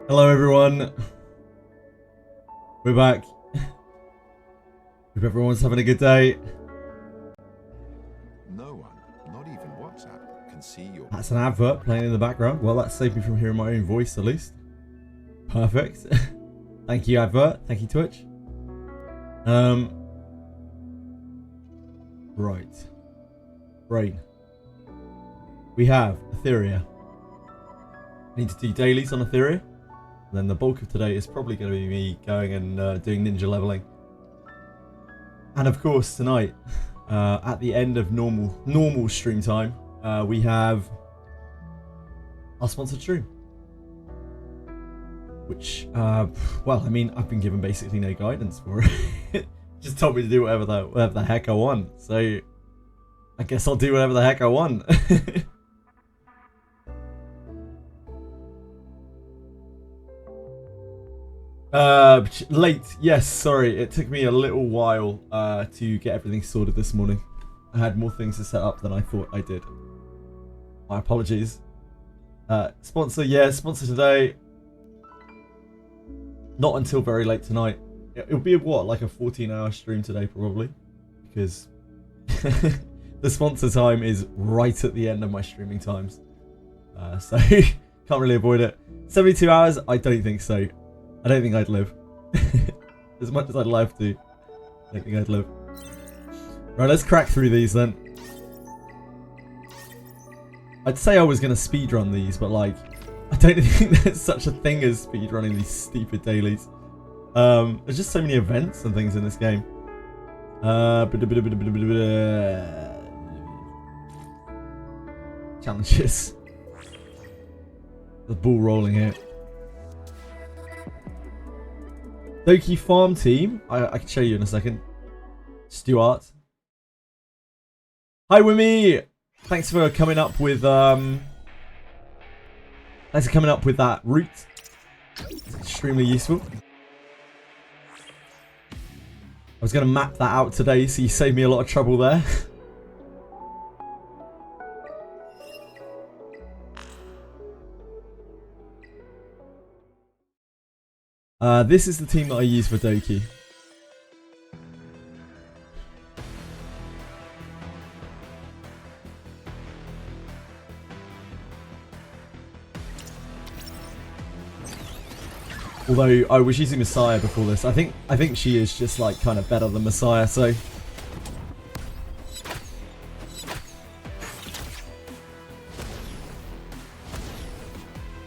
Hello everyone. We're back. Hope everyone's having a good day. No one, not even WhatsApp, can see your... That's an advert playing in the background. Well, that saved me from hearing my own voice at least. Perfect. Thank you, advert. Thank you, Twitch. Right. Brain. We have Etheria. I need to do dailies on Etheria. And then the bulk of today is probably going to be me going and doing ninja leveling. And of course tonight, at the end of normal stream time, we have our sponsored stream. Which, well, I mean, I've been given basically no guidance for it. Just told me to do whatever the heck I want. So I guess I'll do whatever the heck I want. Late, yes, sorry, it took me a little while to get everything sorted this morning. I had more things to set up than I thought I did. My apologies. Sponsor, yeah, sponsor today. Not until very late tonight. It'll be what, like a 14-hour stream today probably, because the sponsor time is right at the end of my streaming times. So can't really avoid it. 72 hours? I don't think so. I don't think I'd live. As much as I'd love to, I don't think I'd live. Right, let's crack through these then. I'd say I was going to speedrun these, but like, I don't think there's such a thing as speedrunning these stupid dailies. There's just so many events and things in this game. Challenges. The ball rolling here. Doki Farm Team. I can show you in a second. Stuart. Hi Wimmy! Thanks for coming up with that route. It's extremely useful. I was gonna map that out today, so you saved me a lot of trouble there. This is the team that I use for Doki. Although I was using Messiah before this. I think she is just like kind of better than Messiah, so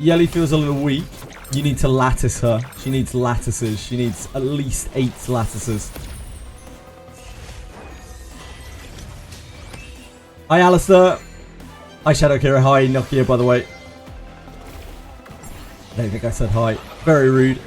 Yelly feels a little weak. You need to lattice her. She needs lattices. She needs at least 8 lattices. Hi, Alistair. Hi, Shadow Kira. Hi, Nokia, by the way. I don't think I said hi. Very rude.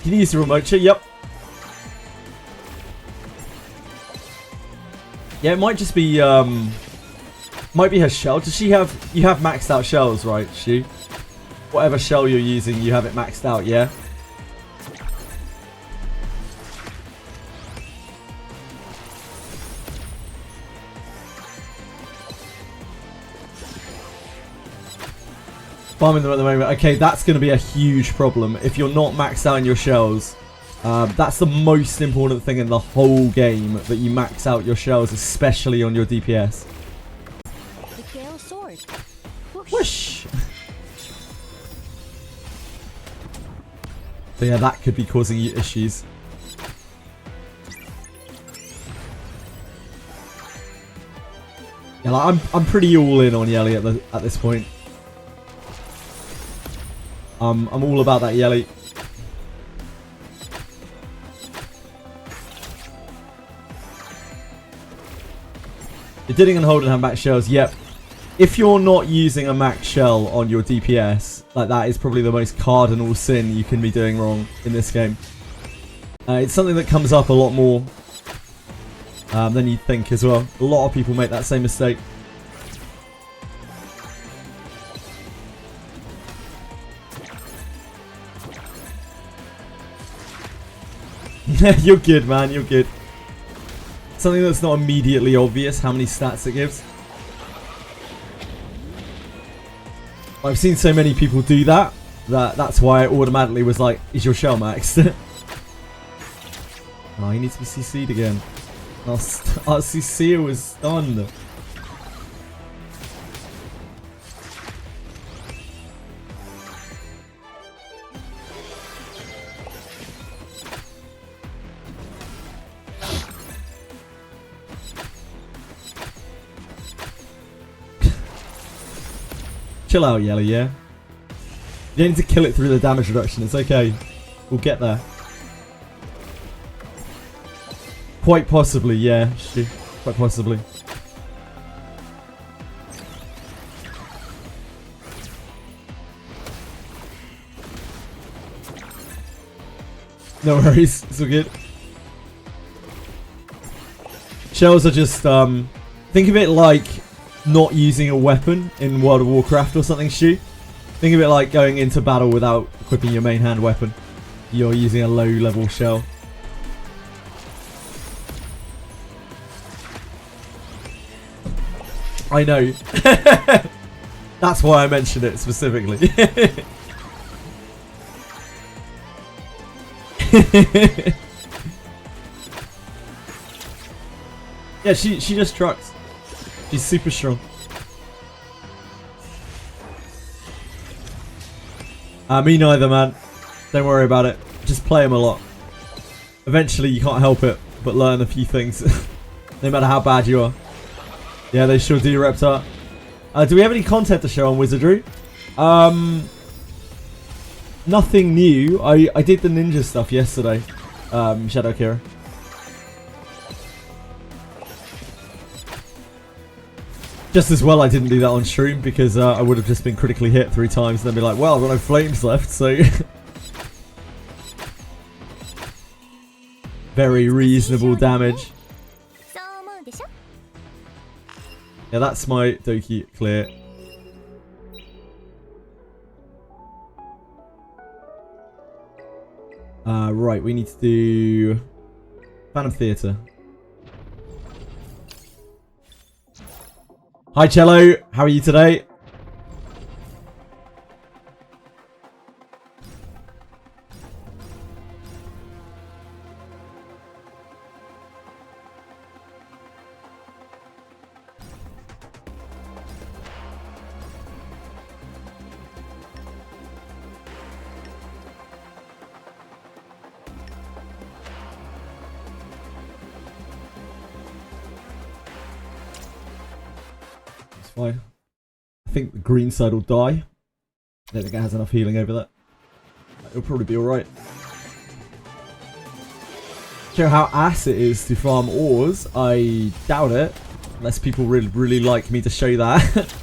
Can you use the remote chat? Yep. Yeah, it might just be might be her shell. Does she have, you have maxed out shells, right, Shu? Whatever shell you're using, you have it maxed out, yeah? Farming them at the moment. Okay, that's going to be a huge problem. If you're not maxed out in your shells, that's the most important thing in the whole game, that you max out your shells, especially on your DPS. The Gale Sword. Whoosh! So yeah, that could be causing you issues. Yeah, like, I'm pretty all in on Yelly at this point. I'm all about that Yelly. You're hitting and holding her max shells. Yep. If you're not using a max shell on your DPS, like, that is probably the most cardinal sin you can be doing wrong in this game. It's something that comes up a lot more than you'd think as well. A lot of people make that same mistake. You're good, man. You're good. Something that's not immediately obvious how many stats it gives. I've seen so many people do that, that's why I automatically was like, is your shell maxed? Oh, he needs to be CC'd again. Our CC was stunned. Chill out, Yellow, yeah? You don't need to kill it through the damage reduction, it's okay. We'll get there. Quite possibly, yeah. Quite possibly. No worries, it's all good. Shells are just, think of it like not using a weapon in World of Warcraft or something, Stu. Think of it like going into battle without equipping your main hand weapon. You're using a low level shell. I know. That's why I mentioned it specifically. Yeah, she just trucks. She's super strong. Me neither, man. Don't worry about it. Just play him a lot. Eventually, you can't help it but learn a few things. No matter how bad you are. Yeah, they sure do, Reptar. Do we have any content to show on Wizardry? Nothing new. I did the ninja stuff yesterday. Shadow Kira. Just as well I didn't do that on stream because I would have just been critically hit 3 times and then be like, well, I've got no flames left, so... Very reasonable damage. Yeah, that's my Doki clear. Right, we need to do Phantom Theatre. Hi Cello, how are you today? Fine. I think the green side will die. I don't think it has enough healing over that. It'll probably be alright. Show how ass it is to farm ores. I doubt it. Unless people really like me to show that.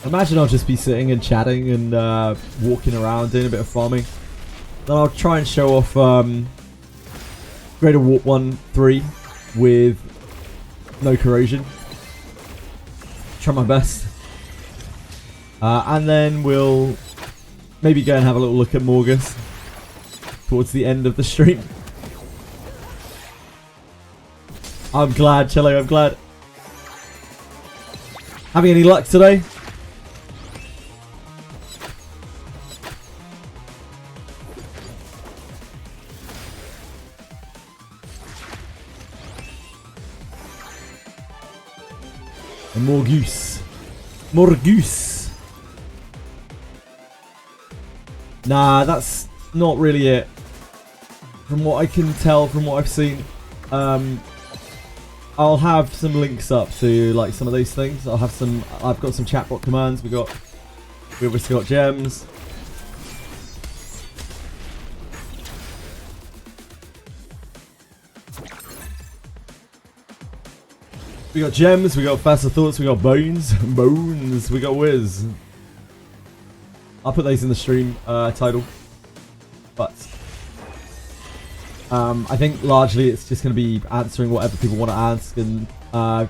Imagine I'll just be sitting and chatting and walking around doing a bit of farming. Then I'll try and show off Greater Warp 1-3 with no corrosion. Try my best. And then we'll maybe go and have a little look at Morgus towards the end of the stream. I'm glad, Cello, I'm glad. Having any luck today? Morgus. Morgus. Nah, that's not really it. From what I can tell, from what I've seen, I'll have some links up to like some of those things. I've got some chatbot commands. We obviously got gems. We got gems, we got faster thoughts, we got bones, we got whiz. I'll put those in the stream title. But I think largely it's just going to be answering whatever people want to ask and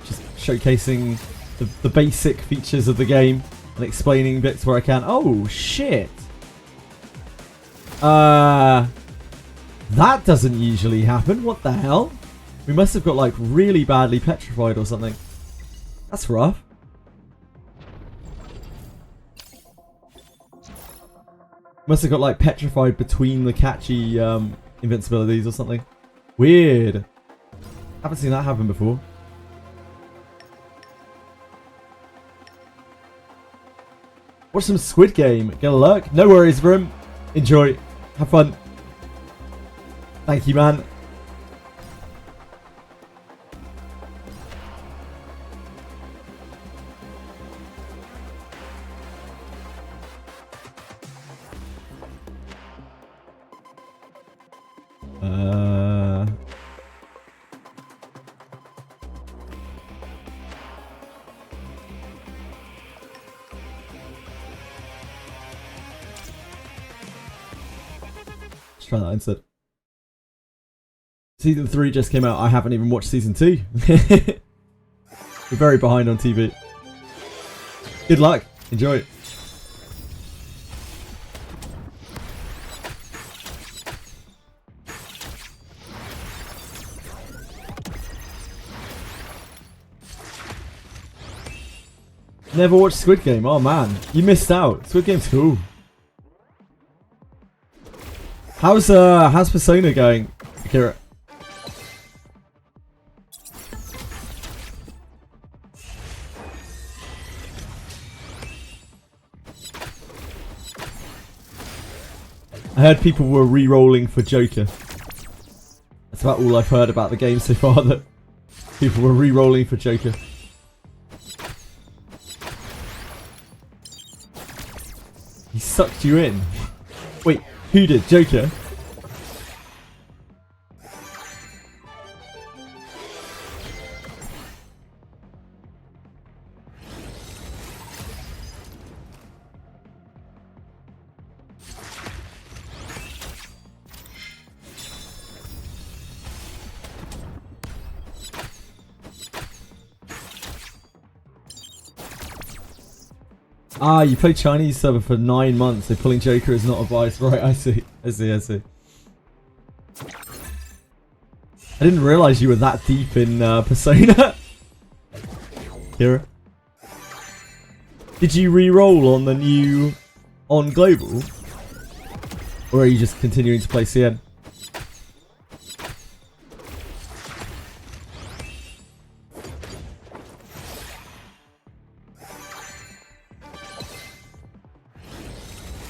just showcasing the basic features of the game and explaining bits where I can. Oh shit! That doesn't usually happen. What the hell? We must have got like really badly petrified or something. That's rough. Must have got like petrified between the catchy invincibilities or something. Weird. Haven't seen that happen before. Watch some Squid Game. Get a look. No worries, Vroom. Enjoy. Have fun. Thank you, man. Let's try that instead. Season 3 just came out. I haven't even watched Season 2. We're very behind on TV. Good luck. Enjoy it. Never watched Squid Game. Oh man, you missed out. Squid Game's cool. How's Persona going, Akira? I heard people were re-rolling for Joker. That's about all I've heard about the game so far, that people were re-rolling for Joker. He sucked you in. Wait, who did? Joker? Ah, you played Chinese server for 9 months, so pulling Joker is not advice. Right, I see. I didn't realise you were that deep in Persona. Kira. Did you re-roll on the new... on Global? Or are you just continuing to play CN?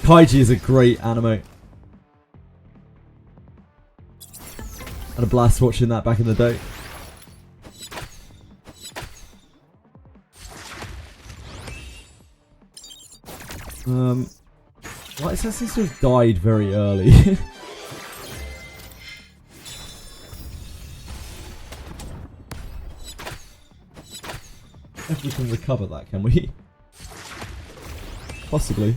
Kaiji is a great anime. I had a blast watching that back in the day. Well, it seems to have died very early. If we can recover that, can we? Possibly.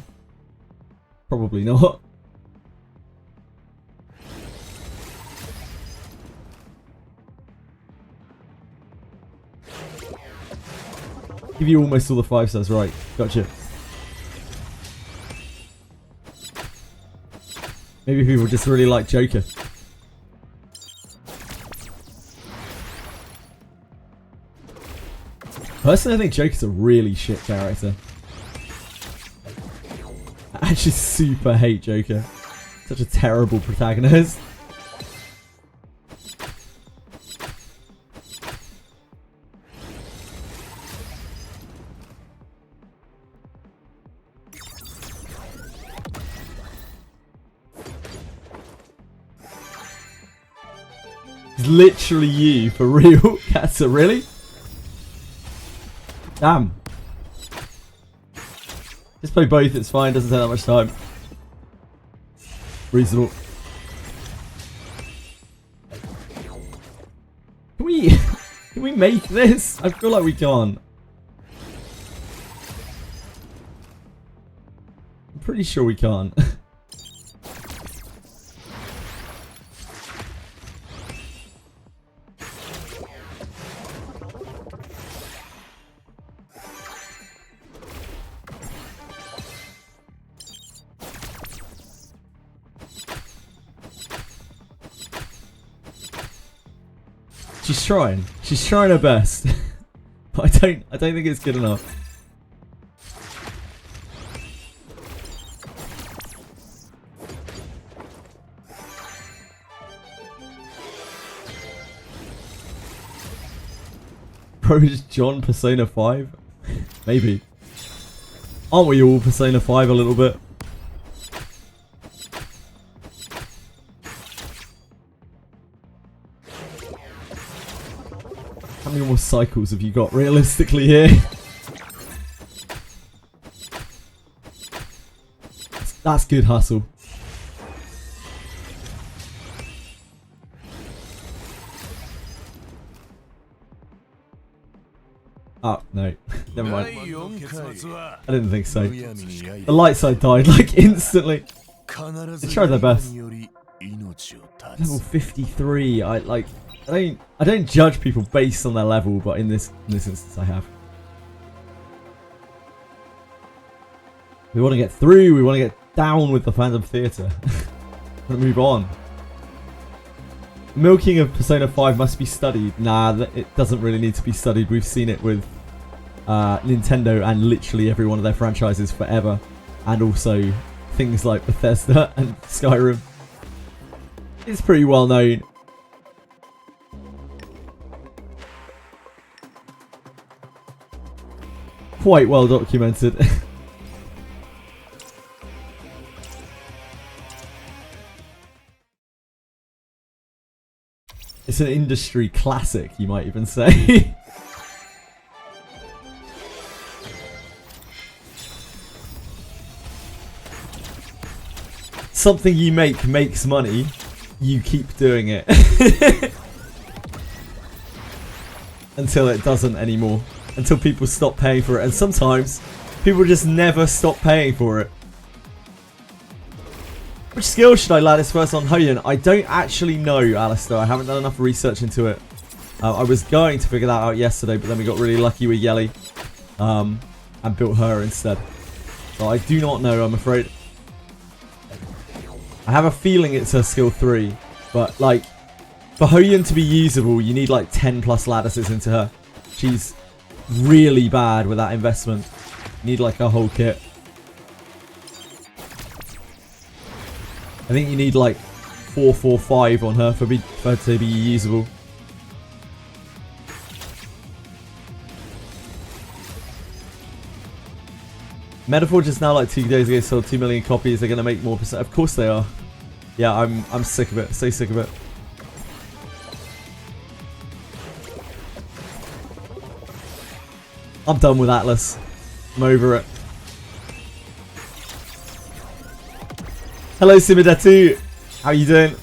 Probably not. Give you almost all the 5 stars, right? Gotcha. Maybe people just really like Joker. Personally, I think Joker's a really shit character. I actually super hate Joker. Such a terrible protagonist. It's literally you, for real. Katsa, really? Damn. Just play both, it's fine, doesn't take that much time. Reasonable. Can we make this? I feel like we can't. I'm pretty sure we can't. She's trying. She's trying her best. But I don't think it's good enough. Bro, is John Persona 5? Maybe. Aren't we all Persona 5 a little bit? How many more cycles have you got realistically here? That's good hustle. Oh, no. Never mind. I didn't think so. The light side died, like, instantly. They tried their best. Level 53. I don't judge people based on their level, but in this instance I have. We want to get through, we want to get down with the Phantom Theatre. We want to move on. Milking of Persona 5 must be studied. Nah, it doesn't really need to be studied. We've seen it with Nintendo and literally every one of their franchises forever. And also things like Bethesda and Skyrim. It's pretty well known. Quite well documented. It's an industry classic, you might even say. Something you make makes money, you keep doing it. Until it doesn't anymore. Until people stop paying for it. And sometimes, people just never stop paying for it. Which skill should I lattice first on Hoyen? I don't actually know, Alistair. I haven't done enough research into it. I was going to figure that out yesterday, but then we got really lucky with Yelly. And built her instead. So I do not know, I'm afraid. I have a feeling it's her skill 3. But, like, for Hoyen to be usable, you need, like, 10 plus lattices into her. She's really bad with that investment. You need, like, a whole kit. I think you need like 4, 4, 5 on her for her to be usable. Metaphor just now, like 2 days ago, sold 2 million copies. They're gonna make more percent. Of course they are. Yeah, I'm sick of it. So sick of it. I'm done with Atlas. I'm over it. Hello Simidatu, how you doing?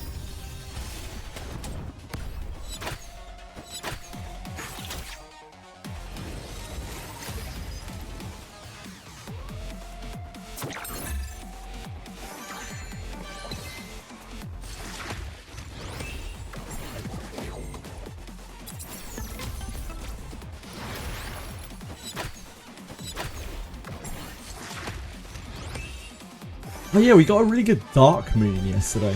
Oh yeah, we got a really good Dark Moon yesterday.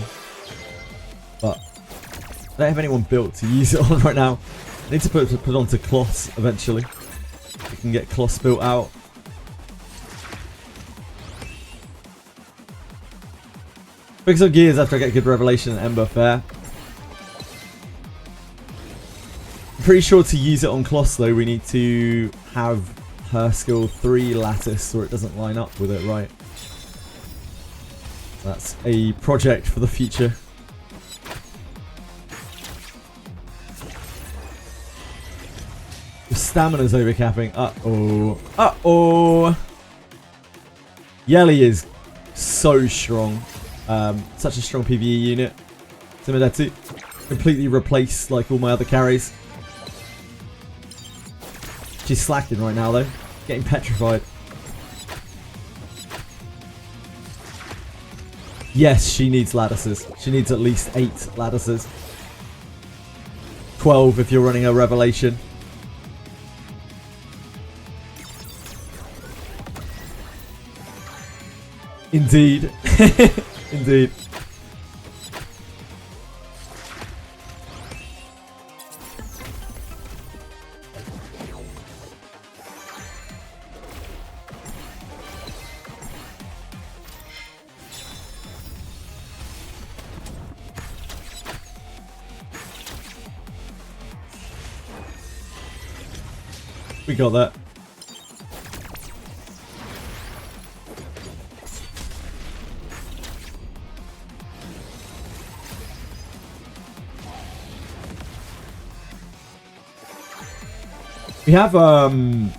But I don't have anyone built to use it on right now. I need to put onto Kloss eventually. We can get Kloss built out. Fix on gears after I get a good revelation at Ember, fair. I'm pretty sure to use it on Kloss though, we need to have her skill 3 lattice or it doesn't line up with it, right? That's a project for the future. The stamina's overcapping. Uh-oh. Uh-oh. Yelly is so strong. Such a strong PvE unit. Simidetsu. Completely replaced like all my other carries. She's slacking right now though. Getting petrified. Yes, she needs lattices. She needs at least 8 lattices. 12 if you're running a revelation. Indeed. Indeed. We got that. We have the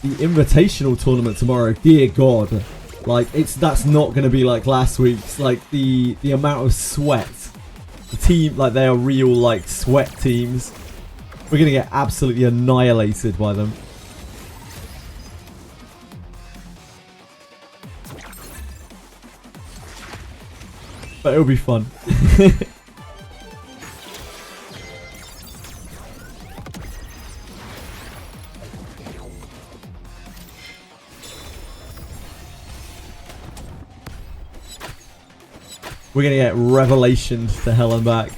invitational tournament tomorrow. Dear God, like that's not going to be like last week's. Like the amount of sweat, the team, like they are real like sweat teams. We're going to get absolutely annihilated by them. But it'll be fun. We're going to get revelations to hell and back.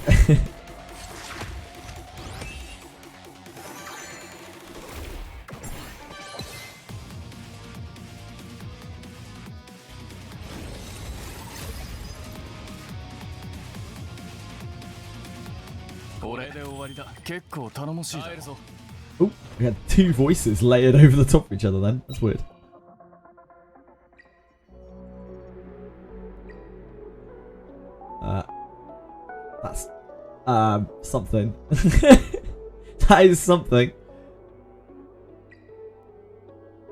Oh, we had two voices layered over the top of each other then. That's weird. That's something. That is something.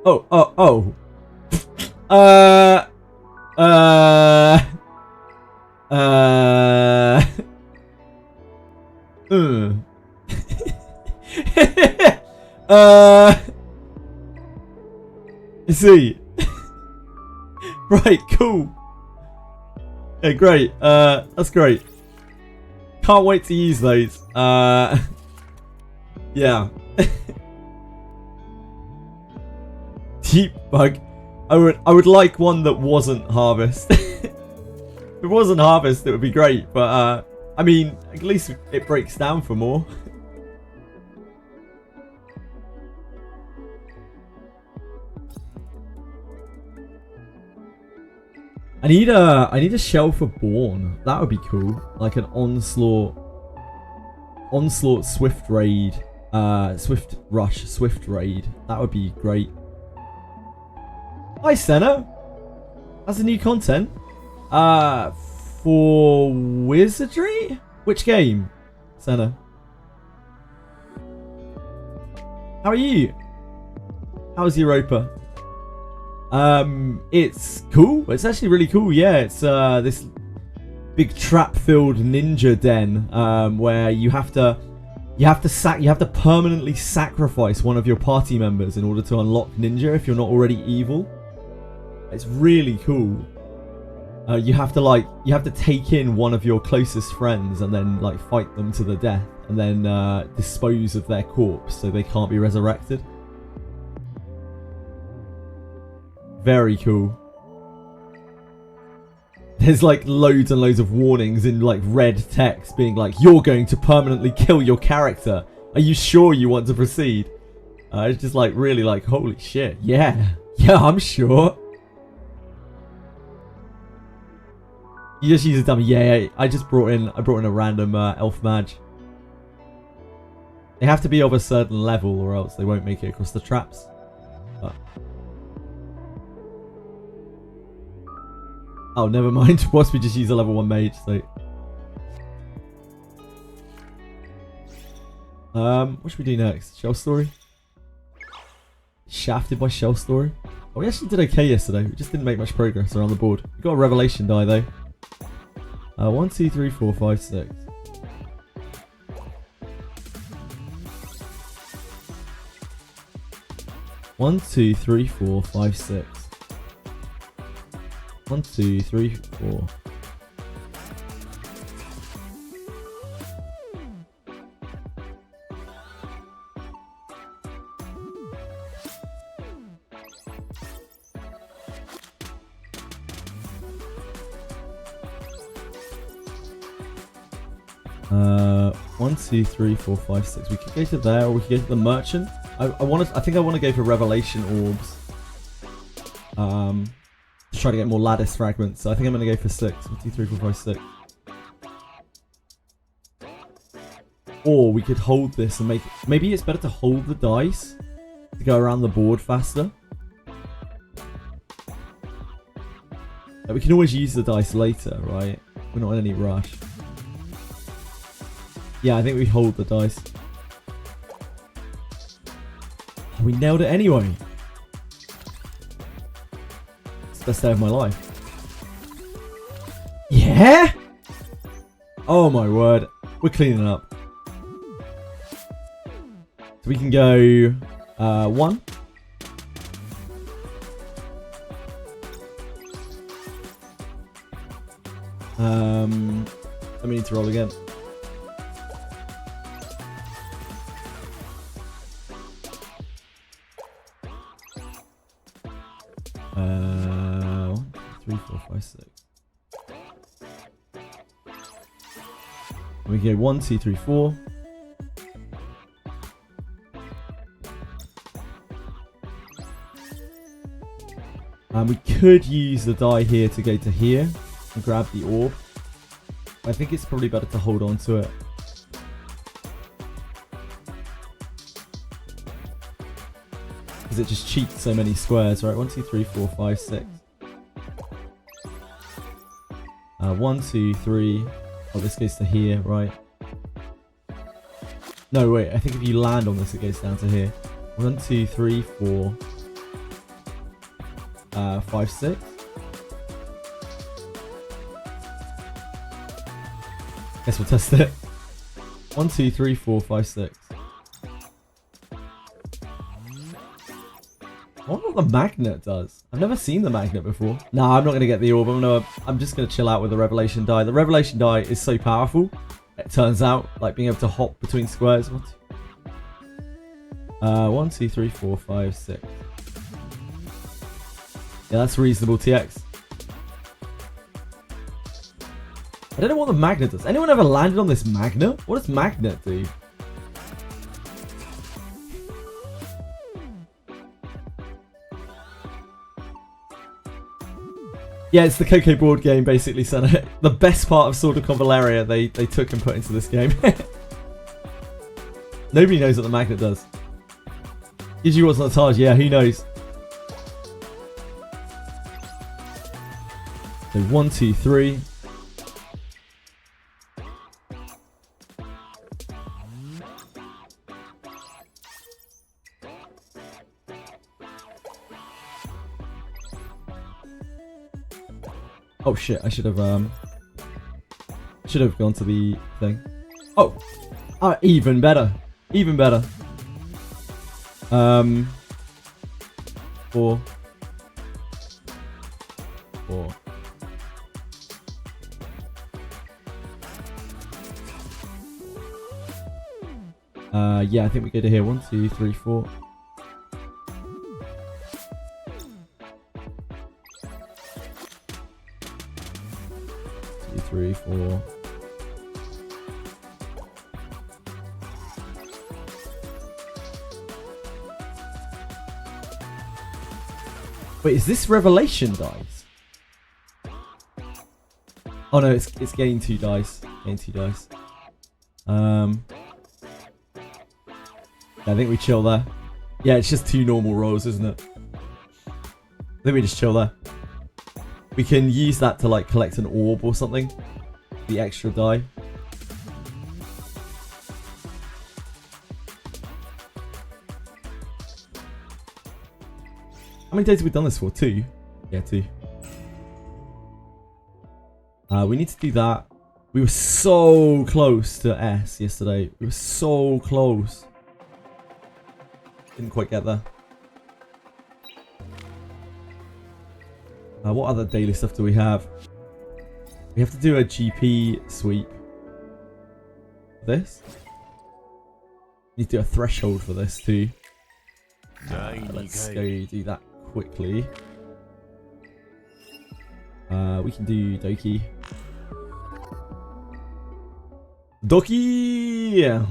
Oh. You see. Right, cool. Yeah, great. That's great. Can't wait to use those. Yeah. Deep bug. I would like one that wasn't harvest. If it wasn't harvest, it would be great. But I mean, at least it breaks down for more. I need a shell for Born. That would be cool. Like an onslaught swift raid, swift rush, swift raid. That would be great. Hi Senna. That's a new content. For Wizardry? Which game? Senna. How are you? How's Europa? It's cool. It's actually really cool. Yeah, it's this big trap-filled ninja den where you have to permanently sacrifice one of your party members in order to unlock ninja if you're not already evil. It's really cool. You have to take in one of your closest friends and then like fight them to the death and then dispose of their corpse so they can't be resurrected. Very cool. There's like loads and loads of warnings in like red text being like, you're going to permanently kill your character. Are you sure you want to proceed? It's just like really like, holy shit. Yeah, I'm sure. You just use a dummy. Yeah, I brought in a random elf mage. They have to be of a certain level or else they won't make it across the traps. Oh, never mind. Whilst we just use a level 1 mage, so... what should we do next? Shell Story? Shafted by Shell Story? Oh, we actually did okay yesterday. We just didn't make much progress around the board. We got a Revelation die, though. 1, 2, 3, 4, 5, 6. One, 2, 3, 4, 5, 6. 1, 2, 3, 4. One, 2, 3, 4, 5, 6. We could go to there, or we could go to the merchant. I think I want to go for Revelation orbs. To try to get more lattice fragments. So I think I'm going to go for 6. 1, 2, 3, 4, 5, 6. Or we could hold this and make... Maybe it's better to hold the dice to go around the board faster. Like, we can always use the dice later, right? We're not in any rush. Yeah, I think we hold the dice. Oh, we nailed it anyway. It's the best day of my life. Yeah? Oh my word. We're cleaning up. So we can go 1. Let me need to roll again. One, 2, 3, 4, 5, 6. We go 1, 2, 3, 4. And we could use the die here to go to here and grab the orb. I think it's probably better to hold on to it. Because it just cheats so many squares, right? 1, 2, 3, 4, 5, 6. 1, 2, 3. Oh, this goes to here, right? No, wait. I think if you land on this, it goes down to here. 1, 2, 3, 4. 5, 6. Guess we'll test it. 1, 2, 3, 4, 5, 6. I wonder what the magnet does. I've never seen the magnet before. Nah, I'm not gonna get the orb. I'm just gonna chill out with the revelation die. The revelation die is so powerful. It turns out, like being able to hop between squares. 1, 2, 3, 4, 5, 6. Yeah, that's reasonable, TX. I don't know what the magnet does. Anyone ever landed on this magnet? What does magnet do? Yeah, it's the Coco board game, basically, Senna. The best part of Sword of Convaleria they took and put into this game. Nobody knows what the magnet does. Did you watch Natage? Yeah, who knows? So 1, 2, 3. Oh shit! I should have gone to the thing. Oh, even better, even better. 4. 4. Yeah, I think we go to here. 1, 2, 3, 4. 2, 3, 4. Wait, is this revelation dice? Oh no, it's getting 2 dice. Getting 2 dice. I think we chill there. Yeah, it's just 2 normal rolls, isn't it? I think we just chill there. We can use that to like collect an orb or something. The extra die. How many days have we done this for? 2? Yeah, 2. We need to do that. We were so close to S yesterday. We were so close. Didn't quite get there. What other daily stuff do we have? We have to do a GP sweep. This? Need to do a threshold for this too. Let's go do that quickly. We can do Doki. Doki!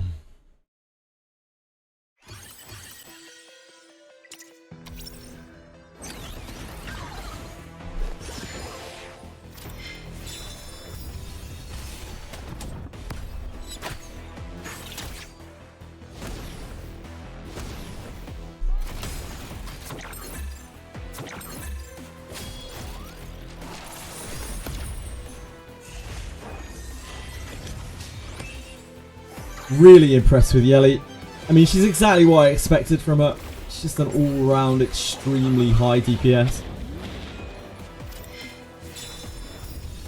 Really impressed with Yelly. I mean, she's exactly what I expected from her. She's just an all-round extremely high DPS.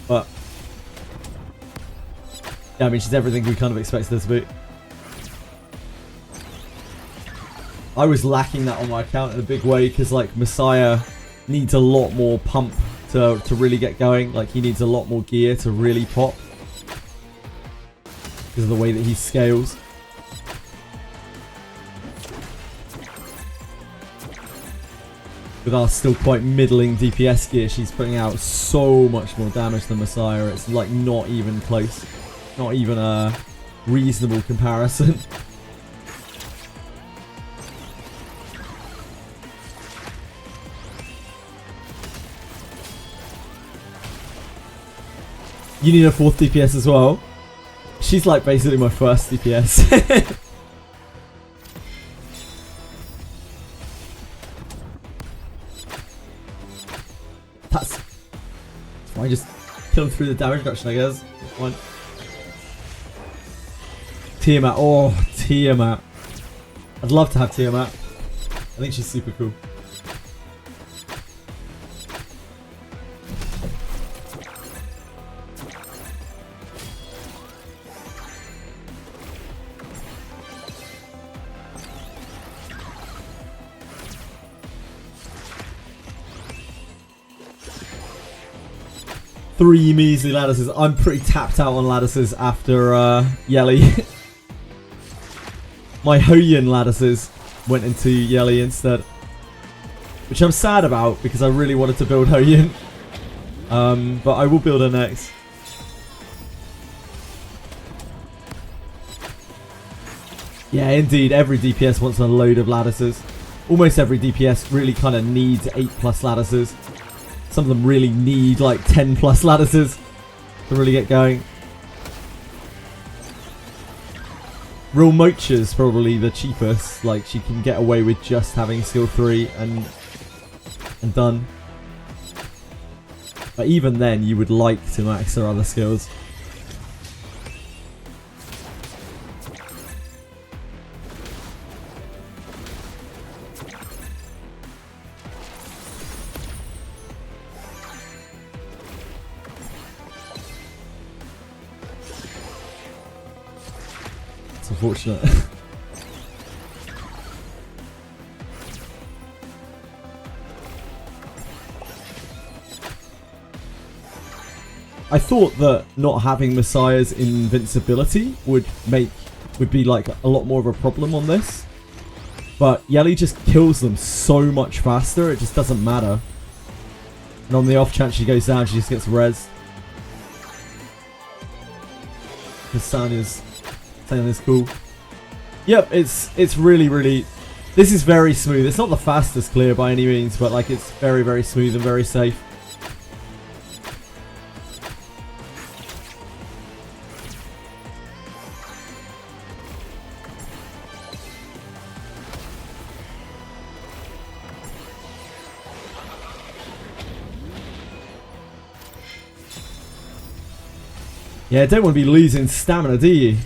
But yeah, I mean, she's everything we kind of expected her to be. I was lacking that on my account in a big way because, like, Messiah needs a lot more pump to really get going. Like, he needs a lot more gear to really pop because of the way that he scales. With our still quite middling DPS gear, she's putting out so much more damage than Messiah. It's like not even close. Not even a reasonable comparison. You need a 4th DPS as well. She's like basically my first DPS. That's fine. Just kill him through the damage reduction, I guess. Fine. Tiamat. Oh, Tiamat. I'd love to have Tiamat. I think she's super cool. Three measly lattices. I'm pretty tapped out on lattices after Yelly. My Hoyin lattices went into Yelly instead. Which I'm sad about because I really wanted to build Hoyin. But I will build her next. Yeah, indeed. Every DPS wants a load of lattices. Almost every DPS really kind of needs 8+ lattices. Some of them really need like 10+ lattices to really get going. Real Mocha's probably the cheapest. Like, she can get away with just having skill 3 and done. But even then, you would like to max her other skills. Unfortunate. I thought that not having Messiah's invincibility would be like a lot more of a problem on this, but Yelly just kills them so much faster. It just doesn't matter. And on the off chance she goes down, she just gets rezzed. Because Sanya's cool. Yep, it's really, this is very smooth. It's not the fastest clear by any means, but like it's very, very smooth and very safe. Yeah, don't want to be losing stamina, do you?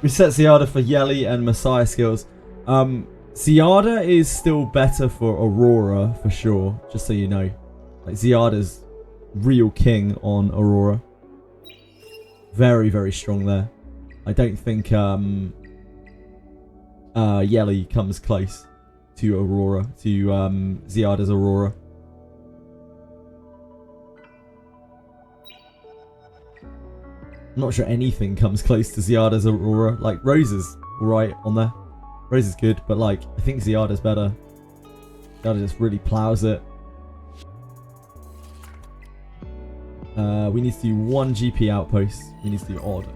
Reset Ziada for Yelly and Messiah skills. Ziada is still better for Aurora for sure, just so you know. Like, Ziada's real king on Aurora. Very, very strong there. I don't think Yelly comes close to Aurora, to Ziada's Aurora. I'm not sure anything comes close to Ziada's Aurora. Like, Rose is alright on there. Rose is good, but like, I think Ziada's better. Ziada just really plows it. We need to do 1 GP outpost. We need to do odd.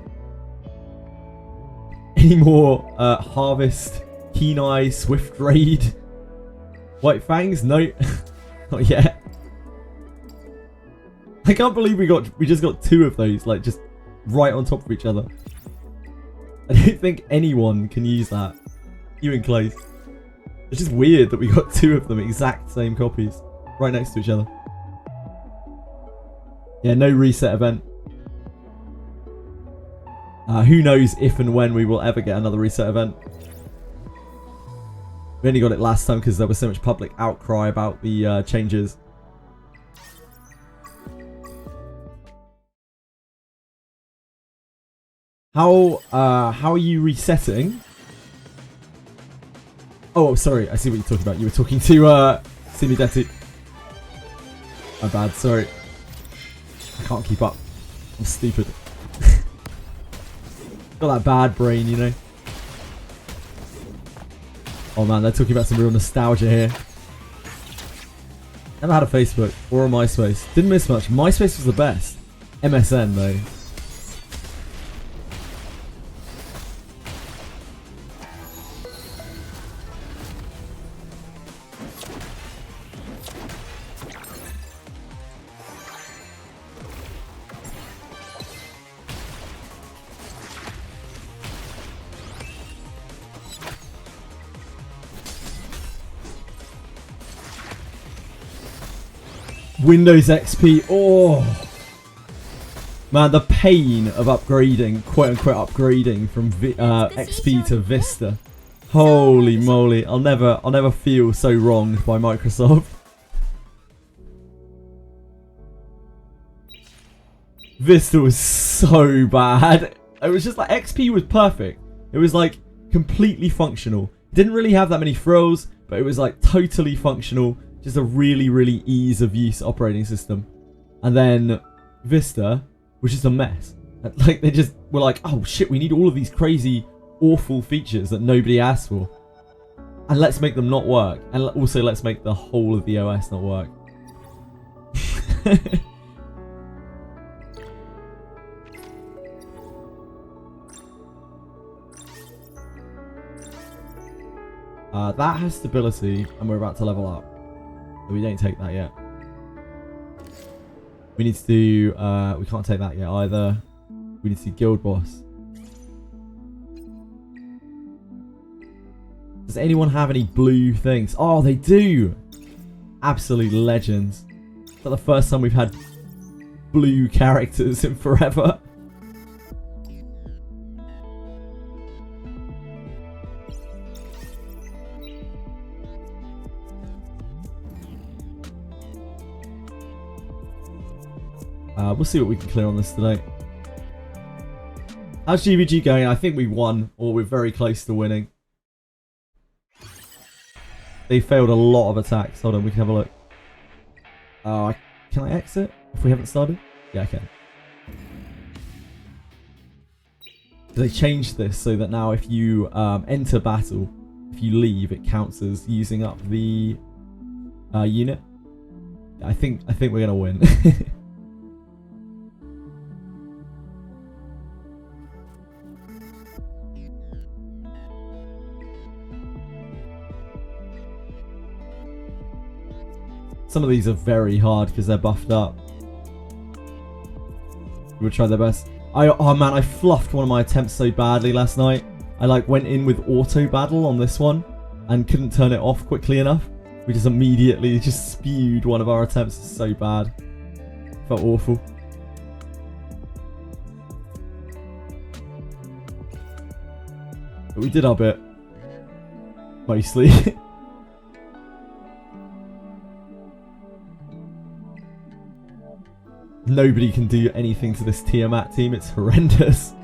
Any more Harvest, Keen Eye, Swift Raid, White Fangs? No, not yet. I can't believe we just got 2 of those, like just right on top of each other. I don't think anyone can use that, even close. It's just weird that we got 2 of them, exact same copies, right next to each other. Yeah, no reset event. Who knows if and when we will ever get another reset event. We only got it last time because there was so much public outcry about the changes. How are you resetting? Oh, sorry. I see what you're talking about. You were talking to Simidetti. My bad. Sorry. I can't keep up. I'm stupid. Got that bad brain, you know. Oh man, they're talking about some real nostalgia here. Never had a Facebook or a MySpace. Didn't miss much. MySpace was the best. MSN though. Windows XP, oh man, the pain of upgrading, quote unquote upgrading from XP to Vista. Holy moly, I'll never feel so wronged by Microsoft. Vista was so bad. It was just like XP was perfect. It was like completely functional. Didn't really have that many frills, but it was like totally functional. Just a really, really ease of use operating system. And then Vista was just a mess. Like they just were like, oh shit, we need all of these crazy, awful features that nobody asked for. And let's make them not work. And also let's make the whole of the OS not work. That has stability and we're about to level up. We don't take that yet. We need to do... we can't take that yet either. We need to do Guild Boss. Does anyone have any blue things? Oh, they do! Absolute legends. It's like the first time we've had blue characters in forever. We'll see what we can clear on this today. How's GVG going? I think we won, or we're very close to winning. They failed a lot of attacks. Hold on, we can have a look. Can I exit if we haven't started? Yeah, I can. They changed this so that now if you enter battle, if you leave, it counts as using up the unit. I think we're gonna win. Some of these are very hard because they're buffed up. We'll try their best. Oh man, I fluffed one of my attempts so badly last night. I like went in with auto battle on this one and couldn't turn it off quickly enough. We just immediately just spewed one of our attempts. So bad. Felt awful. But we did our bit. Mostly. Nobody can do anything to this Tiamat team. It's horrendous.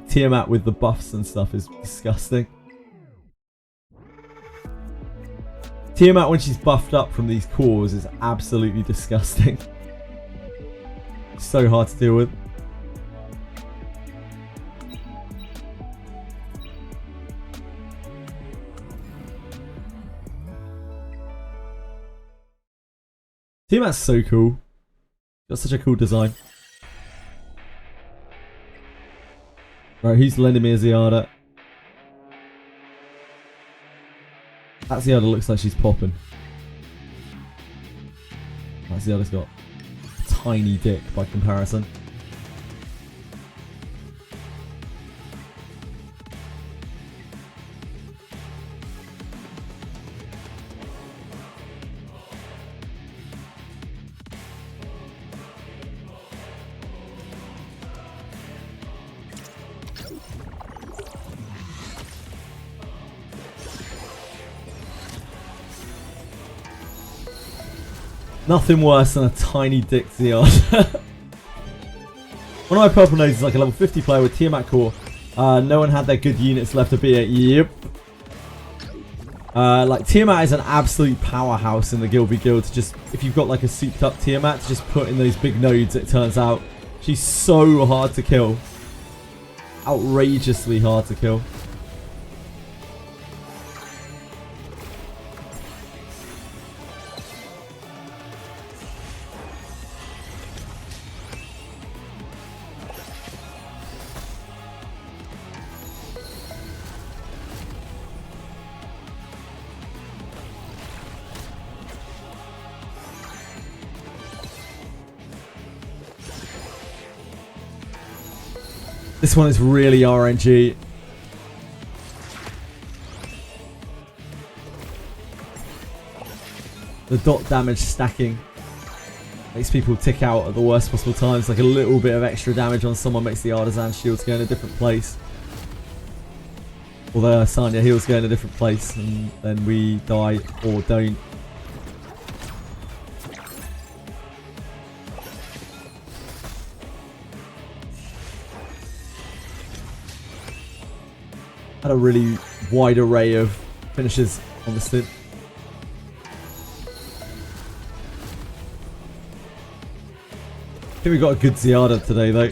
Tiamat with the buffs and stuff is disgusting. Tiamat when she's buffed up from these cores is absolutely disgusting. So hard to deal with. Tiamat's so cool. Got such a cool design. Right, who's lending me a Ziada? That Ziada looks like she's popping. That Ziada's got a tiny dick by comparison. Nothing worse than a tiny dick Zeod. One of my purple nodes is like a level 50 player with Tiamat core. No one had their good units left to beat it. Yep. Like Tiamat is an absolute powerhouse in the guild v guild. Just if you've got like a souped up Tiamat, to just put in those big nodes. It turns out she's so hard to kill, outrageously hard to kill. This one is really RNG. The dot damage stacking makes people tick out at the worst possible times. Like a little bit of extra damage on someone makes the artisan shields go in a different place. Or the Sanya heals go in a different place, and then we die or don't. Had a really wide array of finishes on the stint. I think we got a good Ziada today though.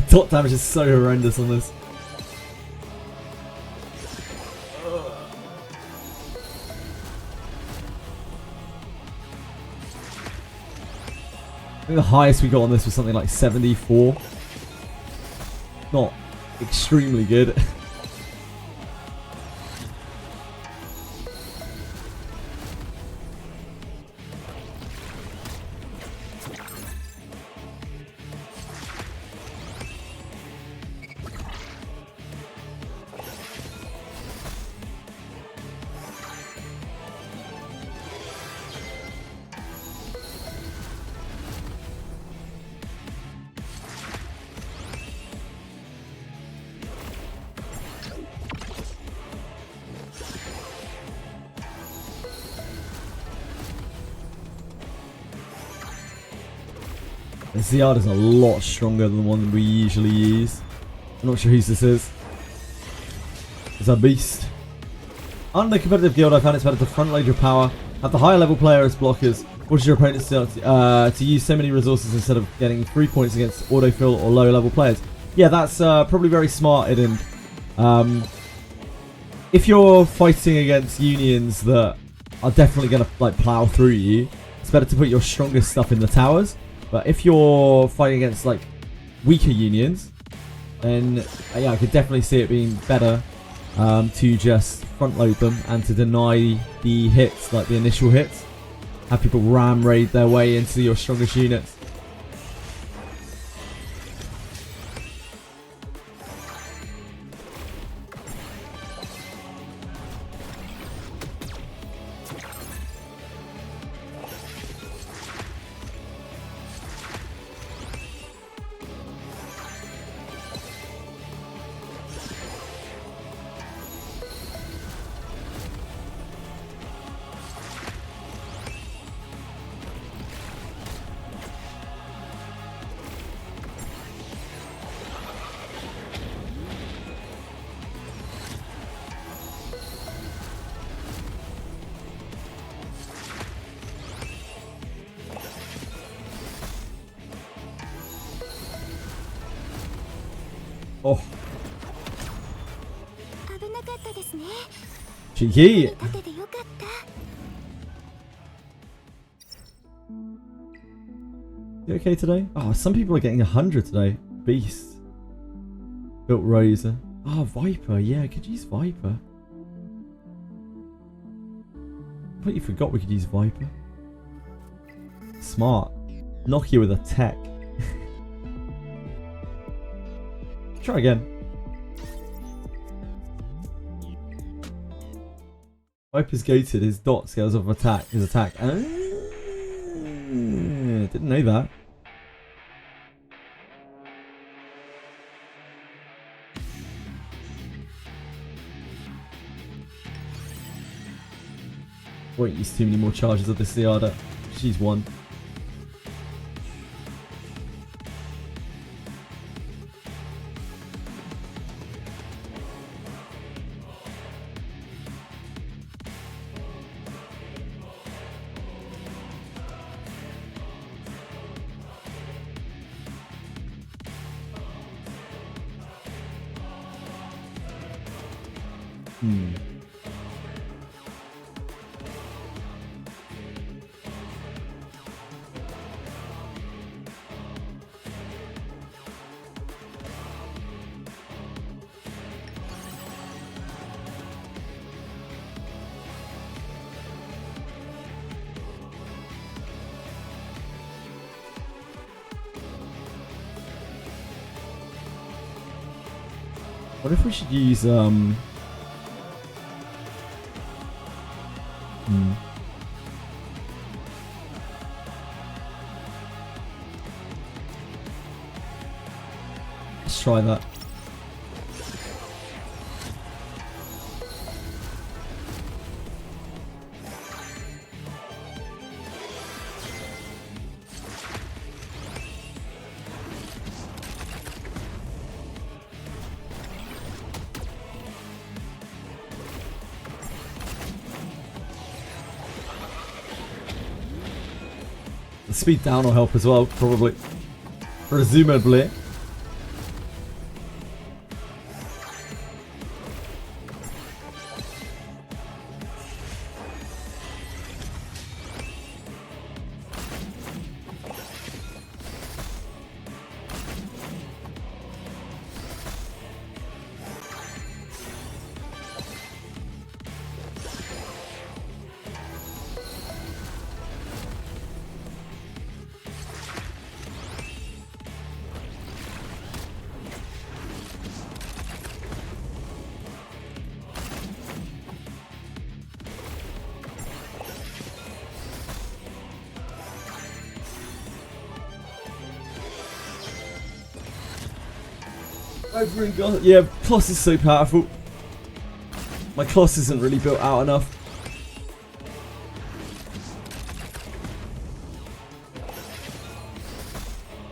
Dot damage is so horrendous on this. I think the highest we got on this was something like 74. Not extremely good. Ziad is a lot stronger than the one we usually use. I'm not sure whose this is. It's a beast. On the competitive guild, I found it's better to front load your power, have the higher level player as blockers, force your opponents to use so many resources instead of getting 3 points against autofill or lower level players. Yeah, that's probably very smart, Iden. If you're fighting against unions that are definitely going to like plow through you, it's better to put your strongest stuff in the towers. But if you're fighting against like weaker unions, then yeah, I could definitely see it being better to just front load them and to deny the hits, like the initial hits. Have people ram raid their way into your strongest units. Oh. Cheeky. You okay today? Oh, some people are getting 100 today. Beast. Built Rosa. Ah, oh, Viper. Yeah, I could use Viper. I completely forgot we could use Viper. Smart. Knock you with a tech. Try again. Viper's gated. His dot scales of attack. His attack. Didn't know that. Won't use too many more charges of the Ciada. She's one. What if we should use Let's try that. The speed down will help as well, probably. Presumably. Yeah, Kloss is so powerful. My Kloss isn't really built out enough.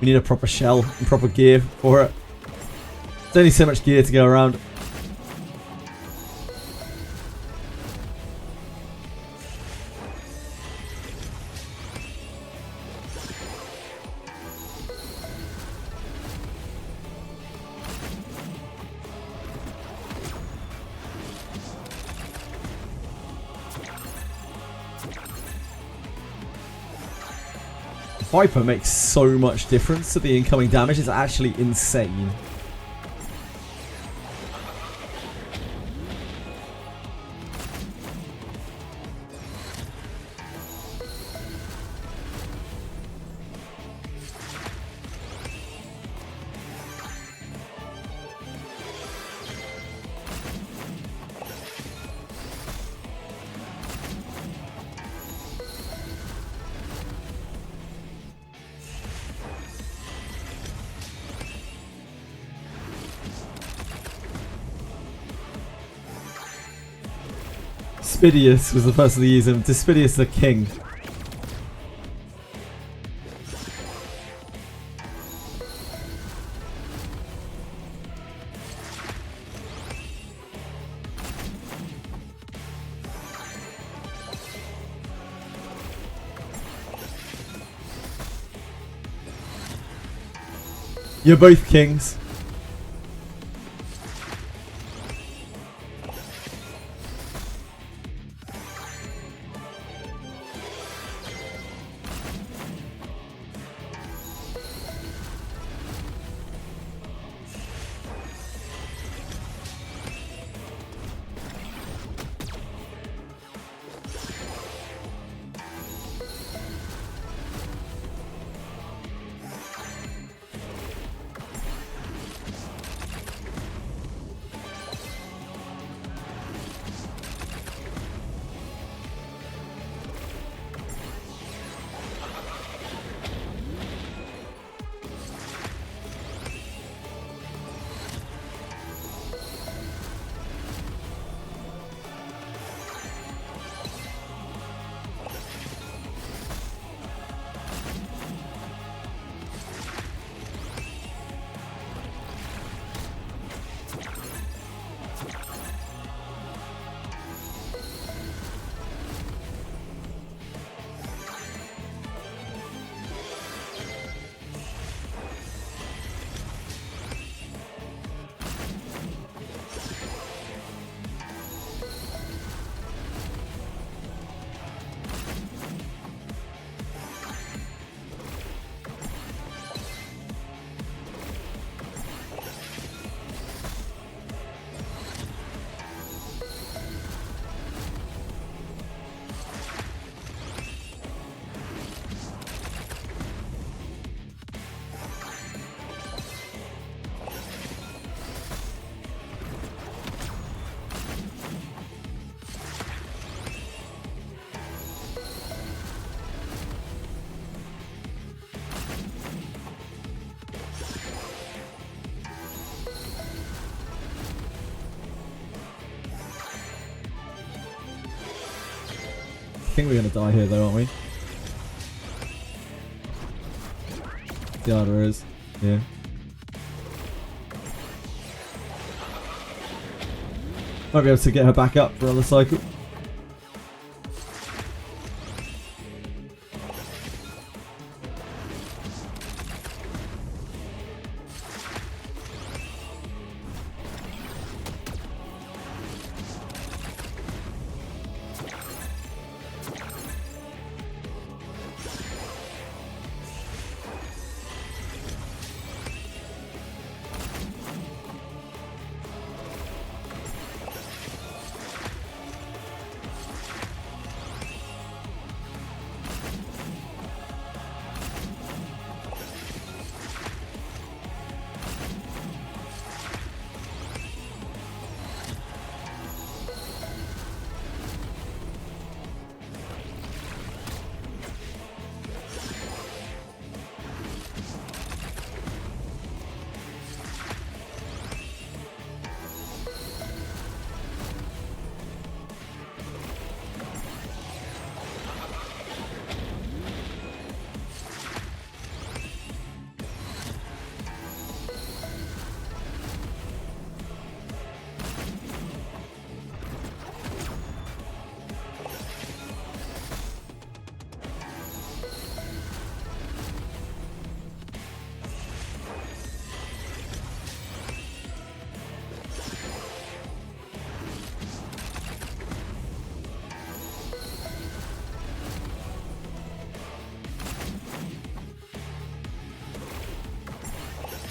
We need a proper shell and proper gear for it. There's only so much gear to go around. Viper makes so much difference to the incoming damage. It's actually insane. Dispidius was the person to use him. Dispidius the king. You're both kings. think we're going to die here though, aren't we? Yeah, there is. Yeah. Might be able to get her back up for another cycle.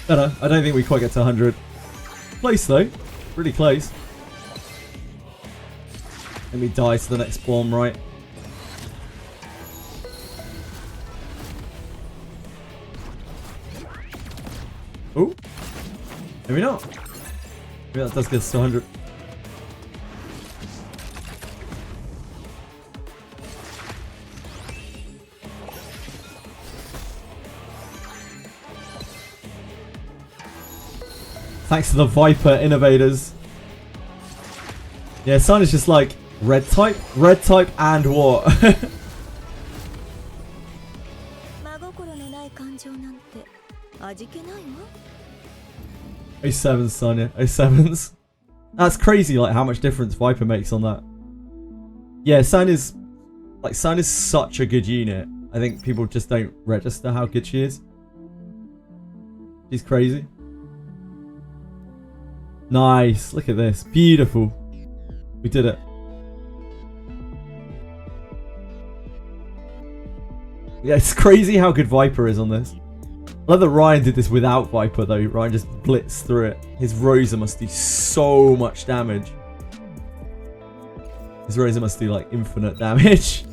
Better. I don't think we quite get to 100. Close though. Really close. Let me die to the next bomb, right? Oh. Maybe not. Maybe that does get us to 100. Thanks to the Viper innovators. Yeah, Sun is just like red type, and what? O7's Sun, yeah. O7's. That's crazy, like how much difference Viper makes on that. Yeah, Sun is such a good unit. I think people just don't register how good she is. She's crazy. Nice. Look at this. Beautiful. We did it. Yeah, it's crazy how good Viper is on this. I love that Ryan did this without Viper though. Ryan just blitzed through it. His Rosa must do so much damage. His Rosa must do like infinite damage.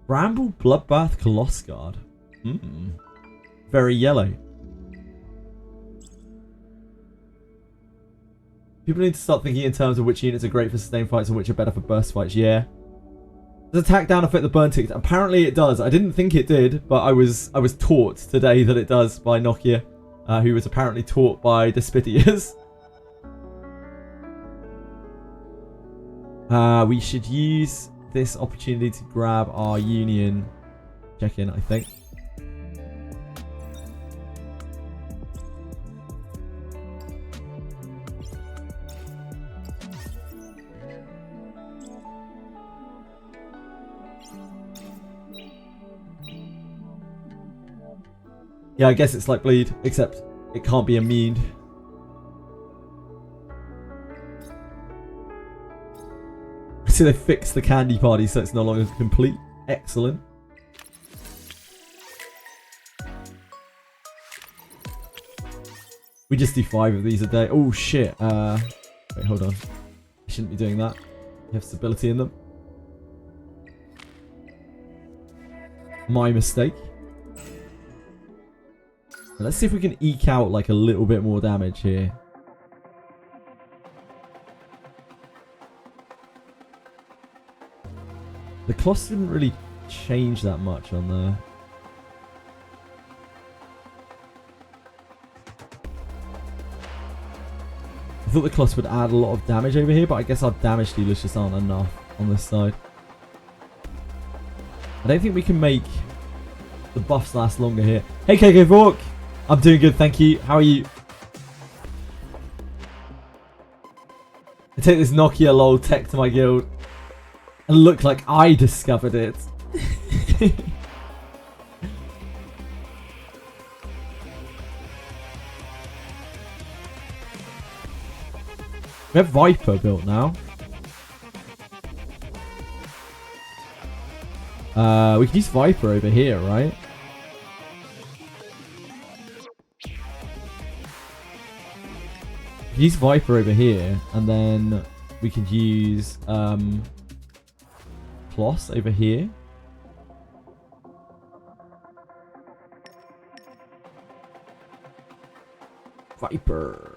Bramble Bloodbath Coloss Guard. Very yellow. People need to start thinking in terms of which units are great for sustained fights and which are better for burst fights. Yeah. Does attack down affect the burn ticket? Apparently it does. I didn't think it did, but I was taught today that it does by Nokia, who was apparently taught by Despidius. We should use this opportunity to grab our union check-in, I think. Yeah, I guess it's like bleed, except it can't be immune. So they fixed the candy party so it's no longer complete. Excellent. We just do 5 of these a day. Oh shit. Wait, hold on. I shouldn't be doing that. You have stability in them. My mistake. Let's see if we can eke out like a little bit more damage here. The Coloss didn't really change that much on there. thought the cloth would add a lot of damage over here, but I guess our damage dealers just aren't enough on this side. I don't think we can make the buffs last longer here. Hey KK Vork! I'm doing good, thank you. How are you? I take this Nokia lol tech to my guild and look like I discovered it. We have Viper built now. We can use Viper over here, right? We can use Viper over here, and then we could use Kloss over here. Viper.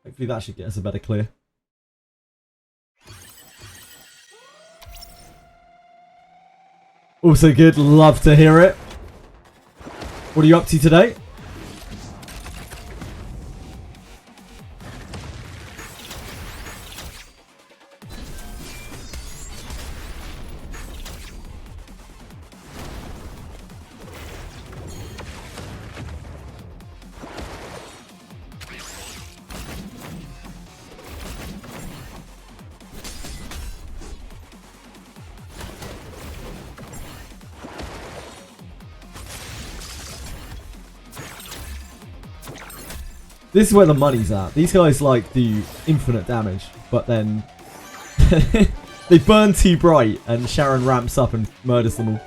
Hopefully that should get us a better clear. Also good, love to hear it. What are you up to today? This is where the money's at. These guys like do infinite damage, but then they burn too bright and Sharon ramps up and murders them all.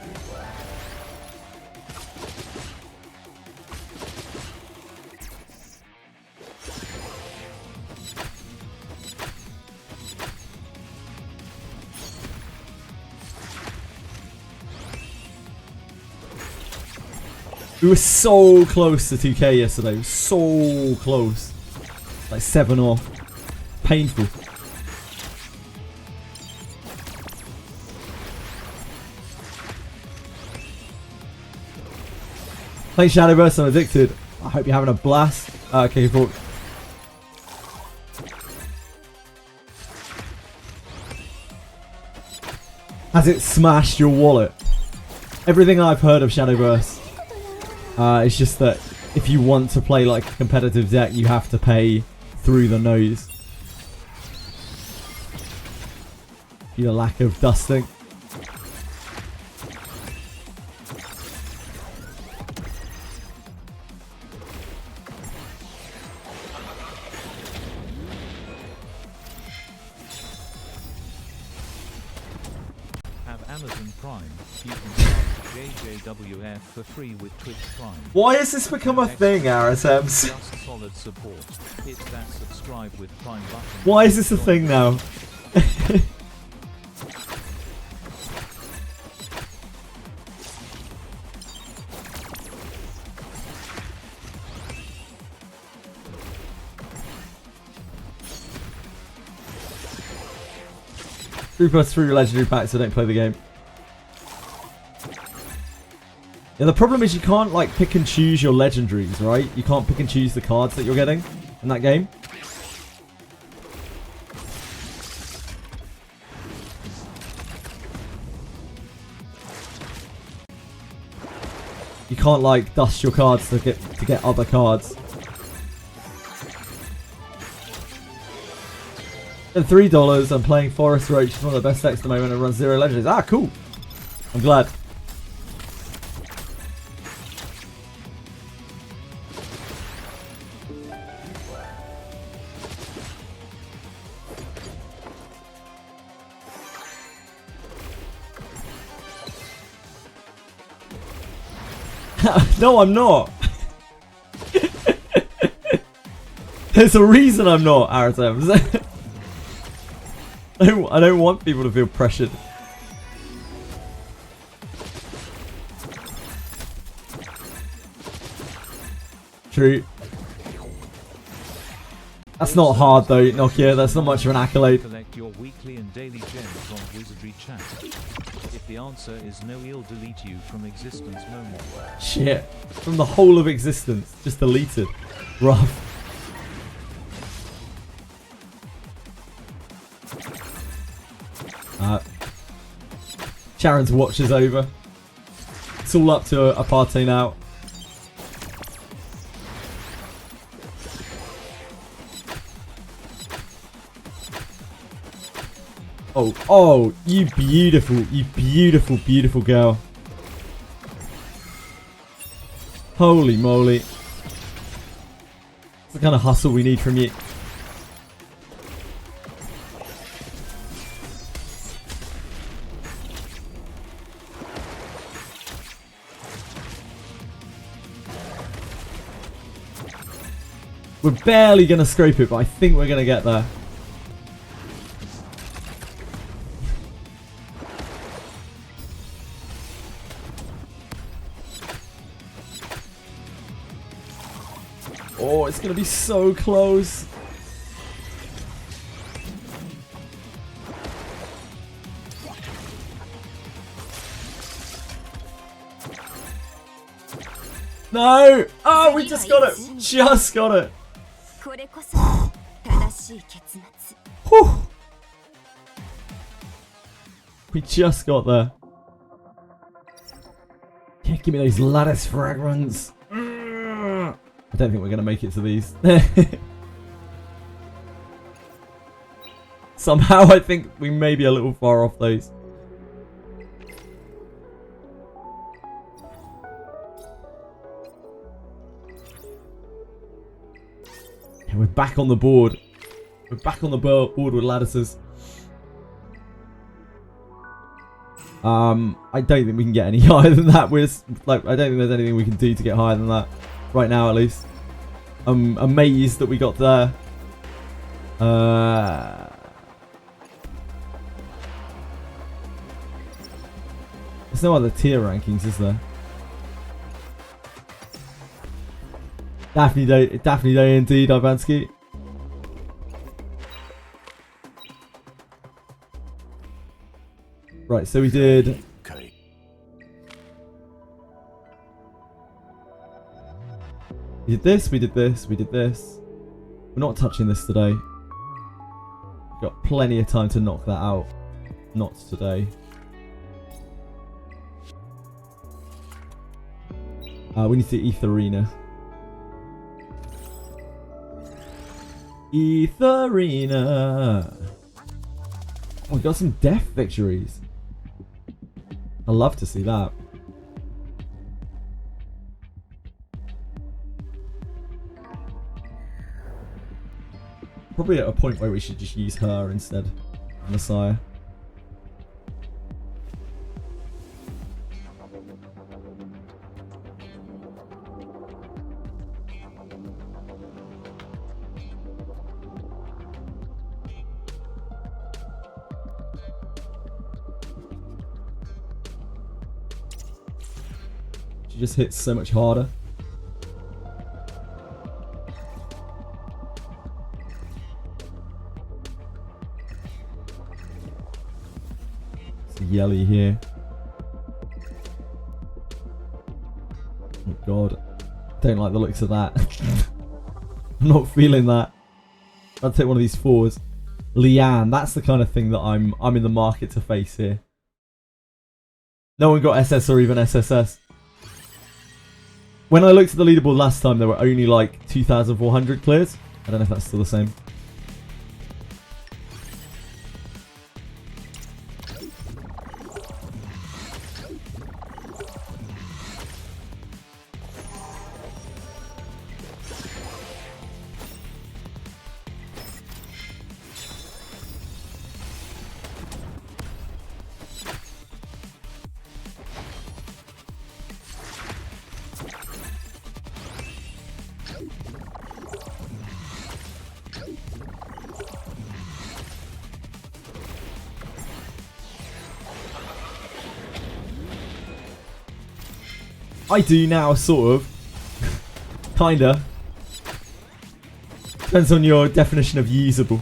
We were so close to 2k yesterday. So close. Like 7 off. Painful. Playing Shadowverse, I'm addicted. I hope you're having a blast. Okay, Fork. Has it smashed your wallet? Everything I've heard of Shadowverse. It's just that if you want to play like a competitive deck, you have to pay through the nose. Your lack of dusting. Amazon Prime, you can start the JJWF for free with Twitch Prime. Why has this become a thing, Aratems? Just solid support. Hit that subscribe with Prime button. Why is this a thing now? +3 legendary packs, so don't play the game. Yeah, the problem is you can't like pick and choose your legendaries, right? You can't pick and choose the cards that you're getting in that game. You can't like dust your cards to get other cards. And $3, I'm playing Forest Roach, it's one of the best decks at the moment and runs 0 legendaries. Ah, cool. I'm glad. No, I'm not. There's a reason I'm not, Aratems. I don't want people to feel pressured. True. That's not hard though, Nokia. That's not much of an accolade. Collect your weekly and daily gems on Wizardry chat. If the answer is no, he'll delete you from existence no more. Shit. from the whole of existence. Just deleted. Rough. Sharon's watch is over. It's all up to a party now. Oh, you beautiful, beautiful girl. Holy moly. It's the kind of hustle we need from you. We're barely going to scrape it, but I think we're going to get there. Oh, it's going to be so close. No! Oh, we just got it. Just got it. Whew. We just got there. Yeah, give me those lattice fragments. I don't think we're going to make it to these. Somehow I think we may be a little far off those. Yeah, we're back on the board. We're back on the board with lattices. I don't think we can get any higher than that. I don't think there's anything we can do to get higher than that. Right now, at least. I'm amazed that we got there. There's no other tier rankings, is there? Daphne Day indeed, Ivansky. Right, so we did... We did this, we did this, we did this. We're not touching this today. We've got plenty of time to knock that out. Not today. We need to Etheria. Etheria. Oh, we got some death victories. I love to see that. Probably at a point where we should just use her instead of Messiah. She just hits so much harder. Yelly here. Oh god. Don't like the looks of that. I'm not feeling that. I'll take one of these fours. Leanne, that's the kind of thing that I'm in the market to face here. No one got SS or even SSS. When I looked at the leaderboard last time, there were only like 2,400 clears. I don't know if that's still the same. I do now, sort of. Kinda. Depends on your definition of usable.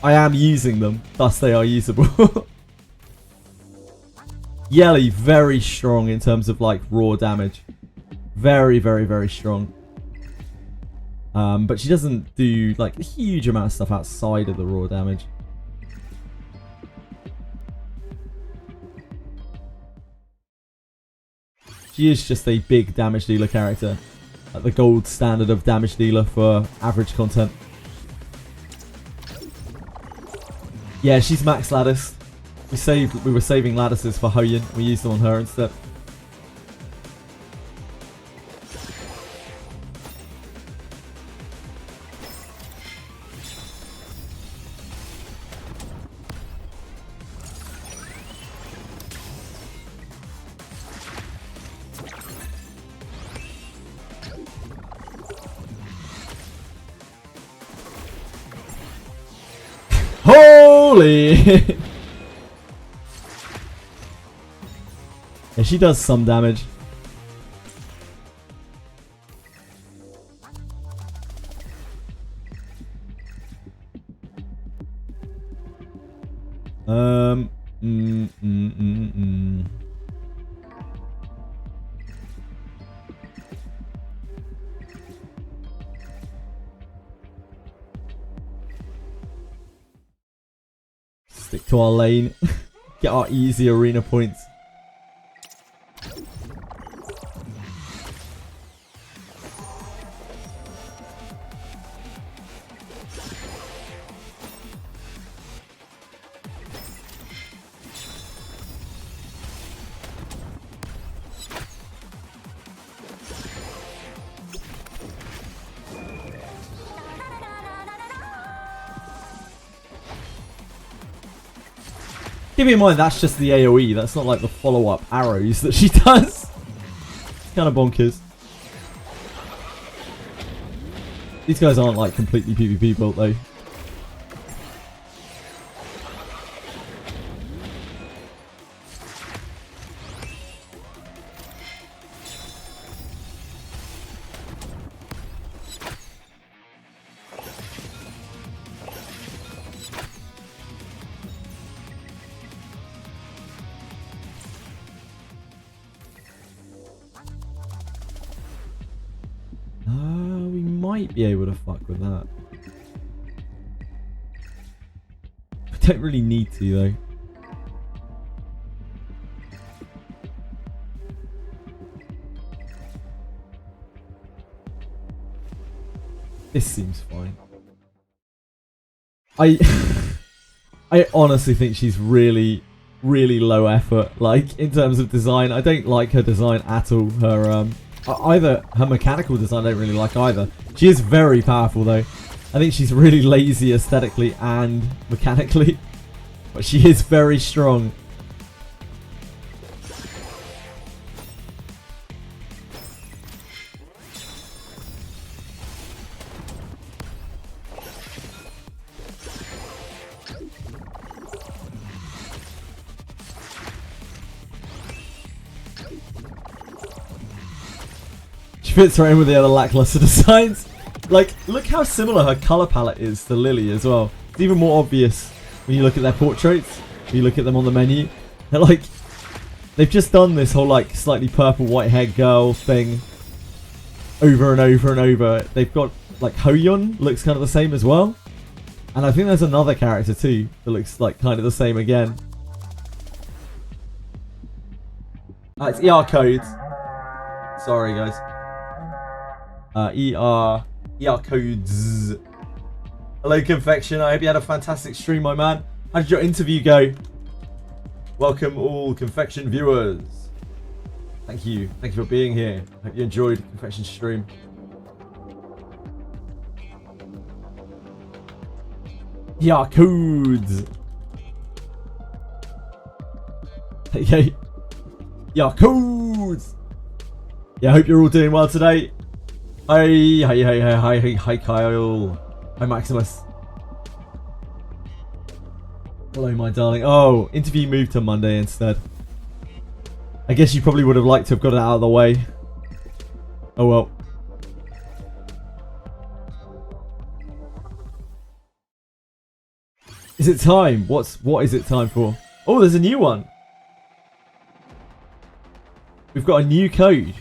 I am using them, thus they are usable. Yelly, very strong in terms of like raw damage. Very, very, very strong. But she doesn't do like a huge amount of stuff outside of the raw damage. She is just a big damage dealer character. Like the gold standard of damage dealer for average content. Yeah, she's max lattice. We were saving lattices for Hoyin. We used them on her instead. Holy! Yeah, she does some damage. Stick to our lane. Get our easy arena points. Keep in mind, that's just the AoE. That's not like the follow-up arrows that she does. It's kind of bonkers. These guys aren't like completely PvP built though. We might be able to fuck with that. I don't really need to though. This seems fine. I honestly think she's really low effort, like in terms of design. I don't like her design at all. Her either her mechanical design I don't really like either. She is very powerful though. I think she's really lazy aesthetically and mechanically, but she is very strong. Fits right in with the other lackluster designs. Like, look how similar her color palette is to Lily as well. It's even more obvious when you look at their portraits, when you look at them on the menu. They're like, they've just done this whole like slightly purple white haired girl thing over and over and over. They've got like Hoyon looks kind of the same as well. And I think there's another character too that looks like kind of the same again. It's ER codes. Sorry guys. ER codes. Hello Confection, I hope you had a fantastic stream, my man. How did your interview go? Welcome all Confection viewers. Thank you for being here. Hope you enjoyed Confection's stream. ER codes. Hey, ER codes. Yeah, I hope you're all doing well today. Hi Kyle. Hi Maximus. Hello my darling. Oh, interview moved to Monday instead. I guess you probably would have liked to have got it out of the way. Oh well. Is it time? What is it time for? Oh, there's a new one. We've got a new code.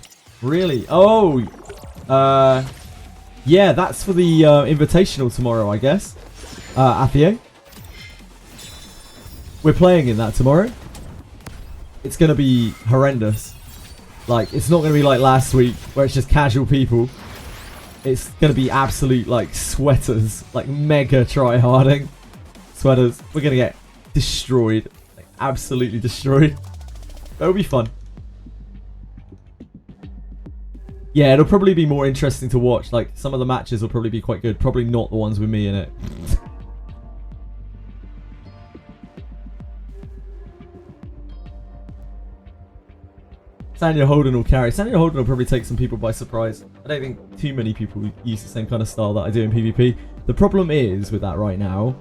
Really? Oh, yeah, that's for the invitational tomorrow, I guess. Athio. We're playing in that tomorrow. It's going to be horrendous. Like, it's not going to be like last week, where it's just casual people. It's going to be absolute, like, sweaters. Like, mega try-harding sweaters. We're going to get destroyed. Like, absolutely destroyed. But it'll be fun. Yeah, it'll probably be more interesting to watch. Like, some of the matches will probably be quite good. Probably not the ones with me in it. Sanya Holden will carry. Sanya Holden will probably take some people by surprise. I don't think too many people use the same kind of style that I do in PvP. The problem is with that right now,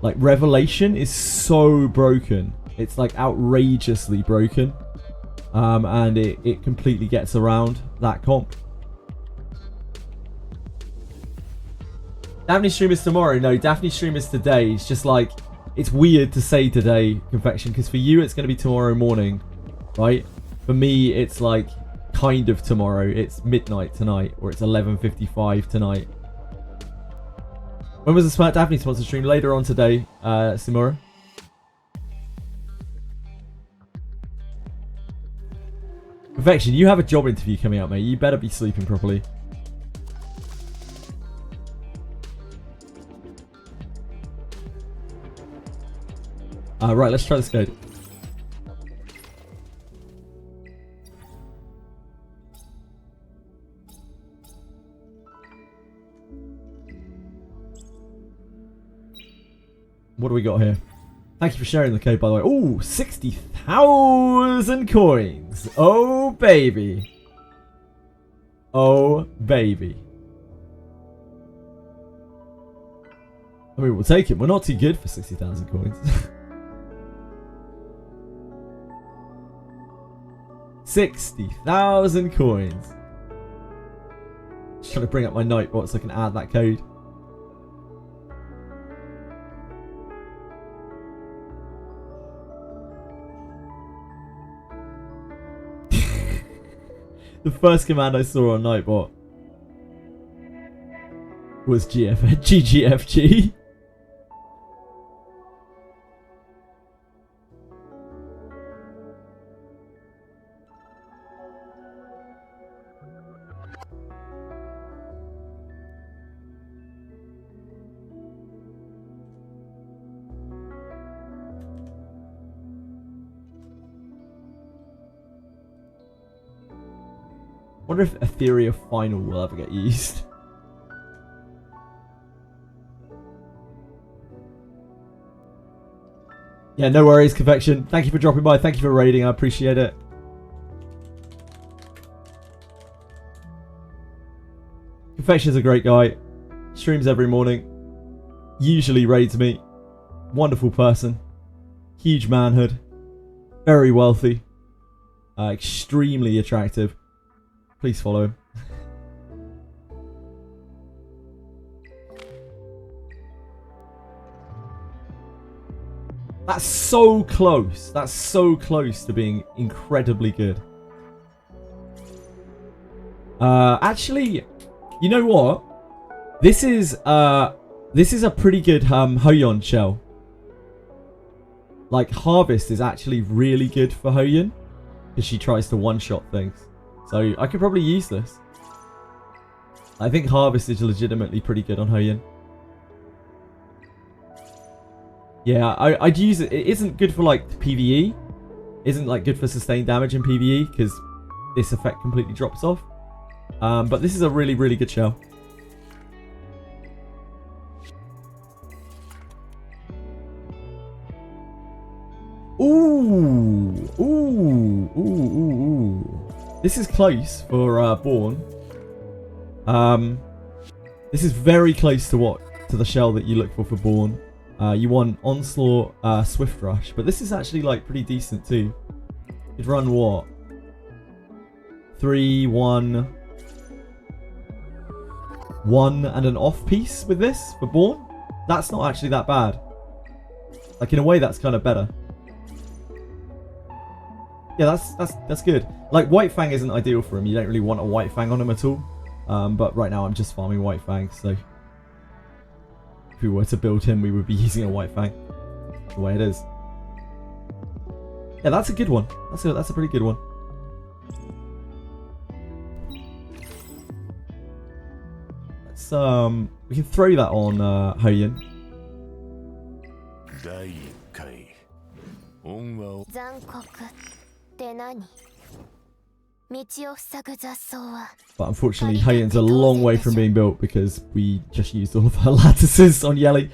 like, Revelation is so broken. It's, like, outrageously broken. And it completely gets around that comp. Daphne stream is tomorrow. No, Daphne stream is today. It's just like, it's weird to say today, Confection, because for you it's going to be tomorrow morning, right? For me, it's like kind of tomorrow. It's midnight tonight, or it's 11:55 tonight. When was the Smart Daphne sponsor stream? Later on today, Simura. Perfection, you have a job interview coming up, mate. You better be sleeping properly. Right, let's try this code. What do we got here? Thank you for sharing the code, by the way. Oh, 60,000 coins. Oh, baby. Oh, baby. I mean, we'll take it. We're not too good for 60,000 coins. 60,000 coins. Just trying to bring up my Nightbot so I can add that code. The first command I saw on Nightbot was GGFG. Wonder if Etheria Final will ever get used. Yeah, no worries, Confection. Thank you for dropping by. Thank you for raiding. I appreciate it. Confection's a great guy. Streams every morning. Usually raids me. Wonderful person. Huge manhood. Very wealthy. Extremely attractive. Please follow him. That's so close. That's so close to being incredibly good. Actually, you know what? This is a pretty good Hoyon shell. Like, Harvest is actually really good for Hoyon because she tries to one-shot things. So I could probably use this. I think Harvest is legitimately pretty good on Hoyon. Yeah, I'd use it. It isn't good for, like, PvE. Isn't, like, good for sustained damage in PvE because this effect completely drops off. But this is a really, really good shell. Ooh. Ooh. Ooh. Ooh. Ooh. This is close for Born. This is very close to the shell that you look for Born. You want Onslaught, Swift Rush, but this is actually, like, pretty decent too. You'd run what? 3, 1, 1 and an off piece with this for Born. That's not actually that bad. Like, in a way, that's kind of better. Yeah, that's good. Like, White Fang isn't ideal for him. You don't really want a White Fang on him at all. But right now I'm just farming White Fang, so if we were to build him, we would be using a White Fang. The way it is. Yeah, that's a good one. That's a pretty good one. Let's we can throw that on Hoyin. 第1回恩は残酷って何？道を塞ぐ雑草は But unfortunately, Hoyin's a long way from being built because we just used all of her lattices on Yelly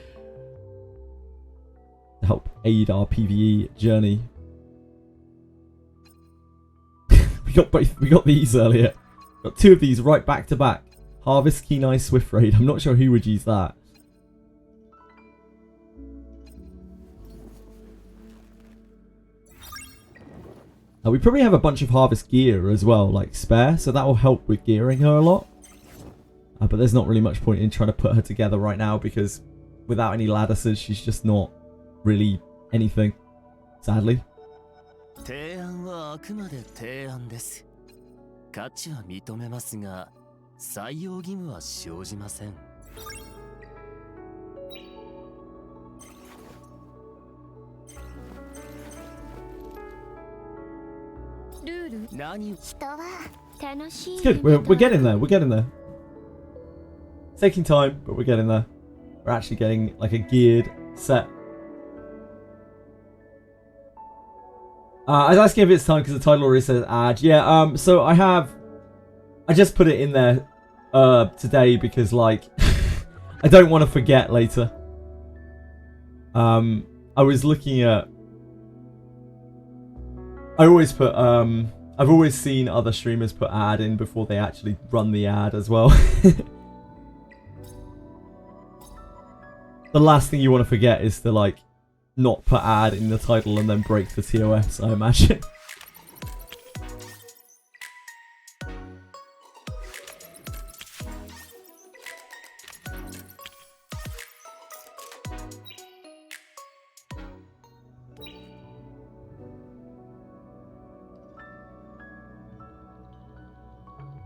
to help aid our PvE journey. we got these earlier. Got 2 of these right back to back. Harvest, Keen Eye, Swift Raid. I'm not sure who would use that. We probably have a bunch of harvest gear as well, like spare, so that will help with gearing her a lot. But there's not really much point in trying to put her together right now because without any lattices, she's just not really anything, sadly. 提案はあくまで提案です。価値は認めますが、採用義務は生じません。ルール何？人は楽しい。 It's good. We're getting there. We're getting there. It's taking time, but we're getting there. We're actually getting like a geared set. As I skip its time because the title already says add. Yeah. So I just put it in there today because like I don't want to forget later. I was looking at. I always put I've always seen other streamers put ad in before they actually run the ad as well. The last thing you want to forget is to like not put ad in the title and then break the TOS, I imagine.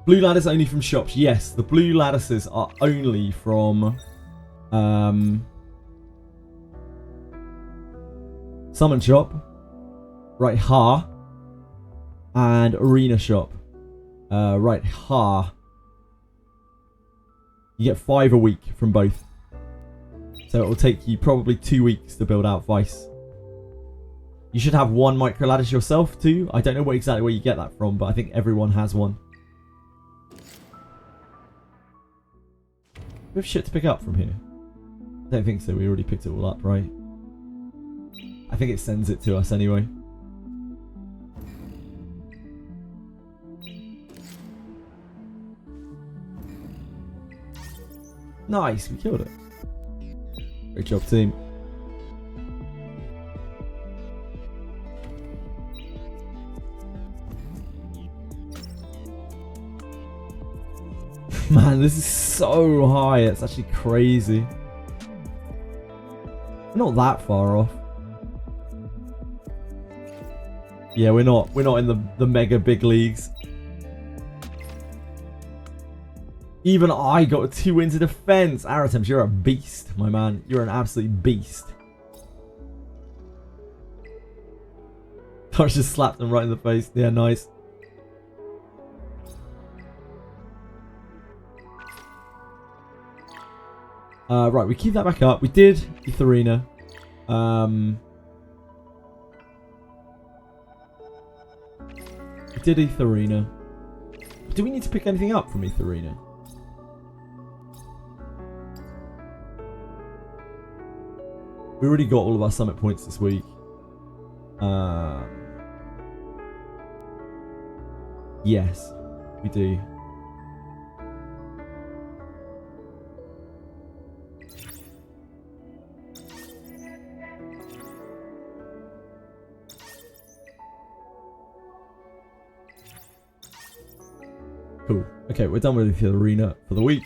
Blue lattice only from shops. Yes, the blue lattices are only from Summon Shop, right ha, and Arena Shop, right ha. You get 5 a week from both, so it will take you probably 2 weeks to build out Vice. You should have 1 micro lattice yourself too. I don't know exactly where you get that from, but I think everyone has one. We have shit to pick up from here. I don't think so. We already picked it all up, right? I think it sends it to us anyway. Nice, we killed it. Great job, team. Man, this is so high. It's actually crazy. We're not that far off. Yeah, we're not in the mega big leagues. Even I got 2 into defense. Aratems, you're a beast, my man. You're an absolute beast. I just slapped him right in the face. Yeah, nice. Right, we keep that back up. We did Etheria. We did Etheria. Do we need to pick anything up from Etheria? We already got all of our summit points this week. Yes, we do. Cool. Okay, we're done with the arena for the week.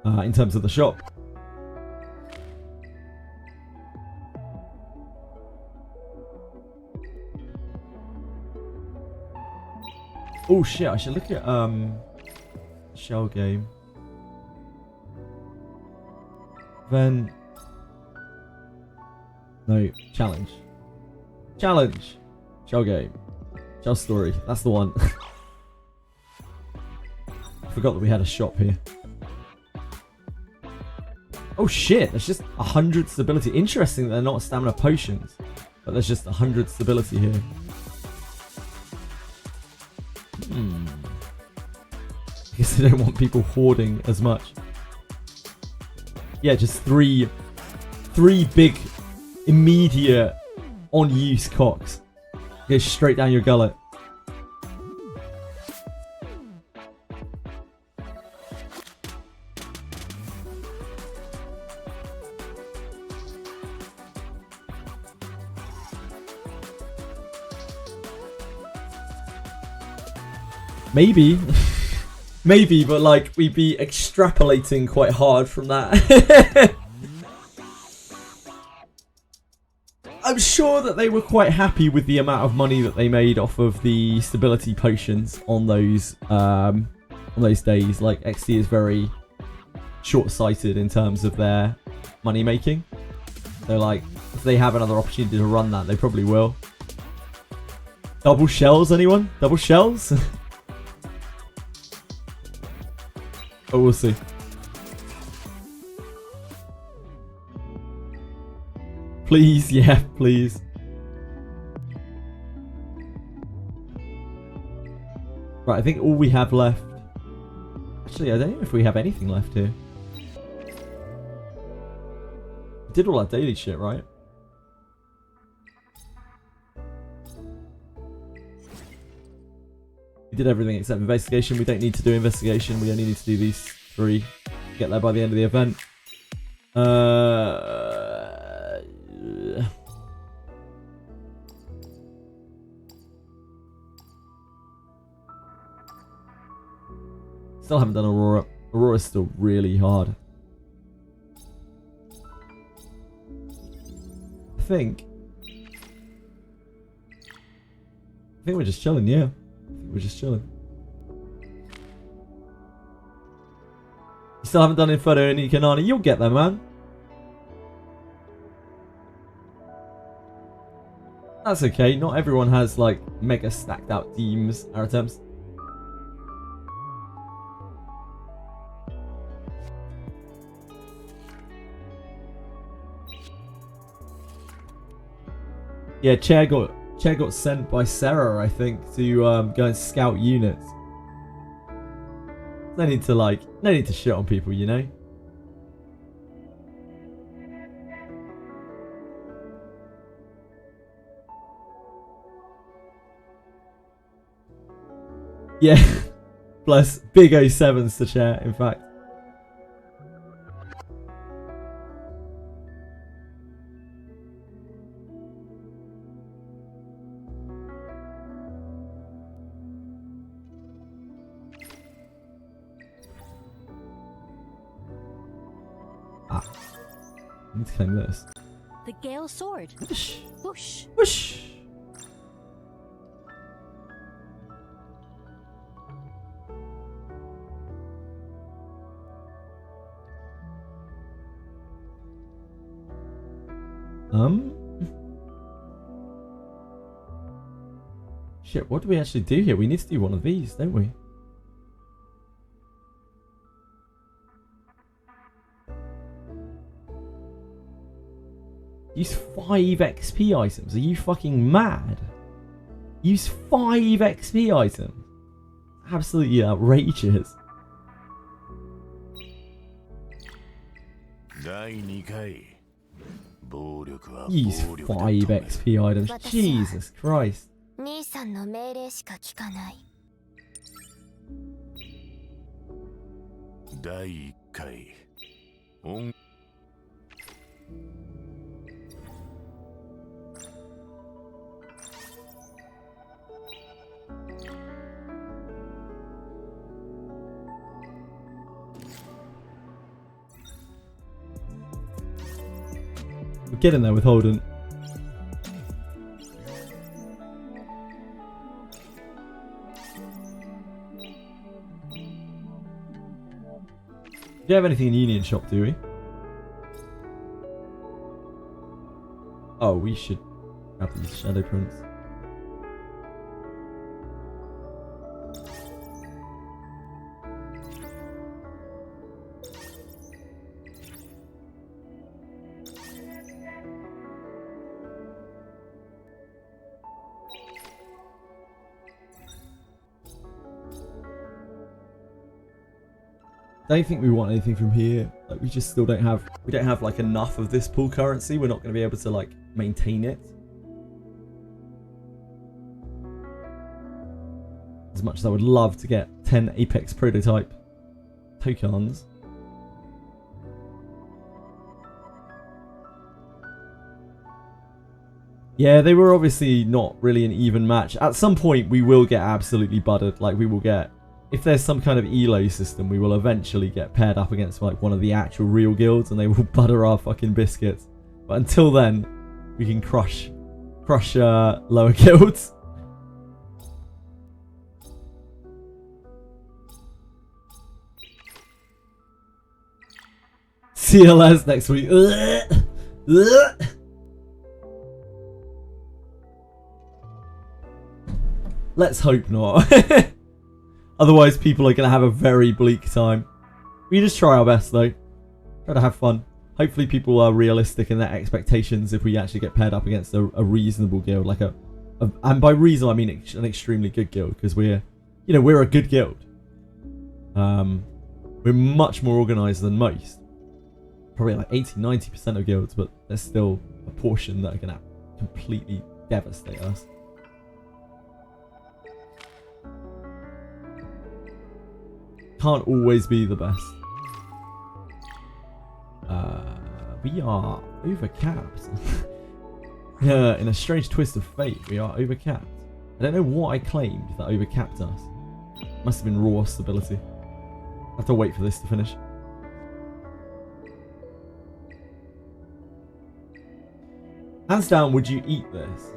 In terms of the shop. Oh shit, I should look at shell game. Then no, challenge. Challenge. Shell game. Shell story. That's the one. I forgot that we had a shop here. Oh shit, there's just 100 stability. Interesting that they're not stamina potions, but there's just 100 stability here. I guess they don't want people hoarding as much. Yeah, just three big, immediate, on-use cocks. Go straight down your gullet. Maybe. Maybe, but like, we'd be extrapolating quite hard from that. I'm sure that they were quite happy with the amount of money that they made off of the stability potions on those days. Like, XD is very short-sighted in terms of their money making. So like, if they have another opportunity to run that, they probably will. Double shells, anyone? Double shells? But we'll see. Please, yeah, please. Right, I think all we have left... Actually, I don't know if we have anything left here. We did all our daily shit, right? We did everything except investigation. We don't need to do investigation. We only need to do these 3. Get there by the end of the event. Still haven't done Aurora. Aurora's still really hard. I think we're just chilling, yeah. We're just chilling. You still haven't done Inferno and Ikanani? You'll get there, man. That's okay. Not everyone has like mega stacked out teams or attempts. Yeah, Chair got sent by Sarah, I think, to go and scout units. No need to shit on people, you know? Yeah. Plus big 07s to Chair, in fact. I need to claim this. The Gale Sword. Whoosh. Whoosh. Whoosh. Shit, what do we actually do here? We need to do one of these, don't we? Use 5 XP items. Are you fucking mad? Use 5 XP items. Absolutely outrageous. Use 5 XP items. Jesus Christ. 兄さんの命令しか聞かない。第1回音 We're getting there with Holden. Do you have anything in Union Shop, do we? Oh, we should grab these shadow prints. I don't think we want anything from here. Like, we just still don't have, we don't have like enough of this pool currency. We're not going to be able to like maintain it as much as I would love to get 10 Apex prototype tokens. Yeah, they were obviously not really an even match. At some point we will get absolutely buttered. Like, we will get, if there's some kind of elo system, we will eventually get paired up against like one of the actual real guilds and they will butter our fucking biscuits. But until then, we can crush lower guilds. CLS next week. Let's hope not. Otherwise, people are going to have a very bleak time. We just try our best, though. Try to have fun. Hopefully, people are realistic in their expectations if we actually get paired up against a reasonable guild. Like and by reasonable, I mean an extremely good guild, because we're a good guild. We're much more organized than most. Probably like 80-90% of guilds, but there's still a portion that are going to completely devastate us. Can't always be the best. We are overcapped. Yeah, in a strange twist of fate, we are overcapped. I don't know what I claimed that overcapped us. Must have been raw stability. I have to wait for this to finish. Hands down, would you eat this?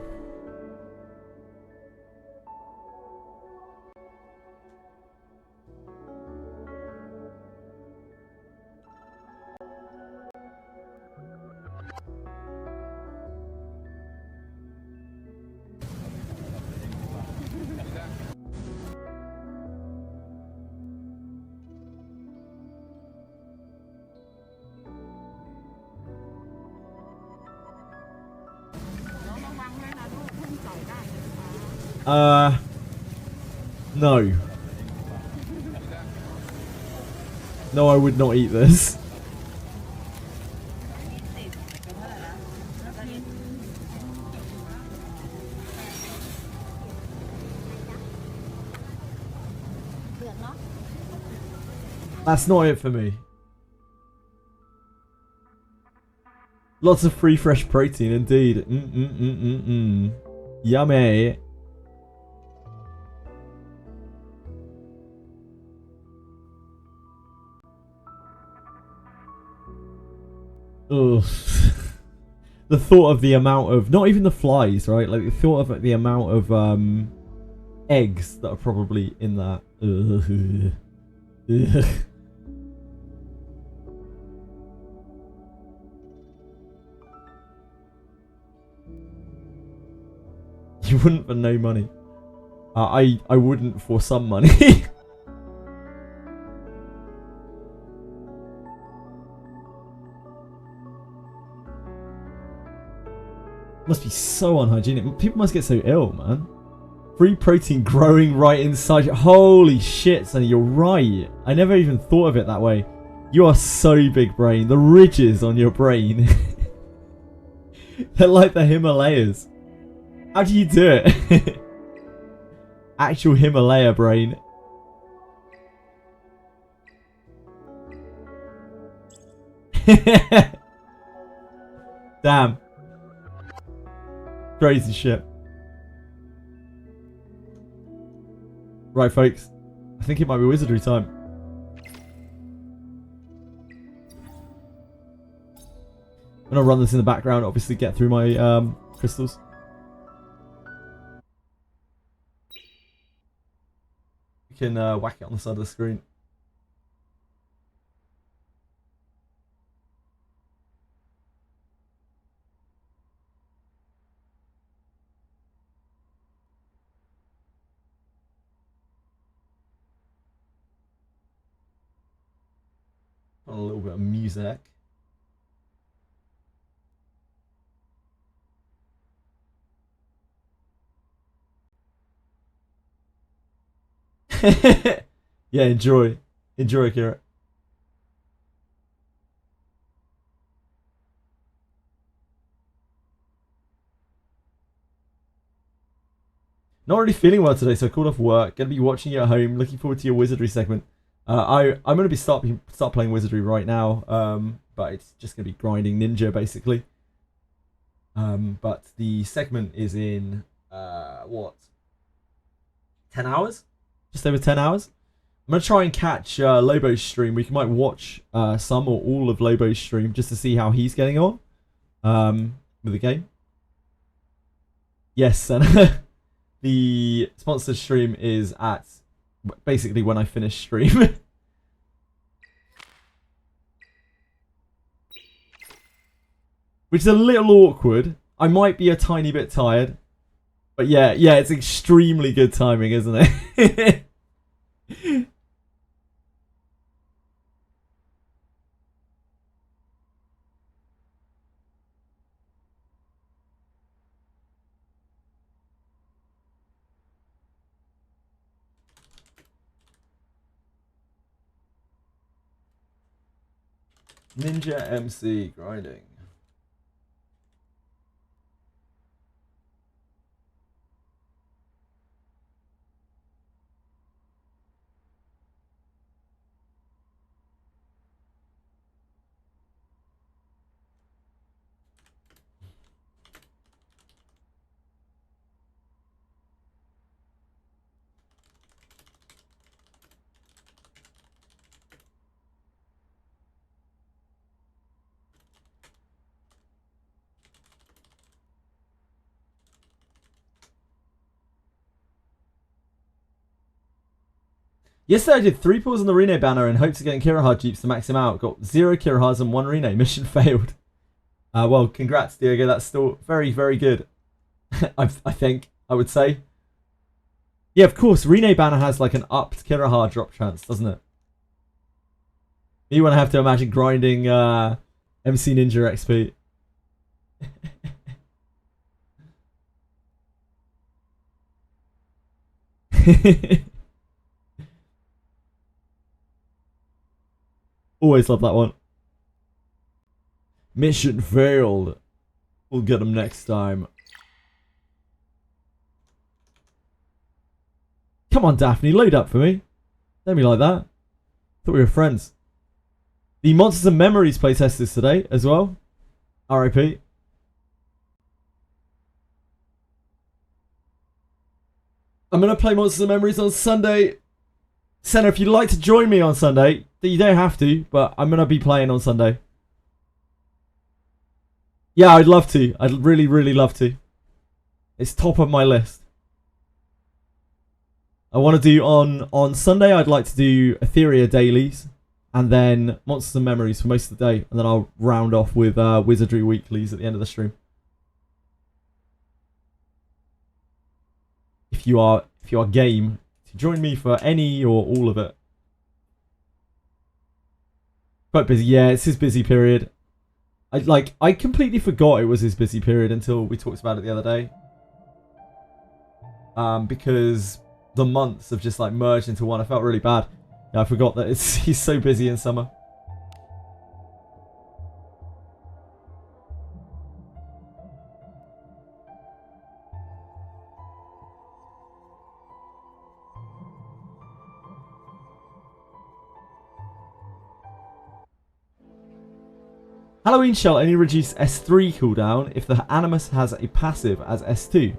No. No, I would not eat this. That's not it for me. Lots of free fresh protein, indeed. Yummy. Ugh. The thought of the amount of, not even the flies, right? Like the thought of the amount of eggs that are probably in that. Ugh. Ugh. You wouldn't for no money. I wouldn't for some money. Must be so unhygienic. People must get so ill, man. Free protein growing right inside you. Holy shit, Sonny, you're right. I never even thought of it that way. You are so big brain. The ridges on your brain. They're like the Himalayas. How do you do it? Actual Himalaya brain. Damn. Crazy shit. Right, folks. I think it might be wizardry time. I'm gonna run this in the background, obviously get through my crystals. You can whack it on the side of the screen. On a little bit of music. Yeah, enjoy. Enjoy, Kira. Not really feeling well today, so I called off work. Gonna be watching you at home. Looking forward to your Wizardry segment. I'm gonna be start playing Wizardry right now. But it's just gonna be grinding Ninja basically. But the segment is in what? 10 hours? Just over 10 hours. I'm gonna try and catch Lobo's stream. We might watch some or all of Lobo's stream just to see how he's getting on with the game. Yes, and the sponsored stream is at basically when I finish stream. Which is a little awkward. I might be a tiny bit tired. But yeah, it's extremely good timing, isn't it? Ninja MC grinding. Yesterday I did 3 pulls on the Rene banner in hopes of getting Kirahar dupes to max him out. Got 0 Kirahars and 1 Rene. Mission failed. Well, congrats, Diego. That's still very, very good. I think, I would say. Yeah, of course. Rene banner has like an upped Kirahar drop chance, doesn't it? You want to have to imagine grinding MC Ninja XP. Always love that one. Mission failed. We'll get them next time. Come on, Daphne, load up for me. Don't be like that. Thought we were friends. The Monsters and Memories playtest is today as well. RIP. I'm going to play Monsters and Memories on Sunday. Senna, if you'd like to join me on Sunday, you don't have to, but I'm going to be playing on Sunday. Yeah, I'd love to. I'd really, really love to. It's top of my list. I want to do on Sunday, I'd like to do Etheria dailies, and then Monsters and Memories for most of the day, and then I'll round off with Wizardry weeklies at the end of the stream. If you are game to join me for any or all of it. Quite busy, yeah, it's his busy period. I completely forgot it was his busy period until we talked about it the other day. Because the months have just like merged into one. I felt really bad. Yeah, I forgot that he's so busy in summer. Halloween shall only reduce S3 cooldown if the Animus has a passive as S2.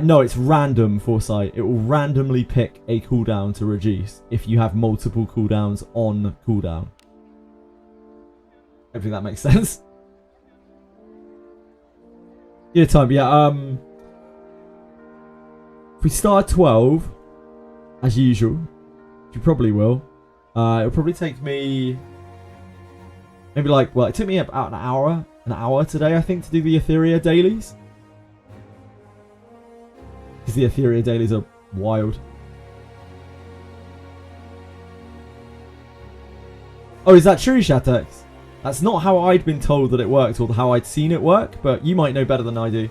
No, it's random, Foresight. It will randomly pick a cooldown to reduce if you have multiple cooldowns on cooldown. Hopefully that makes sense. Yeah, time. Yeah, if we start at 12, as usual, which we probably will, it'll probably take me... Maybe like, well, it took me about an hour today, I think, to do the Etheria dailies. Because the Etheria dailies are wild. Oh, is that true, Shatex? That's not how I'd been told that it worked or how I'd seen it work, but you might know better than I do.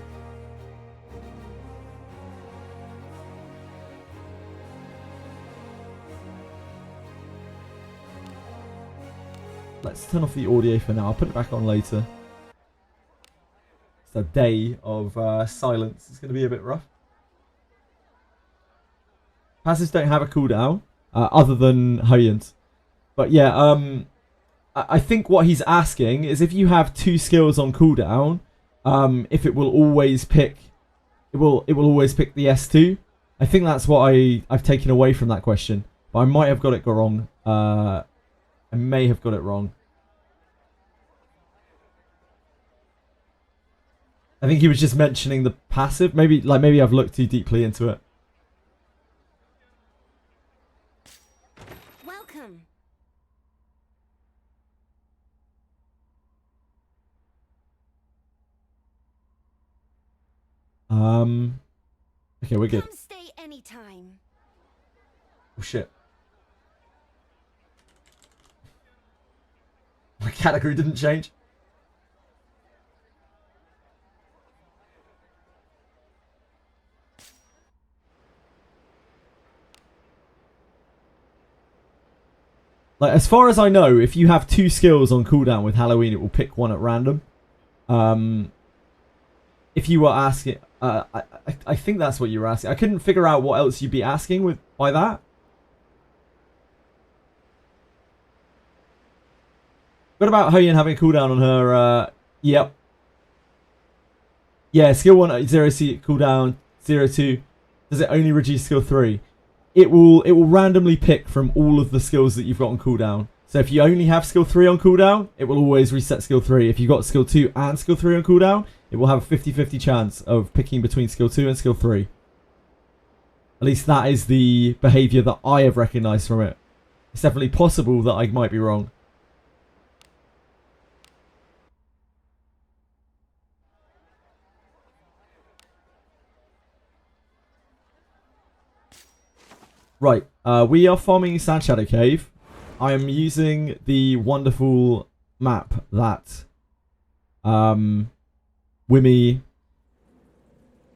Let's turn off the audio for now. I'll put it back on later. It's a day of silence. It's going to be a bit rough. Passives don't have a cooldown, other than Hylians. But yeah, I think what he's asking is if you have 2 skills on cooldown, if it will always pick, it will always pick the S2. I think that's what I've taken away from that question, but I might have got it wrong. I may have got it wrong. I think he was just mentioning the passive. Maybe I've looked too deeply into it. Welcome. Okay, we're good. Come stay anytime. Oh shit. My category didn't change. Like, as far as I know, if you have 2 skills on cooldown with Halloween, it will pick one at random. If you were asking, I think that's what you were asking. I couldn't figure out what else you'd be asking by that. What about Hylian having a cooldown on her? Yep. Yeah, skill 1 0 C cooldown 0-2. Does it only reduce skill 3? It will randomly pick from all of the skills that you've got on cooldown. So if you only have skill 3 on cooldown, it will always reset skill 3. If you've got skill 2 and skill 3 on cooldown, it will have a 50-50 chance of picking between skill 2 and skill 3. At least that is the behaviour that I have recognised from it. It's definitely possible that I might be wrong. Right, we are farming Sand Shadow Cave. I am using the wonderful map that Wimmy,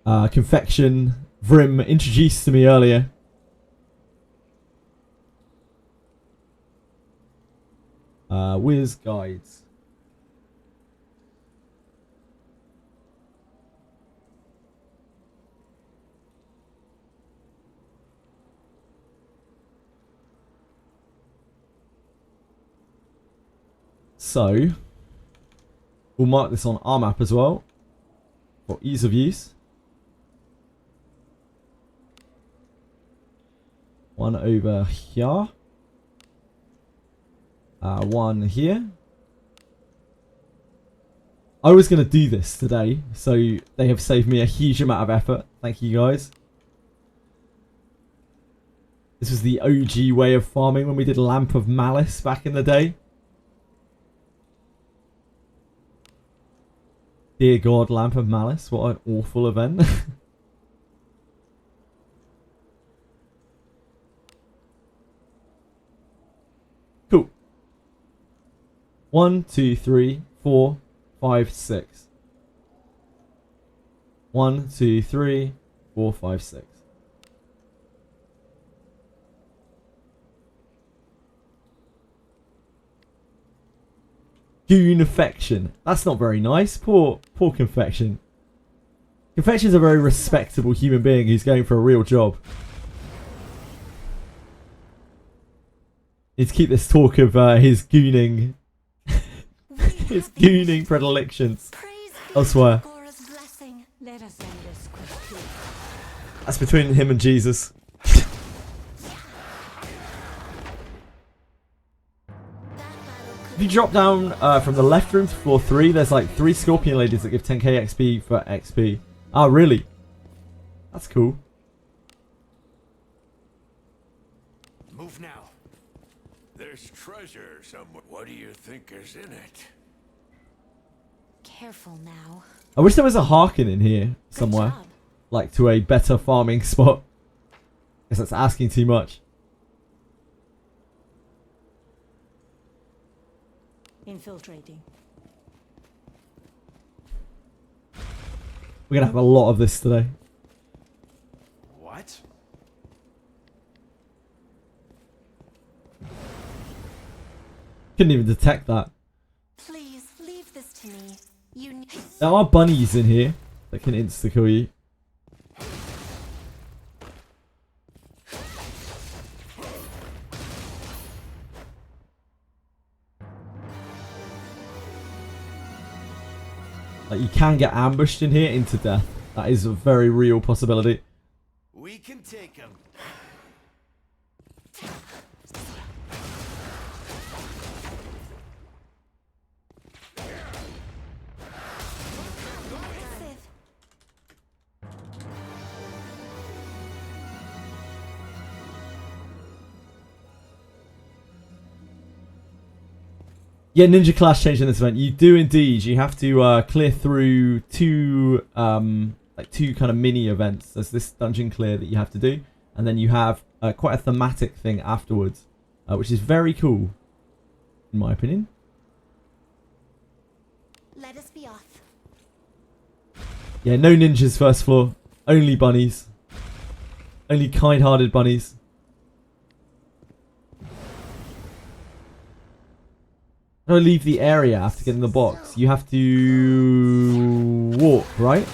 Confection, Vrim introduced to me earlier. Wiz Guides. So, we'll mark this on our map as well, for ease of use. One over here. One here. I was going to do this today, so they have saved me a huge amount of effort. Thank you guys. This was the OG way of farming when we did Lamp of Malice back in the day. Dear God, Lamp of Malice, what an awful event. Cool. 1, 2, 3, 4, 5, 6. 1, 2, 3, 4, 5, 6. Confection. That's not very nice. Poor Confection. Confection's a very respectable human being who's going for a real job. Need to keep this talk of his gooning, his gooning predilections elsewhere. That's between him and Jesus. If you drop down from the left room to floor 3, there's like 3 Scorpion Ladies that give 10k XP for XP. Oh, really? That's cool. Move now. There's treasure somewhere. What do you think is in it? Careful now. I wish there was a Harkin in here somewhere. Good job. Like to a better farming spot. Guess that's asking too much. Infiltrating. We're gonna have a lot of this today. What? Couldn't even detect that. Please leave this to me. You. There are bunnies in here that can insta-kill you. Like, you can get ambushed in here into death. That is a very real possibility. We can take him. Yeah, Ninja Clash changed in this event. You do indeed. You have to clear through two kind of mini events. There's this dungeon clear that you have to do, and then you have quite a thematic thing afterwards, which is very cool, in my opinion. Let us be off. Yeah, no ninjas first floor. Only bunnies. Only kind-hearted bunnies. No, leave the area after getting the box. You have to walk, right?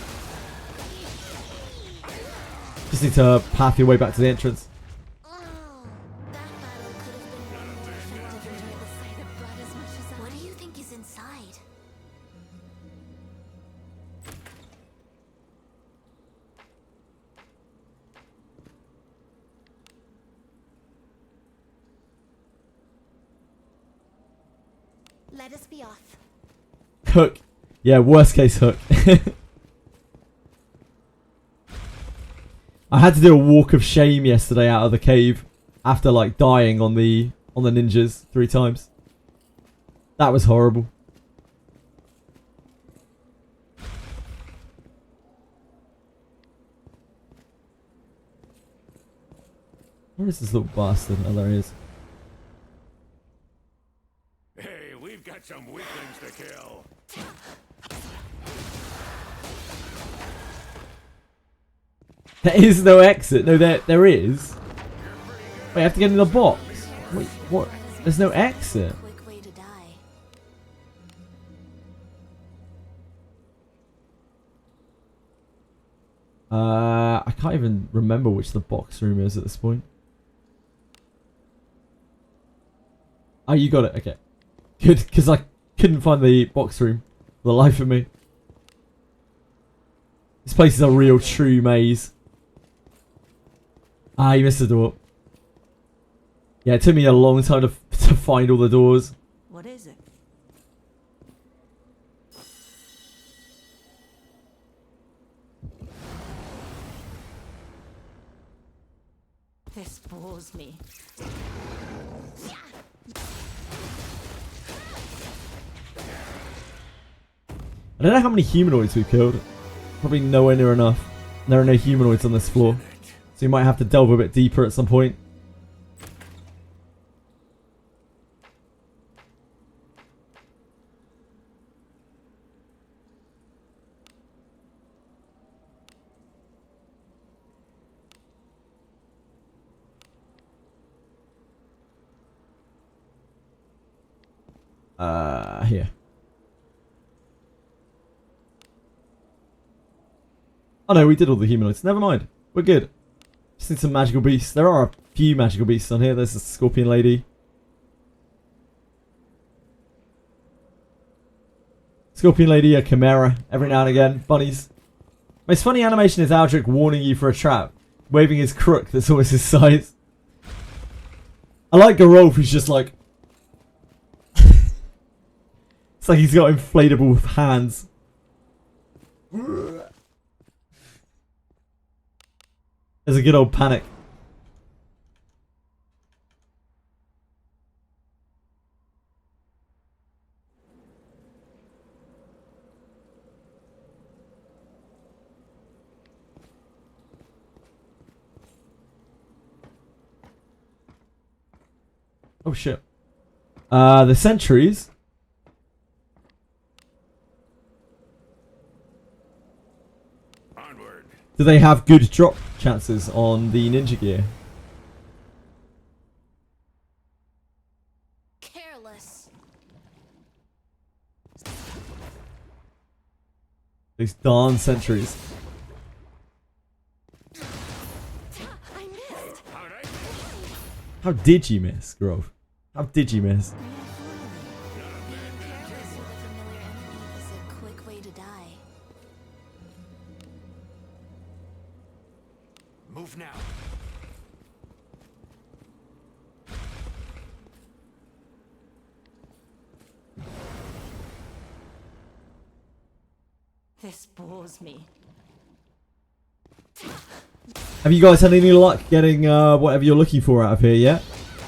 Just need to path your way back to the entrance. Oh, that battle could have been more effective. Enjoy the sight of blood as much as I. What do you think is inside? Let us be off. Hook. Yeah, worst case hook. I had to do a walk of shame yesterday out of the cave after like dying on the ninjas 3 times. That was horrible. Where is this little bastard? Oh, there he is. Hey, we've got some weaklings to kill. There is no exit. No, there is. Wait, I have to get in the box. Wait, what? There's no exit. Quick way to die. I can't even remember which the box room is at this point. Oh, you got it. Okay. Good, because I couldn't find the box room for the life of me. This place is a real true maze. Ah, you missed the door. Yeah, it took me a long time to find all the doors. What is it? This bores me. I don't know how many humanoids we've killed. Probably nowhere near enough. There are no humanoids on this floor. So you might have to delve a bit deeper at some point. Here. Oh no, we did all the humanoids. Never mind. We're good. Just need some magical beasts. There are a few magical beasts on here. There's the scorpion lady. Scorpion lady, a chimera, every now and again. Bunnies. Most funny animation is Aldrich warning you for a trap. Waving his crook that's almost his size. I like Garolf who's just like... It's like he's got inflatable hands. There's a good old panic. Oh shit. The sentries Do they have good drop chances on the ninja gear? Careless. These darn sentries. I missed. How did you miss, Grove? How did you miss? Being careless with a familiar enemy is a quick way to die. Move now. This bores me. Have you guys had any luck getting whatever you're looking for out of here yet?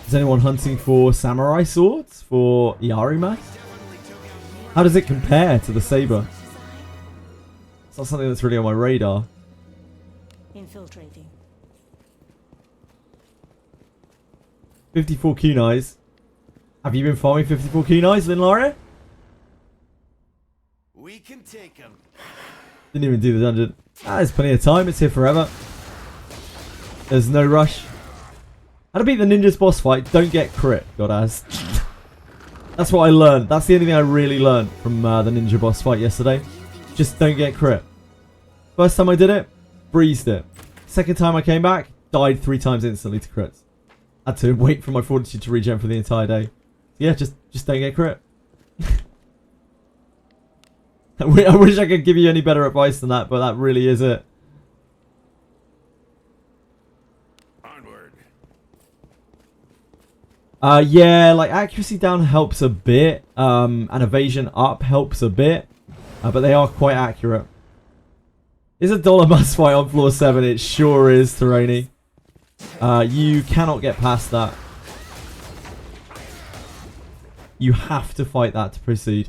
Is anyone hunting for samurai swords? For Yarimas? How does it compare to the saber? It's not something that's really on my radar. Infiltrating. 54 kunais. Have you been farming 54 kunais, Linlaria? We can take him. Didn't even do the dungeon. There's plenty of time. It's here forever. There's no rush. How to beat the ninja's boss fight? Don't get crit, Godaz. That's what I learned. That's the only thing I really learned from the ninja boss fight yesterday. Just don't get crit. First time I did it, breezed it. Second time I came back, died 3 times instantly to crits. Had to wait for my fortitude to regen for the entire day. Yeah, just don't get crit. I wish I could give you any better advice than that, but that really is it. Onward. Yeah, like accuracy down helps a bit, and evasion up helps a bit, but they are quite accurate. Is a dollar must fight on floor 7? It sure is, Terrainy. You cannot get past that. You have to fight that to proceed.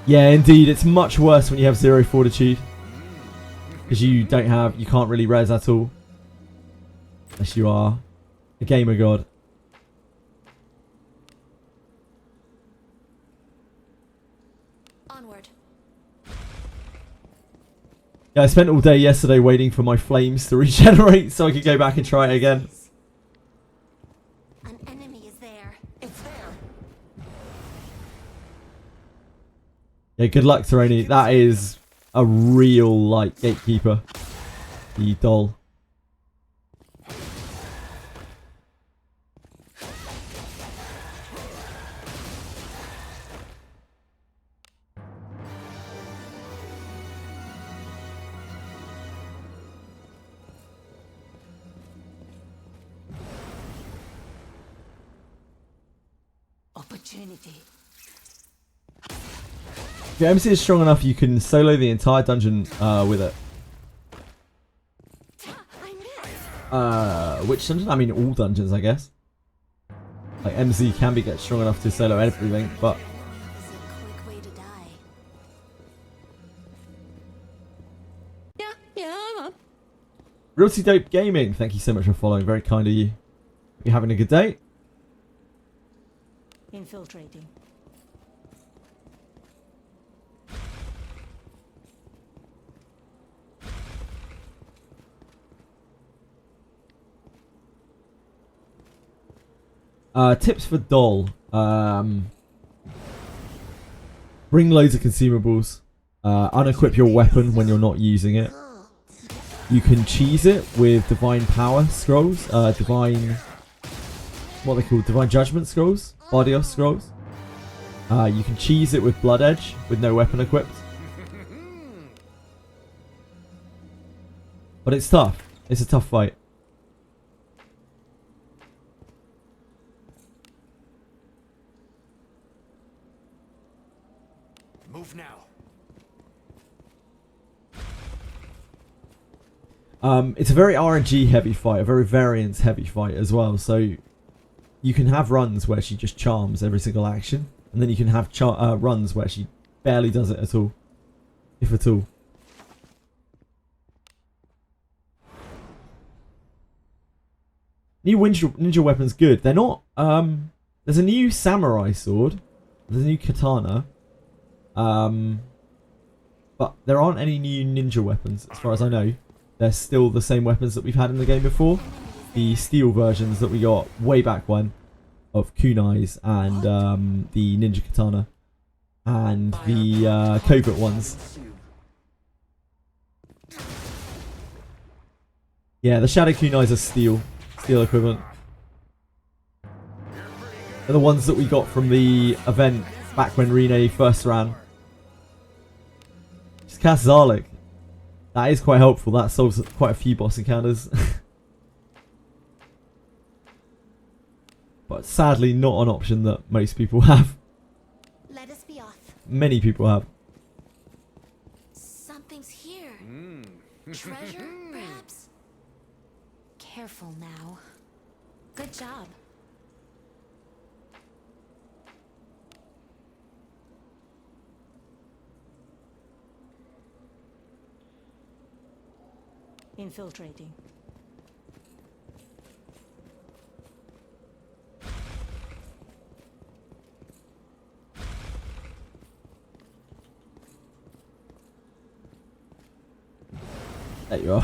Yeah, indeed, it's much worse when you have 0 fortitude. Because you can't really res at all. Unless you are a gamer god. Onward. Yeah, I spent all day yesterday waiting for my flames to regenerate so I could go back and try it again. An enemy is there. It's there. Yeah, good luck, Terrainy. That is a real, like, gatekeeper. The doll. Opportunity. If your MC is strong enough, you can solo the entire dungeon with it. I missed. Which dungeon? I mean, all dungeons, I guess. Like, MC can get strong enough to solo everything, but... Enemy is a quick way to die. Yeah. Realty Dope Gaming, thank you so much for following. Very kind of you. You having a good day? Infiltrating. Tips for doll. Bring loads of consumables. Unequip your weapon when you're not using it. You can cheese it with divine power scrolls. Divine... what are they called? Divine judgment scrolls? Bardios scrolls. You can cheese it with blood edge with no weapon equipped. But it's tough. It's a tough fight. Move now. It's a very RNG heavy fight, a very variance heavy fight as well. So you can have runs where she just charms every single action, and then you can have runs where she barely does it at all, if at all. New ninja weapons good. They're not. There's a new samurai sword. There's a new katana. But But there aren't any new ninja weapons, as far as I know. They're still the same weapons that we've had in the game before. The steel versions that we got way back when of kunais and the ninja katana and the covert ones. Yeah, the shadow kunais are steel equivalent. They're the ones that we got from the event back when Rene first ran. Just cast Zarlik. That is quite helpful. That solves quite a few boss encounters. But sadly not an option that most people have. Let us be off. Many people have. Something's here. Treasure, perhaps? Careful now. Good job. Infiltrating. There you are.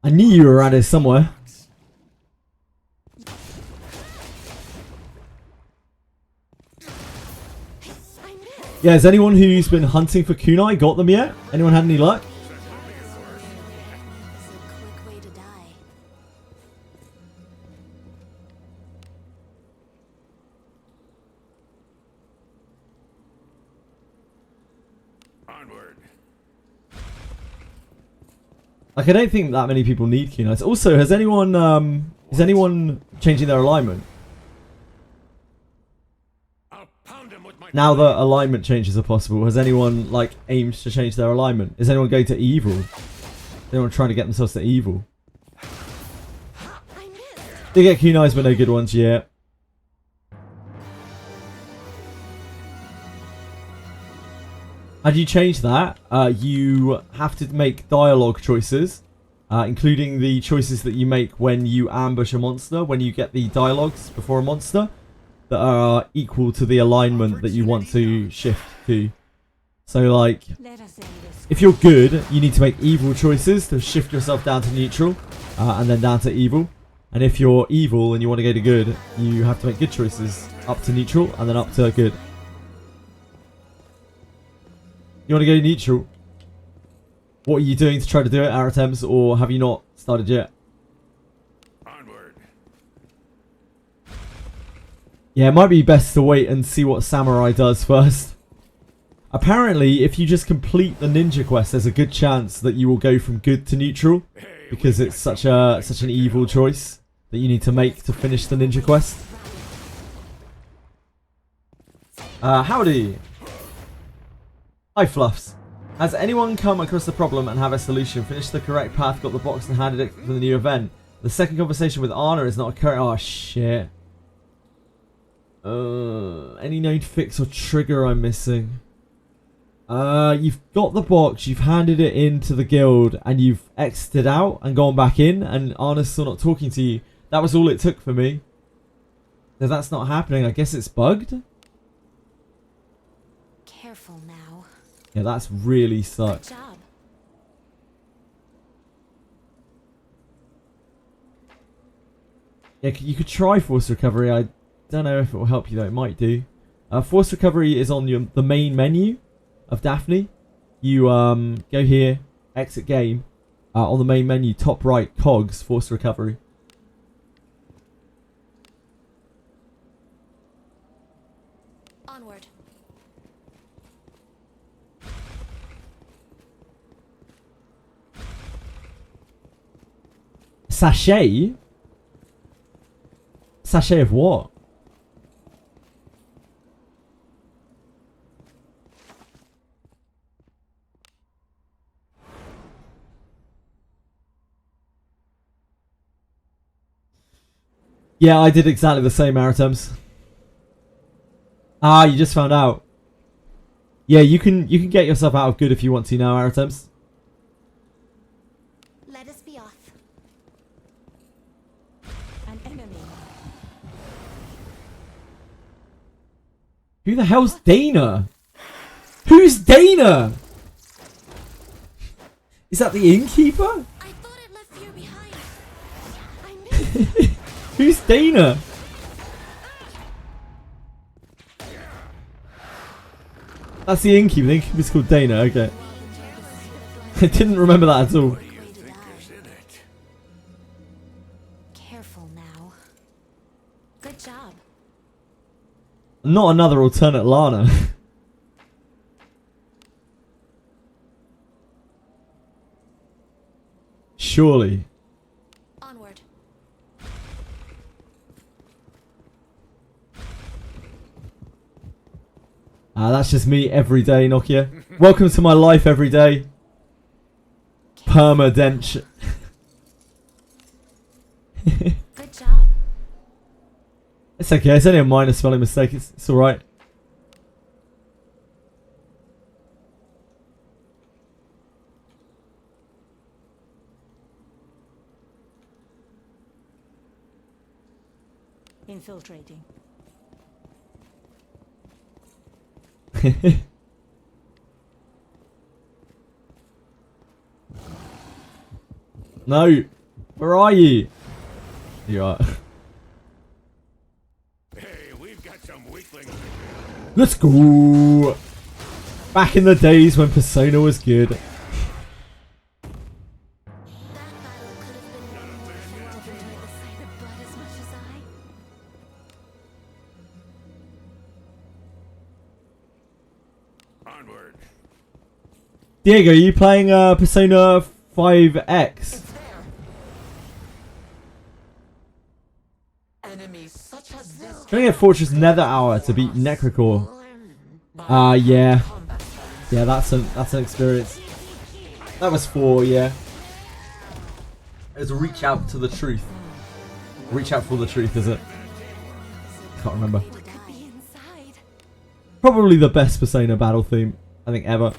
I knew you were around here somewhere. Yeah, has anyone who's been hunting for kunai got them yet? Anyone had any luck? It's a quick way to die. Onward. Like, I don't think that many people need kunais. Also, has anyone is anyone changing their alignment? I'll pound him with my Now that alignment changes are possible, has anyone like aimed to change their alignment? Is anyone going to evil? Is anyone trying to get themselves to evil? I missed. They get kunais but no good ones yet. How do you change that? You have to make dialogue choices, including the choices that you make when you ambush a monster, when you get the dialogues before a monster, that are equal to the alignment that you want to shift to. So like, Let us end this. if you're good, you need to make evil choices to shift yourself down to neutral, and then down to evil. And if you're evil and you want to go to good, you have to make good choices up to neutral and then up to good. You want to go neutral? What are you doing to try to do it, Aratems, or have you not started yet? onward. Yeah, it might be best to wait and see what Samurai does first. Apparently, if you just complete the ninja quest, there's a good chance that you will go from good to neutral, because it's such an evil choice that you need to make to finish the ninja quest. Howdy. Hi Fluffs. Has anyone come across the problem and have a solution? Finished the correct path, got the box and handed it for the new event. The second conversation with Anna is not occurring. Oh shit. Any known fix or trigger I'm missing? You've got the box, you've handed it in to the guild, and you've exited out and gone back in, and Anna's still not talking to you. That was all it took for me. If that's not happening, I guess it's bugged? Careful now. Yeah, that's really Good sucked. job. Yeah, you could try Force Recovery. I don't know if it will help you though. It might do. Force Recovery is on the main menu of Daphne. You go here, exit game. On the main menu, top right, cogs, Force Recovery. Onward. Sachet? Sachet of what? Yeah, I did exactly the same, Maritems. Ah, you just found out. Yeah, you can get yourself out of good if you want to now, Maritems. Let us be off. An enemy. Who the hell's Dana? Who's Who's Dana? Is that the innkeeper? I thought it left fear behind. I missed. Who's Dana? That's the innkeeper. The innkeeper's called Dana. Okay. I didn't remember that at all. What do you think is in it? Careful now. Good job. Not another alternate Lana. Surely. Onward. That's just me every day, Nokia. Welcome to my life every day. Permadench. Good job. It's okay. It's only a minor spelling mistake. It's alright. Infiltrating. No. Where are you? You are. Hey, we've got some weaklings. Let's go. Back in the days when Persona was good. That battle could have been won if you didn't enjoy the sight of blood as much as I. Onward. Diego, are you playing Persona 5X? Trying to get Fortress Nether Hour to beat Necrocore. Yeah. Yeah, that's an experience. That was 4, yeah. It was Reach Out to the Truth. Reach Out for the Truth, is it? Can't remember. What could be inside? Probably the best Persona battle theme, I think, ever.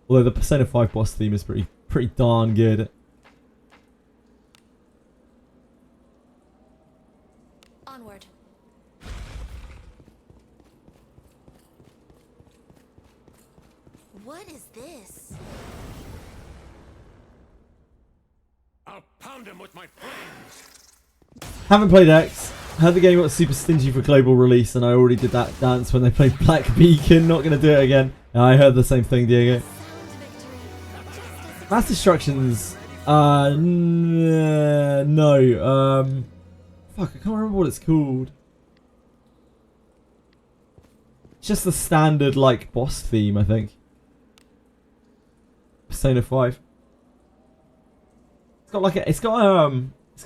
Although the Persona 5 boss theme is pretty darn good. Onward. What is this? I'll pound him with my flames. Haven't played X. Heard the game got super stingy for global release, and I already did that dance when they played Black Beacon. Not gonna do it again. I heard the same thing, Diego. Sound victory. Just as Mass Destructions. No. Fuck, I can't remember what it's called. It's just the standard like boss theme, I think. Persona 5. It's got like a, it's got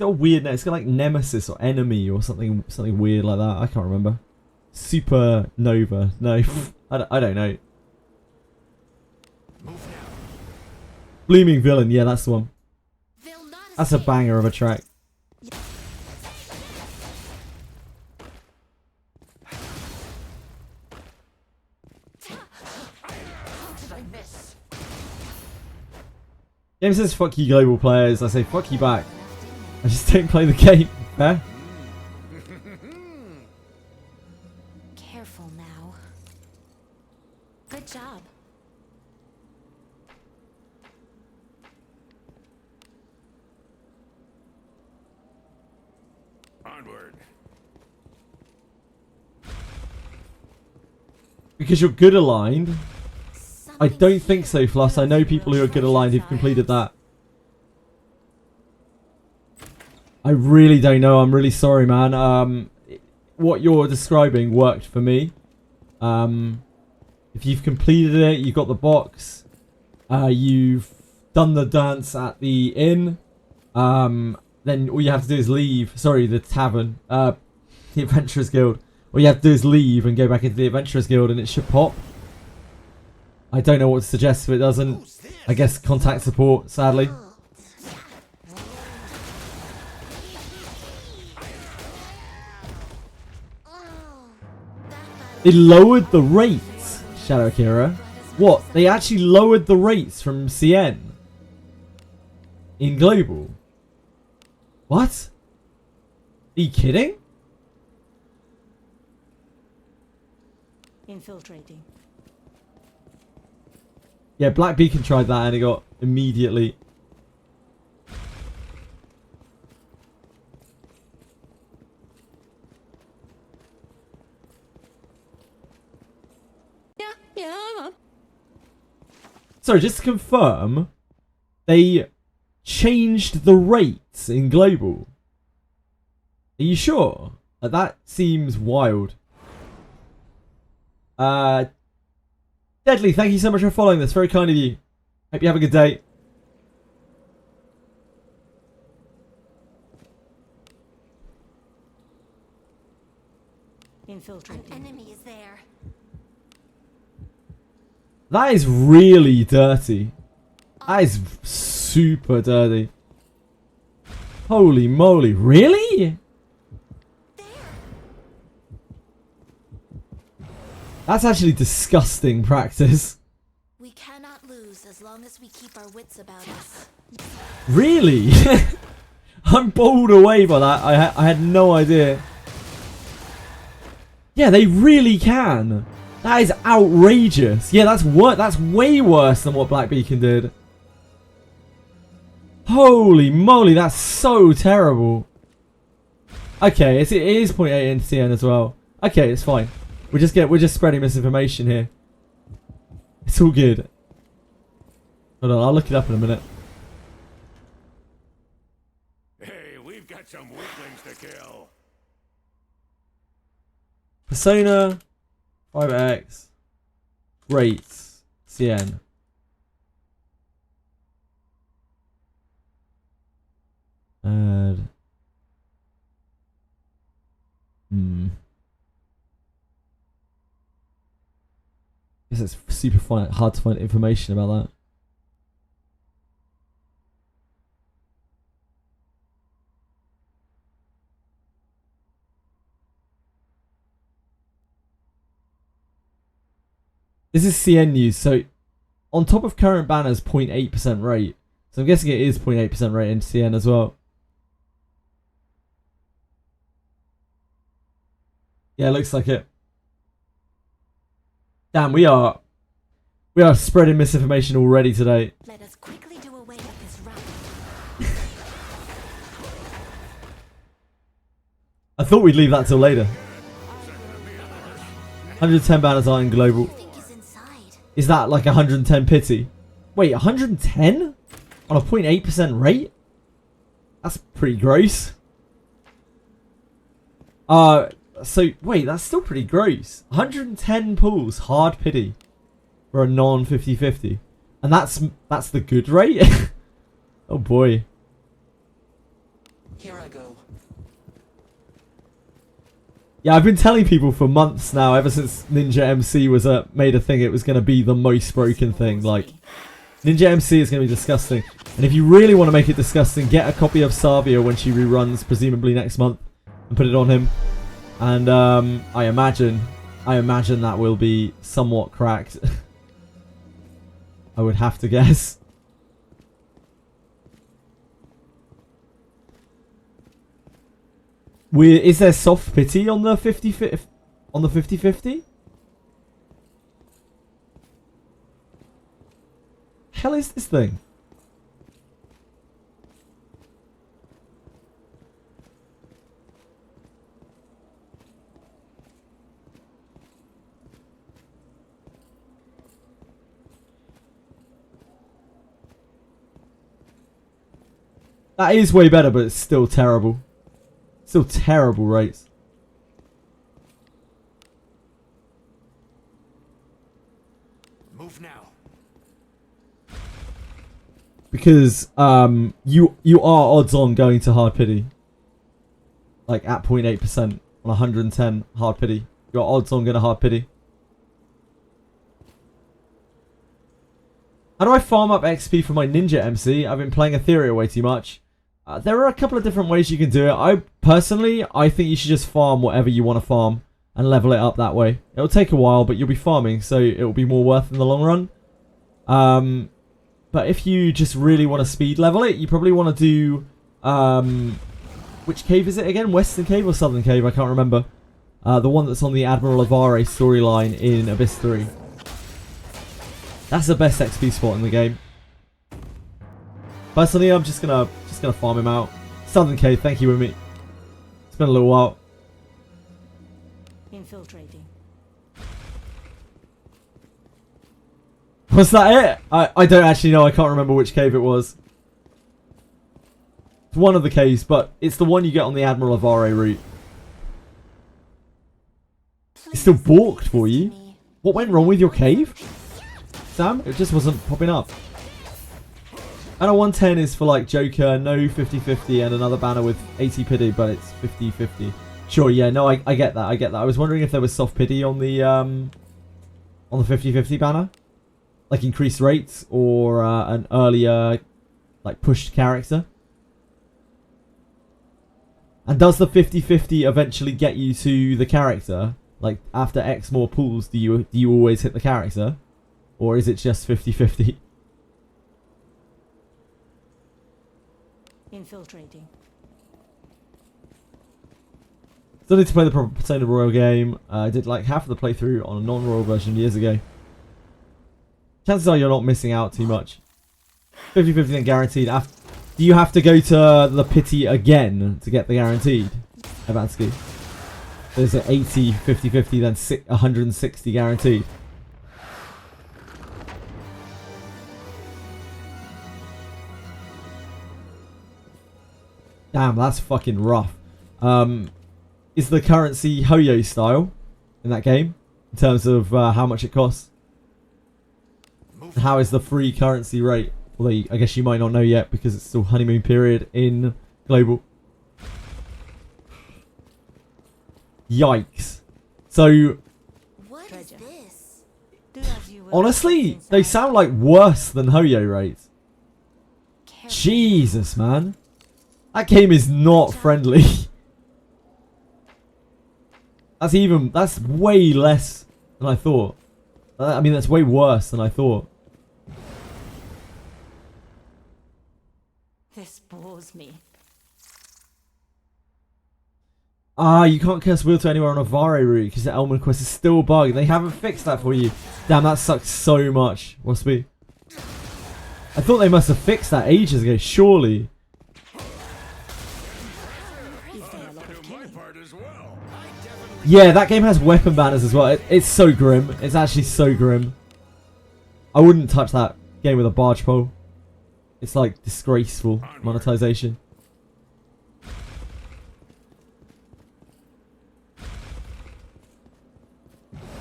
a weird name. It's got like Nemesis or Enemy or something weird like that. I can't remember. Supernova. No, I don't know. Move now. Blooming Villain. Yeah, that's the one. they'll not That's a escape. banger of a track. How did I miss? Game says fuck you global players. I say fuck you back. I just don't play the game. Fair? Careful now. Good job. Onward. Because you're good aligned. I Something don't think here. so, Floss. I know people who are good aligned who've completed that. I really don't know. I'm really sorry, man. What you're describing worked for me. If you've completed it, you got the box. You've done the dance at the inn. Then all you have to do is leave. Sorry, the tavern. The Adventurers Guild. All you have to do is leave and go back into the Adventurers Guild and it should pop. I don't know what to suggest if it doesn't. I guess contact support, sadly. They lowered the rates, Shadow Akira. What? They actually lowered the rates from CN in global? What? Are you kidding? Infiltrating. Yeah, Black Beacon tried that and it got immediately. Yeah. Sorry, just to confirm, they changed the rates in global. Are you sure? That seems wild. Deadly, thank you so much for following this. Very kind of you. Hope you have a good day. Infiltrating. An enemy is there. That is really dirty. That is super dirty. Holy moly, really? That's actually disgusting practice. We cannot lose as long as we keep our wits about us. Really? I'm bowled away by that. I had no idea. Yeah, they really can. That is outrageous. Yeah, that's way worse than what Black Beacon did. Holy moly, that's so terrible. Okay, it is 0.8 NTN as well. Okay, it's fine. We're just spreading misinformation here. It's all good. Hold on, I'll look it up in a minute. Hey, we've got some weaklings to kill. Persona 5X rates CN. And I guess it's super hard to find information about that. This is CN news. So on top of current banners, 0.8% rate. So I'm guessing it is 0.8% rate in CN as well. Yeah, looks like it. Damn, we are spreading misinformation already today. Let us quickly do away with this rabble. I thought we'd leave that till later. 110 banners are in global. What do you think is inside? Is that like 110 pity? Wait, 110? On a 0.8% rate? That's pretty gross. So wait, that's still pretty gross. 110 pulls, hard pity for a non 50/50. And that's the good rate? Oh boy. Here I go. Yeah, I've been telling people for months now, ever since Ninja MC was made a thing, it was going to be the most broken thing. Like, Ninja MC is going to be disgusting. And if you really want to make it disgusting, get a copy of Savia when she reruns, presumably next month, and put it on him. And I imagine that will be somewhat cracked. I would have to guess. Is there soft pity on the 50/50? Hell is this thing? That is way better, but it's still terrible. Still terrible rates. Move now. Because you are odds on going to hard pity. Like at 0.8% on 110 hard pity. You're odds on going to hard pity. How do I farm up XP for my Ninja MC? I've been playing Etheria way too much. There are a couple of different ways you can do it. I think you should just farm whatever you want to farm and level it up that way. It'll take a while, but you'll be farming, so it'll be more worth in the long run. But if you just really want to speed level it, you probably want to do... which cave is it again? Western Cave or Southern Cave? I can't remember. The one that's on the Admiral Avare storyline in Abyss 3. That's the best XP spot in the game. Personally, I'm just gonna farm him out. Southern K, thank you with me. It's been a little while. Infiltrating. Was that it? I don't actually know. I can't remember which cave it was. It's one of the caves, but it's the one you get on the Admiral Avare route. It's still balked for you. What went wrong with your cave? Sam? It just wasn't popping up. And a 110 is for like Joker, no 50-50 and another banner with 80 pity, but it's 50-50. Sure, yeah, no, I get that, I get that. I was wondering if there was soft pity on the 50-50 banner. Like increased rates or an earlier like pushed character. And does the 50-50 eventually get you to the character? Like after X more pulls, do you always hit the character? Or is it just 50-50? Infiltrating. Still need to play the proper Persona Royal game. I did like half of the playthrough on a non-royal version years ago. Chances are you're not missing out too much. 50-50 then guaranteed. Do you have to go to the pity again to get the guaranteed? Evansky. There's an 80, 50-50, then 160 guaranteed. Damn, that's fucking rough. Is the currency Hoyo style in that game? In terms of how much it costs? How is the free currency rate? Although I guess you might not know yet because it's still honeymoon period in global. Yikes. So, What is this? Do as you will. honestly, they sound like worse than Hoyo rates. Jesus, man. That game is not friendly. That's way less than I thought. I mean, that's way worse than I thought. This bores me. Ah, you can't cast Will to anywhere on a Vare route because the Elman quest is still bugged. They haven't fixed that for you. Damn, that sucks so much. What's me? I thought they must have fixed that ages ago, surely. Yeah, that game has weapon banners as well. It's so grim. It's actually so grim. I wouldn't touch that game with a barge pole. It's like disgraceful monetization.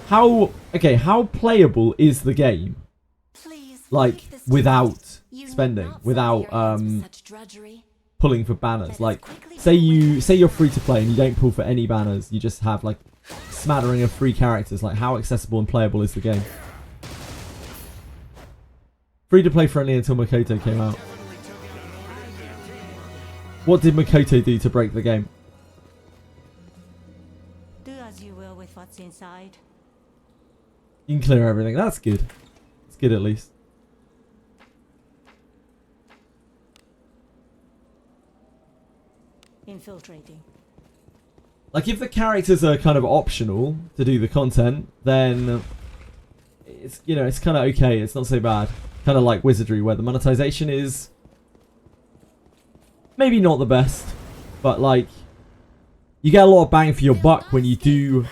How playable is the game? Like without spending, without pulling for banners. Like say you're free to play and you don't pull for any banners, you just have like a smattering of free characters. Like how accessible and playable is the game? Free to play friendly until Makoto came out. What did Makoto do to break the game? Do as you will with what's inside. You can clear everything. That's good. It's good at least. Infiltrating. Like if the characters are kind of optional to do the content, then it's, you know, it's kind of okay. It's not so bad. Kind of like Wizardry, where the monetization is maybe not the best, but like you get a lot of bang for your buck when you do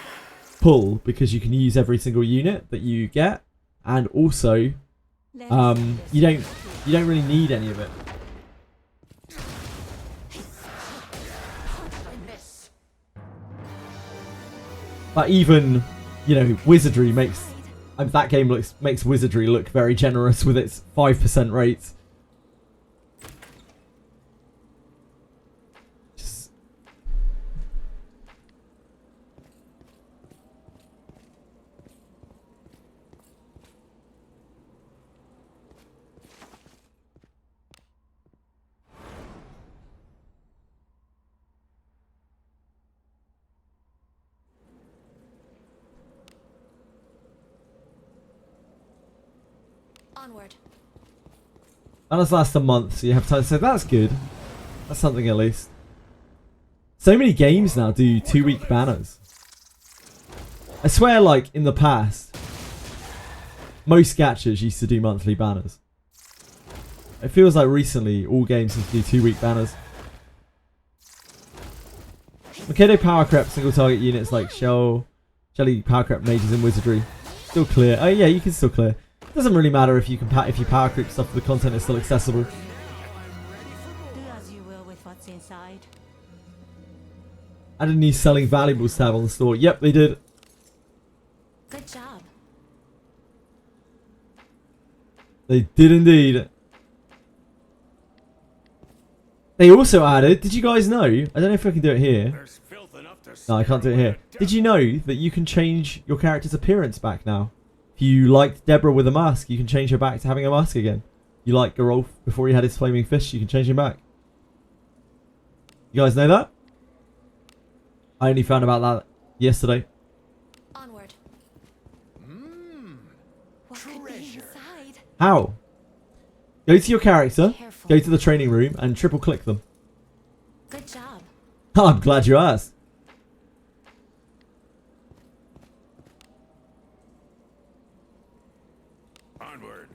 pull, because you can use every single unit that you get, and also you don't really need any of it. But even, you know, Wizardry makes that game makes Wizardry look very generous with its 5% rates. Onward. And it's last a month, so you have time. So that's good. That's something at least. So many games now do 2-week banners. I swear, like, in the past, most gachas used to do monthly banners. It feels like recently all games seem to do 2-week banners. Mikado power crept single target units like Shelly power crept mages in Wizardry. Still clear. Oh yeah, you can still clear. It doesn't really matter if you power creep stuff, the content is still accessible. Do as you will with what's inside. Added a new selling valuables tab on the store. Yep, they did. Good job. They did indeed. They also added, did you guys know? I don't know if I can do it here. There's filth enough to No, I can't do it here. Did you know that you can change your character's appearance back now? If you liked Deborah with a mask, you can change her back to having a mask again. You liked Geralf before he had his flaming fist, you can change him back. You guys know that? I only found about that yesterday. Onward. What could be inside? How? Go to your character, Careful. go to the training room, and triple click them. Good job. I'm glad you asked. Onward.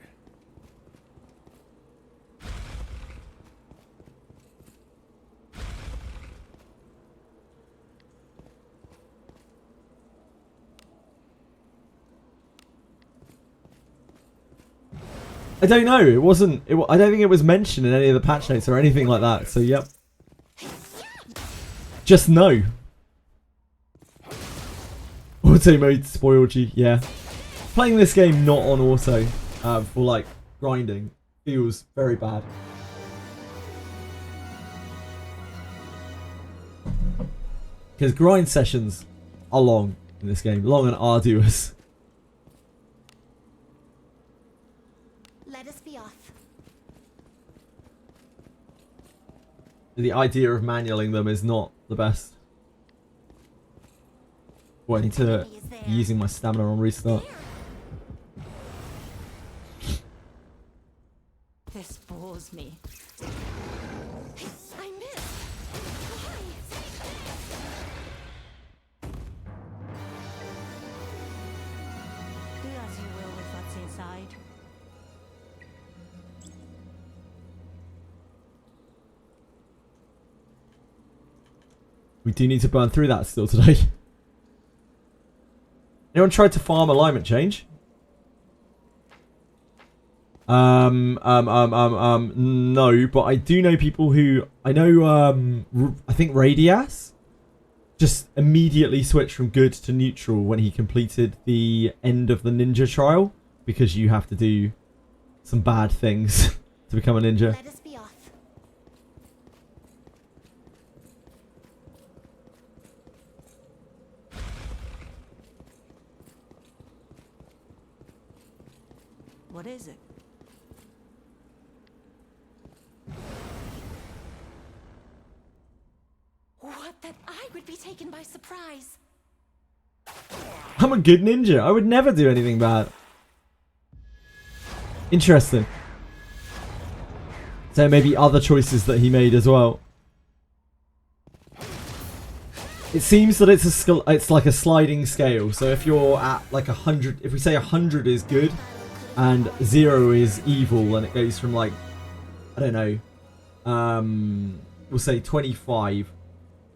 I don't know. It wasn't. I don't think it was mentioned in any of the patch notes or anything like that. So yep. Just no. Auto mode spoiled you. Yeah. Playing this game not on auto for like grinding feels very bad. Because grind sessions are long in this game, long and arduous. Let us be off. The idea of manualing them is not the best. Well, I need to be using my stamina on restart. This bores me. I missed. Why? Do as you will with what's inside. We do need to burn through that still today. Anyone tried to farm alignment change? No, but I do know people who I know. I think Radias just immediately switched from good to neutral when he completed the end of the ninja trial because you have to do some bad things to become a ninja. Let us be off. What is it? What, that I would be taken by surprise? I'm a good ninja. I would never do anything bad. Interesting. So maybe other choices that he made as well. It seems that it's like a sliding scale. So if you're at like 100, if we say 100 is good and 0 is evil, and it goes from like, I don't know, we'll say 25.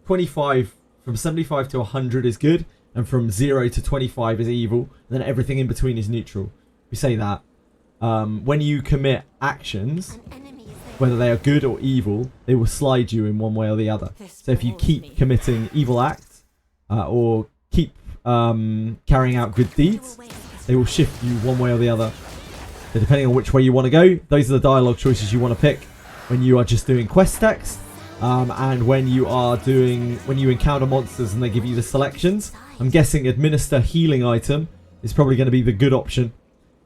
25 from 75 to 100 is good, and from 0 to 25 is evil, and then everything in between is neutral. We say that. When you commit actions, An enemy is there. whether they are good or evil, they will slide you in one way or the other. So if you keep committing evil acts, or keep carrying out good deeds, they will shift you one way or the other. So depending on which way you want to go, those are the dialogue choices you want to pick when you are just doing quest text. And when you encounter monsters and they give you the selections, I'm guessing administer healing item is probably going to be the good option.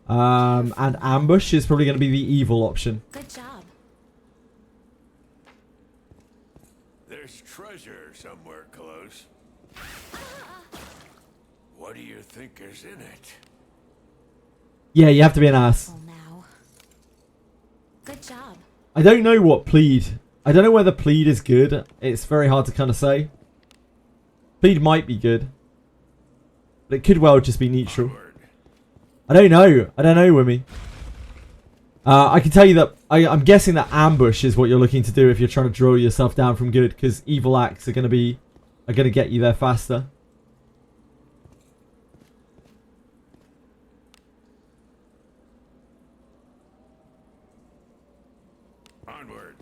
And ambush is probably going to be the evil option. Good job. There's treasure somewhere close. What do you think is in it? Yeah, you have to be an ass. Oh, now. Good job. I don't know what plead. I don't know whether plead is good. It's very hard to kind of say. Plead might be good. But it could well just be neutral. I don't know, Wimmy. I can tell you that I'm guessing that ambush is what you're looking to do if you're trying to draw yourself down from good, because evil acts are gonna get you there faster. Onward.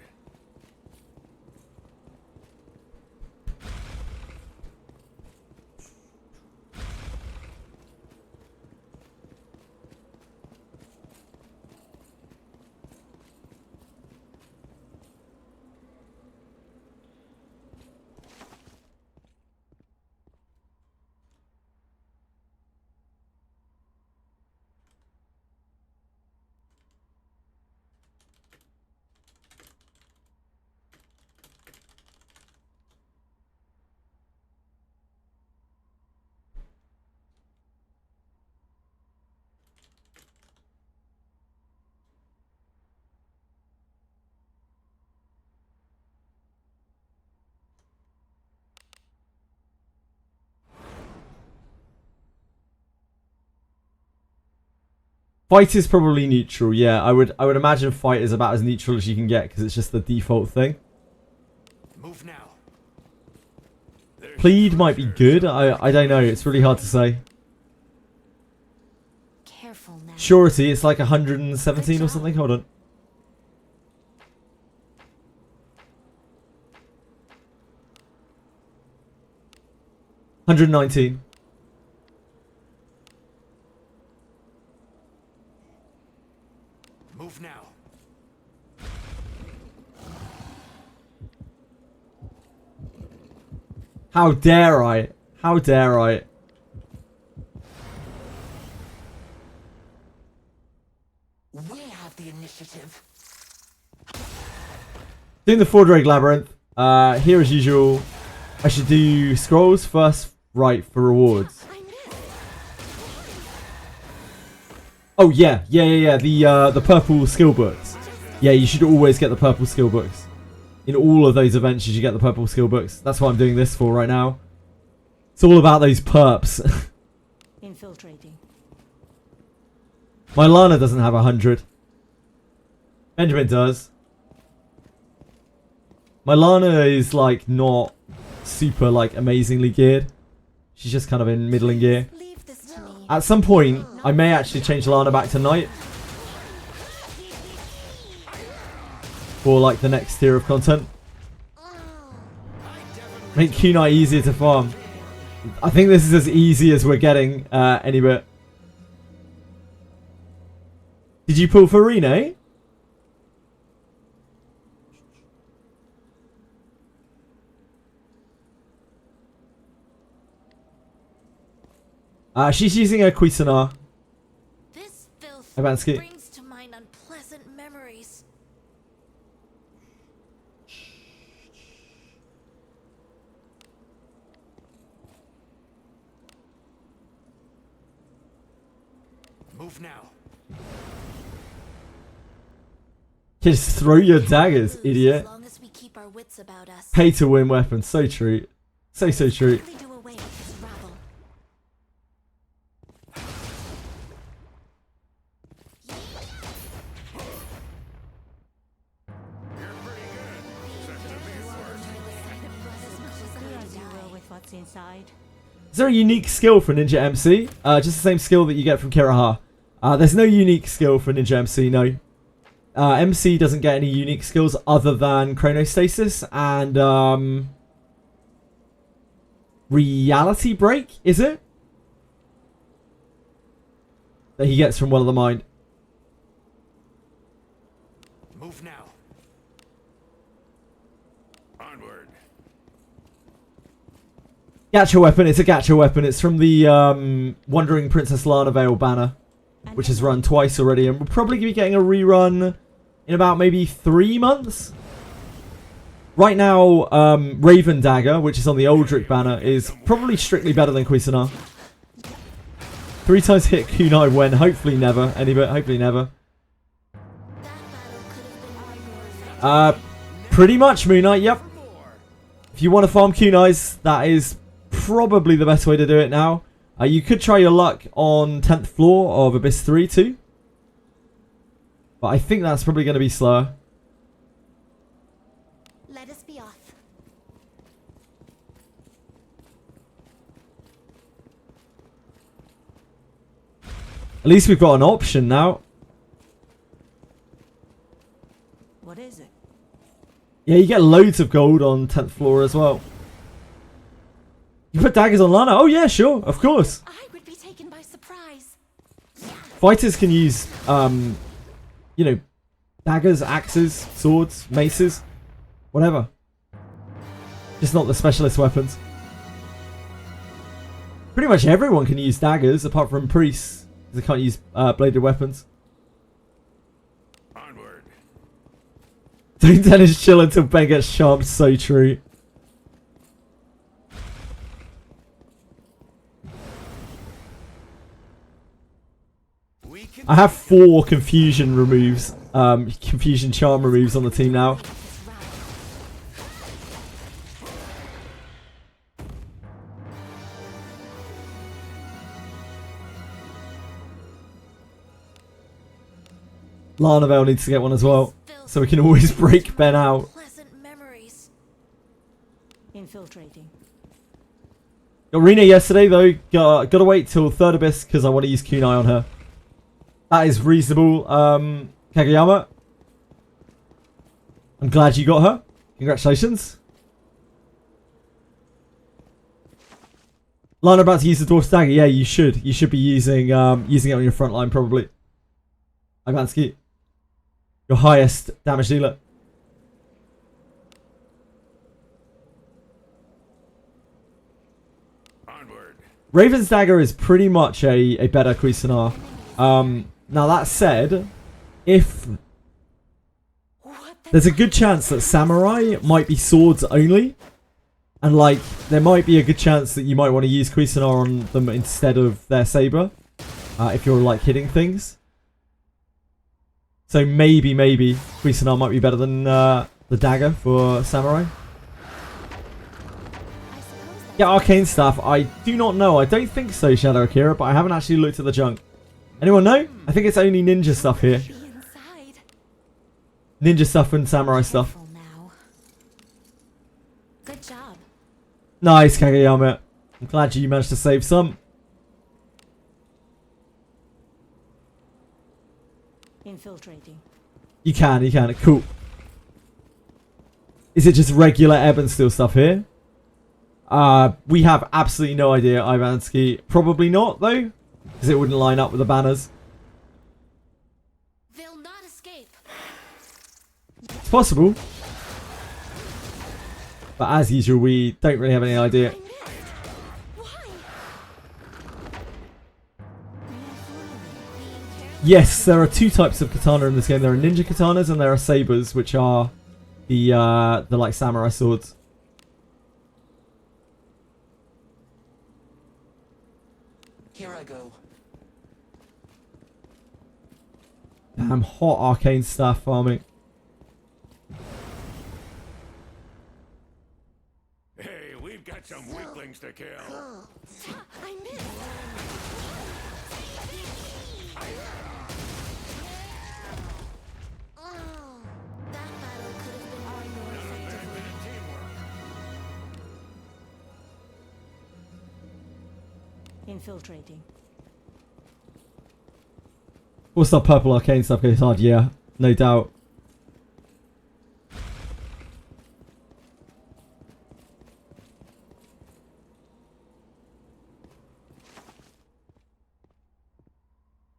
Fight is probably neutral, yeah. I would imagine fight is about as neutral as you can get because it's just the default thing. Move now. Plead might be good. I don't know. It's really hard to say. Careful now. Surety, it's like 117 or something. Hold on. $119. Move now. How dare I? How dare I? We have the initiative. Doing the Four Drake Labyrinth. Here as usual, I should do scrolls first, right, for rewards. Oh yeah. The purple skill books. Yeah, you should always get the purple skill books. In all of those events, you should get the purple skill books. That's what I'm doing this for right now. It's all about those perps. Infiltrating. My Lana doesn't have 100. Benjamin does. My Lana is like not super like amazingly geared. She's just kind of in middling gear. Leave this to me. At some point, I may actually change Lana back to Knight. For like the next tier of content. Make Q-Knight easier to farm. I think this is as easy as we're getting any bit. Did you pull for Rene? She's using her Cuisinart. This filth Ivansky. brings to mind unpleasant memories. Move now. Just throw your daggers, Lose idiot. As long as we keep our wits about us. Pay to win weapons. So true. So true. Quickly do away with this rabble. Do as you will with what's inside. Is there a unique skill for Ninja MC? Just the same skill that you get from Kiraha. There's no unique skill for Ninja MC, no. MC doesn't get any unique skills other than Chronostasis and Reality Break, is it? That he gets from One of the Mind. Move now. Onward. Gacha weapon, it's a gacha weapon. It's from the Wandering Princess Lana Veil banner, which has run twice already, and we'll probably be getting a rerun in about maybe 3 months. Right now, Raven Dagger, which is on the Aldrich banner, is probably strictly better than Cuisinart. 3 times hit kunai when, hopefully never. Anybody, hopefully never. Pretty much Moon Knight, yep. If you want to farm kunais, that is probably the best way to do it now. You could try your luck on 10th floor of Abyss 3 too. But I think that's probably going to be slower. Let us be off. At least we've got an option now. What is it? Yeah, you get loads of gold on 10th floor as well. You put daggers on Lana? Oh yeah, sure, of course. I would be taken by surprise. Fighters can use, you know, daggers, axes, swords, maces, whatever. Just not the specialist weapons. Pretty much everyone can use daggers apart from priests. They can't use bladed weapons. Onward. Don't Dennis chill until Ben gets charmed. So true. I have 4 confusion removes, confusion charm removes on the team now. Lanavel needs to get one as well, so we can always break Ben out. Pleasant memories. Infiltrating. Got Rena yesterday though, gotta wait till 3rd Abyss because I want to use Kunai on her. That is reasonable, Kageyama. I'm glad you got her. Congratulations. Lana about to use the Dwarf Dagger. Yeah, you should. You should be using using it on your front line probably. Ivansky. Your highest damage dealer. Onward. Raven's Dagger is pretty much a better Cuisinart. Now that said, if there's a good chance that Samurai might be swords only, and like there might be a good chance that you might want to use Cuisinart on them instead of their saber, if you're like hitting things. So maybe Cuisinart might be better than the dagger for Samurai. Yeah, arcane stuff. I do not know. I don't think so, Shadow Akira, but I haven't actually looked at the junk. Anyone know? I think it's only ninja stuff here. Be inside. Ninja stuff and samurai stuff. Careful now. Good job. Nice, Kageyama. I'm glad you managed to save some. Infiltrating. You can. Cool. Is it just regular ebb and steel stuff here? We have absolutely no idea, Ivansky. Probably not, though. Because it wouldn't line up with the banners. They'll not escape. It's possible. But as usual, we don't really have any idea. I missed. Why? Yes, there are 2 types of katana in this game. There are ninja katanas and there are sabers, which are the like samurai swords. Here I go. Damn hot arcane stuff farming. Hey, we've got some weaklings to kill. I missed. Oh, that battle could have been won more effectively. Infiltrating. Of course, that purple arcane stuff goes hard. Yeah, no doubt.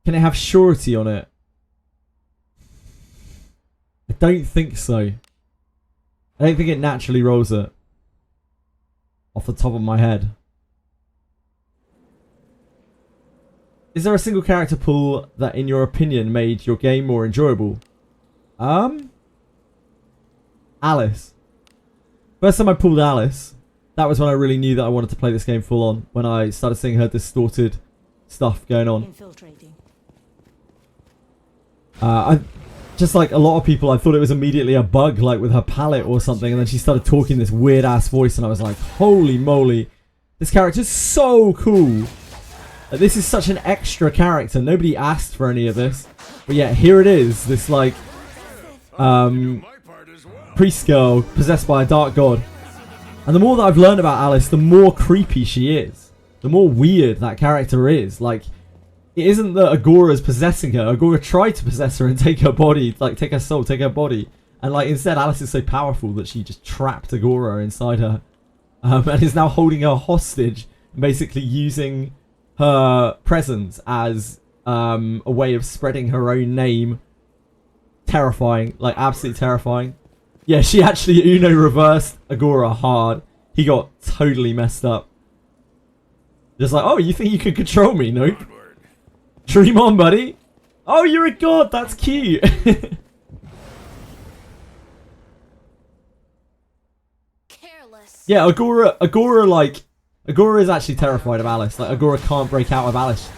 Can it have surety on it? I don't think so. I don't think it naturally rolls it. Off the top of my head. Is there a single character pool that, in your opinion, made your game more enjoyable? Alice. First time I pulled Alice, that was when I really knew that I wanted to play this game full on. When I started seeing her distorted stuff going on. Infiltrating. I just like a lot of people, I thought it was immediately a bug, like with her palette or something, and then she started talking this weird ass voice, and I was like, holy moly, this character's so cool. This is such an extra character. Nobody asked for any of this. But yeah, here it is. This, like, priest girl possessed by a dark god. And the more that I've learned about Alice, the more creepy she is. The more weird that character is. Like, it isn't that Agora's possessing her. Agora tried to possess her and take her body, like, take her soul, take her body. And, like, instead, Alice is so powerful that she just trapped Agora inside her. And is now holding her hostage. Basically using her presence as a way of spreading her own name. Terrifying. Like, absolutely terrifying. Yeah, she actually Uno reversed Agora hard. He got totally messed up. Just like, oh, you think you can control me? Nope. Dream on, buddy. Oh, you're a god. That's cute. Yeah, Agora, Agora is actually terrified of Alice. Like, Agora can't break out of Alice.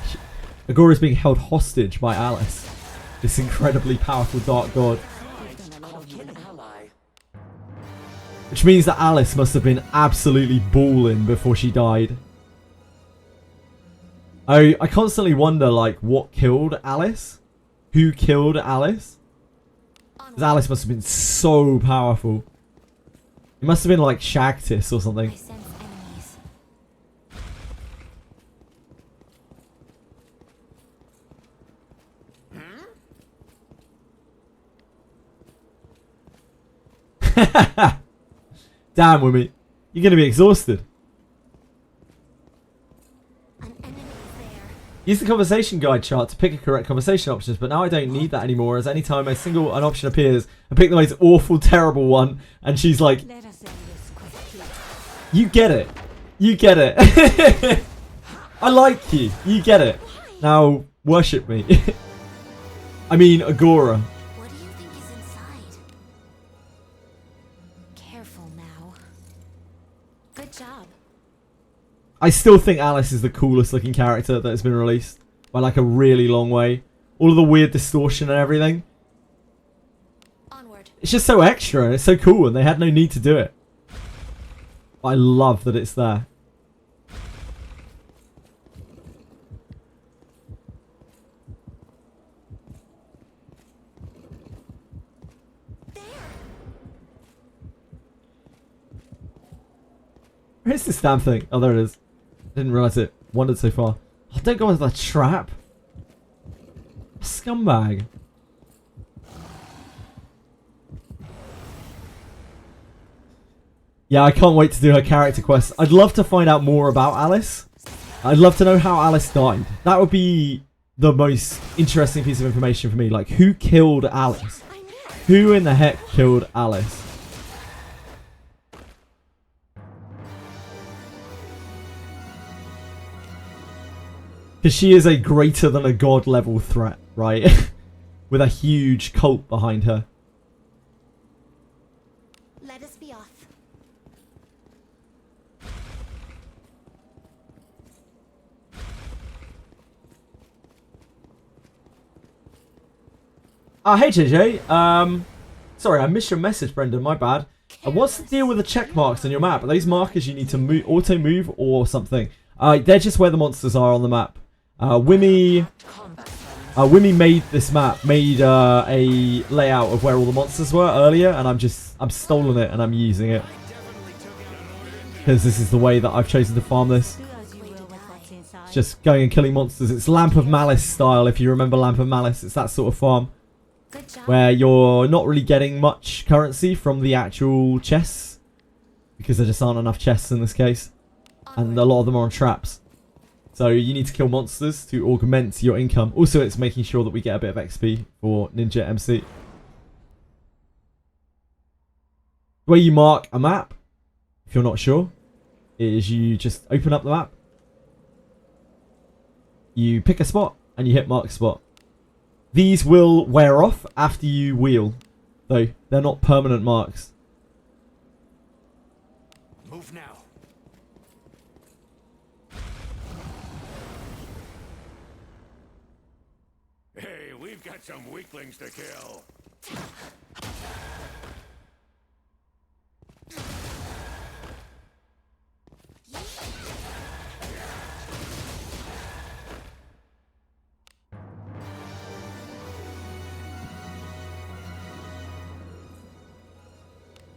Agora is being held hostage by Alice. This incredibly powerful dark god. Which means that Alice must have been absolutely balling before she died. I constantly wonder, like, what killed Alice? Who killed Alice? Because Alice must have been so powerful. It must have been like Shagtis or something. Damn, Wimmy. You're going to be exhausted. Use the conversation guide chart to pick a correct conversation options, but now I don't need that anymore, as anytime an option appears, I pick the most awful, terrible one, and she's like, you get it. You get it. I like you. You get it. Now, worship me. I mean, Agora. What do you think is inside? Careful now. Good job. I still think Alice is the coolest looking character that has been released by like a really long way. All of the weird distortion and everything. Onward. It's just so extra and it's so cool and they had no need to do it. I love that it's there. Where is this damn thing? Oh, there it is. Didn't realise it. Wandered so far. Oh, don't go into that trap. Scumbag. Yeah, I can't wait to do her character quest. I'd love to find out more about Alice. I'd love to know how Alice died. That would be the most interesting piece of information for me. Like, who killed Alice? Who in the heck killed Alice? Because she is a greater than a god level threat, right? With a huge cult behind her. Let us be off. Hey JJ, sorry, I missed your message, Brendan, my bad. What's the deal with the check marks on your map? Are those markers you need to move, auto-move or something? They're just where the monsters are on the map. Wimmy made this map, made a layout of where all the monsters were earlier, and I'm stolen it and I'm using it. Because this is the way that I've chosen to farm this. It's just going and killing monsters. It's Lamp of Malice style, if you remember Lamp of Malice. It's that sort of farm. Where you're not really getting much currency from the actual chests. Because there just aren't enough chests in this case. And a lot of them are on traps. So you need to kill monsters to augment your income. Also, it's making sure that we get a bit of XP for Ninja MC. The way you mark a map, if you're not sure, is you just open up the map. You pick a spot and you hit mark spot. These will wear off after you wheel, though they're not permanent marks. Move now. Hey, we've got some weaklings to kill.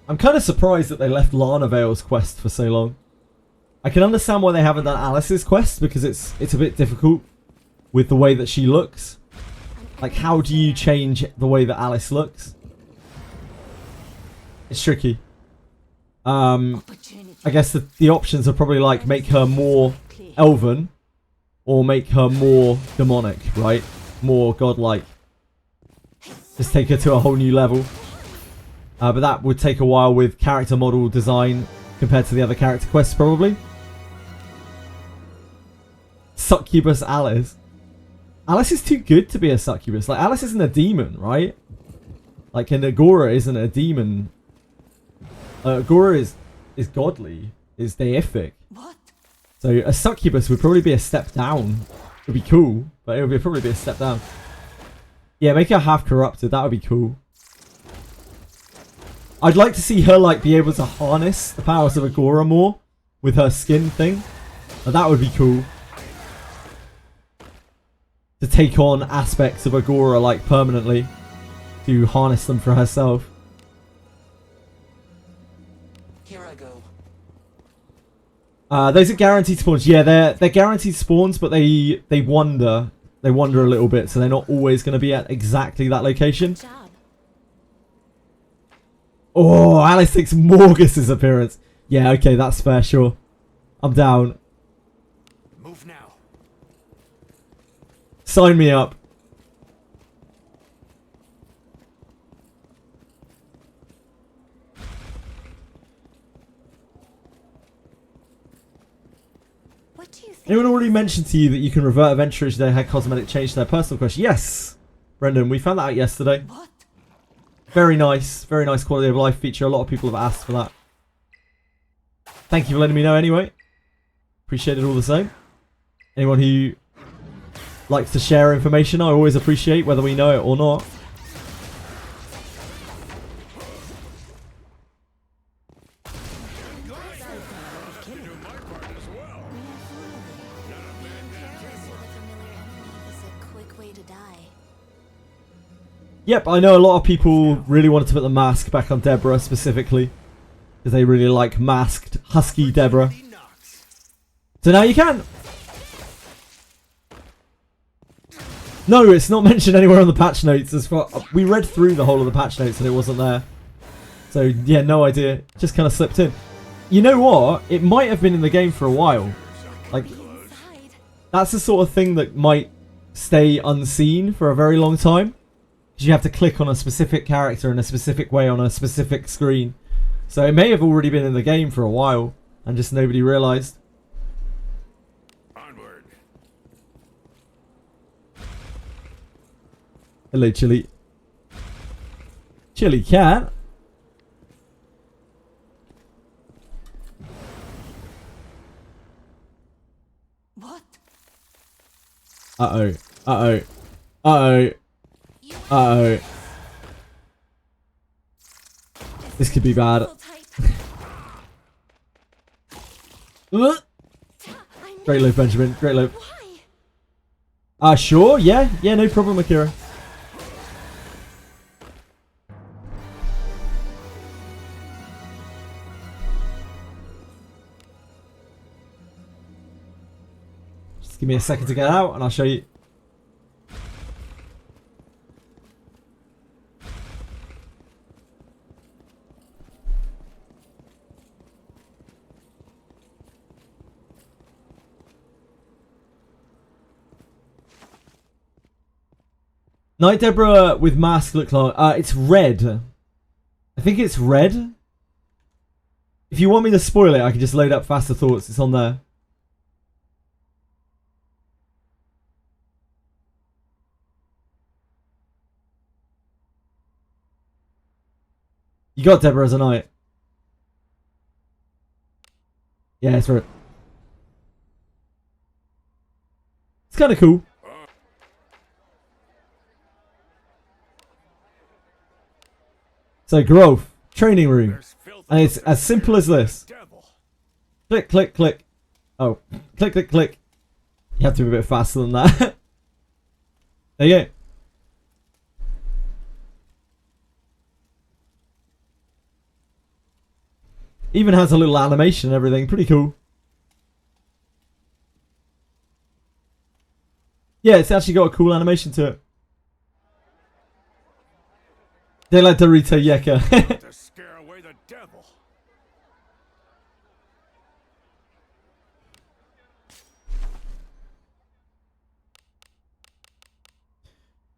I'm kind of surprised that they left Lana Vale's quest for so long. I can understand why they haven't done Alice's quest, because it's a bit difficult with the way that she looks. Like, how do you change the way that Alice looks? It's tricky. I guess the options are probably like make her more elven or make her more demonic, right? More godlike. Just take her to a whole new level. But that would take a while with character model design compared to the other character quests, probably. Succubus Alice. Alice is too good to be a succubus. Like, Alice isn't a demon, right? Like, and Agora isn't a demon. Agora is godly, is deific. What? So a succubus would probably be a step down. It would be cool, but it would probably be a step down. Yeah, make her half corrupted. That would be cool. I'd like to see her like be able to harness the powers of Agora more with her skin thing. That would be cool. To take on aspects of Agora like permanently. To harness them for herself. Here I go. Those are guaranteed spawns. Yeah, they're guaranteed spawns, but they wander. They wander a little bit, so they're not always going to be at exactly that location. Job. Oh, Alice takes Morgus's appearance. Yeah, okay, that's fair, sure. I'm down. Move now. Sign me up. 'What do you think? Anyone already mentioned to you that you can revert adventurers if they had cosmetic change to their personal question? Yes, Brendan, we found that out yesterday. What? Very nice quality of life feature. A lot of people have asked for that. Thank you for letting me know anyway. Appreciate it all the same. Anyone who likes to share information, I always appreciate, whether we know it or not. Yep, I know a lot of people really wanted to put the mask back on Deborah specifically. Because they really like masked, husky Deborah. So now you can! No, it's not mentioned anywhere on the patch notes. As far we read through the whole of the patch notes and it wasn't there. So yeah, no idea. Just kind of slipped in. You know what? It might have been in the game for a while. Like, that's the sort of thing that might stay unseen for a very long time. Because you have to click on a specific character in a specific way on a specific screen. So it may have already been in the game for a while and just nobody realised. Onward. Hello, Chili. Chili cat. What? Uh-oh. Uh-oh. Uh-oh. Uh-oh. This could be bad. Great loaf, Benjamin. Great loaf. Sure. Yeah. Yeah, no problem, Akira. Just give me a second to get out and I'll show you. Night Deborah with mask look like it's red. I think it's red. If you want me to spoil it, I can just load up Faster Thoughts. It's on there. You got Deborah as a knight. Yeah, it's right. It's kind of cool. So growth, training room, and it's as simple as this. Click, click, click. Oh, click, click, click. You have to be a bit faster than that. There you go. Even has a little animation and everything. Pretty cool. Yeah, it's actually got a cool animation to it. Daylight Dorito Yeka. To scare away the devil.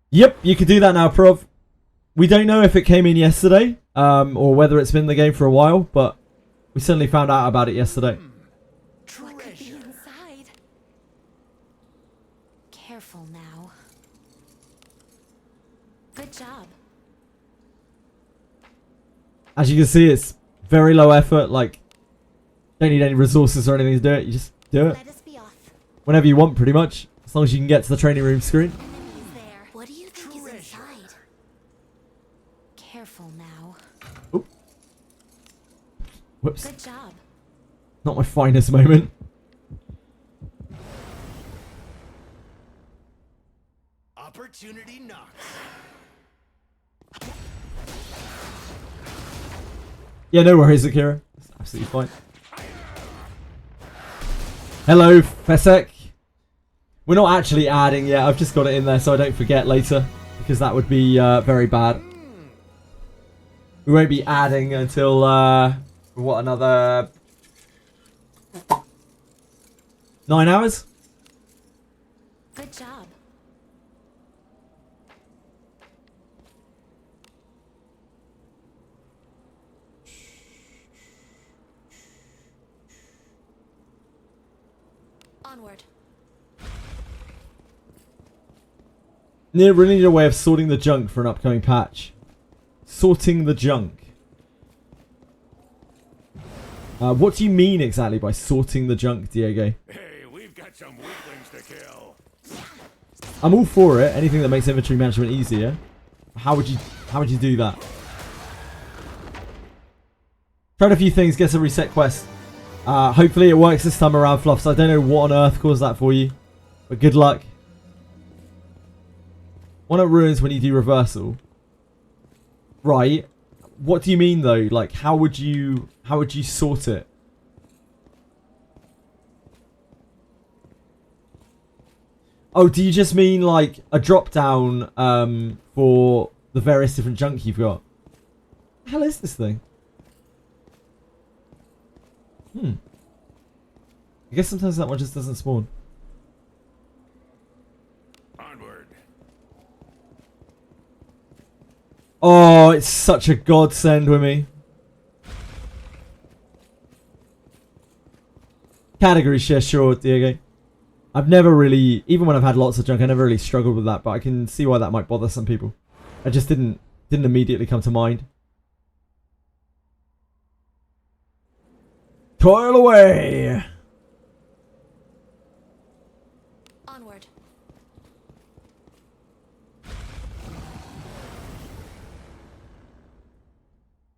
Yep, you can do that now, Prov. We don't know if it came in yesterday, or whether it's been in the game for a while, but we certainly found out about it yesterday. What could be inside? Careful now. Good job. As you can see, it's very low effort. Like, don't need any resources or anything to do it. You just do it Let us be off. whenever you want, pretty much, as long as you can get to the training room screen. Enemies there. What do you think is inside? Careful now. Whoops, Good job. not my finest moment. Opportunity knocks. Yeah, no worries, Akira. It's absolutely fine. Hello, Fesek. We're not actually adding yet. I've just got it in there so I don't forget later, because that would be very bad. We won't be adding until, what, another 9 hours? Good job. Onward. Yeah, really need a way of sorting the junk for an upcoming patch. Sorting the junk. What do you mean exactly by sorting the junk, Diego? Hey, we've got some weaklings to kill. I'm all for it. Anything that makes inventory management easier. How would you do that? Tried a few things, get a reset quest. Hopefully it works this time around, Fluffs. I don't know what on earth caused that for you, but good luck. One at ruins when you do reversal. Right. What do you mean though? Like, how would you sort it? Oh, do you just mean like a drop down for the various different junk you've got? What the hell is this thing? I guess sometimes that one just doesn't spawn. Onward. Oh, it's such a godsend with me. Category share, sure, Diego. I've never really, even when I've had lots of junk, I never really struggled with that, but I can see why that might bother some people. I just didn't immediately come to mind. Toil away! Onward.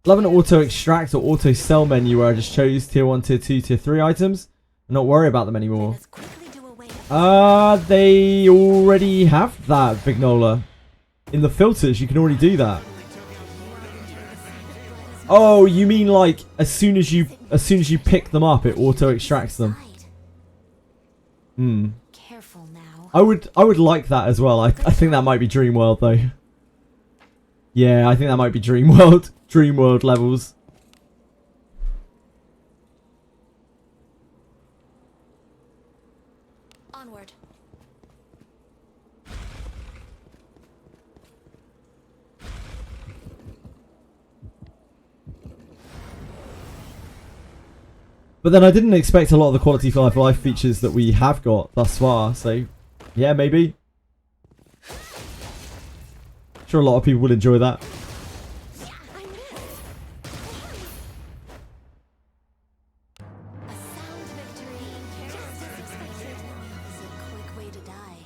Love an auto extract or auto sell menu where I just chose tier 1, tier 2, tier 3 items and not worry about them anymore. Let's quickly do away with They already have that, Vignola. In the filters, you can already do that. Oh, you mean like as soon as you pick them up, it auto extracts them. inside. Careful now. I would like that as well. I think that might be Dreamworld though. Yeah, I think that might be Dreamworld levels. Onward. But then I didn't expect a lot of the quality of life features that we have got thus far, so yeah, maybe. Sure, a lot of people will enjoy that. I missed. A sound victory. Just as expected. Is a quick way to die.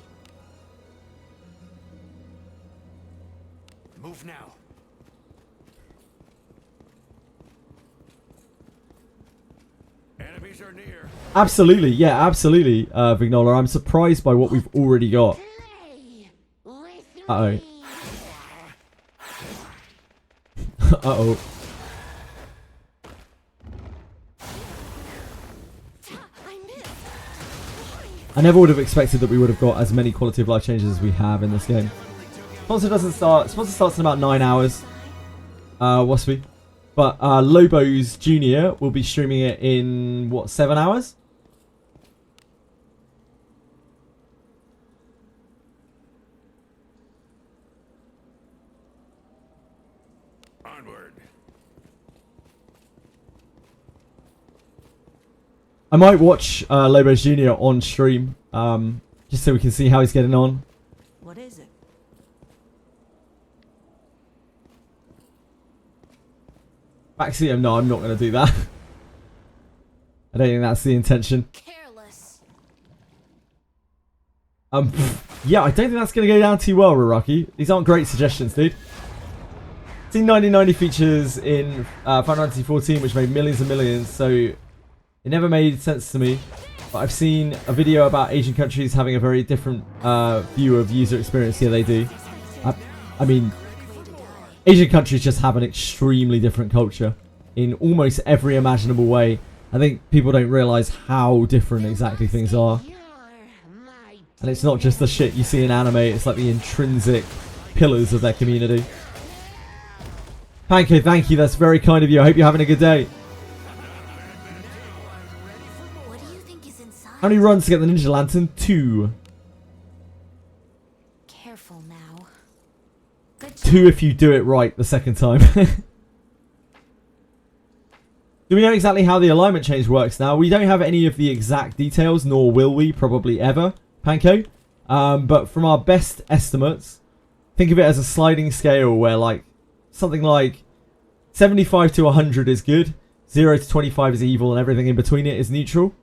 Move now. Enemies are near. Absolutely, yeah, absolutely, Vignola. I'm surprised by what we've already got. Uh-oh. Uh-oh. I never would have expected that we would have got as many quality of life changes as we have in this game. Sponsor starts in about 9 hours. Waspy. But Lobos Jr. will be streaming it in, what, 7 hours? Onward. I might watch Lobos Jr. on stream, just so we can see how he's getting on. What is it? Backseat him? No, I'm not going to do that. I don't think that's the intention. Careless. Yeah, I don't think that's going to go down too well, Raraki. These aren't great suggestions, dude. Seen 1990 features in Final Fantasy 14, which made millions and millions, so it never made sense to me. But I've seen a video about Asian countries having a very different view of user experience. Yeah, they do. I mean, Asian countries just have an extremely different culture in almost every imaginable way. I think people don't realise how different exactly things are. And it's not just the shit you see in anime, it's like the intrinsic pillars of their community. Panko, thank you, that's very kind of you. I hope you're having a good day. What do you think is inside? How many runs to get the Ninja Lantern? 2. Careful now. Good 2 if you do it right the second time. Do we know exactly how the alignment change works now? We don't have any of the exact details, nor will we probably ever, Panko. But from our best estimates, think of it as a sliding scale where like something like 75 to 100 is good, 0 to 25 is evil, and everything in between it is neutral.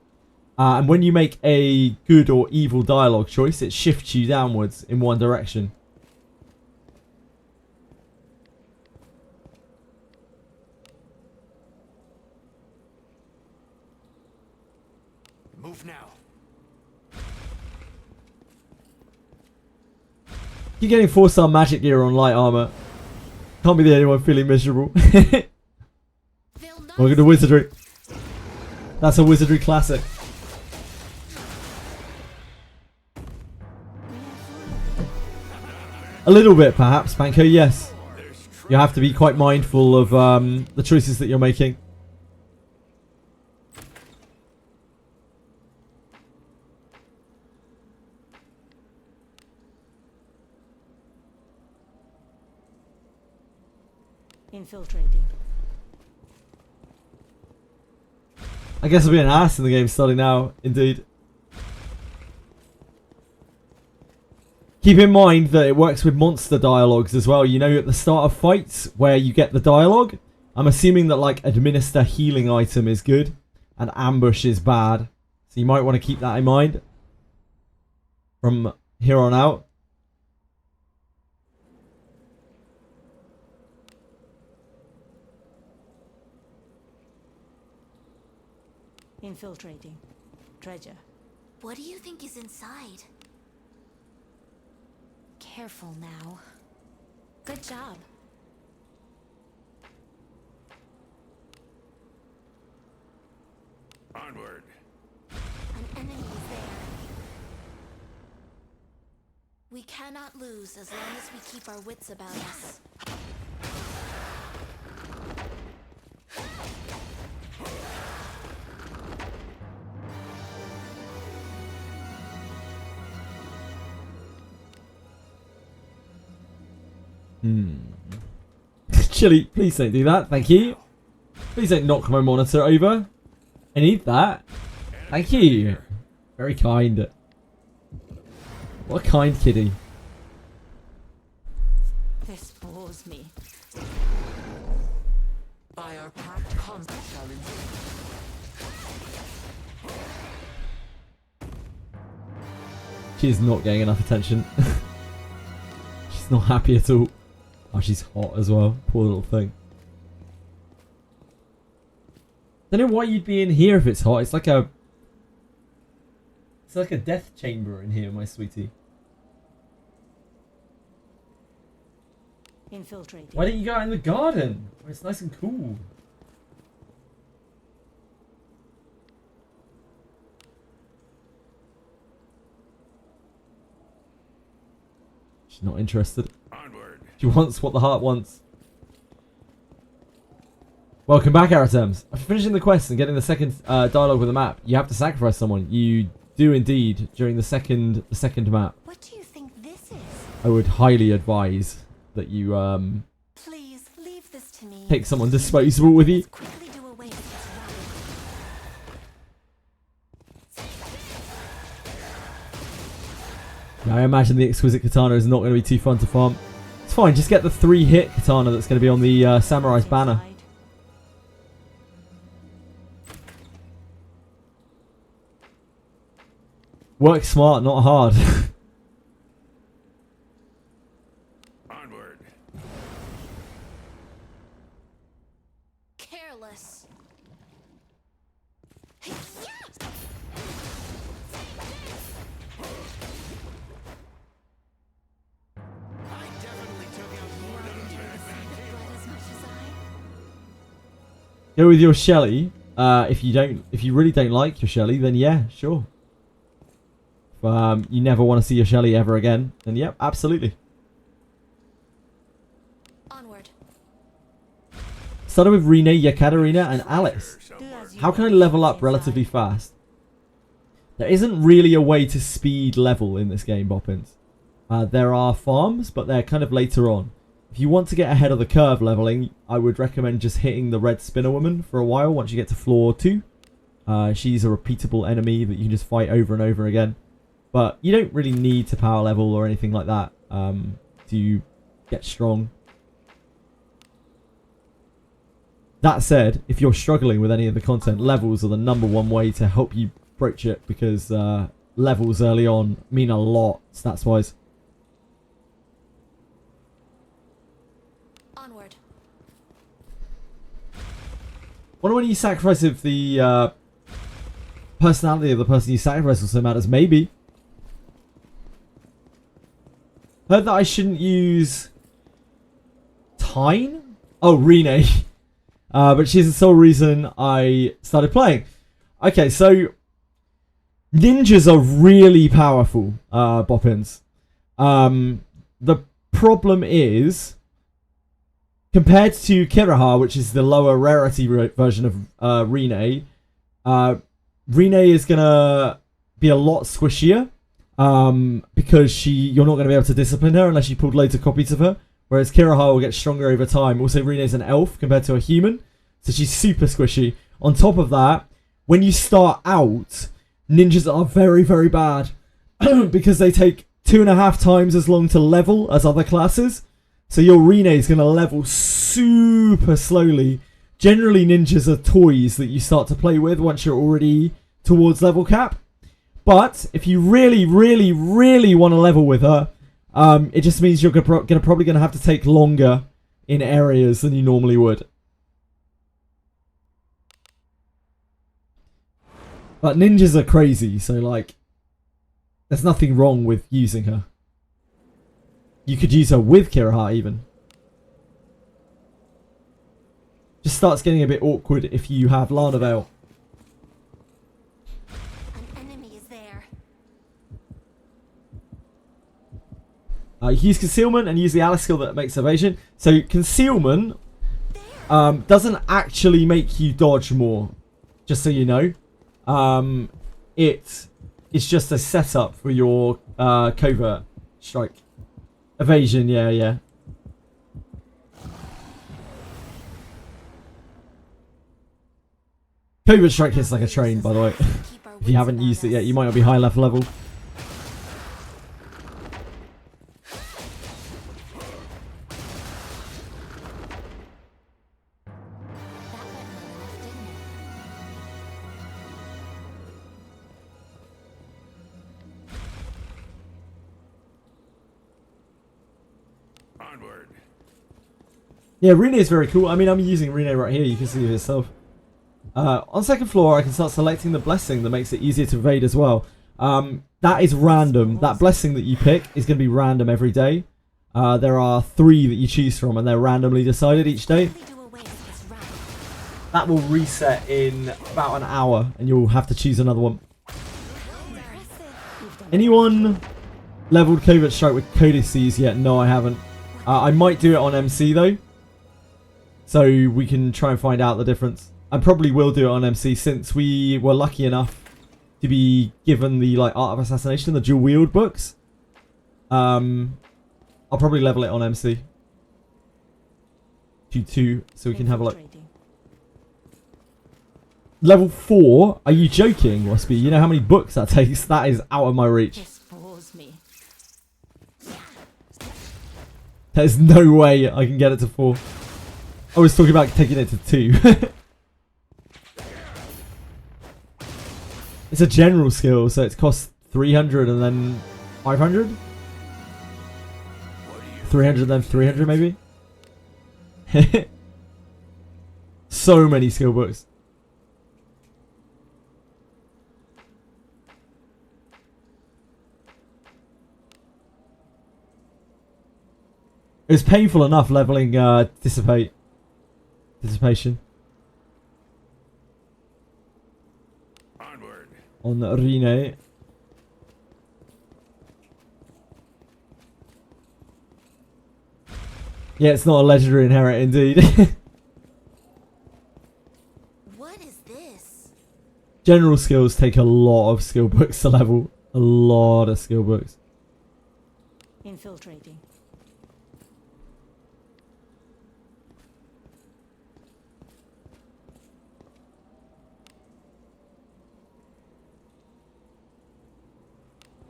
And when you make a good or evil dialogue choice, it shifts you downwards in one direction. Move now. Keep getting 4-star magic gear on light armor. Can't be the only one feeling miserable. Welcome to Wizardry. That's a Wizardry classic. A little bit, perhaps, Panko, yes. You have to be quite mindful of the choices that you're making. Infiltrating. I guess I'll be an ass in the game starting now, indeed. Keep in mind that it works with monster dialogues as well. You know, at the start of fights where you get the dialogue, I'm assuming that like administer healing item is good and ambush is bad. So you might want to keep that in mind from here on out. Infiltrating. Treasure. What do you think is inside? Careful now. Good job. Onward. An enemy is there. We cannot lose as long as we keep our wits about us. Chili, please don't do that. Thank you. Please don't knock my monitor over. I need that. Thank you. Very kind. What a kind kitty. This bores me. By our pact combat challenge. She's not getting enough attention. She's not happy at all. Oh, she's hot as well. Poor little thing. Don't know why you'd be in here if it's hot. It's like a death chamber in here, my sweetie. Infiltrating. Why don't you go out in the garden where it's nice and cool? She's not interested. Onward. She wants what the heart wants. Welcome back, Aratems. After finishing the quest and getting the second dialogue with the map, you have to sacrifice someone. You do indeed during the second map. What do you think this is? I would highly advise that you Please leave this to me. take someone disposable with you. Let's quickly do away with this rubbish. Yeah, I imagine the exquisite katana is not going to be too fun to farm. It's fine, just get the 3-hit katana that's going to be on the samurai's banner. Work smart, not hard. Onward. Careless. I definitely took out more than Blood as much as I. Go with your Shelly. If you really don't like your Shelly, then yeah, sure. If you never want to see your Shelly ever again, then yep, absolutely. Onward. Started with Rene, Yekaterina, and Alice. Do as you How can I will, level up Sensei. relatively fast? There isn't really a way to speed level in this game, Boppins. There are farms, but they're kind of later on. If you want to get ahead of the curve leveling, I would recommend just hitting the red spinner woman for a while once you get to floor 2. She's a repeatable enemy that you can just fight over and over again. But you don't really need to power level or anything like that to get strong. That said, if you're struggling with any of the content, levels are the #1 way to help you broach it, because levels early on mean a lot stats-wise. Onward. Wonder when you sacrifice if the personality of the person you sacrifice also matters. Maybe. Heard that I shouldn't use Tyne? Oh, Rene. But she's the sole reason I started playing. Okay, so ninjas are really powerful, Boppins. The problem is, compared to Kiraha, which is the lower rarity version of Rene, Rene is going to be a lot squishier. Because you're not going to be able to discipline her unless you pulled loads of copies of her. Whereas Kiraha will get stronger over time. Also, Rene's an elf compared to a human, so she's super squishy. On top of that, when you start out, ninjas are very, very bad because they take 2.5 times as long to level as other classes. So your Rene is going to level super slowly. Generally, ninjas are toys that you start to play with once you're already towards level cap. But if you really, really, really want to level with her, it just means you're probably going to have to take longer in areas than you normally would. But ninjas are crazy, so like, there's nothing wrong with using her. You could use her with Kiraha even. Just starts getting a bit awkward if you have Lana Vale. You use concealment and use the Alice skill that makes evasion. So concealment doesn't actually make you dodge more, just so you know. It's just a setup for your covert strike. Evasion, yeah. Covert strike hits like a train, by the way. If you haven't used it yet, you might not be high enough level. Onward. Yeah, Rene is very cool. I mean, I'm using Rene right here. You can see it yourself. On second floor, I can start selecting the blessing that makes it easier to evade as well. That is random. That blessing that you pick is going to be random every day. There are 3 that you choose from, and they're randomly decided each day. That will reset in about an hour, and you'll have to choose another one. Anyone leveled Covert Strike with codices yet. No, I haven't. I might do it on MC though. So we can try and find out the difference. I probably will do it on MC since we were lucky enough to be given the like Art of Assassination, the dual wield books. I'll probably level it on MC. 2 so we can have a look. Level 4? Are you joking, Waspy? You know how many books that takes? That is out of my reach. This bores me. There's no way I can get it to 4. I was talking about taking it to 2. It's a general skill, so it costs 300 and then 500? 300 then 300 maybe? So many skill books. It was painful enough leveling Dissipation. Onward. On Rene. Yeah, it's not a legendary inherit indeed. What is this? General skills take a lot of skill books to level. A lot of skill books. Infiltrating.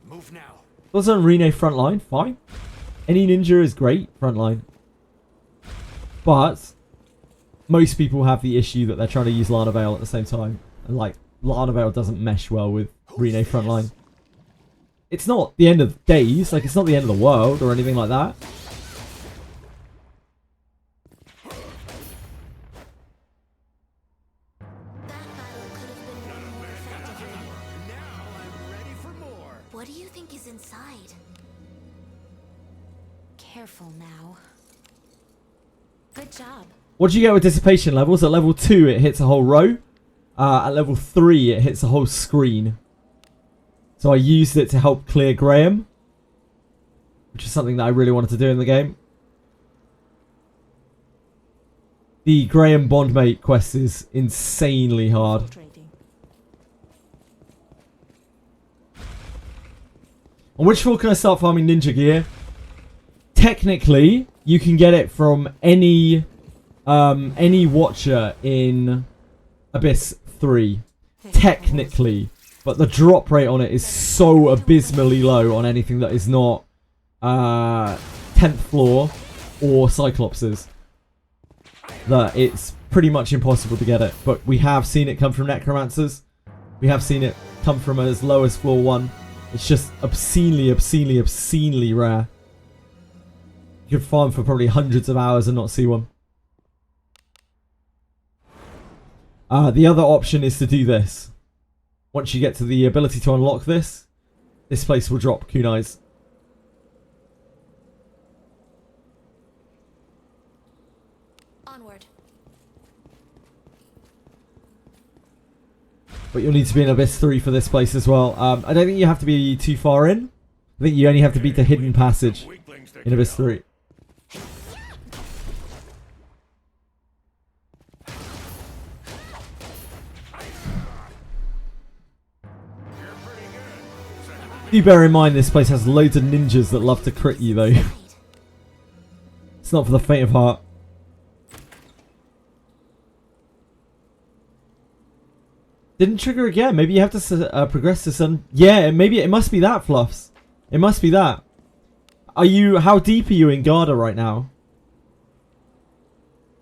Move now. Those on Rene frontline, fine. Any ninja is great frontline. But most people have the issue that they're trying to use Lana Veil at the same time. And like Lana Veil doesn't mesh well with Rene frontline. It's not the end of days, like it's not the end of the world or anything like that. That battle could have been won more effectively. Now I'm ready for more. What do you think is inside? Careful now. Good job. What do you get with dissipation levels? At level 2 it hits a whole row. At level 3 it hits a whole screen. So I used it to help clear Graham, which is something that I really wanted to do in the game. The Graham Bondmate quest is insanely hard. Infiltrating. On which floor can I start farming ninja gear? Technically, you can get it from any watcher in Abyss 3. Technically. But the drop rate on it is so abysmally low on anything that is not 10th floor or Cyclopses that it's pretty much impossible to get it. But we have seen it come from Necromancers. We have seen it come from as low as floor 1. It's just obscenely rare. You could farm for probably hundreds of hours and not see one. The other option is to do this. Once you get to the ability to unlock this, this place will drop kunais. Onward. But you'll need to be in Abyss 3 for this place as well. I don't think you have to be too far in. I think you only have to beat the hidden passage in Abyss 3. Do bear in mind this place has loads of ninjas that love to crit you though. It's not for the faint of heart. Didn't trigger again. Maybe you have to progress to some... Yeah, maybe it must be that, Fluffs. It must be that. How deep are you in Garda right now?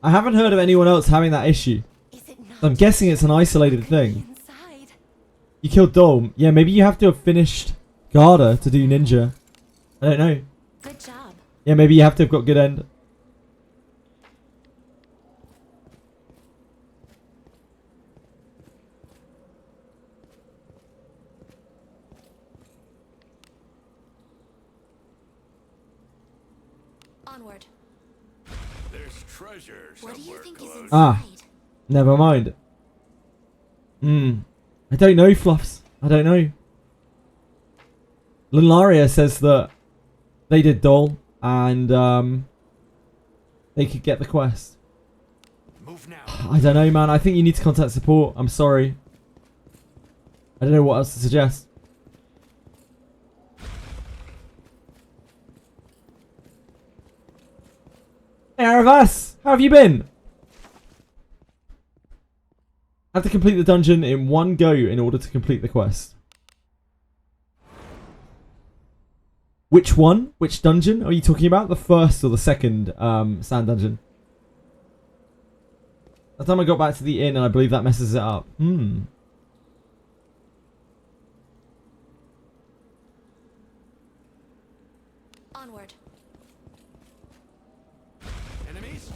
I haven't heard of anyone else having that issue. I'm guessing it's an isolated thing. Inside. You killed Dome. Yeah, maybe you have to have finished Garda to do ninja. I don't know. Good job. Yeah, maybe you have to have got good end. Onward. There's treasure What do you somewhere think is close. inside? Ah. Never mind. I don't know, Fluffs. I don't know. Lunaria says that they did Dole and they could get the quest. Move now. I don't know, man. I think you need to contact support. I'm sorry. I don't know what else to suggest. Hey, Aravas! How have you been? I have to complete the dungeon in one go in order to complete the quest. Which one? Which dungeon are you talking about? The first or the second sand dungeon? That time I got back to the inn and I believe that messes it up. Onward. Enemies?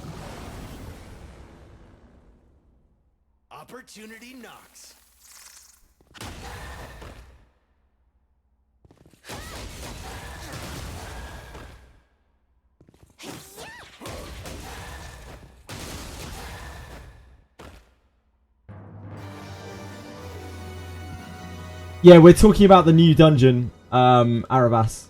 Opportunity knocks. Yeah, we're talking about the new dungeon, Aravas.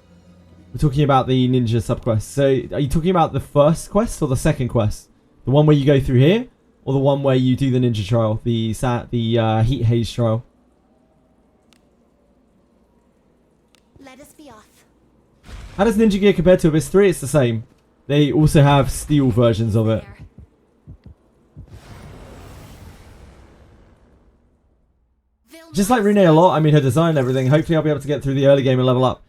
We're talking about the ninja subquest. So, are you talking about the first quest or the second quest? The one where you go through here? Or the one where you do the ninja trial? The heat haze trial? Let us be off. How does Ninja Gear compare to Abyss 3? It's the same. They also have steel versions of it. There. Just like Rene a lot, I mean her design and everything. Hopefully I'll be able to get through the early game and level up.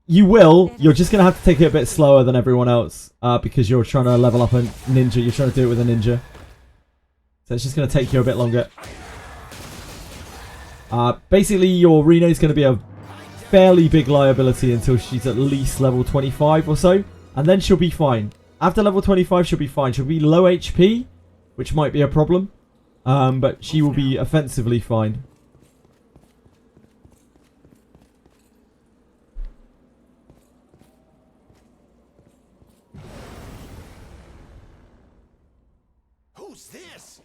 You will. You're just going to have to take it a bit slower than everyone else. Because you're trying to level up a ninja. You're trying to do it with a ninja. So it's just going to take you a bit longer. Basically your Rene's going to be a fairly big liability until she's at least level 25 or so. And then she'll be fine. After level 25 she'll be fine. She'll be low HP, which might be a problem. But she will be offensively fine. Who's this?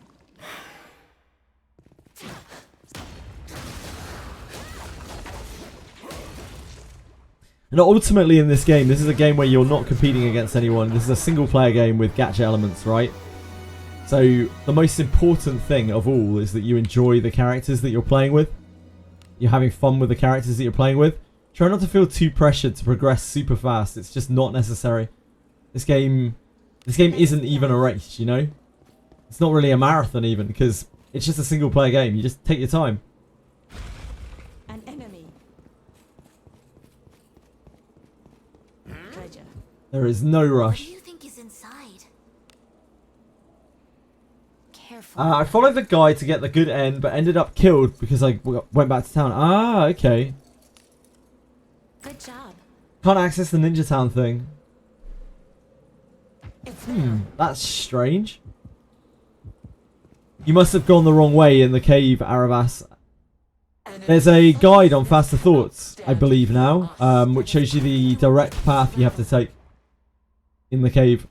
And ultimately in this game, this is a game where you're not competing against anyone. This is a single player game with gacha elements, right? So the most important thing of all is that you enjoy the characters that you're playing with. You're having fun with the characters that you're playing with. Try not to feel too pressured to progress super fast. It's just not necessary. This game isn't even a race, you know? It's not really a marathon even, because it's just a single player game. You just take your time. An enemy. Treasure. There is no What do rush. you think is inside? Careful. I followed the guide to get the good end, but ended up killed because I went back to town. Ah, okay. Good job. Can't access the Ninja Town thing. It's there. That's strange. You must have gone the wrong way in the cave, Aravas. There's a guide on Faster Thoughts, I believe now, which shows you the direct path you have to take in the cave.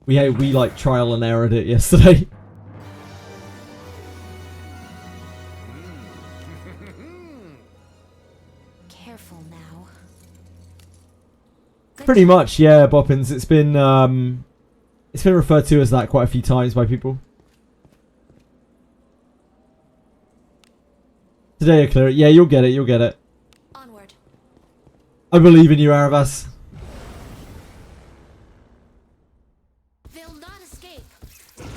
We like trial and errored it yesterday. Careful now. Good Pretty job. much, yeah, Boppins. It's been referred to as that quite a few times by people. Today, clear it. Yeah, you'll get it. You'll get it. Onward. I believe in you, Aravas. They'll not escape. You're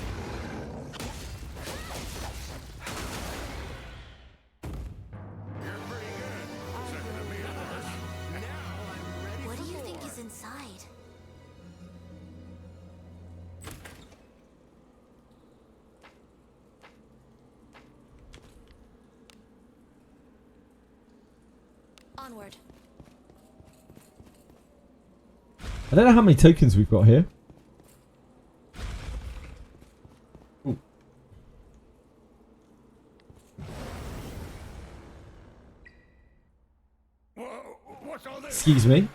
pretty good. Second to me in the list. Now I'm ready What for do you think more. is inside? Onward. I don't know how many tokens we've got here. Ooh. Whoa, what's all this? Excuse me.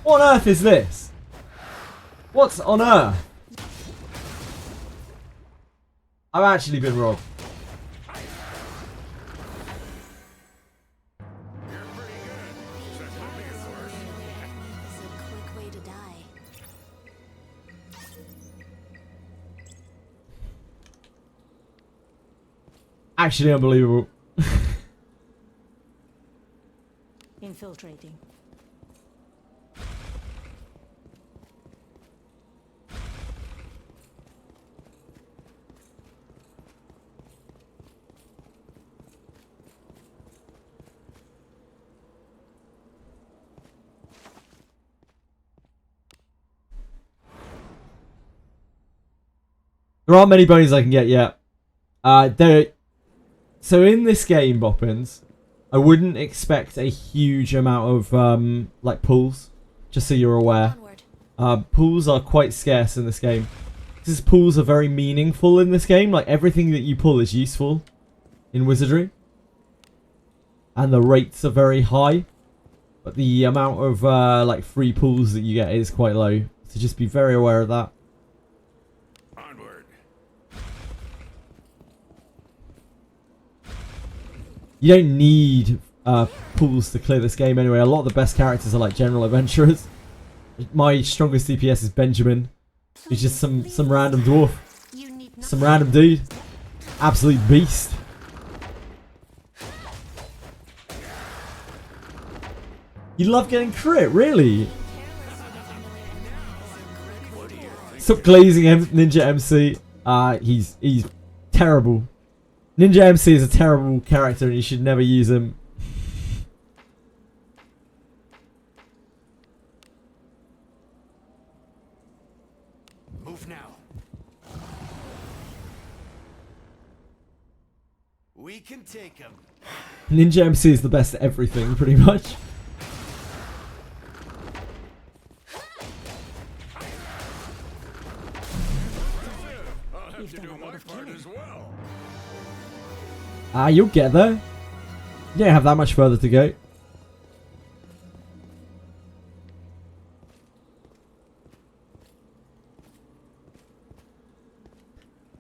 What on earth is this? What on earth? I've actually been robbed. You're pretty good. So it's not being worse. Is a quick way to die. Actually unbelievable. Infiltrating. There aren't many bones I can get yet. So in this game, Boppins, I wouldn't expect a huge amount of like pulls. Just so you're aware, Onward. pulls are quite scarce in this game. Because pulls are very meaningful in this game. Like everything that you pull is useful in Wizardry, and the rates are very high. But the amount of like free pulls that you get is quite low. So just be very aware of that. Onward. You don't need pulls to clear this game anyway. A lot of the best characters are like general adventurers. My strongest DPS is Benjamin. He's just some random dwarf. You need not Some random dude. Absolute beast. You love getting crit, really? Stop glazing Ninja MC. He's terrible. Ninja MC is a terrible character and you should never use him. Move now. We can take him. Ninja MC is the best at everything, pretty much. I'll have to do my part as well. You'll get there. You don't have that much further to go.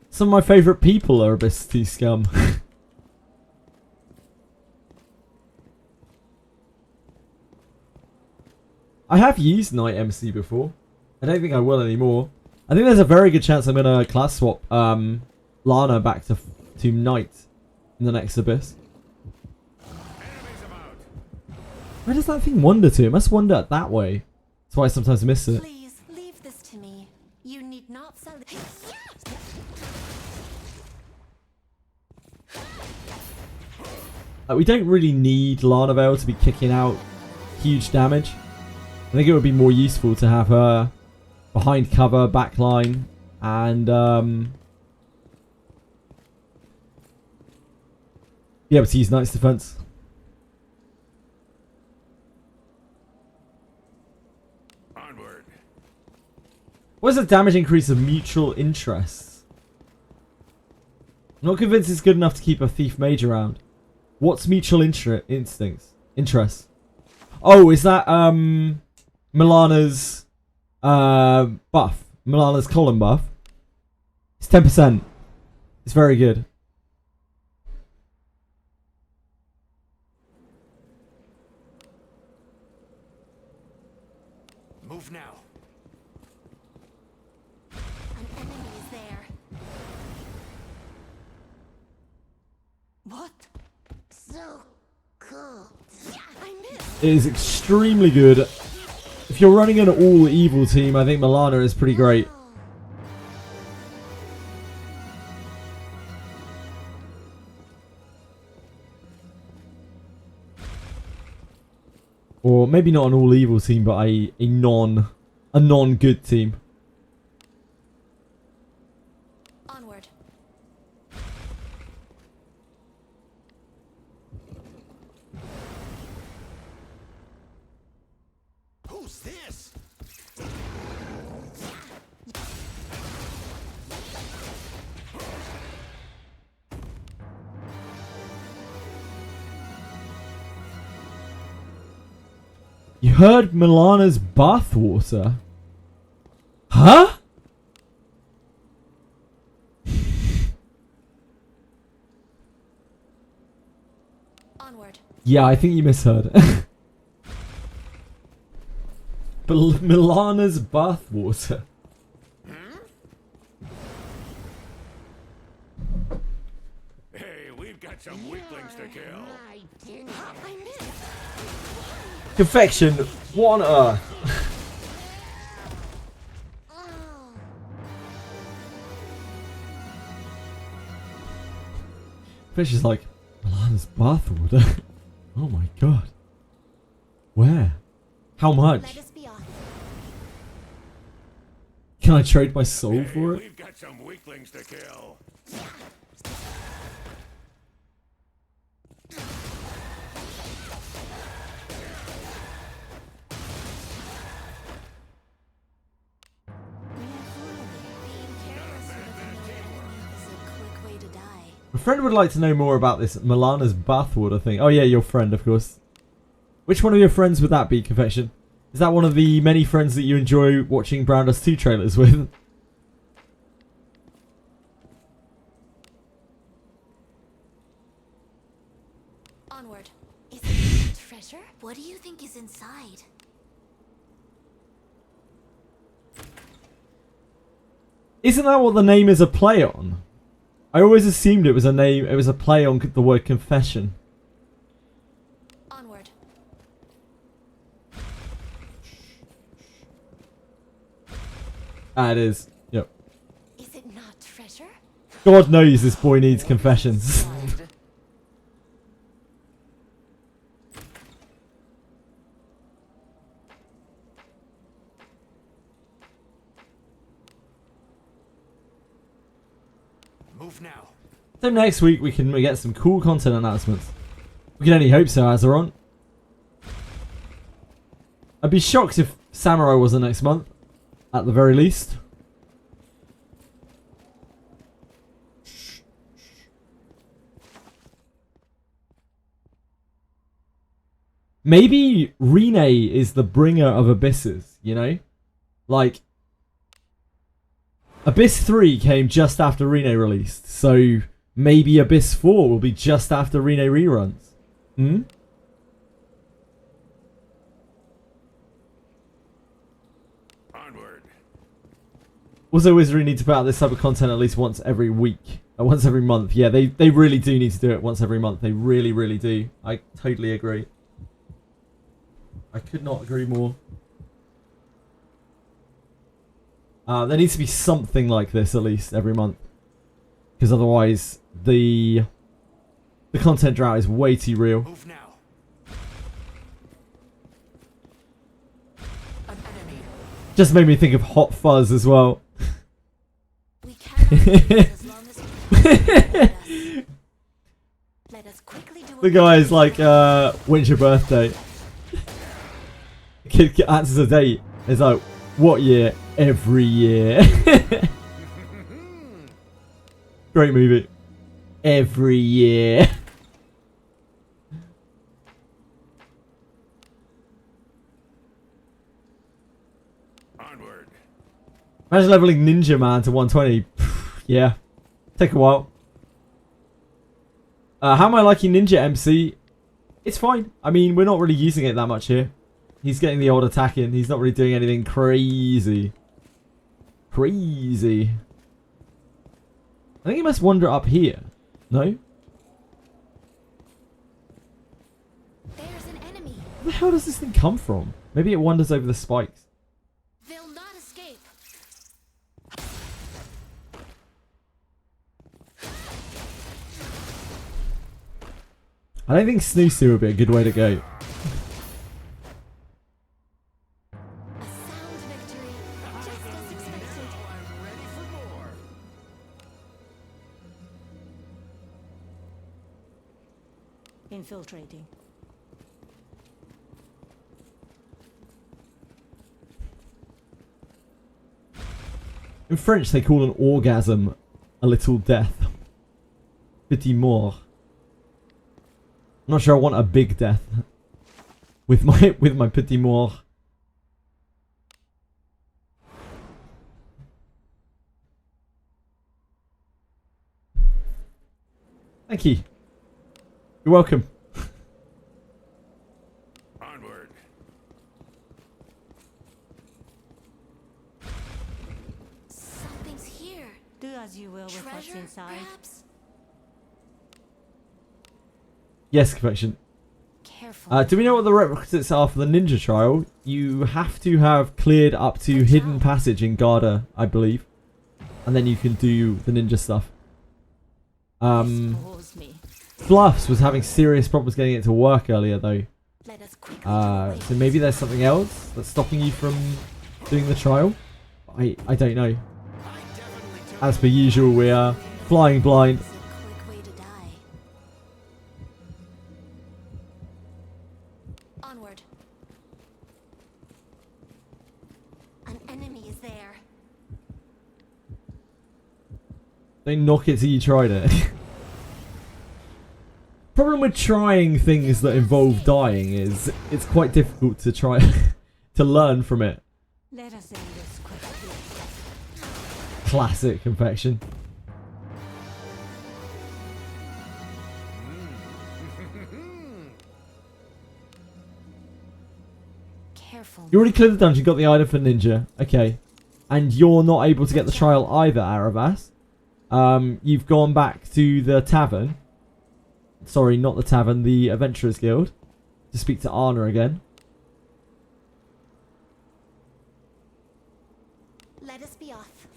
Some of my favourite people are Abyssity Scum. I have used Night MC before. I don't think I will anymore. I think there's a very good chance I'm going to class swap Lana back to Knight in the next Abyss. Enemies about. Where does that thing wander to? It must wander that way. That's why I sometimes miss it. Please leave this to me. You need not sell it. We don't really need Lana Veil to be kicking out huge damage. I think it would be more useful to have her behind cover, backline, and be able to use Knight's defense. Onward. What is the damage increase of mutual interests? I'm not convinced it's good enough to keep a Thief Mage around. What's mutual interest? Oh, is that Milana's buff? Milana's column buff? It's 10%. It's very good. Move now. An enemy is there. What? So cool. Yeah, I missed. It is extremely good. If you're running an all evil team, I think Milana is pretty great. Or maybe not an all evil team, but a non good team. Onward. Who's this? You heard Milana's bathwater? Huh? Onward. Yeah, I think you misheard. Milana's bathwater. Hey, we've got some weaklings to kill. I missed. Confection. What on earth? Fish is like, Milana's bathwater. Oh my god. Where? How much? Let us be off. Can I trade my soul for it? We've got some weaklings to kill. Being careless with a familiar enemy is a quick way to die. My friend would like to know more about this Milana's bathwater thing. Oh yeah, your friend, of course. Which one of your friends would that be, Confection? Is that one of the many friends that you enjoy watching Brown Dust 2 trailers with? Onward. Is it treasure? What do you think is inside? Isn't that what the name is a play on? I always assumed it was a name, it was a play on the word confession. Onward. Ah, it is. Yep. Is it not treasure? God knows this boy needs confessions. Move now. So next week we get some cool content announcements. We can only hope so, Azeron. I'd be shocked if Samurai wasn't next month, at the very least. Maybe Rene is the bringer of Abysses, you know? Like, Abyss 3 came just after Rene released, so maybe Abyss 4 will be just after Rene reruns. Hmm? Onward. Also, Wizardry need to put out this type of content at least once every week. Once every month. Yeah, they really do need to do it once every month. They really, really do. I totally agree. I could not agree more. There needs to be something like this at least every month. Because otherwise, the content drought is way too real. Move now. An enemy. Just made me think of Hot Fuzz as well. We cannot leave as long as you can. Let us quickly do The guy's like, when's your birthday? Kid answers a date. It's like, what year? Every year. Great movie. Every year. Onward. Imagine leveling Ninja Man to 120. Yeah. Take a while. How am I liking Ninja MC? It's fine. I mean, we're not really using it that much here. He's getting the old attack in. He's not really doing anything crazy. Crazy. I think he must wander up here. No? There's an enemy. Where the hell does this thing come from? Maybe it wanders over the spikes. They'll not escape. I don't think Snoosu would be a good way to go. A sound victory. Just as expected. I'm ready for more. Infiltrating. In French, they call an orgasm a little death. Petit mort. I'm not sure I want a big death with my petit mort. Thank you. You're welcome. Onward. Something's here. Do as you will with what's Treasure, inside. perhaps? Yes, confection. Careful. Do we know what the requisites are for the ninja trial? You have to have cleared up to hidden passage in Garda, I believe. And then you can do the ninja stuff. This bores me. Fluffs was having serious problems getting it to work earlier though. Let us quickly get away. So maybe there's something else that's stopping you from doing the trial? I don't know. As per usual, we are flying blind. It's a quick way to die. Onward. An enemy is there. Don't knock it till you tried it. Problem with trying things that involve dying is it's quite difficult to try to learn from it. Let us end this quickly. Classic confection. Careful. You already cleared the dungeon, got the item for ninja. Okay. And you're not able to get the trial either, Aravas. You've gone back to the tavern. Sorry, not the tavern, the Adventurers Guild. To speak to Anna again. Let us be off.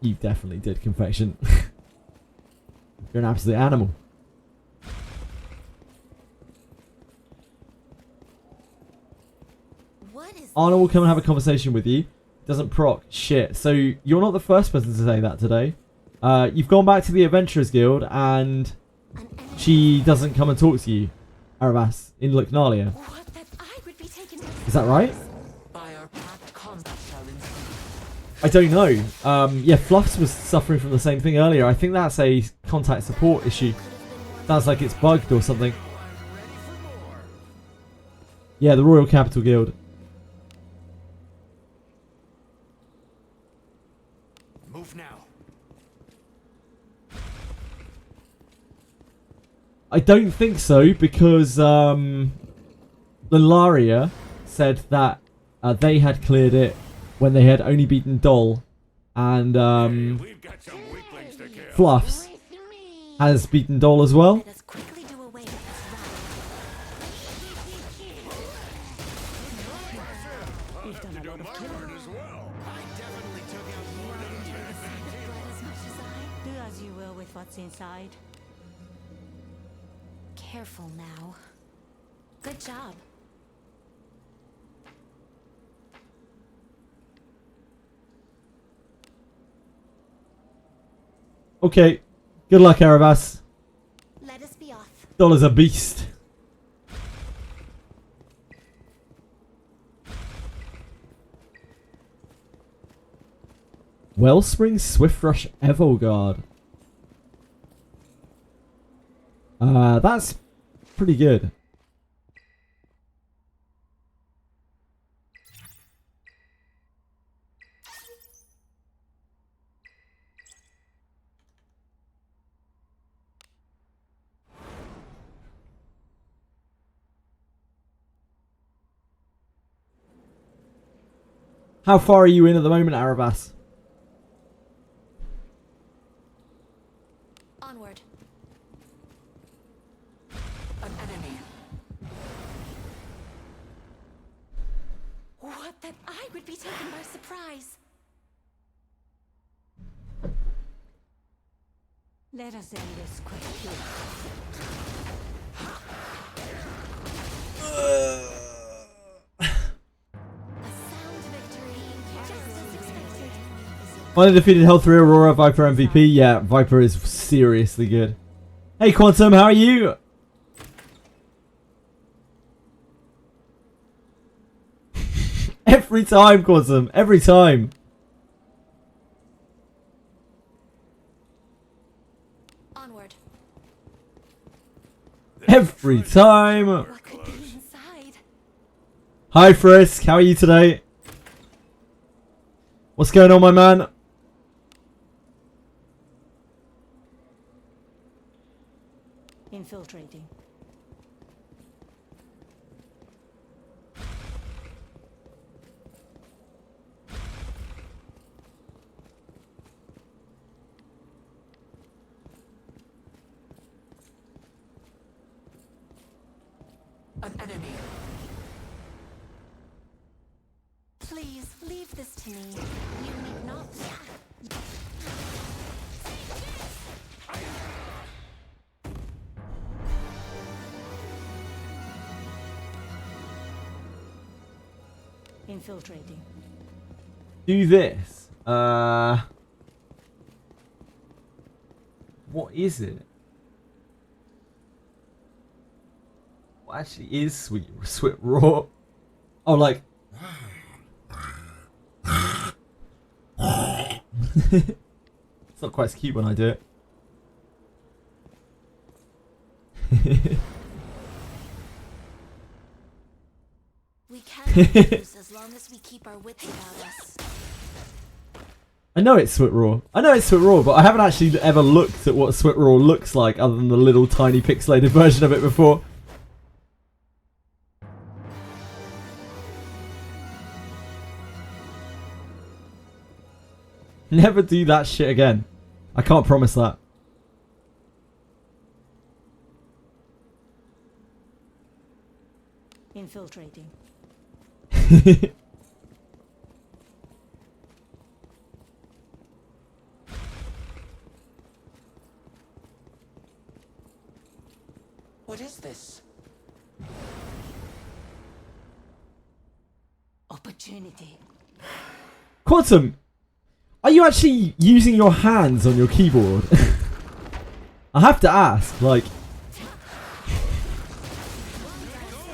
You definitely did, confection. You're an absolute animal. What is Anna will come and have a conversation with you. Doesn't proc. Shit. So you're not the first person to say that today. You've gone back to the Adventurers Guild and an enemy? she doesn't come and talk to you, Arabas, in Lucnalia. What that I would be taken. Is that right? By our pact, combat shall ensue. I don't know. Yeah, Fluffs was suffering from the same thing earlier. I think that's a contact support issue. Sounds like it's bugged or something. Yeah, the Royal Capital Guild. Move now. I don't think so because Lilaria said that they had cleared it when they had only beaten Doll, and We've got some weaklings to kill. Fluffs has beaten Doll as well. Let us quickly do away with this rabble. We've done a lot of killing. As well. Blood as much as I. Do as you will with what's inside. Careful now. Good job. Okay, good luck, Arabas. Let us be off. Doll is a beast. Wellspring Swiftrush Evolguard. That's pretty good. How far are you in at the moment, Arabas? Onward. An enemy. What that I would be taken by surprise. Let us end this quickly. A sound victory. Just as expected. Finally defeated Health 3 Aurora, Viper MVP. Yeah, Viper is seriously good. Hey Quantum, how are you? Every time, Quantum. Every time. Onward. Every time. What could be inside? Hi Frisk, how are you today? What's going on, my man? Infiltrating. An enemy. Please leave this to me. You need not. Infiltrating. Do this. What is it? What actually is sweet raw? Oh, like. It's not quite as cute when I do it. We can't lose as long as we keep our wits about us. I know it's Sweat Raw. I know it's Sweat Raw, but I haven't actually ever looked at what Sweat Raw looks like other than the little tiny pixelated version of it before. Never do that shit again. I can't promise that. Infiltrating. What is this? Opportunity. Quantum, are you actually using your hands on your keyboard? I have to ask, like...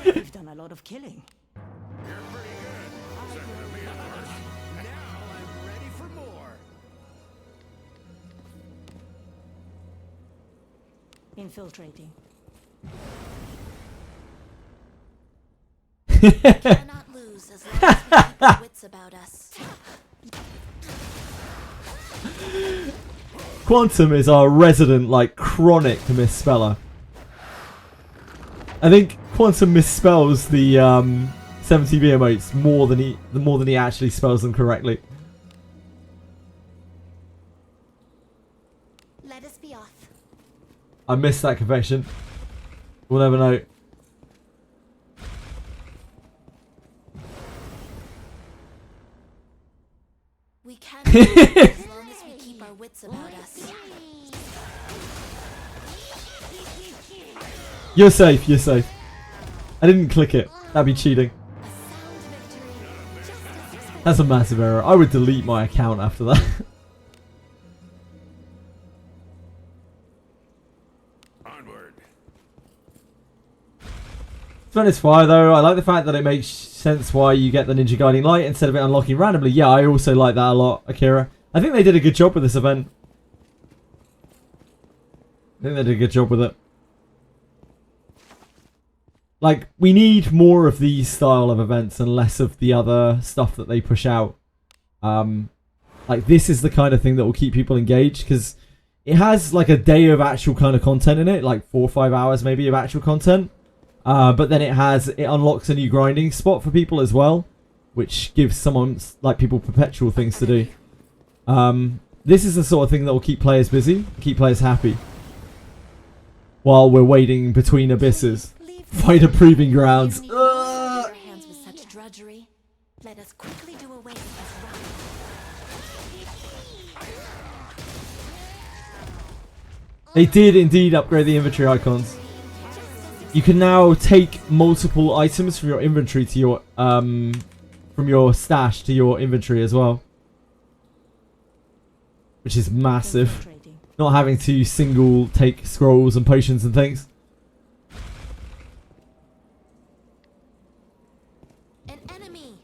You've done a lot of killing. You're pretty good. Second to me, of course. Now I'm ready for more. Infiltrating. Cannot lose as long as we keep our wits about us. Quantum is our resident, like, chronic misspeller. I think Quantum misspells the 70B emotes more than he actually spells them correctly. Let us be off. I missed that confession. We'll never know. We can't lose as long as we keep our wits about us. You're safe, you're safe. I didn't click it. That'd be cheating. A sound victory. Just as expected. That's a massive error. I would delete my account after that. Onward. Furnace Fire though, I like the fact that it makes sense why you get the Ninja Guiding Light instead of it unlocking randomly. Yeah, I also like that a lot, Akira. I think they did a good job with this event. I think they did a good job with it. Like, we need more of these style of events and less of the other stuff that they push out. Like, this is the kind of thing that will keep people engaged, because it has, like, a day of actual kind of content in it, like 4 or 5 hours maybe of actual content. But then it unlocks a new grinding spot for people as well, which gives someone, like, people perpetual things to do. This is the sort of thing that will keep players busy, keep players happy, while we're waiting between abysses. Fight a proving grounds. You need not soil your hands with such drudgery. Let us quickly do away with this route. They did indeed upgrade the inventory icons. You can now take multiple items from your inventory to your from your stash to your inventory as well, which is massive. Infiltrating. Not having to single take scrolls and potions and things. An enemy.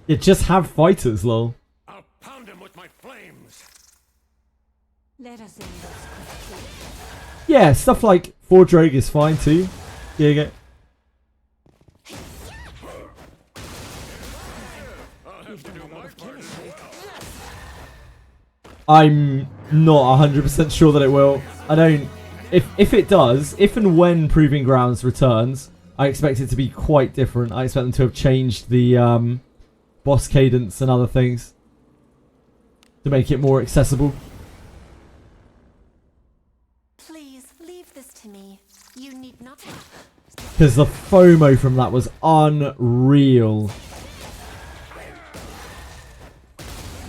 Yeah, just have fighters, lol. I'll pound him with my flames. Let us end this quickly. Yeah, stuff like Fordrake is fine too. Yeah, yeah. You've done a lot of killing. I'm not 100% sure that it will. I don't. if it does, if and when Proving Grounds returns, I expect it to be quite different. I expect them to have changed the boss cadence and other things to make it more accessible. Please leave this to me. You need not. Because the FOMO from that was unreal.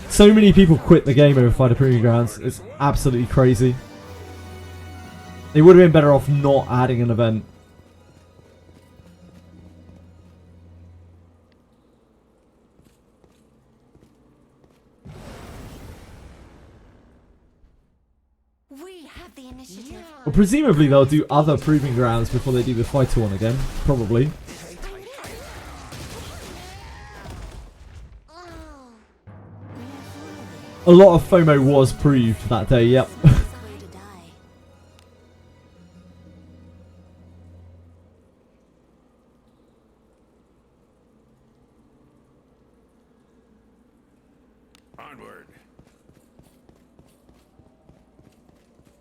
So many people quit the game over Fighter Proving Grounds. It's absolutely crazy. They would have been better off not adding an event. We have the initiative. Well, presumably they'll do other Proving Grounds before they do the Fighter one again. Probably. A lot of FOMO was proved that day, yep. Way to die. Onward.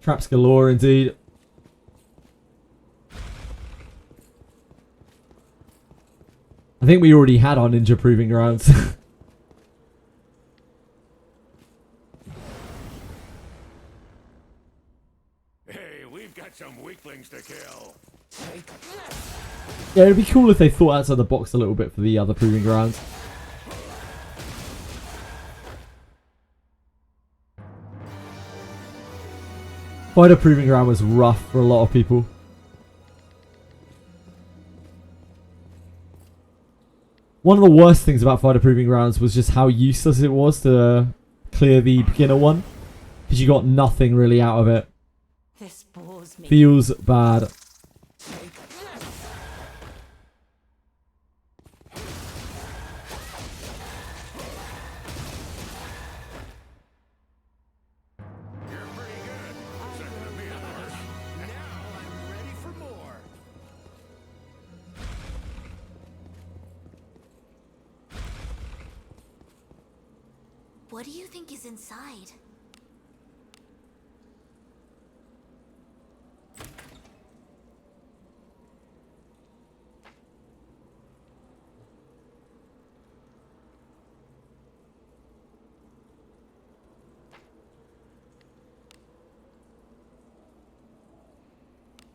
Traps galore indeed. I think we already had our ninja Proving Grounds. Hey, we've got some weaklings to kill. Yeah, it'd be cool if they thought outside the box a little bit for the other Proving Grounds. Fighter Proving Ground was rough for a lot of people. One of the worst things about Fighter Proving Grounds was just how useless it was to clear the beginner one. Because you got nothing really out of it. This bores me. Feels bad. You're pretty good. Second to me, of course. Now I'm ready for more. What do you think is inside?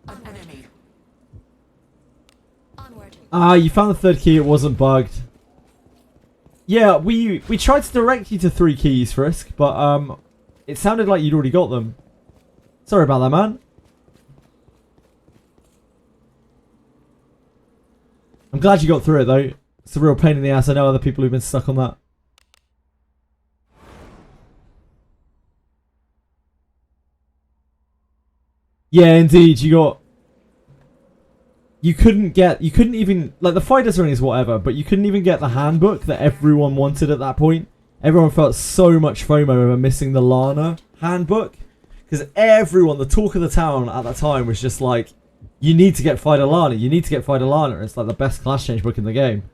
An enemy. Onward. Ah, you found the third key, it wasn't bugged. Yeah, we tried to direct you to 3 keys, Frisk, but it sounded like you'd already got them. Sorry about that, man. I'm glad you got through it, though. It's a real pain in the ass. I know other people who've been stuck on that. Yeah, indeed, you couldn't even, like, the fighters ring is whatever, but you couldn't even get the handbook that everyone wanted at that point. Everyone felt so much FOMO over missing the Lana handbook. Because everyone, the talk of the town at that time was just like, you need to get Fighter Lana, you need to get Fighter Lana. It's like the best class change book in the game.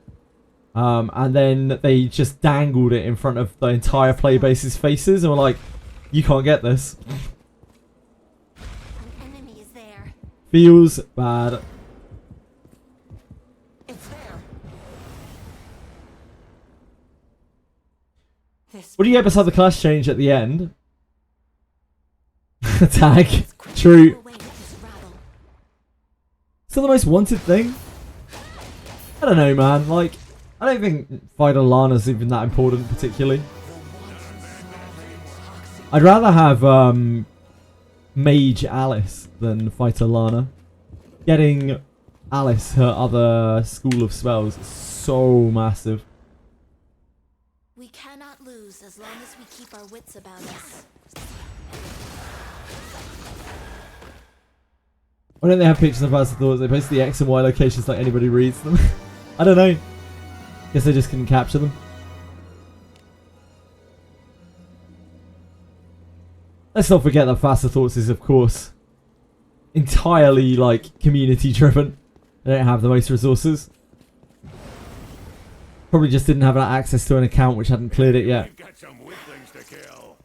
And then they just dangled it in front of the entire playbase's faces and were like, you can't get this. An enemy is there. Feels bad. It's there. This What do you get beside the class change at the end? Tag. True. Away with this rabble. Still the most wanted thing? I don't know, man. Like, I don't think Fighter Lana's even that important, particularly. I'd rather have Mage Alice than Fighter Lana. Getting Alice her other school of spells is so massive. We cannot lose as long as we keep our wits about us. Why don't they have pictures of us thoughts? They post the X and Y locations like anybody reads them. I don't know. Guess they just couldn't capture them. Let's not forget that Faster Thoughts is, of course, entirely, like, community driven. They don't have the most resources. Probably just didn't have access to an account which hadn't cleared it yet. We've got some weaklings to kill.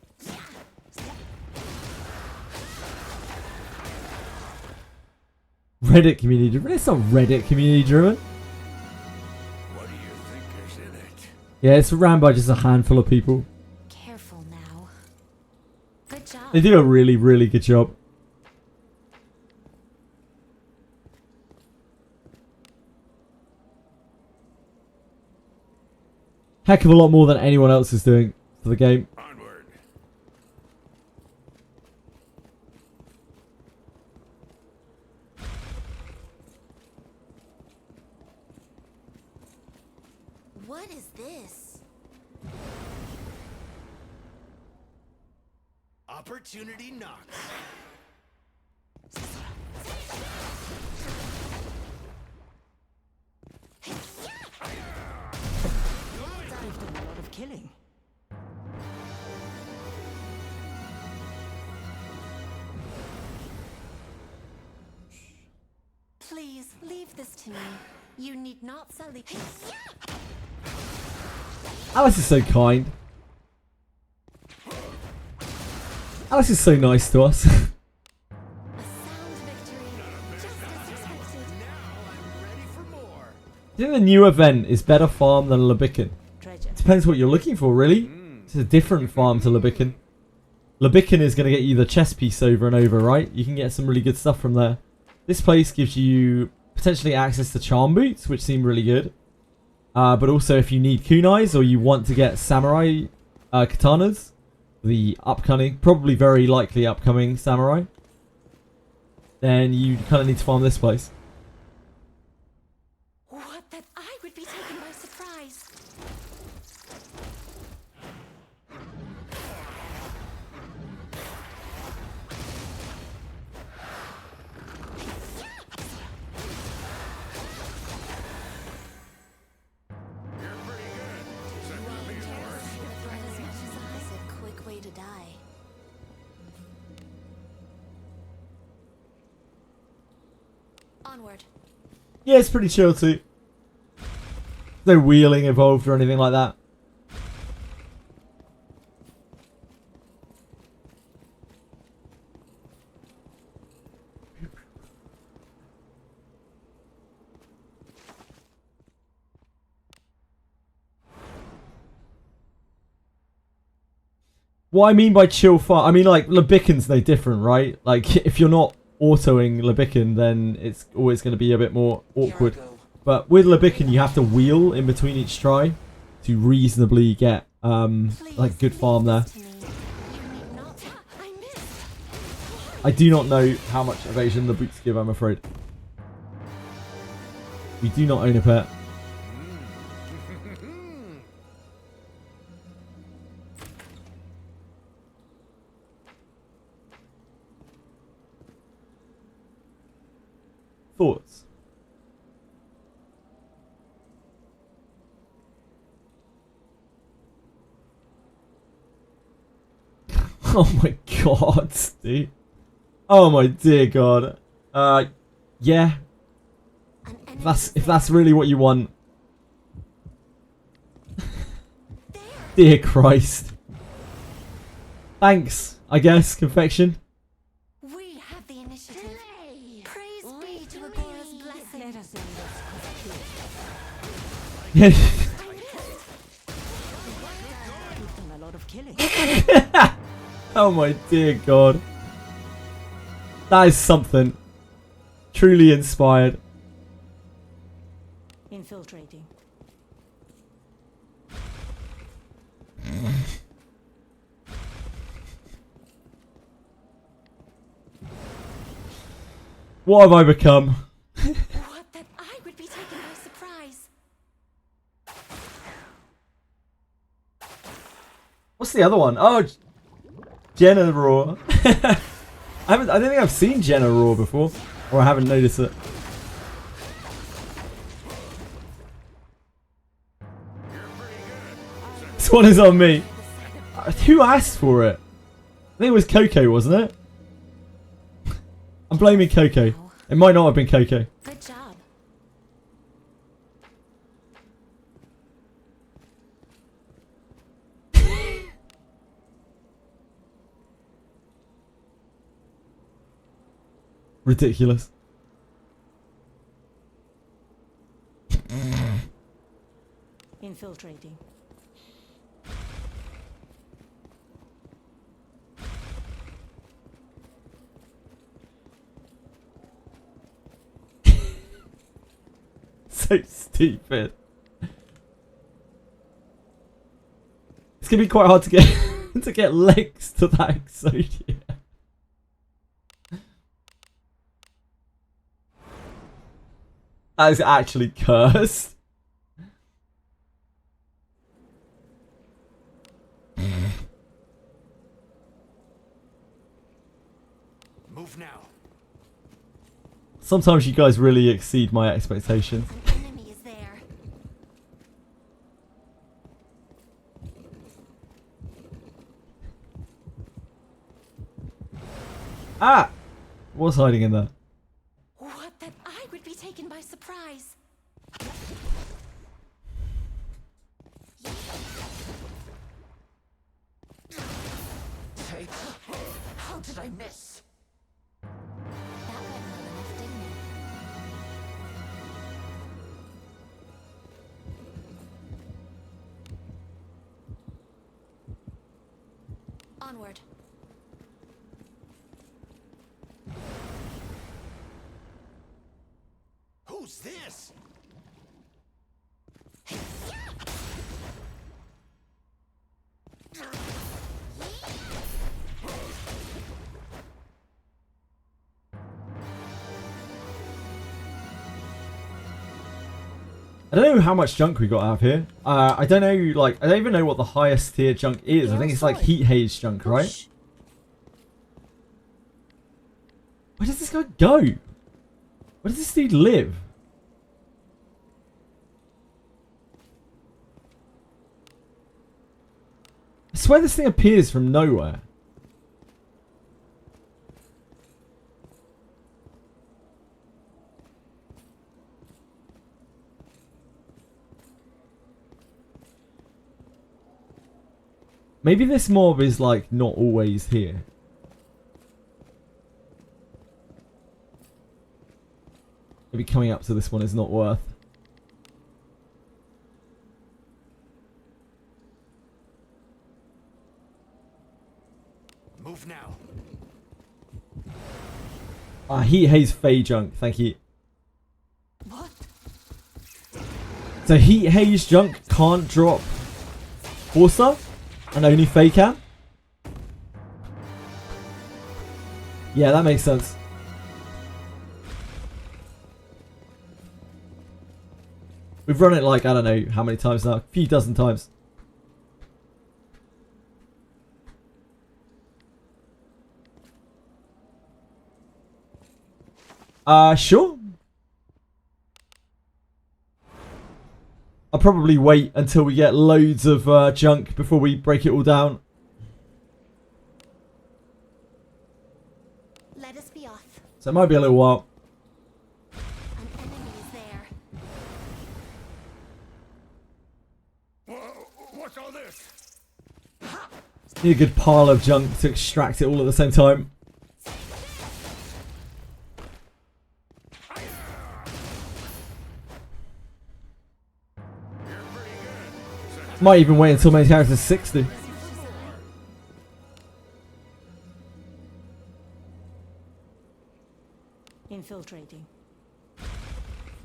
Reddit community driven. It's not Reddit community driven. What do you think is in it? Yeah, it's ran by just a handful of people. Careful now. Good job. They do a really, really good job. Heck of a lot more than anyone else is doing for the game. Onward. What is this? Opportunity knocks. You've done a lot of killing. Please leave this to me. You need not sell the. Alice is so kind. Alice is so nice to us. A sound victory, just as expected. Do you think the new event is better farm than Lebican? Treasure. Depends what you're looking for, really. It's a different farm to Lebican. Lebican is going to get you the chess piece over and over, right? You can get some really good stuff from there. This place gives you potentially access to charm boots, which seem really good. But also if you need kunais or you want to get samurai katanas, the upcoming, probably very likely upcoming samurai, then you kind of need to farm this place. What that I would be taken by surprise. A quick way to die. Onward. Yeah, it's pretty chill too. No wheeling involved or anything like that. What I mean by chill farm, I mean like Lebican's no different, right? Like if you're not autoing Lebican, then it's always going to be a bit more awkward. But with Lebican, you have to wheel in between each try to reasonably get like good farm there. I do not know how much evasion the boots give, I'm afraid. We do not own a pet. Thoughts? Oh my god, dude. Oh my dear god. Yeah. If that's really what you want. Dear Christ. Thanks, I guess, confection. We have the initiative. Praise be to Agora's blessing. Let us end this. Yeah. You've done a lot of killing. Oh my dear god. That is something. Truly inspired. Infiltrating. What have I become? What that I would be taken by surprise. What's the other one? Oh, Jenna Raw. I don't think I've seen Jenna Raw before, or I haven't noticed it. This one is on me. Who asked for it? I think it was Coco, wasn't it? I'm blaming Coco. It might not have been Coco. Good job. Ridiculous. Infiltrating. So stupid. It's gonna be quite hard to get to get legs to that Exodia. That is actually cursed. Move now. Sometimes you guys really exceed my expectations. An enemy is there. Ah! What's hiding in there? What? That I would be taken by surprise. Take. How did I miss? That went well enough, didn't it? Onward. Who's this? I don't know how much junk we got out of here. I don't know, like, I don't even know what the highest tier junk is. I think it's like heat haze junk, right? Where does this guy go? Where does this dude live? I swear this thing appears from nowhere. Maybe this mob is like not always here. Maybe coming up to this one is not worth. Move now. Heat haze fey junk, thank you. What? So heat haze junk can't drop 4-star and only fey can? Yeah, that makes sense. We've run it like, I don't know how many times now. A few dozen times. Sure. I'll probably wait until we get loads of junk before we break it all down. Let us be off. So it might be a little while. An enemy is there. What's all this? Need a good pile of junk to extract it all at the same time. Might even wait until main character's 60. Infiltrating.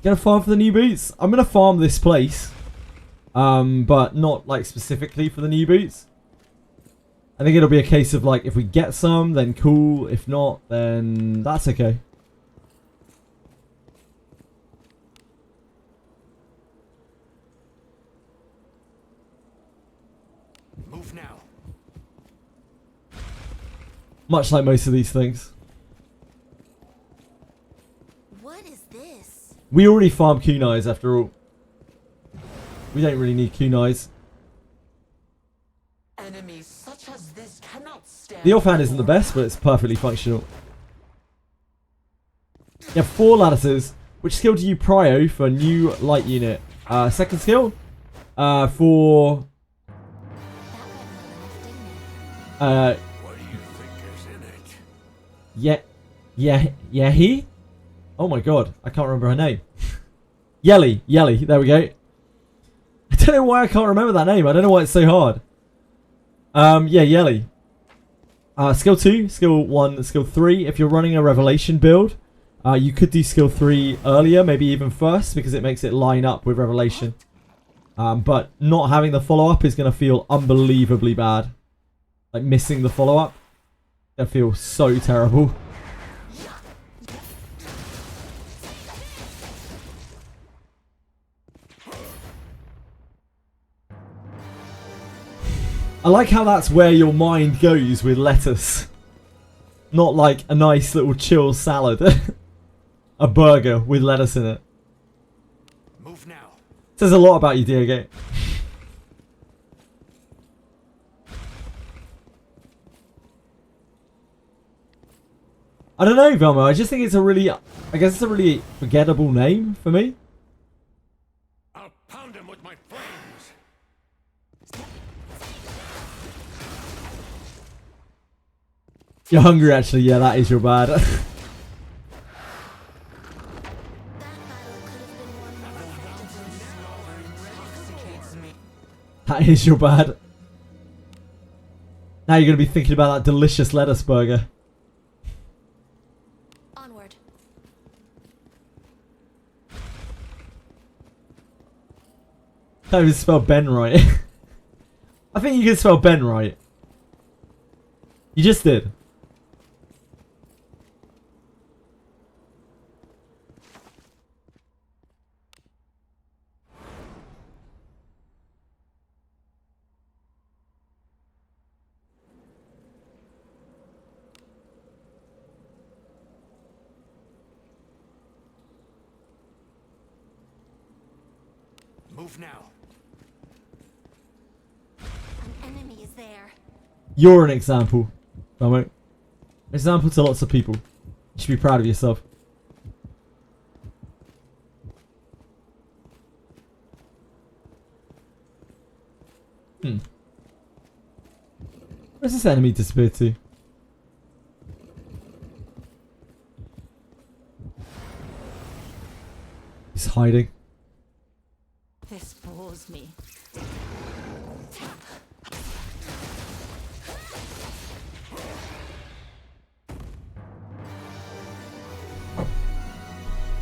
Gonna farm for the new boots? I'm gonna farm this place. But not like specifically for the new boots. I think it'll be a case of like, if we get some, then cool. If not, then that's okay. Move now. Much like most of these things. What is this? We already farm kunais after all. We don't really need kunais. Enemies such as this cannot stand. The offhand isn't the best, but it's perfectly functional. You have 4 lattices. Which skill do you prio for new light unit? Second skill? For... That went well enough, didn't it? What do you think is in it? Yeah, he? Oh my god, I can't remember her name. Yelly, there we go. I don't know why I can't remember that name. I don't know why it's so hard. Yeah, Yelly. Skill 2, skill 1, skill 3. If you're running a revelation build, you could do skill 3 earlier, maybe even first, because it makes it line up with revelation. But not having the follow-up is going to feel unbelievably bad. Like missing the follow-up. That feels so terrible. I like how that's where your mind goes with lettuce. Not like a nice little chill salad. A burger with lettuce in it. Move now. Says a lot about you, Diego. I don't know, Velma. I just think it's a really... I guess it's a really forgettable name for me. I'll pound him with my flames. You're hungry, actually. Yeah, that is your bad. That battle could have been won more effectively. That is your bad. Now you're going to be thinking about that delicious lettuce burger. Onward. Can't even spell Ben right. I think you can spell Ben right. You just did. Move now. An enemy is there. You're an example, Velma. Example to lots of people. You should be proud of yourself. Where's this enemy disappeared to? He's hiding. This bores me.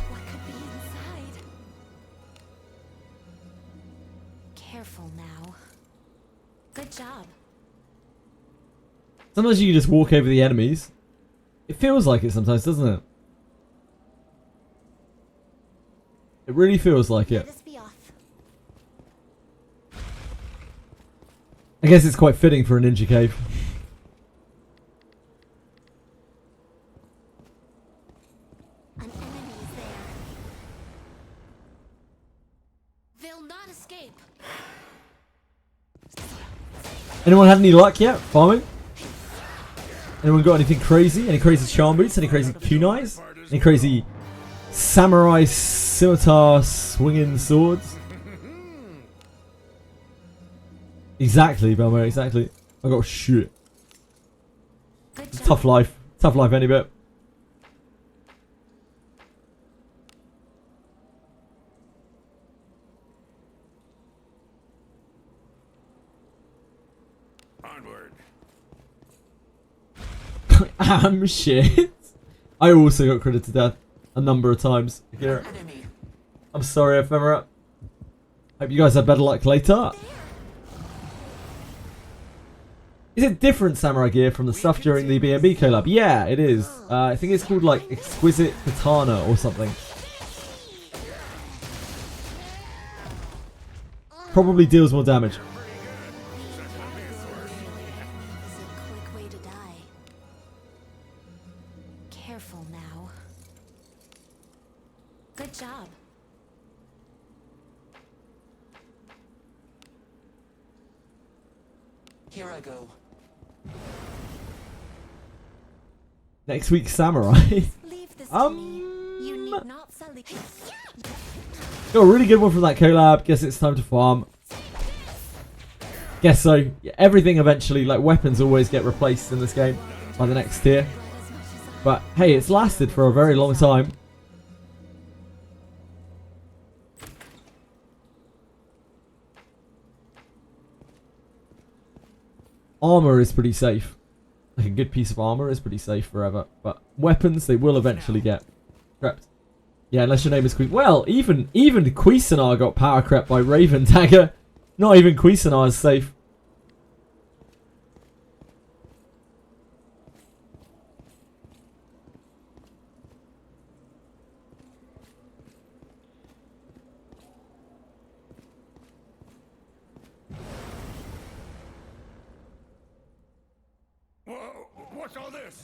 What could be inside? Careful now. Good job. Sometimes you can just walk over the enemies. It feels like it sometimes, doesn't it? It really feels like it. Let us be off. I guess it's quite fitting for a ninja cave. An enemy is there. They'll not escape. Anyone had any luck yet? Farming? Anyone got anything crazy? Any crazy charm boots? Any crazy kunais? Any crazy samurai scimitar swinging swords? Exactly, Belmo, exactly. I got shit. Good job. Tough life. Tough life any bit. Onward. I'm shit. I also got critted to death a number of times. Akira. Enemy. I'm sorry, Ephemera. Hope you guys have better luck later. Is it different samurai gear from the stuff during the B&B collab? Yeah, it is. I think it's called like Exquisite Katana or something. Probably deals more damage. Is a quick way to die. Careful now. Good job. Here I go. Next week, samurai. Leave this to me. You need not sell it. Got a really good one from that collab. Guess it's time to farm. Guess so. Yeah, everything eventually, like weapons, always get replaced in this game by the next tier. But hey, it's lasted for a very long time. armor is pretty safe. Like a good piece of armor is pretty safe forever. But weapons, they will eventually get crept. Yeah, unless your name is Cuisinart. Well, even Cuisinart got power crept by Raven Dagger. Not even Cuisinart is safe. Whoa, what's all this?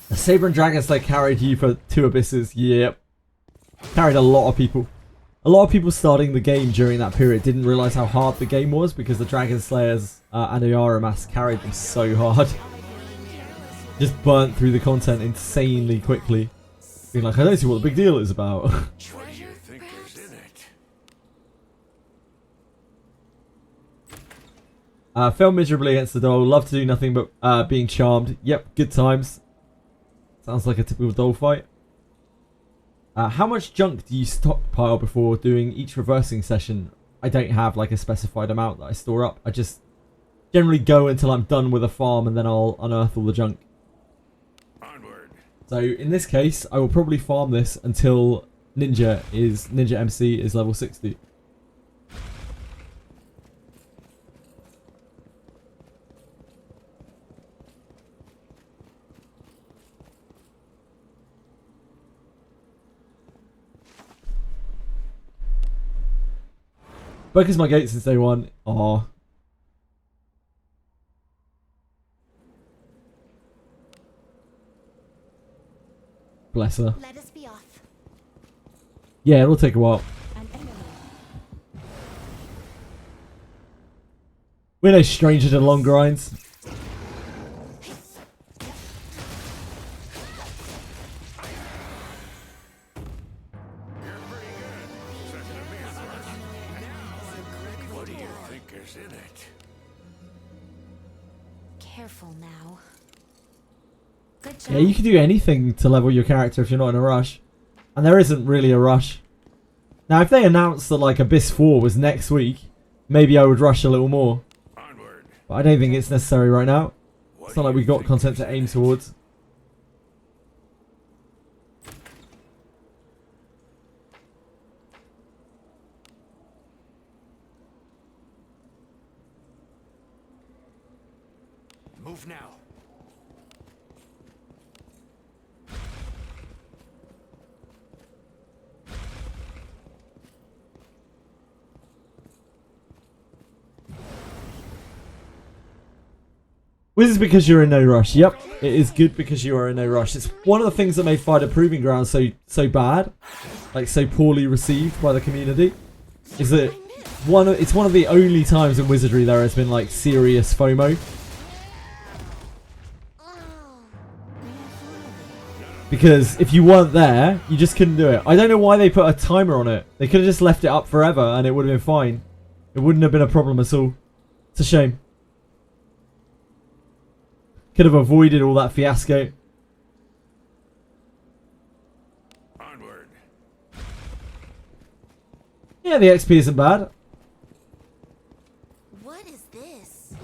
The Saber and Dragon Slayer carried you for 2 abysses. Yep. Carried a lot of people. A lot of people starting the game during that period didn't realise how hard the game was because the Dragon Slayers and Ayara mass carried them so hard. Just burnt through the content insanely quickly. Being like, I don't see what the big deal is about. What do you think is in it? Fell miserably against the doll. Love to do nothing but being charmed. Yep, good times. Sounds like a typical doll fight. How much junk do you stockpile before doing each reversing session? I don't have like a specified amount that I store up. I just generally go until I'm done with a farm and then I'll unearth all the junk. Onward. So in this case, I will probably farm this until Ninja MC is level 60. Focus my gate since day one. Aw. Bless her. Let us be off. Yeah, it'll take a while. An enemy. We're no stranger to long grinds. What do you think is in it? Careful now. Good job. Yeah, you can do anything to level your character if you're not in a rush. And there isn't really a rush. Now, if they announced that like Abyss 4 was next week, maybe I would rush a little more. Onward. But I don't think it's necessary right now. What It's not do like we you got think content is to in aim it? towards. Move now. This is because you're in no rush. Yep, it is good because you are in no rush. It's one of the things that made Fighter Proving Ground so bad, like so poorly received by the community, is that it's one of the only times in Wizardry there has been like serious FOMO. Because if you weren't there, you just couldn't do it. I don't know why they put a timer on it. They could have just left it up forever and it would have been fine. It wouldn't have been a problem at all. It's a shame. Could have avoided all that fiasco. Onward. Yeah, the XP isn't bad. What is this?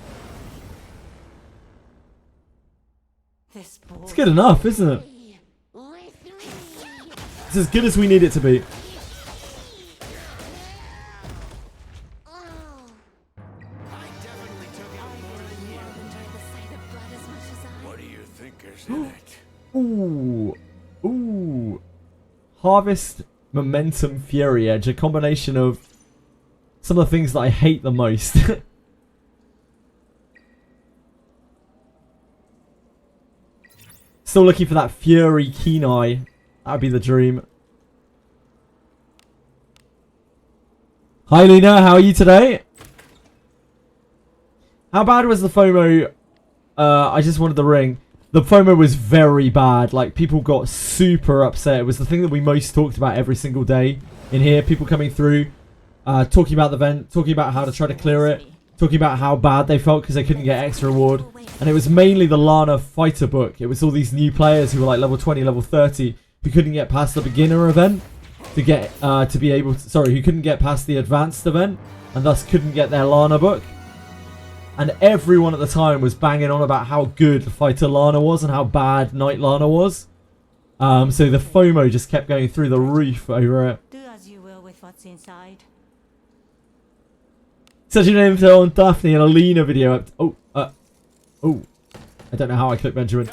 This ball. It's good enough, isn't it? It's as good as we need it to be. What do you think is in it? Ooh. Ooh. Harvest Momentum Fury Edge. A combination of some of the things that I hate the most. Still looking for that Fury Kenai. That'd be the dream. Hi Lena, how are you today? How bad was the FOMO? I just wanted the ring. The FOMO was very bad. Like, people got super upset. It was the thing that we most talked about every single day in here. People coming through, talking about the event, talking about how to try to clear it, talking about how bad they felt because they couldn't get extra reward. And it was mainly the Lana fighter book. It was all these new players who were like level 20, level 30, who couldn't get past the beginner event to get to be able to, sorry, who couldn't get past the advanced event and thus couldn't get their Lana book. And everyone at the time was banging on about how good Fighter Lana was and how bad Knight Lana was. So the FOMO just kept going through the roof over it. Do as you will with what's inside. Such an info on Daphne and a Lena video. Oh, I don't know how I clicked Benjamin.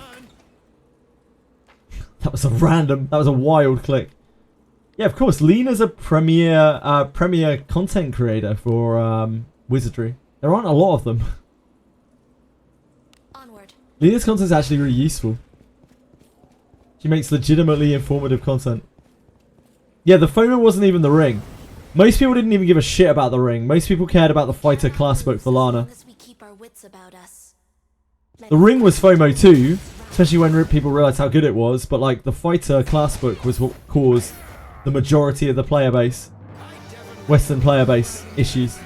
That was a wild click. Yeah, of course, Lena's a premier content creator for Wizardry. There aren't a lot of them. Onward. Lena's content is actually really useful. She makes legitimately informative content. Yeah, the FOMO wasn't even the ring. Most people didn't even give a shit about the ring. Most people cared about the fighter class book for Lana. The ring was FOMO too, especially when people realised how good it was, but like the fighter class book was what caused the majority of the player base, Western player base issues.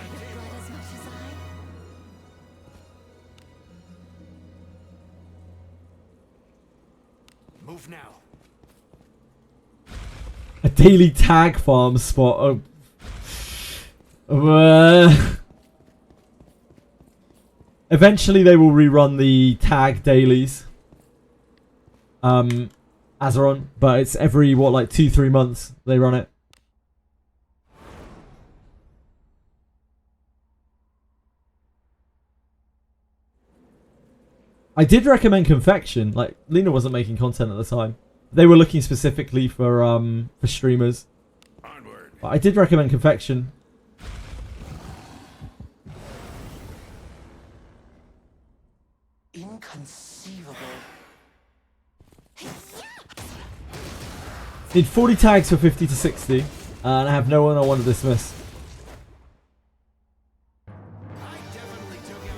Move now. A daily tag farm spot. Eventually they will rerun the tag dailies. Azeron, but it's every, what, like 2-3 months they run it. I did recommend Confection. Like, Lena wasn't making content at the time. They were looking specifically for streamers. Onward. But I did recommend Confection. Inconceivable. Need 40 tags for 50 to 60. And I have no one I want to dismiss.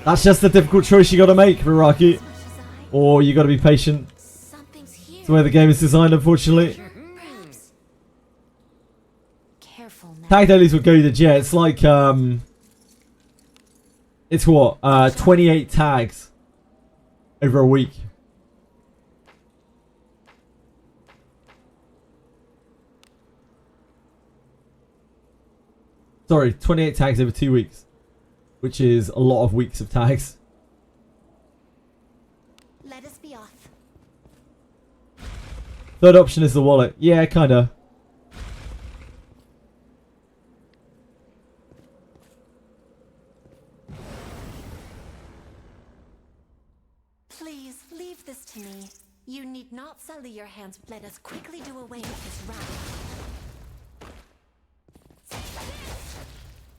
That's just a difficult choice you got to make, Viraki. Or you got to be patient. It's the way the game is designed, unfortunately. Tag dailies will go to yeah. It's like it's what 28 tags over a week. Sorry, 28 tags over 2 weeks, which is a lot of weeks of tags. Let us be off. Third option is the wallet. Yeah, kinda. Please leave this to me. You need not sully your hands. Let us quickly do away with this round.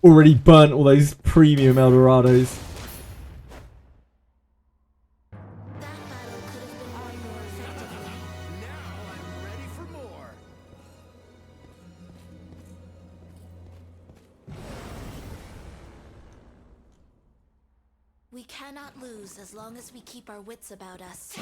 Already burnt all those premium Eldorados. That battle could have been won more effectively. Now I'm ready for more. We cannot lose as long as we keep our wits about us.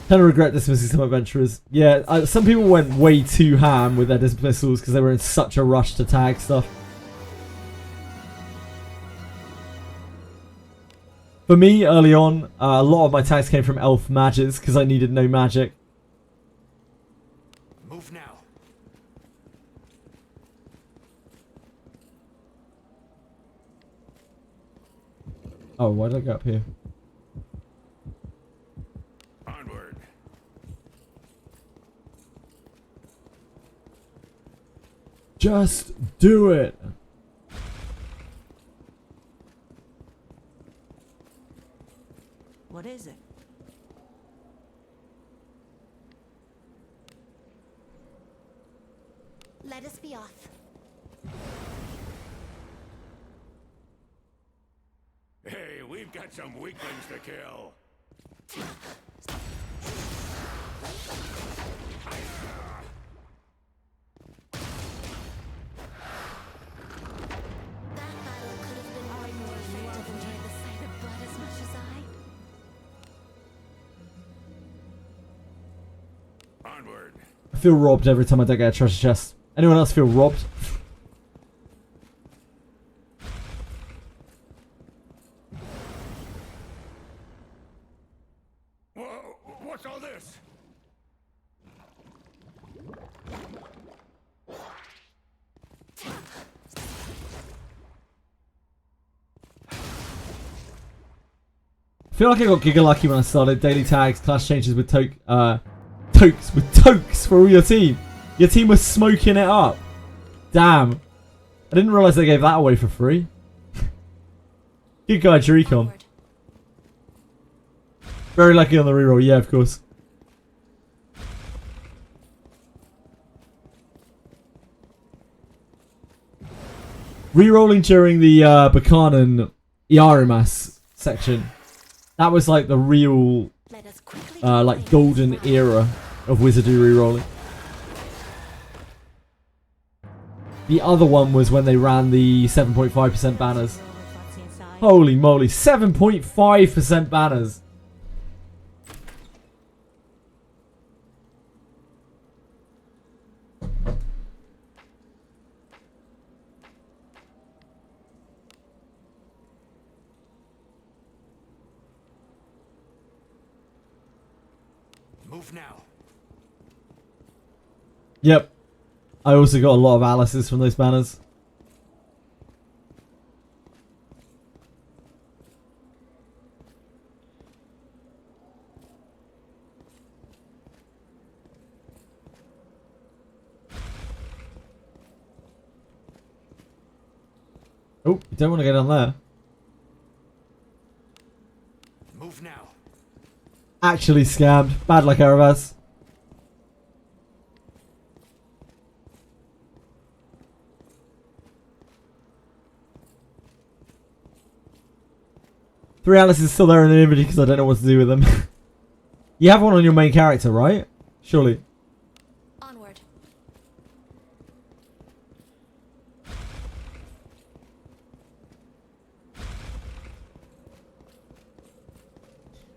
Kind of regret dismissing some adventurers. Yeah, some people went way too ham with their dismissals because they were in such a rush to tag stuff. For me, early on, a lot of my tags came from elf mages because I needed no magic. Move now. Oh, why did I go up here? Onward. Just do it. What is it? Let us be off. Hey, we've got some weaklings to kill. That battle could have been won more effectively. Enjoy the sight of blood as much as I. Onward. I feel robbed every time I don't get a treasure chest. Anyone else feel robbed? Whoa. What's all this? I feel like I got giga lucky when I started. Daily tags, class changes with tokes for all your team. Your team was smoking it up. Damn. I didn't realise they gave that away for free. Good guy, Jericom. Onward. Very lucky on the reroll, yeah, of course. Rerolling during the Buchanan Iarimas section. That was like the real Let us quickly like golden era of Wizardry rerolling. The other one was when they ran the 7.5% banners. Roll with what's inside. Holy moly, 7.5% banners. Move now. Yep. I also got a lot of Alice's from those banners. Oh, you don't want to get on there. Move now. Actually scammed. Bad luck, Erebus. Three Alice is still there in the inventory because I don't know what to do with them. You have one on your main character, right? Surely. Onward.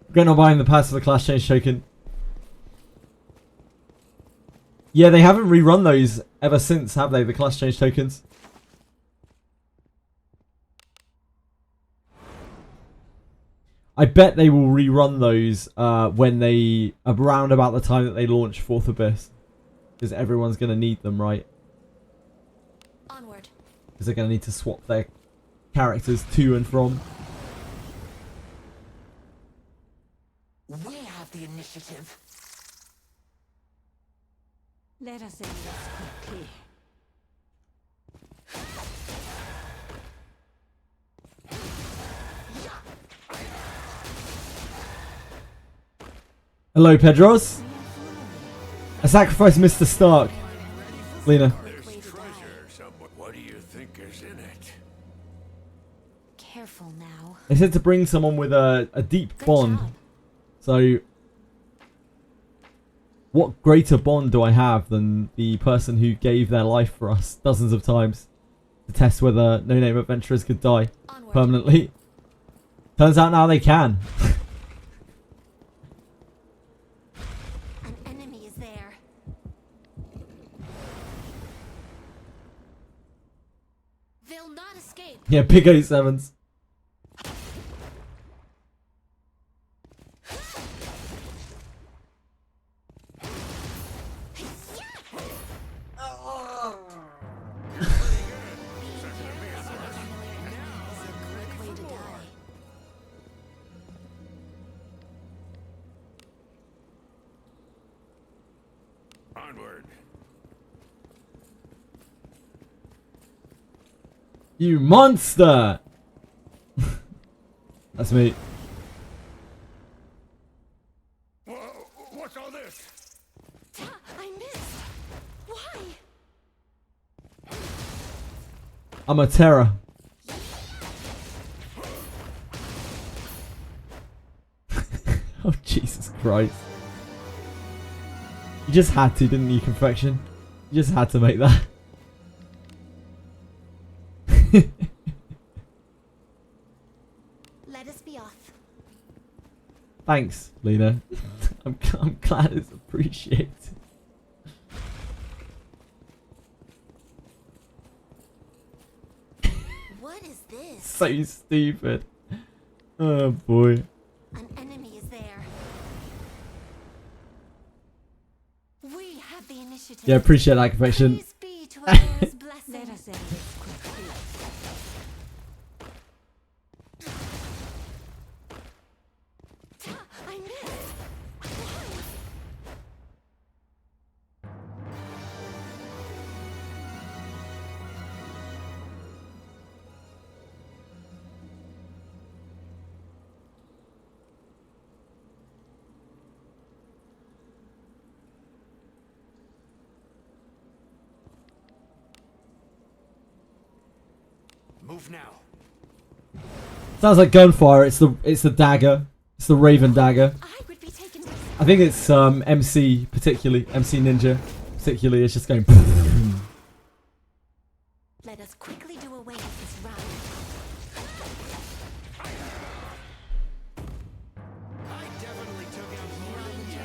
Regret not buying the pass for the class change token. Yeah, they haven't rerun those ever since, have they? The class change tokens. I bet they will rerun those when they around about the time that they launch Fourth Abyss, because everyone's gonna need them, right? Onward. Because they're gonna need to swap their characters to and from. We have the initiative. Let us end this quickly. Hello, Pedros. I sacrificed Mr. Stark. Lena. There's treasure somewhere. What do you think is in it? Careful now. They said to bring someone with a deep Good bond. job. So, what greater bond do I have than the person who gave their life for us dozens of times to test whether no-name adventurers could die Onward. permanently? Turns out now they can. An enemy is there. They'll not escape. Yeah, big 87s. Way to die. Onward. You monster! That's me. Whoa, what's all this? I missed. Why? I'm a terror. Oh, Jesus Christ. You just had to, didn't you, Confection? You just had to make that. Let us be off. Thanks, Lena. I'm glad it's appreciated. What is this? So stupid. Oh boy. An enemy is there. Yeah, appreciate that confection. Praise be to Aurora's blessing. Let us end this quickly. I missed. Move now. Sounds like gunfire. It's the dagger. It's the Raven dagger. I would be taken. I think it's MC particularly, MC Ninja particularly. It's just going. Let us quickly do away with this round. I definitely took out more than you.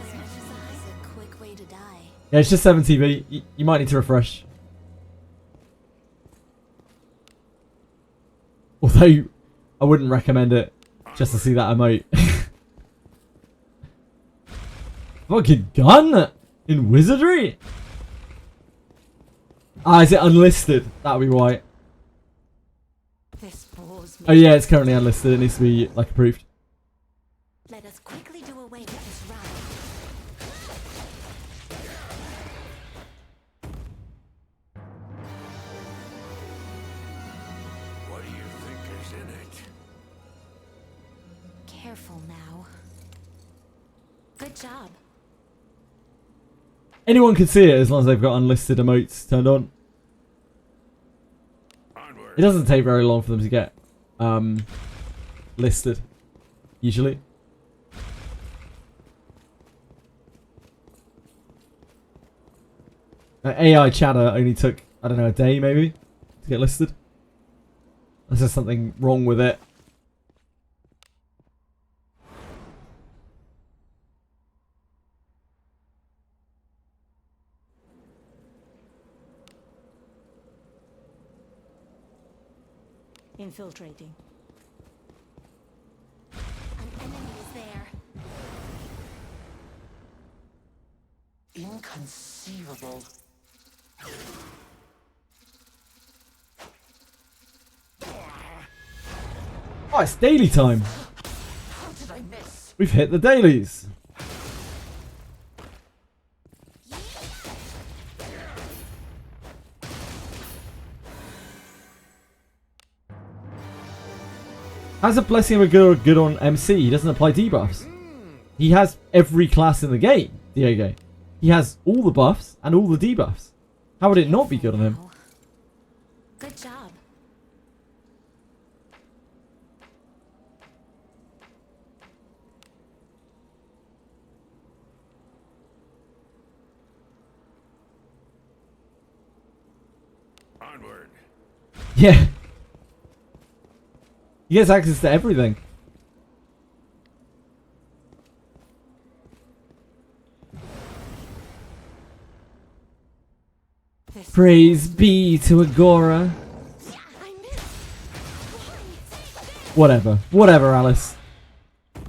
As much as I. It's a quick way to die. Yeah, it's just 7 TV. You might need to refresh. Although I wouldn't recommend it just to see that emote. Fucking gun in Wizardry. Ah, is it unlisted? That'll be why. This bores me. Oh yeah, it's currently unlisted. It needs to be like approved. Let us quickly do away with this round. What do you think is in it? Careful now. Good job. Anyone can see it as long as they've got unlisted emotes turned on. Onward. It doesn't take very long for them to get listed, usually. AI chatter only took, I don't know, a day maybe to get listed. There's just something wrong with it. Infiltrating. An enemy is there. Inconceivable. Oh, it's daily time. How did I miss? We've hit the dailies. How's a blessing of a good on MC? He doesn't apply debuffs. He has every class in the game, Diego. He has all the buffs and all the debuffs. How would it not be good on him? Good job. Onward. Yeah. He gets access to everything. This Praise be to Agora. I missed. Whatever. Whatever, Alice. Well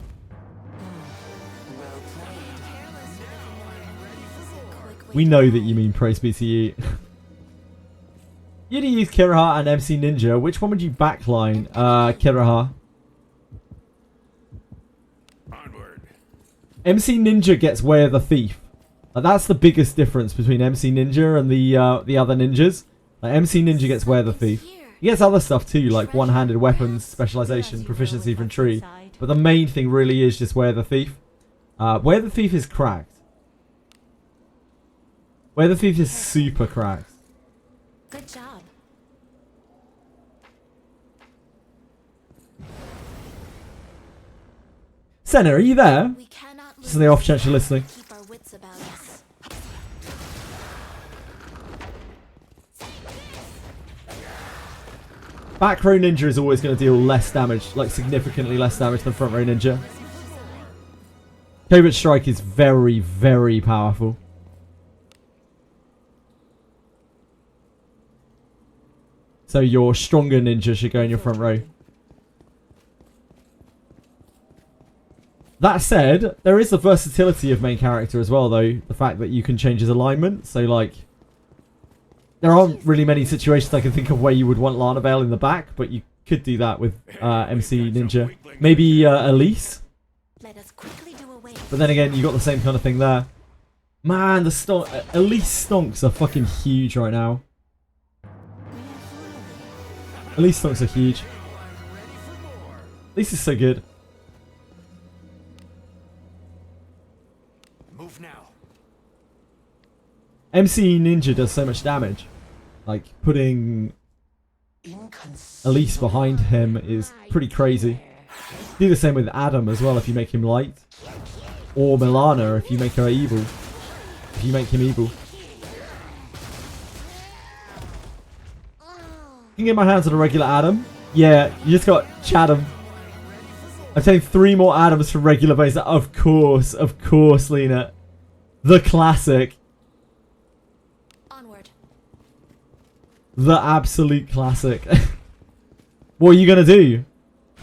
played. Careless with a quick way We know that you mean praise be to you. You'd use Kiraha and MC Ninja. Which one would you backline? Kiraha. Onward. MC Ninja gets Way of the Thief. That's the biggest difference between MC Ninja and the other ninjas. MC Ninja gets Way of the Thief. He gets other stuff too, like one-handed weapons, specialization, proficiency from tree. But the main thing really is just Way of the Thief. Way of the Thief is cracked. Way of the Thief is super cracked. Good job. Senna, are you there? We cannot Just in the off chance you're listening. keep our wits about us. Back row ninja is always going to deal less damage, like significantly less damage than front row ninja. Covert strike is very, very powerful. So your stronger ninja should go in your front row. That said, there is the versatility of main character as well, though. The fact that you can change his alignment. So, like, there aren't really many situations I can think of where you would want Lana Vale in the back, but you could do that with MC Ninja. Maybe Elise. Let us quickly do away. But then again, you got the same kind of thing there. Man, the Elise stonks are fucking huge right now. Elise stonks are huge. Elise is so good. Move now. MC Ninja does so much damage. Like, putting Elise behind him is pretty crazy. Do the same with Adam as well if you make him light. Or Milana if you make her evil. If you make him evil. Can get my hands on a regular Adam? Yeah, you just got Chatham. I've taken 3 more Adams from regular base. Of course, Lena. The classic. Onward. The absolute classic. What are you going to do?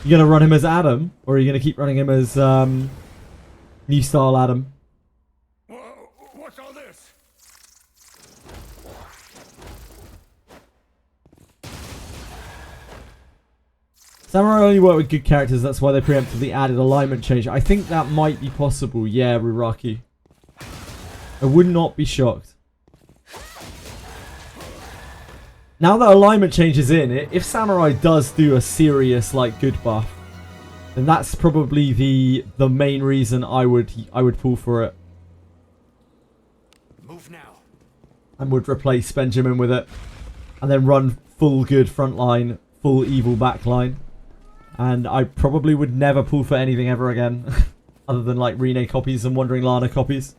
You going to run him as Adam? Or are you going to keep running him as new style Adam? Whoa, what's all this? Samurai only work with good characters, that's why they preemptively added alignment change. I think that might be possible, yeah, Ruraki. I would not be shocked. Now that alignment change is in, if Samurai does do a serious, like, good buff, then that's probably the main reason I would pull for it. Move now. And would replace Benjamin with it. And then run full good front line, full evil back line. And I probably would never pull for anything ever again. Other than like Rene copies and Wandering Lana copies.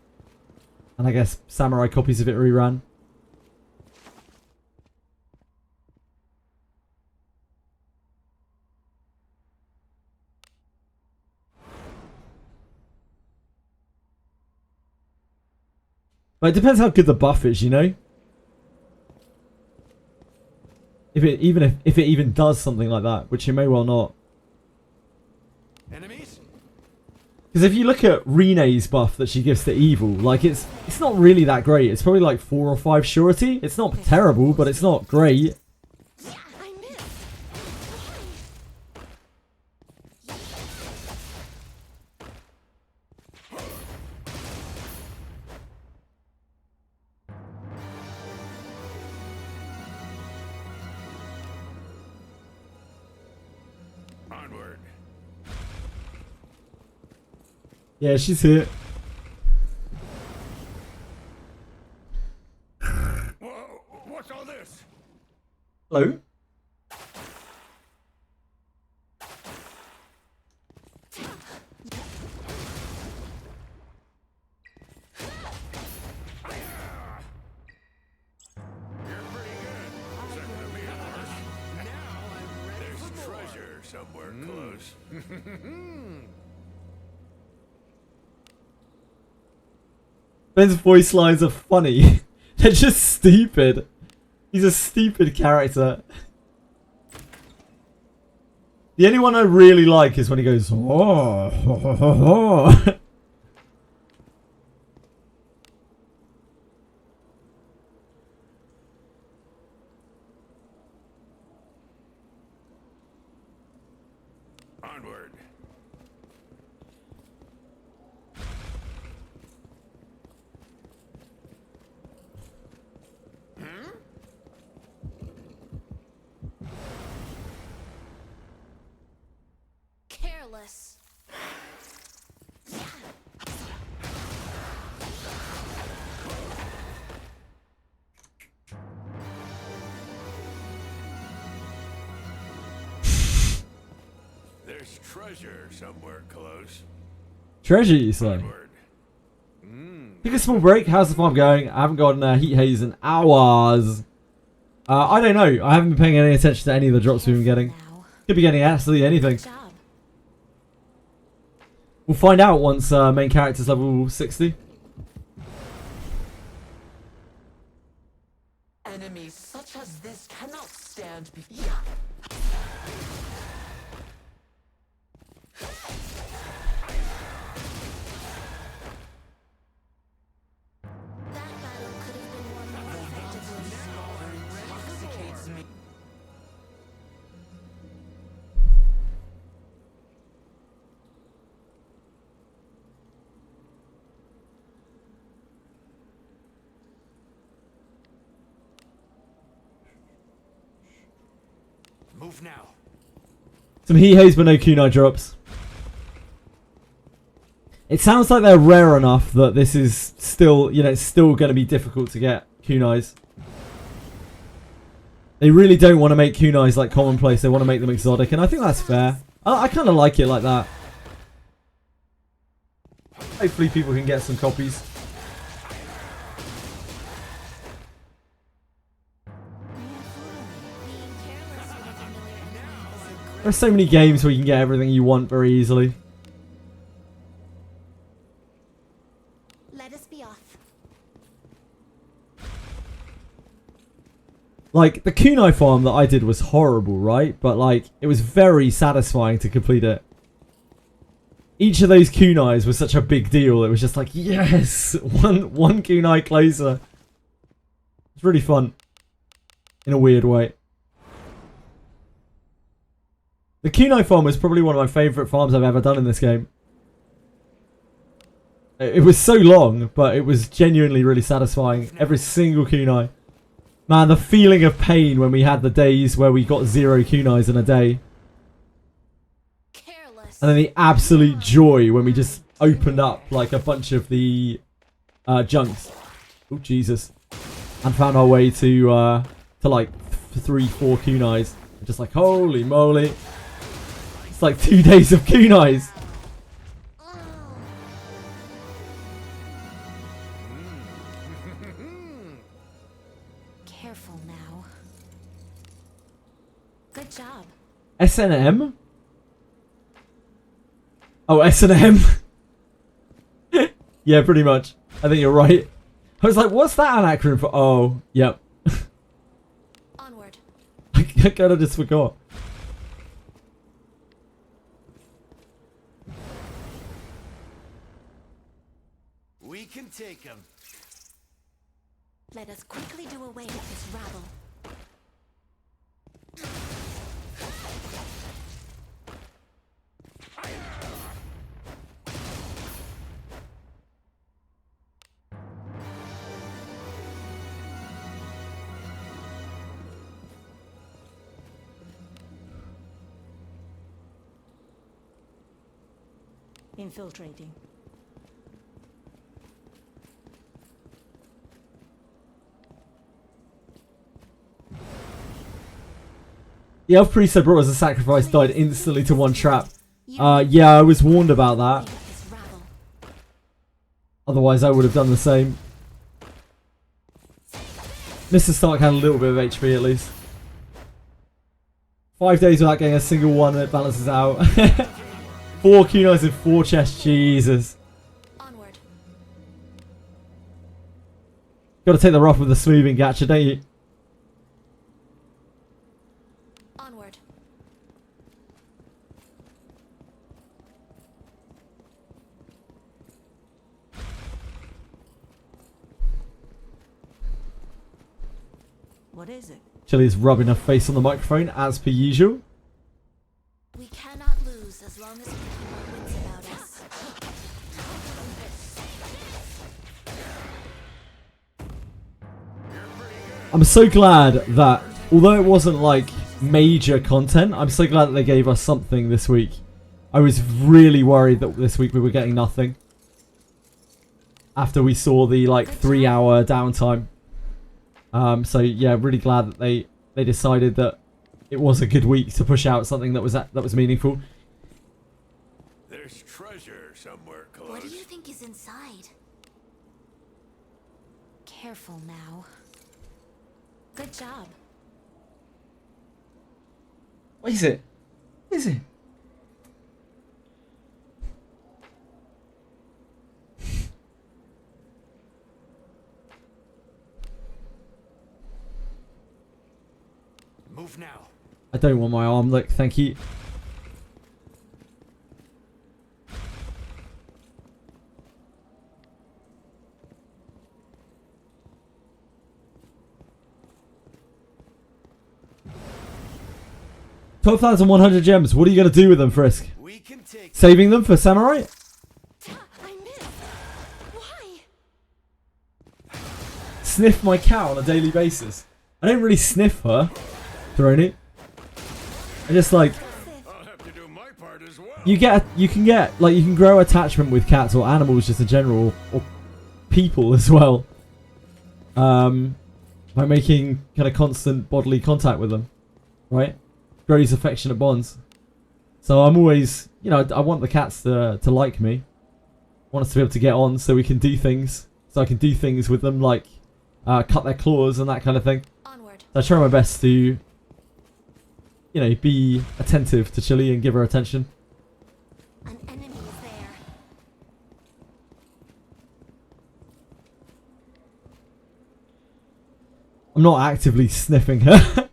And I guess Samurai copies if it reran. But it depends how good the buff is, you know? If it even does something like that, which it may well not. Enemies? Because if you look at Rene's buff that she gives to evil, like it's not really that great. It's probably like 4 or 5 surety. It's not terrible, but it's not great. I missed. Onward. Yeah, she's here. Whoa, what's all this? Hello? You're pretty good. Second to me, Alice. Now I'm ready. There's treasure somewhere close. Ben's voice lines are funny. They're just stupid. He's a stupid character. The only one I really like is when he goes, oh. Onward. Careless. There's treasure somewhere close. Treasure, you say? Onward. Take a small break. How's the farm going? I haven't gotten heat haze in hours. I don't know. I haven't been paying any attention to any of the drops we've been getting. Now. Could be getting absolutely anything. Good job. We'll find out once main character's level 60. Enemies such as this cannot stand before. Move now. Some He-Hays but no kunai drops. It sounds like they're rare enough that this is still, you know, it's still going to be difficult to get kunais. They really don't want to make kunais like commonplace. They want to make them exotic, and I think that's fair. I kind of like it like that. Hopefully people can get some copies. There are so many games where you can get everything you want very easily. Let us be off. Like, the kunai farm that I did was horrible, right? But, like, it was very satisfying to complete it. Each of those kunais was such a big deal. It was just like, yes! One kunai closer. It's really fun. In a weird way. The kunai farm was probably one of my favourite farms I've ever done in this game. It was so long, but it was genuinely really satisfying. Every single kunai. Man, the feeling of pain when we had the days where we got 0 kunais in a day. Careless. And then the absolute joy when we just opened up like a bunch of the junks. Oh, Jesus. And found our way to like 3-4 kunais. Just like, holy moly. It's like 2 days of kunais. Careful now. Good job. S&M? Oh, S&M? Yeah, pretty much. I think you're right. I was like, what's that an acronym for? Oh, yep. Onward. I kind of just forgot. We can take him. Let us quickly do away with this rabble. Infiltrating. The elf priest I brought as a sacrifice died instantly to one trap. Yeah, I was warned about that. Otherwise, I would have done the same. Mr. Stark had a little bit of HP at least. 5 days without getting a single one, and it balances out. 4 kunais and 4 chests, Jesus. Onward. Got to take the rough with the smoothing, Gacha, don't you? Onward. What is it? Chili's rubbing her face on the microphone as per usual. We cannot lose as long as we keep our wits about us. I'm so glad that, although it wasn't like major content, I'm so glad that they gave us something this week. I was really worried that this week we were getting nothing. After we saw the like 3-hour downtime. So yeah, really glad that they decided that it was a good week to push out something that was meaningful. There's treasure somewhere close. What do you think is inside? Careful now. Good job. What is it? What is it? Move now. I don't want my arm, look, thank you. $12,100 gems. What are you going to do with them, Frisk? We can take Saving them for Samurai? I missed. Why? Sniff my cow on a daily basis. I don't really sniff her, Throny. And it's like, I'll have to do my part as well. you can grow attachment with cats or animals just in general, or people as well. By making kind of constant bodily contact with them, right? Grow these affectionate bonds. So I'm always, you know, I want the cats to like me. I want us to be able to get on so we can do things. So I can do things with them like cut their claws and that kind of thing. Onward. So I try my best to, you know, be attentive to Chili and give her attention. An enemy is there. I'm not actively sniffing her.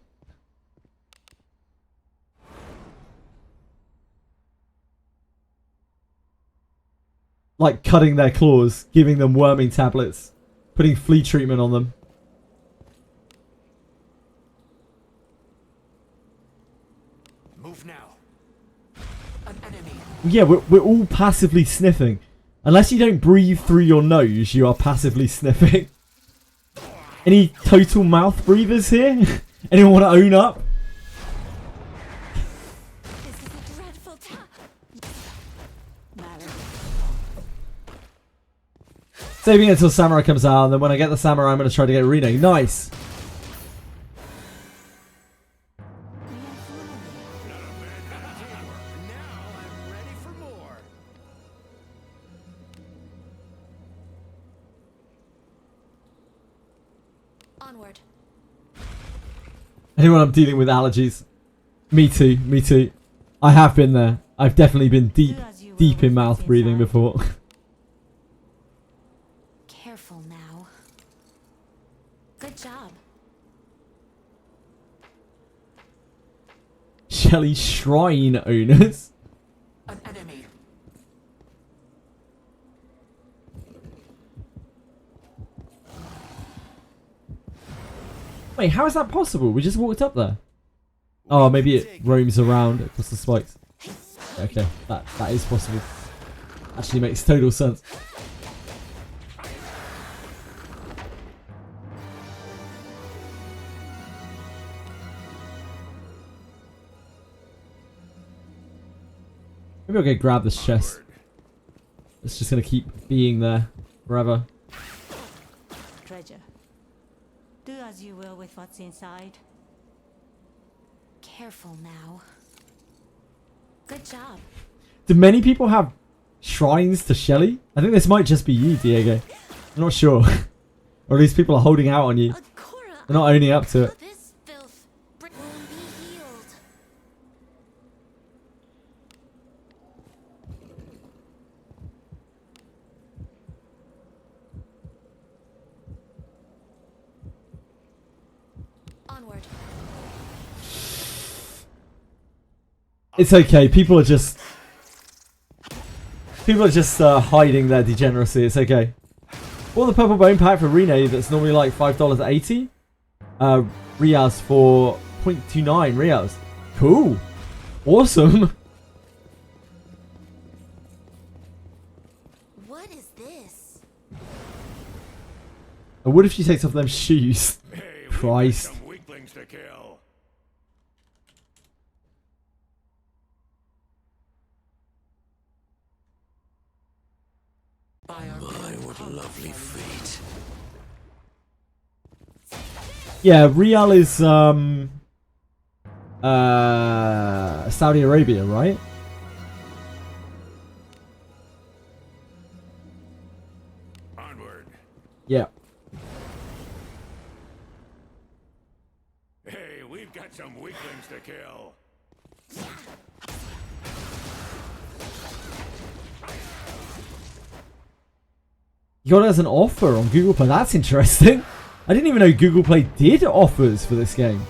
Like cutting their claws, giving them worming tablets, putting flea treatment on them. Move now. An enemy. Yeah, we're all passively sniffing. Unless you don't breathe through your nose, you are passively sniffing. Any total mouth breathers here? Anyone want to own up? This is a dreadful time. Saving it until Samurai comes out, and then when I get the Samurai, I'm going to try to get Rene. Nice! Onward. Anyone I'm dealing with allergies? Me too, me too. I have been there. I've definitely been deep in mouth breathing before. Careful now. Good job. Shelly shrine owners. An enemy. Wait, how is that possible? We just walked up there. Oh, maybe it roams around across the spikes. Okay, that is possible. Actually makes total sense. Maybe I'll go grab this chest. It's just gonna keep being there forever. Treasure. Do as you will with what's inside. Careful now. Good job. Do many people have shrines to Shelly? I think this might just be you, Diego. I'm not sure. Or at least people are holding out on you. They're not owning up to it. This filth will be healed. Onward. It's okay. People are just hiding their degeneracy. It's okay. Or the purple bone pack for Rene that's normally like $5.80. Riaz for 0.29 Riaz. Cool. Awesome. What is this? And what if she takes off them shoes? Hey, Christ. some weaklings to kill. What a lovely fate. Yeah, Real is Saudi Arabia, right? Onward. Yeah. Hey, we've got some weaklings to kill. You got it as an offer on Google Play. That's interesting. I didn't even know Google Play did offers for this game.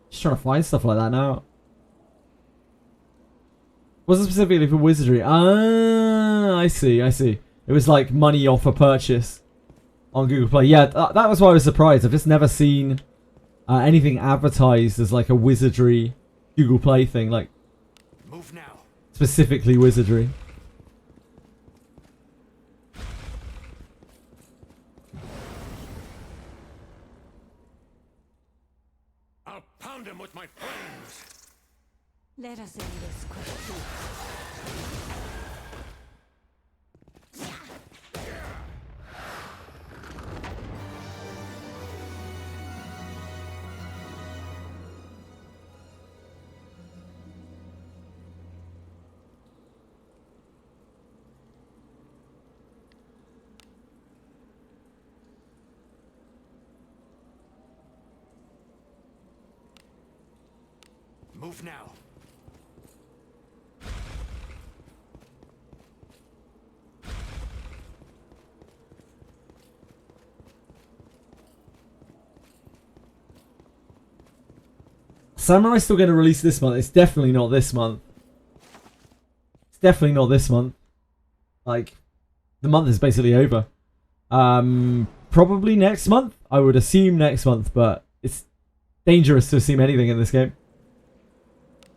Just trying to find stuff like that now. Wasn't specifically for Wizardry. Ah, I see. It was like money off a purchase on Google Play. Yeah, that was why I was surprised. I've just never seen anything advertised as like a Wizardry Google Play thing, like Move now. specifically Wizardry. I'll pound him with my flames. Let us end this quickly. Move now. Samurai's still going to release this month. It's definitely not this month. Like, the month is basically over. Probably next month. I would assume next month, but it's dangerous to assume anything in this game.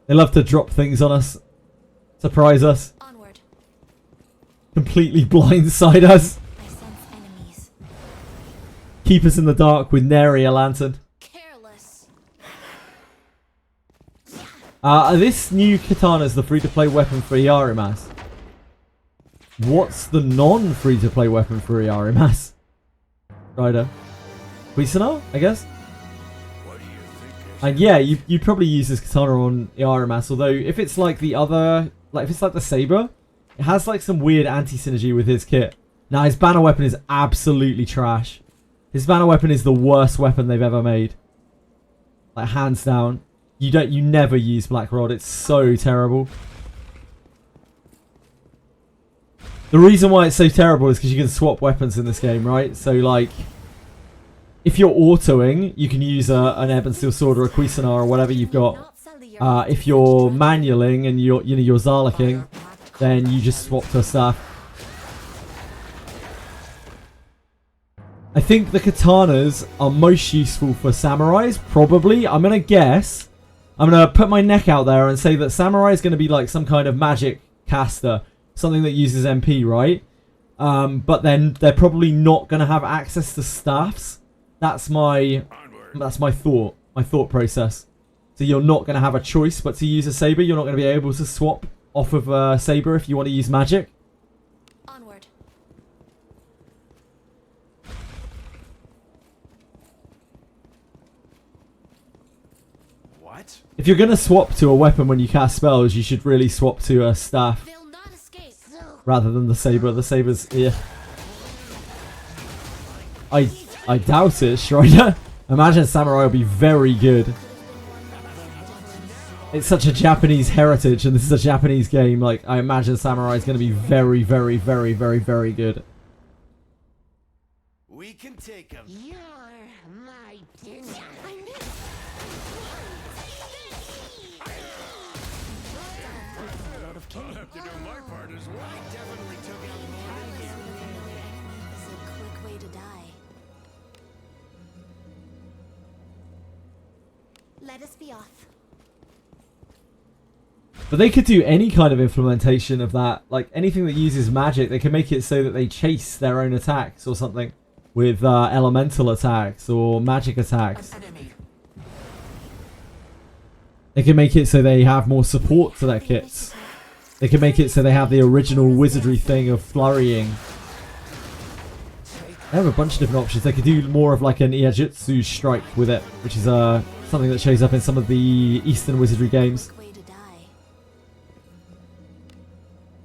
They love to drop things on us, surprise us, Onward. completely blindside us, I sense enemies. keep us in the dark with nary a lantern. Careless. This new katana is the free-to-play weapon for Iarimas. What's the non-free-to-play weapon for Iarimas? Rider. Cuisinart, I guess? What do you think is And yeah, you probably use this katana on Iarimas, although if it's like the other, like if it's like the saber, it has like some weird anti-synergy with his kit. Now his banner weapon is absolutely trash. His banner weapon is the worst weapon they've ever made. Like hands down. You never use Black Rod, it's so terrible. The reason why it's so terrible is because you can swap weapons in this game, right? So like, if you're autoing, you can use an Ebb and Steel Sword or a Cuisinart or whatever you've got. Not sell the If you're manualing and you're Zarlaking, then you just swap to a staff. I think the katanas are most useful for samurais, probably. I'm going to guess. I'm going to put my neck out there and say that samurai is going to be like some kind of magic caster. Something that uses MP, right? But then they're probably not going to have access to staffs. That's my thought process. So you're not going to have a choice but to use a saber. You're not going to be able to swap off of a saber if you want to use magic. Onward. what? If you're going to swap to a weapon when you cast spells, you should really swap to a staff They'll not escape. rather than the saber. The saber's, yeah. I doubt it, Schreider. Imagine samurai will be very good. It's such a Japanese heritage, and this is a Japanese game. Like, I imagine samurai is going to be very, very, very, very, very good. We can take him. You're my dinner. I missed. I'll have to do my part as well. I definitely took out more than you. Is a quick way to die. Let us be off. But they could do any kind of implementation of that. Like, anything that uses magic, they can make it so that they chase their own attacks or something. With elemental attacks or magic attacks. An enemy. They can make it so they have more support to their kits. They can make it so they have the original wizardry thing of flurrying. They have a bunch of different options. They could do more of like an Iajutsu strike with it, which is something that shows up in some of the Eastern wizardry games. Way to die.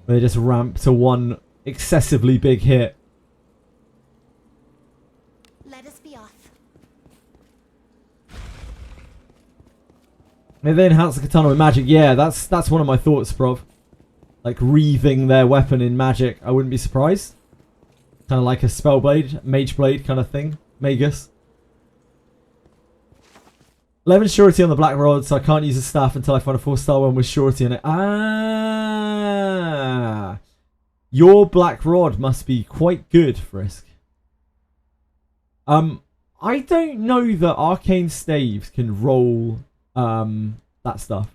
Where they just ramp to one excessively big hit. Let us be off. Maybe they enhance the katana with magic. Yeah, that's one of my thoughts, Prov. Like wreathing their weapon in magic. I wouldn't be surprised. Kind of like a spell blade, mage blade kind of thing. Magus. 11 surety on the black rod, so I can't use a staff until I find a 4-star one with surety on it. Ah, your black rod must be quite good, Frisk. I don't know that arcane staves can roll that stuff,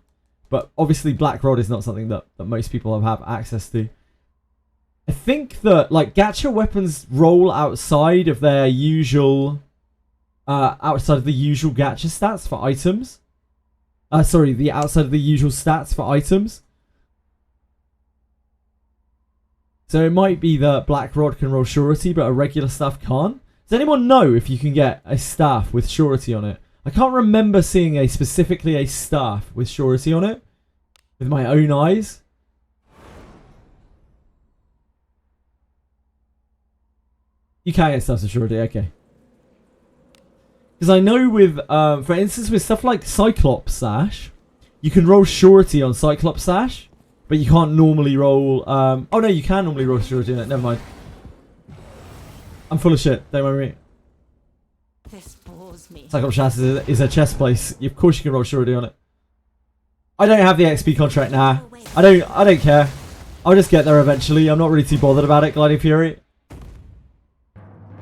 but obviously black rod is not something that most people have access to. I think that like gacha weapons roll outside of their usual, outside of the usual gacha stats for items. Sorry, the outside of the usual stats for items. So it might be that black rod can roll surety, but a regular staff can't. Does anyone know if you can get a staff with surety on it? I can't remember seeing specifically a staff with surety on it with my own eyes. You can get stuff with surety, okay. Because I know with, for instance, with stuff like Cyclops Sash, you can roll surety on Cyclops Sash, but you can't normally roll, oh no, you can normally roll surety on it, never mind. I'm full of shit, don't worry. This bores me. Cyclops Sash is a chest place. Of course you can roll surety on it. I don't have the XP contract now. I don't care. I'll just get there eventually. I'm not really too bothered about it, Gliding Fury.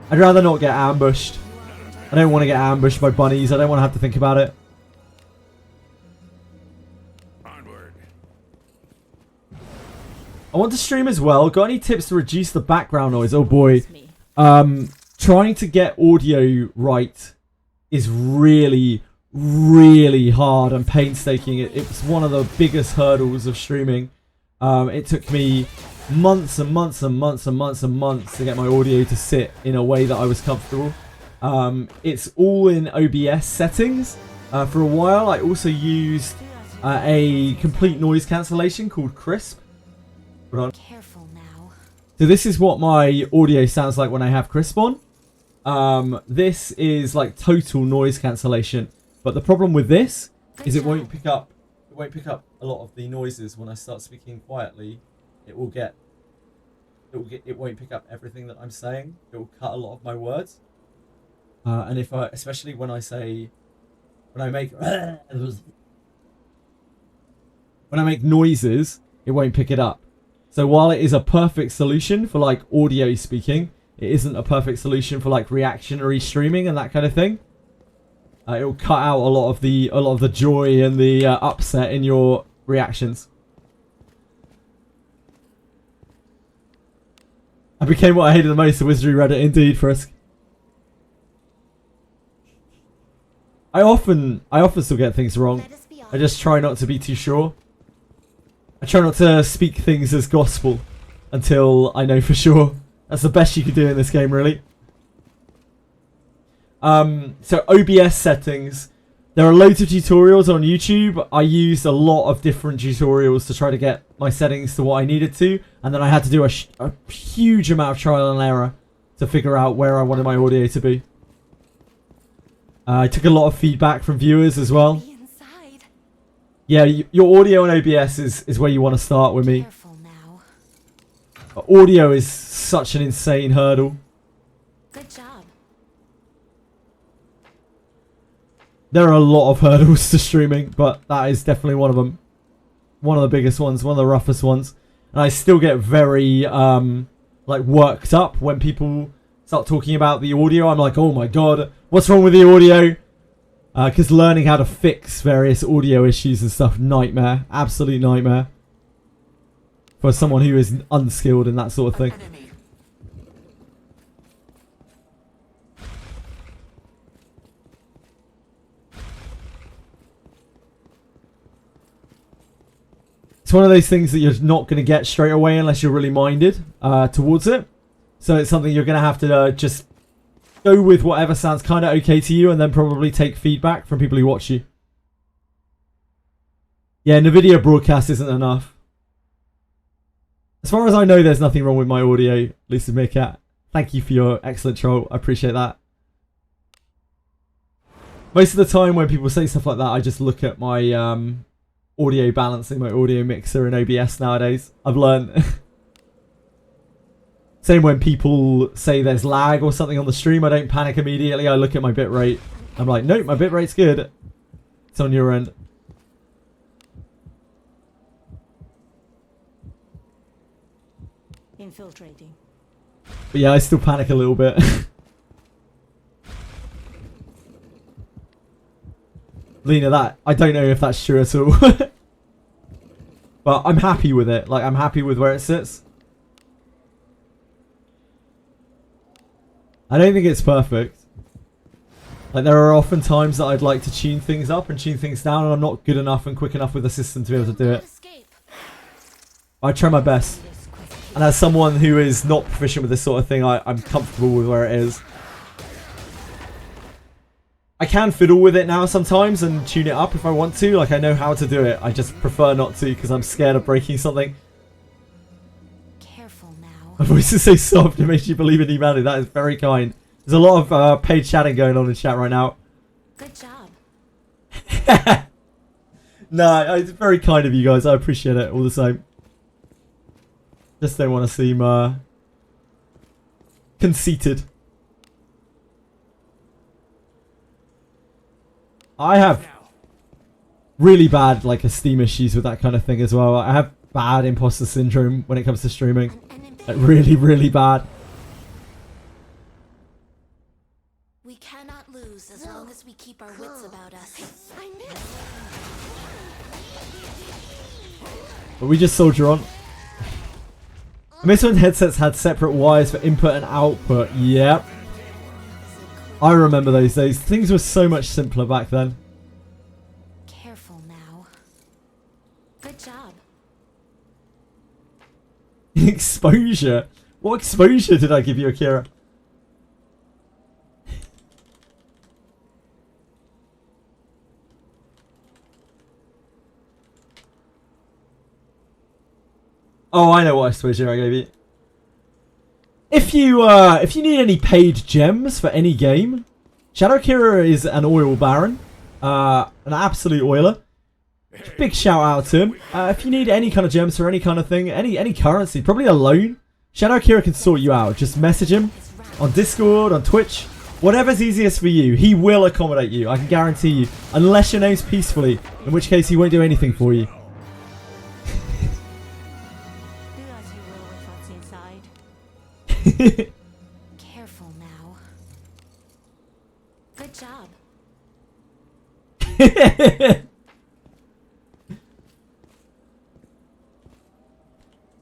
I'd rather not get ambushed. I don't want to get ambushed by bunnies. I don't want to have to think about it. Onward. I want to stream as well. Got any tips to reduce the background noise? Oh boy. Trying to get audio right is really, really hard and painstaking. It's one of the biggest hurdles of streaming. It took me months and months and months and months and months to get my audio to sit in a way that I was comfortable. It's all in OBS settings. For a while I also used a complete noise cancellation called Crisp. Careful now. So this is what my audio sounds like when I have Crisp on. This is like total noise cancellation, but the problem with this is it won't pick up a lot of the noises when I start speaking quietly. It won't pick up everything that I'm saying. It will cut a lot of my words. And if I, especially when I make noises, it won't pick it up. So while it is a perfect solution for like audio speaking, it isn't a perfect solution for like reactionary streaming and that kind of thing. It will cut out a lot of the joy and the upset in your reactions. I became what I hated the most, the Wizardry Reddit, indeed, Frisk. I often still get things wrong. I just try not to be too sure. I try not to speak things as gospel until I know for sure. That's the best you can do in this game, really. So OBS settings. There are loads of tutorials on YouTube. I used a lot of different tutorials to try to get my settings to what I needed to. And then I had to do a huge amount of trial and error to figure out where I wanted my audio to be. I took a lot of feedback from viewers as well. Yeah, your audio on OBS is where you want to start with me. Careful now. Audio is such an insane hurdle. Good job. There are a lot of hurdles to streaming, but that is definitely one of them. One of the biggest ones, one of the roughest ones. And I still get very like worked up when people start talking about the audio. I'm like, oh my god, what's wrong with the audio? Because learning how to fix various audio issues and stuff, nightmare. Absolute nightmare. For someone who is unskilled in that sort of thing. Enemy. It's one of those things that you're not going to get straight away unless you're really minded towards it. So it's something you're going to have to just go with whatever sounds kind of okay to you and then probably take feedback from people who watch you. Yeah, NVIDIA broadcast isn't enough. As far as I know, there's nothing wrong with my audio, Lisa Meerkat. Thank you for your excellent troll. I appreciate that. Most of the time when people say stuff like that, I just look at my audio balancing, my audio mixer in OBS nowadays. I've learned. Same when people say there's lag or something on the stream, I don't panic immediately. I look at my bitrate. I'm like, nope, my bitrate's good. It's on your end. Infiltrating. But yeah, I still panic a little bit. Lena, that I don't know if that's true at all. But I'm happy with it. Like, I'm happy with where it sits. I don't think it's perfect. Like, there are often times that I'd like to tune things up and tune things down, and I'm not good enough and quick enough with the system to be able to do it. I try my best. And as someone who is not proficient with this sort of thing, I'm comfortable with where it is. I can fiddle with it now sometimes and tune it up if I want to. Like, I know how to do it. I just prefer not to because I'm scared of breaking something. Careful now. My voice is so soft, it makes you believe in humanity. That is very kind. There's a lot of paid chatting going on in chat right now. Good job. Nah, it's very kind of you guys. I appreciate it all the same. Just don't want to seem conceited. I have really bad like esteem issues with that kind of thing as well. I have bad imposter syndrome when it comes to streaming. Like, really, really bad. We cannot lose as long as we keep our wits about us. I missed. But we just soldier on. I miss when headsets had separate wires for input and output. Yep. I remember those days. Things were so much simpler back then. Careful now. Good job. Exposure? What exposure did I give you, Akira? Oh, I know what exposure I gave you. If you need any paid gems for any game, Shadow Kira is an oil baron, an absolute oiler. Big shout out to him. If you need any kind of gems for any kind of thing, any currency, probably a loan, Shadow Kira can sort you out. Just message him on Discord, on Twitch, whatever's easiest for you. He will accommodate you. I can guarantee you, unless your name's Peacefully, in which case he won't do anything for you. Do as you will with what's inside. Careful now. Good job.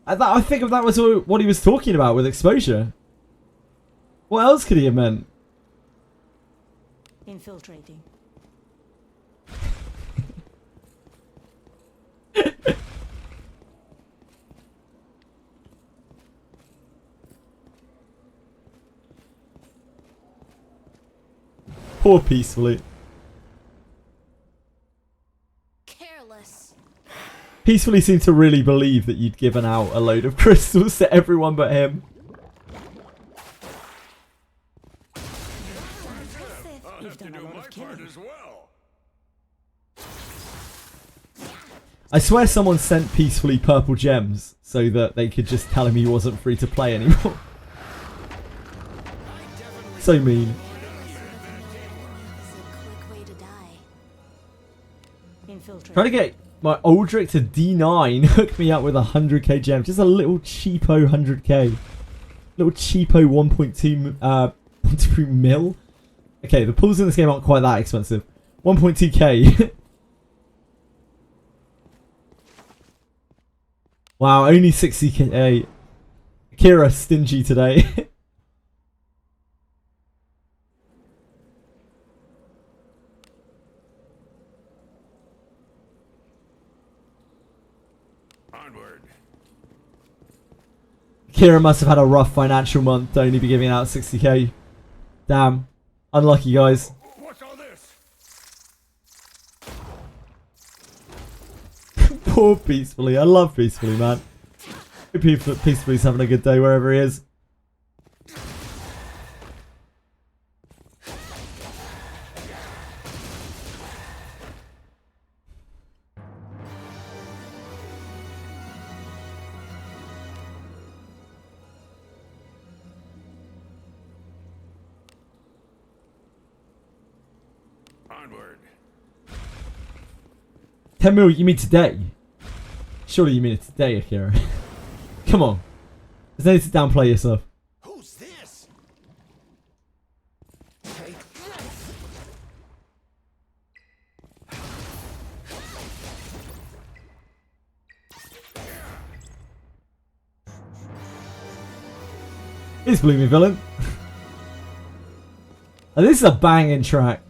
I think that was what he was talking about with exposure. What else could he have meant? Infiltrating. Poor Peacefully. Careless. Peacefully seemed to really believe that you'd given out a load of crystals to everyone but him. I'll have to do my part as well. I swear someone sent Peacefully purple gems so that they could just tell him he wasn't free to play anymore. So mean. Is a quick way to die. Infiltrating. Trying to get my Aldrich to D9 hook me up with 100k gems. Just a little cheapo 100k. Little cheapo 1.2 mil. Okay, the pulls in this game aren't quite that expensive. 1.2k. Wow, only 60k. Kira stingy today. Onward. Kira must have had a rough financial month to only be giving out 60k. Damn. Unlucky, guys. What's all this? Poor Peacefully. I love Peacefully, man. Hope Peacefully's having a good day wherever he is. Onward. 10 mil, you mean today? Surely you mean it today, Akira. Come on. There's no need to downplay yourself. Who's this? It's Blooming Villain. And this is a banging track.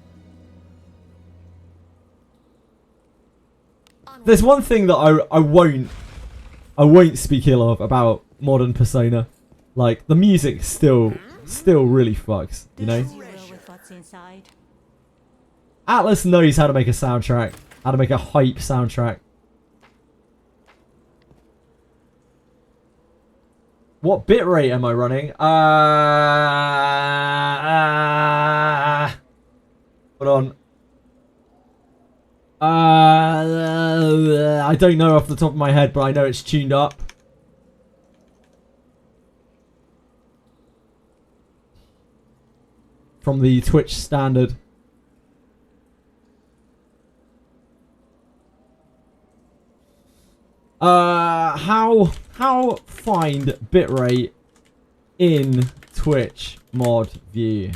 There's one thing that I won't speak ill of about modern Persona. Like, the music still really fucks, you Do know? as you will with what's inside. Atlas knows how to make a soundtrack, how to make a hype soundtrack. What bitrate am I running? Hold on. I don't know off the top of my head, but I know it's tuned up. From the Twitch standard. How find bitrate in Twitch mod view?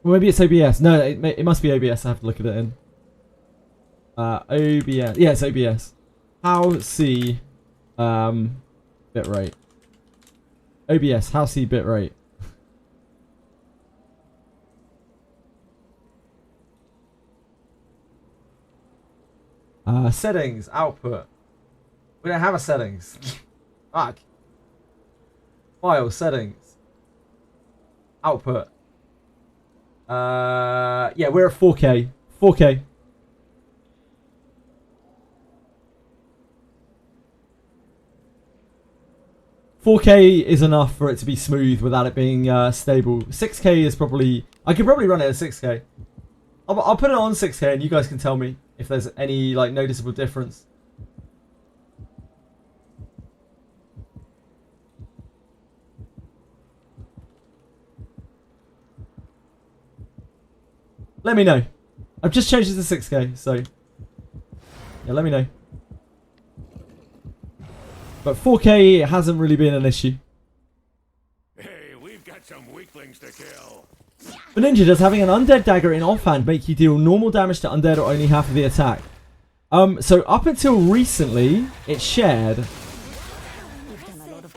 Well, maybe it's OBS. No, it must be OBS. I have to look at it in. OBS. Yeah, it's OBS. How see bitrate. OBS. How see bitrate. Settings. Output. We don't have a settings. Fuck. File. Settings. Output. Yeah, we're at 4K. 4K. $4K is enough for it to be smooth without it being stable. 6K is probably... I could probably run it at 6K. I'll put it on 6K and you guys can tell me if there's any like noticeable difference. Let me know. I've just changed it to 6K, so... yeah, let me know. But 4K hasn't really been an issue. Hey, we've got some weaklings to kill. But Ninja, does having an undead dagger in offhand make you deal normal damage to undead or only half of the attack? So up until recently, it shared.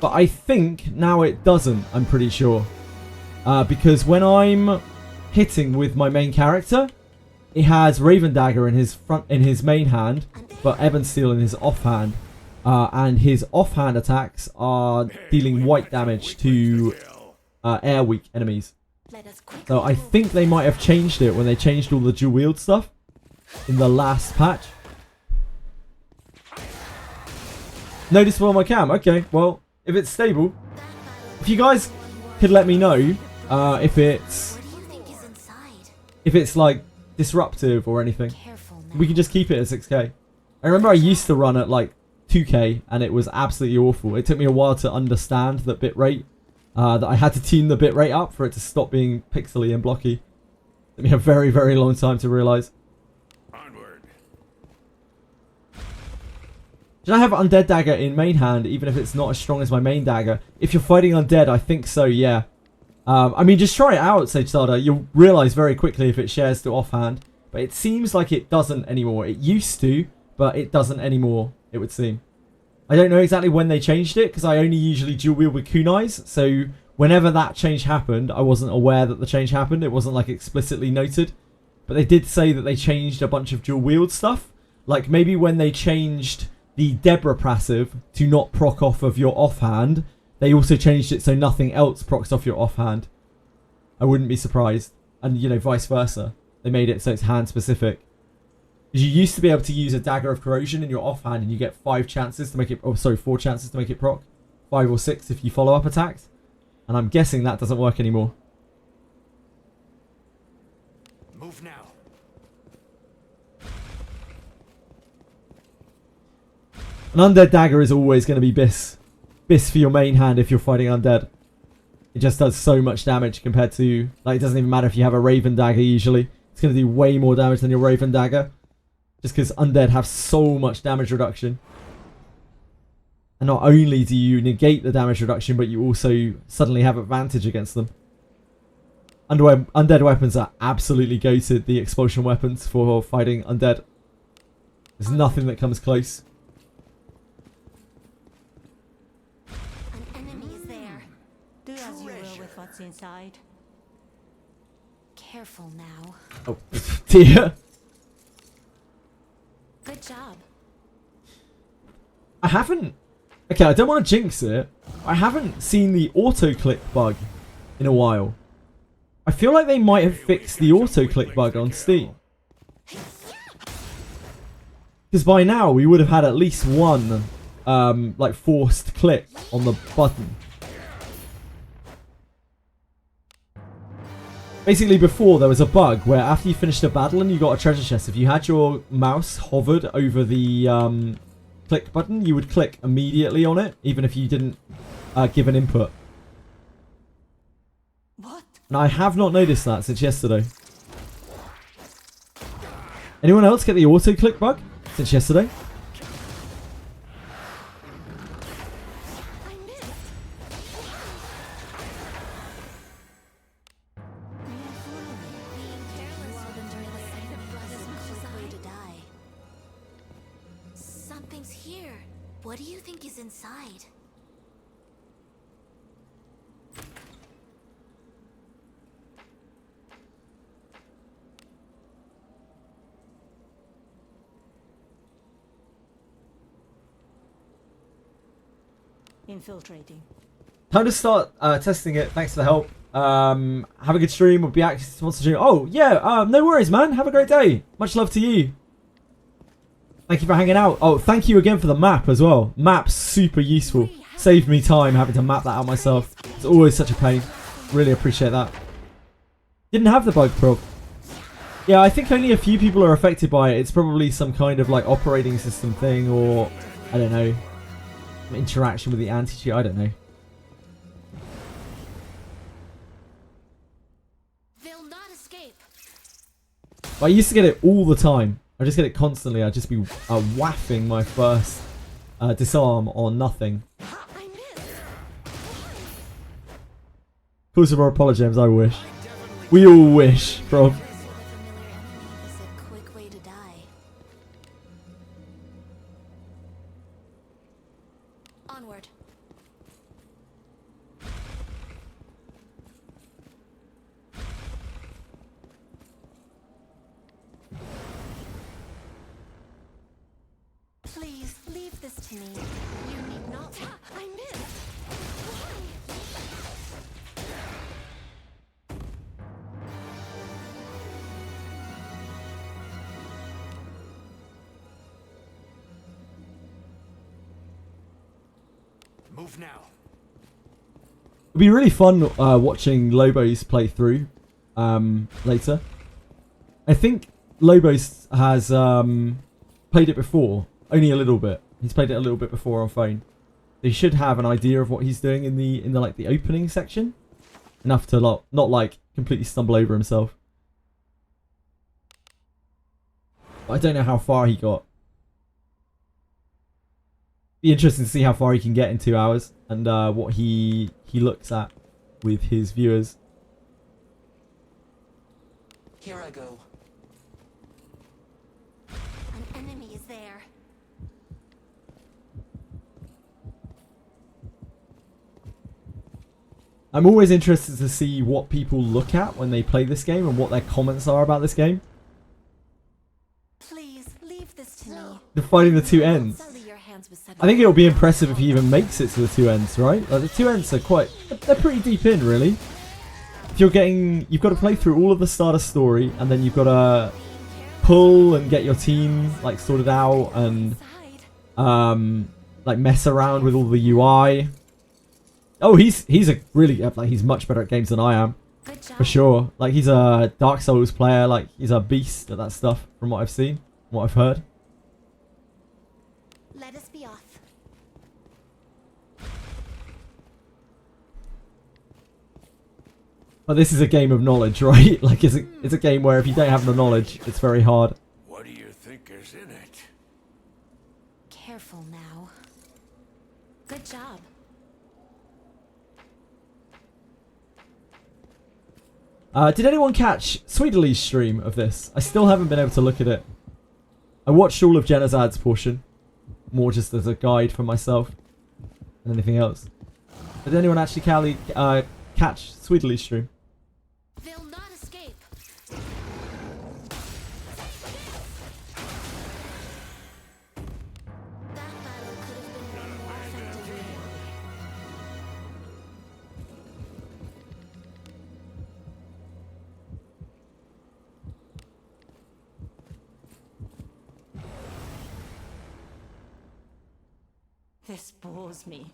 But I think now it doesn't, I'm pretty sure. Because when I'm hitting with my main character, it has Raven Dagger in his main hand, but Ebon Steel in his offhand. And his offhand attacks are dealing white damage to air weak enemies. So I think they might have changed it when they changed all the dual wield stuff in the last patch. Noticeable on my cam. Okay, well, if it's stable, if you guys could let me know if it's like disruptive or anything, we can just keep it at 6K. I remember I used to run at like 2K and it was absolutely awful. It took me a while to understand that bitrate, that I had to tune the bitrate up for it to stop being pixely and blocky. It took me a very, very long time to realise. Onward. Should I have Undead Dagger in main hand even if it's not as strong as my main dagger? If you're fighting undead, I think so, yeah. I mean, just try it out, Sage Starter. You'll realise very quickly if it shares to offhand. But it seems like it doesn't anymore. It used to, but it doesn't anymore, it would seem. I don't know exactly when they changed it, because I only usually dual wield with kunais. So whenever that change happened, I wasn't aware that the change happened. It wasn't like explicitly noted. But they did say that they changed a bunch of dual wield stuff. Like maybe when they changed the Deborah passive to not proc off of your offhand, they also changed it so nothing else procs off your offhand. I wouldn't be surprised. And, you know, vice versa. They made it so it's hand specific. Because you used to be able to use a Dagger of Corrosion in your offhand and you get 5 chances to make it... oh, sorry, 4 chances to make it proc. 5 or 6 if you follow up attacks. And I'm guessing that doesn't work anymore. Move now. An undead dagger is always going to be bis for your main hand if you're fighting undead. It just does so much damage compared to, like, it doesn't even matter if you have a raven dagger usually. It's going to do way more damage than your raven dagger. Just because undead have so much damage reduction. And not only do you negate the damage reduction, but you also suddenly have advantage against them. Undead weapons are absolutely goated, the expulsion weapons for fighting undead. There's nothing that comes close. An enemy is there. Do as you will with what's inside. Careful now. Oh, dear. Good job. I haven't... Okay, I don't want to jinx it. I haven't seen the auto-click bug in a while. I feel like they might have fixed the auto-click bug on Steam. Because by now, we would have had at least one, like, forced click on the button. Basically, before, there was a bug where after you finished a battle and you got a treasure chest, if you had your mouse hovered over the click button, you would click immediately on it, even if you didn't give an input. What? And I have not noticed that since yesterday. Anyone else get the auto-click bug since yesterday? I missed. Being careless will enjoy the sight of blood as much as I to die. Something's here. What do you think is inside? Infiltrating. Time to start testing it. Thanks for the help. Have a good stream. We'll be active to stream. Oh, yeah. No worries, man. Have a great day. Much love to you. Thank you for hanging out. Oh, thank you again for the map as well. Map's super useful. Saved me time having to map that out myself. It's always such a pain. Really appreciate that. Didn't have the bug prob. Yeah, I think only a few people are affected by it. It's probably some kind of like operating system thing, or I don't know, interaction with the anti-cheat. I don't know. They'll not escape. But I used to get it all the time. I just get it constantly. I'd just be waffing my first disarm on nothing. I missed. Cool some more apologems, I wish. We all wish, bro. The familiar enemy is a quick way to die. Onward. Please leave this to me. You need not. I missed. Why? Move now. It'll be really fun watching Lobos play through later. I think Lobos has played it before, only a little bit. He's played it a little bit before on phone. He should have an idea of what he's doing in the like the opening section, enough to not like completely stumble over himself. But I don't know how far he got. Be interesting to see how far he can get in 2 hours and what he looks at with his viewers. Here I go. An enemy is there. I'm always interested to see what people look at when they play this game and what their comments are about this game. Please leave this to me. The fighting the two ends. Sully your hands with I think it'll be impressive if he even makes it to the two ends, right? Like the two ends are they're pretty deep in, really. If you've got to play through all of the starter story, and then you've got to pull and get your team like sorted out, and like mess around with all the UI. Oh, he's a really like he's much better at games than I am, for sure. Like he's a Dark Souls player, like he's a beast at that stuff from what I've seen, what I've heard. Let us be off. But this is a game of knowledge, right? Like, it's a game where if you don't have the knowledge, it's very hard. What do you think is in it? Careful now. Good job. Did anyone catch Sweetalie's stream of this? I still haven't been able to look at it. I watched all of Jenazad's portion. More just as a guide for myself than anything else. Did anyone actually catch Sweetalie's stream? They'll not escape. That battle could have been won more effectively. This bores me.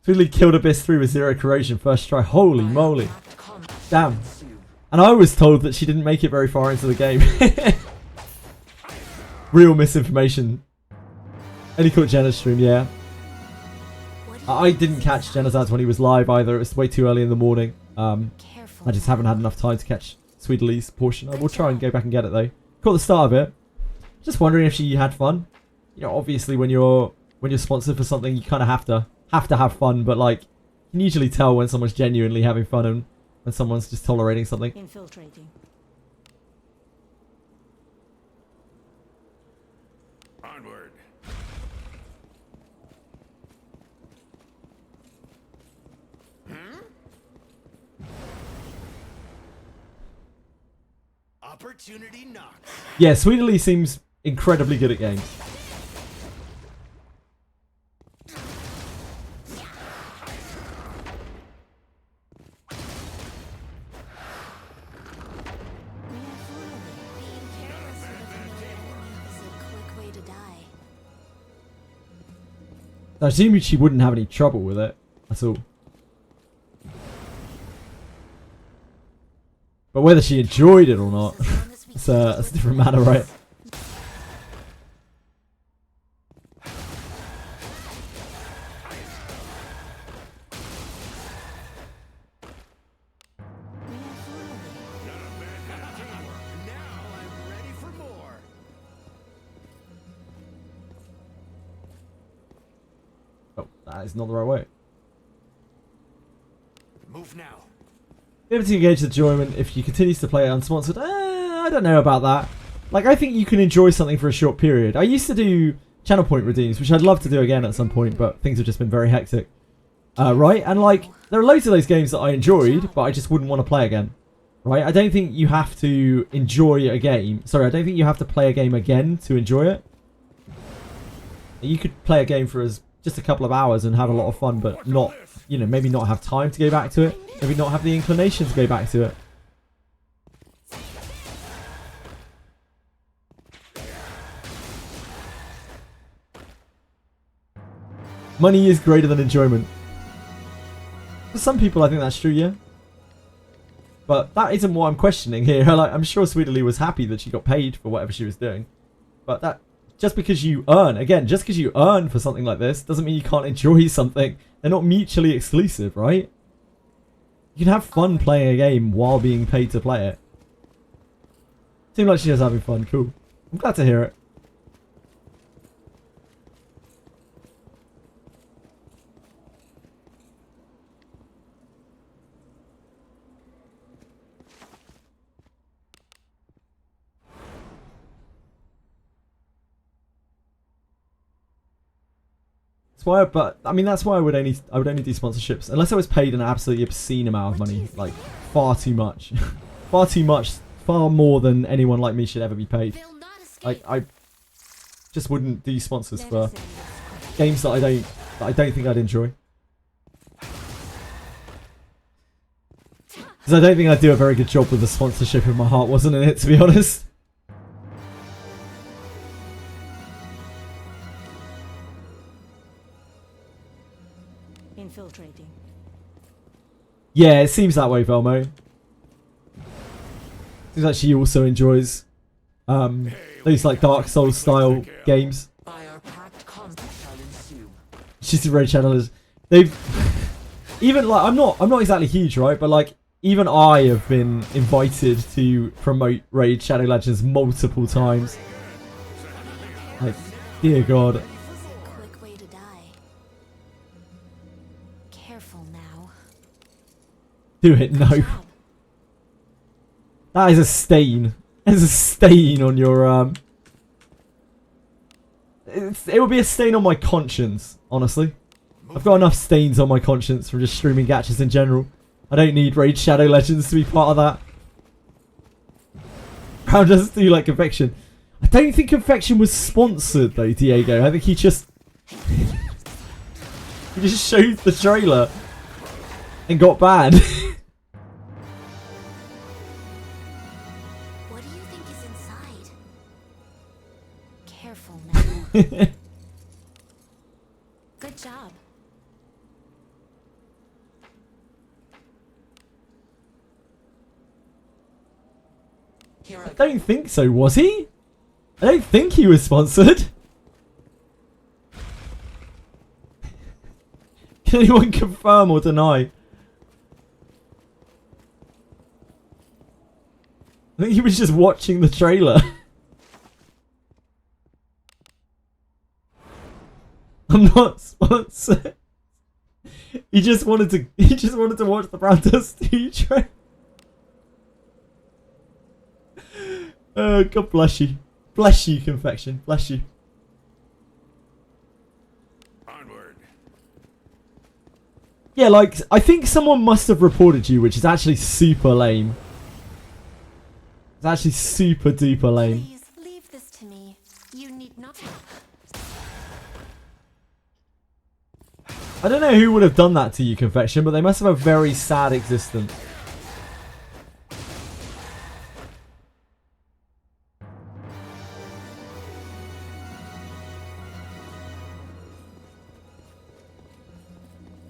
Sweetalie killed Abyss 3 with 0 corrosion first try. Holy moly. Packed combat shall Damn. ensue. And I was told that she didn't make it very far into the game. Real misinformation. Only caught Jenna's stream, yeah. I didn't catch Jenazad's when he was live either. It was way too early in the morning. Careful. I just haven't had enough time to catch Sweetalie's portion. I will try and go back and get it though. Caught the start of it. Just wondering if she had fun. You know, obviously when you're sponsored for something, you kind of have to have fun. But like, you can usually tell when someone's genuinely having fun and when someone's just tolerating something. Infiltrating. Onward. Opportunity knocks. Yeah, Sweetalie seems incredibly good at games. Being careless with a familiar enemy is a quick way to die. I assume she wouldn't have any trouble with it at all. But whether she enjoyed it or not, As long as we it's keep a with different matter, right? Now I'm ready for more. Oh, that is not the right way. Move now. Be able to engage the enjoyment if you continues to play it unsponsored. I don't know about that. Like, I think you can enjoy something for a short period. I used to do channel point redeems, which I'd love to do again at some point, but things have just been very hectic. Right? And like, there are loads of those games that I enjoyed, but I just wouldn't want to play again. Right? I don't think you have to enjoy a game. Sorry, I don't think you have to play a game again to enjoy it. You could play a game for just a couple of hours and have a lot of fun, but not, you know, maybe not have time to go back to it. Maybe not have the inclination to go back to it. Money is greater than enjoyment. For some people, I think that's true, yeah. But that isn't what I'm questioning here. Like, I'm sure Sweetalie was happy that she got paid for whatever she was doing. But that, just because you earn, again, just because you earn for something like this, doesn't mean you can't enjoy something. They're not mutually exclusive, right? You can have fun playing a game while being paid to play it. Seems like she's having fun. Cool. I'm glad to hear it. That's why, but I mean, that's why I would only do sponsorships unless I was paid an absolutely obscene amount of money, like far too much, far more than anyone like me should ever be paid. They'll not escape. Like, I just wouldn't do sponsors Let for us end this. games that I don't think I'd enjoy. Because I don't think I'd do a very good job with the sponsorship if my heart wasn't in it, to be honest. Infiltrating. Yeah, it seems that way, Velmo. Seems like she also enjoys those like Dark Souls style games. By our pact, combat shall ensue. She's the raid channelers. They've even like I'm not exactly huge, right? But like even I have been invited to promote Raid Shadow Legends multiple times. Like, dear God. Quick way to die. Careful now. Do it, no. That is a stain. There's a stain on your, it would be a stain on my conscience, honestly. I've got enough stains on my conscience from just streaming gachas in general. I don't need Raid Shadow Legends to be part of that. How does do like Confection? I don't think Confection was sponsored though, Diego. I think he just showed the trailer and got banned. What do you think is inside? Careful now. Good job. Here I don't think so, was he? I don't think he was sponsored. Can anyone confirm or deny? I think he was just watching the trailer. I'm not sponsored. He just wanted to watch the Brown Dust 2 trailer. God bless you. Bless you, Confection. Bless you. Onward. Yeah, like, I think someone must have reported you, which is actually super lame. It's actually super duper lame. Please leave this to me. You need not. I don't know who would have done that to you, Confection, but they must have a very sad existence.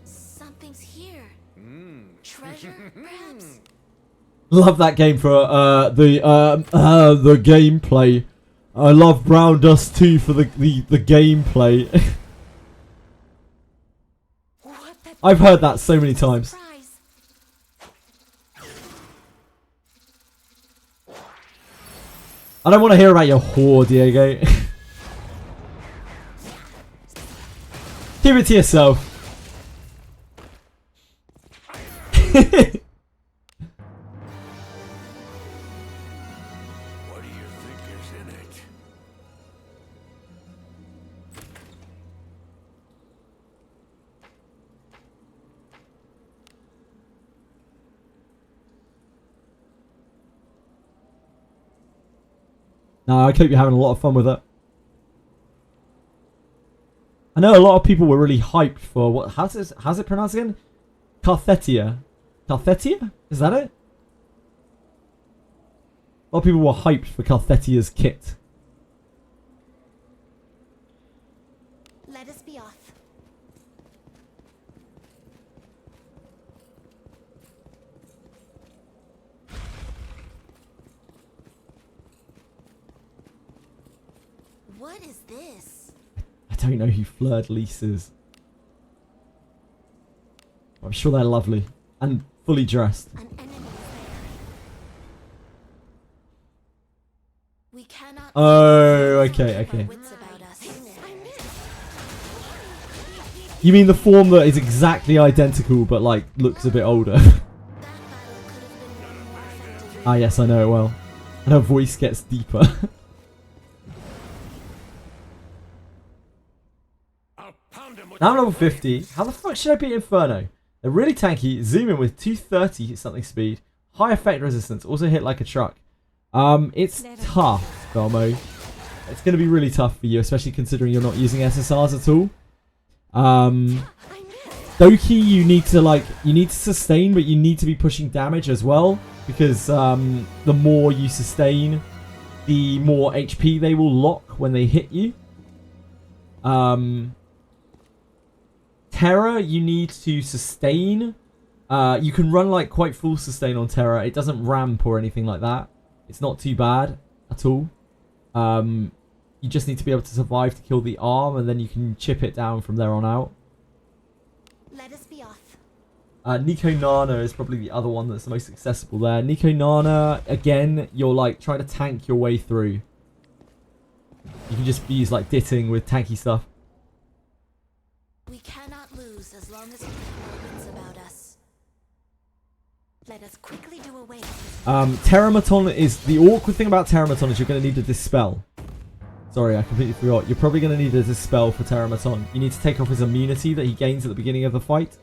Something's here. Treasure, perhaps? Love that game for the gameplay. I love Brown Dust 2 for the gameplay. What the I've heard that so many times. surprise. I don't want to hear about your whore, Diego. Keep it to yourself. What do you think is in it? No, I hope you're having a lot of fun with it. I know a lot of people were really hyped for what? How's it pronounced again? Carthetia. Carthetia? Is that it? A lot of people were hyped for Carthetia's kit. Let us be off. What is this? I don't know who Fleur de Lis is. I'm sure they're lovely and fully dressed. An enemy is there. We cannot. Oh, okay. Keep our wits about us. You mean the form that is exactly identical but like looks a bit older? That battle could have been won more effectively. Ah, yes, I know it well. And her voice gets deeper. I'll pound him with Now I'm level 50. How the fuck should I beat Inferno? They're really tanky, zoom in with 230 something speed, high effect resistance, also hit like a truck. It's tough, Belmo. It's going to be really tough for you, especially considering you're not using SSRs at all. Doki, you need to sustain, but you need to be pushing damage as well, because the more you sustain, the more HP they will lock when they hit you. Terra, you need to sustain. You can run like quite full sustain on Terra. It doesn't ramp or anything like that. It's not too bad at all. You just need to be able to survive to kill the arm, and then you can chip it down from there on out. Let us be off. Nico Nana is probably the other one that's the most accessible there. Nico Nana, again, you're like trying to tank your way through. You can just use like ditting with tanky stuff. We cannot lose as long as we have moments about us. Let us quickly do away with this. Terramaton is... The awkward thing about Terramaton is you're going to need a Dispel. Sorry, I completely forgot. You're probably going to need a Dispel for Terramaton. You need to take off his immunity that he gains at the beginning of the fight.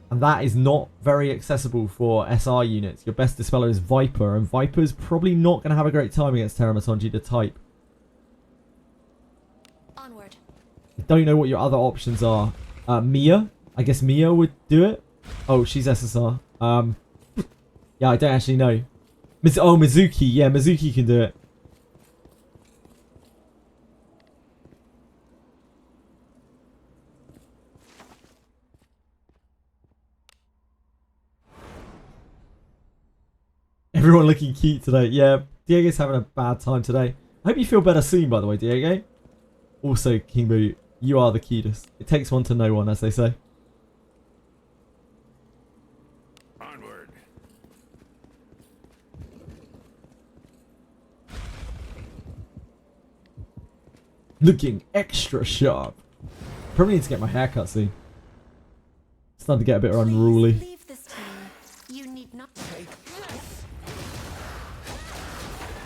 And that is not very accessible for SR units. Your best Dispeller is Viper, and Viper's probably not going to have a great time against Terramaton due to type. Onward. I don't know what your other options are. Mia? I guess Mia would do it. Oh, she's SSR. Yeah, I don't actually know. Mizuki. Yeah, Mizuki can do it. Everyone looking cute today. Yeah, Diego's having a bad time today. I hope you feel better soon, by the way, Diego. Also, King Boo, you are the cutest. It takes one to know one, as they say. Onward. Looking extra sharp. Probably need to get my hair cut soon. It's starting to get a bit unruly. Please leave this team. You need not take this.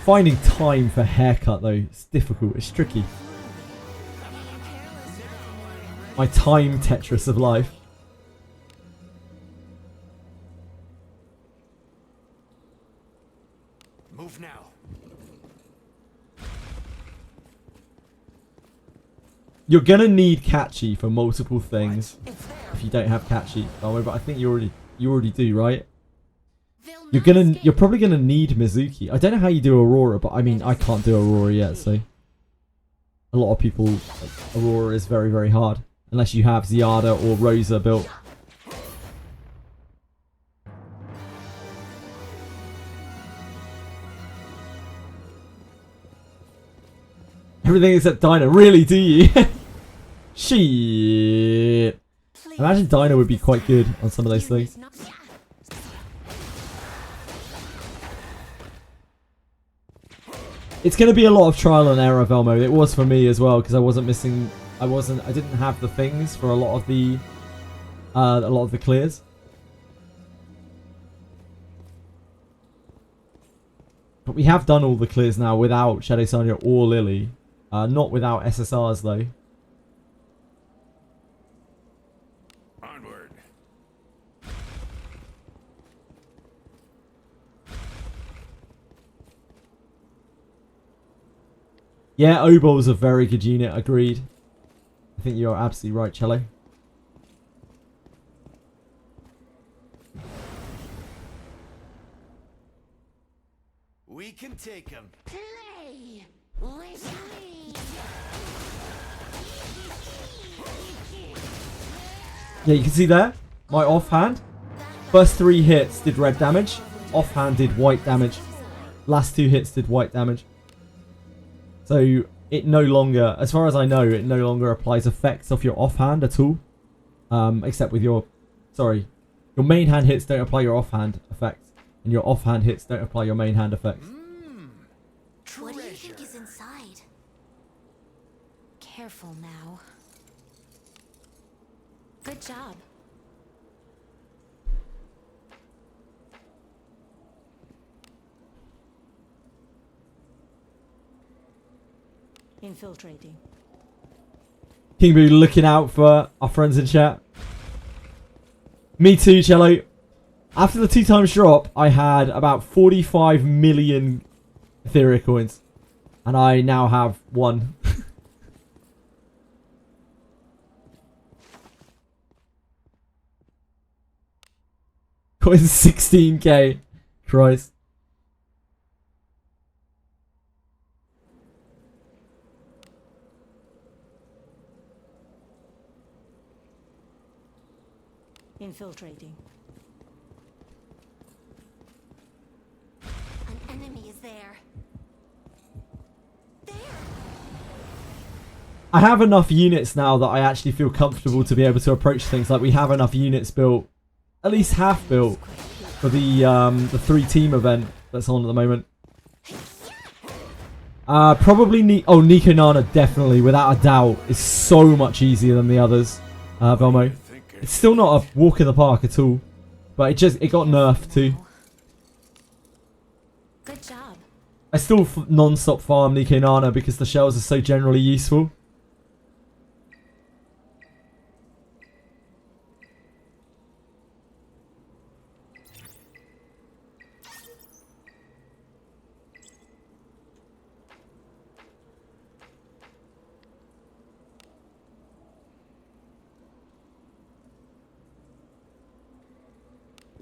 Finding time for haircut though, it's difficult, it's tricky. My time Tetris of life. Move now. You're gonna need Catchy for multiple things if you don't have Catchy. Oh, but I think you already do, right? You're probably gonna need Mizuki. I don't know how you do Aurora, but I mean I can't do Aurora yet, so a lot of people like, Aurora is very, very hard unless you have Ziada or Rosa built. Everything except Dinah. Really, do you? Shit. Imagine Dinah would be quite good on some of those things. It's going to be a lot of trial and error, Velmo. It was for me as well because I didn't have the things for a lot of the clears. But we have done all the clears now without Shadow Sanya or Lily. Not without SSRs though. Onward. Yeah, Obol's a very good unit, agreed. I think you're absolutely right, Cello. We can take him. Play with me. Yeah, you can see there, my offhand. First 3 hits did red damage, offhand did white damage. Last 2 hits did white damage. So it no longer, as far as I know, it no longer applies effects off your offhand at all. Except with your main hand hits don't apply your offhand effects. And your offhand hits don't apply your main hand effects. What do you think is inside? Careful now. Good job. Infiltrating. King Boo looking out for our friends in chat. Me too, Cello. After the 2 times drop, I had about 45 million Etheria coins. And I now have 1. Coins 16k. Christ. Infiltrating. An enemy is there. There. I have enough units now that I actually feel comfortable to be able to approach things. Like, we have enough units built, at least half built, for the 3-team event that's on at the moment. Probably Nico Nana, definitely, without a doubt, is so much easier than the others. Velmo. It's still not a walk in the park at all, but it got nerfed too. Good job. I still non-stop farm Nico Nana because the shells are so generally useful.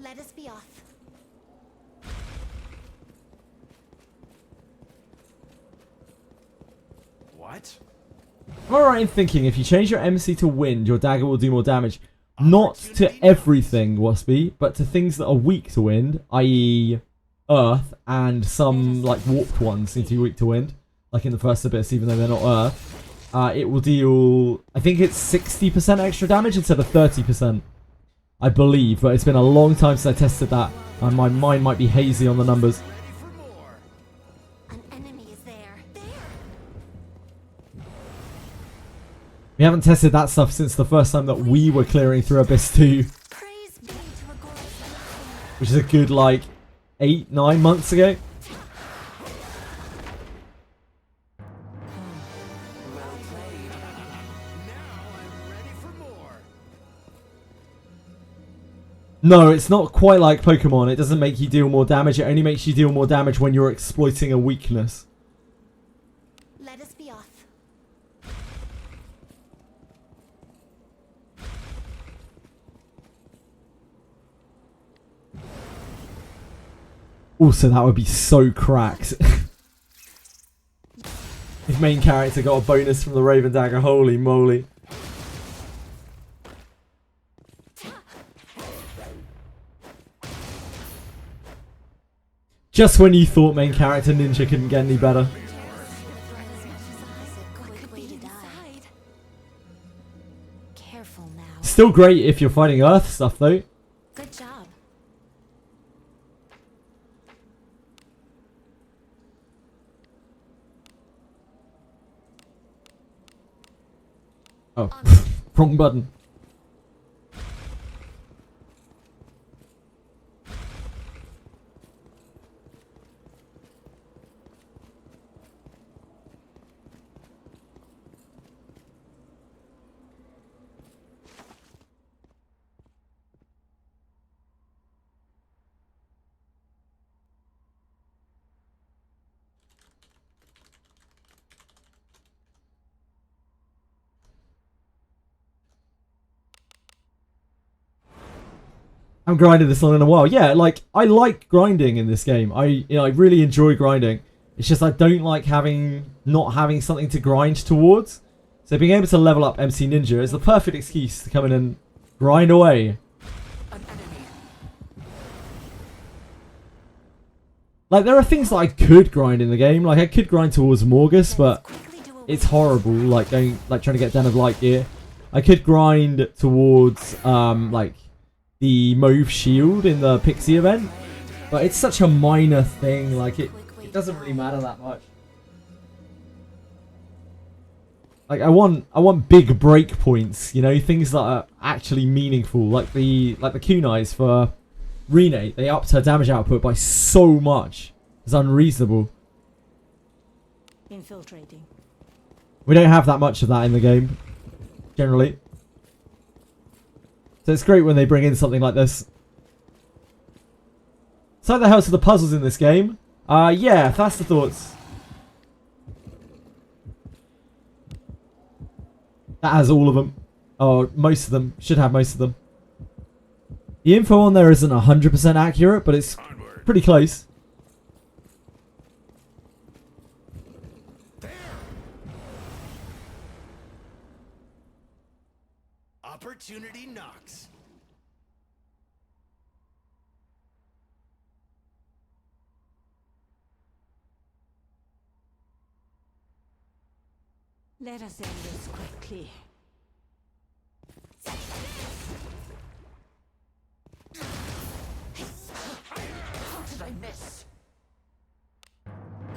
Let us be off. What? I'm alright in thinking if you change your MC to wind, your dagger will do more damage. Not to everything, Waspy, but to things that are weak to wind, i.e. Earth, and some like warped ones seem to be weak to wind, like in the first Abyss, even though they're not Earth. It will deal, I think it's 60% extra damage instead of 30%. I believe, but it's been a long time since I tested that, and my mind might be hazy on the numbers. An enemy is there. There. We haven't tested that stuff since the first time that we were clearing through Abyss 2, Praise be to Agor's blessing. which is a good, like, 8-9 months ago. Well played. Now I'm ready for more. No, it's not quite like Pokemon. It doesn't make you deal more damage. It only makes you deal more damage when you're exploiting a weakness. Let us be off. Also, that would be so cracked. If main character got a bonus from the Raven Dagger, holy moly. Just when you thought main character Ninja couldn't get any better. Quick way to die. Careful now. Still great if you're fighting Earth stuff though. Good job. Oh, wrong button. I haven't grinded this long in a while. Yeah, like, I like grinding in this game. I really enjoy grinding. It's just I don't like not having something to grind towards. So being able to level up MC Ninja is the perfect excuse to come in and grind away. An enemy. Like, there are things that I could grind in the game. Like, I could grind towards Morgus, but Quickly do away. it's horrible. Like, trying to get Den of Light gear. I could grind towards, like, the Mauve Shield in the Pixie event, but it's such a minor thing. Like, it doesn't really matter that much. Like, I want big break points, you know, things that are actually meaningful, like the kunais for Rene. They upped her damage output by so much. It's unreasonable. Infiltrating. We don't have that much of that in the game, generally. So it's great when they bring in something like this. So the hell to the puzzles in this game? Yeah, that's the thoughts. That has all of them. Or most of them. Should have most of them. The info on there isn't 100% accurate, but it's Onward. pretty close. There. Opportunity knocks. Let us end this quickly. How did I miss?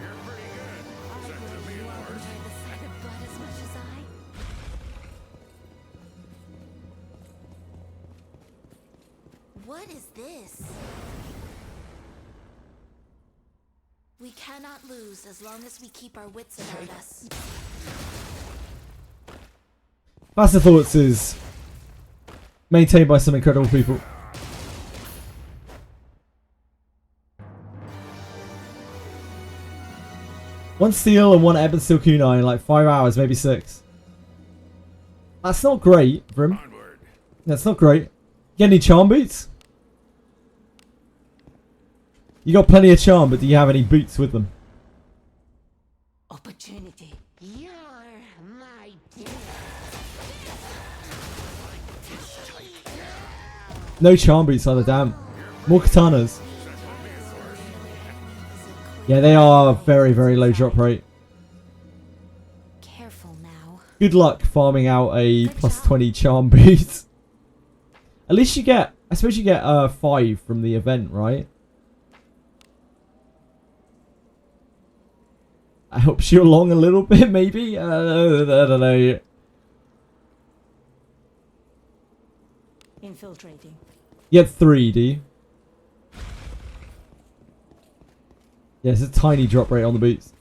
You're pretty good. I Except will to me, you of all course. enjoy the sight of blood as much as I? What is this? We cannot lose as long as we keep our wits about us. Passive Thoughts is maintained by some incredible people. One steel and one ebb and steel kunai in like 5 hours, maybe 6. That's not great for him. Onward. That's not great. Get any charm boots? You got plenty of charm, but do you have any boots with them? Opportunity. You're my dear. No charm boots either, damn. More katanas. Yeah, they are very, very low drop rate. Careful now. Good luck farming out a plus 20 charm boot. At least you get, I suppose you get 5 from the event, right? That helps you along a little bit, maybe? I don't know. Infiltrating. You had 3, do you? Yeah, it's a tiny drop rate on the boots.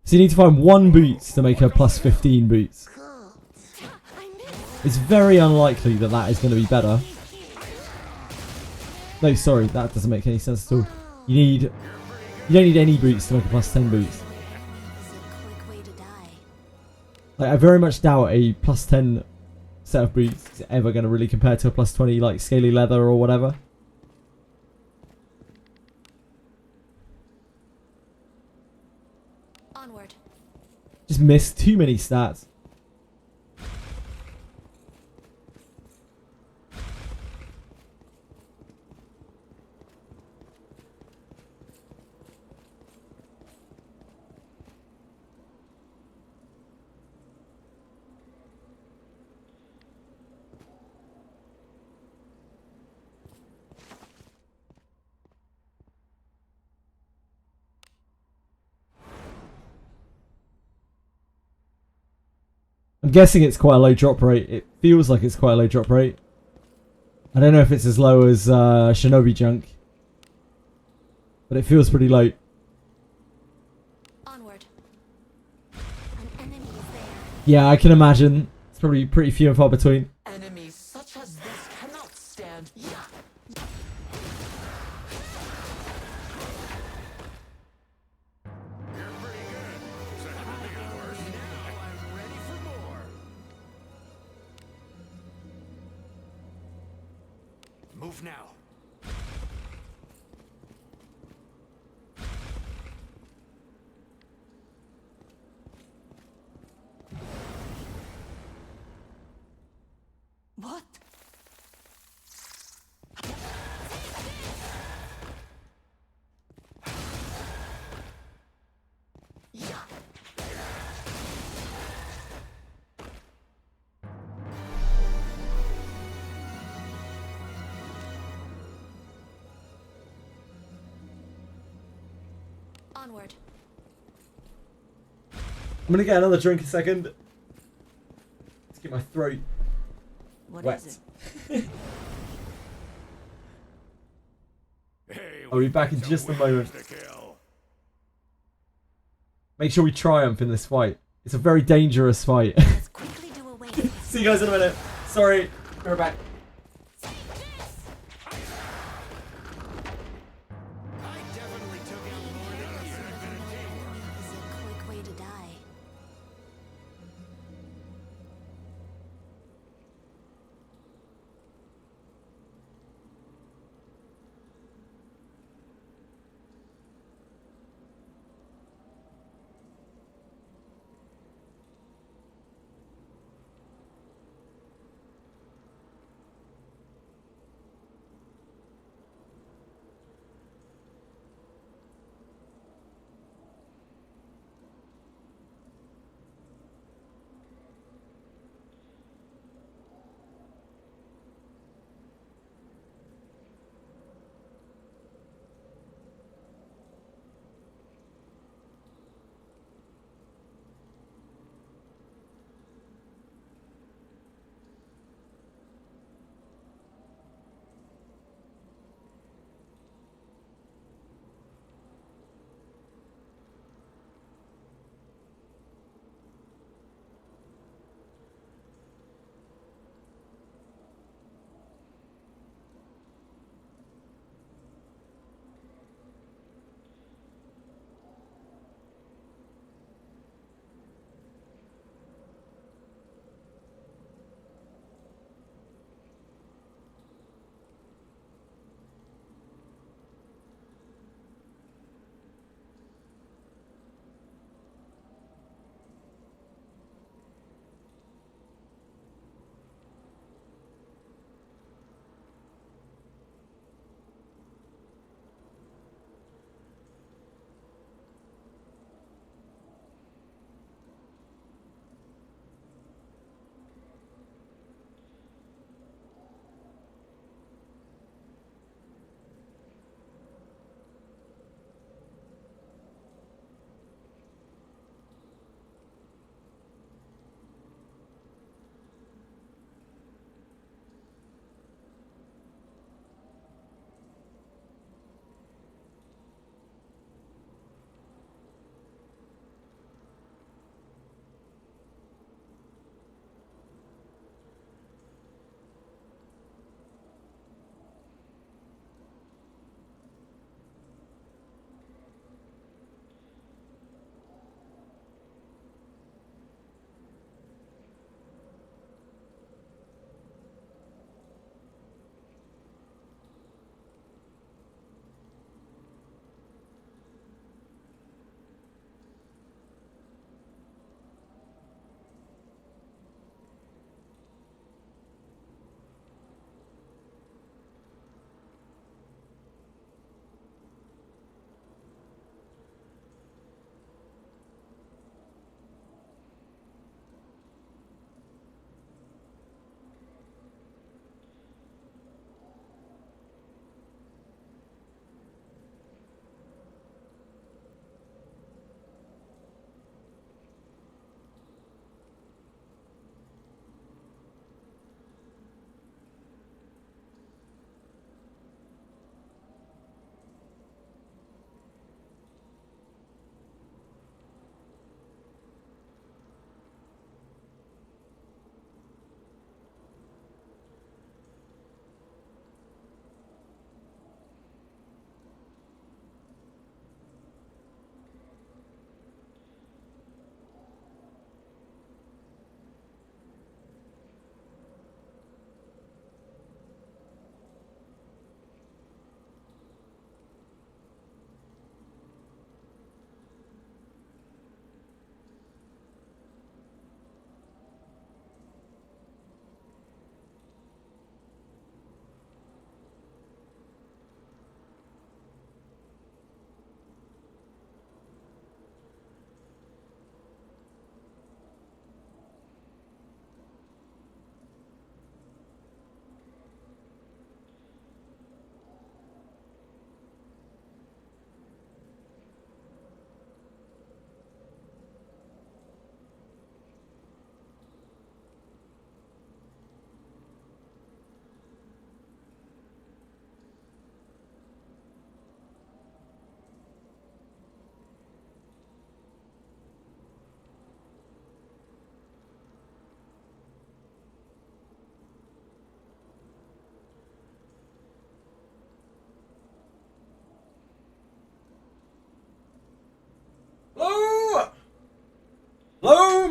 So you need to find 1 boots to make a plus 15 boots. It's very unlikely that that is going to be better. No, sorry, that doesn't make any sense at all. You don't need any boots to make a plus 10 boots. Is a quick way to die. Like, I very much doubt a plus 10 set of boots is ever going to really compare to a plus 20 like scaly leather or whatever. Onward. Just missed too many stats. I'm guessing it's quite a low drop rate. It feels like it's quite a low drop rate. I don't know if it's as low as Shinobi Junk, but it feels pretty low. Onward. An enemy is there. Yeah, I can imagine. It's probably pretty few and far between. Enemies such as this cannot stand. Yeah. You're pretty good. Except to me, of course. Now I'm ready for more. Move now. What? Onward. I'm gonna get another drink a second. Let's get my throat What wet. is it? Hey, I'll be we've back got in some just a winners moment. to kill. Make sure we triumph in this fight. It's a very dangerous fight. Let's quickly do away with this. See you guys in a minute. Sorry, we're back. I definitely took out more than a bit of teamwork. Is a quick way to die.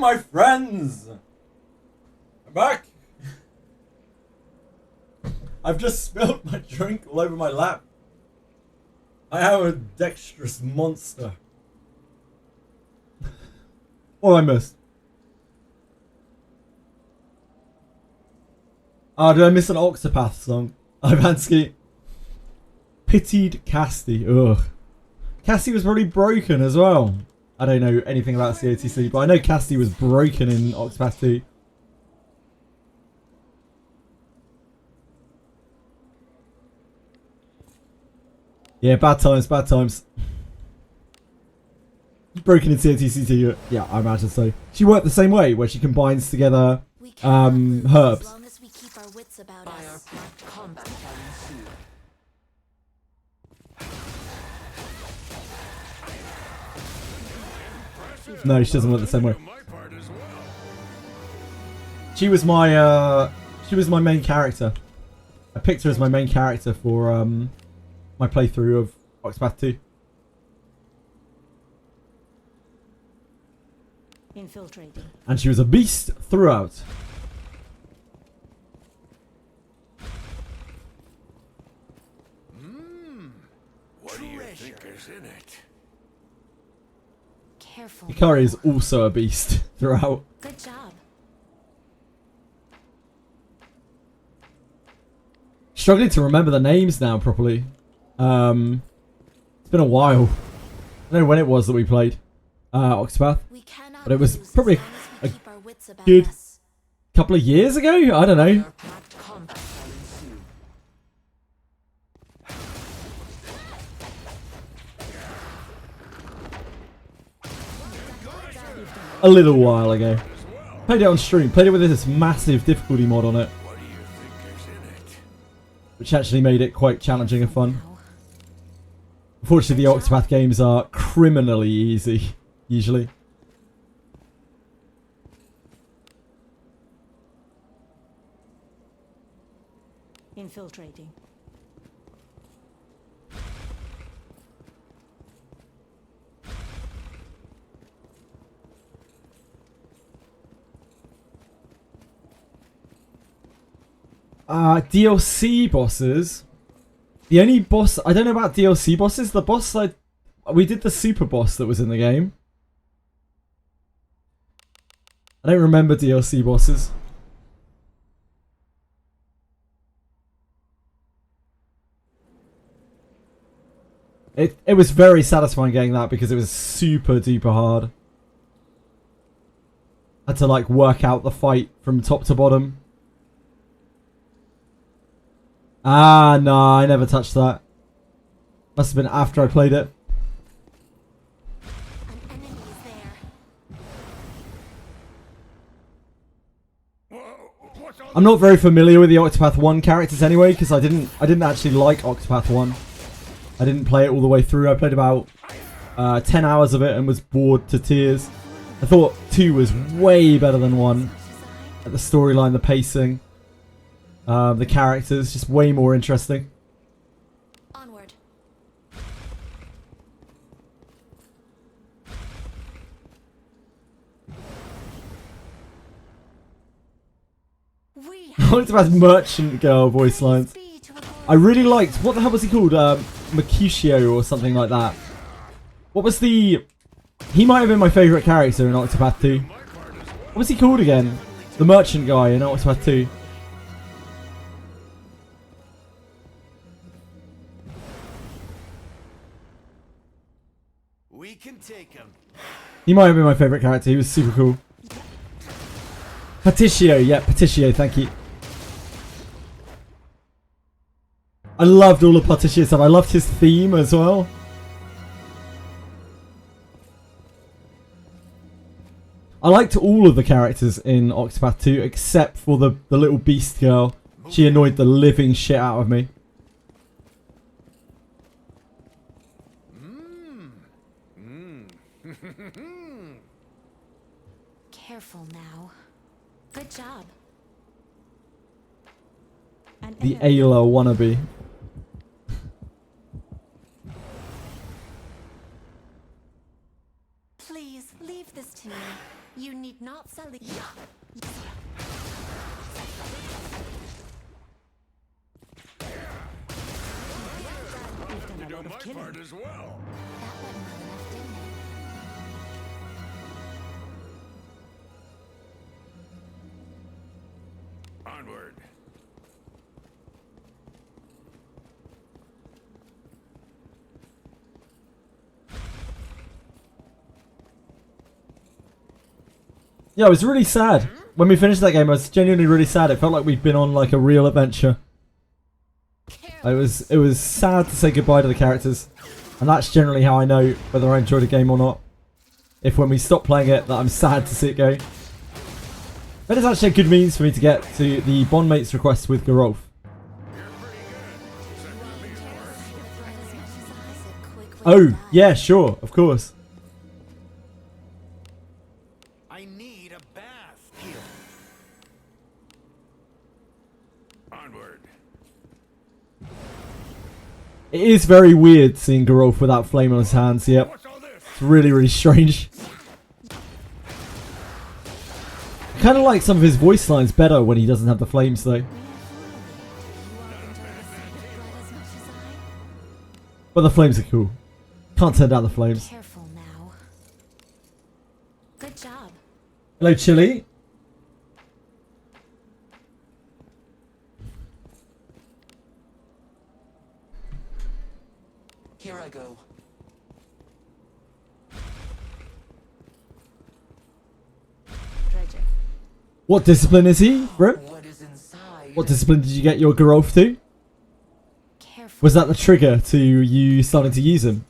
my friends! I'm back! I've just spilled my drink all over my lap. I am a dexterous monster. What I missed? Oh, did I miss an Octopath song? Ivansky. Pitied Casty. Ugh. Casty was really broken as well. I don't know anything about COTC, but I know Casty was broken in Octopath 2. Yeah, bad times, bad times. Broken in COTC 2. Yeah, I imagine so. She worked the same way, where she combines together herbs. As long as we keep our wits about Fire us. packed combat shall ensue. No, she doesn't work the same way. My part as well. She was my main character. I picked her as my main character for my playthrough of Octopath 2. Infiltrating. And she was a beast throughout. What do you think is in it? Careful. Hikari is also a beast throughout. Good job. Struggling to remember the names now properly. It's been a while. I don't know when it was that we played Octopath. We cannot But it was lose probably as long as we a keep our wits about good us. couple of years ago? I don't know. Fire packed combat shall ensue. A little while ago. Played it on stream. Played it with this massive difficulty mod on it. What do you think is in it? Which actually made it quite challenging and fun. Now, Unfortunately, the Octopath games are criminally easy, usually. Infiltrating. DLC bosses. The only boss I don't know about DLC bosses. The boss we did the super boss that was in the game. I don't remember DLC bosses. It was very satisfying getting that because it was super duper hard. Had to like work out the fight from top to bottom. Ah, no, I never touched that. Must have been after I played it. an enemy is there. I'm not very familiar with the Octopath 1 characters anyway, because I didn't actually like Octopath 1. I didn't play it all the way through. I played about 10 hours of it and was bored to tears. I thought 2 was way better than 1. At the storyline, the pacing, the characters, just way more interesting. Onward. We have Octopath merchant girl voice lines. speed to a I really liked, what the hell was he called? Mercutio or something like that. What was the... He might have been my favourite character in Octopath 2. What was he called again? The merchant guy in Octopath 2. We can take him. He might have been my favourite character. He was super cool. Petitio, yeah, Petitio, thank you. I loved all of Petitio's stuff. I loved his theme as well. I liked all of the characters in Octopath 2 except for the little beast girl. She annoyed the living shit out of me. Careful now. Good job. An The enemy. Ayla wannabe. Please leave this to me. You need not sell it. You've done You a do lot my of killing. part as well. That went well enough, didn't it? Onward. Yeah, I was really sad. When we finished that game, I was genuinely really sad. It felt like we'd been on like a real adventure. It was sad to say goodbye to the characters. And that's generally how I know whether I enjoyed a game or not. If when we stop playing it, that I'm sad to see it go. But it's actually a good means for me to get to the bond mates request with Geralf. Oh, yeah, sure, of course. I need a bath. Here. Onward. It is very weird seeing Geralf without flame on his hands, yep. What's all this? It's really, really strange. I kind of like some of his voice lines better when he doesn't have the flames, though. But the flames are cool. Can't turn down the flames. Careful now. Good job. Hello, Chili. Here I go. Treasure. What discipline is he, bro? What is inside? What discipline did you get your Geralf to? Careful. Was that the trigger to you starting to use him?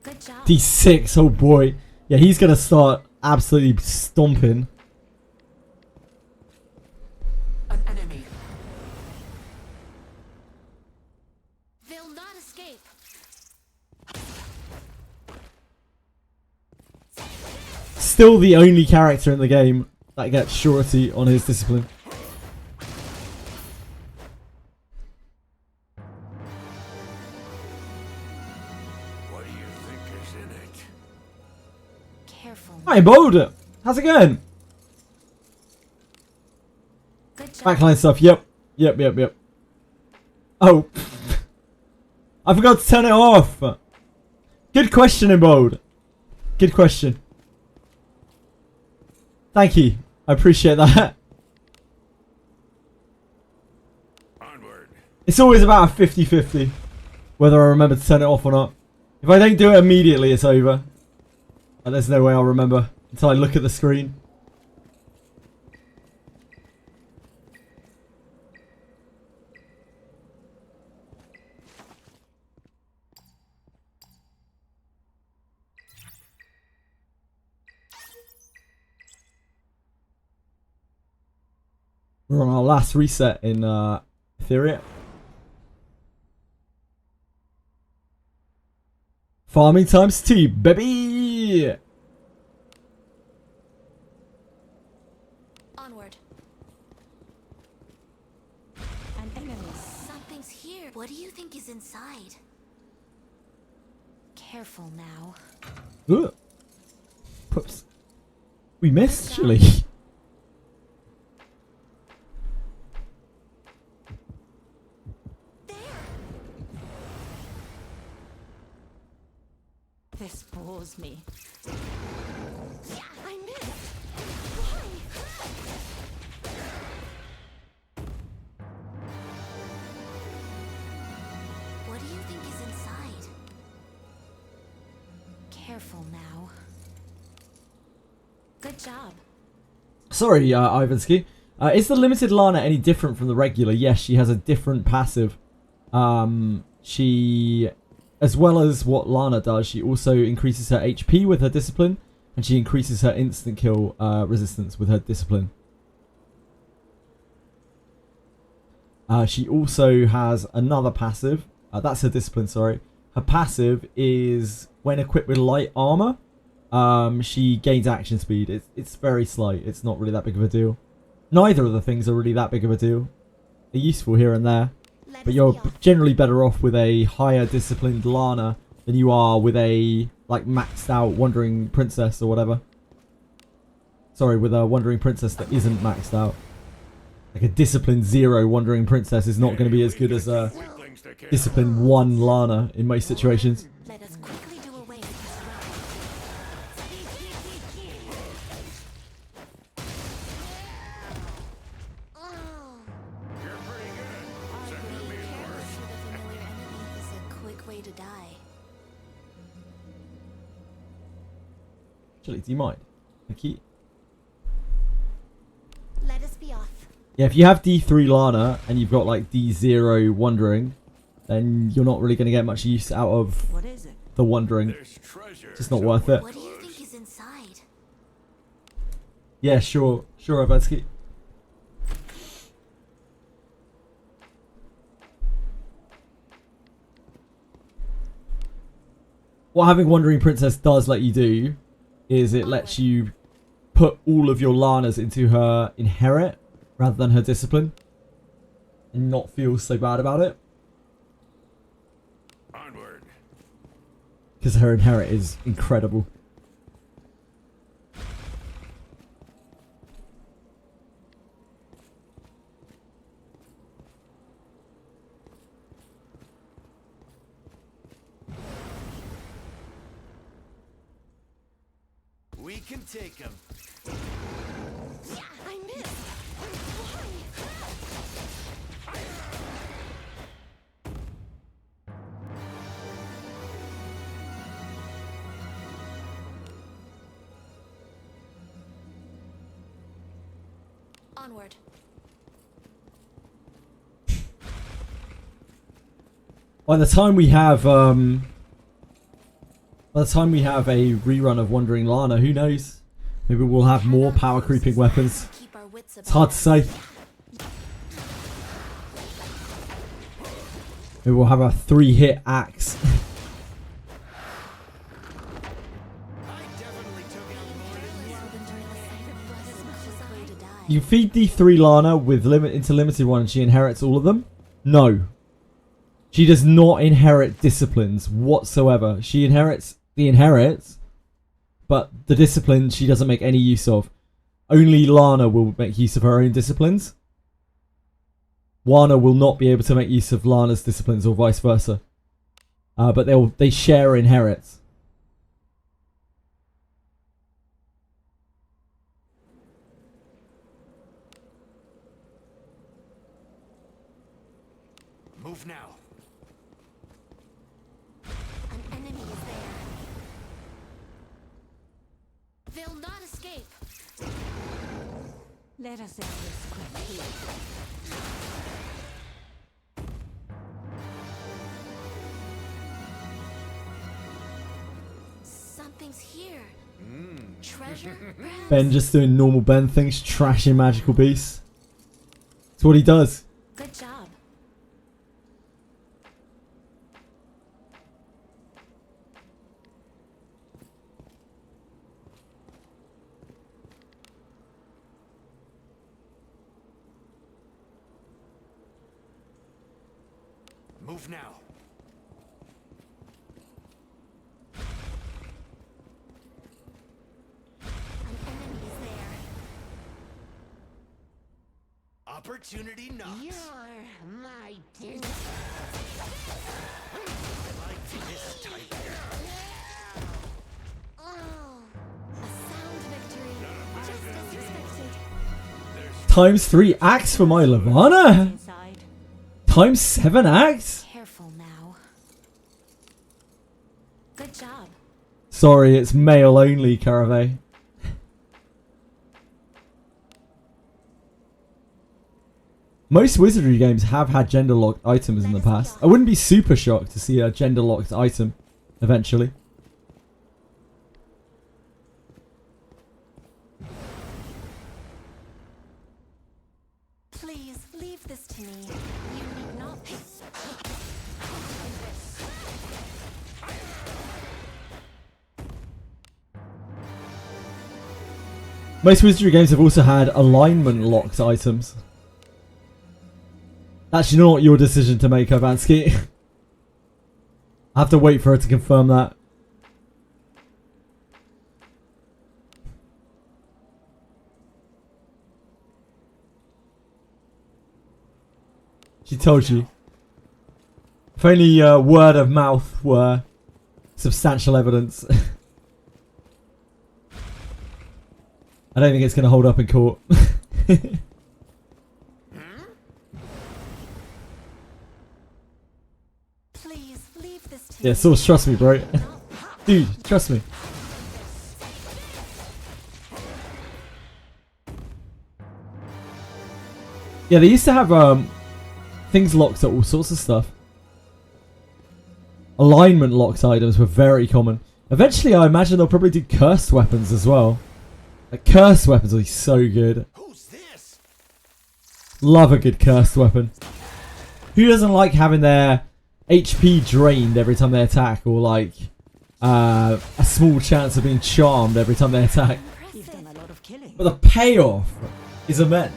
Good job. D6, oh boy. Yeah, he's going to start absolutely stomping. An enemy. They'll not escape. Still the only character in the game that gets surety on his discipline. What do you think is in it? Careful. Hi, Boulder. How's it going? Good job. Backline stuff. Yep. Oh. I forgot to turn it off. Good question, Embold. Good question. Thank you. I appreciate that. Onward. It's always about a 50-50 whether I remember to turn it off or not. If I don't do it immediately, it's over. And there's no way I'll remember until I look at the screen. We're on our last reset in Etheria. Farming times 2, baby! Onward. An enemy. Something's here. What do you think is inside? Careful now. Ugh. Whoops. We missed, Chili. This bores me. Yeah, I missed. Why? What do you think is inside? Careful now. Good job. Sorry, Ivansky. Is the limited Lana any different from the regular? Yes, she has a different passive. She, as well as what Lana does, she also increases her HP with her discipline, and she increases her instant kill resistance with her discipline. She also has another passive. That's her discipline, sorry. Her passive is when equipped with light armor, she gains action speed. It's very slight. It's not really that big of a deal. Neither of the things are really that big of a deal. They're useful here and there. But you're generally better off with a higher disciplined Lana than you are with a like maxed out Wandering Princess or whatever. sorry, with a Wandering Princess that isn't maxed out. Like a Discipline 0 Wandering Princess is not going to be as good as a Discipline 1 Lana in most situations. Let us quickly do away with this You're pretty good. Second to me is worse. Careless with a familiar enemy is a quick way to die. Actually, do you mind? Thank you. Let us be off. Yeah, if you have D3 Lana and you've got like D0 Wandering, then you're not really going to get much use out of What is it? the Wandering. There's treasure. It's just not worth it. What do you think is inside? Yeah, sure. Sure, Avansky. What having Wandering Princess does let you do is it lets you put all of your Lanas into her Inherit rather than her Discipline and not feel so bad about it. Onward. Because her Inherit is incredible. We can take him. Yeah, I missed. Why? Onward. By the time we have a rerun of Wandering Lana, who knows? Maybe we'll have more power creeping weapons. Keep our wits It's hard to say. Maybe we'll have a 3-hit axe. You feed D3 Lana with into limited one and she inherits all of them? No. She does not inherit disciplines whatsoever. She inherits the inherits, but the disciplines she doesn't make any use of. Only Lana will make use of her own disciplines. Wana will not be able to make use of Lana's disciplines or vice versa. But they share inherits. Move now. An enemy is there. They'll not escape. Let us end this quickly. Something's here. Treasure? Perhaps? Ben just doing normal Ben things, trashing magical beasts. That's what he does. Good job. Move now. An enemy is there. Opportunity knocks. You're my dinner. Like this type. Oh, a sound victory. Just as expected. Times 3 axe for my Levana? Inside. Times 7 axe? Careful now. Good job. Sorry, it's male only, Carave. Most Wizardry games have had gender-locked items in the past. I wouldn't be super shocked to see a gender-locked item eventually. Please leave this to me. You need not. Most Wizardry games have also had alignment-locked items. That's not your decision to make, Avansky. I have to wait for her to confirm that. She told you. If only word of mouth were substantial evidence. I don't think it's going to hold up in court. Please leave this to Yeah, me. Source, trust me, bro. Dude, trust me. Yeah, they used to have things locked at all sorts of stuff. Alignment locked items were very common. Eventually, I imagine they'll probably do cursed weapons as well. Like, cursed weapons will be so good. Who's this? Love a good cursed weapon. Who doesn't like having their HP drained every time they attack, or like a small chance of being charmed every time they attack? You've done a lot of killing. But the payoff is immense.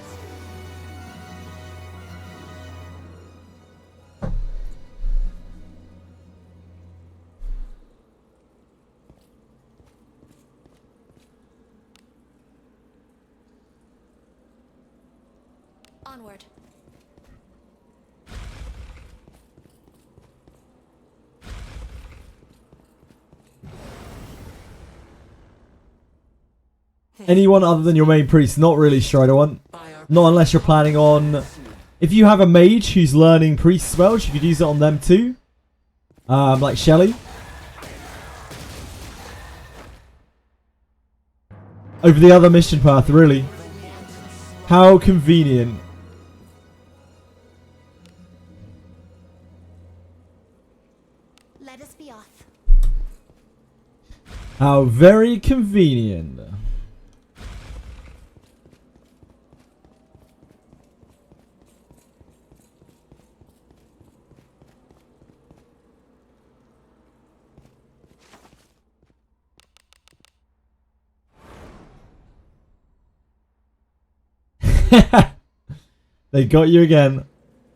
Onward. Anyone other than your main priest? Not really, Strider One. Not unless you're planning on... If you have a mage who's learning priest spells, you could use it on them too. Like Shelly. Over the other mission path, really. How convenient. Let us be off. How very convenient. They got you again.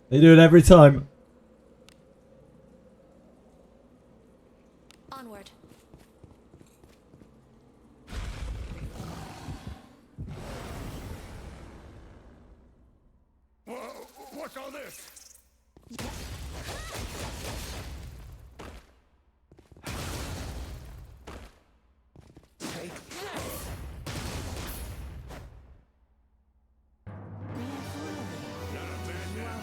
They do it every time. Onward. What's all this? Take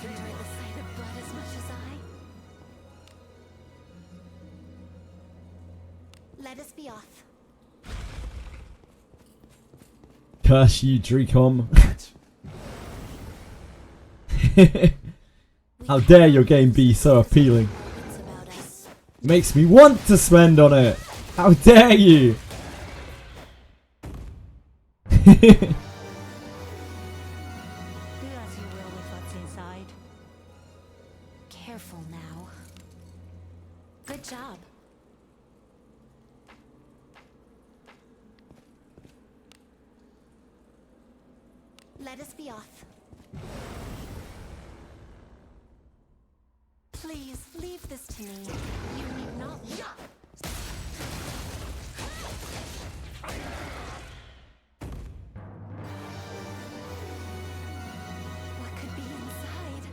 Enjoy the sight of blood as much as I. Let us be off. Curse you, Drecom. How dare your game be so appealing. It's about us. Makes me want to spend on it. How dare you? Do as you will with what's inside. Careful now. Good job. Let us be off. Please leave this to me. You need not. What could be inside?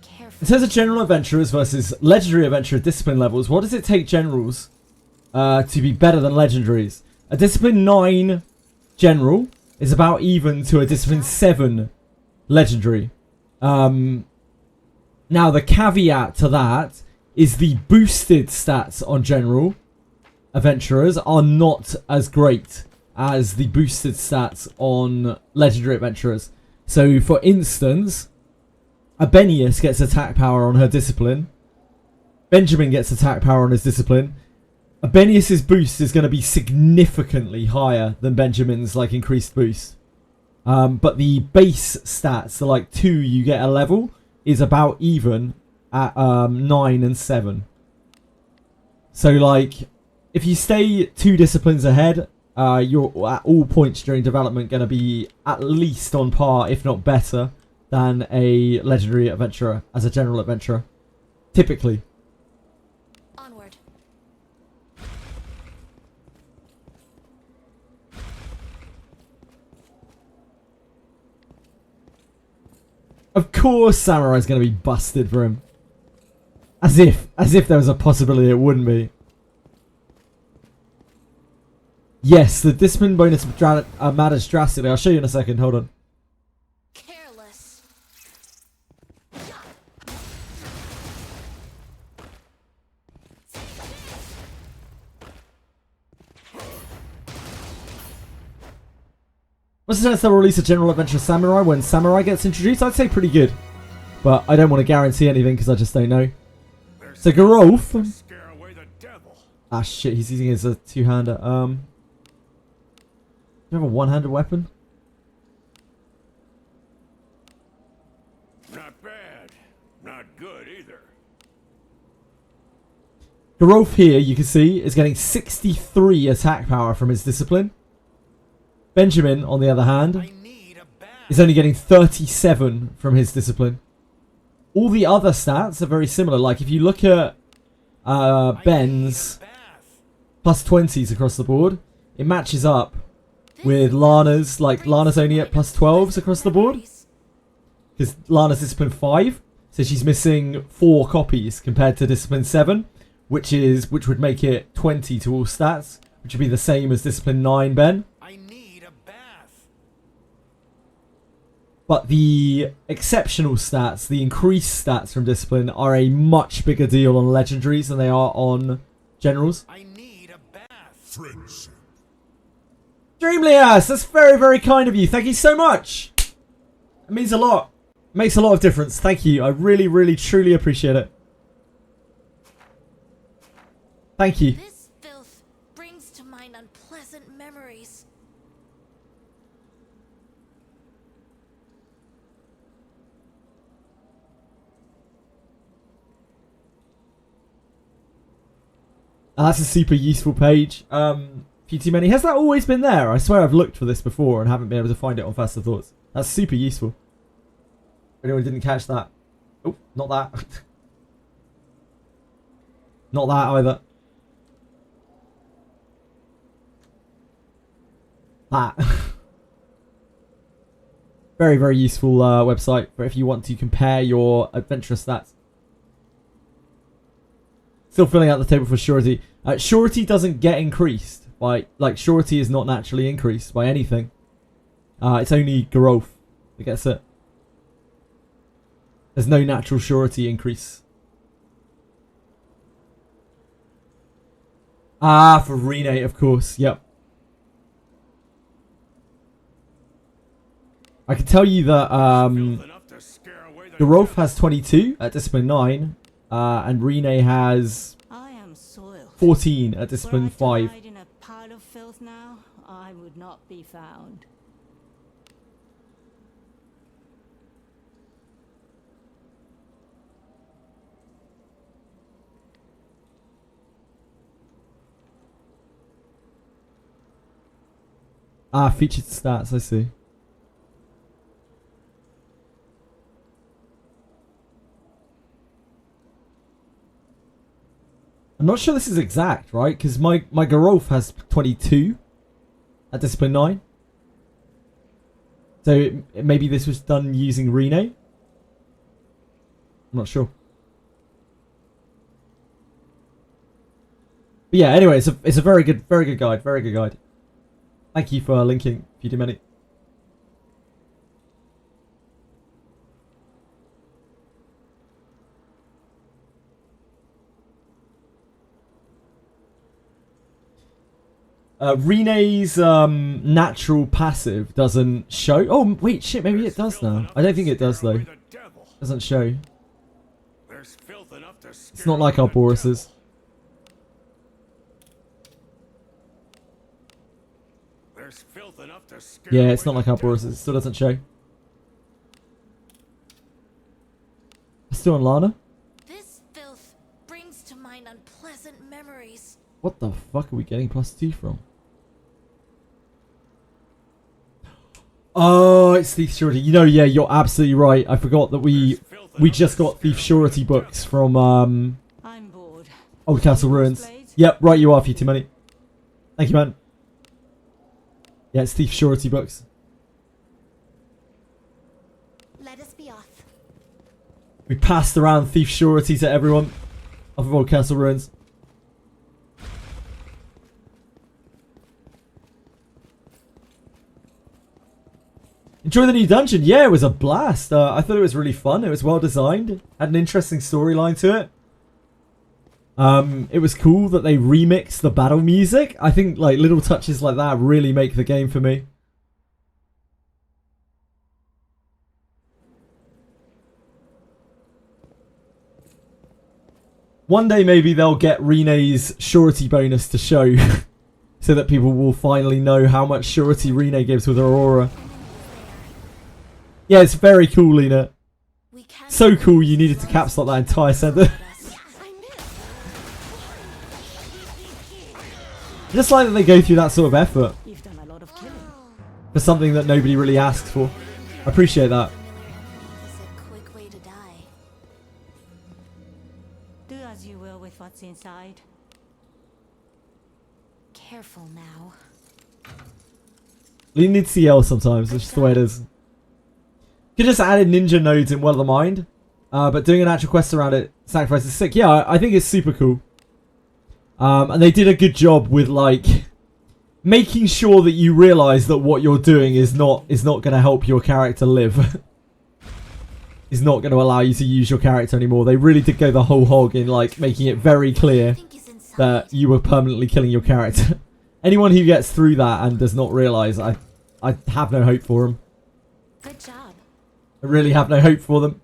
Careful. It says a general adventurers versus legendary adventurer discipline levels. What does it take generals to be better than legendaries? A discipline 9 general is about even to a discipline 7 legendary. Now the caveat to that is the boosted stats on general adventurers are not as great as the boosted stats on legendary adventurers. So for instance, Abenius gets attack power on her discipline. Benjamin gets attack power on his discipline. Abenius's boost is going to be significantly higher than Benjamin's like increased boost. But the base stats, so like 2 you get a level, is about even at 9 and 7. So like, if you stay 2 disciplines ahead, you're at all points during development going to be at least on par, if not better, than a legendary adventurer as a general adventurer. Typically. Onward. Of course Samurai's going to be busted for him. As if there was a possibility it wouldn't be. Yes, the discipline bonus matters drastically. I'll show you in a second. Hold on. Careless. What's the chance they'll release a general adventure Samurai when Samurai gets introduced? I'd say pretty good. But I don't want to guarantee anything because I just don't know. So Garolf. Scare away the devil. Ah shit, he's using his two-hander. Do you have a one-handed weapon? Not bad. Not good either. Garolf here, you can see, is getting 63 attack power from his discipline. Benjamin, on the other hand, is only getting 37 from his discipline. All the other stats are very similar. Like, if you look at Ben's plus 20s across the board, it matches up with Lana's. Like, Lana's only at plus 12s across the board. Because Lana's discipline 5, so she's missing 4 copies compared to discipline 7, which would make it 20 to all stats, which would be the same as discipline 9 Ben. But the exceptional stats, the increased stats from discipline, are a much bigger deal on legendaries than they are on generals. I need a bath. Friends. Dreamlias, that's very, very kind of you. Thank you so much. It means a lot. It makes a lot of difference. Thank you. I really, really, truly appreciate it. Thank you. This filth brings to mind unpleasant memories. That's a super useful page. Few too many. Has that always been there? I swear I've looked for this before and haven't been able to find it on Faster Thoughts. That's super useful. Anyone didn't catch that? Oh, not that. Not that either. That. Very, very useful website for if you want to compare your adventure stats. Still filling out the table for surety. Surety doesn't get increased by, like, surety is not naturally increased by anything. It's only growth that gets it. There's no natural surety increase. Ah, for Renate, of course. Yep. I can tell you that Garolf has 22 at discipline 9. And Rene has 14 at discipline 5. In a pile of filth now, I would not be found. Ah, featured stats, I see. I'm not sure this is exact, right? Because my Garolf has 22 at discipline 9. So maybe this was done using Rene. I'm not sure. But yeah, anyway, it's a very good guide, very good guide. Thank you for linking, if you do many. Rene's natural passive doesn't show. Oh, wait, shit, maybe it does now. I don't think it does, though. Doesn't show. It's not like our Boris's. Yeah, it's not like our Boris's. It still doesn't show. Still on Lana? This filth brings to mind unpleasant memories. What the fuck are we getting +2 from? Oh, it's Thief Surety. You know, yeah, you're absolutely right. I forgot that we just got Thief Surety books from I'm bored. Old Castle Ruins. Yep, right you are, for you too many. Thank you, man. Yeah, it's Thief Surety books. Let us be off. We passed around Thief Surety to everyone of Old Castle Ruins. Enjoy the new dungeon. Yeah, it was a blast. I thought it was really fun. It was well designed. Had an interesting storyline to it. It was cool that they remixed the battle music. I think like little touches like that really make the game for me. One day maybe they'll get Rene's surety bonus to show so that people will finally know how much surety Rene gives with Aurora. Yeah, it's very cool, Lena. So cool you needed to caps lock that entire sentence. Just like that they go through that sort of effort You've done a lot of killing. for something that nobody really asks for. I appreciate that. Is a quick way to die. Do as you will with what's inside. Careful now. Lena needs CL sometimes, it's just the way it is. Could just added ninja nodes in Well of the Mind, but doing an actual quest around it, sacrifice is sick. Yeah, I think it's super cool. And they did a good job with like making sure that you realise that what you're doing is not going to help your character live. Is not going to allow you to use your character anymore. They really did go the whole hog in like making it very clear that you were permanently killing your character. Anyone who gets through that and does not realise, I have no hope for them. Good job. I really have no hope for them.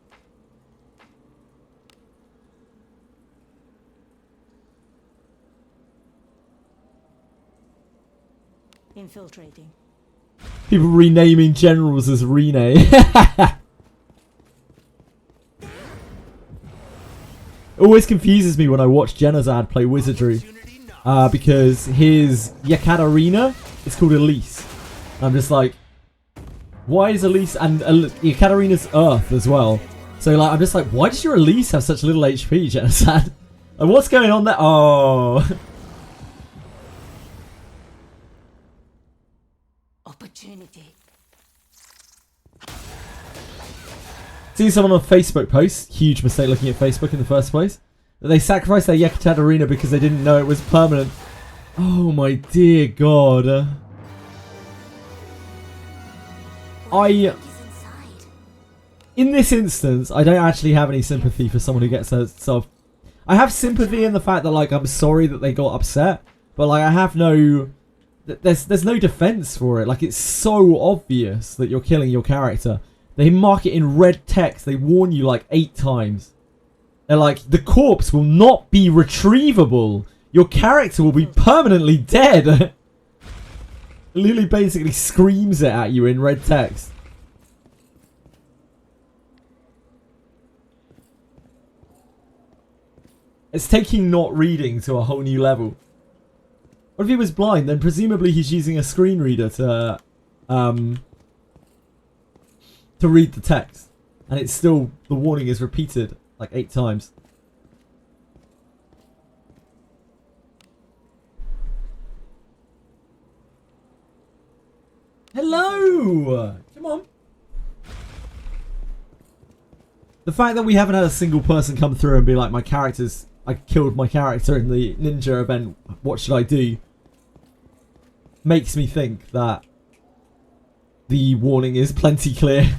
Infiltrating. People renaming generals as Rene. It always confuses me when I watch Genozad play Wizardry. Because his Yekaterina is called Elise. I'm just like, why is Elise, and Yekaterina's Earth as well. So like, I'm just like, why does your Elise have such little HP, Genocide? Like, what's going on there? Oh. Opportunity. Seeing someone on Facebook post, huge mistake looking at Facebook in the first place, that they sacrificed their Yekaterina because they didn't know it was permanent. Oh my dear God. In this instance, I don't actually have any sympathy for someone who gets herself. I have sympathy in the fact that like I'm sorry that they got upset, but like I have no. There's no defense for it. Like it's so obvious that you're killing your character. They mark it in red text. They warn you like 8 times. They're like, the corpse will not be retrievable. Your character will be permanently dead. It literally basically screams it at you in red text. It's taking not reading to a whole new level. What if he was blind? Then presumably he's using a screen reader to read the text. And it's still, the warning is repeated like 8 times. Hello! Come on. The fact that we haven't had a single person come through and be like, I killed my character in the ninja event, what should I do? Makes me think that the warning is plenty clear.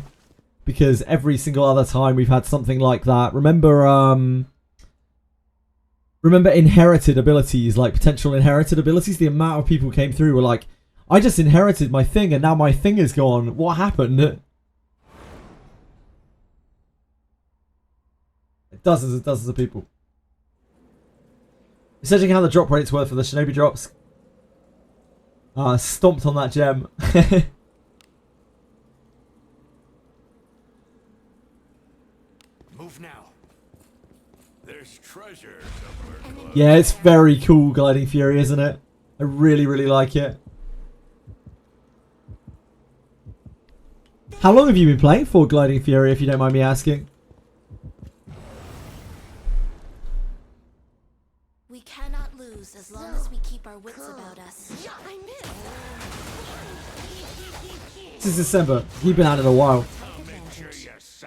Because every single other time we've had something like that. Remember inherited abilities, like potential inherited abilities? The amount of people who came through were like, I just inherited my thing and now my thing is gone. What happened? Dozens and dozens of people. Researching how the drop rates were for the Shinobi drops. Stomped on that gem. Move now. There's treasure somewhere close. Yeah, it's very cool, Gliding Fury, isn't it? I really, really like it. How long have you been playing for Gliding Fury, if you don't mind me asking? We cannot lose as long as we keep our wits about us. Since December. You've been at it a while.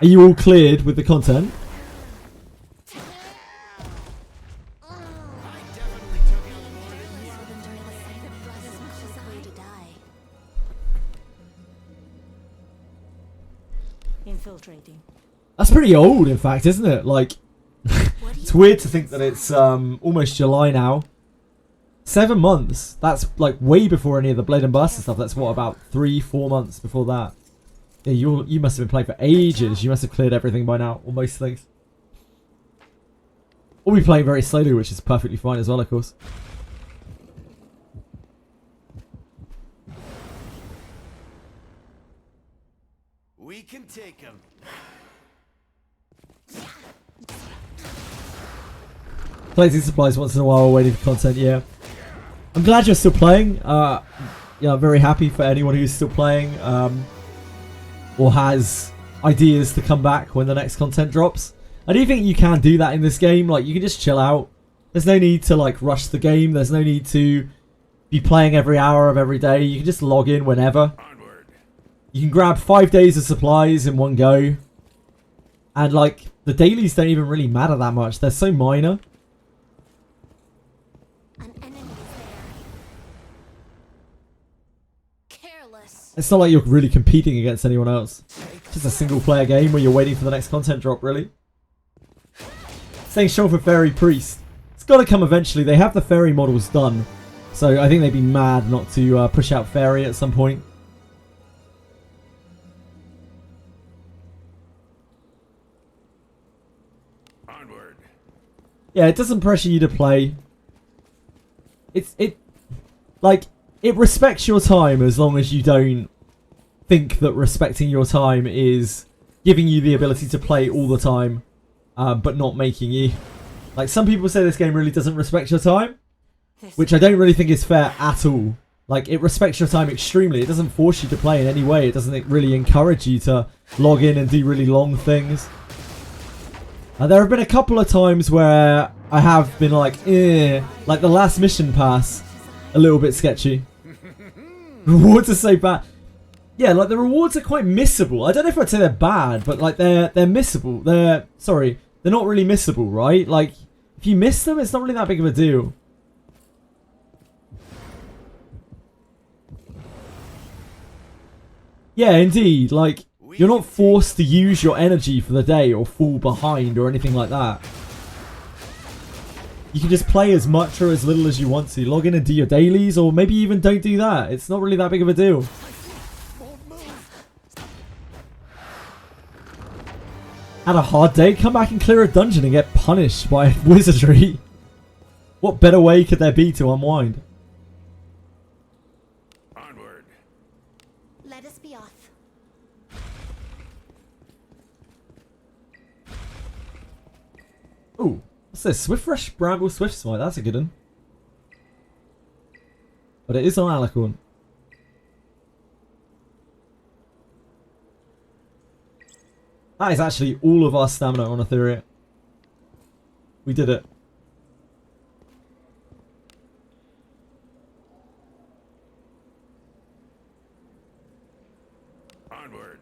Are you all cleared with the content? Infiltrating. That's pretty old, in fact, isn't it? Like, it's weird to think that it's almost July now. 7 months. That's like way before any of the Blade and Burst and stuff. That's what, about 3-4 months before that. Yeah, you must have been playing for ages. You must have cleared everything by now, or most things. Or we playing very slowly, which is perfectly fine as well, of course. We can take him. Collecting supplies once in a while, waiting for content, yeah. I'm glad you're still playing. Yeah, I'm very happy for anyone who's still playing, or has ideas to come back when the next content drops. I do think you can do that in this game. Like, you can just chill out. There's no need to like rush the game. There's no need to be playing every hour of every day. You can just log in whenever. You can grab 5 days of supplies in one go. And like, the dailies don't even really matter that much. They're so minor. An enemy is there. Careless. It's not like you're really competing against anyone else. It's just a single player game where you're waiting for the next content drop, really. Staying strong for Fairy Priest. It's got to come eventually. They have the Fairy models done. So I think they'd be mad not to push out Fairy at some point. Onward. Yeah, it doesn't pressure you to play. It respects your time as long as you don't think that respecting your time is giving you the ability to play all the time, but not making you. Like, some people say this game really doesn't respect your time, which I don't really think is fair at all. Like, it respects your time extremely. It doesn't force you to play in any way. It doesn't really encourage you to log in and do really long things. There have been a couple of times where I have been like, like the last mission pass, a little bit sketchy. Rewards are so bad. Yeah, like the rewards are quite missable. I don't know if I'd say they're bad, but like they're missable. They're not really missable, right? Like, if you miss them, it's not really that big of a deal. Yeah, indeed. Like, you're not forced to use your energy for the day or fall behind or anything like that. You can just play as much or as little as you want to. Log in and do your dailies, or maybe even don't do that. It's not really that big of a deal. Had a hard day? Come back and clear a dungeon and get punished by Wizardry. What better way could there be to unwind? Onward. Let us be off. Ooh, what's this? Swift Rush Bramble Swift Smite. That's a good one. But it is on Alicorn. That is actually all of our stamina on Etheria. We did it. Onward.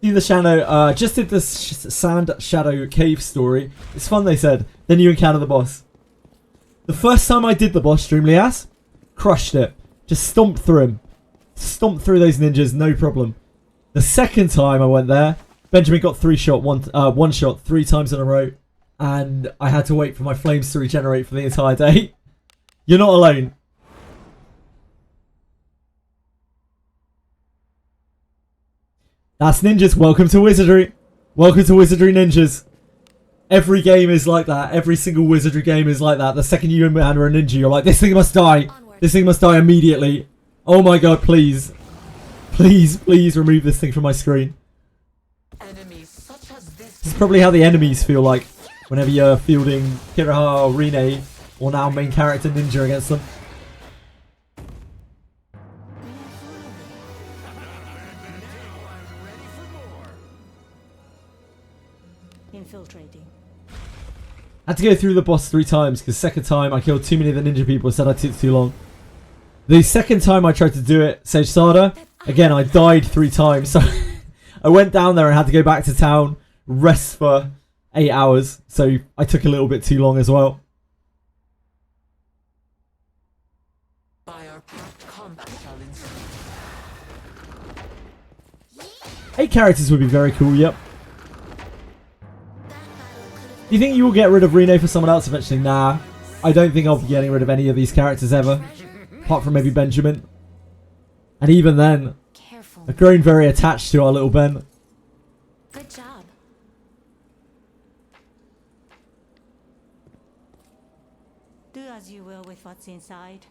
See the shadow, just did the Sand Shadow Cave story. It's fun, they said. Then you encounter the boss. The first time I did the boss, Streamlias, crushed it. Just stomped through him. Stomped through those ninjas, no problem. The second time I went there, Benjamin got one shot 3 times in a row, and I had to wait for my flames to regenerate for the entire day. You're not alone. That's ninjas. Welcome to Wizardry. Welcome to Wizardry Ninjas. Every game is like that. Every single Wizardry game is like that. The second you encounter a ninja, you're like, this thing must die. This thing must die immediately. Oh my god, please. Please, please remove this thing from my screen. Enemies such as this. This is probably how the enemies feel like whenever you're fielding Kiraha or Rine, or now main character ninja against them. Infiltrating. I had to go through the boss 3 times because second time I killed too many of the ninja people and said I took too long. The second time I tried to do it, Sage Sada, again I died 3 times. So I went down there and had to go back to town, rest for 8 hours. So I took a little bit too long as well. By our pact combat shall ensue. 8 characters would be very cool, yep. Do you think you will get rid of Rene for someone else eventually? Nah. I don't think I'll be getting rid of any of these characters ever. Apart from maybe Benjamin. And even then, Careful. I've grown very attached to our little Ben. Good job. Do as you will with what's inside.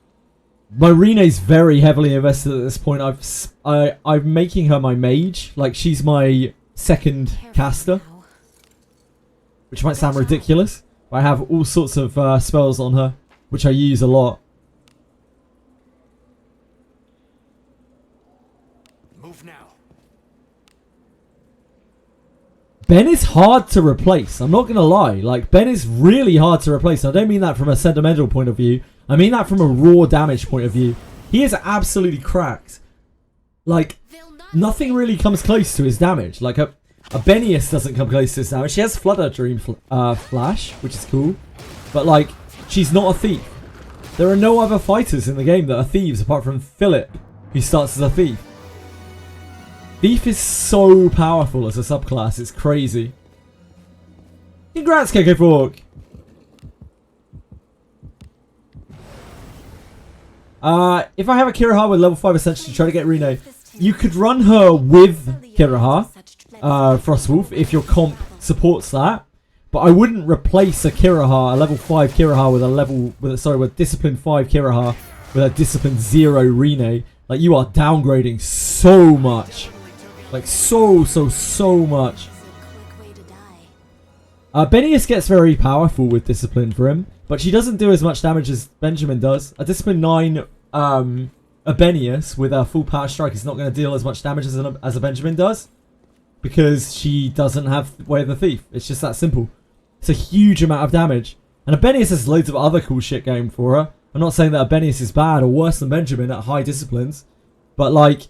My Rene's very heavily invested at this point. I'm making her my mage. Like, she's my second Careful caster. now. Which might sound ridiculous. But I have all sorts of spells on her. Which I use a lot. Move now. Ben is hard to replace. I'm not going to lie. Like, Ben is really hard to replace. I don't mean that from a sentimental point of view. I mean that from a raw damage point of view. He is absolutely cracked. Like, nothing really comes close to his damage. Like, a Benius doesn't come close to his damage. She has Flutter Dream Flash, which is cool. But, like, she's not a thief. There are no other fighters in the game that are thieves apart from Philip, who starts as a thief. Thief is so powerful as a subclass. It's crazy. Congrats, Keke Fork! If I have a Kiraha with level 5 Ascension to try to get Reno, you could run her with Kiraha, Frostwolf, if your comp supports that. But I wouldn't replace a Kiraha, a level 5 Kiraha with Discipline 5 Kiraha with a Discipline 0 Rene. Like, you are downgrading so much. Like, so much. Benius gets very powerful with Discipline for him, but she doesn't do as much damage as Benjamin does. A Discipline 9 a Benius with a full power strike is not going to deal as much damage as a Benjamin does, because she doesn't have Way of the Thief. It's just that simple. It's a huge amount of damage. And a Benius has loads of other cool shit going for her. I'm not saying that a Benius is bad or worse than Benjamin at high disciplines, but like,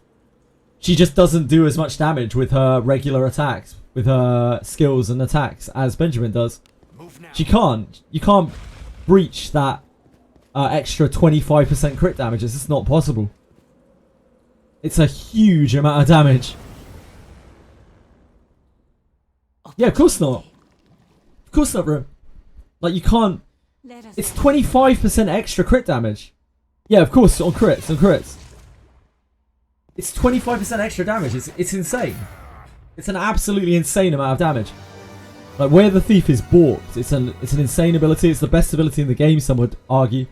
she just doesn't do as much damage with her regular attacks, with her skills and attacks, as Benjamin does. You can't breach that extra 25% crit damage. It's just not possible. It's a huge amount of damage. Yeah, of course not. Of course not, bro. Like, you can't... It's 25% extra crit damage. Yeah, of course, on crits, It's 25% extra damage. It's insane. It's an absolutely insane amount of damage. Like, Where the Thief is balked. It's an insane ability. It's the best ability in the game, some would argue.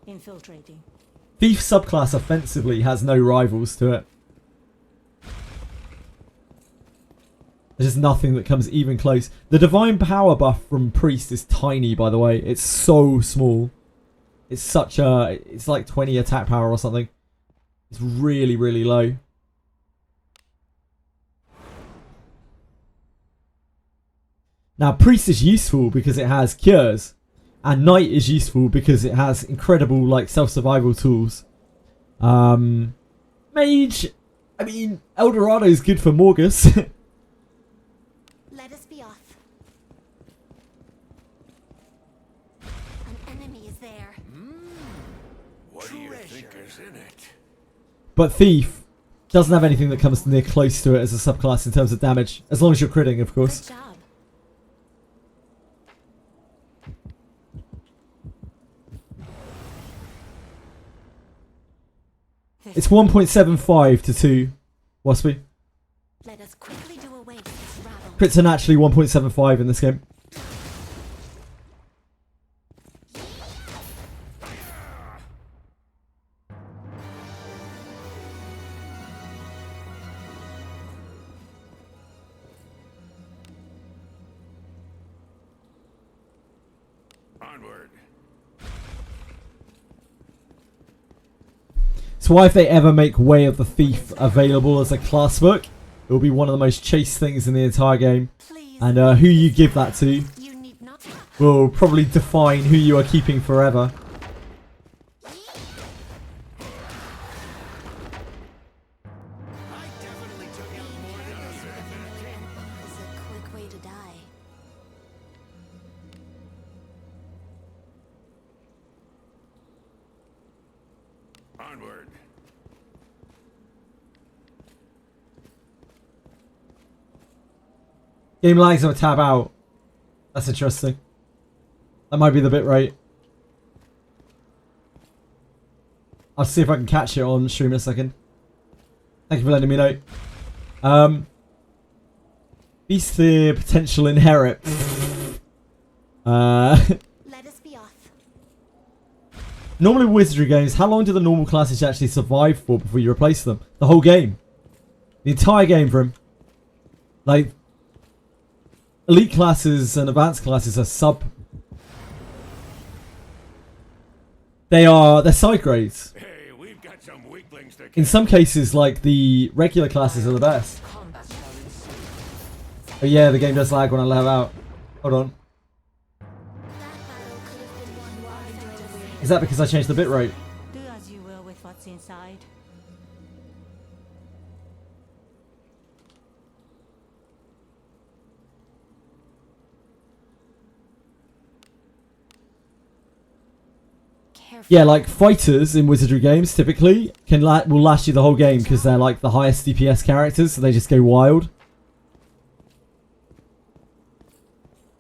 Infiltrating. Thief subclass offensively has no rivals to it. There's just nothing that comes even close. The Divine Power buff from Priest is tiny, by the way. It's so small. It's such a... It's like 20 attack power or something. It's really, really low. Now, Priest is useful because it has cures. And Knight is useful because it has incredible, like, self-survival tools. Mage... I mean, Eldorado is good for Morgus. Let us be off. An enemy is there. What do you think is in it? But Thief doesn't have anything that comes near close to it as a subclass in terms of damage. As long as you're critting, of course. Good job. It's 1.75 to 2, Waspy. Let us quickly do away with this rabble. Crits are naturally 1.75 in this game. Onward. So why, if they ever make Way of the Thief available as a class book, it will be one of the most chased things in the entire game. Please. And who you give that to You need not. will probably define who you are keeping forever. Is a quick way to die. Onward. Game lags if I tab out. That's interesting. That might be the bitrate. I'll see if I can catch it on stream in a second. Thank you for letting me know. Beast the potential inherit. Let us be off. Normally Wizardry games, how long do the normal classes actually survive for before you replace them? The whole game. The entire game for him. Like, elite classes and advanced classes are they're side grades. Hey, we've got some weaklings to In some cases, like, the regular classes are the best. Combat shall ensue. But yeah, the game does lag when I level out. Hold on. That battle could have been won more effectively. Is that because I changed the bitrate? Do as you will with what's inside. Careful. Yeah, like fighters in Wizardry games typically will last you the whole game because they're like the highest DPS characters, so they just go wild.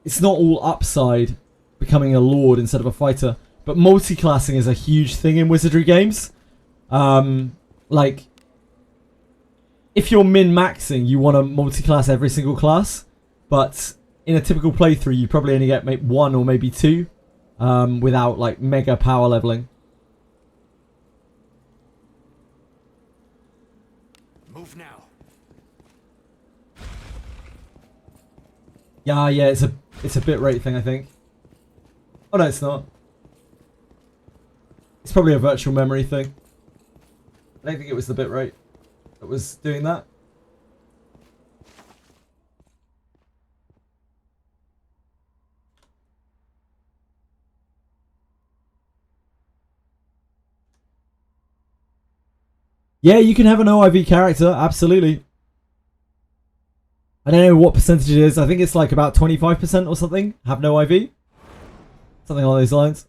It's not all upside becoming a lord instead of a fighter, but multi-classing is a huge thing in Wizardry games. Like, if you're min-maxing, you want to multi-class every single class, but in a typical playthrough, you probably only get maybe 1 or maybe 2. Without like mega power leveling. move now. Yeah, it's a bitrate thing, I think. Oh no, it's not. It's probably a virtual memory thing. I don't think it was the bitrate that was doing that. Yeah, you can have an OIV character, absolutely. I don't know what percentage it is. I think it's like about 25% or something have no IV. Something along those lines.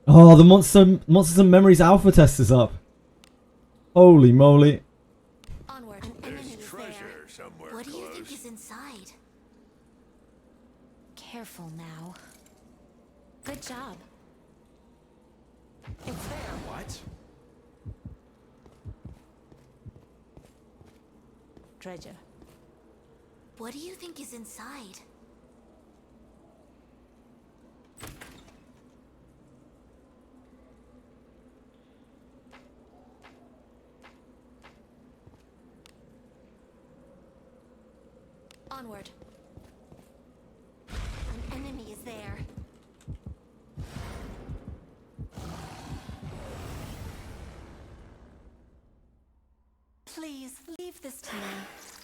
Oh, the Monsters and Memories alpha test is up. Holy moly. Onward. An enemy There's is treasure there. somewhere What do you think close. is inside? Careful now. Good job. It's there. What? Treasure. What do you think is inside? Onward. An enemy is there. Please leave this to me.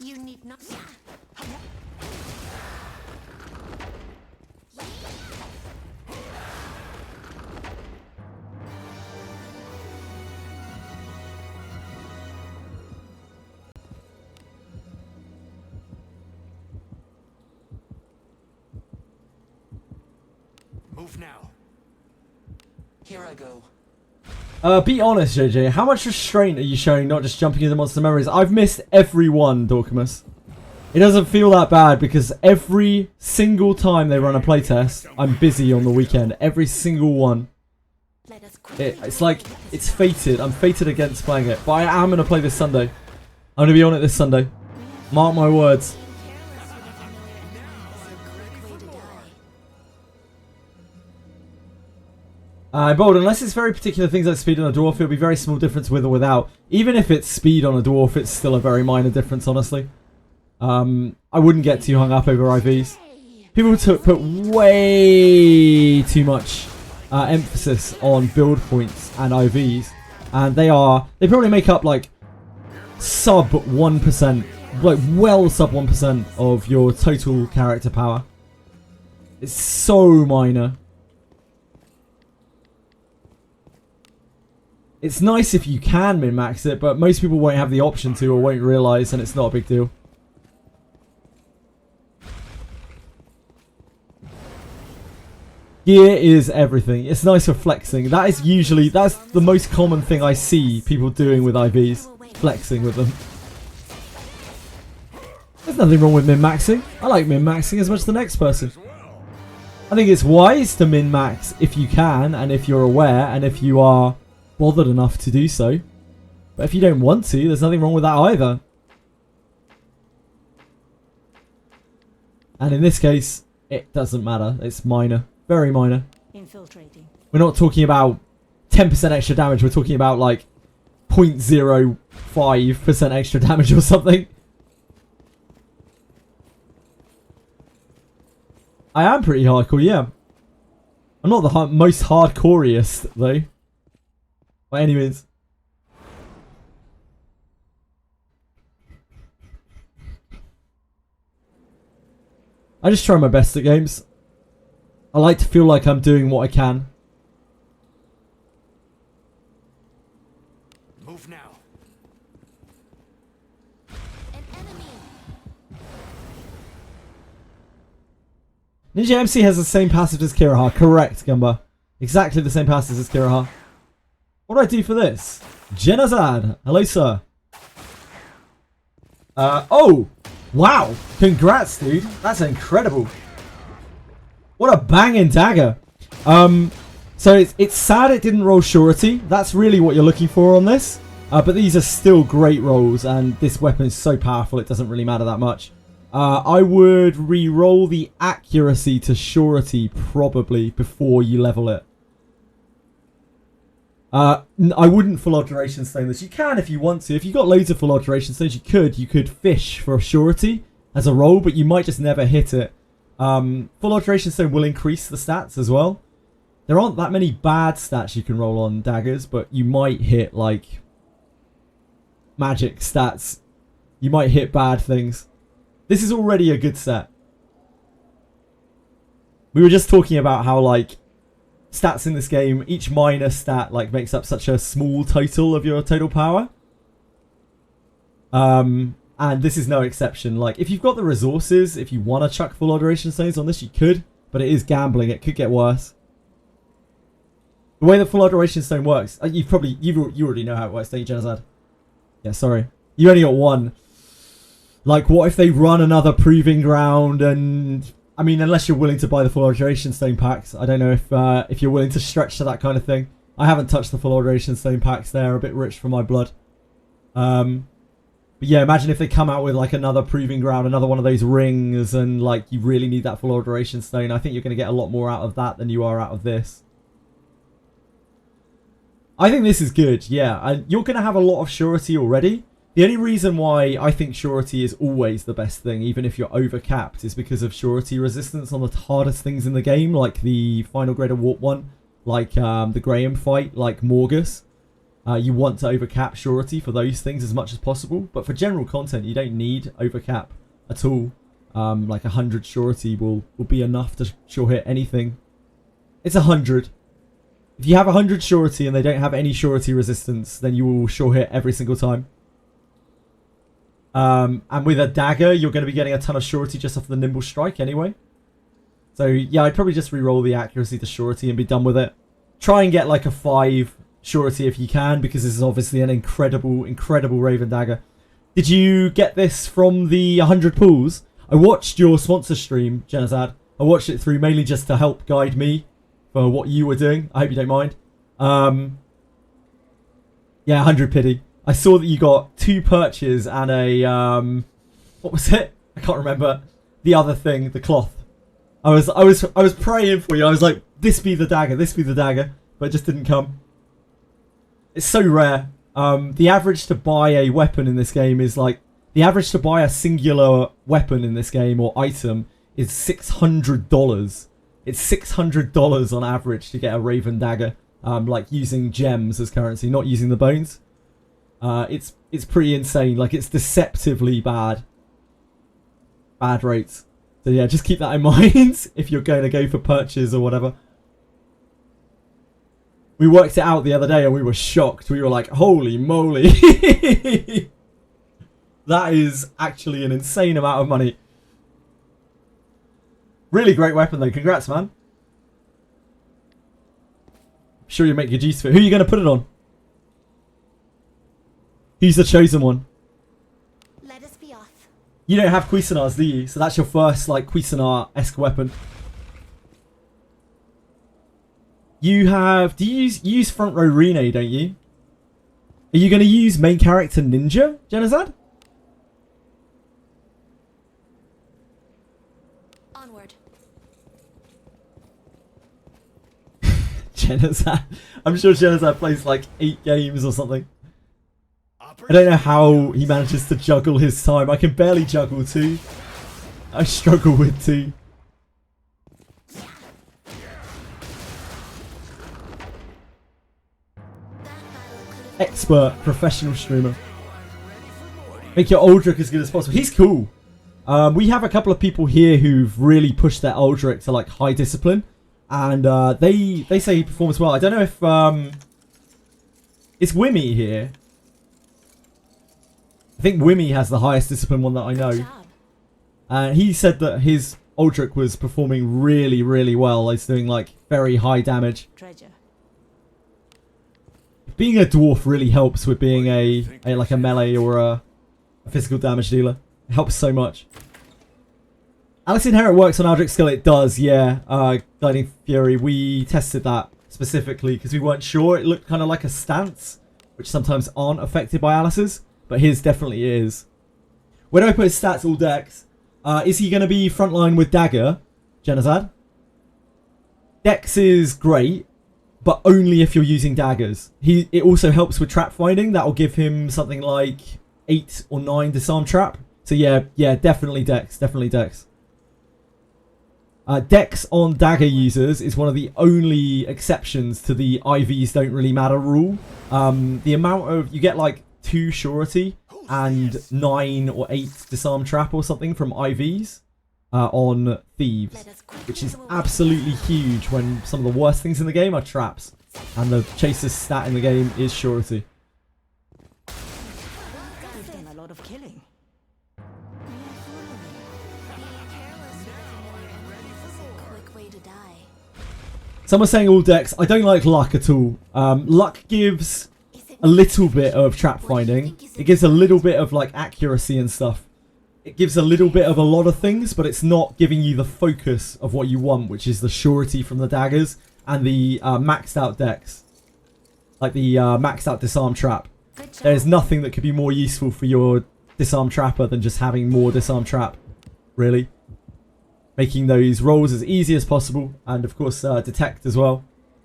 You need not. Move now. Here I go. Be honest, JJ. How much restraint are you showing not just jumping into Monster Memories? I've missed every one, Dorcamus. It doesn't feel that bad because every single time they run a playtest, I'm busy on the weekend. Every single one. Let us quickly It's like, it's fated. I'm fated against playing it. But I am going to play this Sunday. I'm going to be on it this Sunday. Mark my words. Careless with a familiar enemy is a quick way to die. Bold, unless it's very particular things like speed on a dwarf, it'll be very small difference with or without. Even if it's speed on a dwarf, it's still a very minor difference, honestly. I wouldn't get too hung up over IVs. People put way too much emphasis on build points and IVs, and they probably make up like sub 1%, like well sub 1% of your total character power. It's so minor. It's nice if you can min-max it, but most people won't have the option to or won't realise, and it's not a big deal. Gear is everything. It's nice for flexing. That is usually, that's the most common thing I see people doing with IVs. Flexing with them. There's nothing wrong with min-maxing. I like min-maxing as much as the next person. I think it's wise to min-max if you can, and if you're aware, and if you are bothered enough to do so. But if you don't want to, there's nothing wrong with that either. And in this case, it doesn't matter. It's minor. Very minor. Infiltrating. We're not talking about 10% extra damage. We're talking about like 0.05% extra damage or something. I am pretty hardcore, yeah. I'm not the most hardcoreiest, though. By any means. I just try my best at games. I like to feel like I'm doing what I can. Move now. An enemy. Ninja MC has the same passive as Kiraha. Correct, Gumba. Exactly the same passive as Kiraha. What do I do for this? Genazad. Hello, sir. Oh! Wow! Congrats, dude. That's incredible. What a banging dagger. So it's sad it didn't roll surety. That's really what you're looking for on this. But these are still great rolls, and this weapon is so powerful it doesn't really matter that much. I would re-roll the accuracy to surety probably before you level it. I wouldn't full alteration stone this. You can if you want to. If you got loads of full alteration stones, you could fish for a surety as a roll, but you might just never hit it. Full alteration stone will increase the stats as well. There aren't that many bad stats you can roll on daggers, but you might hit like magic stats. You might hit bad things. This is already a good set. We were just talking about how like stats in this game, each minor stat like makes up such a small total of your total power. And this is no exception. Like, if you've got the resources, if you want to chuck full alteration stones on this, you could. But it is gambling. It could get worse. The way the full alteration stone works, you already know how it works, don't you, Genazad? Yeah, sorry. You only got one. Like, what if they run another proving ground and... I mean, unless you're willing to buy the full alteration stone packs. I don't know if you're willing to stretch to that kind of thing. I haven't touched the full alteration stone packs. They're a bit rich for my blood. But yeah, imagine if they come out with like another proving ground, another one of those rings, and like you really need that full alteration stone. I think you're going to get a lot more out of that than you are out of this. I think this is good, yeah. And you're going to have a lot of surety already. The only reason why I think surety is always the best thing, even if you're overcapped, is because of surety resistance on the hardest things in the game, like the final grade of warp one, like the Graham fight, like Morgus. You want to overcap surety for those things as much as possible, but for general content, you don't need overcap at all. Like 100 surety will be enough to sure hit anything. It's 100. If you have 100 surety and they don't have any surety resistance, then you will sure hit every single time. And with a dagger, you're going to be getting a ton of surety just off the nimble strike anyway. So yeah, I'd probably just re-roll the accuracy to surety and be done with it. Try and get like a 5 surety if you can, because this is obviously an incredible Raven dagger. Did you get this from the 100 pools? I watched your sponsor stream, Genazad. I watched it through mainly just to help guide me for what you were doing. I hope you don't mind. Yeah, 100 pity. I saw that you got 2 perches and a what was it? I can't remember. The other thing, the cloth. I was praying for you. I was like, this be the dagger, but it just didn't come. It's so rare. The average to buy a weapon in this game is like... The average to buy a singular weapon in this game or item is $600. It's $600 on average to get a Raven dagger. Like using gems as currency, not using the bones. It's pretty insane. Like, it's deceptively bad. Bad rates. So yeah, just keep that in mind if you're going to go for purchase or whatever. We worked it out the other day and we were shocked. We were like, holy moly. That is actually an insane amount of money. Really great weapon though. Congrats, man. sure you make good use of it. Who are you going to put it on? Who's the chosen one? Let us be off. You don't have Cuisinarts, do you? So that's your first, like, Cuisinart-esque weapon. You have... Do you use front row Rene, don't you? Are you going to use main character Ninja, Genozad? Onward. Genozad. I'm sure Genozad plays like 8 games or something. I don't know how he manages to juggle his time. I can barely juggle 2. I struggle with 2. Expert professional streamer. Make your Aldrich as good as possible. He's cool. We have a couple of people here who've really pushed their Aldrich to like high discipline, and they say he performs well. I don't know if it's Wimmy here. I think Wimmy has the highest discipline one that I know. And he said that his Aldrich was performing really, really well. He's doing like very high damage. Treasure. Being a dwarf really helps with being a like a melee or a physical damage dealer. It helps so much. Alice Inherit works on Aldrich skill. It does, yeah. Guiding Fury, we tested that specifically because we weren't sure. It looked kind of like a stance, which sometimes aren't affected by Alice's, but his definitely is. Where do I put his stats? All decks. Is he going to be frontline with Dagger, Genozad? Dex is great, but only if you're using daggers. It also helps with trap finding. That'll give him something like 8 or 9 disarm trap. So yeah, definitely Dex. Definitely Dex. Dex on dagger users is one of the only exceptions to the IVs don't really matter rule. The amount of... You get like 2 surety and 9 or 8 disarm trap or something from IVs on thieves, which is absolutely huge when some of the worst things in the game are traps and the chaser's stat in the game is surety. You've done a lot of killing. Someone's saying all decks. I don't like luck at all. Luck gives a little bit of trap finding. It gives a little bit of like accuracy and stuff. It gives a little bit of a lot of things, but it's not giving you the focus of what you want, which is the surety from the daggers and the maxed out decks. Like the maxed out disarm trap. There's nothing that could be more useful for your disarm trapper than just having more disarm trap, really. Making those rolls as easy as possible, and of course detect as well.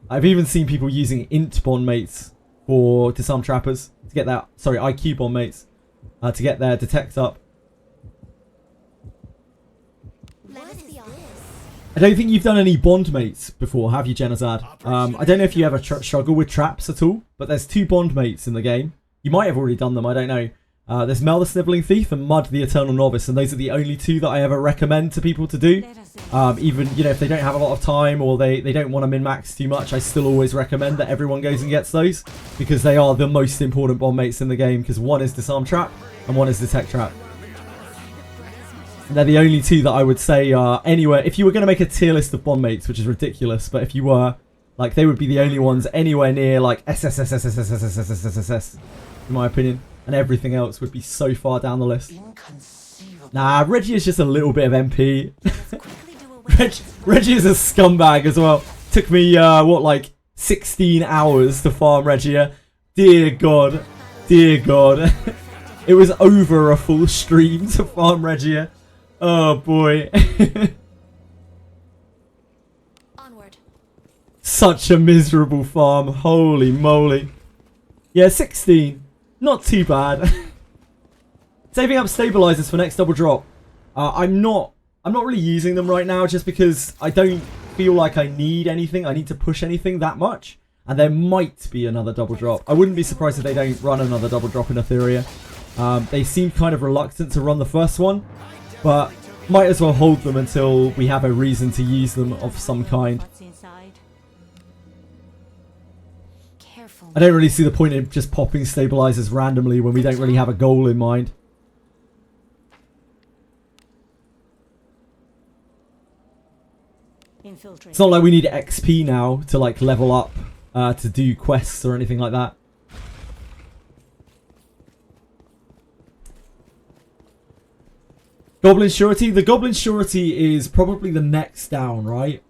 I've even seen people using int bond mates for disarm trappers to get that, sorry, IQ bond mates to get their detect up. I don't think you've done any bond mates before, have you, Genozad? I don't know if you ever struggle with traps at all, but there's 2 bond mates in the game. You might have already done them, I don't know. There's Mel the Snivelling Thief and Mud the Eternal Novice, and those are the only 2 that I ever recommend to people to do. Even, you know, if they don't have a lot of time or they don't want to min-max too much, I still always recommend that everyone goes and gets those, because they are the most important bond mates in the game, because one is Disarm Trap and one is Detect Trap. And they're the only 2 that I would say are anywhere. If you were going to make a tier list of bond mates, which is ridiculous, but if you were, like, they would be the only ones anywhere near, like, SSSSSSSSSSSS, in my opinion. And everything else would be so far down the list. Nah, Reggie is just a little bit of MP. Reggie is a scumbag as well. Took me, what, like 16 hours to farm Regia. Dear God. Dear God. It was over a full stream to farm Regia. Oh, boy. Onward. Such a miserable farm. Holy moly. Yeah, 16. Not too bad. Saving up stabilizers for next double drop. I'm not really using them right now just because I don't feel like I need anything. I need to push anything that much. And there might be another double drop. I wouldn't be surprised if they don't run another double drop in Etheria. They seem kind of reluctant to run the first one, but might as well hold them until we have a reason to use them of some kind. I don't really see the point in just popping stabilizers randomly when we don't really have a goal in mind. It's not like we need XP now to like level up to do quests or anything like that. Goblin Surety. The Goblin Surety is probably the next down, right?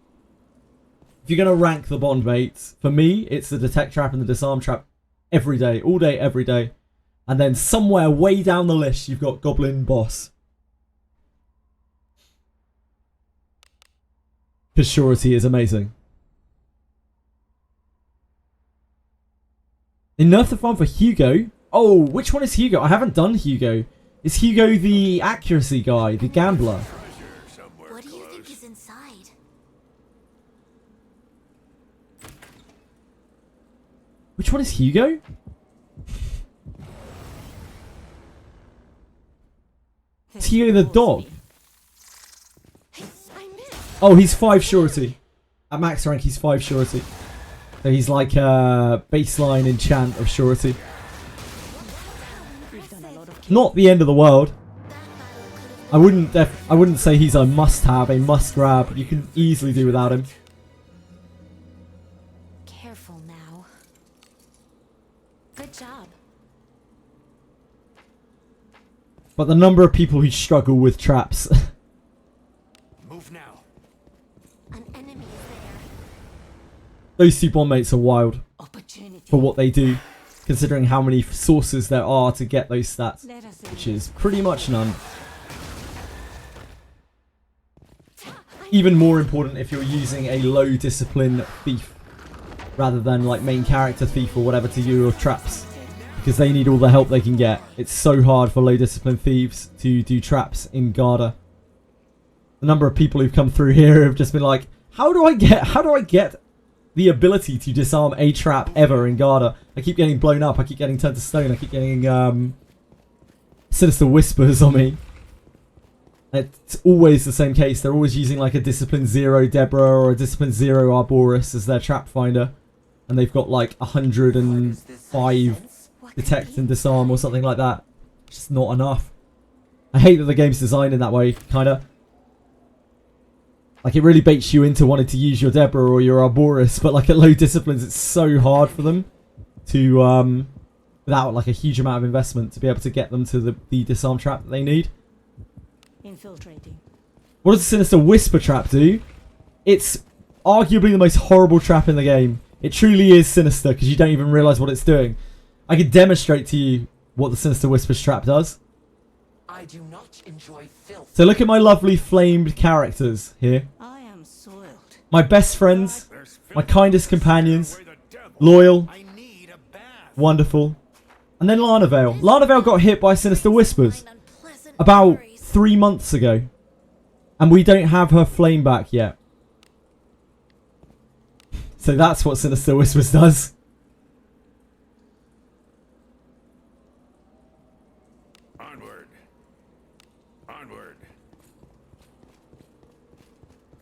If you're going to rank the bond baits, for me, it's the Detect Trap and the Disarm Trap every day. All day, every day. And then somewhere way down the list, you've got Goblin Boss. Because Surety is amazing. Enough to farm for Hugo. Oh, which one is Hugo? I haven't done Hugo. Is Hugo the accuracy guy, the gambler? What do you think is inside? Which one is Hugo? Is Hugo the dog? Oh, he's 5 surety. At max rank, he's 5 surety. So he's like a baseline enchant of surety. Not the end of the world. I wouldn't say he's a must-have, a must-grab. You can easily do without him. Careful now. Good job. But the number of people who struggle with traps. Move now. An enemy is there. Those two bond mates are wild Opportunity. for what they do, considering how many sources there are to get those stats, Let us which is pretty much none. Even more important if you're using a low discipline thief rather than like main character thief or whatever to do your traps, because they need all the help they can get. It's so hard for low discipline thieves to do traps in Garda. The number of people who've come through here have just been like, how do I get the ability to disarm a trap ever in Garda? I keep getting blown up, I keep getting turned to stone, I keep getting Sinister Whispers on me. It's always the same case. They're always using like a Discipline 0 Deborah or a Discipline 0 Arboris as their trap finder. And they've got like 105 detect and disarm or something like that. It's just not enough. I hate that the game's designed in that way, kinda. Like, it really baits you into wanting to use your Deborah or your Arboris, but like at low disciplines, it's so hard for them to, without like a huge amount of investment, to be able to get them to the disarm trap that they need. infiltrating. What does the Sinister Whisper trap do? It's arguably the most horrible trap in the game. It truly is sinister because you don't even realise what it's doing. I can demonstrate to you what the Sinister Whisper trap does. I do not enjoy filth. So look at my lovely flamed characters here. I am soiled. My best friends, my kindest companions, loyal, wonderful. And then Lana Vale. Lana Vale got hit by Sinister Whispers about 3 months ago. And we don't have her flame back yet. So that's what Sinister Whispers does. Onward. Onward.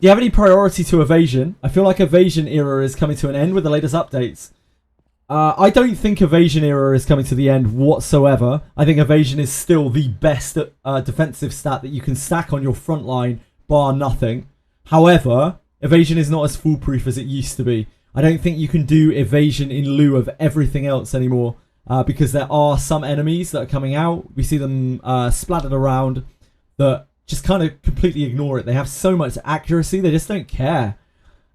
Do you have any priority to evasion? I feel like evasion era is coming to an end with the latest updates. I don't think evasion era is coming to the end whatsoever. I think evasion is still the best defensive stat that you can stack on your front line, bar nothing. However, evasion is not as foolproof as it used to be. I don't think you can do evasion in lieu of everything else anymore, because there are some enemies that are coming out. We see them splattered around that just kind of completely ignore it. They have so much accuracy, they just don't care.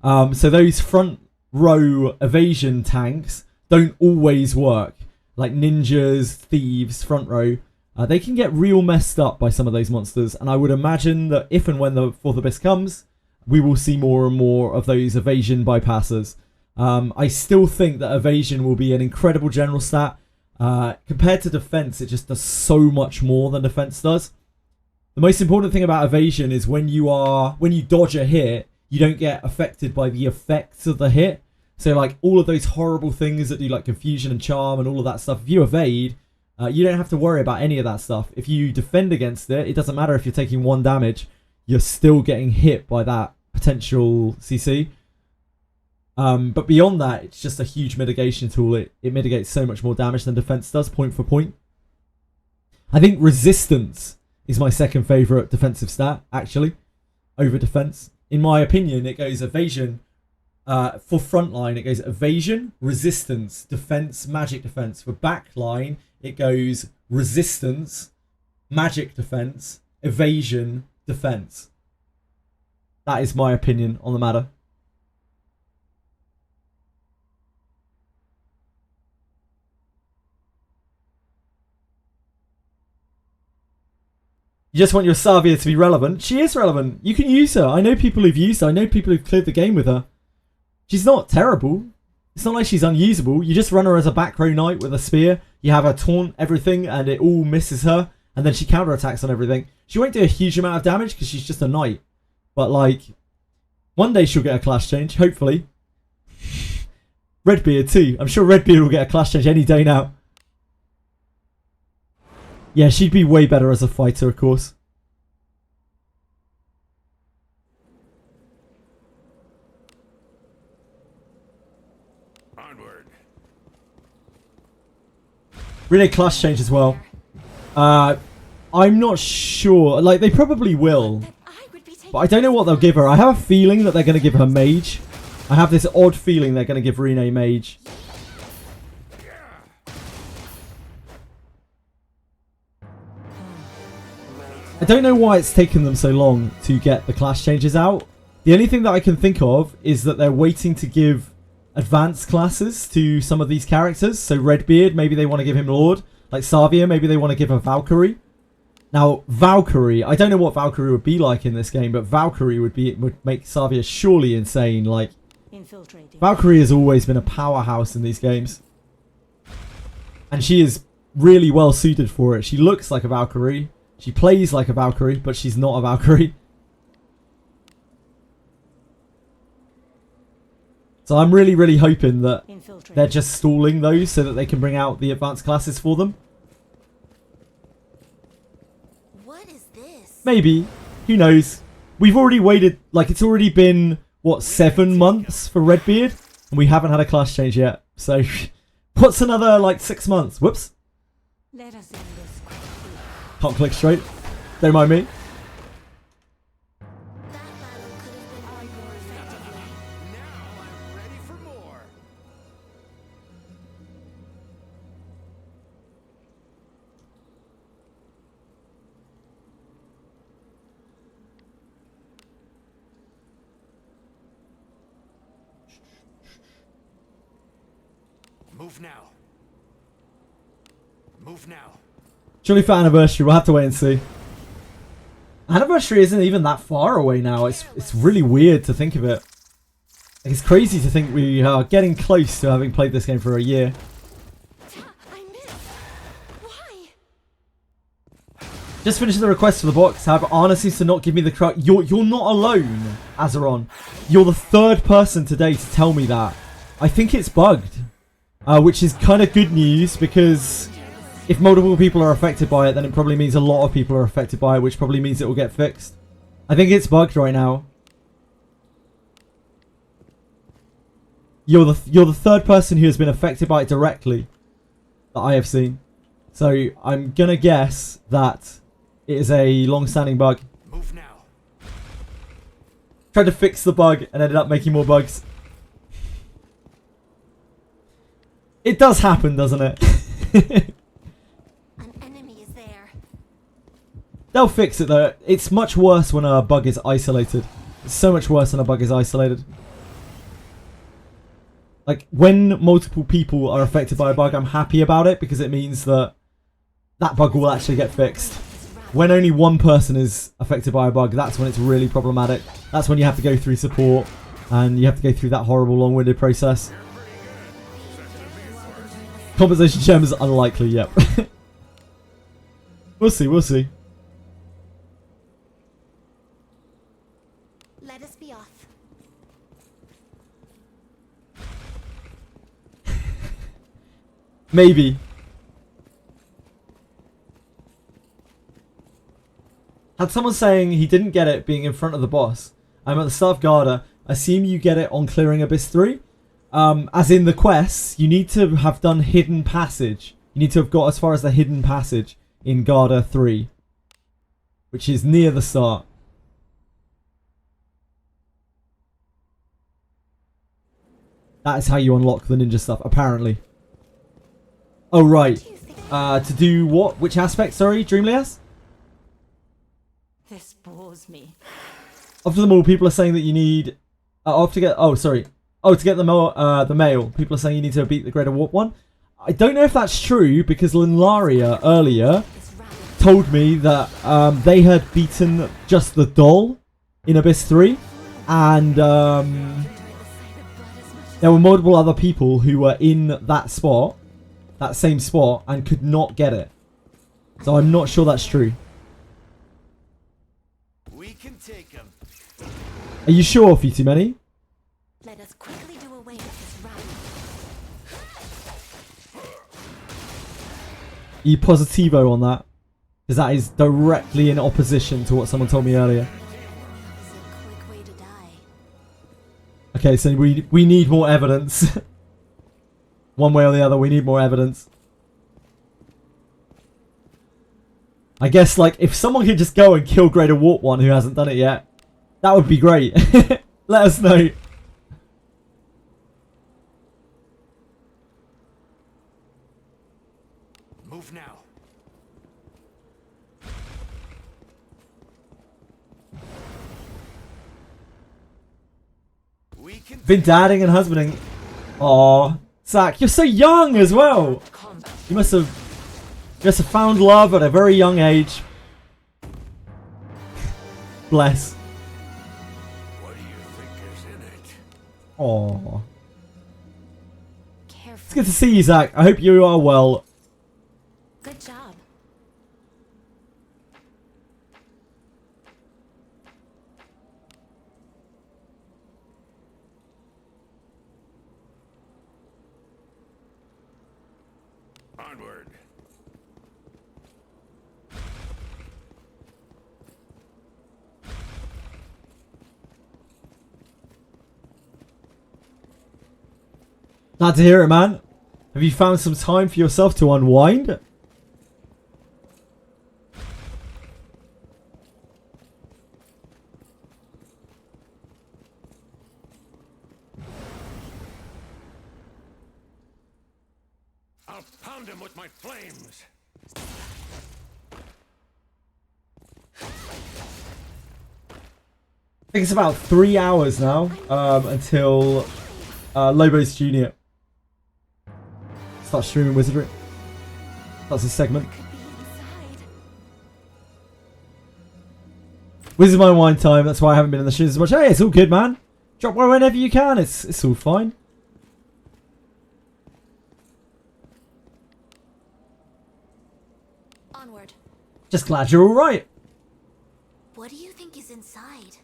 So those front row evasion tanks don't always work. Like ninjas, thieves, front row, they can get real messed up by some of those monsters. And I would imagine that if and when the 4th Abyss comes, we will see more and more of those evasion bypassers. I still think that evasion will be an incredible general stat. Compared to defense, it just does so much more than defense does. The most important thing about evasion is when you dodge a hit, you don't get affected by the effects of the hit. So like all of those horrible things that do like confusion and charm and all of that stuff, if you evade, you don't have to worry about any of that stuff. If you defend against it, it doesn't matter if you're taking 1 damage, you're still getting hit by that potential CC. But beyond that, it's just a huge mitigation tool. It mitigates so much more damage than defense does, point for point. I think resistance is my second favourite defensive stat, actually, over defense. In my opinion, it goes evasion, For frontline, it goes evasion, resistance, defense, magic defense. For backline, it goes resistance, magic defense, evasion, defense. That is my opinion on the matter. You just want your Savia to be relevant. She is relevant. You can use her. I know people who've used her. I know people who've cleared the game with her. She's not terrible. It's not like she's unusable. You just run her as a back row knight with a spear. You have her taunt everything and it all misses her. And then she counterattacks on everything. She won't do a huge amount of damage because she's just a knight. But like, one day she'll get a class change, hopefully. Redbeard too. I'm sure Redbeard will get a class change any day now. Yeah, she'd be way better as a fighter, of course. Onward. Really class change as well. I'm not sure. Like, they probably will. But I don't know what they'll give her. I have a feeling that they're going to give her mage. I have this odd feeling they're going to give Rene mage. I don't know why it's taken them so long to get the class changes out. The only thing that I can think of is that they're waiting to give advanced classes to some of these characters. So Redbeard, maybe they want to give him Lord. Like Savia, maybe they want to give her Valkyrie. Now, Valkyrie, I don't know what Valkyrie would be like in this game, but Valkyrie would make Savia surely insane. Like, Valkyrie has always been a powerhouse in these games. And she is really well suited for it. She looks like a Valkyrie. She plays like a Valkyrie, but she's not a Valkyrie. So I'm really, really hoping that they're just stalling those so that they can bring out the advanced classes for them. What is this? Maybe. Who knows? We've already waited, like it's already been, what, 7 months for Redbeard? And we haven't had a class change yet. So, what's another, like, 6 months? Whoops. Let us end this quickly. Can't click straight. Don't mind me. That battle could have been won more effectively. Now I'm ready for more. Move now. Move now. Surely for Anniversary, we'll have to wait and see. Anniversary isn't even that far away now. It's really weird to think of it. Like, it's crazy to think we are getting close to having played this game for a year. I missed. Why? Just finished the request for the box. However, Anna seems to not give me the correct. You're not alone, Azeron. You're the third person today to tell me that. I think it's bugged, which is kind of good news because if multiple people are affected by it, then it probably means a lot of people are affected by it, which probably means it will get fixed. I think it's bugged right now. You're the third person who has been affected by it directly that I have seen. So I'm gonna guess that it is a long-standing bug. Move now. Tried to fix the bug and ended up making more bugs. It does happen, doesn't it? An enemy is there. They'll fix it though. It's much worse when a bug is isolated. It's so much worse when a bug is isolated. Like, when multiple people are affected by a bug, I'm happy about it because it means that that bug will actually get fixed. When only one person is affected by a bug, that's when it's really problematic. That's when you have to go through support and you have to go through that horrible long-winded process. Compensation gem is unlikely, yep. We'll see, we'll see. Let us be off. Maybe. Had someone saying he didn't get it being in front of the boss. I'm at the start of Garda. Assume you get it on clearing Abyss 3. As in the quests, you need to have done Hidden Passage. You need to have got as far as the Hidden Passage in Garda 3. Which is near the start. That is how you unlock the ninja stuff, apparently. Oh, right. To do what? Which aspect? Sorry, Dreamlias? This bores me. After the mall, people are saying that you need... to get... Oh, sorry. Oh, to get the mail, people are saying you need to beat the Greater Warp one. I don't know if that's true, because Linlaria earlier told me that they had beaten just the doll in Abyss 3. And there were multiple other people who were in that spot, that same spot, and could not get it. So I'm not sure that's true. We can take him. Are you sure, Fitumeni? Let us quickly do away with this route. Are you positivo on that? Because that is directly in opposition to what someone told me earlier. That is a quick way to die. Okay, so we need more evidence. One way or the other, we need more evidence. I guess, like, if someone could just go and kill Greater Warp 1 who hasn't done it yet, that would be great. Let us know. Move now. We can Been dadding and husbanding. Aw, Zach, you're so young as well. Combat. You must have found love at a very young age. Bless. What do you think is in it? Aw. Careful. It's good to see you, Zach. I hope you are well. Good job. Onward. Glad to hear it, man. Have you found some time for yourself to unwind? I'll pound him with my flames. I think it's about 3 hours now until Lobos Jr. starts streaming Wizardry. That's his segment. Could be inside. Wizard my wine time. That's why I haven't been in the streams as much. Hey, it's all good, man. Drop one whenever you can. It's all fine. Onward. Just glad you're all right. What do you think is inside?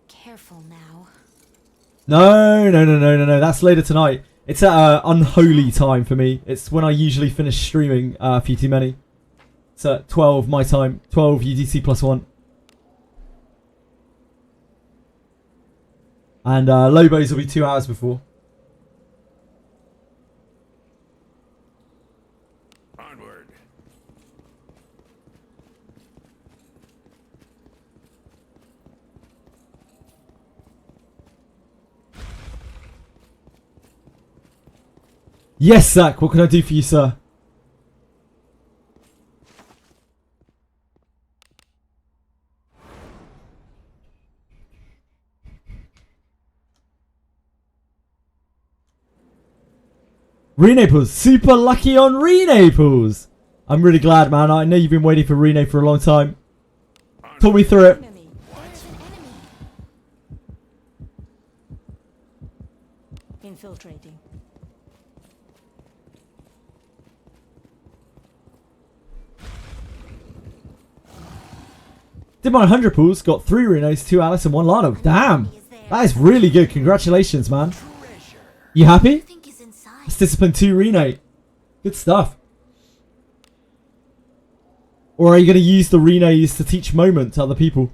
Careful now. No. That's later tonight. It's at unholy time for me. It's when I usually finish streaming for you too many. It's at 12 my time. 12 UTC +1. And Lobos will be 2 hours before. Onward. Yes, Zach. What can I do for you, sir? Renaples. Super lucky on Renaples. I'm really glad, man. I know you've been waiting for Rene for a long time. Talk me through it. Enemy. There's an enemy. Infiltrating. Did my 100 pools. Got 3 Renes, 2 Alice, and 1 Lano. Damn. That is really good. Congratulations, man. You What do you happy? think is inside? It's Discipline 2 Rene. Good stuff. Or are you going to use the Renes to teach moment to other people?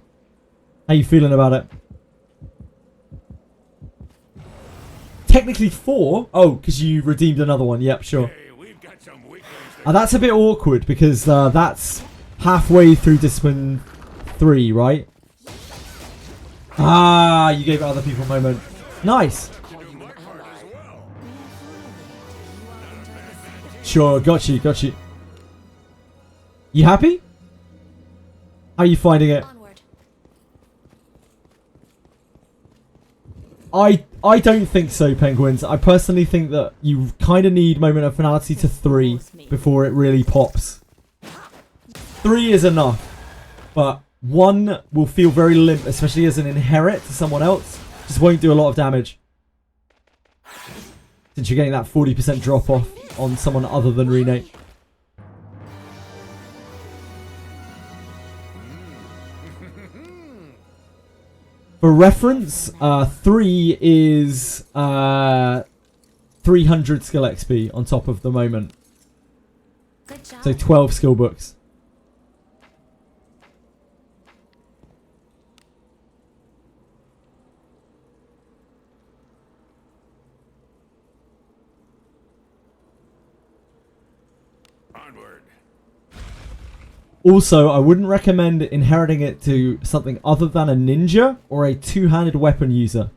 How you feeling about it? Technically 4. Oh, because you redeemed another one. Yep, sure. Hey, we've got some weaklings that That's a bit awkward because that's halfway through Discipline 3, right? Ah, you gave other people a moment. Nice. to do Sure, got you, got you. You happy? How are you finding it? Onward. I don't think so, Penguins. I personally think that you kind of need Moment of Finality to 3 before it really pops. 3 is enough, but 1 will feel very limp, especially as an inherit to someone else. Just won't do a lot of damage. Since you're getting that 40% drop off on someone other than Rene. For reference, 3 is 300 skill XP on top of the moment. Good job. So 12 skill books. Onward. Also, I wouldn't recommend inheriting it to something other than a ninja or a two-handed weapon user.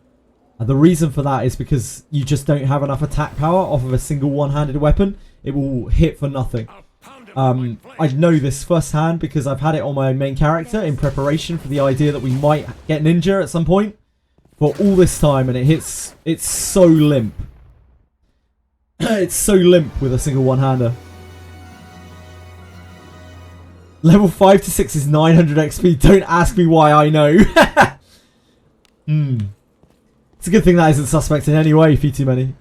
And the reason for that is because you just don't have enough attack power off of a single one-handed weapon. It will hit for nothing. I know this firsthand because I've had it on my main character in preparation for the idea that we might get ninja at some point. For all this time, and it's so limp. It's so limp with a single one-hander. Level 5 to 6 is 900 XP. Don't ask me why I know. It's a good thing that isn't suspect in any way, if you too many.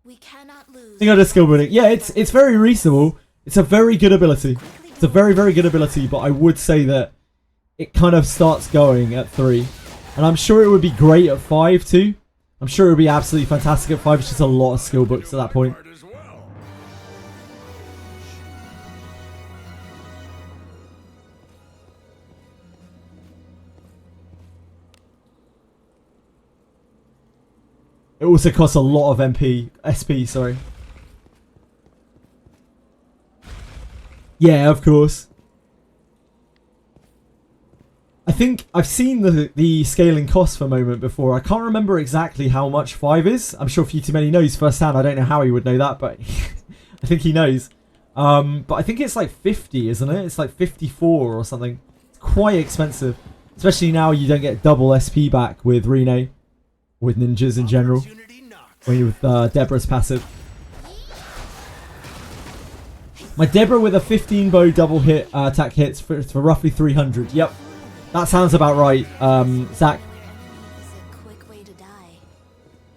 We cannot lose. Think I just skill building. Yeah, it's very reasonable. It's a very good ability. It's a very, very good ability, but I would say that it kind of starts going at 3. And I'm sure it would be great at 5 too. I'm sure it would be absolutely fantastic at 5. It's just a lot of skill books at that point. As well. It also costs a lot of SP, sorry. Yeah, of course. I think I've seen the scaling cost for Moment before. I can't remember exactly how much 5 is. I'm sure Many knows firsthand. I don't know how he would know that, but I think he knows. But I think it's like 50, isn't it? It's like 54 or something. It's quite expensive. Especially now you don't get double SP back with Rene. With ninjas in general. When you're with Deborah's passive. My Deborah with a 15 bow double hit attack hits for roughly 300. Yep. That sounds about right, Zach.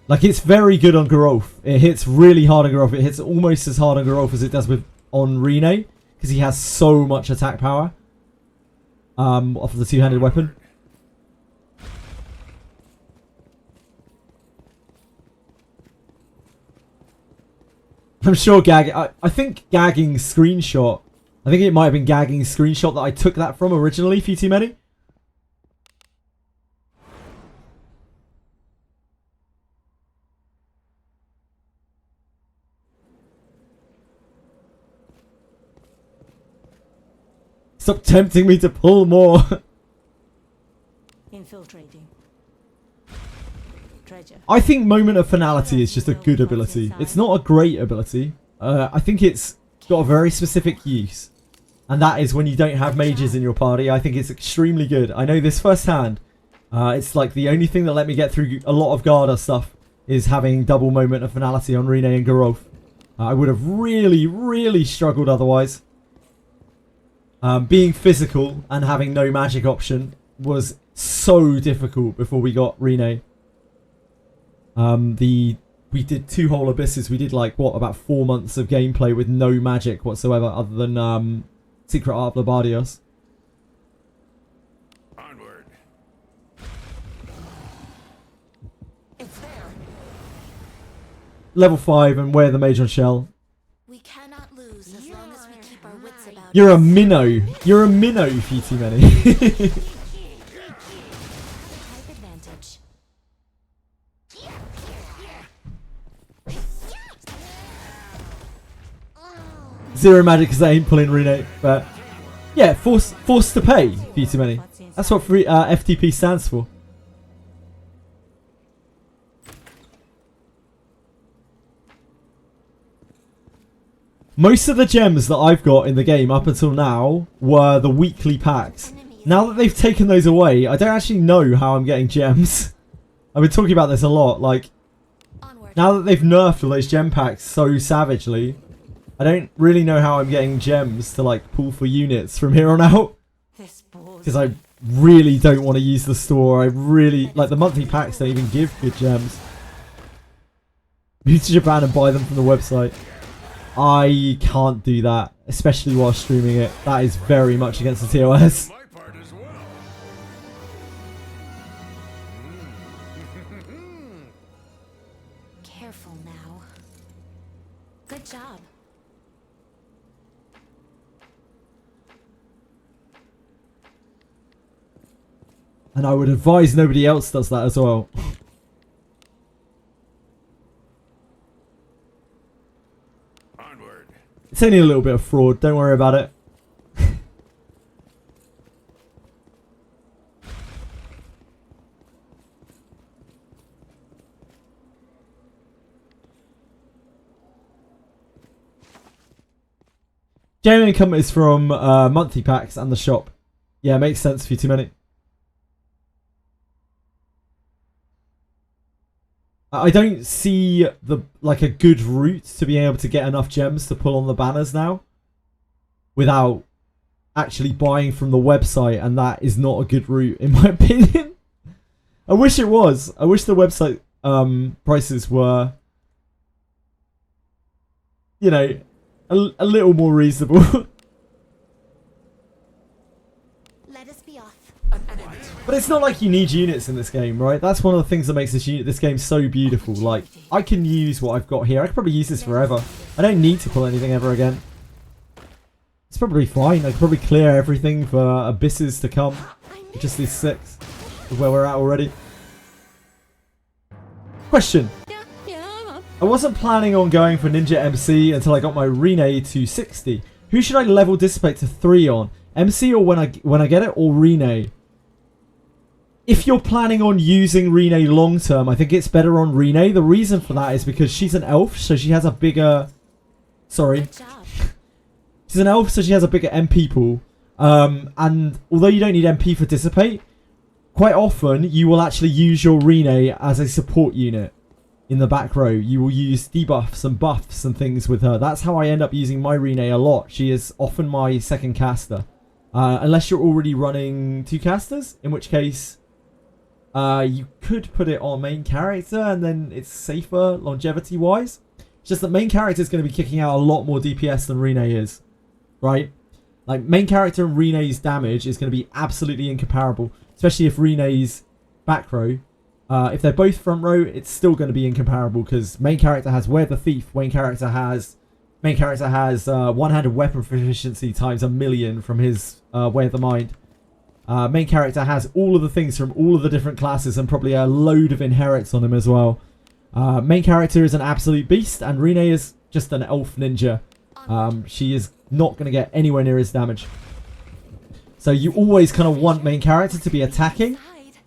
Like, it's very good on Garolf. It hits really hard on Garolf. It hits almost as hard on Garolf as it does on Rene. Because he has so much attack power. Off of the two-handed weapon. I'm sure I think Gagging's screenshot. I think it might have been Gagging's screenshot that I took that from originally, Many. Stop tempting me to pull more. Infiltrating. Treasure. I think Moment of Finality is just a good ability. It's not a great ability. I think it's got a very specific use. And that is when you don't have mages in your party. I think it's extremely good. I know this firsthand. It's like the only thing that let me get through a lot of Garda stuff is having double Moment of Finality on Rene and Garolf. I would have really, really struggled otherwise. Being physical and having no magic option was so difficult before we got Rene. We did 2 whole abysses. We did like what, about 4 months of gameplay with no magic whatsoever, other than Secret Art of Labardios. Onward. It's there. Level 5 and wear the Mage on Shell. We cannot lose as long as we keep our wits about You're a us. minnow. You're a minnow, Many. Type advantage. Zero magic because I ain't pulling Rene, but yeah, forced to pay, Many. That's what FTP stands for. Most of the gems that I've got in the game up until now were the weekly packs. Now that they've taken those away, I don't actually know how I'm getting gems. I've been talking about this a lot. Like, now that they've nerfed all those gem packs so savagely, I don't really know how I'm getting gems to like pull for units from here on out. Because I really don't want to use the store. I really like the monthly packs don't even give good gems. Move to Japan and buy them from the website. I can't do that, especially while streaming it. That is very much against the TOS. My part as well. Careful now. Good job. And I would advise nobody else does that as well. Onward. It's only a little bit of fraud, don't worry about it. Game income is from monthly packs and the shop. Yeah, makes sense for you too many. I don't see the a good route to being able to get enough gems to pull on the banners now without actually buying from the website, and that is not a good route in my opinion. I wish it was. I wish the website prices were, you know, a little more reasonable. Let us be off. But it's not like you need units in this game, right? That's one of the things that makes this game so beautiful. Like, I can use what I've got here. I could probably use this forever. I don't need to pull anything ever again. It's probably fine. I could probably clear everything for abysses to come. Just these 6 of where we're at already. Question. I wasn't planning on going for Ninja MC until I got my Rene to 60. Who should I level Dissipate to 3 on? MC or when I get it, or Rene? If you're planning on using Rene long term, I think it's better on Rene. The reason for that is because she's an elf, so she has a bigger... Sorry. Good job. She's an elf, so she has a bigger MP pool. And although you don't need MP for Dissipate, quite often you will actually use your Rene as a support unit in the back row. You will use debuffs and buffs and things with her. That's how I end up using my Rene a lot. She is often my second caster. Unless you're already running 2 casters, in which case... you could put it on main character and then it's safer longevity wise. It's just that main character is going to be kicking out a lot more DPS than Rene is, right? Like, main character and Rene's damage is going to be absolutely incomparable, especially if Rene's back row. If they're both front row, it's still going to be incomparable because main character has Where the Thief. Main character has one-handed weapon proficiency times 1,000,000 from his Way of the Mind. Main character has all of the things from all of the different classes and probably a load of inherits on him as well. Main character is an absolute beast, and Rene is just an elf ninja. She is not going to get anywhere near his damage. So you always kind of want main character to be attacking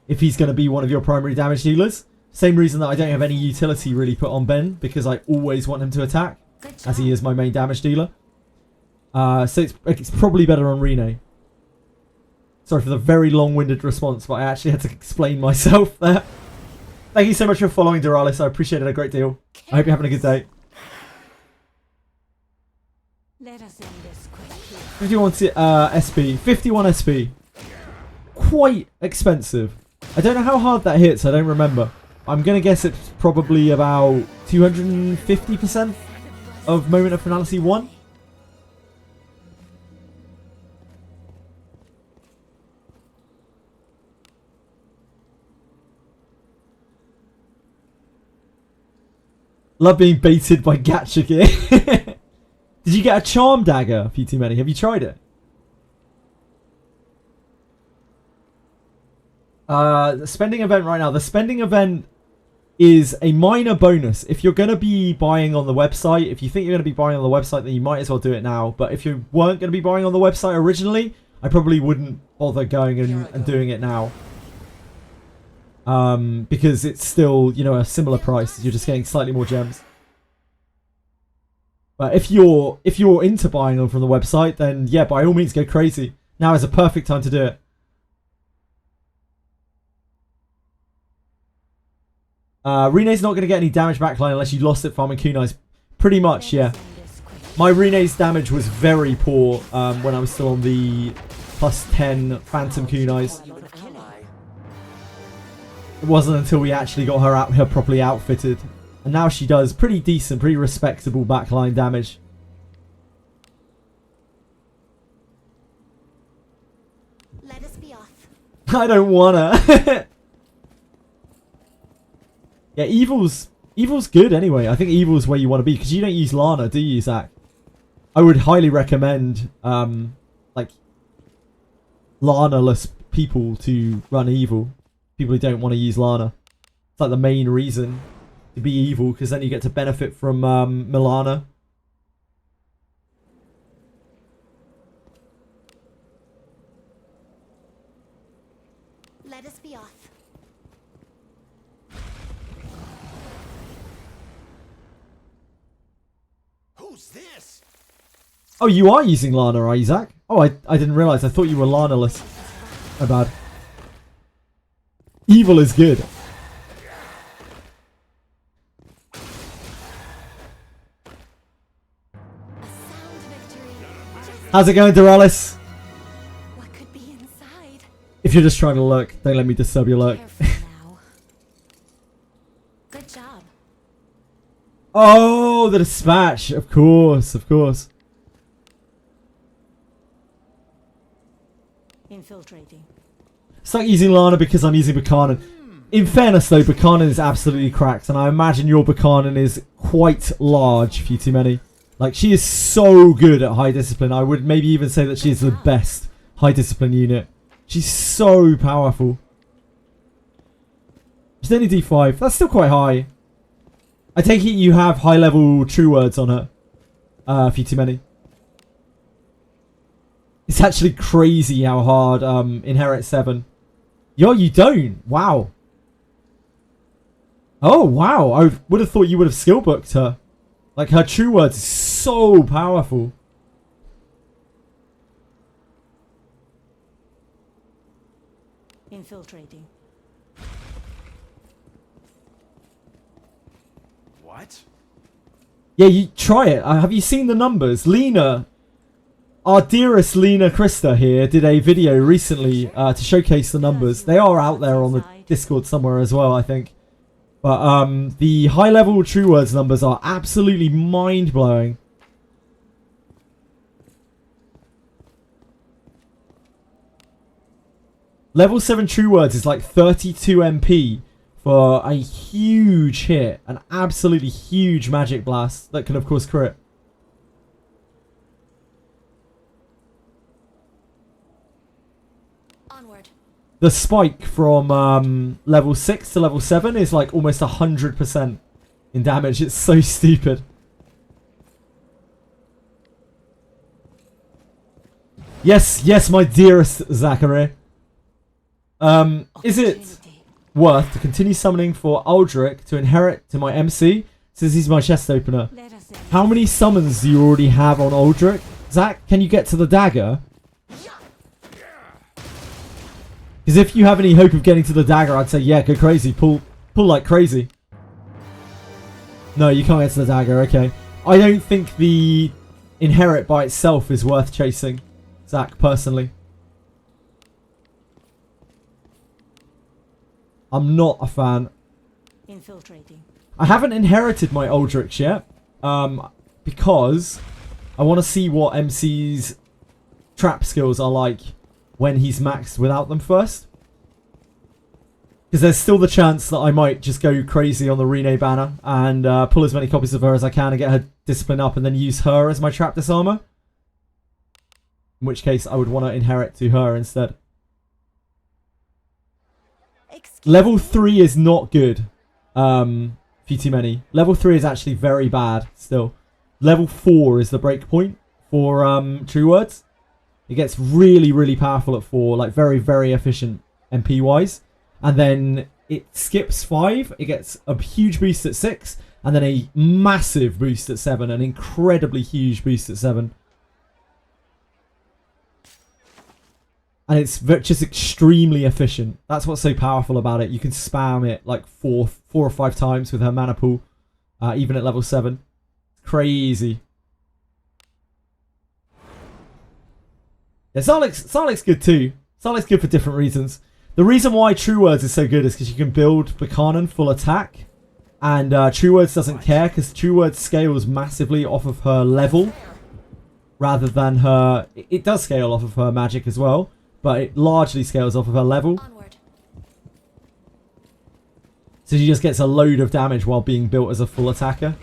if he's going to be one of your primary damage dealers. Same reason that I don't have any utility really put on Ben, because I always want him to attack, as he is my main damage dealer. So it's probably better on Rene. Sorry for the very long-winded response, but I actually had to explain myself there. Thank you so much for following, Duralis. I appreciate it a great deal. I hope you're having a good day. Let us end this quickly. 51 SP. 51 SP. Quite expensive. I don't know how hard that hits. I don't remember. I'm going to guess it's probably about 250% of Moment of Finality 1. Love being baited by gacha gear. Did you get a charm dagger, P2Many? Have you tried it? The spending event right now. The spending event is a minor bonus. If you're going to be buying on the website, if you think you're going to be buying on the website, then you might as well do it now. But if you weren't going to be buying on the website originally, I probably wouldn't bother going and doing it now. Because it's still, you know, a similar price. You're just getting slightly more gems. But if you're into buying them from the website, then yeah, by all means go crazy. Now is a perfect time to do it. Rene's not going to get any damage backline unless you lost it farming kunais. Pretty much, yeah. My Rene's damage was very poor when I was still on the +10 phantom kunais. It wasn't until we actually got her properly outfitted. And now she does pretty decent, pretty respectable backline damage. Let us be off. I don't wanna. Yeah, Evil's good anyway. I think Evil's where you want to be because you don't use Lana, do you, Zach? I would highly recommend like Lana-less people to run Evil. People who don't want to use Lana. It's like the main reason to be Evil because then you get to benefit from Milana. Let us be off. Who's this? Oh, you are using Lana, are you, Zach? Oh, I didn't realise. I thought you were Lana-less. My bad. Evil is good. How's it going, Doralis? What could be inside? If you're just trying to lurk, don't let me disturb your lurk. Now. Good job. Oh, the dispatch. Of course, of course. Infiltrating. It's like using Lana because I'm using Buchanan. In fairness, though, Buchanan is absolutely cracked, and I imagine your Buchanan is quite large for you too many. Like, she is so good at high discipline. I would maybe even say that she is the best high discipline unit. She's so powerful. She's only D5. That's still quite high. I take it you have high level true words on her. For you too many. It's actually crazy how hard Inherit 7. Yo, you don't. Wow. Oh, wow. I would have thought you would have skill booked her. Like, her true words is so powerful. Infiltrating. What? Yeah, you try it. Have you seen the numbers? Lena, our dearest Lena Krista here, did a video recently to showcase the numbers. They are out there on the Discord somewhere as well, I think. But the high level true words numbers are absolutely mind-blowing. Level 7 true words is like 32 MP for a huge hit. An absolutely huge magic blast that can of course crit. Onward. The spike from level 6 to level 7 is like almost 100% in damage. It's so stupid. Yes, yes, my dearest Zachary. Is it worth to continue summoning for Aldrich to inherit to my MC since he's my chest opener? How many summons do you already have on Aldrich? Zach, can you get to the dagger? Because if you have any hope of getting to the dagger, I'd say, yeah, go crazy. Pull like crazy. No, you can't get to the dagger. Okay. I don't think the inherit by itself is worth chasing, Zach, personally. I'm not a fan. Infiltrating. I haven't inherited my Aldrich yet. Because I want to see what MC's trap skills are like when he's maxed without them first. Because there's still the chance that I might just go crazy on the Rene banner and pull as many copies of her as I can and get her discipline up and then use her as my trap disarmer. In which case I would want to inherit to her instead. Level 3 is not good. Few too many. Level 3 is actually very bad still. Level 4 is the break point for true words. It gets really, really powerful at 4, like very, very efficient MP wise. And then it skips 5. It gets a huge boost at 6. and then a massive boost at 7, an incredibly huge boost at 7. And it's just extremely efficient. That's what's so powerful about it. You can spam it like four or 5 times with her mana pool, even at level 7. Crazy. Yeah, Sarlac's good too. Sarlac's good for different reasons. The reason why True Words is so good is because you can build Buchanan full attack. And True Words doesn't care because True Words scales massively off of her level. Rather than her... It does scale off of her magic as well. But it largely scales off of her level. Onward. So she just gets a load of damage while being built as a full attacker.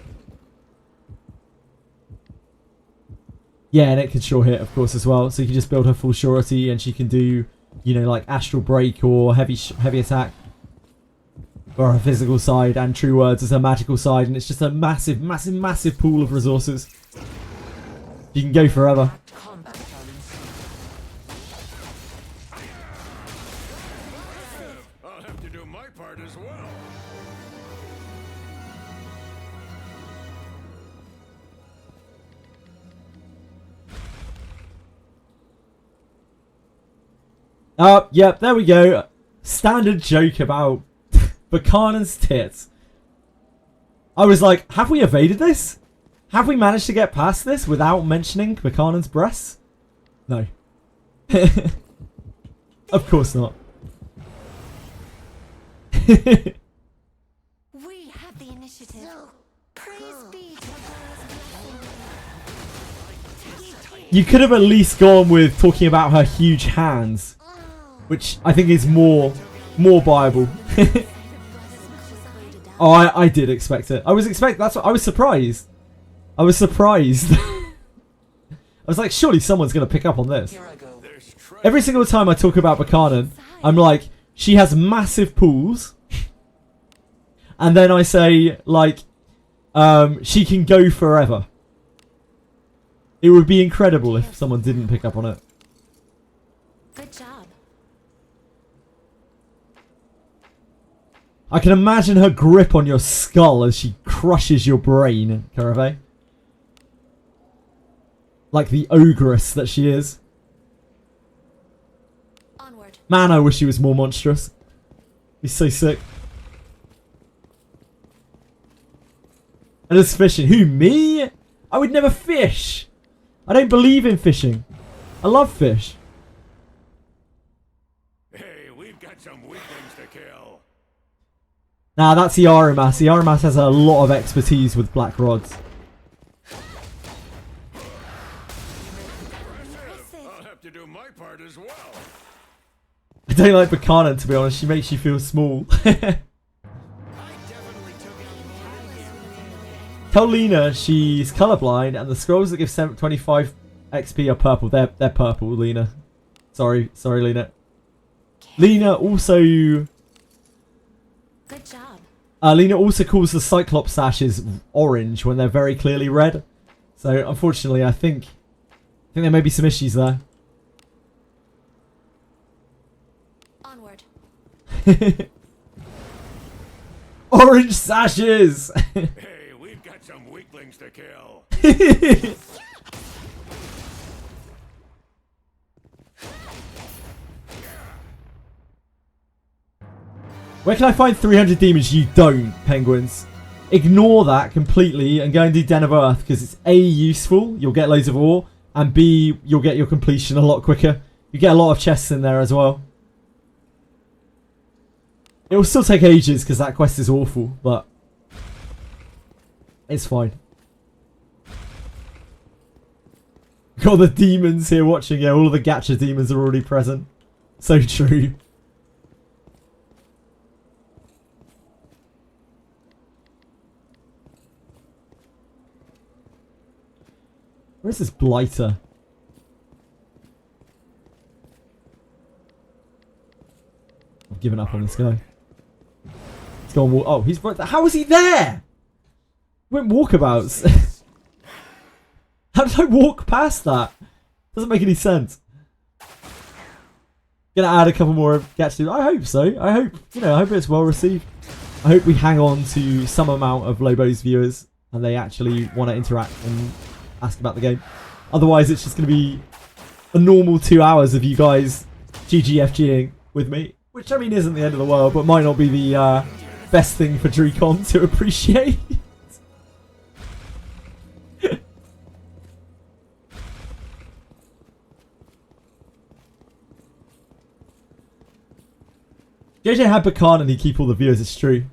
Yeah, and it can sure hit, of course, as well. So you can just build her full surety and she can do, you know, like Astral Break or heavy attack. Or her physical side, and True Words as her magical side. And it's just a massive, massive, massive pool of resources. You can go forever. Combat shall ensue. I'll have to do my part as well. Yep, there we go. Standard joke about Buchanan's tits. I was like, have we evaded this? Have we managed to get past this without mentioning Buchanan's breasts? No. Of course not. We have the initiative. Praise be to God's You could have at least gone with talking about her huge hands, which I think is more viable. Oh, I did expect it. I was surprised. I was surprised. I was like, surely someone's going to pick up on this. Here I go. Every single time I talk about Buchanan, I'm like, she has massive pools. And then I say, like, she can go forever. It would be incredible if someone didn't pick up on it. Good job. I can imagine her grip on your skull as she crushes your brain, Carave. Like the ogress that she is. Onward. Man, I wish she was more monstrous. He's so sick. And there's fishing. Who, me? I would never fish. I don't believe in fishing. I love fish. Hey, we've got some weaklings to kill. Nah, that's Yaramas. Yaramas has a lot of expertise with black rods. I'll have to do my part as well. I don't like Buchanan, to be honest. She makes you feel small. Tell Lena she's colorblind and the scrolls that give 25 XP are purple. They're purple, Lena. Sorry, Lena. Lena also... Good job. Lena also calls the Cyclops sashes orange when they're very clearly red. So, unfortunately, I think there may be some issues there. Onward. Orange sashes! Hey, we've got some weaklings to kill. Where can I find 300 demons? You don't, penguins. Ignore that completely and go and do Den of Earth because it's A, useful, you'll get loads of ore, and B, you'll get your completion a lot quicker. You get a lot of chests in there as well. It will still take ages because that quest is awful, but it's fine. Got the demons here watching. Yeah, all of the gacha demons are already present. So true. Where's this blighter? I've given up on this guy. Let's go on walk. Oh, he's right there. How was he there? He went walkabouts. How did I walk past that? Doesn't make any sense. Gonna add a couple more gacha. I hope so. I hope it's well received. I hope we hang on to some amount of Lobo's viewers and they actually want to interact and ask about the game. Otherwise, it's just going to be a normal 2 hours of you guys GGFGing with me, which I mean isn't the end of the world, but might not be the best thing for Dreecom to appreciate. JJ had Buchanan, he'd keep all the viewers, it's true.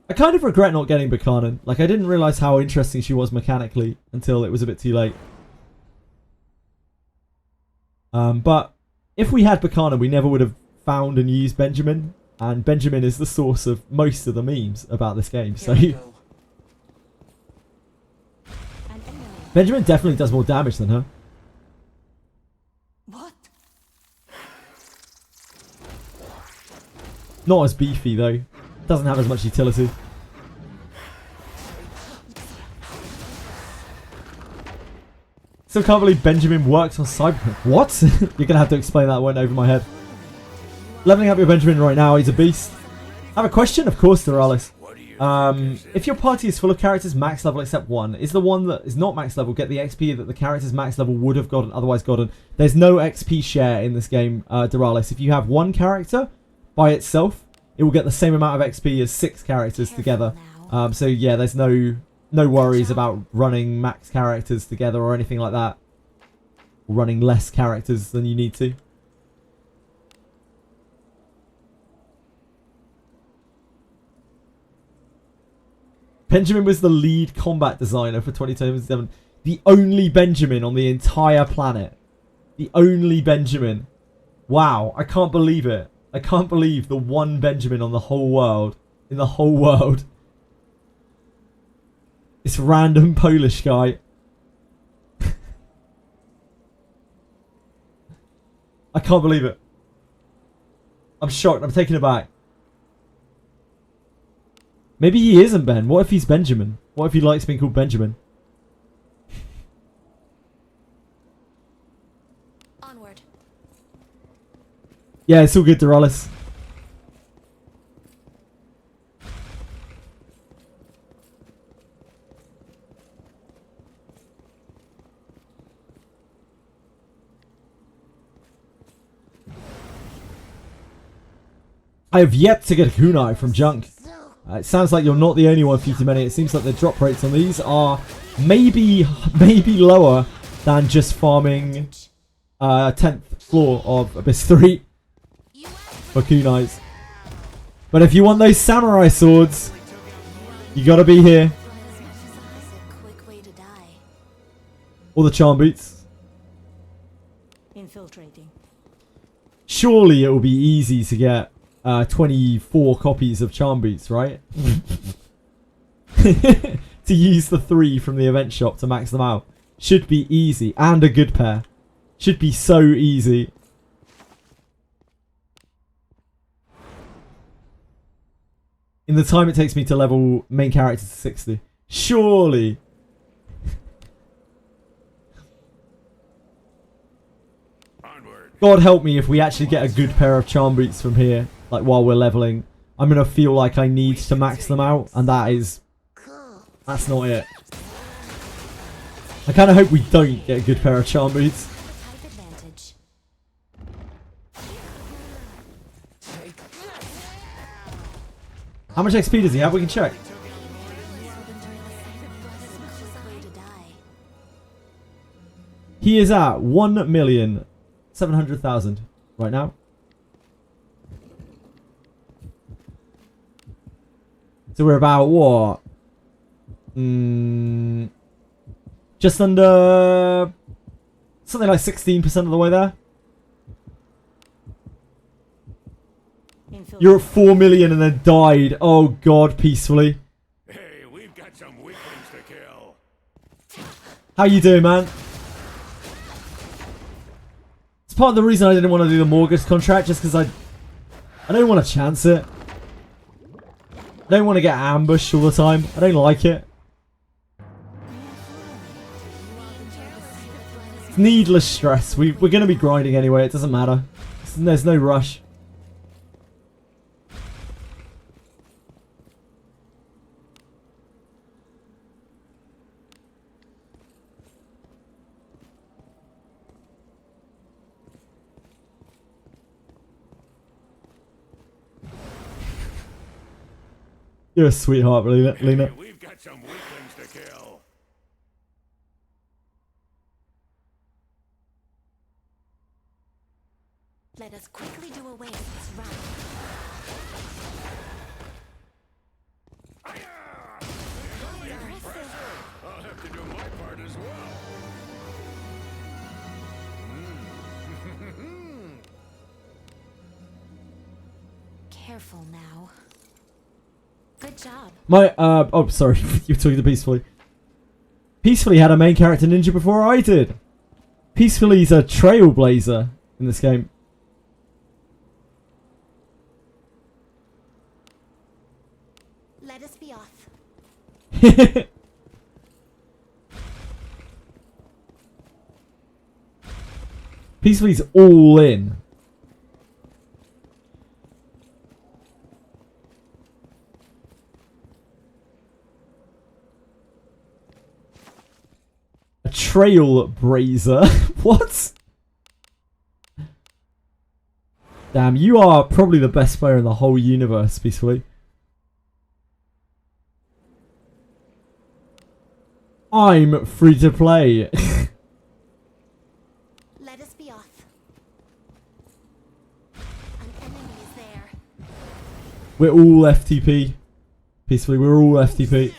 I kind of regret not getting Buchanan. Like, I didn't realise how interesting she was mechanically until it was a bit too late. But if we had Buchanan, we never would have found and used Benjamin. And Benjamin is the source of most of the memes about this game. So Benjamin definitely does more damage than her. What? Not as beefy though. Doesn't have as much utility. Still can't believe Benjamin works on Cyberpunk. What? You're gonna have to explain that. Went over my head. Leveling up your Benjamin right now. He's a beast. I have a question, of course, Doralis. If your party is full of characters max level except one, is the one that is not max level get the XP that the characters max level would have gotten otherwise gotten? There's no XP share in this game, Doralis. If you have one character by itself, it will get the same amount of XP as 6 characters together. So yeah, there's no worries about running max characters together or anything like that. Or running less characters than you need to. Benjamin was the lead combat designer for 2027. The only Benjamin on the entire planet. The only Benjamin. Wow, I can't believe it. I can't believe the one Benjamin on the whole world. In the whole world. This random Polish guy. I can't believe it. I'm shocked. I'm taken aback. Maybe he isn't Ben. What if he's Benjamin? What if he likes being called Benjamin? Onward. Yeah, it's all good, Doralis. I have yet to get a kunai from Junk. It sounds like you're not the only one, Futamani. It seems like the drop rates on these are maybe lower than just farming 10th floor of Abyss 3 for kunais. But if you want those samurai swords, you gotta be here. Or the charm boots. Infiltrating. Surely it will be easy to get 24 copies of charm boots, right? To use the 3 from the event shop to max them out. Should be easy. And a good pair. Should be so easy. In the time it takes me to level main character to 60. Surely. God help me if we actually get a good pair of charm boots from here. Like while we're leveling. I'm going to feel like I need to max them out. And that's not it. I kind of hope we don't get a good pair of charm boots. How much XP does he have? We can check. He is at 1,700,000 right now. So we're about what? Just under something like 16% of the way there. You're at 4 million and then died. Oh God, peacefully. Hey, we've got some weaklings to kill. How you doing, man? It's part of the reason I didn't want to do the Morgus contract, just because I don't want to chance it. I don't want to get ambushed all the time. I don't like it. It's needless stress. We're going to be grinding anyway. It doesn't matter. There's no rush. You're a sweetheart, Lena. Hey, we've got some weaklings to kill. Let us quickly do away with this run. I'll have to do my part as well. Careful now. Good job. Oh, sorry. You're talking to Peacefully. Peacefully had a main character ninja before I did. Peacefully's a trailblazer in this game. Let us be off. Peacefully's all in. A trailblazer? What? Damn, you are probably the best player in the whole universe, Peacefully. I'm free to play. Let us be off. An enemy is there. We're all FTP. Peacefully, we're all FTP.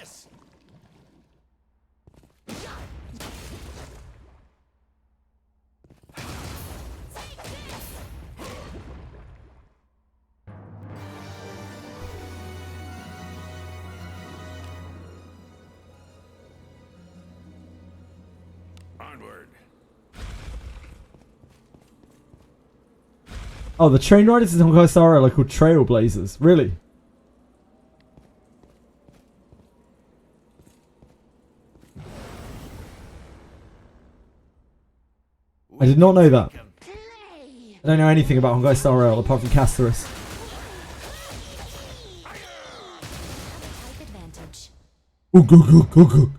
Onward. Oh, the train riders in Honkai Star are called Trailblazers. Really? I did not know that. I don't know anything about Honkai Star Rail apart from Casterus. Type advantage. Oh, go.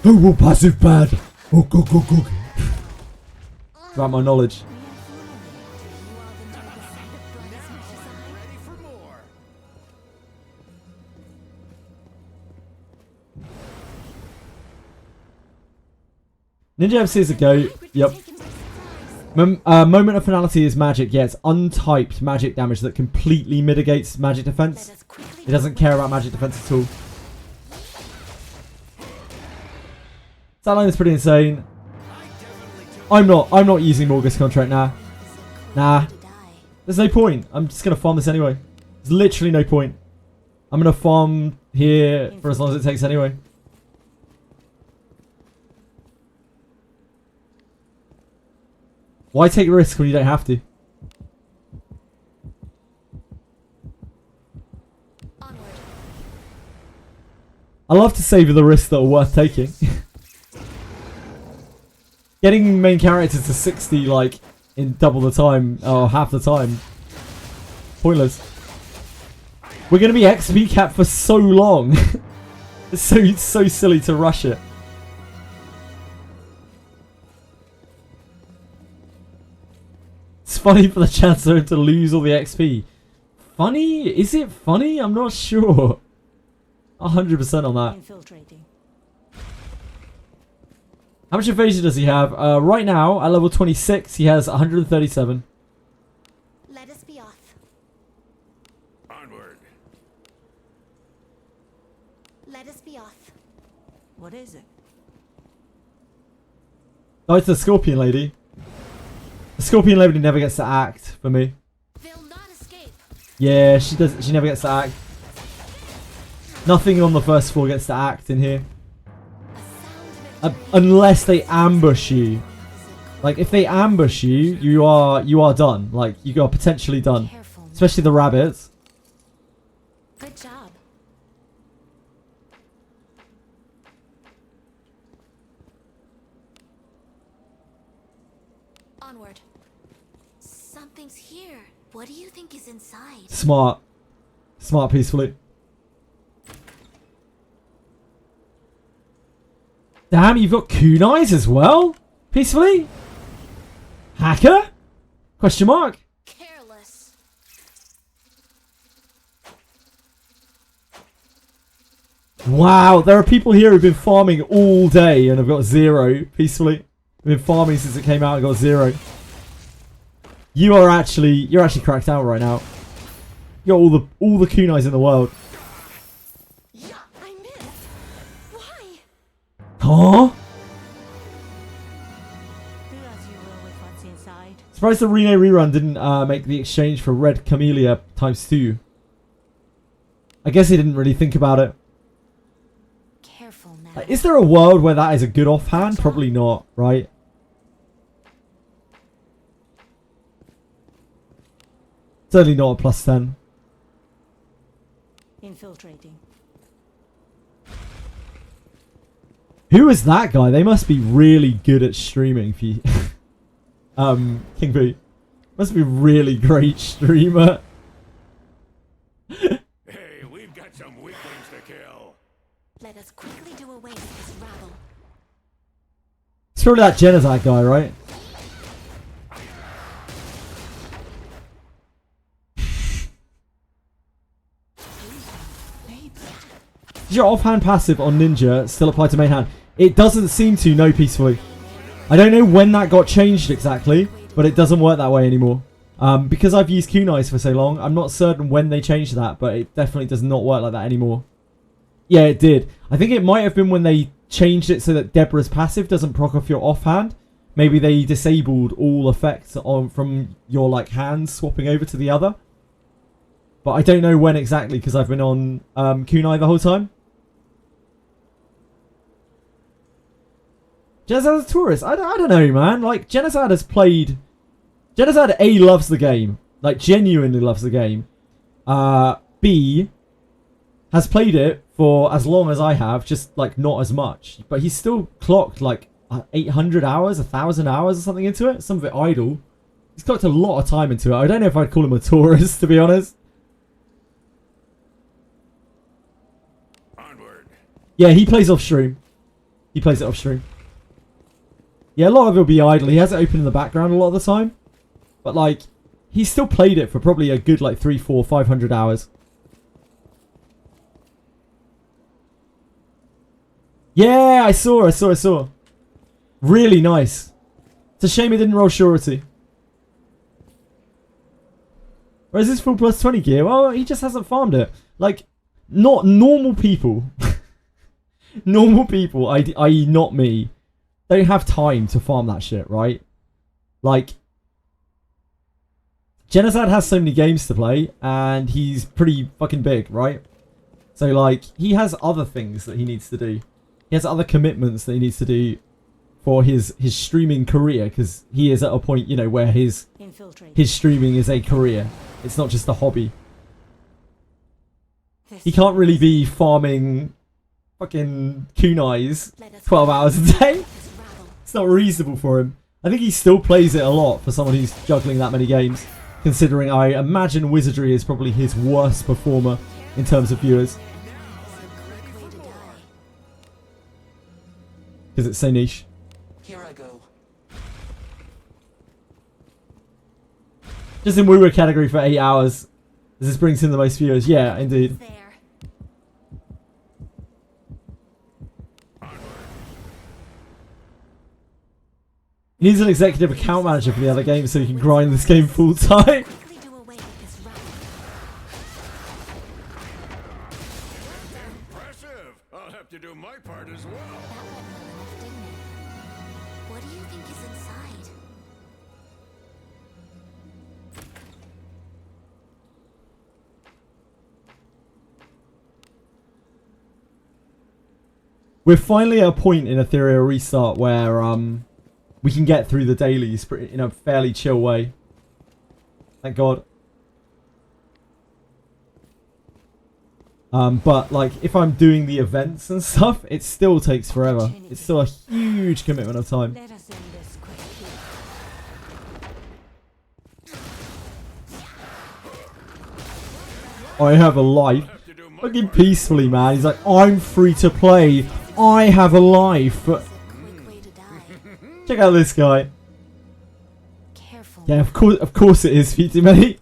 Oh, passive bad. Oh, go. About my knowledge. Ready for more. Ninja MC is a go. Yep. Moment of Finality is magic. Yeah, it's untyped magic damage that completely mitigates magic defense. It doesn't care about magic defense at all. That line is pretty insane. I'm not using Morgus contract now. Nah. There's no point. I'm just gonna farm this anyway. There's literally no point. I'm gonna farm here for as long as it takes anyway. Why take risks when you don't have to? Onward. I love to savour the risks that are worth taking. Getting main characters to 60 like in double the time or half the time. Pointless. We're gonna be XP capped for so long. It's so silly to rush it. It's funny for the Chancellor to lose all the XP. Funny? Is it funny? I'm not sure. 100% on that. Infiltrating. How much evasion does he have? Right now, at level 26, he has 137. Let us be off. Onward. Let us be off. What is it? Oh, it's the Scorpion Lady. The Scorpion Lady never gets to act for me. They'll not escape. Yeah, she does. She never gets to act. Nothing on the first floor gets to act in here. A sound victory. Unless they ambush you. Like, if they ambush you, you are done. Like, you are potentially done. Careful. Especially the rabbits. Good job. Onward. Something's here. What do you think is inside? Smart. Smart peacefully. Damn, you've got kunais as well? Peacefully? Hacker? Question mark? Careless. Wow, there are people here who've been farming all day and have got 0 peacefully. They've been farming since it came out and got 0. You're actually cracked out right now. You got all the kunais in the world. Yeah, I missed. Why? Huh? Do as you will with what's inside. Surprised the Reno rerun didn't make the exchange for Red Camellia ×2. I guess he didn't really think about it. Careful now. Is there a world where that is a good offhand? Probably not, right? Certainly not a +10. Infiltrating. Who is that guy? They must be really good at streaming. For you. King Boo. Must be a really great streamer. Hey, we've got some weaklings to kill. Let us quickly do away with this rabble. It's probably that Genozad guy, right? Does your offhand passive on Ninja still apply to main hand? It doesn't seem to, no, peacefully. I don't know when that got changed exactly, but it doesn't work that way anymore. Because I've used kunais for so long, I'm not certain when they changed that, but it definitely does not work like that anymore. Yeah, it did. I think it might have been when they changed it so that Deborah's passive doesn't proc off your offhand. Maybe they disabled all effects from your like hand swapping over to the other. But I don't know when exactly because I've been on kunai the whole time. Genocide Tourist, I don't know, man. Like, Genocide has played... Genocide A loves the game. Like, genuinely loves the game. B has played it for as long as I have, just, like, not as much. But he's still clocked, like, 800 hours, 1,000 hours or something into it. Some of it idle. He's clocked a lot of time into it. I don't know if I'd call him a tourist, to be honest. Onward. Yeah, he plays off stream. He plays it off stream. Yeah, a lot of it will be idle. He has it open in the background a lot of the time. But, like, he's still played it for probably a good, like, 300, 400, 500 hours. Yeah, I saw. Really nice. It's a shame it didn't roll surety. Or is this full +20 gear? Well, he just hasn't farmed it. Like, not normal people. Normal people, i.e. not me, don't have time to farm that shit, right? Like, Genocide has so many games to play, and he's pretty fucking big, right? So, like, he has other things that he needs to do. He has other commitments that he needs to do for his streaming career, because he is at a point, you know, where his streaming is a career. It's not just a hobby. He can't really be farming fucking kunais 12 hours a day. It's not reasonable for him. I think he still plays it a lot for someone who's juggling that many games, considering I imagine Wizardry is probably his worst performer in terms of viewers. Because it's so niche. Here I go. Just in Woo category for 8 hours. This brings in the most viewers. Yeah, indeed. He needs an executive account manager for the other game so he can grind this game full time. Impressive. I'll have to do my part as well. That went well enough, didn't it? What do you think is inside? We're finally at a point in Etheria Restart where we can get through the dailies in a fairly chill way. Thank God. But like, if I'm doing the events and stuff, it still takes forever. It's still a huge commitment of time. Let us end this quickly. I have a life. Fucking peacefully, man. He's like, I'm free to play. I have a life. Check out this guy. Careful. Yeah, of course it is, Feety mate.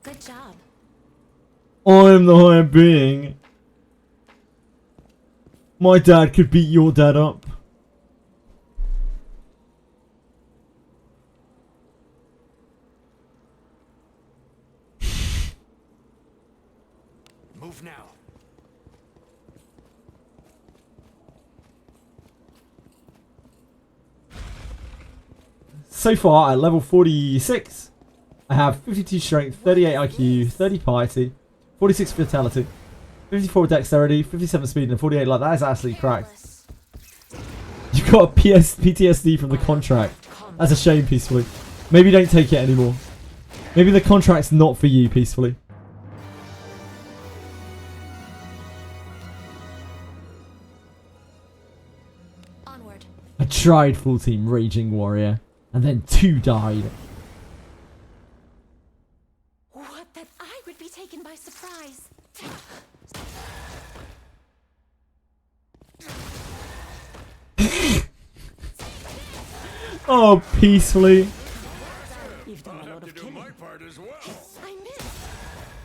Good job. I am the higher being. My dad could beat your dad up. Move now. So far at level 46, I have 52 strength, 38 IQ, 30 piety, 46 vitality, 54 dexterity, 57 speed, and 48 luck. That is absolutely cracked. Careless. You got a PTSD from the contract. That's a shame, Peacefully. Maybe don't take it anymore. Maybe the contract's not for you, Peacefully. Onward. I tried full team Raging Warrior, and then 2 died. What that I would be taken by surprise. Oh, Peacefully. You've done a lot To of do killing. my part as well. I missed.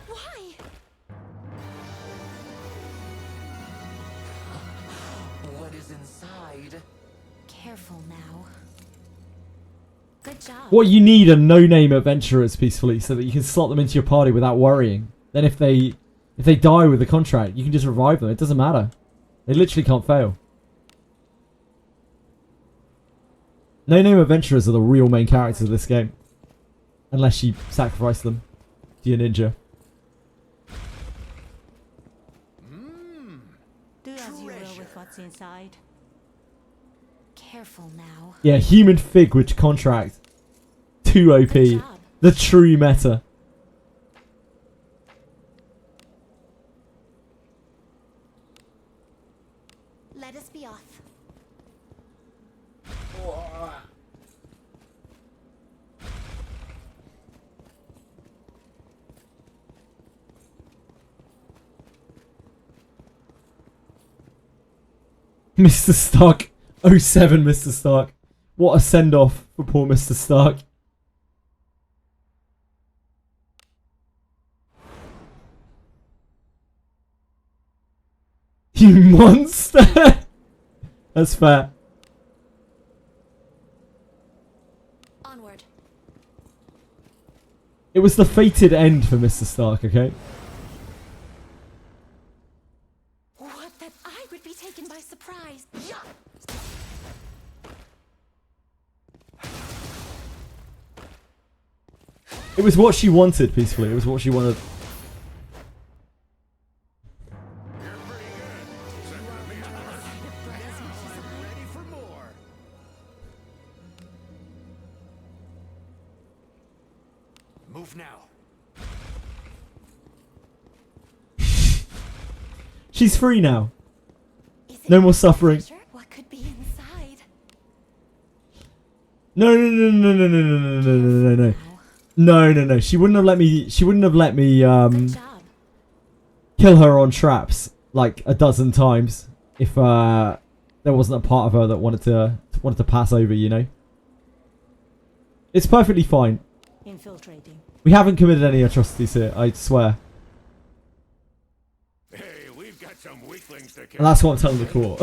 Why? What is inside? Careful now. Good job. What you need are no-name adventurers, Peacefully, so that you can slot them into your party without worrying. Then if they die with the contract, you can just revive them. It doesn't matter. They literally can't fail. No-name adventurers are the real main characters of this game. Unless you sacrifice them to your ninja. Do as you will with what's inside. Careful now. Yeah, human fig with contract. 2 OP. Good job. The true meta. Let us be off. Mr. Stark. 07 Mr. Stark. What a send-off for poor Mr. Stark. You monster! That's fair. Onward. It was the fated end for Mr. Stark, okay? What that I would be taken by surprise. Yeah. It was what she wanted, Peacefully. It was what she wanted. You're pretty good. Send me ready for more. Move now. She's free now. Is it No more suffering. treasure? What could be inside? No, no, no, no, no, no, no, no, no, no, no, no. No, no, no. She wouldn't have let me. She wouldn't have let me Good job. kill her on traps like a dozen times if there wasn't a part of her that wanted to pass over. You know. It's perfectly fine. Infiltrating. We haven't committed any atrocities here. I swear. Hey, we've got some weaklings to kill. And that's what I'm telling the court.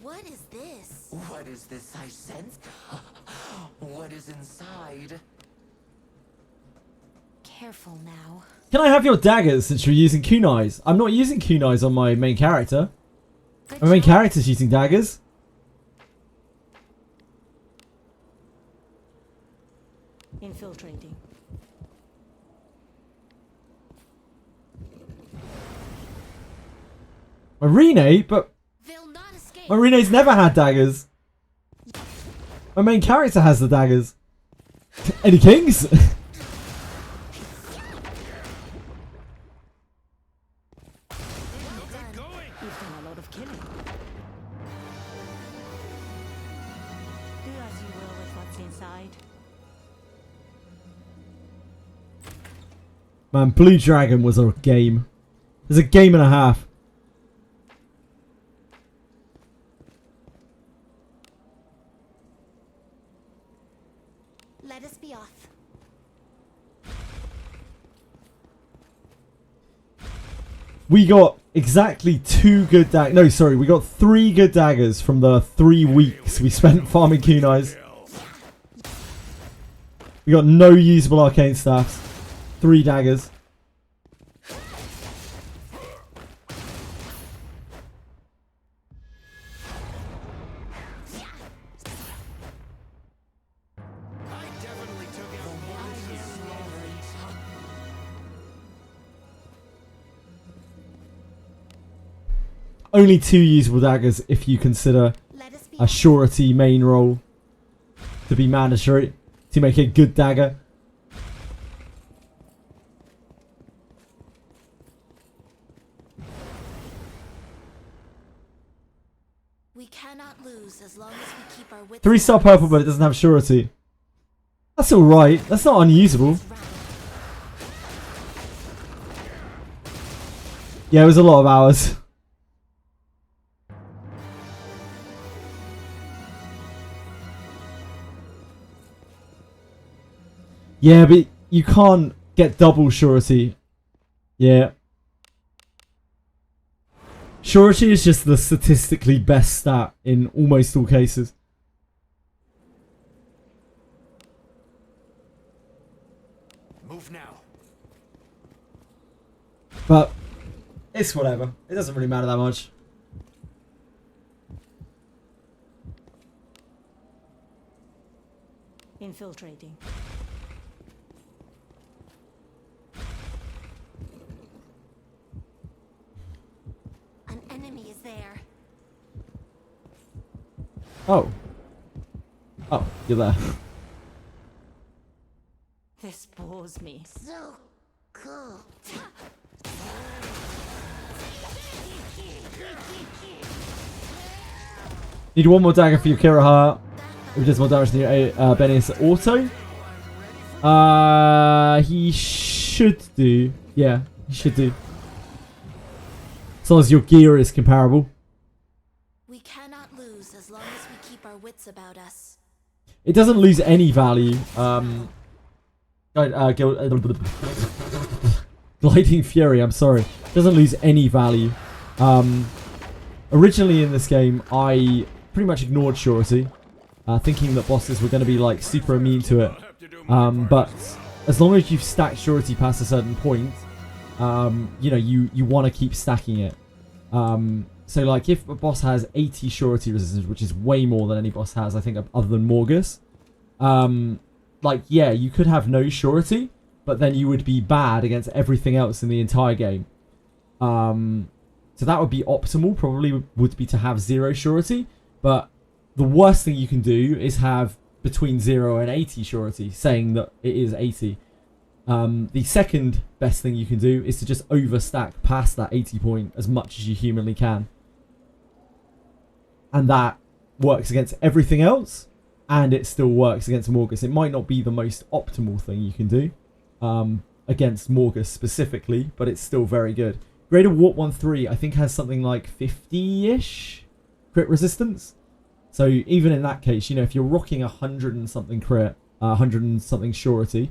What is this? What is this I sense? What is inside? Careful now. Can I have your daggers since you're using kunais? I'm not using kunais on my main character. Good My main job. character's using daggers. Infiltrating. Marine, but They'll not escape. Marine's never had daggers. My main character has the daggers. Any kings? You've done a lot of killing. Do as you will with what's inside. Man, Blue Dragon was a game. It was a game and a half. Let us be off. We got exactly 2 good daggers. No, sorry, we got 3 good daggers from the 3 weeks we spent farming kunais. We got no usable arcane staffs. 3 daggers. Only 2 usable daggers if you consider a surety main roll to be mandatory to make a good dagger. We cannot lose as long as we keep our wits. 3-star purple, but it doesn't have surety. That's alright. That's not unusable. Yeah, it was a lot of hours. Yeah, but you can't get double surety. Yeah. Surety is just the statistically best stat in almost all cases. Move now. But it's whatever. It doesn't really matter that much. Infiltrating. An enemy is there. Oh. Oh, you're there. This bores me. So cool. Need 1 more dagger for your Kiraha. If it does more damage than your Benny's auto. He should do. Yeah, he should do. As long as your gear is comparable. We cannot lose as long as we keep our wits about us. It doesn't lose any value. Gliding Fury, I'm sorry. Doesn't lose any value. Originally in this game, I pretty much ignored surety. Thinking that bosses were going to be like super immune to it. But as long as you've stacked surety past a certain point, you know, you want to keep stacking it. So like if a boss has 80 surety resistance, which is way more than any boss has, I think, other than Morgus. Like, yeah, you could have no surety, but then you would be bad against everything else in the entire game. So that would be optimal, probably would be to have 0 surety, but the worst thing you can do is have between 0 and 80 surety, saying that it is 80. The second best thing you can do is to just overstack past that 80 point as much as you humanly can. And that works against everything else, and it still works against Morgus. It might not be the most optimal thing you can do against Morgus specifically, but it's still very good. Greater Warp 1-3, I think, has something like 50-ish crit resistance. So even in that case, you know, if you're rocking 100 and something crit, 100 and something surety,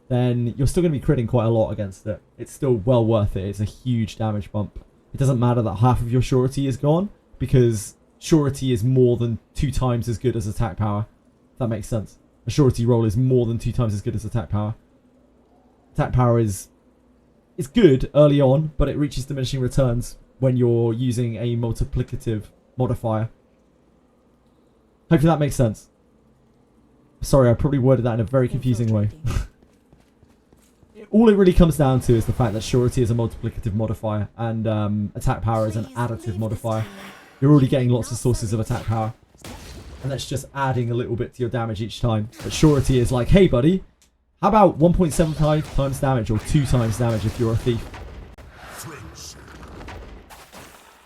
then you're still going to be critting quite a lot against it. It's still well worth it. It's a huge damage bump. It doesn't matter that half of your surety is gone, because surety is more than 2 times as good as attack power. If that makes sense. A surety roll is more than 2 times as good as attack power. Attack power is good early on, but it reaches diminishing returns when you're using a multiplicative modifier. Hopefully that makes sense. Sorry, I probably worded that in a very confusing way. All it really comes down to is the fact that surety is a multiplicative modifier and attack power is an additive modifier. You're already getting lots of sources of attack power, and that's just adding a little bit to your damage each time. But surety is like, hey buddy, how about 1.75 times damage or 2 times damage if you're a thief?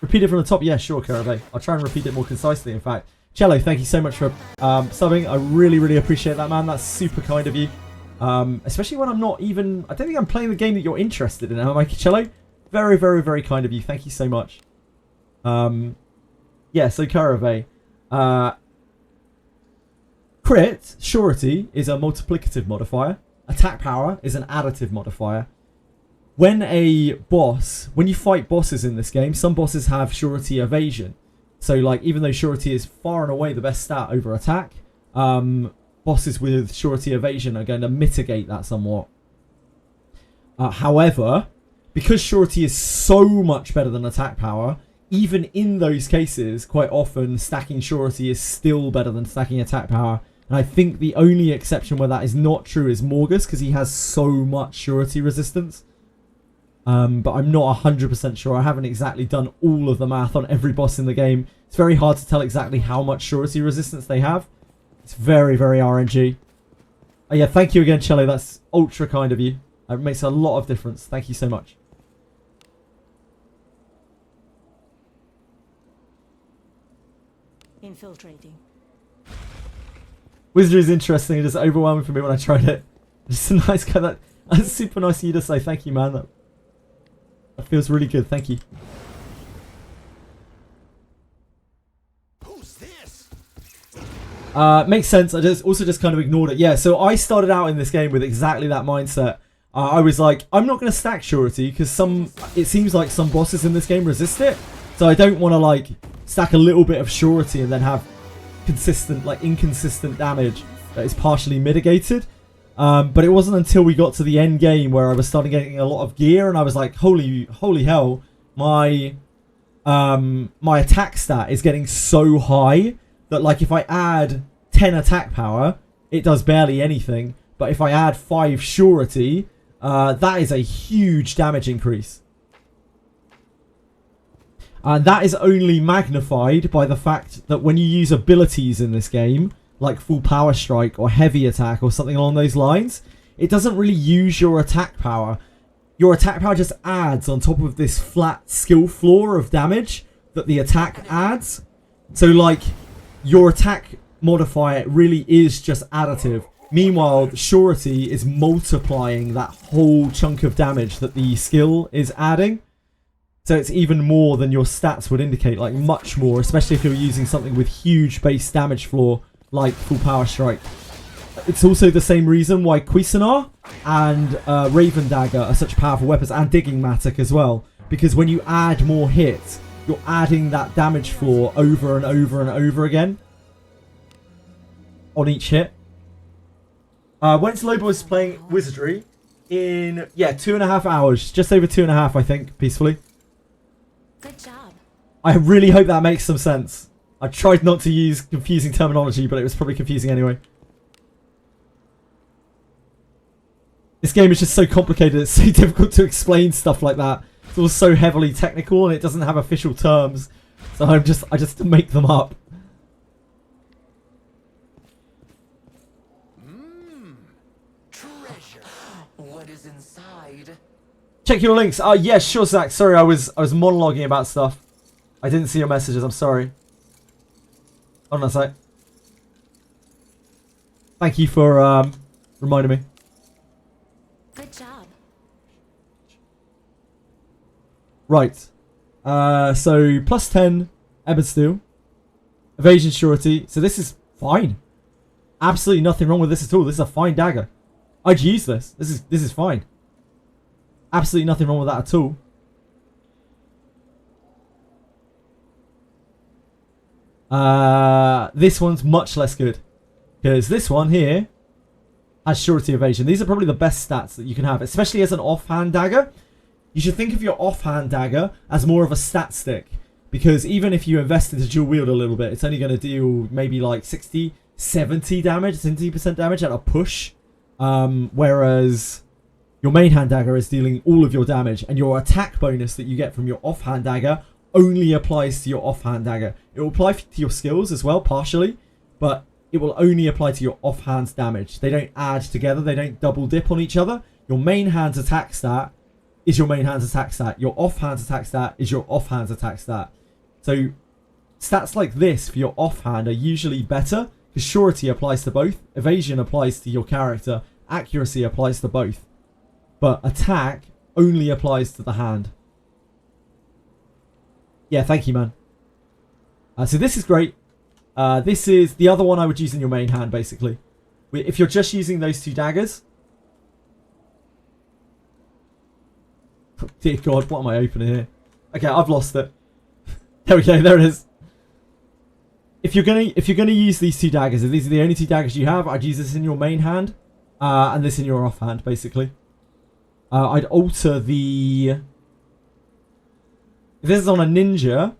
Repeat it from the top? Yeah, sure, Karabay. I'll try and repeat it more concisely, in fact. Cello, thank you so much for subbing. I really, really appreciate that, man. That's super kind of you. Especially when I'm not even... I don't think I'm playing the game that you're interested in, am I, Cello? Very, very, very kind of you. Thank you so much. Yeah, so Karave. Crit, surety, is a multiplicative modifier. Attack power is an additive modifier. When you fight bosses in this game, some bosses have surety evasion. So, like, even though surety is far and away the best stat over attack, bosses with surety evasion are going to mitigate that somewhat. However, because surety is so much better than attack power, even in those cases, quite often stacking surety is still better than stacking attack power. And I think the only exception where that is not true is Morgus, because he has so much surety resistance. But I'm not 100% sure. I haven't exactly done all of the math on every boss in the game. It's very hard to tell exactly how much surety resistance they have. It's very, very RNG. Oh, yeah, thank you again, Cello. That's ultra kind of you. It makes a lot of difference. Thank you so much. Infiltrating. Wizardry is interesting. It is overwhelming for me when I tried it. Just a nice guy. That's super nice of you to say. Thank you, man. That feels really good. Thank you. Who's this? Makes sense. I also just kind of ignored it. Yeah, so I started out in this game with exactly that mindset. I was like, I'm not going to stack surety because it seems like some bosses in this game resist it. So I don't want to like stack a little bit of surety and then have inconsistent damage that is partially mitigated. But it wasn't until we got to the end game where I was starting getting a lot of gear and I was like, holy hell, my attack stat is getting so high that like if I add 10 attack power, it does barely anything. But if I add 5 surety, that is a huge damage increase. And that is only magnified by the fact that when you use abilities in this game, like full power strike or heavy attack or something along those lines, it doesn't really use your attack power. Your attack power just adds on top of this flat skill floor of damage that the attack adds. So like your attack modifier really is just additive. Meanwhile, surety is multiplying that whole chunk of damage that the skill is adding. So it's even more than your stats would indicate, like much more, especially if you're using something with huge base damage floor like full power strike. It's also the same reason why Cuisinart and Raven Dagger are such powerful weapons, and Digging Mattock as well, because when you add more hits, you're adding that damage floor over and over and over again on each hit. When's Lobo was playing Wizardry? In 2.5 hours, just over 2.5 I think, peacefully. Good job. I really hope that makes some sense. I tried not to use confusing terminology, but it was probably confusing anyway. This game is just so complicated, it's so difficult to explain stuff like that. It's all so heavily technical and it doesn't have official terms. So I just make them up. Treasure. What is inside? Check your links. Yeah, sure, Zach. Sorry, I was monologuing about stuff. I didn't see your messages. I'm sorry. Hold on a sec. Thank you for reminding me. Good job. Right. So plus 10 Ebb and Steel. Evasion surety. So this is fine. Absolutely nothing wrong with this at all. This is a fine dagger. I'd use this. This is fine. Absolutely nothing wrong with that at all. This one's much less good. Because this one here has surety evasion. These are probably the best stats that you can have, especially as an offhand dagger. You should think of your offhand dagger as more of a stat stick. Because even if you invest into dual wield a little bit, it's only going to deal maybe like 60, 70 damage, 70% damage at a push. Whereas your main hand dagger is dealing all of your damage, and your attack bonus that you get from your offhand dagger only applies to your offhand dagger. It will apply to your skills as well, partially, but it will only apply to your offhand damage. They don't add together, they don't double dip on each other. Your main hand's attack stat is your main hand's attack stat. Your offhand's attack stat is your offhand's attack stat. So stats like this for your offhand are usually better, because surety applies to both, evasion applies to your character, accuracy applies to both. But attack only applies to the hand. Yeah, thank you, man. So this is great. This is the other one I would use in your main hand, basically. If you're just using those 2 daggers. Oh, dear God, what am I opening here? Okay, I've lost it. There we go, there it is. If you're gonna use these 2 daggers, if these are the only 2 daggers you have, I'd use this in your main hand, and this in your offhand, basically. I'd alter the... If this is on a ninja,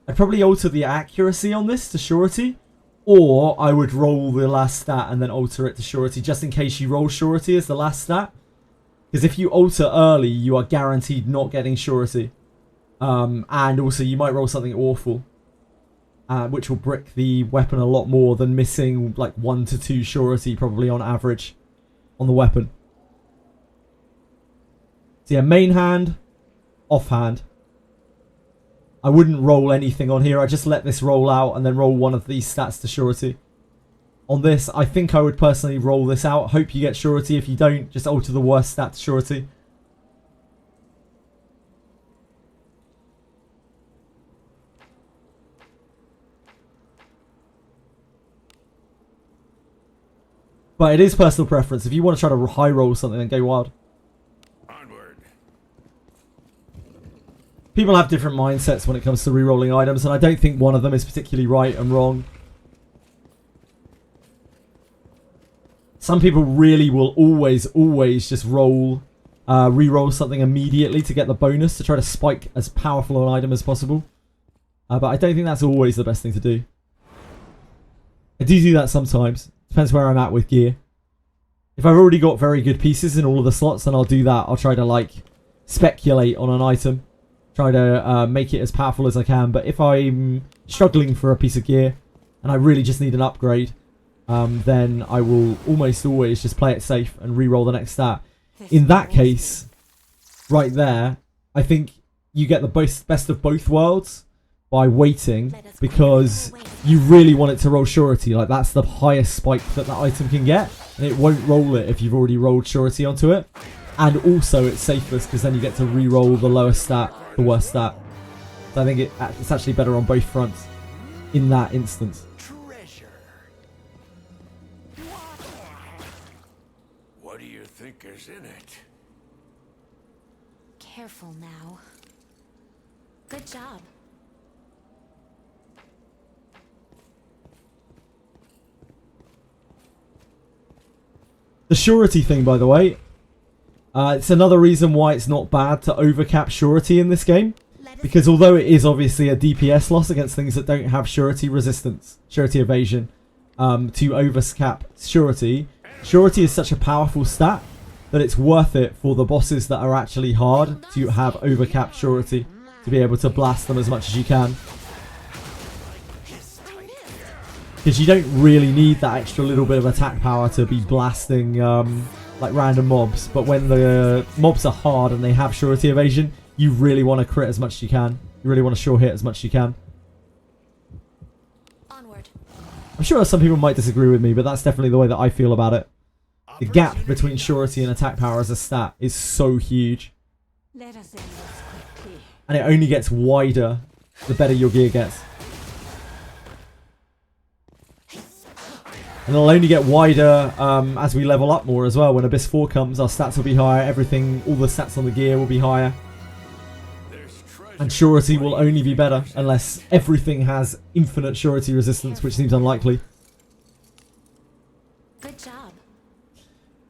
I'd probably alter the accuracy on this to surety, or I would roll the last stat and then alter it to surety, just in case you roll surety as the last stat. Because if you alter early, you are guaranteed not getting surety. And also you might roll something awful, which will brick the weapon a lot more than missing like 1 to 2 surety probably on average on the weapon. So yeah, main hand, offhand. I wouldn't roll anything on here. I just let this roll out and then roll one of these stats to surety. On this, I think I would personally roll this out. Hope you get surety. If you don't, just alter the worst stat to surety. But it is personal preference. If you want to try to high roll something, then go wild. Onward. People have different mindsets when it comes to rerolling items, and I don't think one of them is particularly right and wrong. Some people really will always just re-roll something immediately to get the bonus, to try to spike as powerful an item as possible. But I don't think that's always the best thing to do. I do that sometimes. Depends where I'm at with gear. If I've already got very good pieces in all of the slots, then I'll do that. I'll try to like speculate on an item. Try to make it as powerful as I can. But if I'm struggling for a piece of gear and I really just need an upgrade, then I will almost always just play it safe and re-roll the next stat. In that case, right there, I think you get the best of both worlds by waiting, because you really want it to roll surety. Like, that's the highest spike that item can get, and it won't roll it if you've already rolled surety onto it. And also it's safest because then you get to re-roll the lowest stat, the worst stat. So I think it's actually better on both fronts in that instance. Treasure. What do you think is in it? Careful now. Good job. The surety thing, by the way, it's another reason why it's not bad to overcap surety in this game. Because although it is obviously a DPS loss against things that don't have surety resistance, surety evasion, to overcap surety, surety is such a powerful stat that it's worth it for the bosses that are actually hard to have overcapped surety, to be able to blast them as much as you can. Because you don't really need that extra little bit of attack power to be blasting like random mobs. But when the mobs are hard and they have surety evasion, you really want to crit as much as you can. You really want to sure hit as much as you can. Onward. I'm sure some people might disagree with me, but that's definitely the way that I feel about it. The gap between surety and attack power as a stat is so huge. Let us end this quickly. And it only gets wider the better your gear gets. And it'll only get wider as we level up more as well. When Abyss 4 comes, our stats will be higher. Everything, all the stats on the gear will be higher. And surety will only be better unless everything has infinite surety resistance, which seems unlikely. Good job.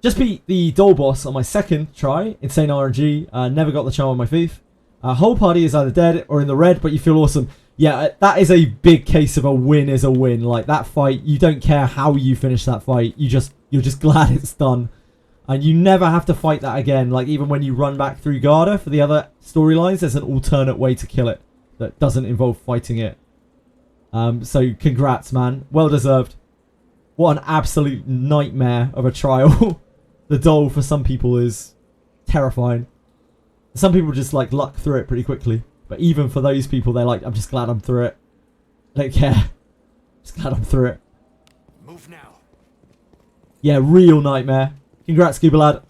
Just beat the Dole boss on my second try. Insane RNG. Never got the charm on my thief. Whole party is either dead or in the red, but you feel awesome. Yeah, that is a big case of a win is a win. Like, that fight, you don't care how you finish that fight. You're just glad it's done. And you never have to fight that again. Like, even when you run back through Garda for the other storylines, there's an alternate way to kill it that doesn't involve fighting it. So, congrats, man. Well deserved. What an absolute nightmare of a trial. The Dole, for some people, is terrifying. Some people just, like, luck through it pretty quickly. But even for those people, they're like, I'm just glad I'm through it. I don't care. Just glad I'm through it. Move now. Yeah, real nightmare. Congrats, Scuba Lad.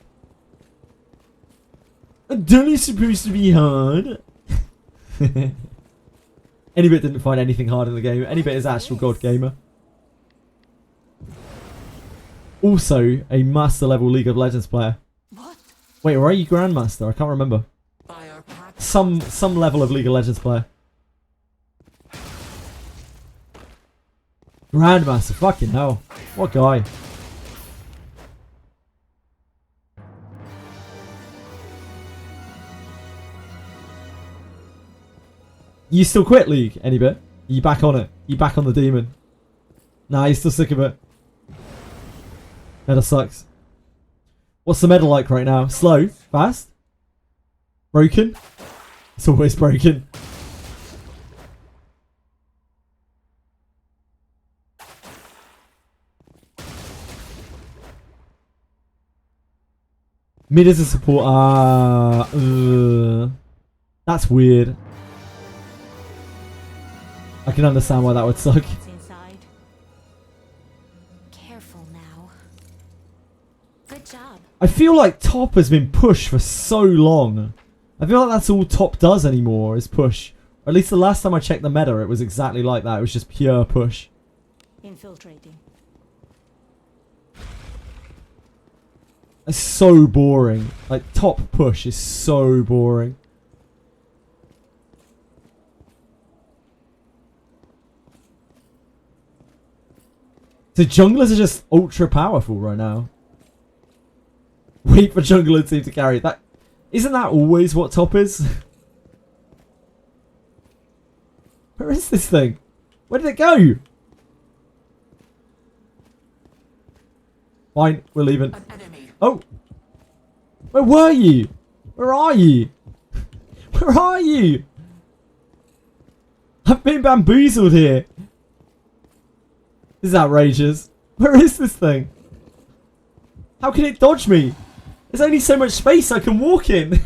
Duelie's supposed to be hard. Anybit didn't find anything hard in the game. Anybit is actual God Gamer. Also, a master level League of Legends player. What? Wait, or are you Grandmaster? I can't remember. By our pact. Some level of League of Legends player. Grandmaster, fucking hell. What guy? You still quit League, any bit? You back on it? You back on the demon? Nah, you're still sick of it. Meta sucks. What's the meta like right now? Slow? Fast? Broken? It's always broken. Mid as a support. That's weird. I can understand why that would suck. What's inside? Careful now. Good job. I feel like top has been pushed for so long. I feel like that's all top does anymore is push. Or at least the last time I checked the meta, it was exactly like that. It was just pure push. Infiltrating. It's so boring. Like, top push is so boring. So junglers are just ultra powerful right now. Wait for jungler team to carry that. Isn't that always what top is? Where is this thing? Where did it go? Fine, we're leaving. An enemy. Oh! Where were you? Where are you? Where are you? I've been bamboozled here. This is outrageous. Where is this thing? How can it dodge me? There's only so much space I can walk in.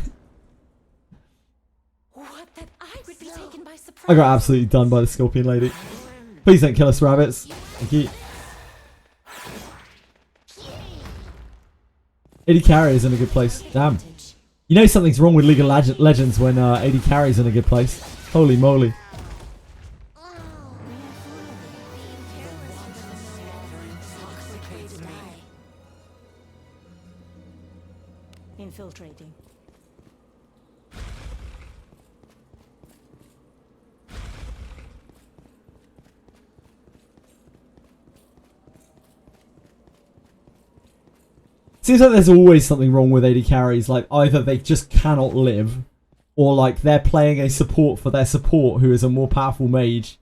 What that I would be taken by surprise. I got absolutely done by the scorpion lady. Please don't kill us, rabbits. Thank you. AD carry is in a good place. Damn. You know something's wrong with League of Legends when AD carry is in a good place. Holy moly. Infiltrating. Seems like there's always something wrong with AD carries. Like, either they just cannot live, or like they're playing a support for their support who is a more powerful mage,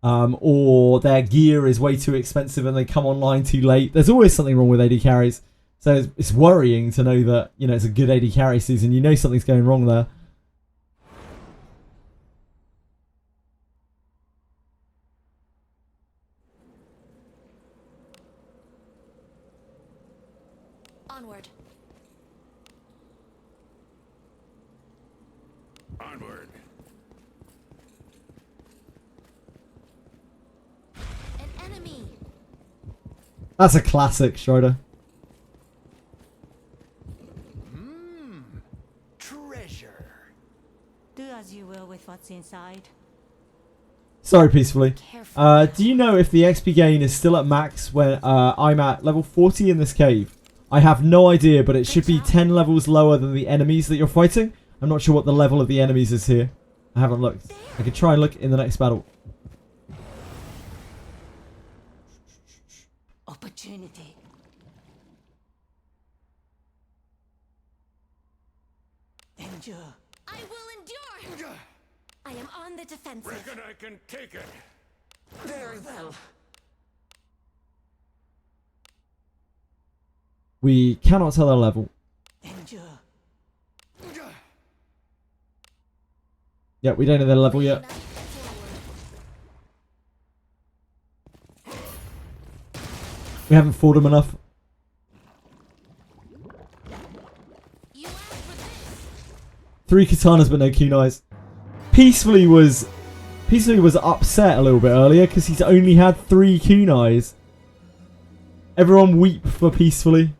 or their gear is way too expensive and they come online too late. There's always something wrong with AD carries. So it's worrying to know that, you know, it's a good AD carry season. You know something's going wrong there. Onward. Onward. An enemy. That's a classic, Schroeder. Treasure. Do as you will with what's inside. Sorry, peacefully. Careful. Do you know if the XP gain is still at max when I'm at level 40 in this cave? I have no idea, but it should be 10 levels lower than the enemies that you're fighting. I'm not sure what the level of the enemies is here. I haven't looked. I could try and look in the next battle. Opportunity. Endure. I will endure. I am on the defensive. Reckon I can take it. Very well. We cannot tell their level. Endure. Yeah, we don't know their level yet. Unite forward. We haven't fought them enough. You asked for this. 3 katanas but no kunais. Peacefully was upset a little bit earlier because he's only had 3 kunais. Everyone weep for Peacefully.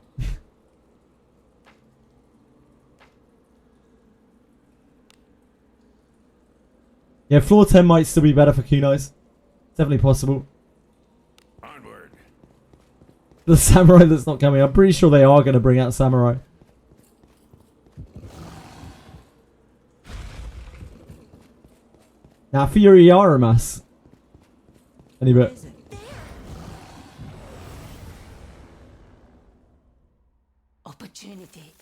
Yeah, floor 10 might still be better for kunais. Definitely possible. Onward. The samurai that's not coming. I'm pretty sure they are going to bring out samurai. Now, Fury Yaramas. Any bit. Is it? Opportunity.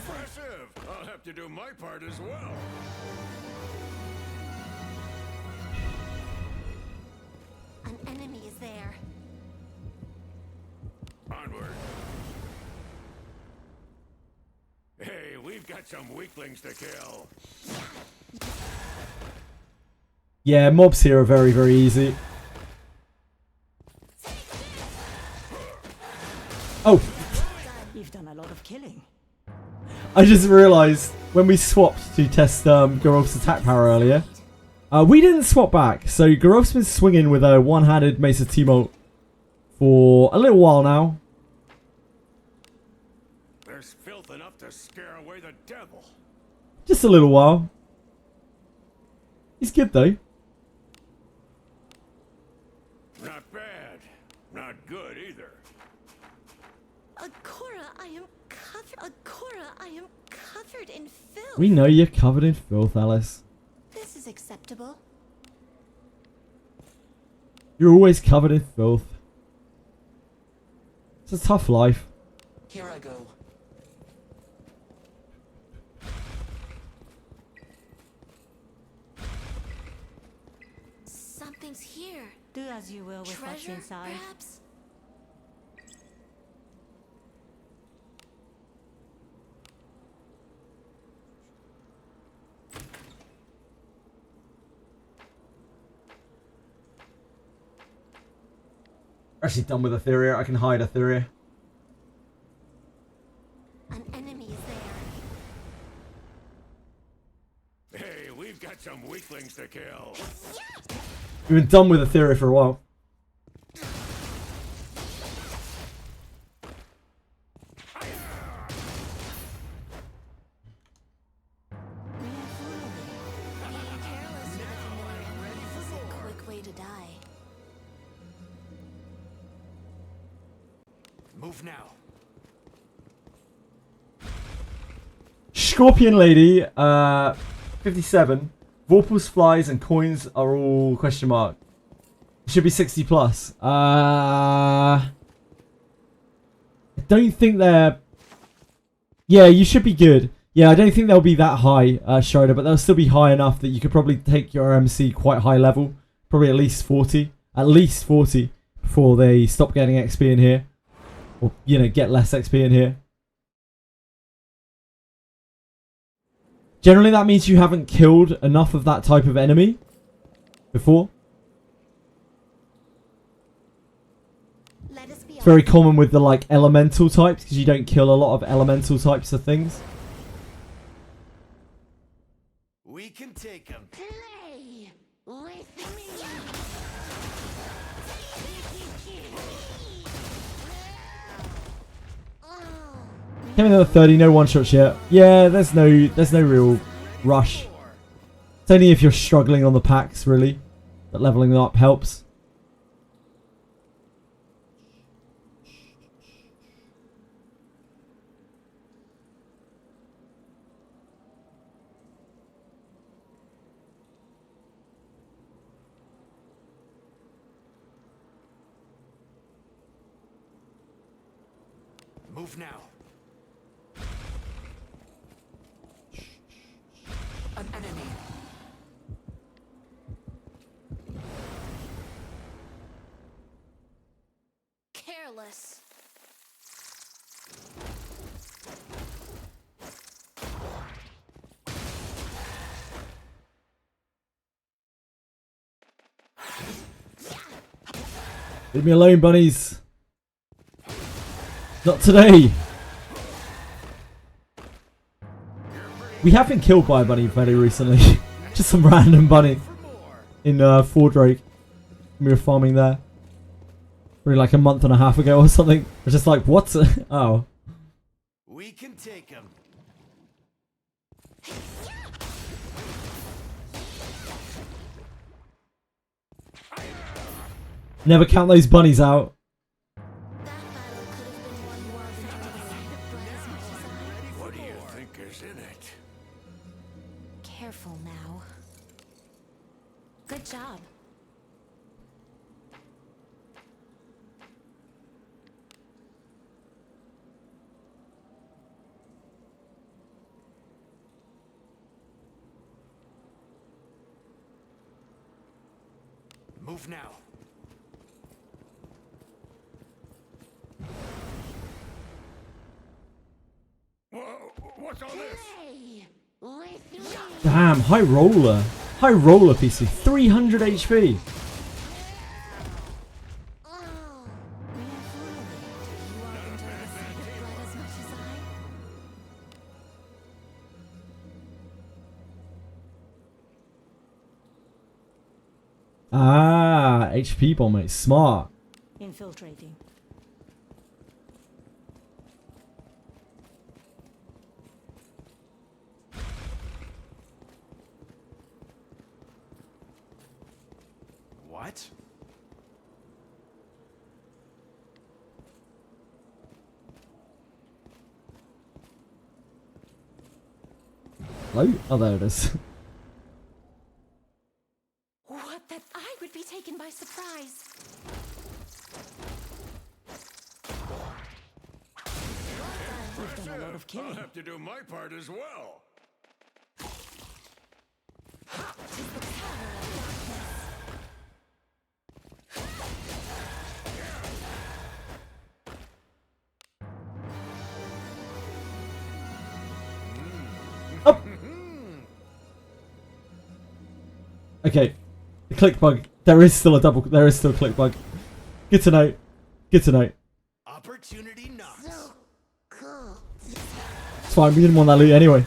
Impressive. I'll have to do my part as well. An enemy is there. Onward. Hey, we've got some weaklings to kill. Yeah, mobs here are very, very easy. Oh, You've done a lot of killing. I just realised when we swapped to test Garof's attack power earlier, we didn't swap back. So Garof's been swinging with a one-handed Mace of Teemo for a little while now. There's filth enough to scare away the devil. Just a little while. He's good though. Not bad. Not good either. Akora, I am covered in filth. We know you're covered in filth, Alice. This is acceptable. You're always covered in filth. It's a tough life. Here I go. Something's here. Do as you will with what's Treasure, inside. perhaps? Actually done with Etheria. I can hide Etheria. An enemy is there. Hey, we've got some weaklings to kill. We've been done with Etheria for a while. Being careless with a familiar enemy is a quick way to die. Move now. Scorpion Lady, 57. Vorpals, flies, and coins are all question mark. It should be 60 plus. I don't think they're... Yeah, you should be good. Yeah, I don't think they'll be that high, Schroeder, but they'll still be high enough that you could probably take your MC quite high level. Probably at least 40. At least 40 before they stop getting XP in here. Or, you know, get less XP in here. Generally, that means you haven't killed enough of that type of enemy before. Let us be It's very common with the, like, elemental types, because you don't kill a lot of elemental types of things. We can take them. Play with me. Came in at 30, no one-shots yet. Yeah, there's no real rush. It's only if you're struggling on the packs, really, that leveling them up helps. Move now. An enemy. Careless. Leave me alone, bunnies. Not today. We have been killed by a bunny very recently. Just some random bunny in Ford Drake. We were farming there. Probably like a month and a half ago or something. It's just like, what? Oh. We can take him. Never count those bunnies out. That battle could have been won more effectively, but as much as I... What do you think is in it? Careful now. Good job. Move now. Whoa, what's all this? Hey! With me! Damn, high roller. High roller PC. 300 HP. Oh. We are following. You all enjoy the sight of blood as much as I? Ah, HP bomb, mate. Smart. Infiltrating. What? Hello? Oh, there it is. What, that I would be taken by surprise? We've done a lot of I'll killing. have to do my part as well. Okay. The click bug. There is still a double. There is still a click bug. Good to know. Good to know. Opportunity knocks. So cool. It's fine. We didn't want that loot anyway.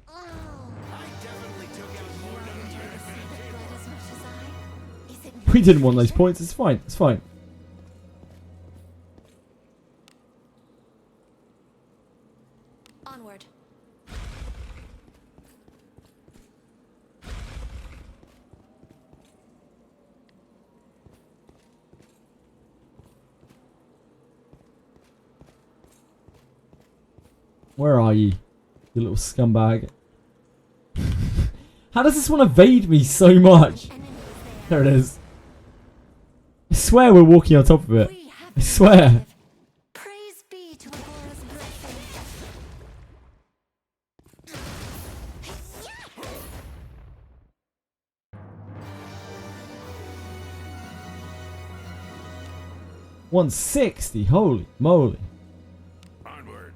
Oh. I definitely took out more than Enjoy you. the sight of blood as much as I? Is it We your didn't want those pleasure? points. It's fine. It's fine. Onward. Where are you? You little scumbag. How does this one evade me so much? Enemy is There it is. I swear we're walking on top of it. We have I been swear. effective. Praise be to Agora's blessing. Yeah. 160. Holy moly. Onward.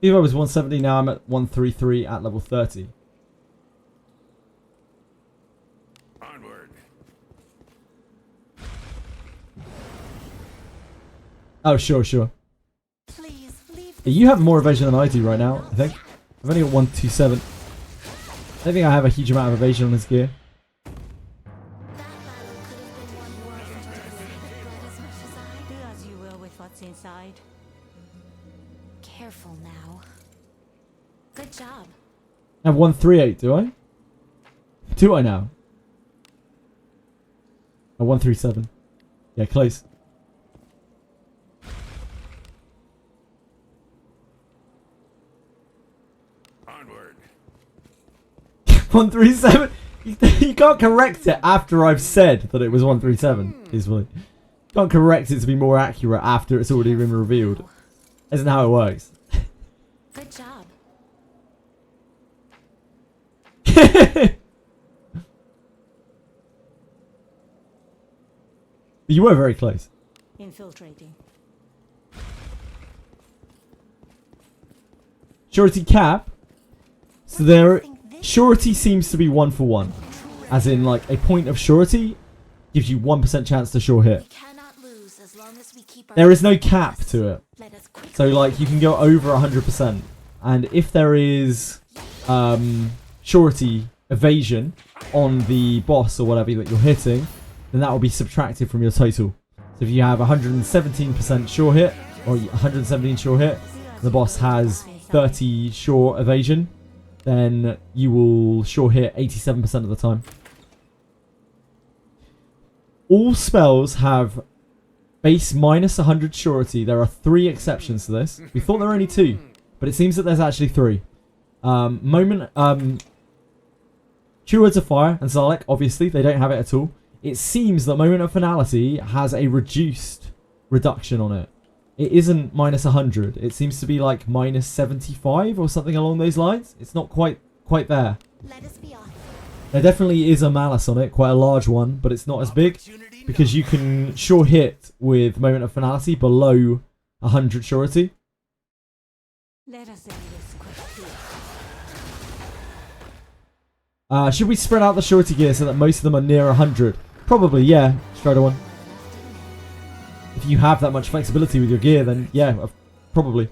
Evo was 170. Now I'm at 133 at level 30. Onward. Oh, sure, sure. Please leave. Yeah, you have more evasion than I do right now, I think. I've only got 127. I don't think I have a huge amount of evasion on this gear. That battle could have been won more effectively with blood as much as I? Do as you will with what's inside. Careful now. Good job. I have 138, do I? Do I now? Oh, 137. Yeah, close. Onward. 137? You can't correct it after I've said that it was 137, easily. You can't correct it to be more accurate after it's already been revealed. Isn't how it works. Good job. But you were very close. Infiltrating. Surety cap. So there, surety seems to be 1 for 1. As in, like, a point of surety gives you 1% chance to sure hit. We cannot lose as long as we keep our There is no cap to it. Let us quickly So, like, you can go over 100%. And if there is surety evasion on the boss or whatever that you're hitting, then that will be subtracted from your total. So if you have 117% sure hit, or 117 sure hit, and the boss has 30 sure evasion, then you will sure hit 87% of the time. All spells have base minus 100 surety. There are 3 exceptions to this. We thought there were only 2, but it seems that there's actually 3. True Words of Fire and Zarlek, obviously, they don't have it at all. It seems that Moment of Finality has a reduction on it. It isn't minus 100. It seems to be like minus 75 or something along those lines. It's not quite there. let us be off. There definitely is a malice on it, quite a large one, but it's not as big because you can sure hit with Moment of Finality below 100 surety. Let us end this quickly. Should we spread out the surety gear so that most of them are near 100? Probably, yeah, Strider one. If you have that much flexibility with your gear, then yeah, probably.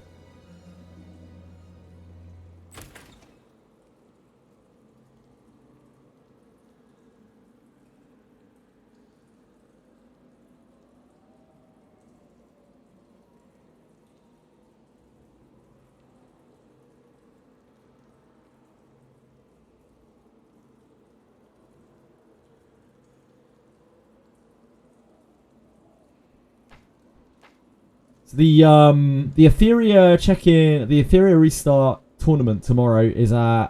The Etheria check-in, the Etheria Restart tournament tomorrow is at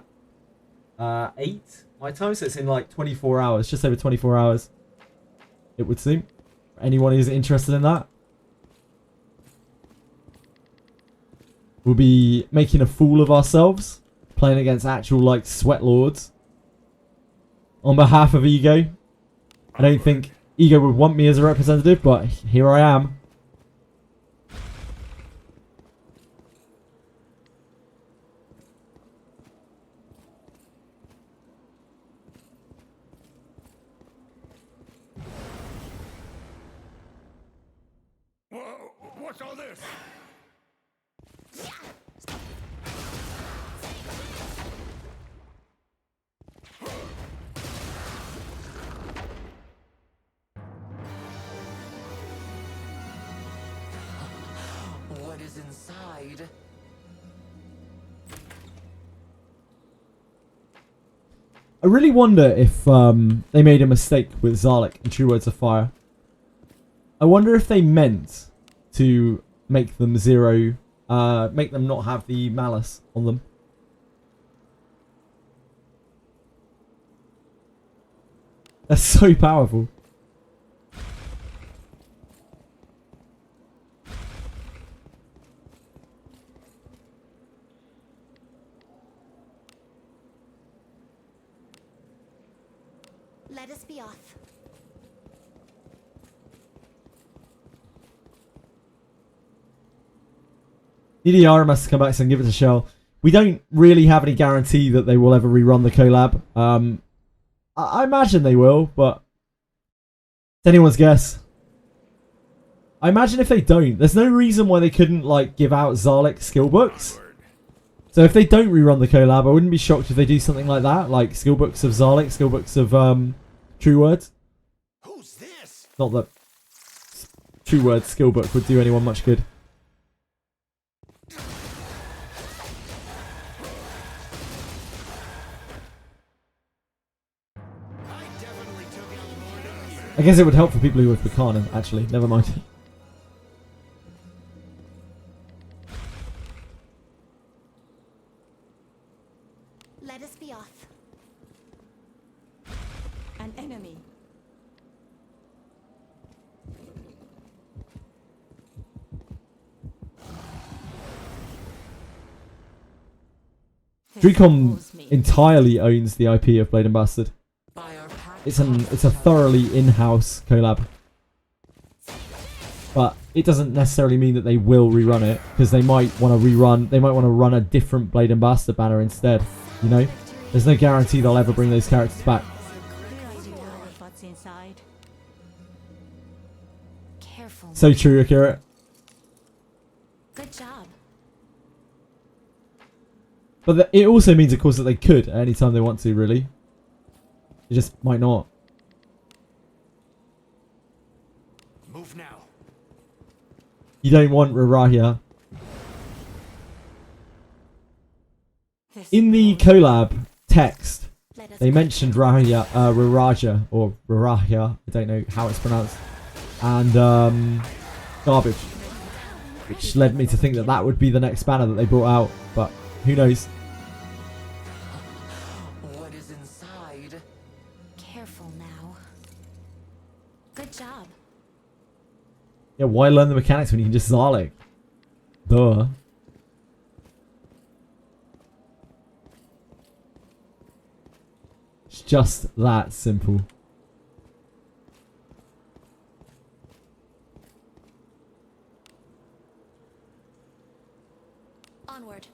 8 my time, so it's in like 24 hours, just over 24 hours, it would seem. Anyone who's interested in that. We'll be making a fool of ourselves, playing against actual like sweat lords. On behalf of Ego, I don't think Ego would want me as a representative, but here I am. What's all this? What is inside? I really wonder if they made a mistake with Zarlek and True Words of Fire. I wonder if they meant to make them make them not have the malice on them. That's so powerful. Let us be off. DDR must come back and give it a shell. We don't really have any guarantee that they will ever rerun the collab. I imagine they will, but it's anyone's guess. I imagine if they don't, there's no reason why they couldn't like give out Zarlek skill books. So if they don't rerun the collab, I wouldn't be shocked if they do something like that, like skill books of Zarlek, skill books of True Words. Who's this? Not that True Words skill book would do anyone much good. I guess it would help for people who have Buchanan, actually. Never mind. Let us be off. An enemy. Dracom entirely owns the IP of Blade and Bastard. By our pact It's a thoroughly in-house collab. But it doesn't necessarily mean that they will rerun it, because they might want to run a different Blade and Bastard banner instead. You know, there's no guarantee they'll ever bring those characters back. What's inside? Careful. So true, Akira. Good job. But it also means, of course, that they could at any time they want to, really. It just might not. Move now. You don't want Rarahia. In the collab text, Let us they mentioned Raraja, or Rarahia, I don't know how it's pronounced, and Garbage, which led me to think that that would be the next banner that they brought out, but who knows. What is inside? Careful now. Good job. Yeah, why learn the mechanics when you can just Zarlik? Duh. It's just that simple. Onward.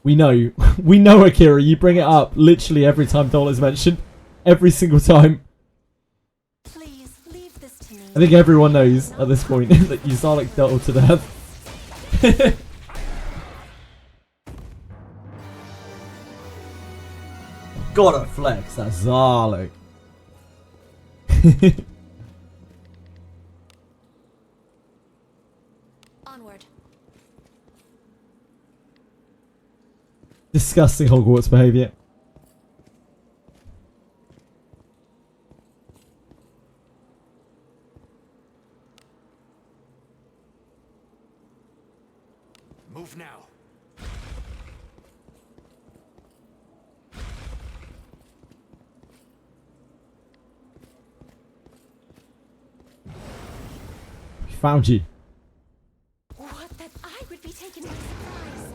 We know. We know, Akira. You bring it up literally every time Dol is mentioned. Every single time. Please leave this to me. I think everyone knows at this point that you Zarlik Dol to death. Gotta flex that Zarlik. Onward. Disgusting Hogwarts behaviour. Move now. We found you. What that I would be taken by surprise.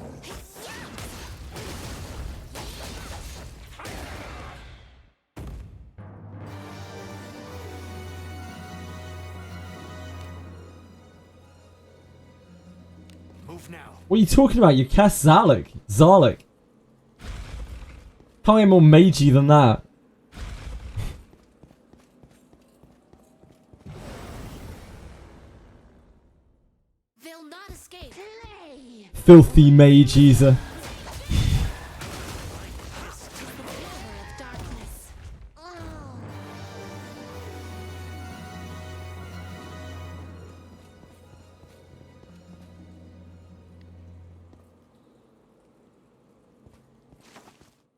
Move now. What are you talking about? You cast Zarlik. Zarlik. Can't get more magey than that. They'll not escape. Play. Filthy mage user. Power of darkness. Oh.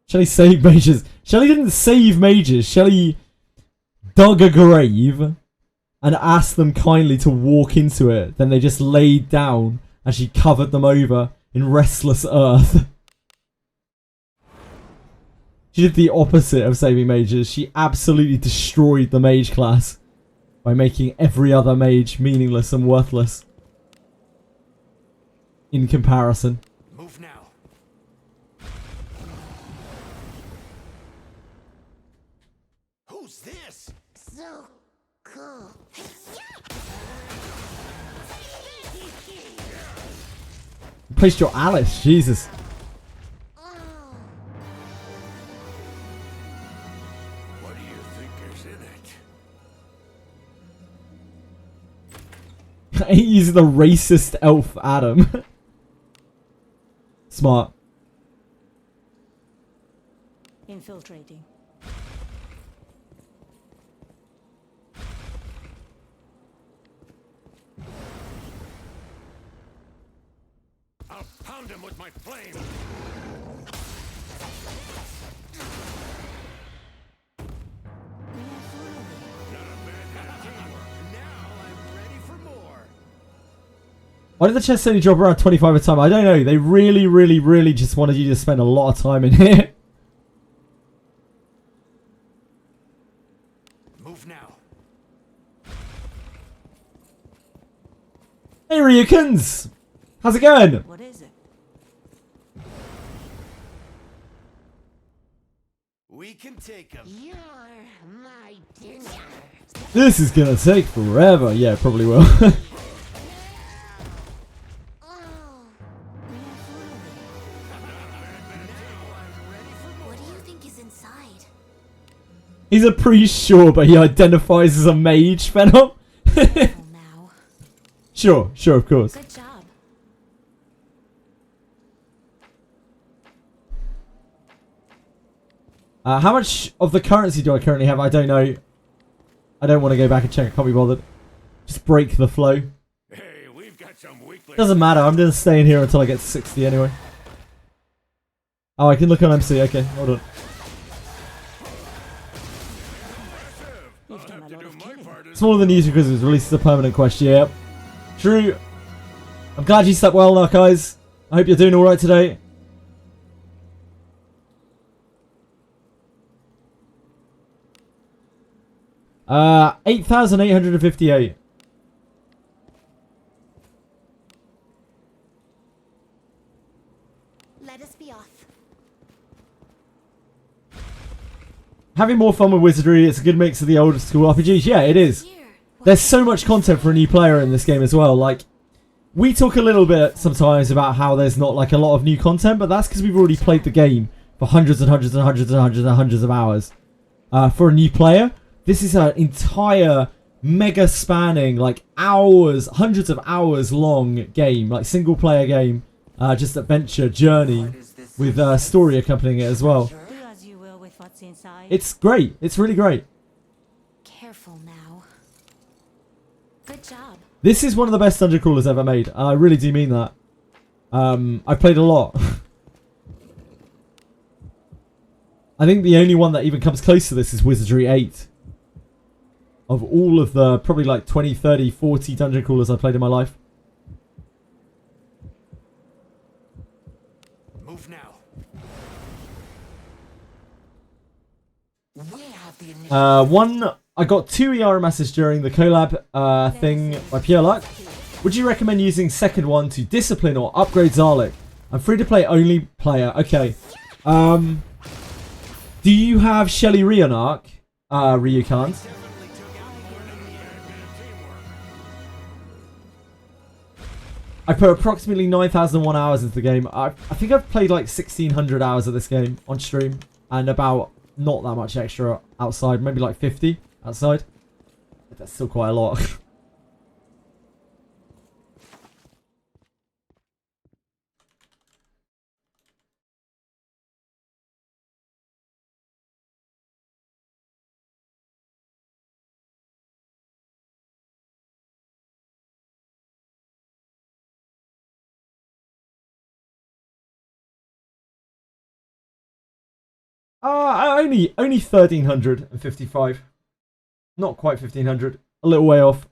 Shelly saved mages. Shelly didn't save mages. Shelly dug a grave and asked them kindly to walk into it. Then they just laid down and she covered them over in restless earth. She did the opposite of saving mages. She absolutely destroyed the mage class by making every other mage meaningless and worthless in comparison. Move now. Who's this? So cool. Placed your Alice, Jesus. What do you think is in it? He's the racist elf Adam. Smart. Infiltrating. I'll pound him with my flame. We have food. Not a bad teamwork. Now I'm ready for more. Why did the chests only drop around 25 a time? I don't know. They really, really, really just wanted you to spend a lot of time in here. Move now. Hey Ryukins! How's it going? What is it? You're my dinner. This is gonna take forever. Yeah, it probably will. What do you think is inside? He's a priest, sure, but he identifies as a mage, Venom. Careful now. Sure, of course. Good job. How much of the currency do I currently have? I don't know. I don't want to go back and check. I can't be bothered. Just break the flow. Hey, we've got some weaklings. Doesn't matter. I'm just staying here until I get to 60 anyway. Oh, I can look on MC. Okay, hold on. I'll have to do my part as Smaller than usual because it was released as a permanent quest. Yep. True. I'm glad you slept well, now, guys. I hope you're doing alright today. Uh, 8,858. Let us be off. Having more fun with Wizardry. It's a good mix of the old school RPGs. Yeah, it is. Here. There's so much content for a new player in this game as well. Like, we talk a little bit sometimes about how there's not like a lot of new content, but that's because we've already played the game for hundreds and hundreds and hundreds and hundreds and hundreds of hours. For a new player, this is an entire mega spanning, like hours, hundreds of hours long game, like single player game, just adventure journey with story accompanying it as well. Do as you will with what's inside. It's great. It's really great. Careful now. Good job. This is one of the best dungeon crawlers ever made. I really do mean that. I've played a lot. I think the only one that even comes close to this is Wizardry 8. Of all of the probably like 20, 30, 40 dungeon crawlers I've played in my life. move now. We have the initiative. I got 2 ERMSs during the collab thing by pure luck. Would you recommend using second one to discipline or upgrade Zarlik? I'm free to play only player. Okay. Do you have Shelly Rionarch? Ryu can't. I put approximately 9,001 hours into the game. I think I've played like 1,600 hours of this game on stream. And about not that much extra outside. Maybe like 50 outside. But that's still quite a lot. Only 1,355. Not quite 1,500. A little way off.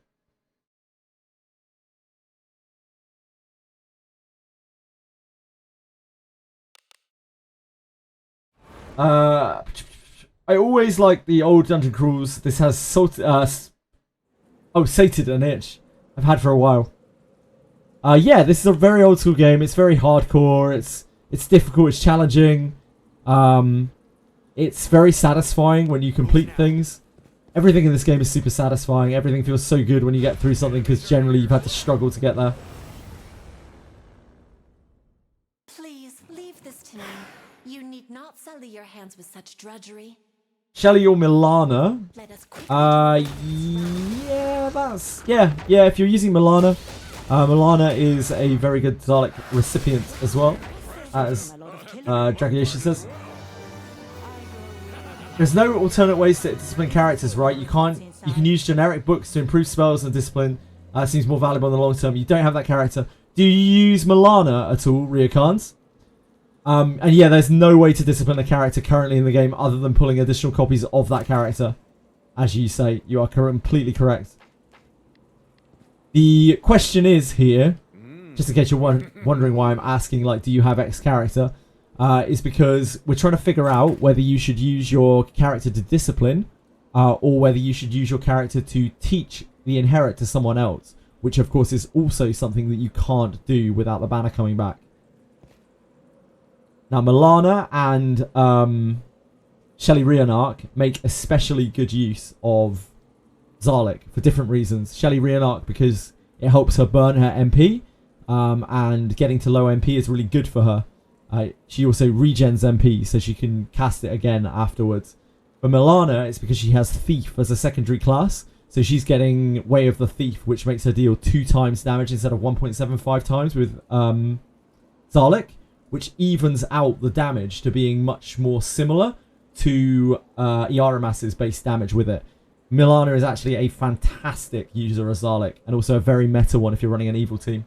I always like the old dungeon crawls. This has sated an itch I've had for a while. Yeah, this is a very old school game. It's very hardcore. It's difficult. It's challenging. It's very satisfying when you complete things. Everything in this game is super satisfying. Everything feels so good when you get through something because generally you've had to struggle to get there. Please leave this to me. You need not sully your hands with such drudgery. Shelly or Milana? Let us Yeah, if you're using Milana, Milana is a very good Dalek recipient as well, as Dragiation says. There's no alternate ways to discipline characters, right? You can use generic books to improve spells and discipline. Seems more valuable in the long term. You don't have that character. Do you use Milana at all, Ryukans? And yeah, there's no way to discipline a character currently in the game other than pulling additional copies of that character. As you say, you are completely correct. The question is here, just in case you're wondering why I'm asking, like, do you have X character? Is because we're trying to figure out whether you should use your character to discipline or whether you should use your character to teach the inherit to someone else, which of course is also something that you can't do without the banner coming back. Now Milana and Shelly Reenarch make especially good use of Zarlik for different reasons. Shelly Reenarch because it helps her burn her MP, and getting to low MP is really good for her. She also regens MP, so she can cast it again afterwards. For Milana, it's because she has Thief as a secondary class, so she's getting Way of the Thief, which makes her deal 2 times damage instead of 1.75 times with Zarlik, which evens out the damage to being much more similar to Iaramas's base damage with it. Milana is actually a fantastic user of Zarlik, and also a very meta one if you're running an evil team.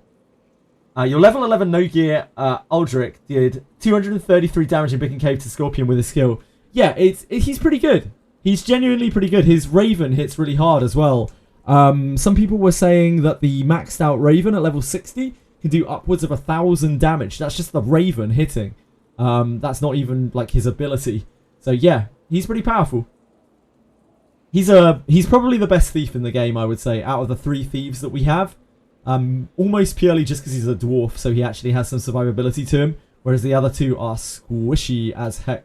Your level 11 no gear Aldrich did 233 damage in Beacon Cave to Scorpion with his skill. Yeah, he's pretty good. He's genuinely pretty good. His Raven hits really hard as well. Some people were saying that the maxed out Raven at level 60 can do upwards of 1,000 damage. That's just the Raven hitting. That's not even like his ability. So yeah, he's pretty powerful. He's probably the best thief in the game, I would say, out of the 3 thieves that we have. Almost purely just because he's a dwarf, so he actually has some survivability to him, whereas the other 2 are squishy as heck.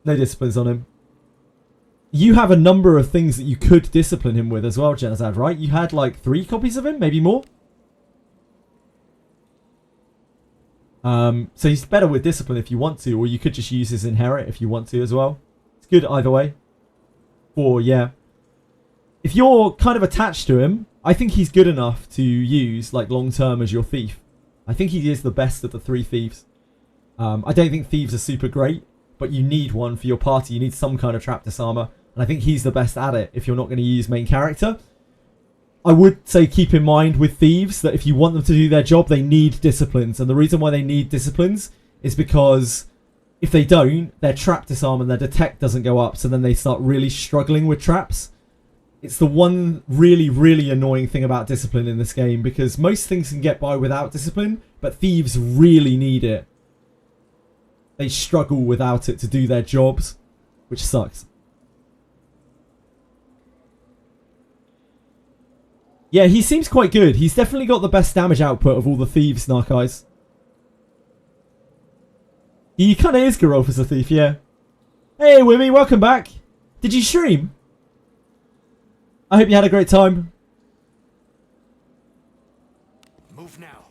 No disciplines on him. You have a number of things that you could discipline him with as well, Genazad, right? You had like 3 copies of him, maybe more? So he's better with discipline if you want to, or you could just use his inherit if you want to as well. It's good either way. Or yeah, if you're kind of attached to him, I think he's good enough to use like long term as your thief. I think he is the best of the 3 thieves. I don't think thieves are super great, but you need one for your party. You need some kind of trap disarmer, and I think he's the best at it if you're not going to use main character. I would say keep in mind with thieves that if you want them to do their job, they need disciplines. And the reason why they need disciplines is because if they don't, their trap disarm and their detect doesn't go up. So then they start really struggling with traps. It's the one really, really annoying thing about discipline in this game, because most things can get by without discipline, but thieves really need it. They struggle without it to do their jobs, which sucks. Yeah, he seems quite good. He's definitely got the best damage output of all the thieves, Narkeyes. He kind of is Geralf as a thief, yeah. Hey, Wimmy, welcome back. Did you stream? I hope you had a great time. Move now.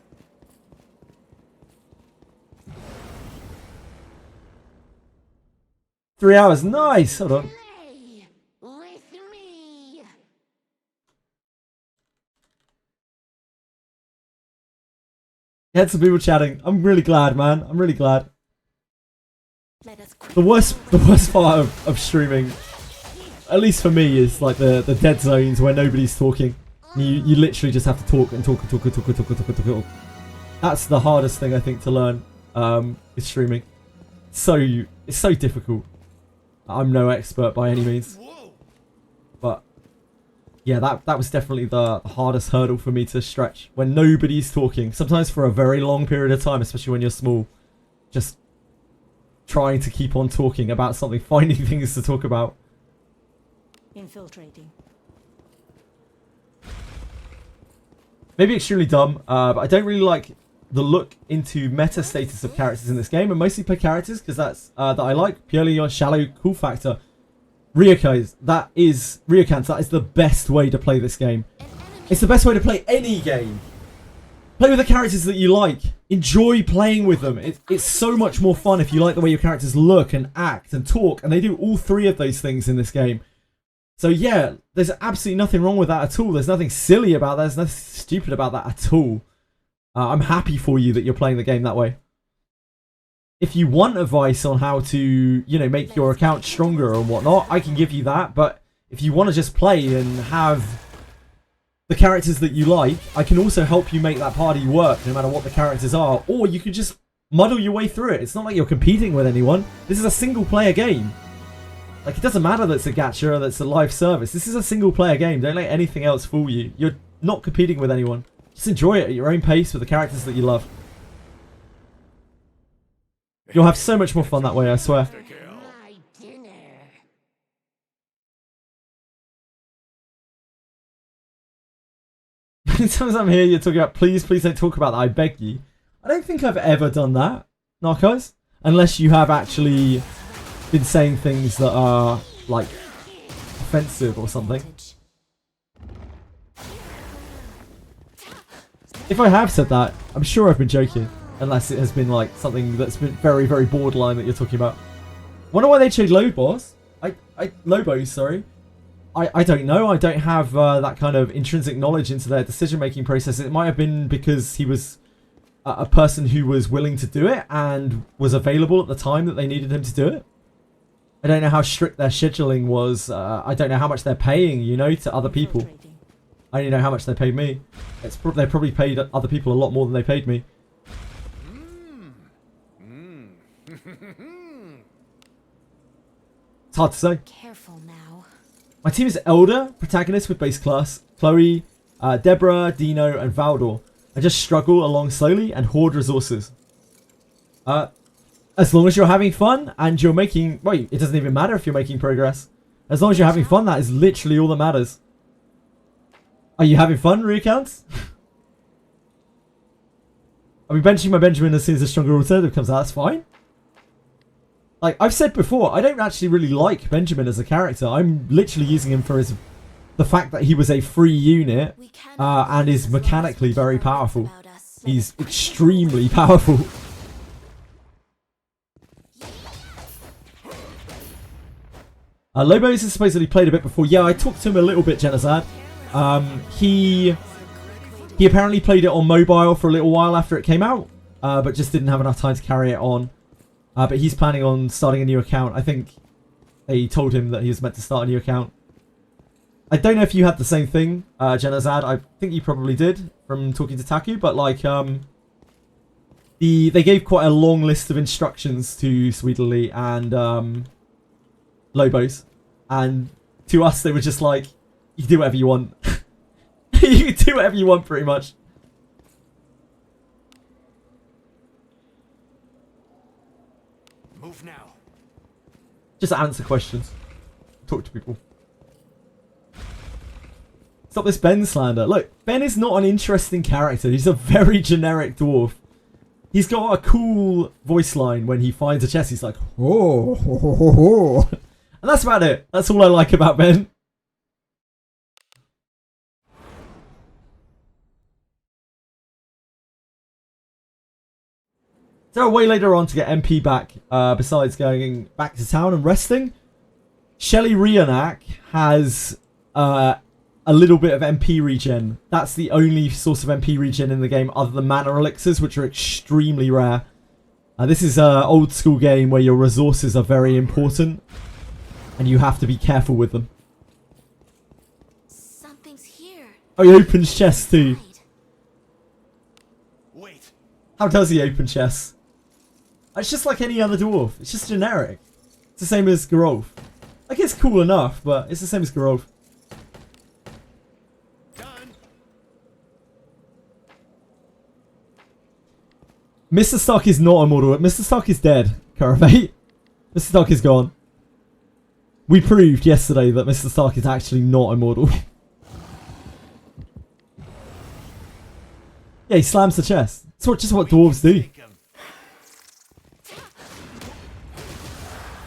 Three hours, nice. Hold on. Play with me. Had some people chatting. I'm really glad, man. I'm really glad. Let us The worst part of streaming, at least for me, is like the dead zones where nobody's talking. You literally just have to talk and talk and talk and talk and talk and talk and talk and talk. That's the hardest thing I think to learn with streaming. It's so difficult. I'm no expert by any means, but yeah, that was definitely the hardest hurdle for me to stretch when nobody's talking. Sometimes for a very long period of time, especially when you're small, just trying to keep on talking about something, finding things to talk about. Infiltrating. Maybe extremely dumb, but I don't really like the look into meta status of characters in this game, and mostly play characters because that's that I like purely on shallow cool factor. Ryokans, that is the best way to play this game. It's the best way to play any game. Play with the characters that you like. Enjoy playing with them. It's so much more fun if you like the way your characters look and act and talk, and they do all 3 of those things in this game. So yeah, there's absolutely nothing wrong with that at all. There's nothing silly about that. There's nothing stupid about that at all. I'm happy for you that you're playing the game that way. If you want advice on how to, you know, make your account stronger and whatnot, I can give you that. But if you want to just play and have the characters that you like, I can also help you make that party work no matter what the characters are. Or you can just muddle your way through it. It's not like you're competing with anyone. This is a single player game. Like, it doesn't matter that it's a gacha or that it's a live service. This is a single player game. Don't let anything else fool you. You're not competing with anyone. Just enjoy it at your own pace with the characters that you love. You'll have so much more fun that way, I swear. My dinner. Sometimes I'm here, you're talking about, please don't talk about that, I beg you. I don't think I've ever done that, Narcos. Unless you have actually been saying things that are, like, offensive or something. If I have said that, I'm sure I've been joking. Unless it has been, like, something that's been very, very borderline that you're talking about. Wonder why they chose Lobos? Lobos, sorry. I don't know. I don't have that kind of intrinsic knowledge into their decision-making process. It might have been because he was a person who was willing to do it and was available at the time that they needed him to do it. I don't know how strict their scheduling was. I don't know how much they're paying, you know, to other people. I don't know how much they paid me. They probably paid other people a lot more than they paid me. It's hard to say. Careful now. My team is Elder, protagonist with base class, Chloe, Deborah, Dino, and Valdor. I just struggle along slowly and hoard resources. As long as you're having fun and you're making... Wait, it doesn't even matter if you're making progress. As long as you're having fun, that is literally all that matters. Are you having fun, recounts? I'll be benching my Benjamin as soon as a stronger alternative comes out. That's fine. Like, I've said before, I don't actually really like Benjamin as a character. I'm literally using him for the fact that he was a free unit and is mechanically very powerful. He's extremely powerful. Lobos has supposedly played a bit before. Yeah, I talked to him a little bit, Genazad. He apparently played it on mobile for a little while after it came out, but just didn't have enough time to carry it on. But he's planning on starting a new account. I think they told him that he was meant to start a new account. I don't know if you had the same thing, Genazad. I think you probably did from talking to Taku, but like, they gave quite a long list of instructions to Sweetly and Lobos, and to us they were just like, you can do whatever you want. You can do whatever you want, pretty much. Move now. Just answer questions. Talk to people. Stop this Ben slander. Look, Ben is not an interesting character. He's a very generic dwarf. He's got a cool voice line when he finds a chest. He's like, oh, ho, ho, ho, ho. And that's about it. That's all I like about Ben. Is there a way later on to get MP back besides going back to town and resting? Shelly Rionak has a little bit of MP regen. That's the only source of MP regen in the game other than mana elixirs, which are extremely rare. This is an old school game where your resources are very important and you have to be careful with them. Something's here. Oh, he opens chests too. Wait. How does he open chests? It's just like any other dwarf. It's just generic. It's the same as Gerolf. Like, it's cool enough, but it's the same as Gerolf. Done. Mr. Stark is not immortal. Mr. Stark is dead, Caravate. Mr. Stark is gone. We proved yesterday that Mr. Stark is actually not immortal. Yeah, he slams the chest. It's just what dwarves do.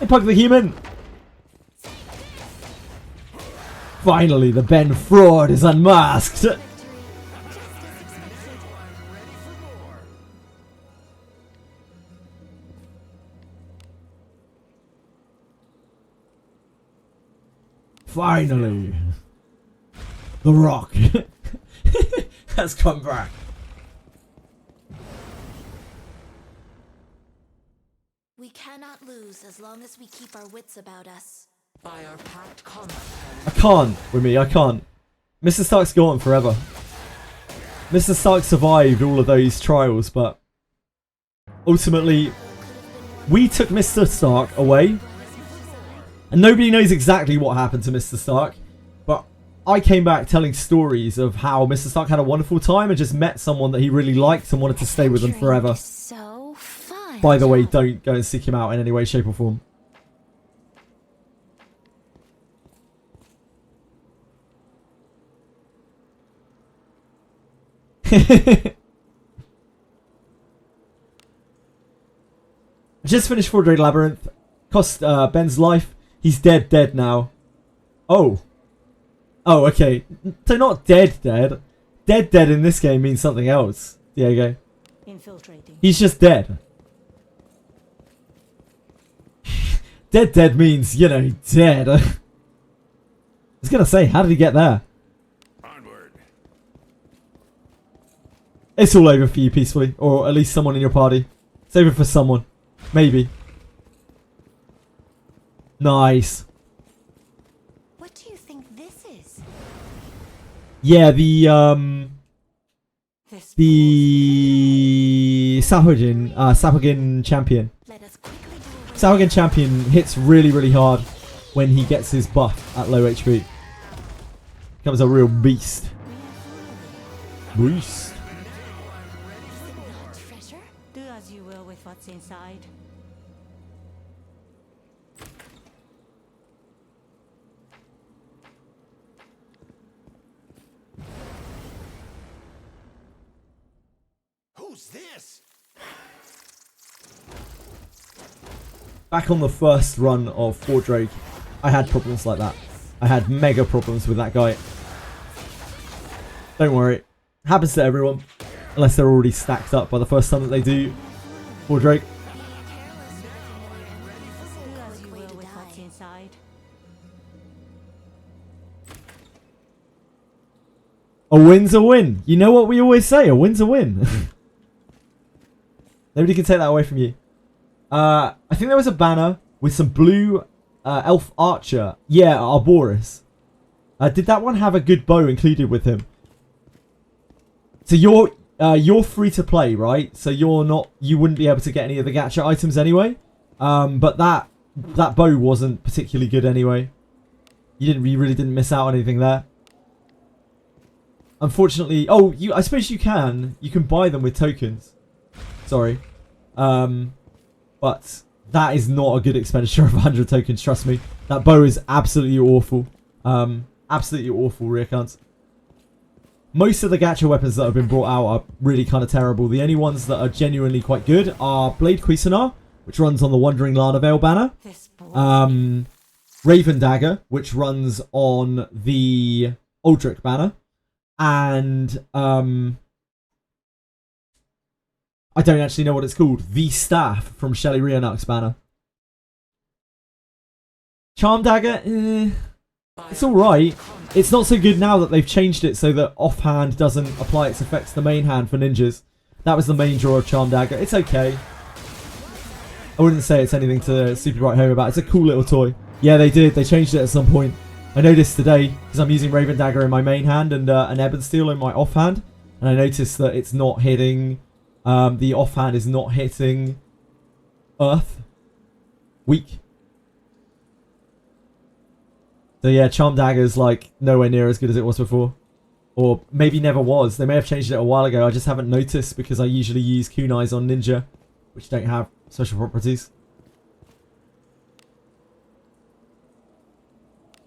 Hey, Pug the Human! Finally, the Ben fraud is unmasked! Finally! The Rock has come back. We cannot lose as long as we keep our wits about us. By our pact combat. I can't with me, I can't. Mr. Stark's gone forever. Mr. Stark survived all of those trials, but ultimately, we took Mr. Stark away. And nobody knows exactly what happened to Mr. Stark, but I came back telling stories of how Mr. Stark had a wonderful time and just met someone that he really liked and wanted to stay with them forever. So fun. By the way, don't go and seek him out in any way, shape or form. just finished Wizardry Labyrinth. Cost Ben's life. He's dead now. Oh. Oh, okay. So not dead. Dead in this game means something else, Diego. Infiltrating. He's just dead. Dead means, you know, dead. I was gonna say, how did he get there? Onward. It's all over for you peacefully. Or at least someone in your party. It's over for someone. Maybe. Nice. What do you think this is? Yeah, the Sapogin champion. Let us quickly do away. Sapogin champion hits really hard when he gets his buff at low HP. Becomes a real beast. Beast. Is it not treasure? Do as you will with what's inside. Who's this? Back on the first run of Fort Drake, I had problems like that. I had mega problems with that guy. Don't worry. Happens to everyone. Unless they're already stacked up by the first time that they do Fort Drake. Do as you will with what's inside. A win's a win. You know what we always say, a win's a win. Nobody can take that away from you. I think there was a banner with some blue elf archer. Yeah, Arboris. Did that one have a good bow included with him? So you're free to play, right? So you wouldn't be able to get any of the gacha items anyway. But that bow wasn't particularly good anyway. You really didn't miss out on anything there. Unfortunately, I suppose you can buy them with tokens. Sorry. But that is not a good expenditure of 100 tokens, trust me. That bow is absolutely awful. Absolutely awful, Rearcant. Most of the gacha weapons that have been brought out are really kind of terrible. The only ones that are genuinely quite good are Blade Cuisinart, which runs on the Wandering Lana Veil banner. Raven Dagger, which runs on the Aldrich banner. And I don't actually know what it's called. The Staff from Shelly Rionuk's banner. Charm Dagger, it's alright. It's not so good now that they've changed it so that offhand doesn't apply its effects to the main hand for ninjas. That was the main draw of Charm Dagger. It's okay. I wouldn't say it's anything to super write home about. It's a cool little toy. Yeah, they did. They changed it at some point. I noticed today, because I'm using Raven Dagger in my main hand and an Ebon Steel in my offhand. And I noticed that it's not hitting... the offhand is not hitting Earth. Weak. So yeah, Charm Dagger's like nowhere near as good as it was before. Or maybe never was. They may have changed it a while ago. I just haven't noticed because I usually use kunais on Ninja, which don't have special properties.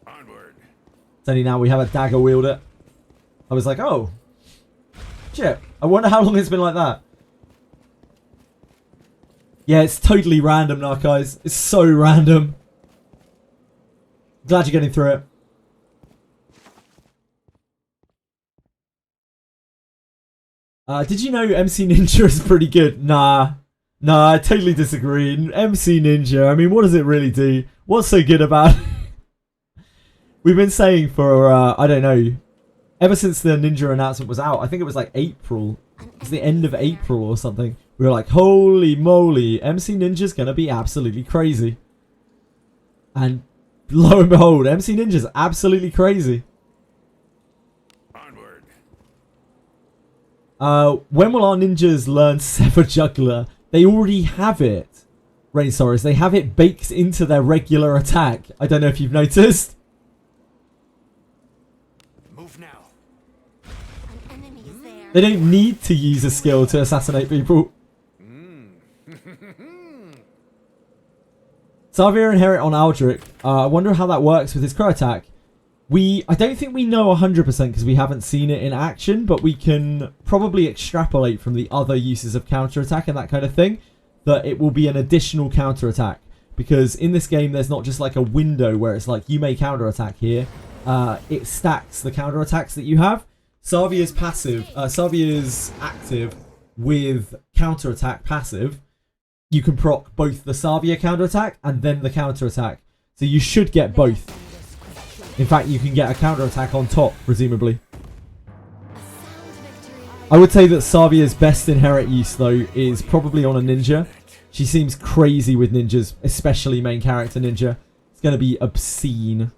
Onward. It's only now we have a dagger wielder. I was like, oh. Shit. I wonder how long it's been like that. Yeah, it's totally random now, guys. It's so random. Glad you're getting through it. Did you know MC Ninja is pretty good? Nah, I totally disagree. MC Ninja, I mean, what does it really do? What's so good about it? We've been saying for, I don't know, ever since the Ninja announcement was out, I think it was like April. It's the end of April or something. We were like, holy moly, MC Ninja's gonna be absolutely crazy. And lo and behold, MC Ninja's absolutely crazy. Onward. When will our ninjas learn Sever Juggler? They already have it. Rainsaurus, they have it baked into their regular attack. I don't know if you've noticed. Move now. An enemy is there. They don't need to use a skill to assassinate people. Xavier inherit on Aldrich. I wonder how that works with his crow attack. I don't think we know 100% because we haven't seen it in action, but we can probably extrapolate from the other uses of counter attack and that kind of thing. that it will be an additional counter attack. Because in this game, there's not just like a window where it's like, you may counter attack here. It stacks the counter attacks that you have. Savia's active with counter attack passive. You can proc both the Savia counter attack and then the counter attack. So you should get both. In fact, you can get a counter attack on top, presumably. I would say that Savia's best inherit use, though, is probably on a ninja. She seems crazy with ninjas, especially main character ninja. It's going to be obscene.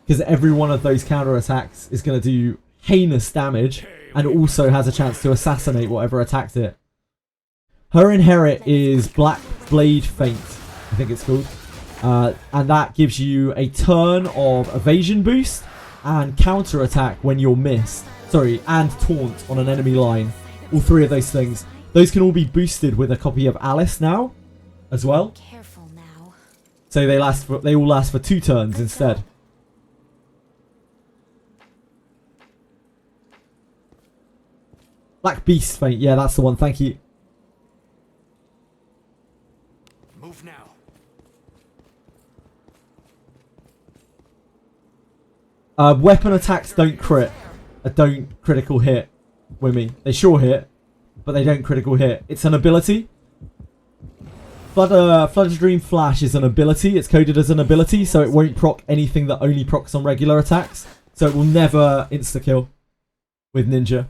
Because every one of those counter attacks is going to do heinous damage and also has a chance to assassinate whatever attacked it. Her inherit is Black Blade Feint, I think it's called. And that gives you a turn of evasion boost and counter attack when you're missed. Sorry, and taunt on an enemy line. All three of those things. Those can all be boosted with a copy of Alice now, as well. Careful now. So they all last for 2 turns instead. Black Beast Feint, yeah, that's the one. Thank you. Move now. Weapon attacks don't crit. Don't critical hit with me. They sure hit, but they don't critical hit. It's an ability. Flood Dream Flash is an ability. It's coded as an ability, so it won't proc anything that only procs on regular attacks. So it will never insta-kill with Ninja.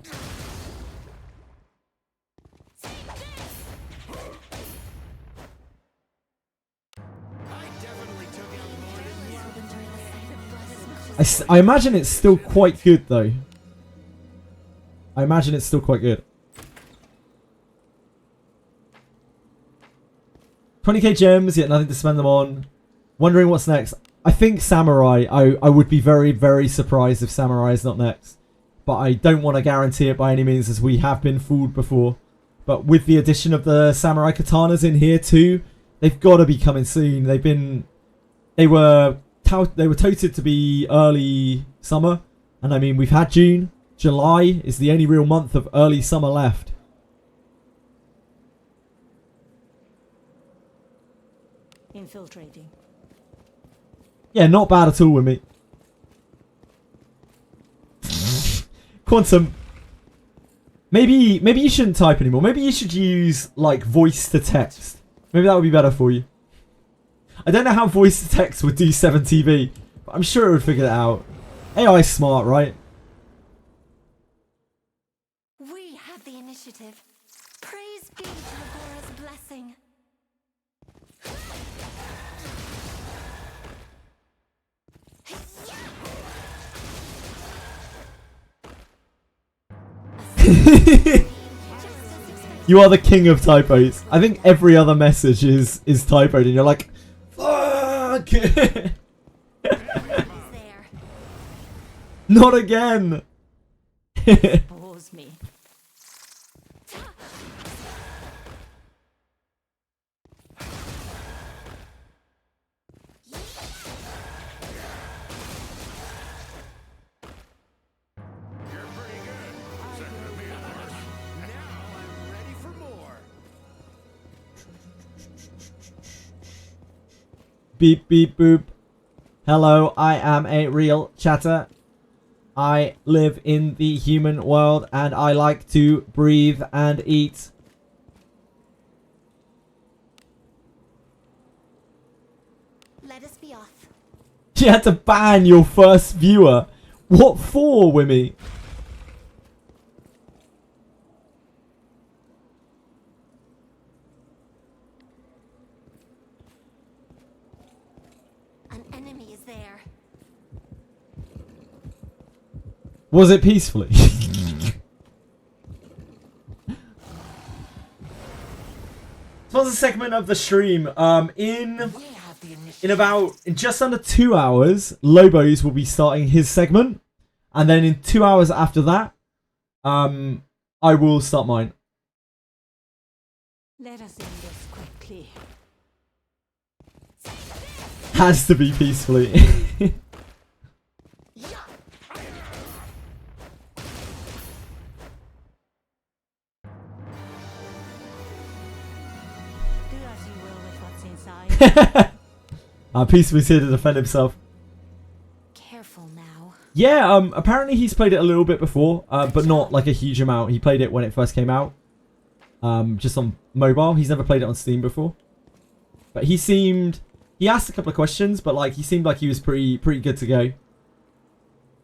I imagine it's still quite good, though. I imagine it's still quite good. 20k gems, yet nothing to spend them on. Wondering what's next. I think Samurai. I would be very, very surprised if Samurai is not next. But I don't want to guarantee it by any means, as we have been fooled before. But with the addition of the Samurai Katanas in here too, they've got to be coming soon. They were touted to be early summer. And I mean, we've had June. July is the only real month of early summer left. Infiltrating. Yeah, not bad at all with me. Quantum. Maybe you shouldn't type anymore. Maybe you should use like voice to text. Maybe that would be better for you. I don't know how voice to text would do 7TV, but I'm sure it would figure it out. AI's smart, right? We have the initiative. Praise be to Agora's blessing. You are the king of typos. I think every other message is typoed and you're like, fuck! Not again! Pause me. Beep beep boop. Hello, I am a real chatter. I live in the human world and I like to breathe and eat. Let us be off. You had to ban your first viewer. What for, Wimmy? An enemy is there. Was it peacefully? This was a segment of the stream. In just under 2 hours, Lobos will be starting his segment, and then in 2 hours after that, I will start mine. Let us end this quickly. Has to be peacefully. as you will with what's inside. Peacefully's here to defend himself. Careful now. Yeah, apparently he's played it a little bit before, but not like a huge amount. He played it when it first came out, just on mobile. He's never played it on Steam before. But he asked a couple of questions, but like he seemed like he was pretty good to go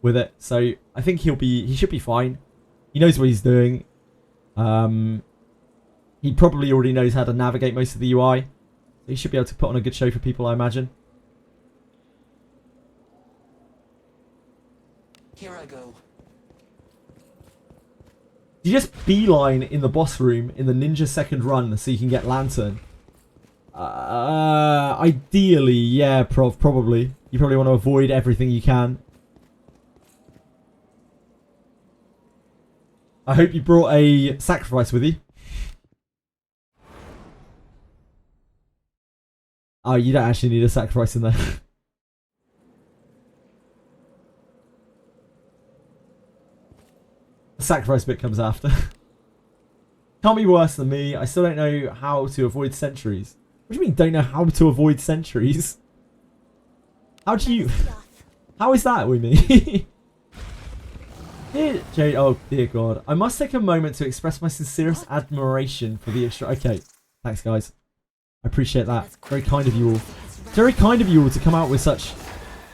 with it. So I think he should be fine. He knows what he's doing. He probably already knows how to navigate most of the UI. So he should be able to put on a good show for people, I imagine. Here I go. You just beeline in the boss room in the ninja second run so you can get Lantern. Ideally, yeah, probably. You probably want to avoid everything you can. I hope you brought a sacrifice with you. Oh, you don't actually need a sacrifice in there. The sacrifice bit comes after. Can't be worse than me. I still don't know how to avoid sentries. What do you mean don't know how to avoid sentries? How do you... How is that with me? Dear Jade, oh dear God. I must take a moment to express my sincerest admiration for the extra... Okay, thanks guys. I appreciate that. Very kind of you all. It's very kind of you all to come out with such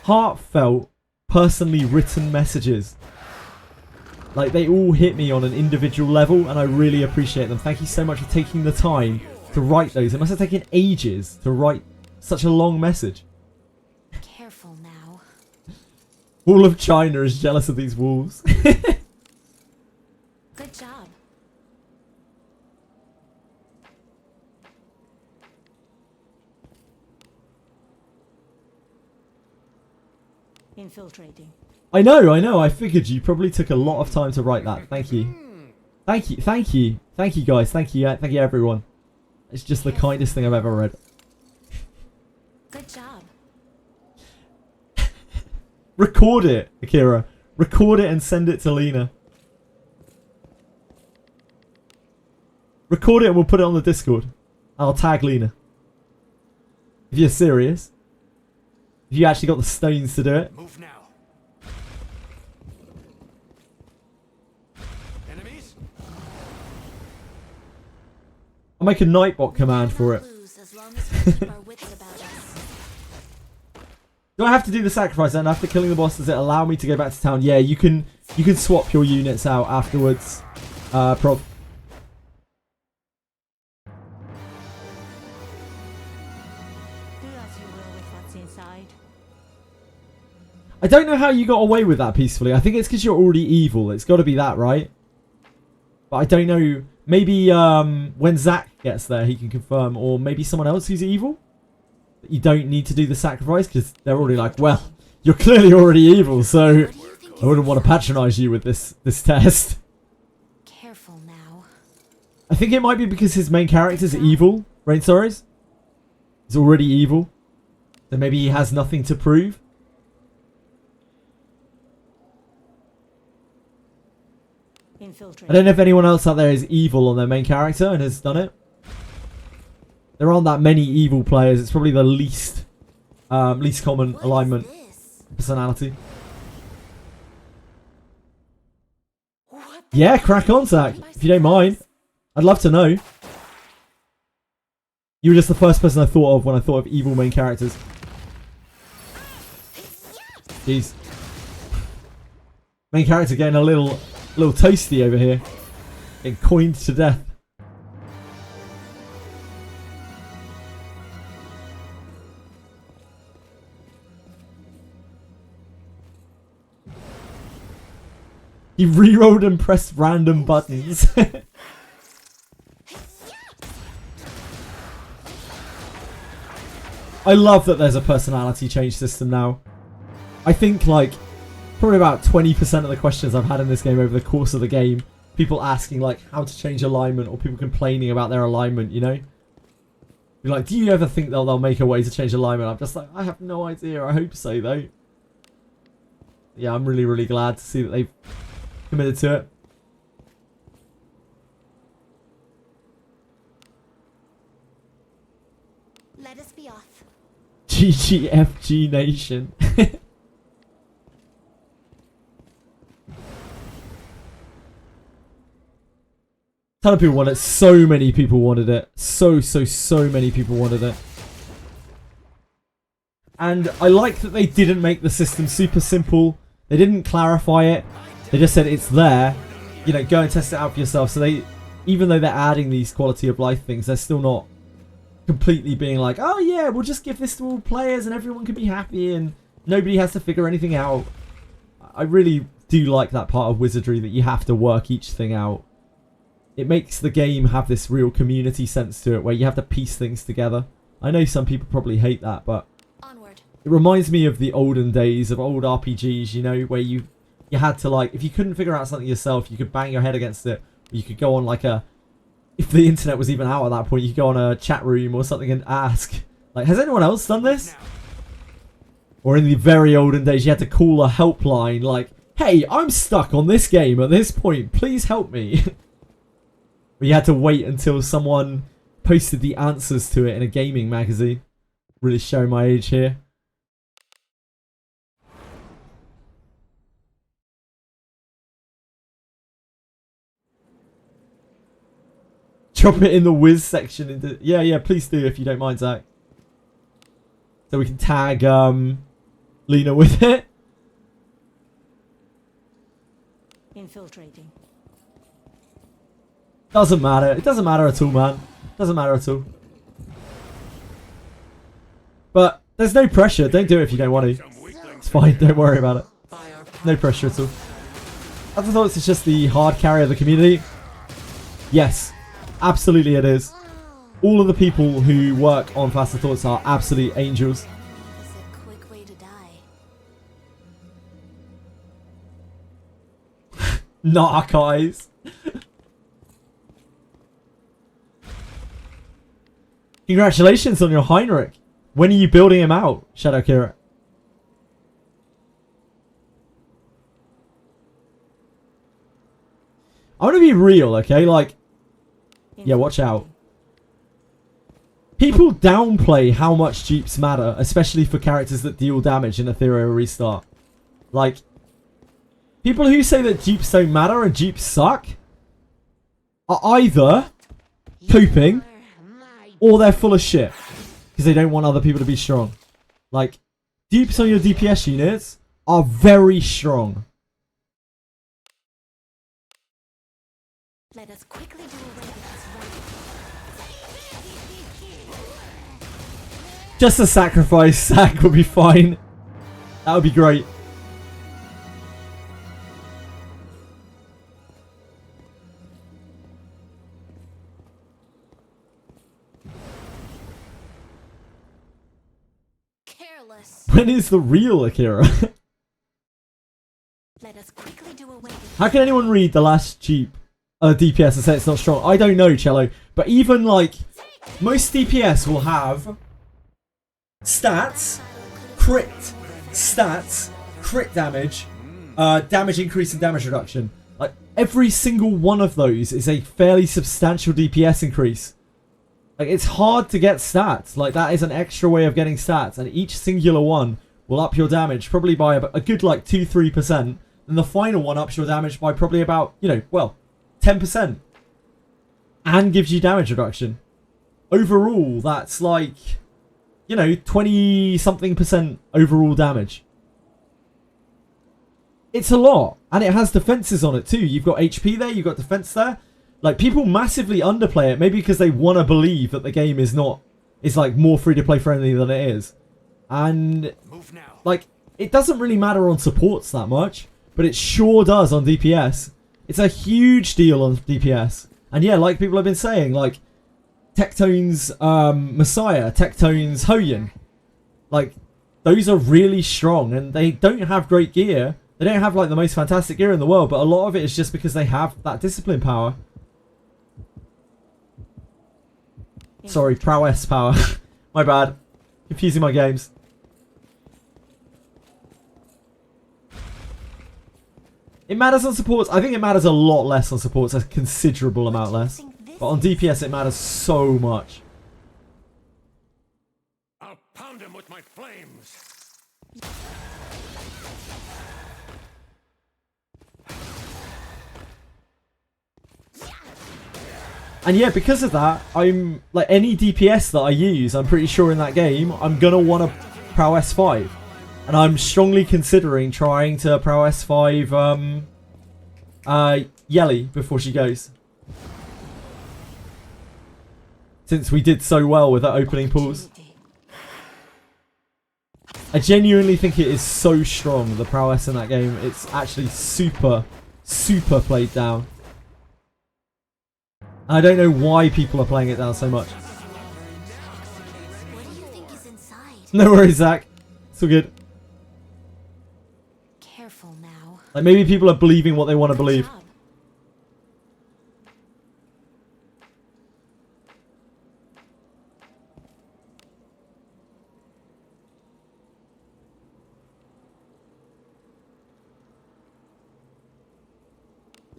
heartfelt, personally written messages. Like, they all hit me on an individual level, and I really appreciate them. Thank you so much for taking the time to write those. It must have taken ages to write such a long message. Careful now. All of China is jealous of these wolves. Good job. Infiltrating. I know. I figured you probably took a lot of time to write that. Thank you. Thank you guys. Thank you everyone. It's just the kindest thing I've ever read. Good job. Record it, Akira. Record it and send it to Lena. Record it and we'll put it on the Discord. I'll tag Lena. If you're serious. If you actually got the stones to do it. Move now. Enemies? I'll make a Nightbot command for it. Lose as long as we keep our wits about us. Do I have to do the sacrifice then after killing the boss? Does it allow me to go back to town? Yeah, you can swap your units out afterwards. Prov. Do as you will with what's inside. I don't know how you got away with that peacefully. I think it's because you're already evil. It's got to be that, right? But I don't know. Maybe when Zach gets there, he can confirm. Or maybe someone else who's evil. You don't need to do the sacrifice because they're already like, well, you're clearly already evil, so I wouldn't want to patronize you with this test. Careful now. I think it might be because his main character's evil. Rain Sorrows. He's already evil. So maybe he has nothing to prove. Infiltrate. I don't know if anyone else out there is evil on their main character and has done it. There aren't that many evil players. It's probably the least common What alignment is this? personality. What the Yeah, crack on, Zach. If you don't mind. I'd love to know. You were just the first person I thought of when I thought of evil main characters. Jeez. Main character getting a little toasty over here. Getting coined to death. He rerolled and pressed random buttons. I love that there's a personality change system now. I think like probably about 20% of the questions I've had in this game over the course of the game, people asking like how to change alignment or people complaining about their alignment, you know? You're like, do you ever think they'll make a way to change alignment? I'm just like, I have no idea. I hope so though. Yeah, I'm really, really glad to see that they've committed to it. Let us be off. GGFG Nation. Ton of people wanted it. So many people wanted it. So many people wanted it. And I like that they didn't make the system super simple. They didn't clarify it. They just said it's there. You know, go and test it out for yourself. So they, even though they're adding these quality of life things, they're still not completely being like, oh yeah, we'll just give this to all players and everyone can be happy and nobody has to figure anything out. I really do like that part of Wizardry, that you have to work each thing out. It makes the game have this real community sense to it, where you have to piece things together. I know some people probably hate that, but Onward. it reminds me of the olden days of old RPGs, you know, where you had to, like, if you couldn't figure out something yourself, you could bang your head against it. Or you could go on, like, if the internet was even out at that point, you could go on a chat room or something and ask, like, has anyone else done this? Or in the very olden days, you had to call a helpline, like, hey, I'm stuck on this game at this point, please help me. But you had to wait until someone posted the answers to it in a gaming magazine. Really showing my age here. Drop it in the Wiz section. Yeah, please do if you don't mind, Zach. So we can tag Lena with it. Infiltrating. Doesn't matter. It doesn't matter at all, man. Doesn't matter at all. But there's no pressure. Don't do it if you don't want to. It's fine. Don't worry about it. No pressure at all. Afterthoughts is just the hard carry of the community. Yes. Absolutely it is. All of the people who work on Faster Thoughts are absolute angels. It's a quick way to die. Not guys. Congratulations on your Heinrich. When are you building him out, Shadow Kira? I want to be real, okay? Like, yeah, watch out. People downplay how much dupes matter, especially for characters that deal damage in Etheria Restart. Like, people who say that dupes don't matter and dupes suck are either coping or they're full of shit because they don't want other people to be strong. Like, dupes on your DPS units are very strong. Let us quickly do away with this. Just a sacrifice sack would be fine. That would be great. Careless. When is the real Akira? Let us quickly do away with How can anyone read the last cheap DPS and say it's not strong? I don't know, Cello. But even, like, most DPS will have stats, crit damage, damage increase and damage reduction. Like, every single one of those is a fairly substantial DPS increase. Like, it's hard to get stats. Like, that is an extra way of getting stats, and each singular one will up your damage probably by a good, like, 2-3%. And the final one ups your damage by probably about, you know, well, 10%. And gives you damage reduction. Overall, that's like, you know, 20-something% overall damage. It's a lot. And it has defenses on it too. You've got HP there, you've got defense there. Like, people massively underplay it, maybe because they want to believe that the game is like more free-to-play friendly than it is. And, like, it doesn't really matter on supports that much, but it sure does on DPS. It's a huge deal on DPS. And yeah, like people have been saying, like, Tectone's Messiah, Tectone's Hoyan. Like, those are really strong, and they don't have great gear. They don't have, like, the most fantastic gear in the world, but a lot of it is just because they have that discipline power. Sorry, prowess power. My bad. Confusing my games. It matters on supports. I think it matters a lot less on supports. A considerable amount less. But on DPS it matters so much. pound him with my flames. And yeah, because of that, I'm like any DPS that I use, I'm pretty sure in that game, I'm gonna want to prowess 5. And I'm strongly considering trying to prowess 5 Yelly before she goes. Since we did so well with that opening pause. I genuinely think it is so strong, the prowess in that game. It's actually super, super played down. I don't know why people are playing it down so much. What do you think is inside? No worries, Zach. It's all good. Careful now. Like, maybe people are believing what they want to believe. Job.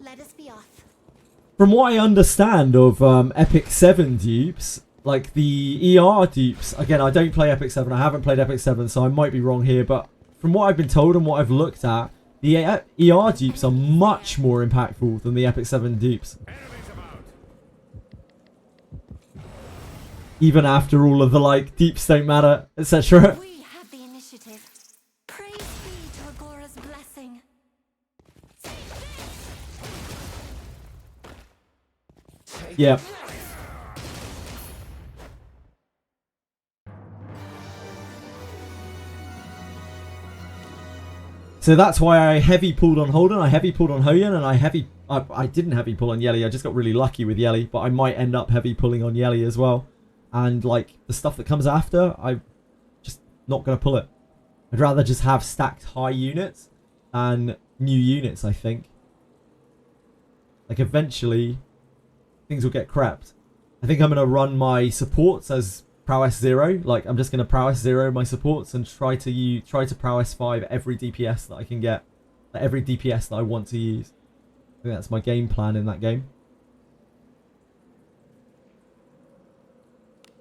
Let us be off. From what I understand of Epic 7 dupes, like the ER dupes, again, I don't play Epic 7, I haven't played Epic 7, so I might be wrong here, but from what I've been told and what I've looked at, the ER dupes are much more impactful than the Epic 7 dupes. Even after all of the, like, dupes don't matter, etc. We have the initiative. Praise be to Agora's blessing. Yeah. So that's why I heavy pulled on Holden, I heavy pulled on Hoyan, and I didn't heavy pull on Yelly. I just got really lucky with Yelly, but I might end up heavy pulling on Yelly as well. And like the stuff that comes after, I'm just not gonna pull it. I'd rather just have stacked high units and new units, I think. Like eventually things will get crapped. I think I'm going to run my supports as prowess 0. Like, I'm just going to prowess 0 my supports and try to prowess 5 every DPS that I can get. Like, every DPS that I want to use. I think that's my game plan in that game.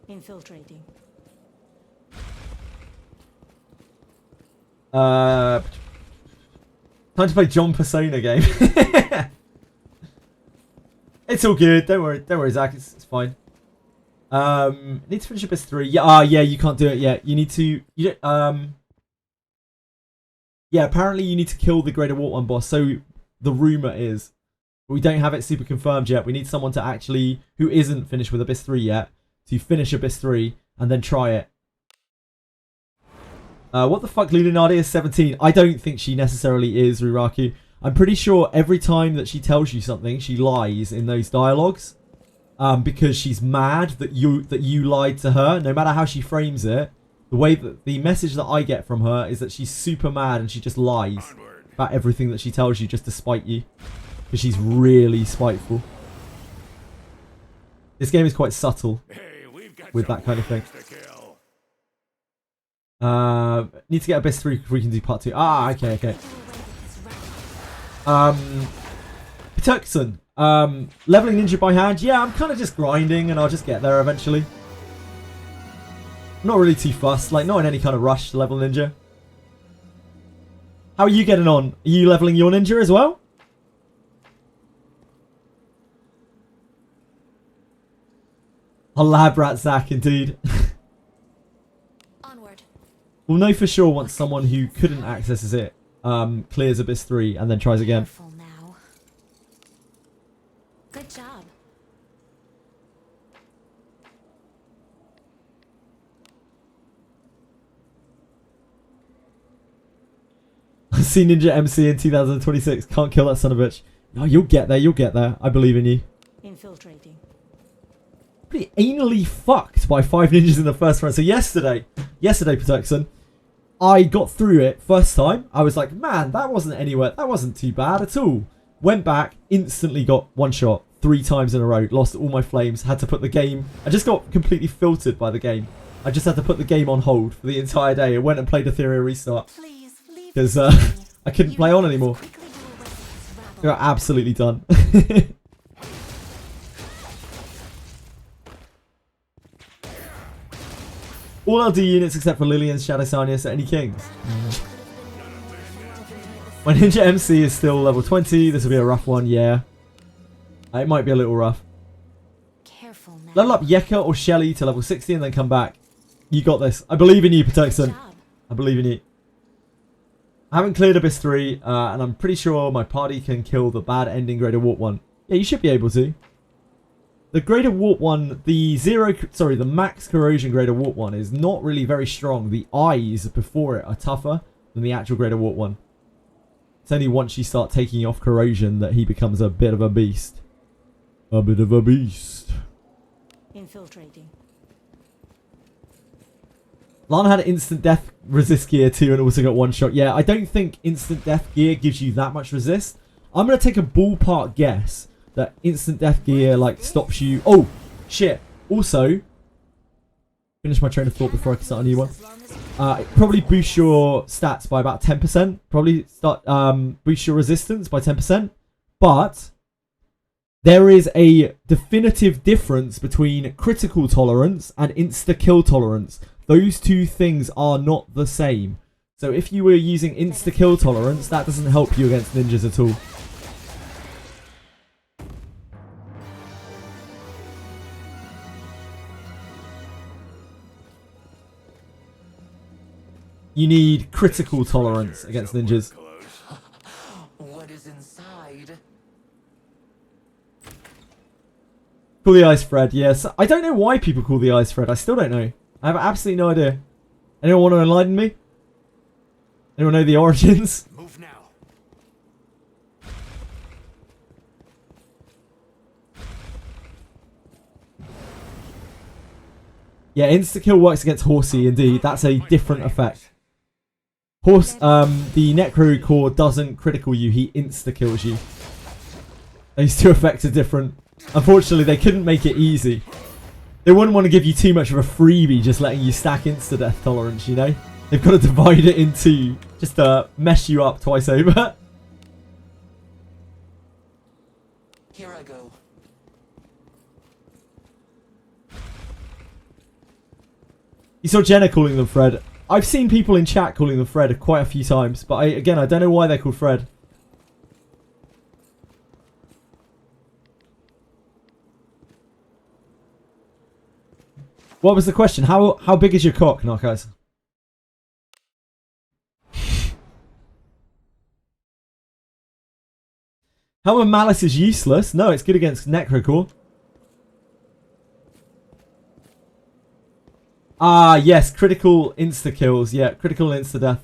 Infiltrating. Time to play John Persona game. It's all good. Don't worry, Zach. It's fine. Need to finish up as 3. Yeah. Yeah. You can't do it yet. You need to. Yeah. Apparently, you need to kill the Greater Wart 1 boss. So the rumor is, we don't have it super confirmed yet. We need someone to actually who isn't finished with Abyss 3 yet to finish Abyss 3 and then try it. What the fuck? Lunardi is 17. I don't think she necessarily is, Ruraku. I'm pretty sure every time that she tells you something, she lies in those dialogues. Because she's mad that you lied to her. No matter how she frames it, the way that the message that I get from her is that she's super mad and she just lies about everything that she tells you just to spite you. Because she's really spiteful. This game is quite subtle with that kind of thing. Need to get Abyss 3 before we can do part 2. Ah, okay. Peterkson. Leveling ninja by hand. Yeah, I'm kind of just grinding and I'll just get there eventually. I'm not really too fussed. Like, not in any kind of rush to level ninja. How are you getting on? Are you leveling your ninja as well? A lab rat Zach, indeed. Onward. We'll know for sure once someone who couldn't access it clears Abyss 3 and then tries again. Careful now. Good job. I see Ninja MC in 2026. Can't kill that son of a bitch. No, you'll get there. You'll get there. I believe in you. Infiltrating. Pretty anally fucked by 5 ninjas in the first round. So yesterday, Peterkson, I got through it first time. I was like, man, that wasn't too bad at all. Went back, instantly got one shot 3 times in a row. Lost all my flames. Had to put the game. I just got completely filtered by the game. I just had to put the game on hold for the entire day. I went and played Etheria Restart because I couldn't play on anymore. They were absolutely done. All LD units except for Lillian's Shadow Sanius. Any kings? My Ninja MC is still level 20. This will be a rough one, yeah. It might be a little rough. Careful now. Level up Yeka or Shelly to level 60 and then come back. You got this. I believe in you, Protexon. I believe in you. I haven't cleared Abyss 3, and I'm pretty sure my party can kill the bad ending Greater Warp 1. Yeah, you should be able to. The Greater Warp 1, the max corrosion Greater Warp 1 is not really very strong. The eyes before it are tougher than the actual Greater Warp 1. It's only once you start taking off corrosion that he becomes a bit of a beast. A bit of a beast. Infiltrating. Lana had instant death resist gear too and also got one shot. Yeah, I don't think instant death gear gives you that much resist. I'm going to take a ballpark guess that instant death gear like stops you. Oh, shit. Also, finish my train of thought before I can start a new one. It probably boosts your stats by about 10%. Probably boost your resistance by 10%. But there is a definitive difference between critical tolerance and insta-kill tolerance. Those two things are not the same. So if you were using insta-kill tolerance, that doesn't help you against ninjas at all. You need critical tolerance against ninjas. What is inside? Call the ice Fred, yes. I don't know why people call the ice Fred. I still don't know. I have absolutely no idea. Anyone want to enlighten me? Anyone know the origins? Move now. Yeah, insta-kill works against Horsey, indeed. That's a different effect. The Necro Core doesn't critical you, he insta-kills you. Those two effects are different. Unfortunately, they couldn't make it easy. They wouldn't want to give you too much of a freebie just letting you stack insta-death tolerance, you know? They've got to divide it into just to mess you up twice over. Here I go. You saw Jenna calling them Fred. I've seen people in chat calling them Fred quite a few times, but again, I don't know why they're called Fred. What was the question? How big is your cock, Narcos? How a Malice is useless? No, it's good against Necrocore. Ah, yes, critical insta-kills. Yeah, critical insta-death.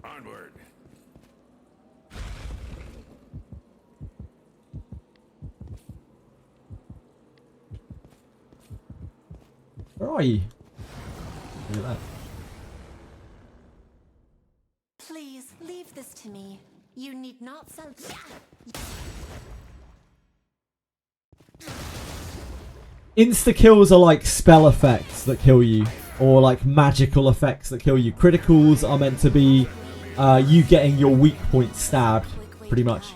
Onward. Where are you? Look at that. Please leave this to me. You need not sell. Insta-kills are like spell effects that kill you. Or like magical effects that kill you. Criticals are meant to be you getting your weak point stabbed, pretty much.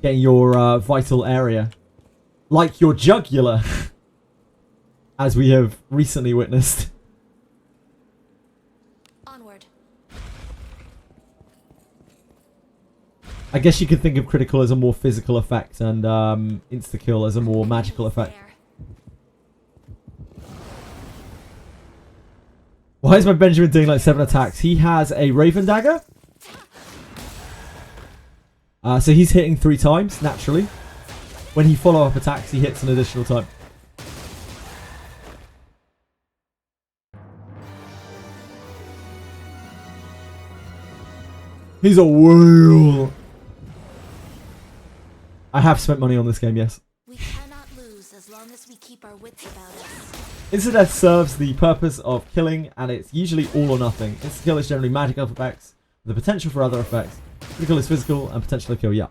Getting your vital area. Like your jugular. As we have recently witnessed. Onward. I guess you could think of critical as a more physical effect and insta-kill as a more magical effect. Why is my Benjamin doing like 7 attacks? He has a Raven Dagger. So he's hitting 3 times, naturally. When he follow-up attacks, he hits an additional time. He's a whale. I have spent money on this game, yes. We cannot lose as long as we keep our wits about us. Insta-death serves the purpose of killing, and it's usually all or nothing. Insta-kill is generally magical effects, with the potential for other effects. Critical is physical, and potential to kill, yeah.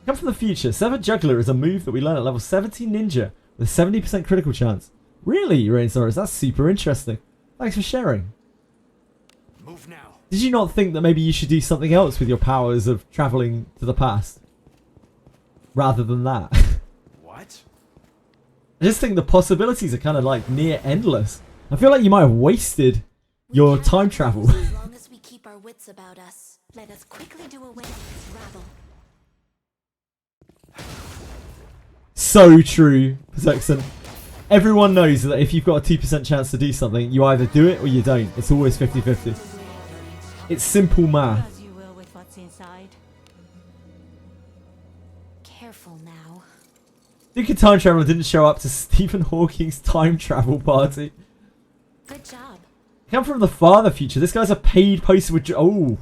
Come from the future. Severed Juggler is a move that we learn at level 70 Ninja, with a 70% critical chance. Really, Rainsaurus? That's super interesting. Thanks for sharing. Move now. Did you not think that maybe you should do something else with your powers of traveling to the past? Rather than that. What? I just think the possibilities are kind of like near endless. I feel like you might have wasted your time travel. As long as we keep our wits about us, let us quickly do away with this rabble. So true, Persection. Everyone knows that if you've got a 2% chance to do something, you either do it or you don't. It's always 50-50. It's simple Do math. as you will with what's inside. Careful now. Duke of Time Traveler didn't show up to Stephen Hawking's time travel party. Good job. Come from the farther future. This guy's a paid poster with... Oh,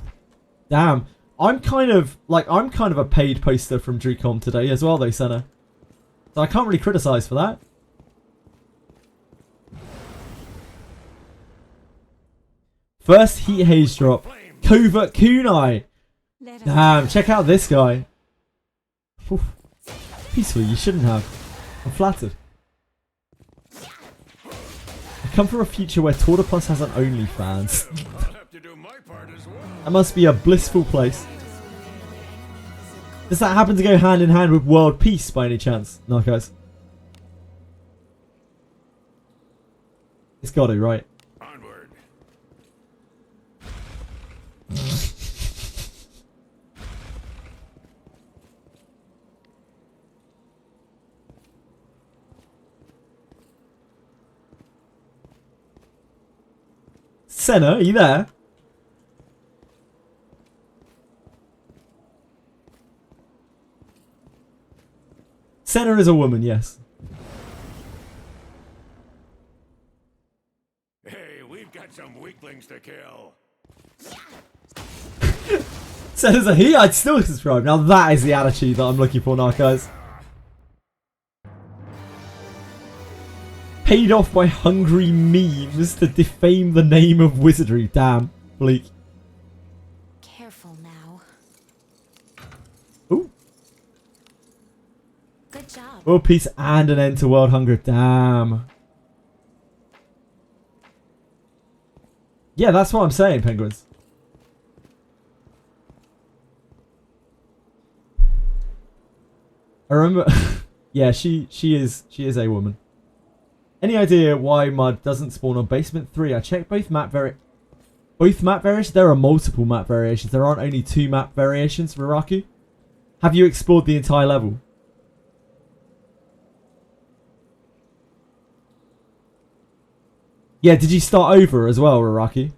damn. I'm kind of a paid poster from DrewCom today as well, though, Senna. So I can't really criticize for that. First heat haze drop. Covert Kunai. Let us Damn, check out this guy. Oof. Peacefully, you shouldn't have. I'm flattered. I come from a future where Tortoplus has an OnlyFans. I'll have to do my part as well. That must be a blissful place. Does that happen to go hand in hand with world peace by any chance, Narcos? It's got to, right? Onward. Senna, are you there? Senna is a woman, yes. Hey, we've got some weaklings to kill. Senna's a he, I'd still subscribe. Now that is the attitude that I'm looking for now, guys. Paid off by hungry memes to defame the name of Wizardry. Damn, bleak. Careful now. Ooh. Good job. World peace and an end to world hunger. Damn. Yeah, that's what I'm saying, penguins. I remember. Yeah, she is a woman. Any idea why mud doesn't spawn on basement 3? I checked both map variations. There are multiple map variations. There aren't only 2 map variations, Raraku. Have you explored the entire level? Yeah, did you start over as well, Raraki?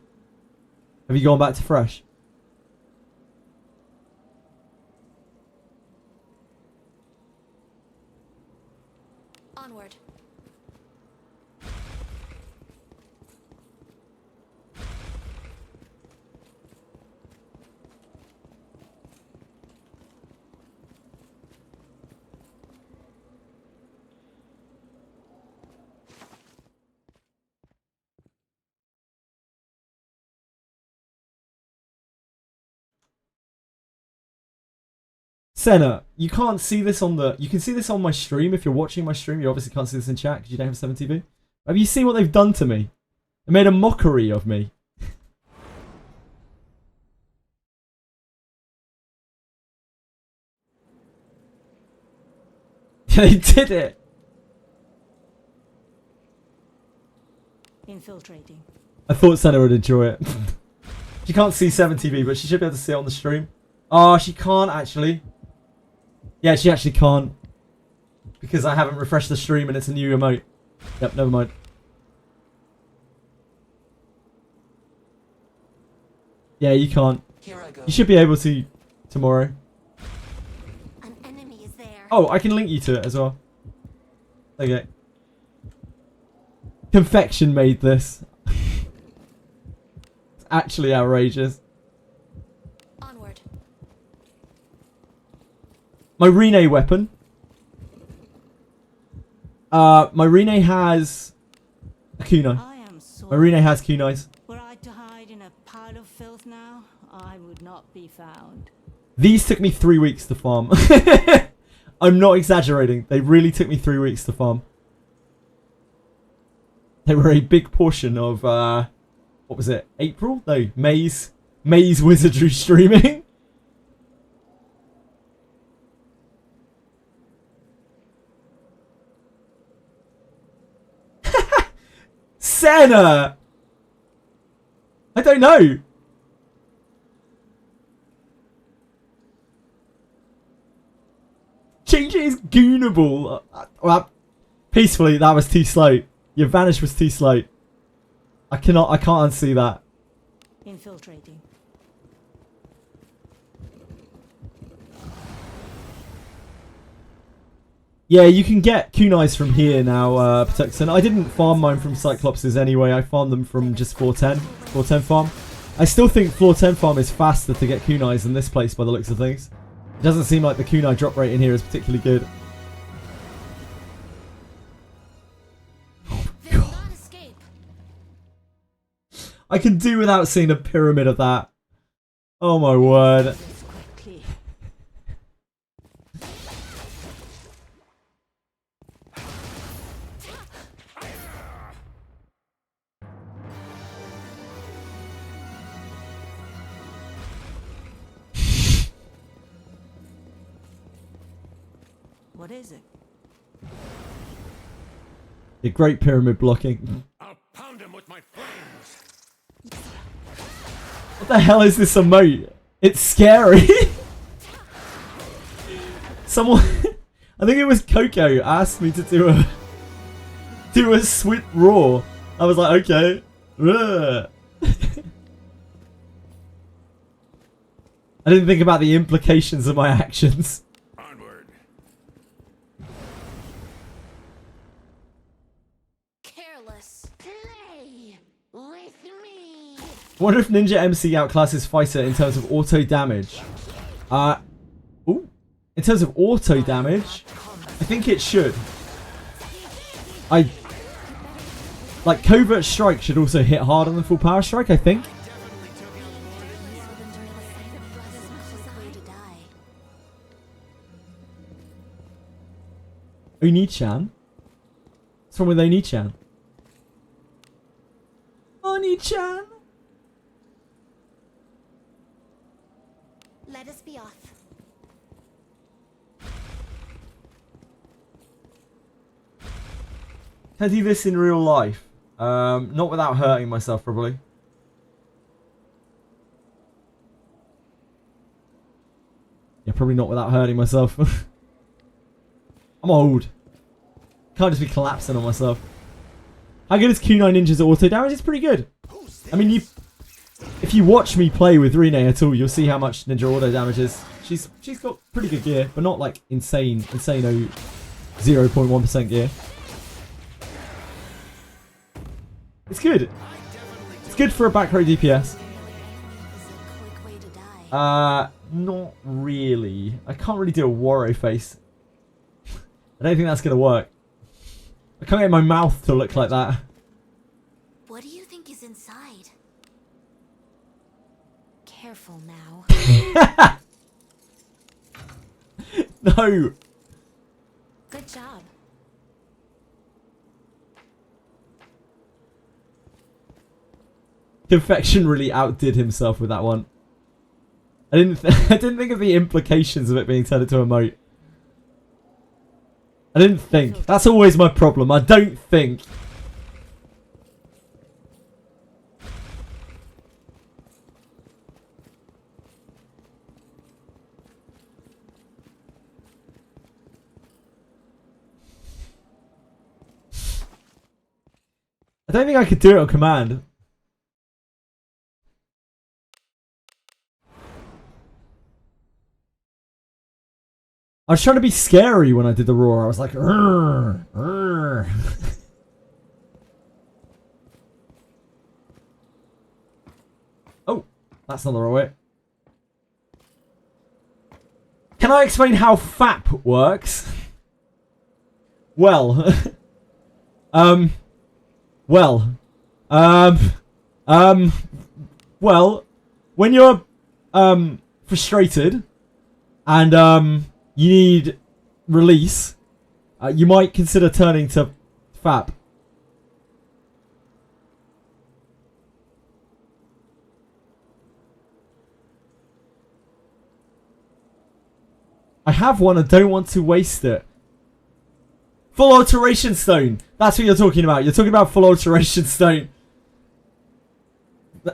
Have you gone back to fresh? Onward. Senna, you can't see this on the... You can see this on my stream. If you're watching my stream, you obviously can't see this in chat because you don't have 7TV. Have you seen what they've done to me? They made a mockery of me. They did it! infiltrating. I thought Senna would enjoy it. She can't see 7TV, but she should be able to see it on the stream. Oh, she can't actually. Yeah, she actually can't. Because I haven't refreshed the stream and it's a new emote. Yep, never mind. Yeah, you can't. Here I go. You should be able to tomorrow. An enemy is there. Oh, I can link you to it as well. Okay. Confection made this. It's actually outrageous. Onward. My Rene weapon. My Rene has a kunai. I am My sorry. Rene has kunais. Were I to hide in a pile of filth now, I would not be found. These took me 3 weeks to farm. I'm not exaggerating. They really took me 3 weeks to farm. They were a big portion of what was it? April? No, May's Wizardry streaming. Senna! I don't know. Change is goonable. Well, peacefully, that was too slow. Your vanish was too slow. I can't unsee that. Infiltrating. Yeah, you can get kunais from here now, Protecton. I didn't farm mine from Cyclopses anyway. I farmed them from just floor 10 farm. I still think floor 10 farm is faster to get kunais than this place by the looks of things. It doesn't seem like the kunai drop rate in here is particularly good. I can do without seeing a pyramid of that. Oh my word. What is it? Your great pyramid blocking. I'll pound him with my flames. What the hell is this emote? It's scary. Someone, I think it was Coco, asked me to do a sweet roar. I was like, okay. Ugh. I didn't think about the implications of my actions. Onward. Careless. Play with me. I wonder if Ninja MC outclasses Fighter in terms of auto damage. Ooh. In terms of auto damage, I think it should. Like, Covert Strike should also hit harder than Full Power Strike, I think. Oni-chan? What's wrong with Oni-chan? Oni-chan? Let us be off. Can I do this in real life? Not without hurting myself, probably. Yeah, probably not without hurting myself. I'm old. Can't just be collapsing on myself. How good is Kunai Ninja's auto damage? It's pretty good. I mean, if you watch me play with Rene at all, you'll see how much Ninja auto damage is. She's got pretty good gear, but not like insane 0.1% gear. It's good. It's good for a back row DPS. Not really. I can't really do a Waro face. I don't think that's gonna work. I can't get my mouth to look like that. What do you think is inside? Careful now. No. Good job. Confection really outdid himself with that one. I didn't think of the implications of it being turned into a emote. I didn't think. That's always my problem. I don't think. I don't think I could do it on command. I was trying to be scary when I did the roar. I was like, "Rrr, rrr." Oh, that's not the right way. Can I explain how FAP works? Well, well, when you're frustrated and you need release, you might consider turning to FAP. have one and don't want to waste it. Full alteration stone. That's what you're talking about. You're talking about full alteration stone.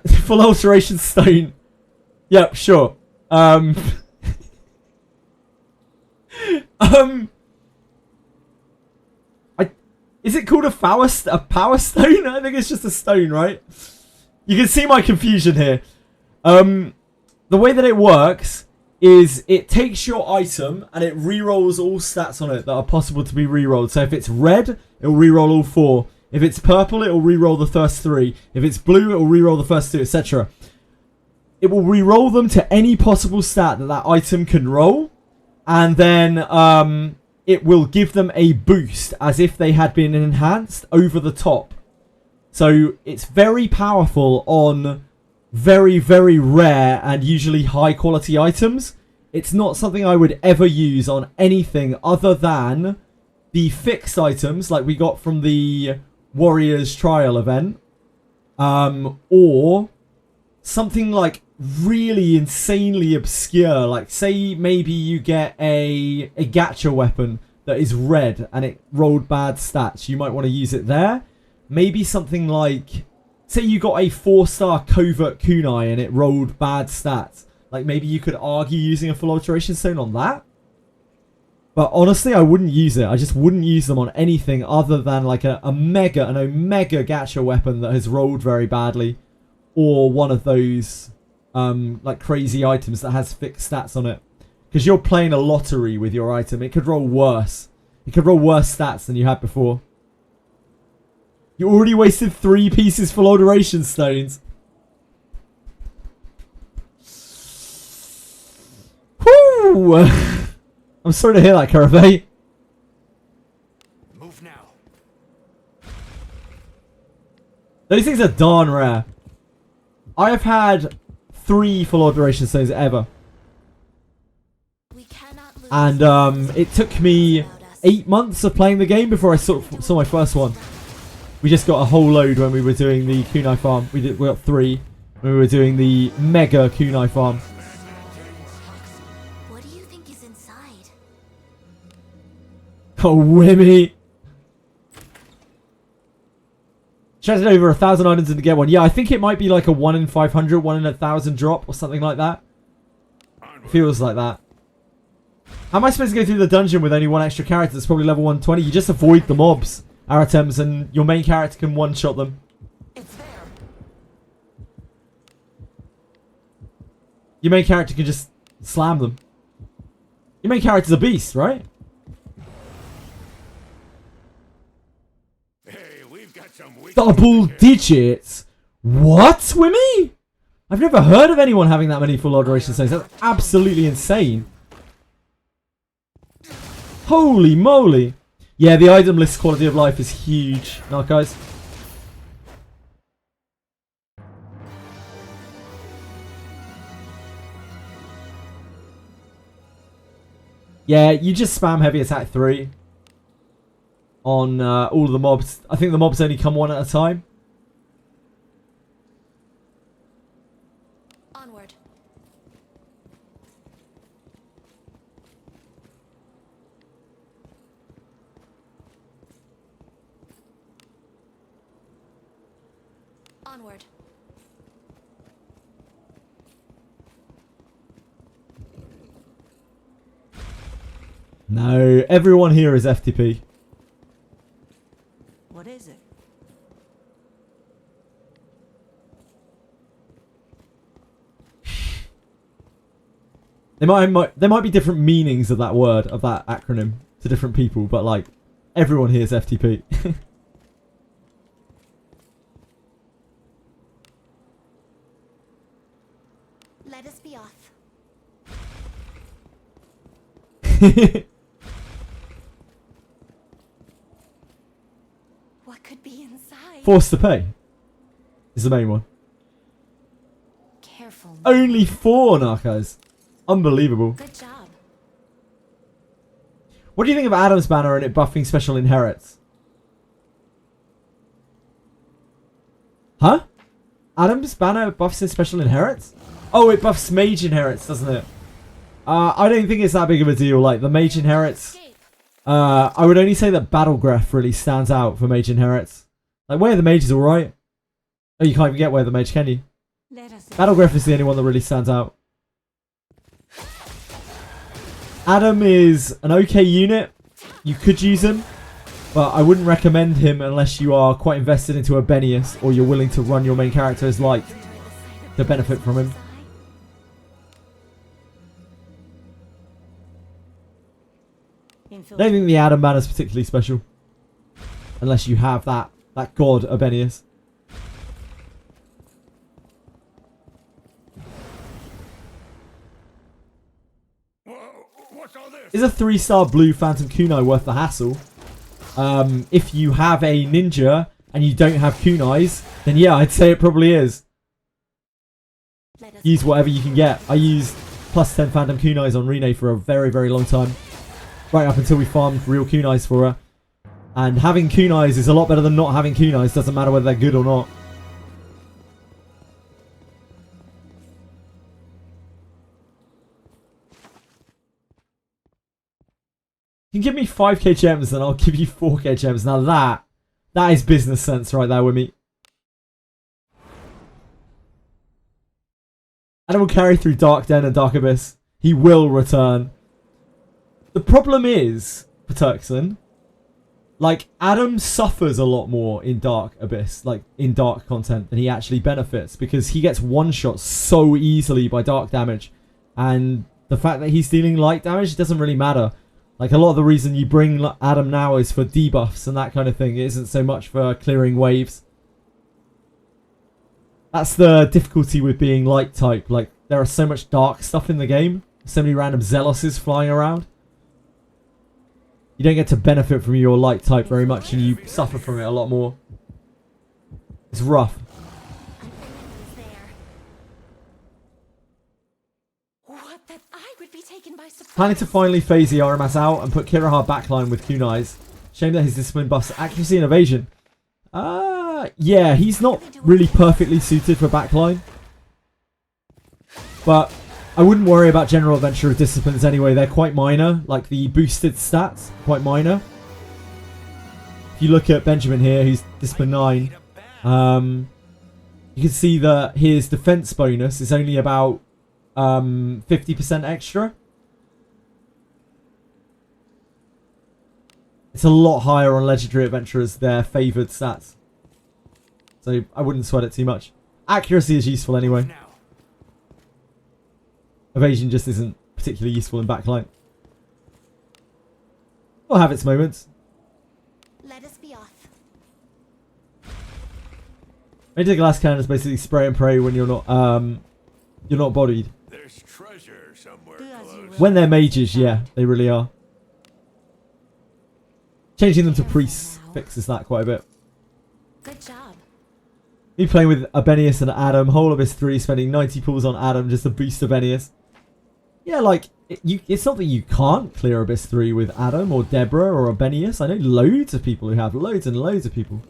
Full alteration stone. Yep, sure. Is it called a power stone? I think it's just a stone, right? You can see my confusion here. The way that it works is it takes your item and it re-rolls all stats on it that are possible to be re-rolled. So if it's red, it'll re-roll all 4. If it's purple, it'll re-roll the first 3. If it's blue, it'll re-roll the first 2, etc. It will re-roll them to any possible stat that that item can roll. And then it will give them a boost as if they had been enhanced over the top. So it's very powerful on very, very rare and usually high quality items. It's not something I would ever use on anything other than the fixed items like we got from the Warriors Trial event. Or something like really insanely obscure. Like say maybe you get a gacha weapon that is red and it rolled bad stats. You might want to use it there. Maybe something like, say you got a 4-star covert kunai and it rolled bad stats. Like maybe you could argue using a full alteration stone on that. But honestly, I wouldn't use it. I just wouldn't use them on anything other than like an omega gacha weapon that has rolled very badly. Or one of those like crazy items that has fixed stats on it. Because you're playing a lottery with your item. It could roll worse. It could roll worse stats than you had before. You already wasted 3 pieces for alteration stones. Whoo! I'm sorry to hear that, Karate. Move now. Those things are darn rare. I have had 3 full alteration stones ever. We cannot lose And it took me 8 months of playing the game before I saw my first one. We just got a whole load when we were doing the kunai farm. We got 3 when we were doing the mega kunai farm. What do you think is inside? Oh, Wimmy. Shredded over 1,000 items to get one. Yeah, I think it might be like a 1 in 500, 1 in 1,000 drop or something like that. Feels like that. How am I supposed to go through the dungeon with only 1 extra character that's probably level 120? You just avoid the mobs, Aratems, and your main character can one-shot them. It's there. Your main character can just slam them. Your main character's a beast, right? Hey, we've got some Double digits? What, Wimmy? I've never heard of anyone having that many full alteration stones. That's absolutely insane. Holy moly. Yeah, the item list quality of life is huge. Not guys. Yeah, you just spam heavy attack 3 on all of the mobs. I think the mobs only come 1 at a time. Onward. Onward. No, everyone here is FTP. What is it? There might be different meanings of that word, of that acronym to different people, but like everyone here is FTP. Let us be off. What could be inside? Forced to pay is the main one. Careful. Only 4 Narcos. Unbelievable. Good job. What do you think of Adam's banner and it buffing special inherits? Huh? Adam's banner buffs his special inherits? Oh, it buffs mage inherits, doesn't it? I don't think it's that big of a deal. Like, the Mage Inherits, Escape. I would only say that Battlegraph really stands out for Mage Inherits. Like, Way of the Mage is alright. Oh, you can't even get Way of the Mage, can you? Let us Battlegraph is the only one that really stands out. Adam is an okay unit. You could use him, but I wouldn't recommend him unless you are quite invested into a Benius or you're willing to run your main character as light to benefit from him. I don't think the Adam banner is particularly special. Unless you have that god Abenius. What's all this? Is a 3-star blue Phantom Kunai worth the hassle? If you have a ninja and you don't have kunais, then yeah, I'd say it probably is. Use whatever you can get. I used plus 10 Phantom Kunais on Rene for a very, very long time. Right up until we farmed real kunais for her. And having kunais is a lot better than not having kunais. Doesn't matter whether they're good or not. You can give me 5k gems and I'll give you 4k gems. Now that is business sense right there with me. And it will carry through Dark Den and Dark Abyss. He will return. The problem is, Paterkson, like, Adam suffers a lot more in Dark Abyss, like, in Dark content, than he actually benefits, because he gets one-shot so easily by Dark damage, and the fact that he's dealing light damage doesn't really matter. Like, a lot of the reason you bring Adam now is for debuffs and that kind of thing. It isn't so much for clearing waves. That's the difficulty with being light type. Like, there are so much dark stuff in the game. So many random Zealouses flying around. You don't get to benefit from your light type very much, and you suffer from it a lot more. It's rough. What, that I would be taken by surprise. Planning to finally phase the RMS out and put Kirahar backline with kunais. Shame that his discipline buffs accuracy and evasion. Yeah, he's not really perfectly suited for backline. But I wouldn't worry about General Adventurer disciplines anyway. They're quite minor. Like, the boosted stats, quite minor. If you look at Benjamin here, who's discipline 9, you can see that his defense bonus is only about 50% extra. It's a lot higher on Legendary Adventurers, their favoured stats. So I wouldn't sweat it too much. Accuracy is useful anyway. Evasion just isn't particularly useful in backline. Will have its moments. Let us be off. Major glass cannon is basically spray and pray when you're not bodied. There's treasure somewhere Do as you close. will. When they're mages, yeah, they really are. Changing them to priests fixes that quite a bit. Good job. Me playing with Abenius and Adam, whole Abyss 3, spending 90 pulls on Adam just to boost Abenius. Yeah, like, it's not that you can't clear Abyss 3 with Adam or Deborah or Abenius. I know loads of people who have, loads and loads of people.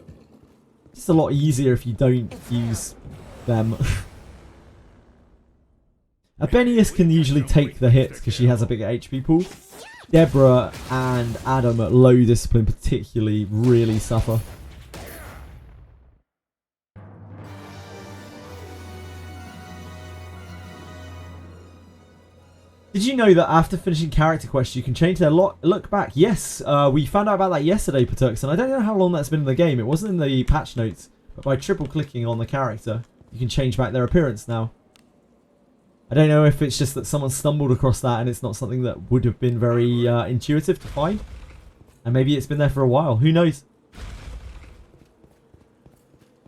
It's just a lot easier if you don't use them. Abenius can usually take the hits because she has a bigger HP pool. Deborah and Adam at low discipline particularly really suffer. Did you know that after finishing character quests, you can change their look back? Yes, we found out about that yesterday, Paterkson. I don't know how long that's been in the game. It wasn't in the patch notes, but by triple clicking on the character, you can change back their appearance now. I don't know if it's just that someone stumbled across that and it's not something that would have been very intuitive to find. And maybe it's been there for a while. Who knows?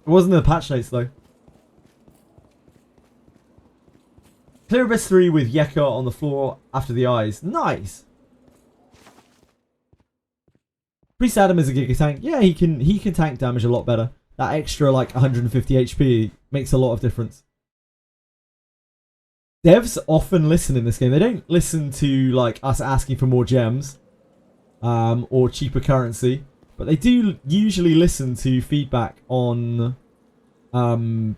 It wasn't in the patch notes, though. Clear Abyss 3 with Yeka on the floor after the eyes. Nice. Priest Adam is a Giga Tank. Yeah, he can tank damage a lot better. That extra like 150 HP makes a lot of difference. Devs often listen in this game. They don't listen to like us asking for more gems or cheaper currency, but they do usually listen to feedback on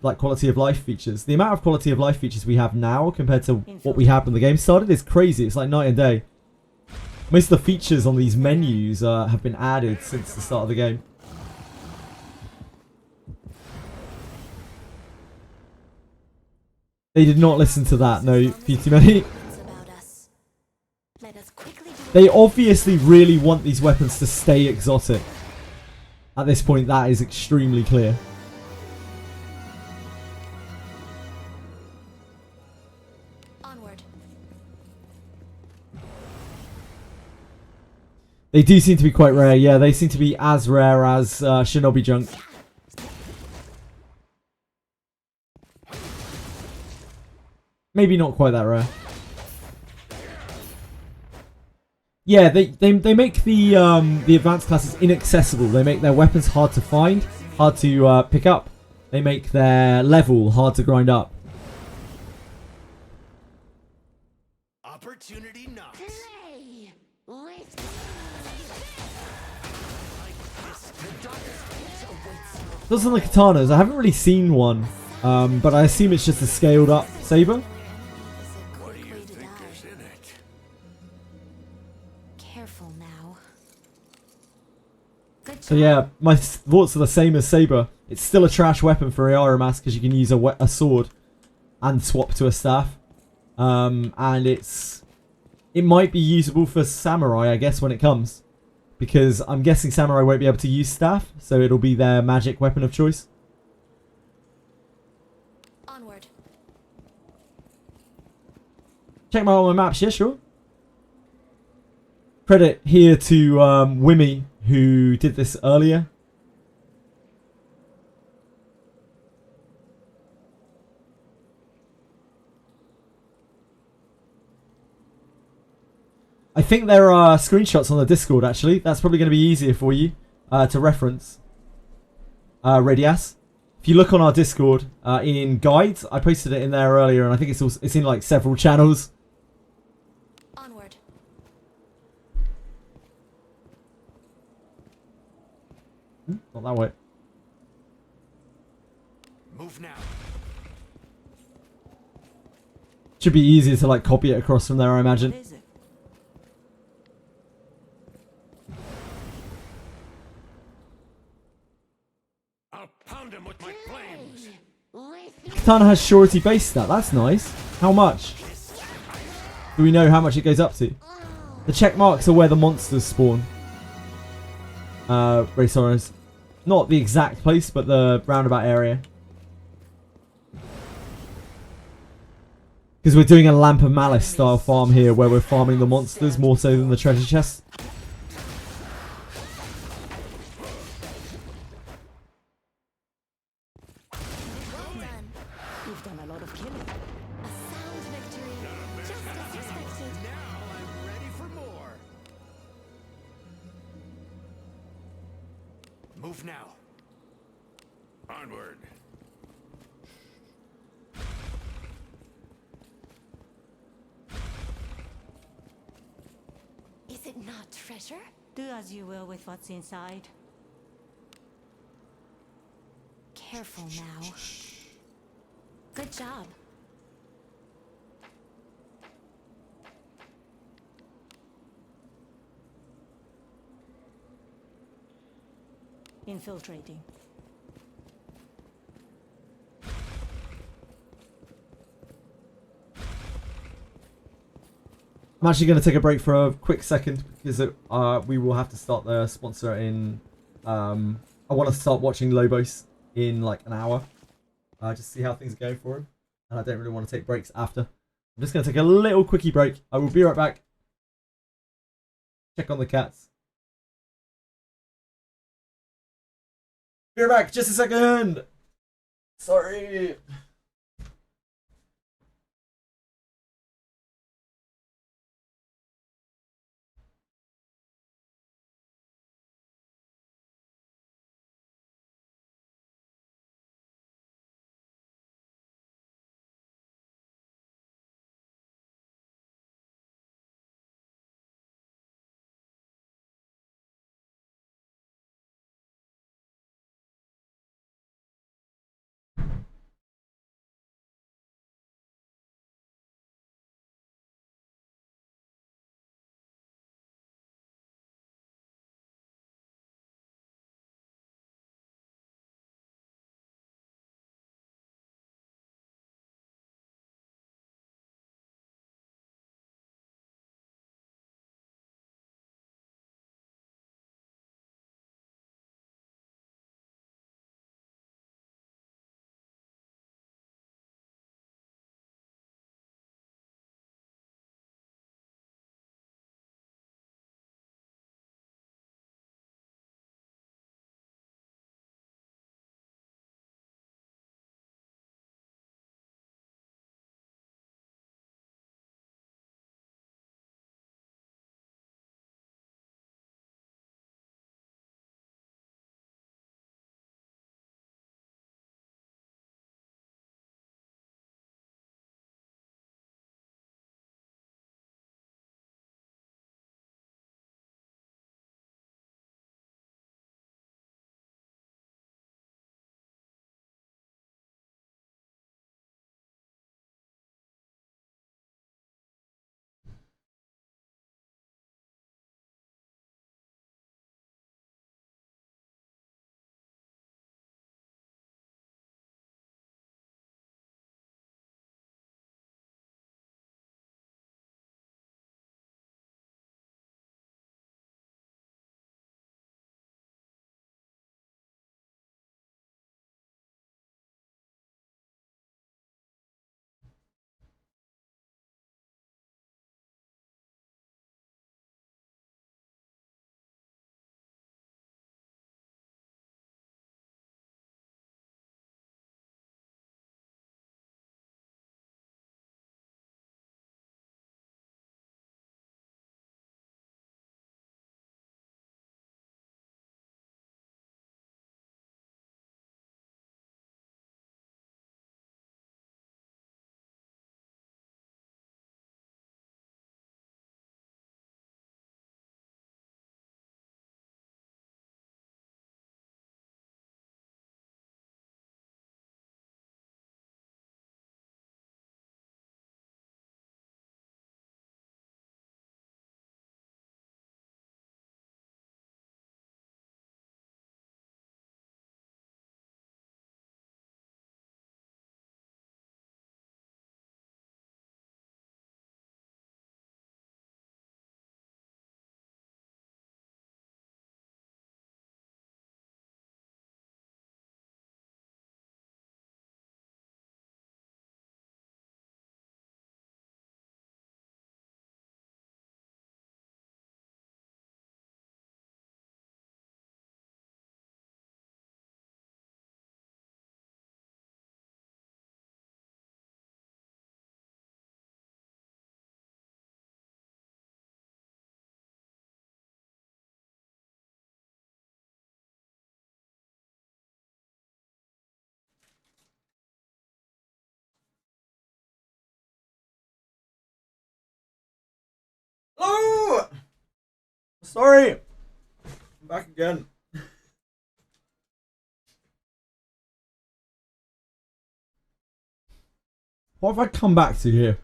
like quality of life features. The amount of quality of life features we have now compared to what we had when the game started is crazy. It's like night and day. Most of the features on these menus have been added since the start of the game. They did not listen to that. No, too many. They obviously really want these weapons to stay exotic. At this point, that is extremely clear. Onward. They do seem to be quite rare. Yeah, they seem to be as rare as Shinobi Junk. Maybe not quite that rare. Yeah, they make the advanced classes inaccessible. They make their weapons hard to find, hard to pick up. They make their level hard to grind up. Opportunity knocks. Play with Those are the katanas. I haven't really seen one, but I assume it's just a scaled up saber. What do you think is in it? Careful now. Good job. So yeah, my thoughts are the same as saber. It's still a trash weapon for Etheria Mask because you can use a sword and swap to a staff, and it might be usable for samurai, I guess, when it comes. Because I'm guessing samurai won't be able to use staff, so it'll be their magic weapon of choice. Onward. Check my all my maps, yeah, sure. Credit here to Wimmy, who did this earlier. I think there are screenshots on the Discord, actually. That's probably going to be easier for you to reference. Radias. If you look on our Discord in guides, I posted it in there earlier, and I think it's in like several channels. Onward. Not that way. Move now. Should be easier to like copy it across from there, I imagine. What is it? I'll pound him with my flames. Katana has surety base stat. That's nice. How much? Do we know how much it goes up to? The check marks are where the monsters spawn. Raysoros. Not the exact place, but the roundabout area. Because we're doing a Lamp of Malice style farm here, where we're farming the monsters more so than the treasure chests. Well done. You've done a lot of killing. A sound victory. Just as expected. Now I'm ready for more. Move now. Onward. Is it not treasure? Do as you will with what's inside. Careful now. Good job. Infiltrating. I'm actually going to take a break for a quick second because we will have to start the sponsor in. I want to start watching Lobos in like an hour. Just see how things are going for him. And I don't really want to take breaks after. I'm just going to take a little quickie break. I will be right back. Check on the cats. Be right back. Just a second. Sorry. Sorry. I'm back again. What have I come back to here?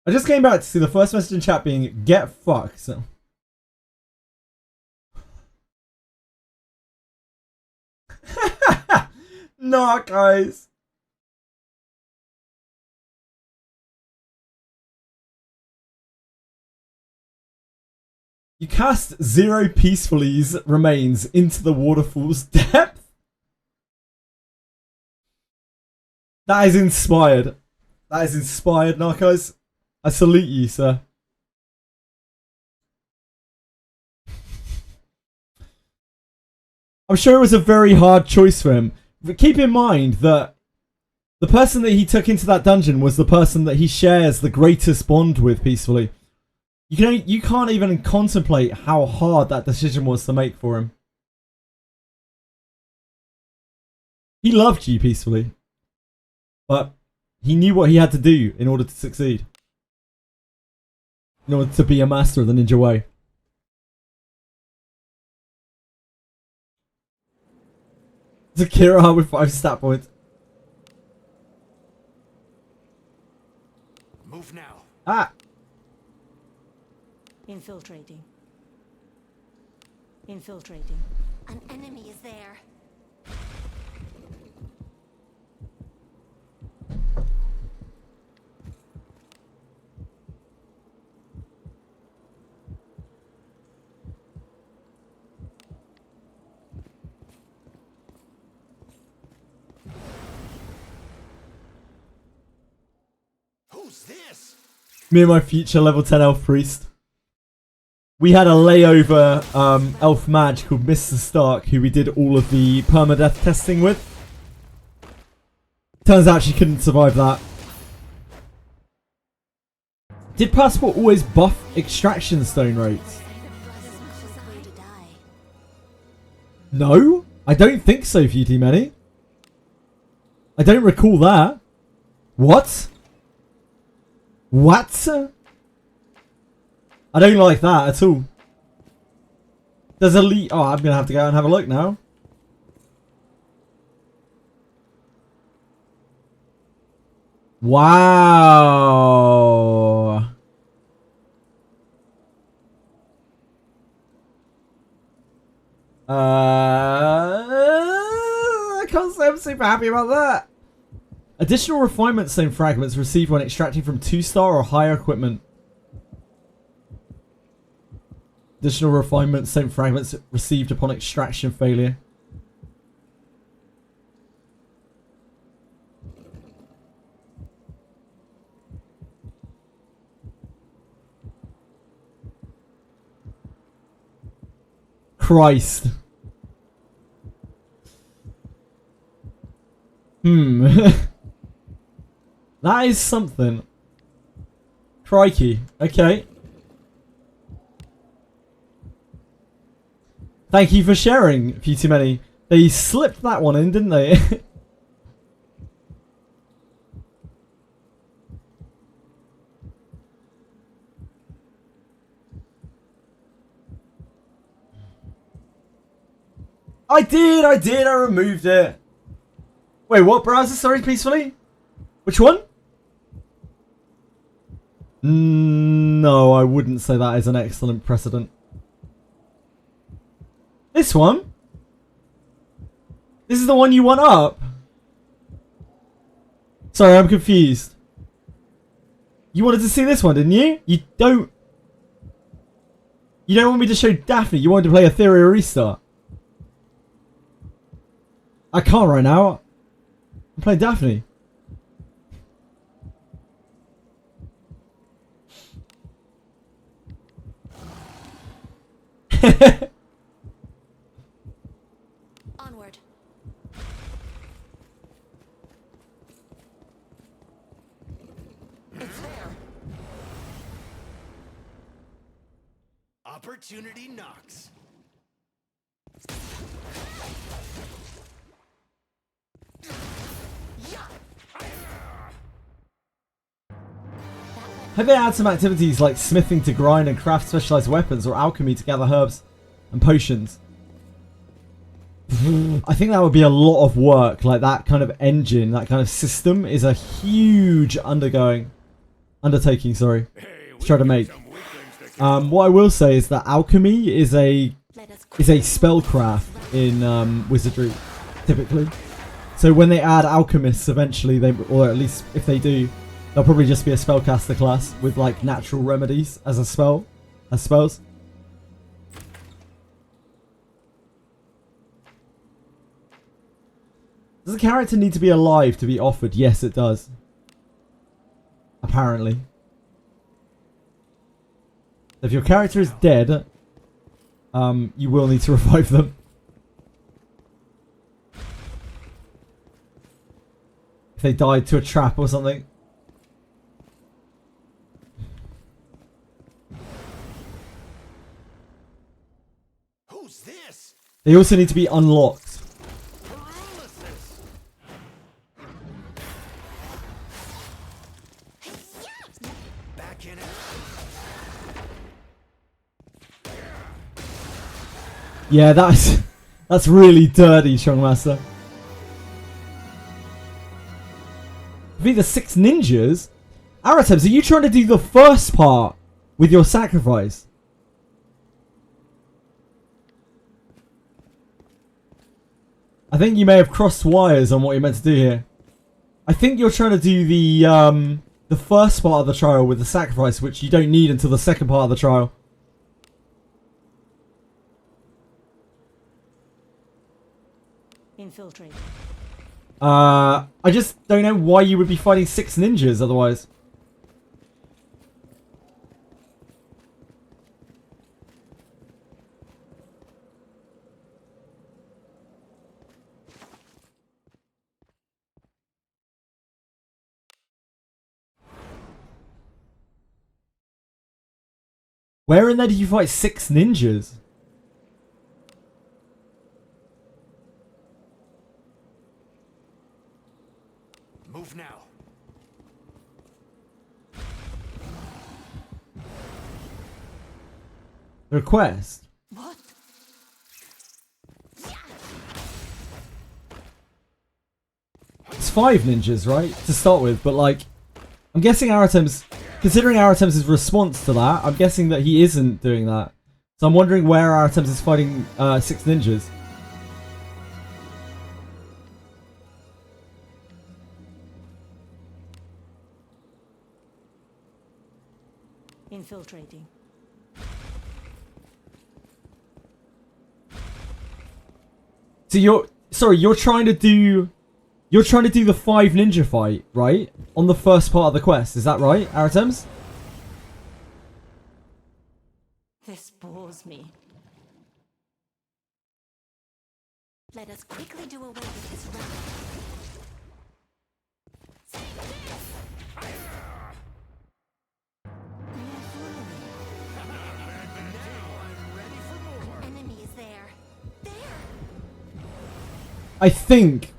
I just came back to see the first message in chat being get fucked. So. Nah, guys. You cast 0 peacefully's remains into the waterfall's depth. That is inspired. That is inspired, Narcos. I salute you, sir. I'm sure it was a very hard choice for him. But keep in mind that the person that he took into that dungeon was the person that he shares the greatest bond with peacefully. You can't even contemplate how hard that decision was to make for him. He loved you peacefully. But he knew what he had to do in order to succeed. In order to be a master of the ninja way. Zakira with 5 stat points. Move now. Ah! Infiltrating. Infiltrating. An enemy is there. Who's this? Me and my future level 10 elf priest. We had a layover elf mage called Mr. Stark who we did all of the permadeath testing with. Turns out she couldn't survive that. Did Passport always buff extraction stone rates? No, I don't think so, VT Many. I don't recall that. What? What? I don't like that at all. There's a leak. Oh, I'm gonna have to go and have a look now. Wow. I can't say I'm super happy about that. Additional refinement stone fragments received when extracting from 2-star or higher equipment. Additional refinement stone fragments received upon extraction failure. Christ. That is something. Crikey. Okay. Thank you for sharing, Few Too Many. They slipped that one in, didn't they? I removed it. Wait, what browser? Sorry, peacefully? Which one? No, I wouldn't say that is an excellent precedent. This one? This is the one you want up? Sorry, I'm confused. You wanted to see this one, didn't you? You don't want me to show Daphne. You wanted to play Etheria Restart. I can't right now. I'm playing Daphne. Onward. It's there. Opportunity knocks. That Hope they add some activities like smithing to grind and craft specialized weapons, or alchemy to gather herbs and potions. I think that would be a lot of work. Like, that kind of engine, that kind of system is a huge undertaking, sorry, to try to make. What I will say is that alchemy is a spellcraft in Wizardry, typically. So when they add alchemists eventually, or at least if they do, they'll probably just be a spellcaster class with like natural remedies as spells. Does the character need to be alive to be offered? Yes, it does. Apparently. If your character is dead, you will need to revive them. If they died to a trap or something. Who's this? They also need to be unlocked. Back in it. Yeah, that's really dirty, Strongmaster. Be the 6 ninjas? Aratems, are you trying to do the first part with your sacrifice? I think you may have crossed wires on what you're meant to do here. I think you're trying to do the first part of the trial with the sacrifice, which you don't need until the second part of the trial. Infiltrate. I just don't know why you would be fighting 6 ninjas otherwise. Where in there did you fight 6 ninjas? Move now. Request? What? It's 5 ninjas, right? To start with, but like, I'm guessing Aratems, considering Aratems' response to that, I'm guessing that he isn't doing that. So I'm wondering where Aratems is fighting 6 ninjas. Infiltrating. So you're trying to do the 5 ninja fight, right? On the first part of the quest, is that right, Aratems? This bores me. Let us quickly do away with this relic. An enemy is there. There! I think,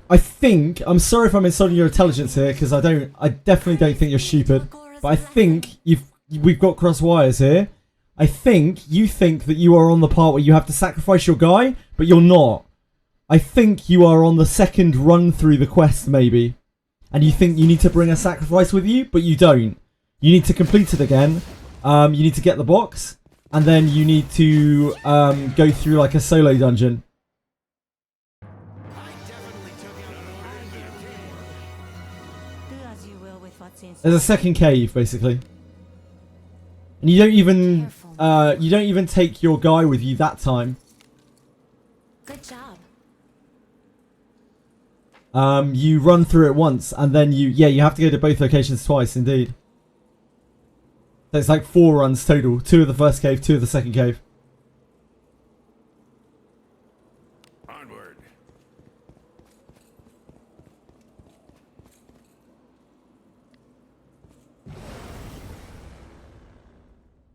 I'm sorry if I'm insulting your intelligence here, because I definitely don't think you're stupid, but I think we've got cross wires here. I think you think that you are on the part where you have to sacrifice your guy, but you're not. I think you are on the second run through the quest, maybe. And you think you need to bring a sacrifice with you, but you don't. You need to complete it again. You need to get the box, and then you need to go through like a solo dungeon. Do as you will with what's inside. There's a second cave, basically. And you don't even take your guy with you that time. Good job. You run through it once, and then you have to go to both locations twice, indeed. So it's like 4 runs total. 2 of the first cave, 2 of the second cave. Onward.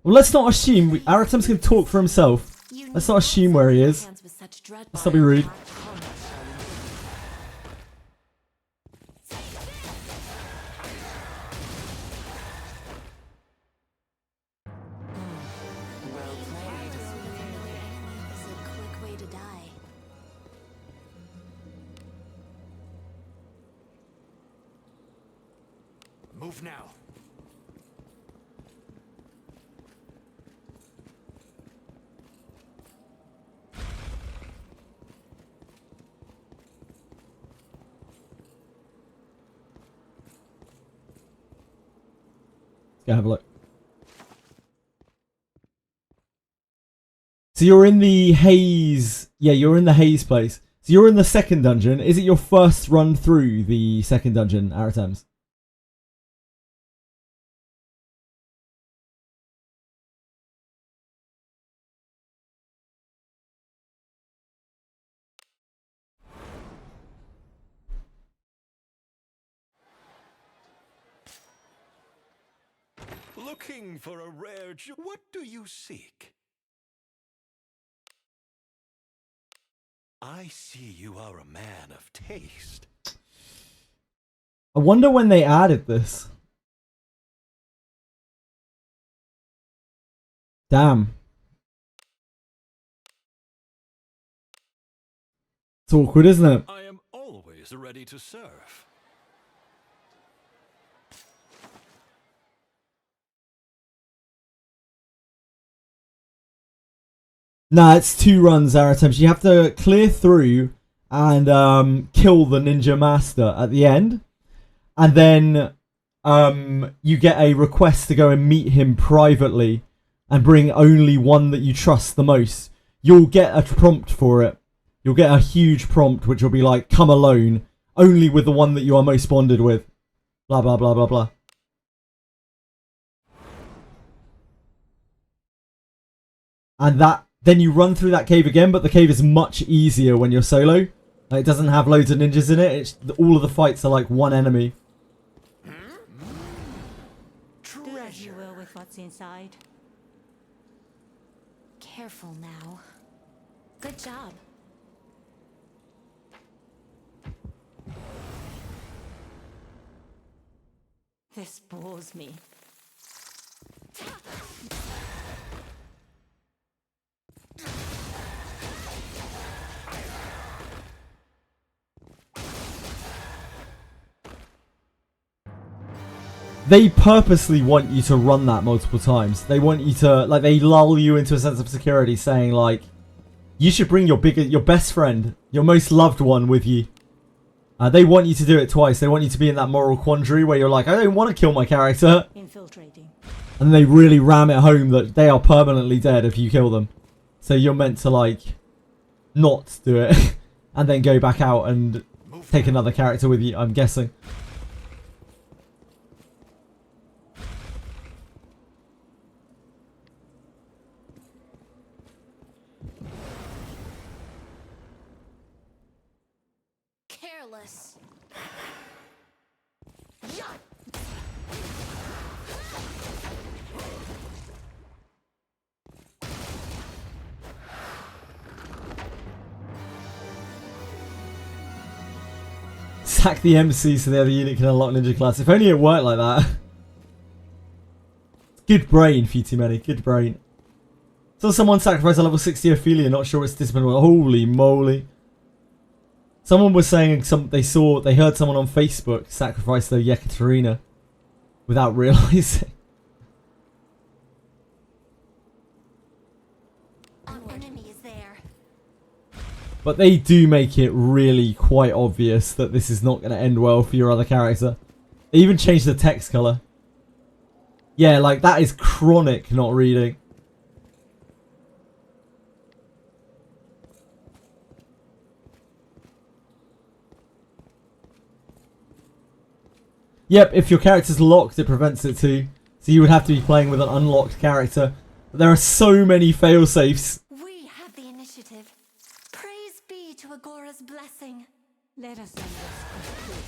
Well, let's not assume Aratem's can talk for himself. Let's not assume where he is. Let's not be rude. Move now. Let's go have a look. So you're in the haze. Yeah, you're in the haze place. So you're in the second dungeon. Is it your first run through the second dungeon, Aratems? Looking for a rare what do you seek? I see you are a man of taste. I wonder when they added this. Damn. It's awkward, isn't it? I am always ready to serve. Nah, it's 2 runs, Aratems. You have to clear through and kill the ninja master at the end. And then you get a request to go and meet him privately and bring only one that you trust the most. You'll get a prompt for it. You'll get a huge prompt which will be like, come alone, only with the one that you are most bonded with. Blah, blah, blah, blah, blah. And then you run through that cave again, but the cave is much easier when you're solo. Like, it doesn't have loads of ninjas in it. All of the fights are like one enemy. Do as you will with what's inside. Careful now. Good job. This bores me. They purposely want you to run that multiple times. They want you to, like, they lull you into a sense of security, saying, like, you should bring your best friend, your most loved one with you. They want you to do it twice. They want you to be in that moral quandary where you're like, I don't want to kill my character. Infiltrating. And they really ram it home that they are permanently dead if you kill them. So you're meant to, like, not do it. And then go back out and take another character with you, I'm guessing. Careless. Sack the MC so the other unit can unlock ninja class. If only it worked like that. Good brain, Futimeni. Good brain. So someone sacrificed a level 60 Ophelia, not sure it's discipline. Holy moly. Someone was saying they heard someone on Facebook sacrifice the Yekaterina without realizing. Our enemy is there. But they do make it really quite obvious that this is not going to end well for your other character. They even changed the text color. Yeah, like that is chronic not reading. Yep, if your character's locked, it prevents it too. So you would have to be playing with an unlocked character. But there are so many failsafes. We have the initiative. Praise be to Agora's blessing. Let us end this quickly.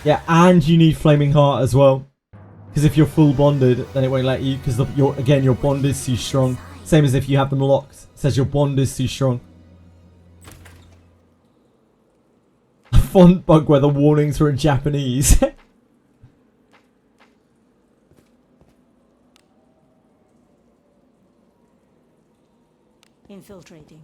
Yeah, and you need Flaming Heart as well. Because if you're full bonded, then it won't let you. Because your bond is too strong. Same as if you have them locked. It says your bond is too strong. A font bug where the warnings were in Japanese. Infiltrating.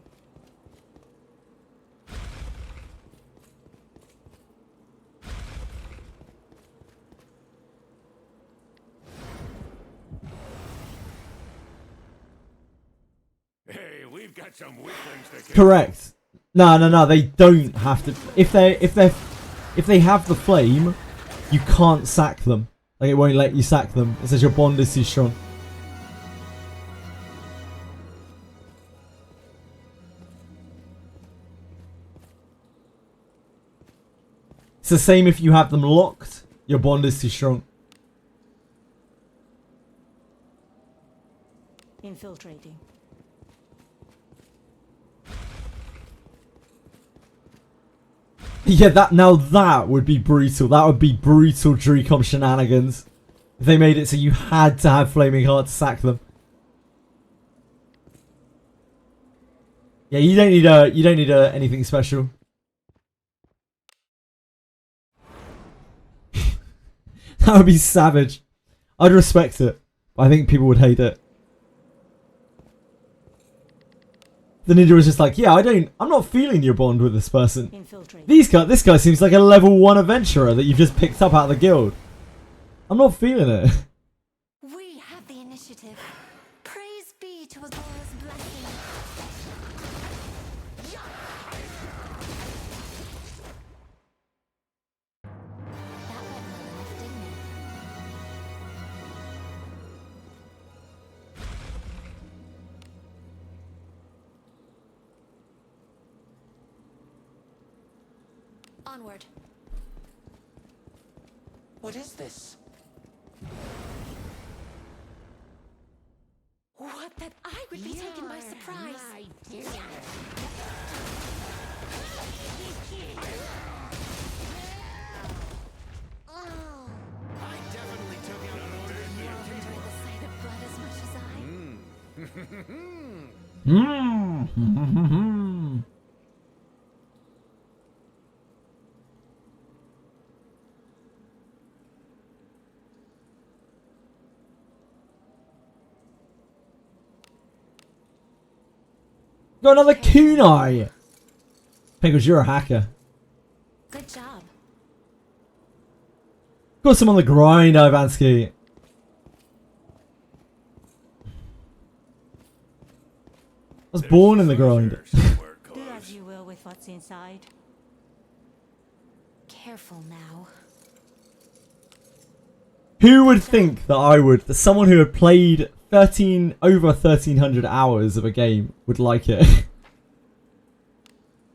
We've got some weaklings that can... Correct. No. They don't have to. If they have the flame, you can't sack them. Like, it won't let you sack them. It says your bond is too strong. It's the same if you have them locked. Your bond is too strong. Infiltrating. Yeah, that would be brutal. That would be brutal Dracom shenanigans. If they made it so you had to have Flaming Heart to sack them. Yeah, you don't need anything special. That would be savage. I'd respect it, but I think people would hate it. The ninja was just like, yeah, I'm not feeling your bond with this person. This guy seems like a level 1 adventurer that you've just picked up out of the guild. I'm not feeling it. We have the initiative. Praise be to Agora's blessing. That went well enough, didn't it? Onward. What is this? What, that I would be taken by surprise. Oh. I definitely took out an order. You all enjoy the sight of blood as much as Got another kunai! Pickles, you're a hacker. Good job. Got some on the grind, Ivansky. I was born in the grind. Do as you will with what's inside. Careful now. Who would think that someone who had played over 1,300 hours of a game would like it?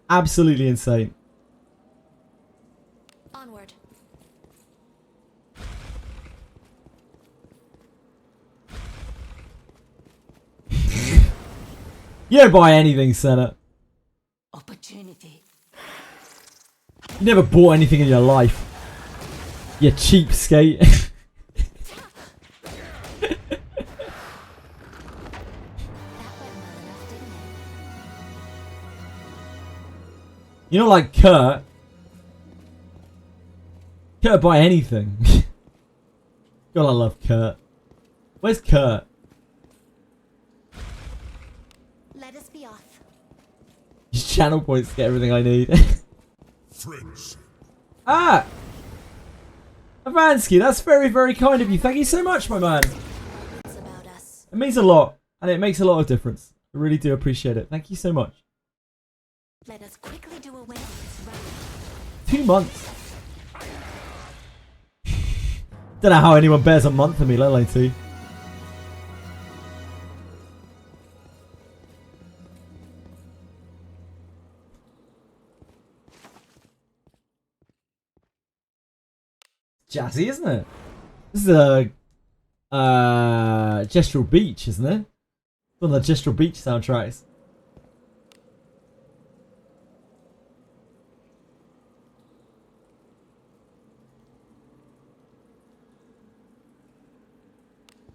Absolutely insane. Onward. You don't buy anything, Senna. Opportunity. You never bought anything in your life. You cheapskate. You're not like Kurt. Kurt buy anything. God, I love Kurt. Where's Kurt? Let us be off. Use channel points to get everything I need. Friends. Ah! Avansky, that's very, very kind of you. Thank you so much, my man. It's about us. It means a lot, and it makes a lot of difference. I really do appreciate it. Thank you so much. Let us quickly do away with this run. 2 months. Don't know how anyone bears a month of me, let alone 2. Jazzy, isn't it? This is a Gestural Beach, isn't it? One of the Gestural Beach soundtracks.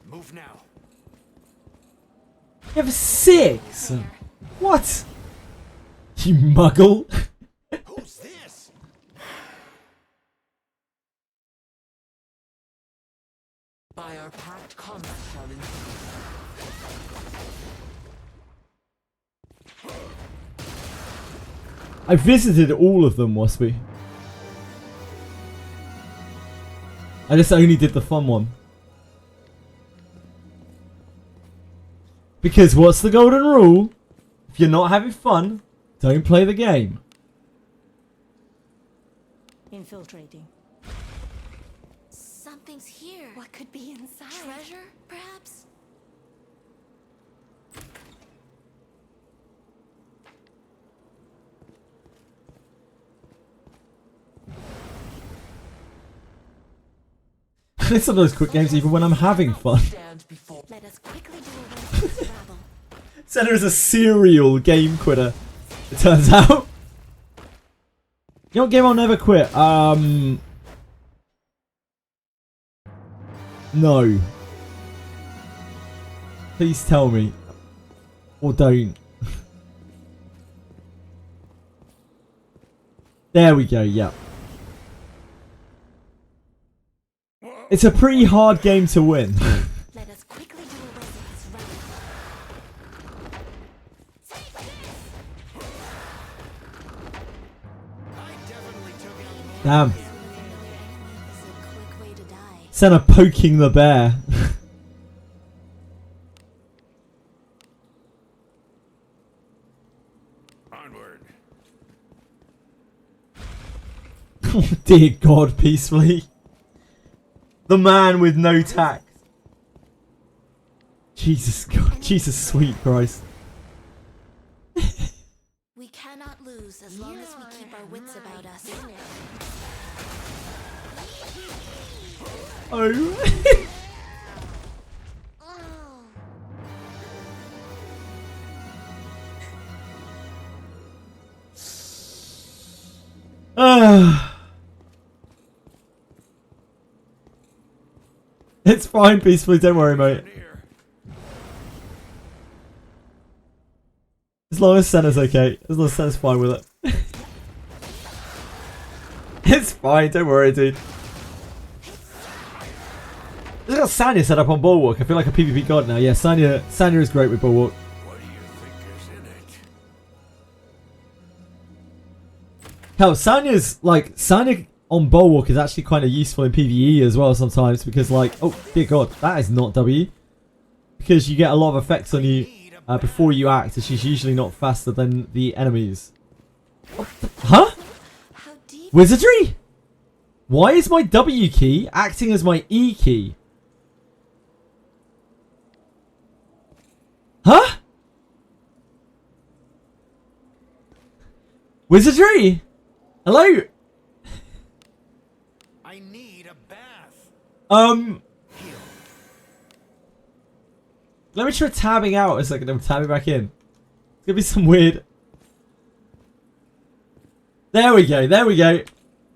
Move now. You have 6? What? You muggle? Who's this? By our pact, combat challenge. I visited all of them, Waspy. I just only did the fun one. Because what's the golden rule? If you're not having fun, don't play the game. Infiltrating. Something's here. What could be inside? Treasure, perhaps? It's one of those quick games even when I'm having fun. Let us quickly do away with this rabble. Senna is a serial game quitter, it turns out. You know what game I'll never quit? No. Please tell me. Or don't. There we go, yeah. It's a pretty hard game to win. Let us quickly do away with this rabble. Damn. Is a quick way to die. Senna poking the bear. Onward. Oh, dear God, peacefully. The man with no tact. Jesus God, Jesus sweet Christ. We cannot lose as long as we keep our wits about us. Oh. It's fine, peacefully, don't worry, mate. As long as Senna's okay. As long as Senna's fine with it. It's fine, don't worry, dude. Look at Sanya set up on Bulwark. I feel like a PvP god now. Yeah, Sanya is great with Bulwark. What do you think is in it? Hell, Sanya on Bulwark is actually kind of useful in PvE as well sometimes because like, oh dear God, that is not W. Because you get a lot of effects on you before you act, and she's usually not faster than the enemies. Huh? How deep? Wizardry? Why is my W key acting as my E key? Huh? Wizardry? Hello? I need a bath. Let me try tabbing out a second and tabbing back in. It's gonna be some weird. There we go, there we go.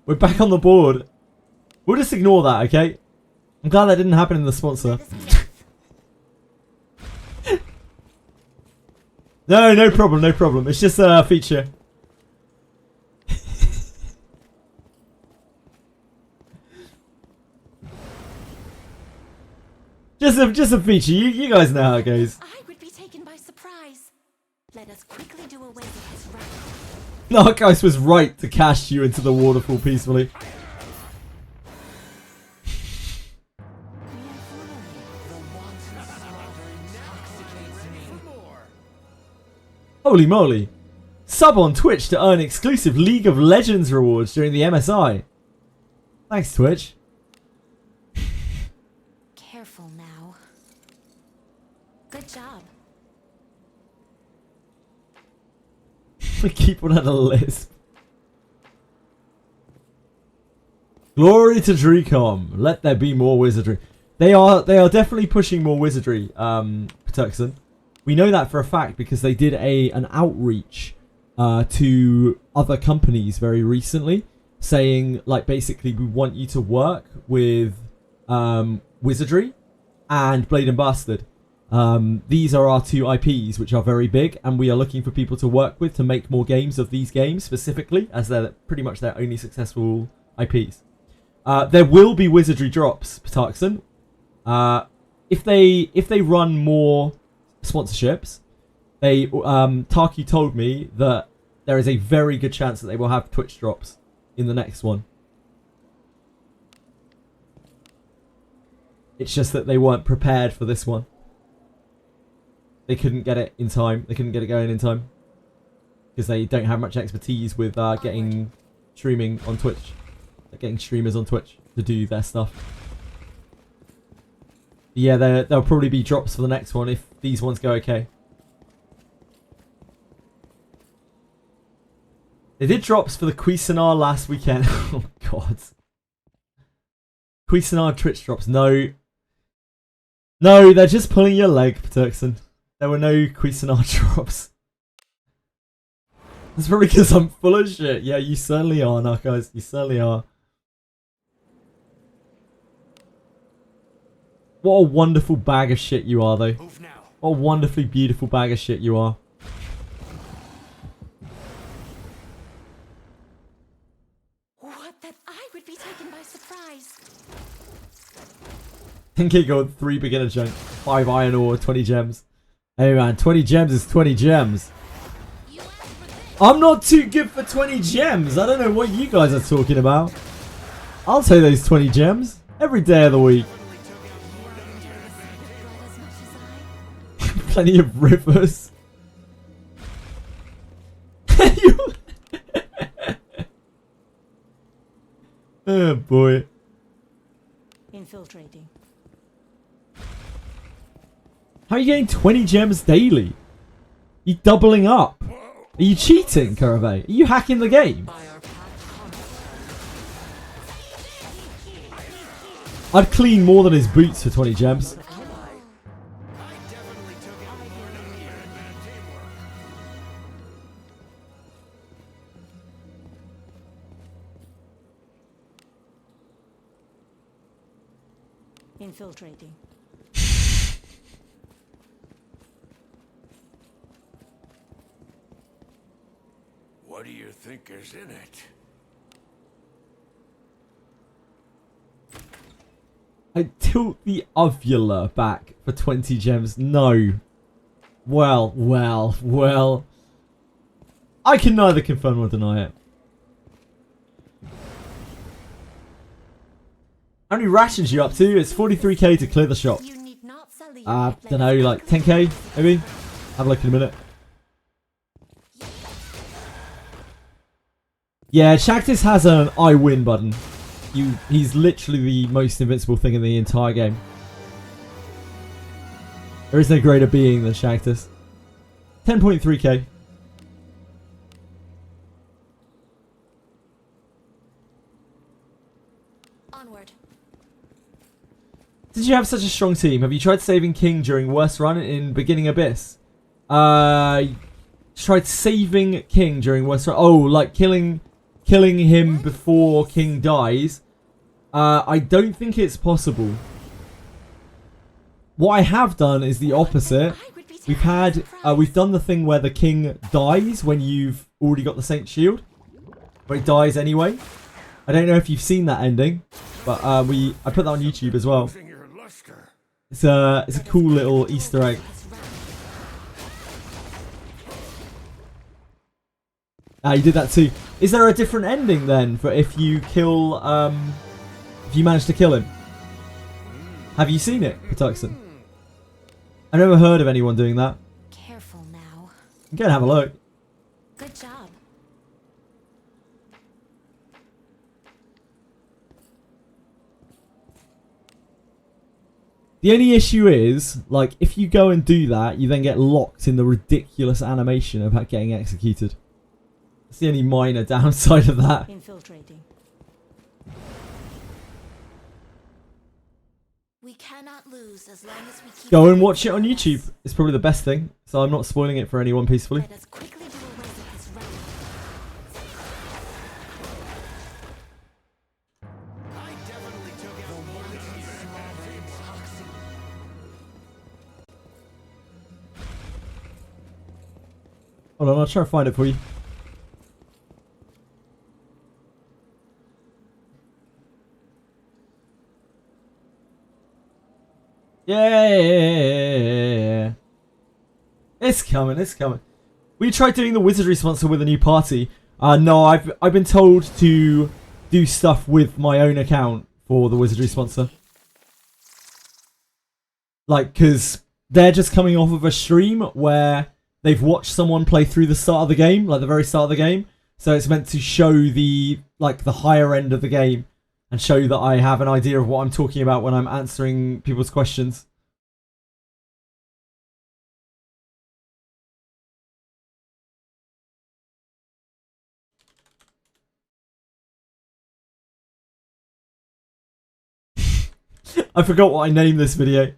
We're back on the board. We'll just ignore that, okay? I'm glad that didn't happen in the sponsor. No problem, no problem. It's just a feature. Just a feature. You guys know how it goes. I would be taken by surprise. Let us quickly do away with this rabble. Narcos was right to cast you into the waterfall peacefully. Holy moly. Sub on Twitch to earn exclusive League of Legends rewards during the MSI. Thanks, Twitch. Careful now. Good job. I keep one at a lisp. Glory to Drecom. Let there be more wizardry. They are definitely pushing more wizardry, Patuxen. We know that for a fact because they did an outreach to other companies very recently, saying like basically we want you to work with Wizardry and Blade and Bastard. These are our two IPs which are very big, and we are looking for people to work with to make more games of these games specifically, as they're pretty much their only successful IPs. There will be Wizardry drops, Patuxen. If they run more sponsorships, Taki told me that there is a very good chance that they will have Twitch drops in the next one. It's just that they weren't prepared for this one. they couldn't get it in time. They couldn't get it going in time because they don't have much expertise with getting streaming on Twitch, getting streamers on Twitch to do their stuff. Yeah, there'll probably be drops for the next one if these ones go okay. They did drops for the Cuisinart last weekend. Oh god. Cuisinart Twitch drops. No. No, they're just pulling your leg, Turkson. There were no Cuisinart drops. It's probably because I'm full of shit. Yeah, you certainly are, Narcos. You certainly are. What a wonderful bag of shit you are, though. Move now. What a wonderfully beautiful bag of shit you are. What that I would be taken by surprise. 10k gold, 3 beginner junk, 5 iron ore, 20 gems. Hey man, 20 gems is 20 gems. I'm not too good for 20 gems. I don't know what you guys are talking about. I'll take those 20 gems every day of the week. Plenty of rivers. Oh boy. Infiltrating. How are you getting 20 gems daily? You doubling up? Are you cheating, Karave? Are you hacking the game? I'd clean more than his boots for 20 gems. Infiltrating. What do you think is in it? I'd tilt the uvula back for 20 gems. No. Well. I can neither confirm nor deny it. How many rations you up to? It's 43k to clear the shop. Don't know, like 10k maybe? Have a look in a minute. Yeah, Shactus has an I win button. He's literally the most invincible thing in the entire game. There is no greater being than Shactus. 10.3k. Onward. Did you have such a strong team? Have you tried saving King during worst run in Beginning Abyss? Tried saving King during worst run. Oh, like killing him before King dies. I don't think it's possible. What I have done is the opposite. We've done the thing where the King dies when you've already got the Saint Shield, but he dies anyway. I don't know if you've seen that ending, but I put that on YouTube as well. It's a cool little Easter egg. You did that too. Is there a different ending then for if you kill if you manage to kill him? Have you seen it, Patuxon? I've never heard of anyone doing that. Careful now. Go and have a look. Good job. The only issue is, like, if you go and do that, you then get locked in the ridiculous animation of getting executed. That's the only minor downside of that. Infiltrating. We cannot lose as long as we keep Go and watch it on YouTube. It's probably the best thing, so I'm not spoiling it for anyone peacefully. Let us quickly do away with this round. Hold on, I'll try to find it for you. Yeah. It's coming, it's coming. We tried doing the Wizardry sponsor with a new party. No, I've been told to do stuff with my own account for the Wizardry sponsor. Like, because they're just coming off of a stream where they've watched someone play through the start of the game, like the very start of the game. So it's meant to show the higher end of the game and show that I have an idea of what I'm talking about when I'm answering people's questions. I forgot what I named this video.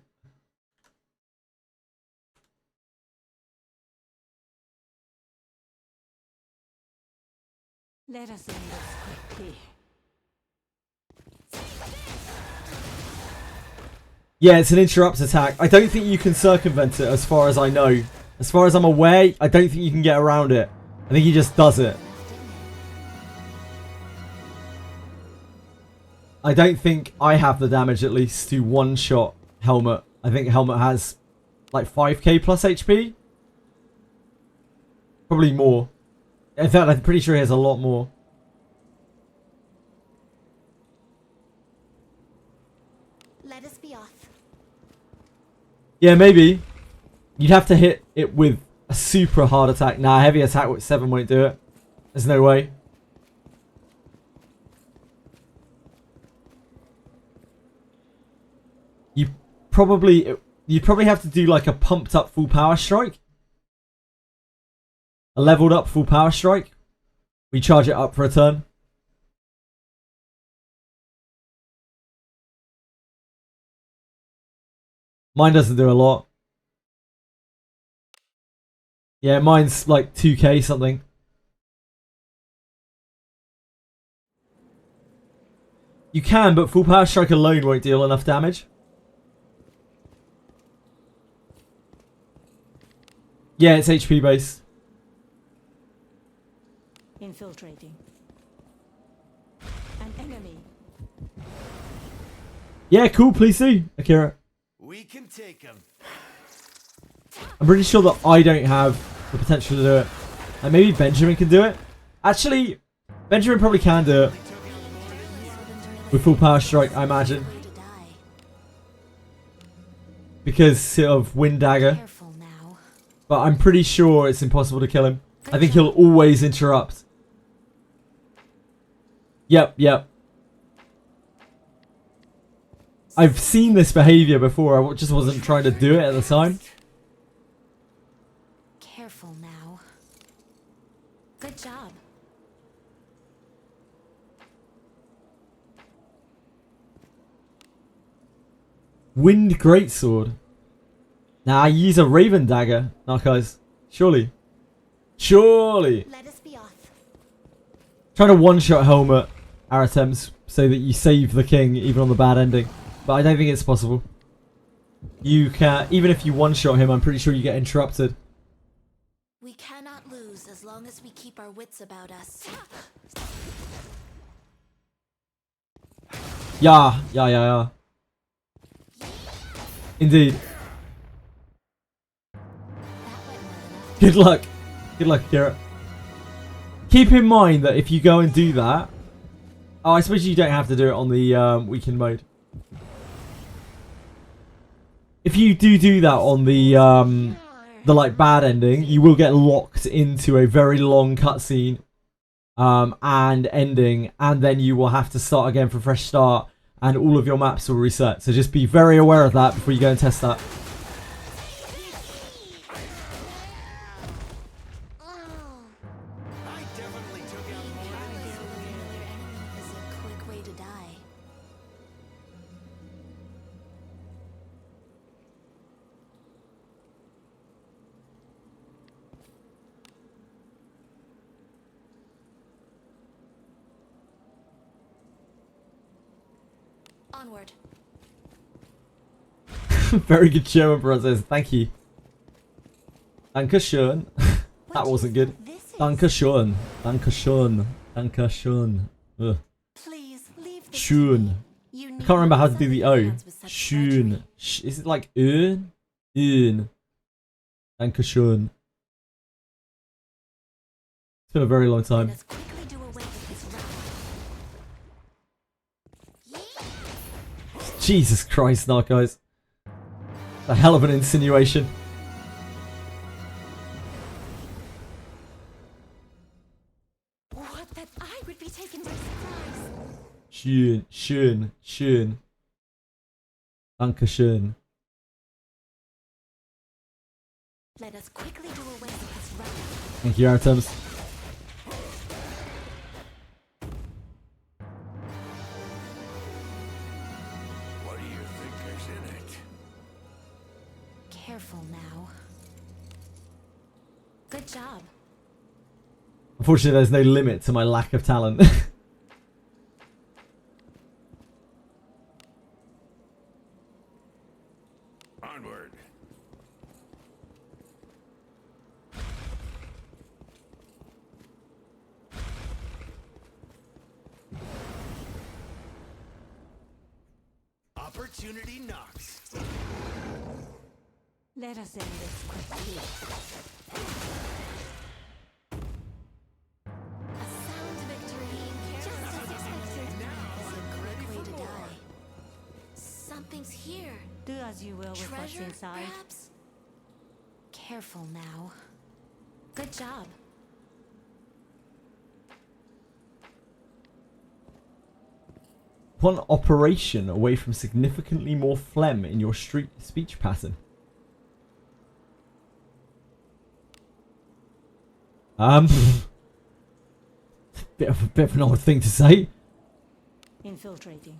Let us end this quickly. Yeah, it's an interrupt attack. I don't think you can circumvent it as far as I know. As far as I'm aware, I don't think you can get around it. I think he just does it. I don't think I have the damage, at least, to one-shot Helmet. I think Helmet has like 5k plus HP. Probably more. In fact, I'm pretty sure he has a lot more. Let us be off. Yeah, maybe. You'd have to hit it with a super hard attack. Nah, heavy attack with 7 won't do it. There's no way. You'd probably have to do like a pumped up full power strike. A leveled up full power strike. We charge it up for a turn. Mine doesn't do a lot. Yeah, mine's like 2k something. You can, but full power strike alone won't deal enough damage. Yeah, it's HP based. Infiltrating. An enemy. Yeah, cool, please do, Akira. We can take him. I'm pretty sure that I don't have the potential to do it. Like maybe Benjamin can do it. Actually, Benjamin probably can do it. With full power strike, I imagine. Because of Wind Dagger. Careful now. But I'm pretty sure it's impossible to kill him. I think he'll always interrupt. Yep. I've seen this behavior before. I just wasn't trying to do it at the time. Careful now. Good job. Wind Greatsword. Nah, use a Raven Dagger, Narcos. Surely. Let us be off. Trying to one-shot Helmet our attempts so that you save the king even on the bad ending. But I don't think it's possible. You can, even if you one-shot him, I'm pretty sure you get interrupted. We cannot lose as long as we keep our wits about us. Yeah. Indeed. Good luck. Good luck, Kira. Keep in mind that if you go and do that... Oh, I suppose you don't have to do it on the weekend mode. If you do that on the like bad ending, you will get locked into a very long cutscene and ending, and then you will have to start again for a fresh start, and all of your maps will reset. So just be very aware of that before you go and test that. Is a quick way to die. Onward. Very good German brothers. Thank you. Dankeschön. That wasn't good. Dankeschön. Dankeschön. Dankeschön. Ugh. Please leave this Schön. You I need can't remember how to do the O. hands with such Schön. Is it like Ön? Ön. Dankeschön. It's been a very long time. Let's quickly do away with this route. Jesus Christ, Narcos. A hell of an insinuation. What, that I would be taken by surprise? Schön. Dankeschön. Let us quickly do away with this rubbish. Thank you, Artemis. What do you think is in it? Careful now. Good job. Unfortunately, there's no limit to my lack of talent. Onward. Opportunity knocks. Let us end this quickly. A sound victory. Just as expected. Is a quick way to die. Something's here. Do as you will with what's Treasure, inside. perhaps? Careful now. Good job. One operation away from significantly more phlegm in your speech pattern. Bit of an odd thing to say. Infiltrating.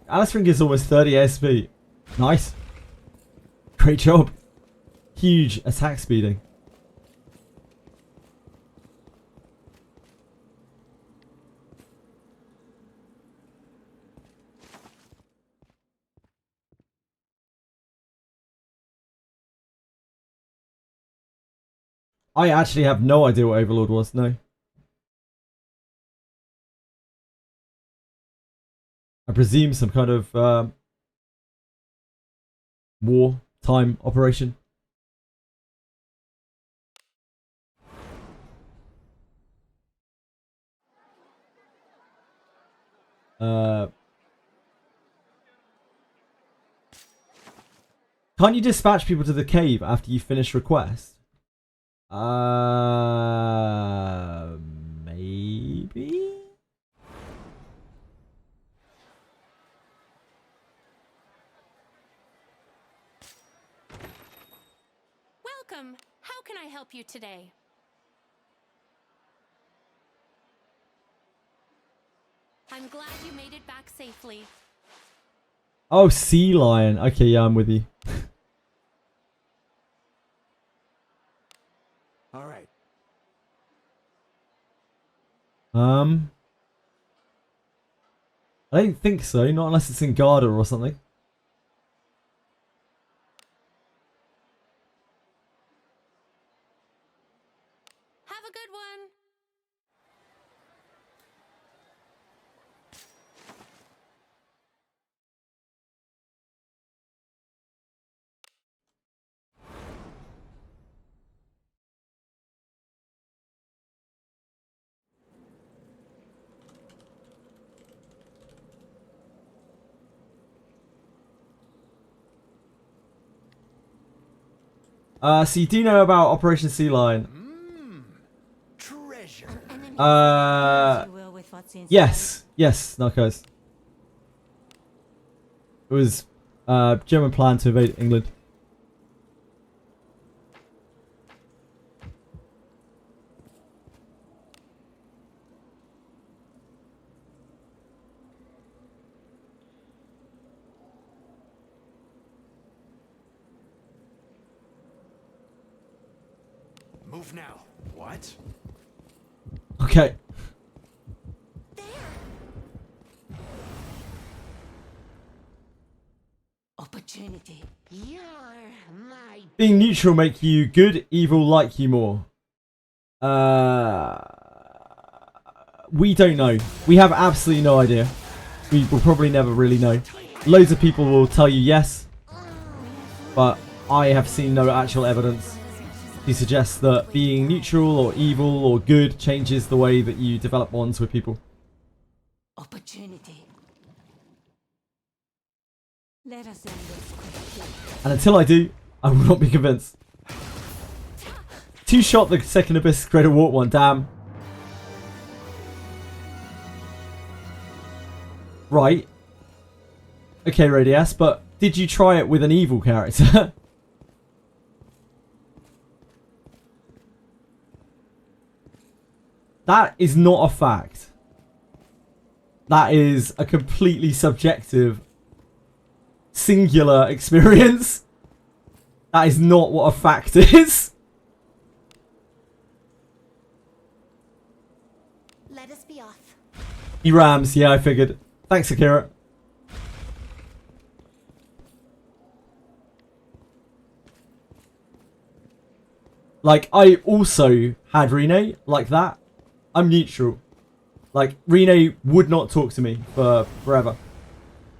Alice Ring is almost 30 SP. Nice. Great job. Huge attack speeding. I actually have no idea what Overlord was, no. I presume some kind of wartime operation. Can't you dispatch people to the cave after you finish request? Maybe? Welcome. How can I help you today? I'm glad you made it back safely. Oh, sea lion. Okay, yeah, I'm with you. All right. I don't think so, not unless it's in Garda or something. Have a good one. So you do know about Operation Sea Lion? Treasure. Do as you will with what's inside. Yes, Narcos. It was German plan to invade England. Move now. What? Okay. Opportunity. You're my Being neutral make you good, evil like you more. We don't know. We have absolutely no idea. We will probably never really know. Loads of people will tell you yes, but I have seen no actual evidence to suggest that being neutral or evil or good changes the way that you develop bonds with people. Opportunity. Let us end this quickly. And until I do, I will not be convinced. 2-shot the second Abyss Greater Warp one, damn. Right. Okay, Radias, but did you try it with an evil character? That is not a fact. That is a completely subjective, singular experience. That is not what a fact is. Let us be off. He rams, yeah, I figured. Thanks, Akira. Like, I also had Rene like that. I'm neutral. Like, Rene would not talk to me for forever.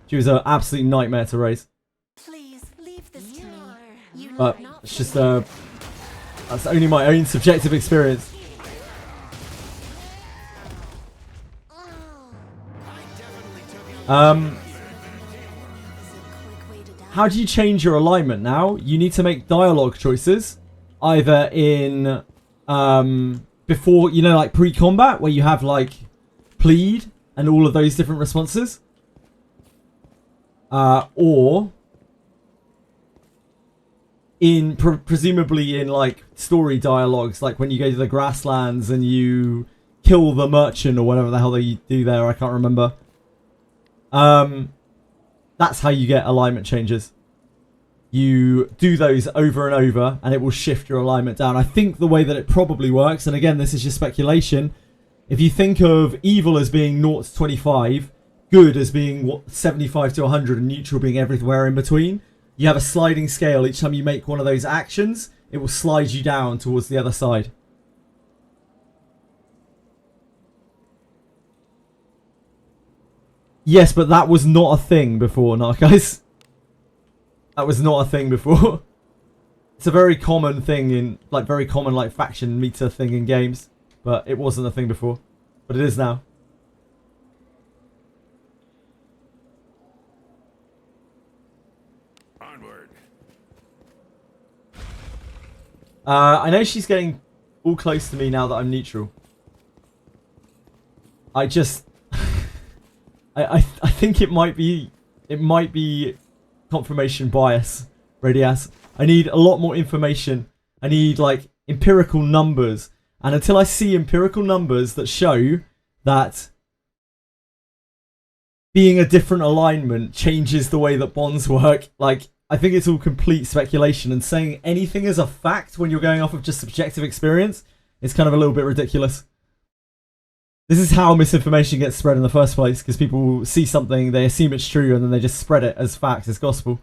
She was an absolute nightmare to raise. Please leave this to me. You But need not it's just that's only my own subjective experience. How do you change your alignment now? You need to make dialogue choices, either in before, you know, like pre-combat, where you have like plead and all of those different responses, or in presumably in like story dialogues, like when you go to the grasslands and you kill the merchant or whatever the hell they do there. I can't remember. That's how you get alignment changes. You do those over and over and it will shift your alignment down. I think the way that it probably works, and again this is just speculation, if you think of evil as being 0 to 25, good as being 75 to 100, and neutral being everywhere in between, you have a sliding scale. Each time you make one of those actions, it will slide you down towards the other side. Yes, but that was not a thing before, guys. That was not a thing before. It's a very common thing in, like, very common, like, faction meter thing in games. But it wasn't a thing before. But it is now. Onward. I know she's getting all close to me now that I'm neutral. I just... I think it might be confirmation bias, Radias. I need a lot more information. I need like empirical numbers, and until I see empirical numbers that show that being a different alignment changes the way that bonds work, like, I think it's all complete speculation, and saying anything as a fact when you're going off of just subjective experience is kind of a little bit ridiculous. This is how misinformation gets spread in the first place, because people see something, they assume it's true, and then they just spread it as fact, as gospel.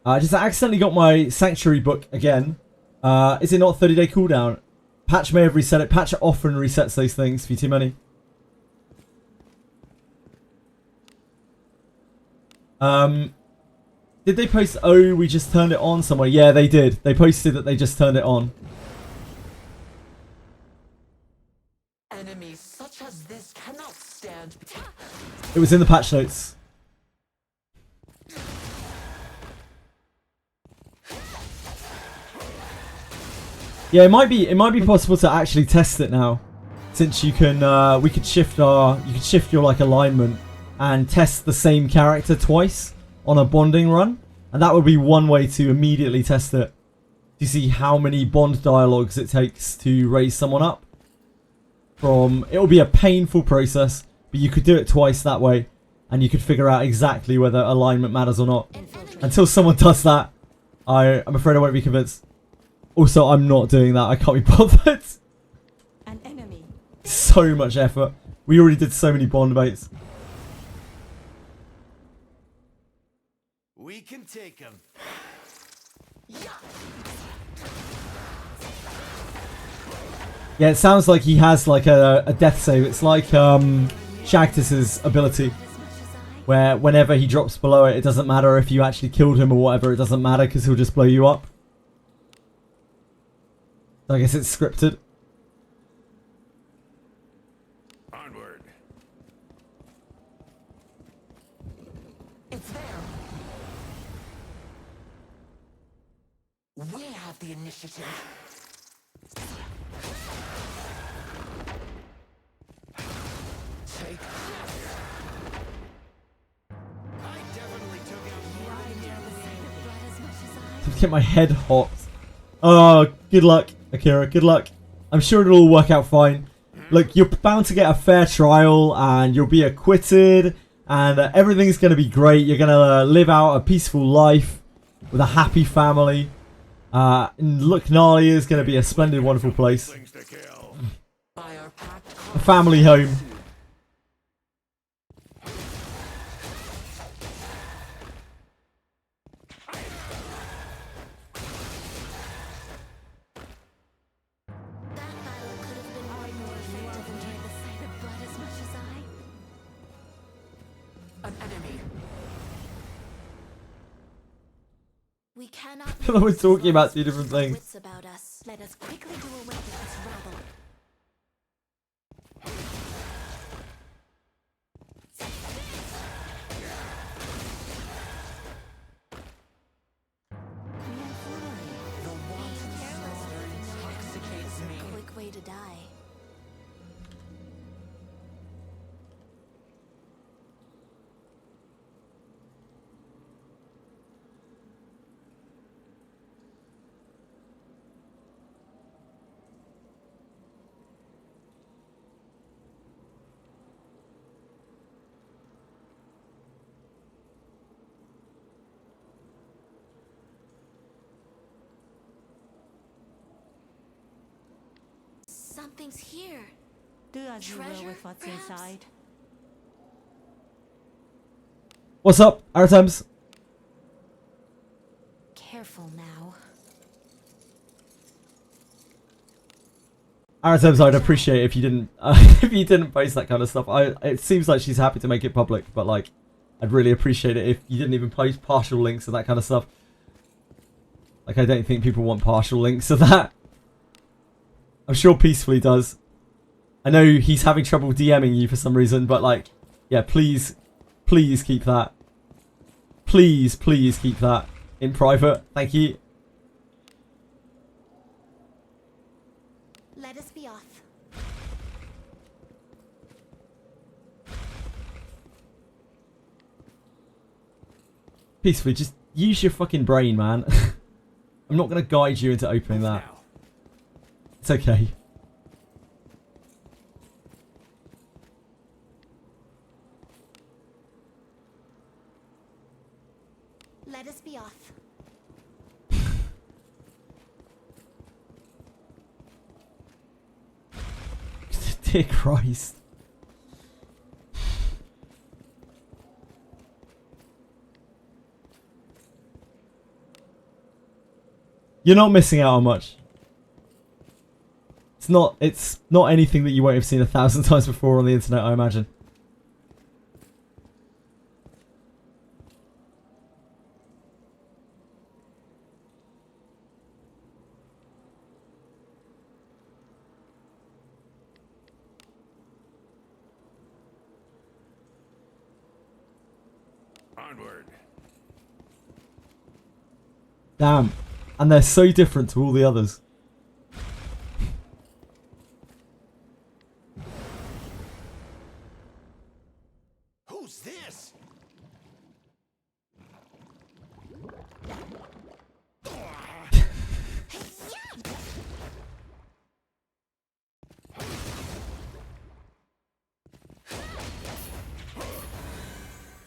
I just accidentally got my Sanctuary book again. Is it not 30-day cooldown? Patch may have reset it. Patch often resets those things for too many. Did they post, oh, we just turned it on somewhere? Yeah, they did. They posted that they just turned it on. Enemies such as this cannot stand. It was in the patch notes. Yeah, it might be possible to actually test it now, since you can. We could shift your like alignment and test the same character twice on a bonding run, and that would be one way to immediately test it, to see how many bond dialogues it takes to raise someone up. It'll be a painful process, but you could do it twice that way, and you could figure out exactly whether alignment matters or not. Until someone does that, I'm afraid I won't be convinced. Also, I'm not doing that. I can't be bothered. An enemy. So much effort. We already did so many bond baits. We can take him. Yeah, it sounds like he has like a death save. It's like Shagtis's ability, where whenever he drops below it, it doesn't matter if you actually killed him or whatever. It doesn't matter because he'll just blow you up. So I guess it's scripted. Onward. It's there. We have the initiative. Take I definitely took out more than you. Blood as much as I. To get my head hot. Oh, good luck, Akira. Good luck. I'm sure it'll all work out fine. Look, you're bound to get a fair trial, and you'll be acquitted, and everything's going to be great. You're going to live out a peaceful life with a happy family. And look, Nalia is going to be a splendid, wonderful place. Things to kill. by our pact. A family home. That battle could have been way more effective enjoying the sight of blood as much as I. An enemy. We cannot. I was lose as talking long about as two we different keep our things. wits about us. Let us quickly do away with this rabble. The wanton slaughter intoxicates me. Quick way to die. Something's here. Do as you will Treasure, with what's perhaps? inside. What's up, Aritems? Careful now. Aritems, I'd appreciate if you didn't if you didn't post that kind of stuff. It seems like she's happy to make it public, but like, I'd really appreciate it if you didn't even post partial links and that kind of stuff. Like, I don't think people want partial links to that. I'm sure Peacefully does. I know he's having trouble DMing you for some reason, but like, yeah, please, please keep that. Please, please keep that in private. Thank you. Let us be off. Peacefully, just use your fucking brain, man. I'm not going to guide you into opening that. Now. It's okay. Let us be off. Dear Christ. You're not missing out on much. It's not anything that you won't have seen 1,000 times before on the internet, I imagine. Onward. Damn. And they're so different to all the others. Who's this?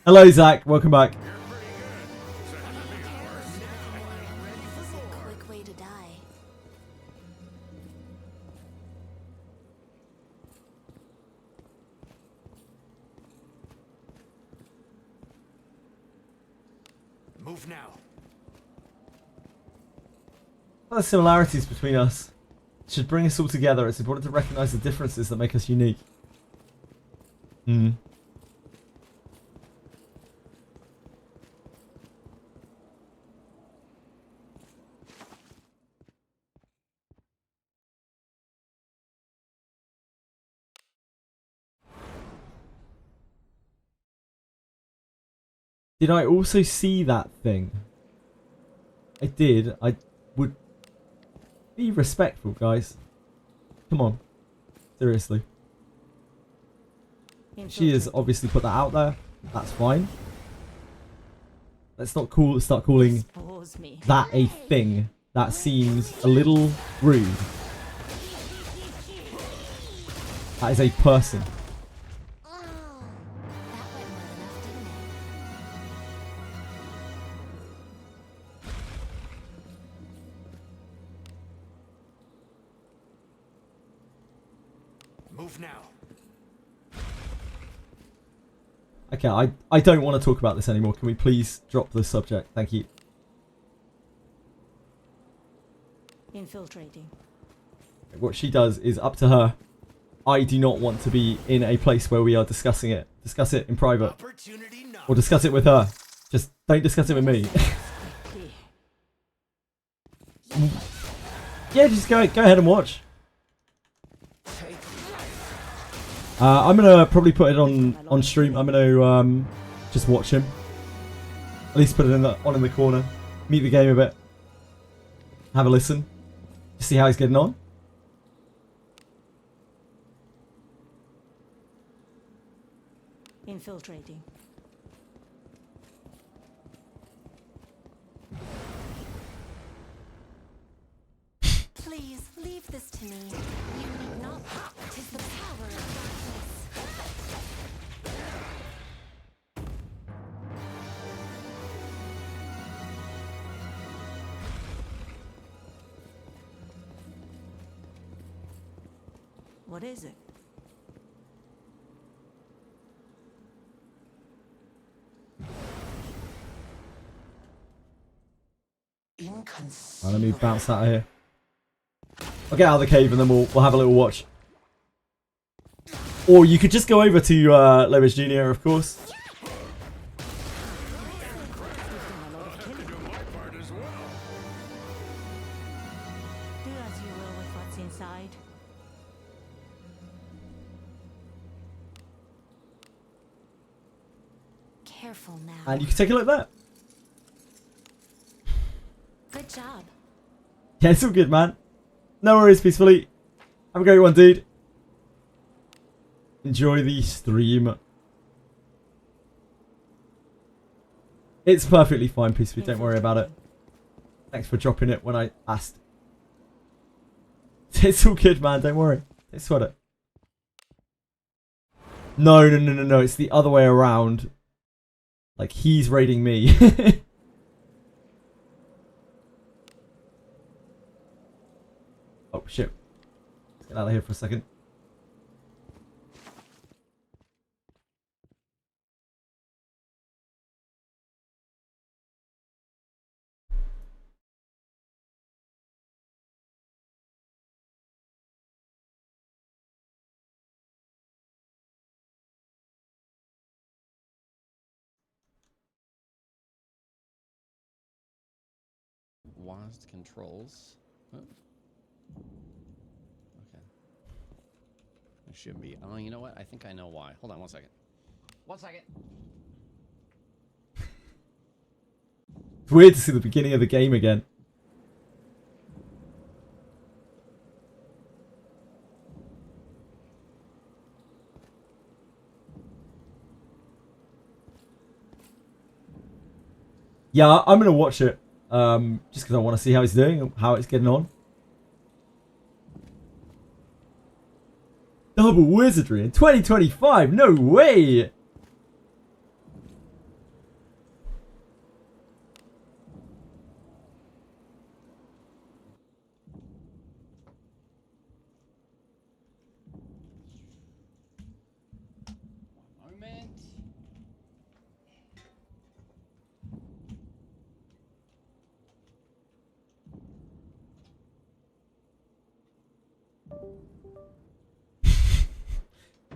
Hello, Zach. Welcome back. This is a quick way to die. Move now. What are the similarities between us? It should bring us all together. It's important to recognize the differences that make us unique. Hmm. Did I also see that thing? I did. I would be respectful, guys. Come on. Seriously. She has obviously put that out there. That's fine. Let's not start calling Expose me. that a thing. That seems a little rude. That is a person. Oh, that went well enough, didn't it? Move now. Okay, I don't want to talk about this anymore. Can we please drop the subject? Thank you. Infiltrating. What she does is up to her. I do not want to be in a place where we are discussing it. Discuss it in private. Opportunity knock. Or discuss it with her. Just don't discuss it with me. Yeah, just go ahead and watch. I'm gonna probably put it on stream. I'm gonna just watch him. At least put it in the corner. Meet the game a bit. Have a listen. See how he's getting on. Infiltrating. Please leave this to me. You need not. 'Tis the power of darkness. What is it? Right, let me bounce out of here. I'll get out of the cave and then we'll have a little watch. Or you could just go over to Lewis Jr., of course. Do as you will with what's inside. Careful now. And you can take a look there. Good job. Yeah, it's all good, man. No worries, peacefully. Have a great one, dude. Enjoy the stream. It's perfectly fine, peacefully. Don't worry about it. Thanks for dropping it when I asked. It's all good, man. Don't worry. Don't sweat it. No. It's the other way around. Like, he's raiding me. Oh, shit. Let's get out of here for a second. WASD controls. Oh. Okay. It should be. Oh, you know what? I think I know why. Hold on 1 second. 1 second. It's weird to see the beginning of the game again. Yeah, I'm gonna watch it. Just because I want to see how he's doing, how it's getting on. Double Wizardry in 2025? No way! Moment.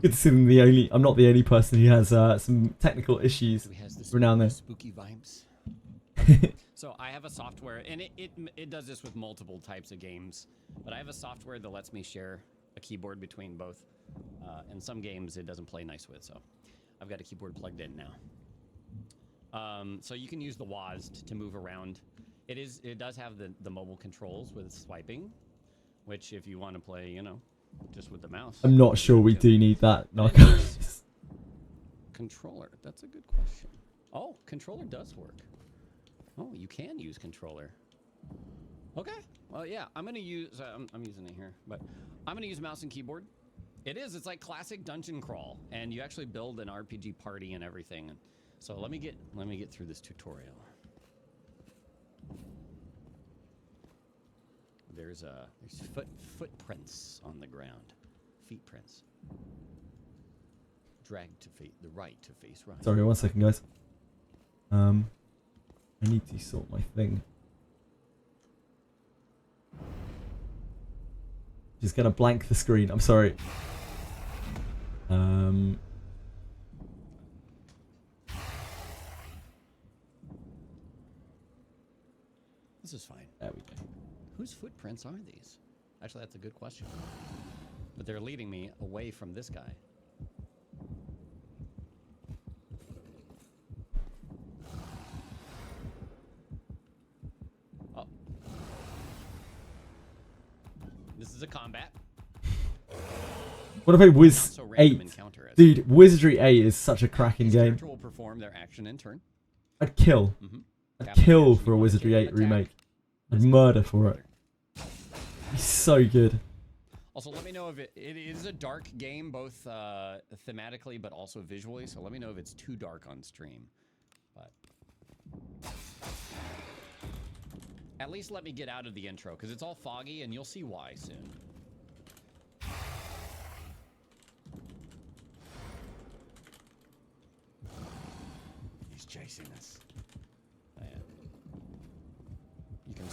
Good to see them. I'm not the only person who has some technical issues every now and then. Spooky vibes. So I have a software, and it does this with multiple types of games. But I have a software that lets me share a keyboard between both. And some games it doesn't play nice with, so I've got a keyboard plugged in now. So you can use the WASD to move around. It does have the mobile controls with swiping, which if you want to play, you know, just with the mouse. I'm not sure we do need that, Narcos. Controller. That's a good question. Oh, controller does work. Oh, you can use controller. Okay. Well, yeah, I'm gonna use. I'm using it here, but I'm gonna use mouse and keyboard. It's like classic dungeon crawl, and you actually build an RPG party and everything. So let me get through this tutorial. There's footprints on the ground, feet prints. Drag to the right to face right. Sorry, 1 second, guys. I need to sort my thing. Just gonna blank the screen. I'm sorry. This is fine. There we go. Whose footprints are these? Actually, that's a good question. But they're leading me away from this guy. Oh. This is a combat. What about Wiz Not so random 8? encounter as- Dude, Wizardry 8 is such a cracking Each game. character will perform their action in turn. I'd kill. I'd kill for a Wizardry 8 remake. I'd murder for it. It's so good. Also, let me know if it is a dark game, both thematically but also visually. So let me know if it's too dark on stream. But at least let me get out of the intro, because it's all foggy, and you'll see why soon. He's chasing us. Oh, yeah. You can.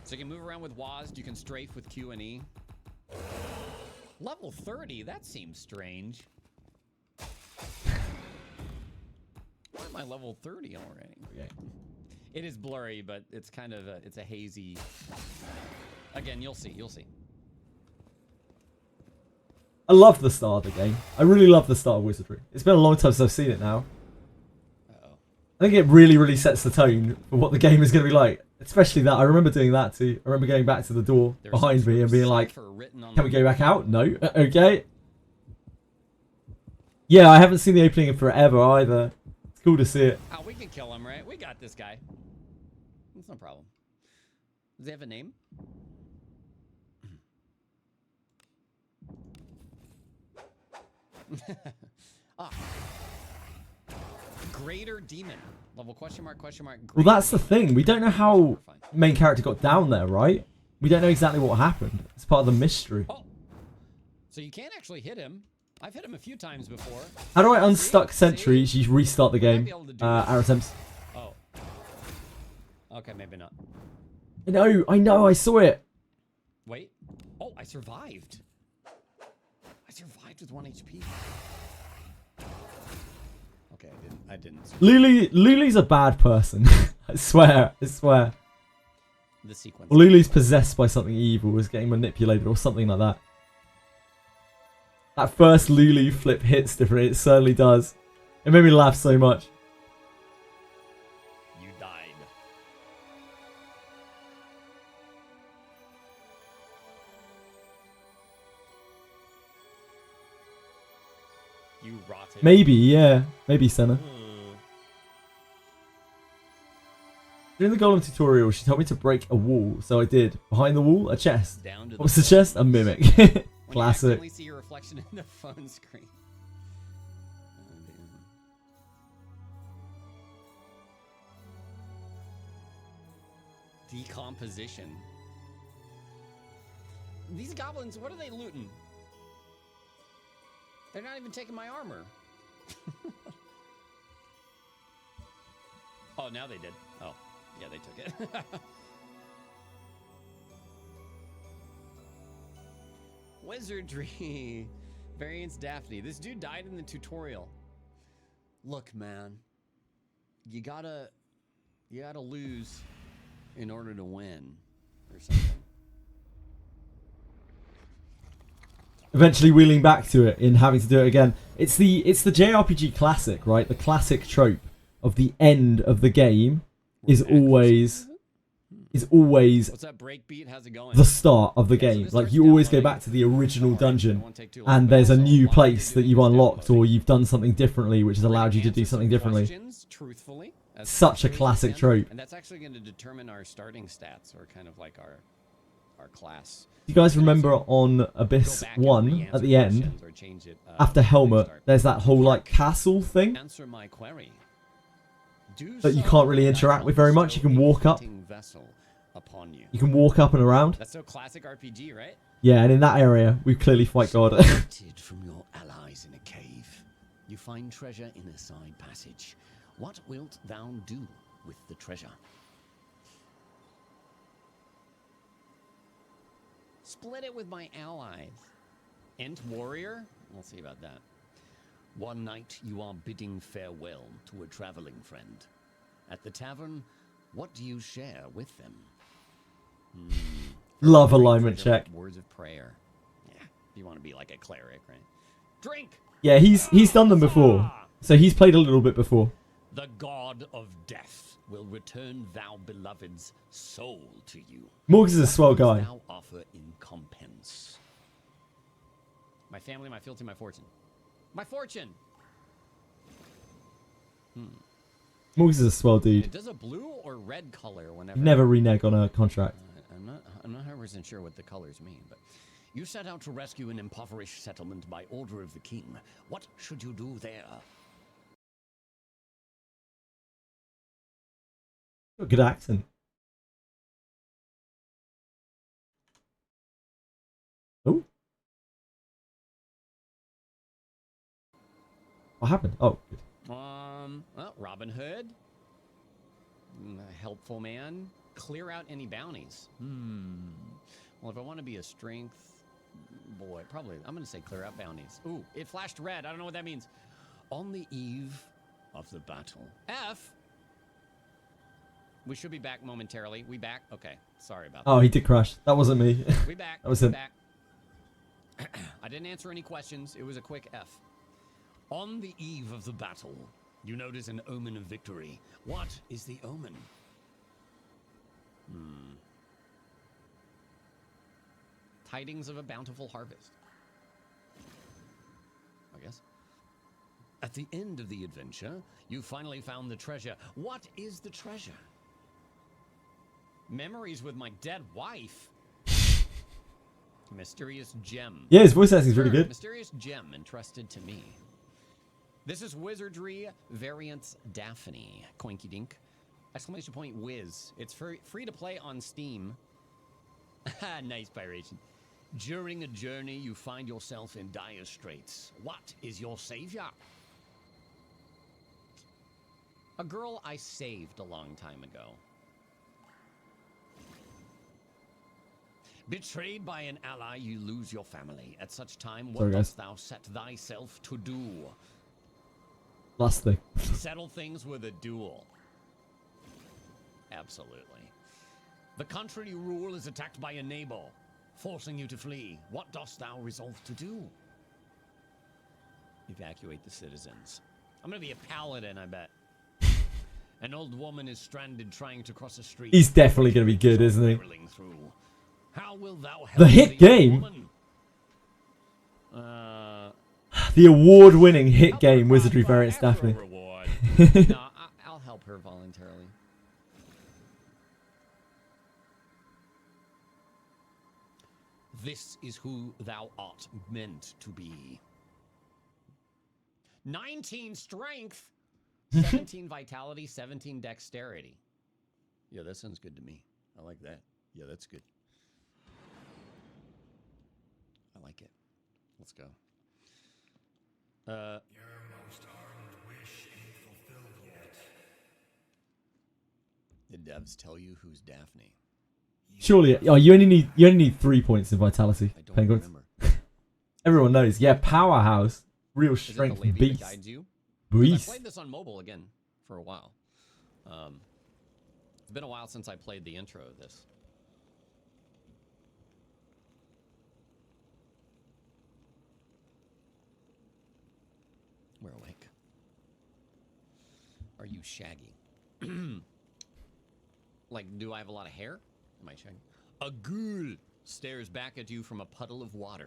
So you can move around with WASD, you can strafe with Q and E. Level 30, that seems strange. Why am I level 30 already? Okay. It is blurry, but it's kind of it's a hazy. Again, you'll see. I love the start of the game. I really love the start of Wizardry. It's been a long time since I've seen it now. Uh-oh. I think it really sets the tone for what the game is going to be like. Especially that. I remember doing that too. I remember going back to the door behind me and being like, can we go back out? No. Okay. Yeah, I haven't seen the opening in forever either. It's cool to see it. Oh, we can kill him, right? We got this guy. That's no problem. Does he have a name? Ah. Greater Demon. Level question mark. Well, that's the thing. We don't know how main character got down there, right? We don't know exactly what happened. It's part of the mystery. Oh. So you can actually hit him. I've hit him a few times before. How do I unstuck sentries? You restart the game. Arrow attempts. Oh. Okay, maybe not. No, I know. I saw it. Wait. Oh, I survived. I survived with 1 HP. Okay, I didn't. Lulu's a bad person. I swear. The sequence. Lulu's possessed by something evil, is getting manipulated or something like that. That first Lulu flip hits different. It certainly does. It made me laugh so much. You died. You rotted. Maybe, yeah. Maybe, Senna. During the Golem tutorial, she told me to break a wall, so I did. Behind the wall, a chest. What was the chest? A mimic. Classic. When you see your reflection in the phone screen. Oh, decomposition. These goblins, what are they looting? They're not even taking my armor. Oh, now they did. Oh, yeah, they took it. Wizardry. Variants Daphne. This dude died in the tutorial. Look, man. You gotta lose in order to win. Or something. Eventually wheeling back to it in having to do it again. It's the JRPG classic, right? The classic trope of the end of the game is always What's that breakbeat? How's it going? the start of the Okay, so game. this Like starts you always go downloading. back to the original Alright, dungeon, it won't take too long, and but there's a also, new while place you're that you've doing this unlocked or downloading, you've done something differently, which has allowed you to do answer something some differently. questions truthfully, as Such a sincerely as you classic can, trope. and that's actually going to determine our starting stats, or kind of like our class. You guys You can remember also on go Abyss back and 1 re-answer at the end, questions or change it, after at the Helmet, start. there's that whole like castle thing Answer my query. Do that you so, can't really and I interact shall with very much. You bestow can a walk up. fitting vessel upon you. You can walk up and around. That's so classic RPG, right? Yeah, and in that area, we clearly fight God. Separated from your allies in a cave, you find treasure in a side passage. What wilt thou do with the treasure? Split it with my allies. Ent warrior? We'll see about that. One night you are bidding farewell to a traveling friend. At the tavern, what do you share with them? Love Great alignment treasure check. with words of prayer. Yeah, if you want to be like a cleric, right? Drink! Yeah, he's done them before. So he's played a little bit before. The god of death will return thou beloved's soul to you. Morgs is a swell What wilt guy. thou offer in compense? My family, my fealty, my fortune. My fortune! Morgs is a swell It dude. does a blue or red color whenever... Never renege on a contract. I'm not 100% sure what the colors mean, but... You set out to rescue an impoverished settlement by order of the king. What should you do there? Got a good accent. Oh. What happened? Oh, good. Well, Robin Hood. A helpful man. Clear out any bounties. Well, if I want to be a strength... Boy, probably... I'm going to say clear out bounties. Ooh, it flashed red. I don't know what that means. On the eve of the battle. F. We should be back momentarily. We back? Okay. Sorry about that. Oh, he did crash. That wasn't me. We back. That was we him. back. I didn't answer any questions. It was a quick F. On the eve of the battle, you notice an omen of victory. What is the omen? Tidings of a bountiful harvest. I guess. At the end of the adventure, you finally found the treasure. What is the treasure? Memories with my dead wife. Mysterious gem. Yeah, his voice acting is really Sure, good. Mysterious gem entrusted to me. This is Wizardry Variants Daphne. Coinky dink. Exclamation point whiz. It's free to play on Steam. Nice piration. During a journey, you find yourself in dire straits. What is your savior? A girl I saved a long time ago. Betrayed by an ally, you lose your family. At such time, what Sorry, guys. dost thou set thyself to do? Last thing. Settle things with a duel. Absolutely. The country you rule is attacked by a neighbor, forcing you to flee. What dost thou resolve to do? Evacuate the citizens. I'm gonna be a paladin, I bet. An old woman is stranded trying to cross a street. He's definitely going to be good, isn't he? Barreling through. How will thou help The hit old game? woman? The award-winning hit game, Wizardry Variants Daphne. Reward. No, I'll help her voluntarily. This is who thou art meant to be. 19 strength, 17 vitality, 17 dexterity. Yeah, that sounds good to me. I like that. Yeah, that's good. I like it. Let's go. Your most ardent wish ain't fulfilled yet. Did devs tell you who's Daphne? Surely, oh, you only need 3 points in vitality. I don't Penguins. remember. Everyone knows. Yeah, powerhouse. Real Is it the strength lady that beast. guides you? 'Cause I Beast. played this on mobile again for a while. It's been a while since I played the intro of this. We're awake. Are you shaggy? Like, do I have a lot of hair? Am I shaggy? A ghoul stares back at you from a puddle of water.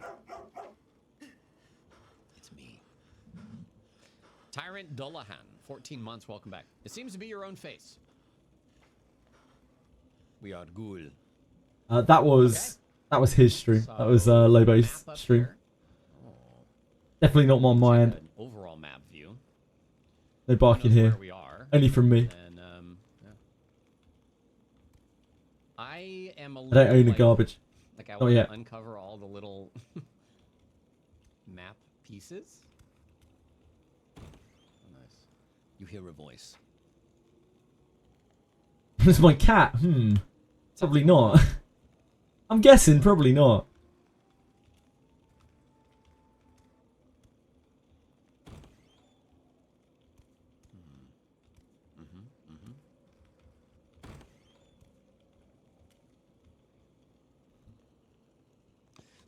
It's me. Tyrant Dullahan, 14 months, welcome back. It seems to be your own face. We are ghoul. That was his stream. So, that was Lobo's map up stream. here. Oh. Definitely not on my end. An overall map view. No barking Knows here. where we are. Only from me. And, yeah. I am a I little, don't own the like, garbage. Like I Not want yet. to uncover all the little map pieces. Oh, nice. You hear a voice. It's my cat. Probably not. I'm guessing probably not.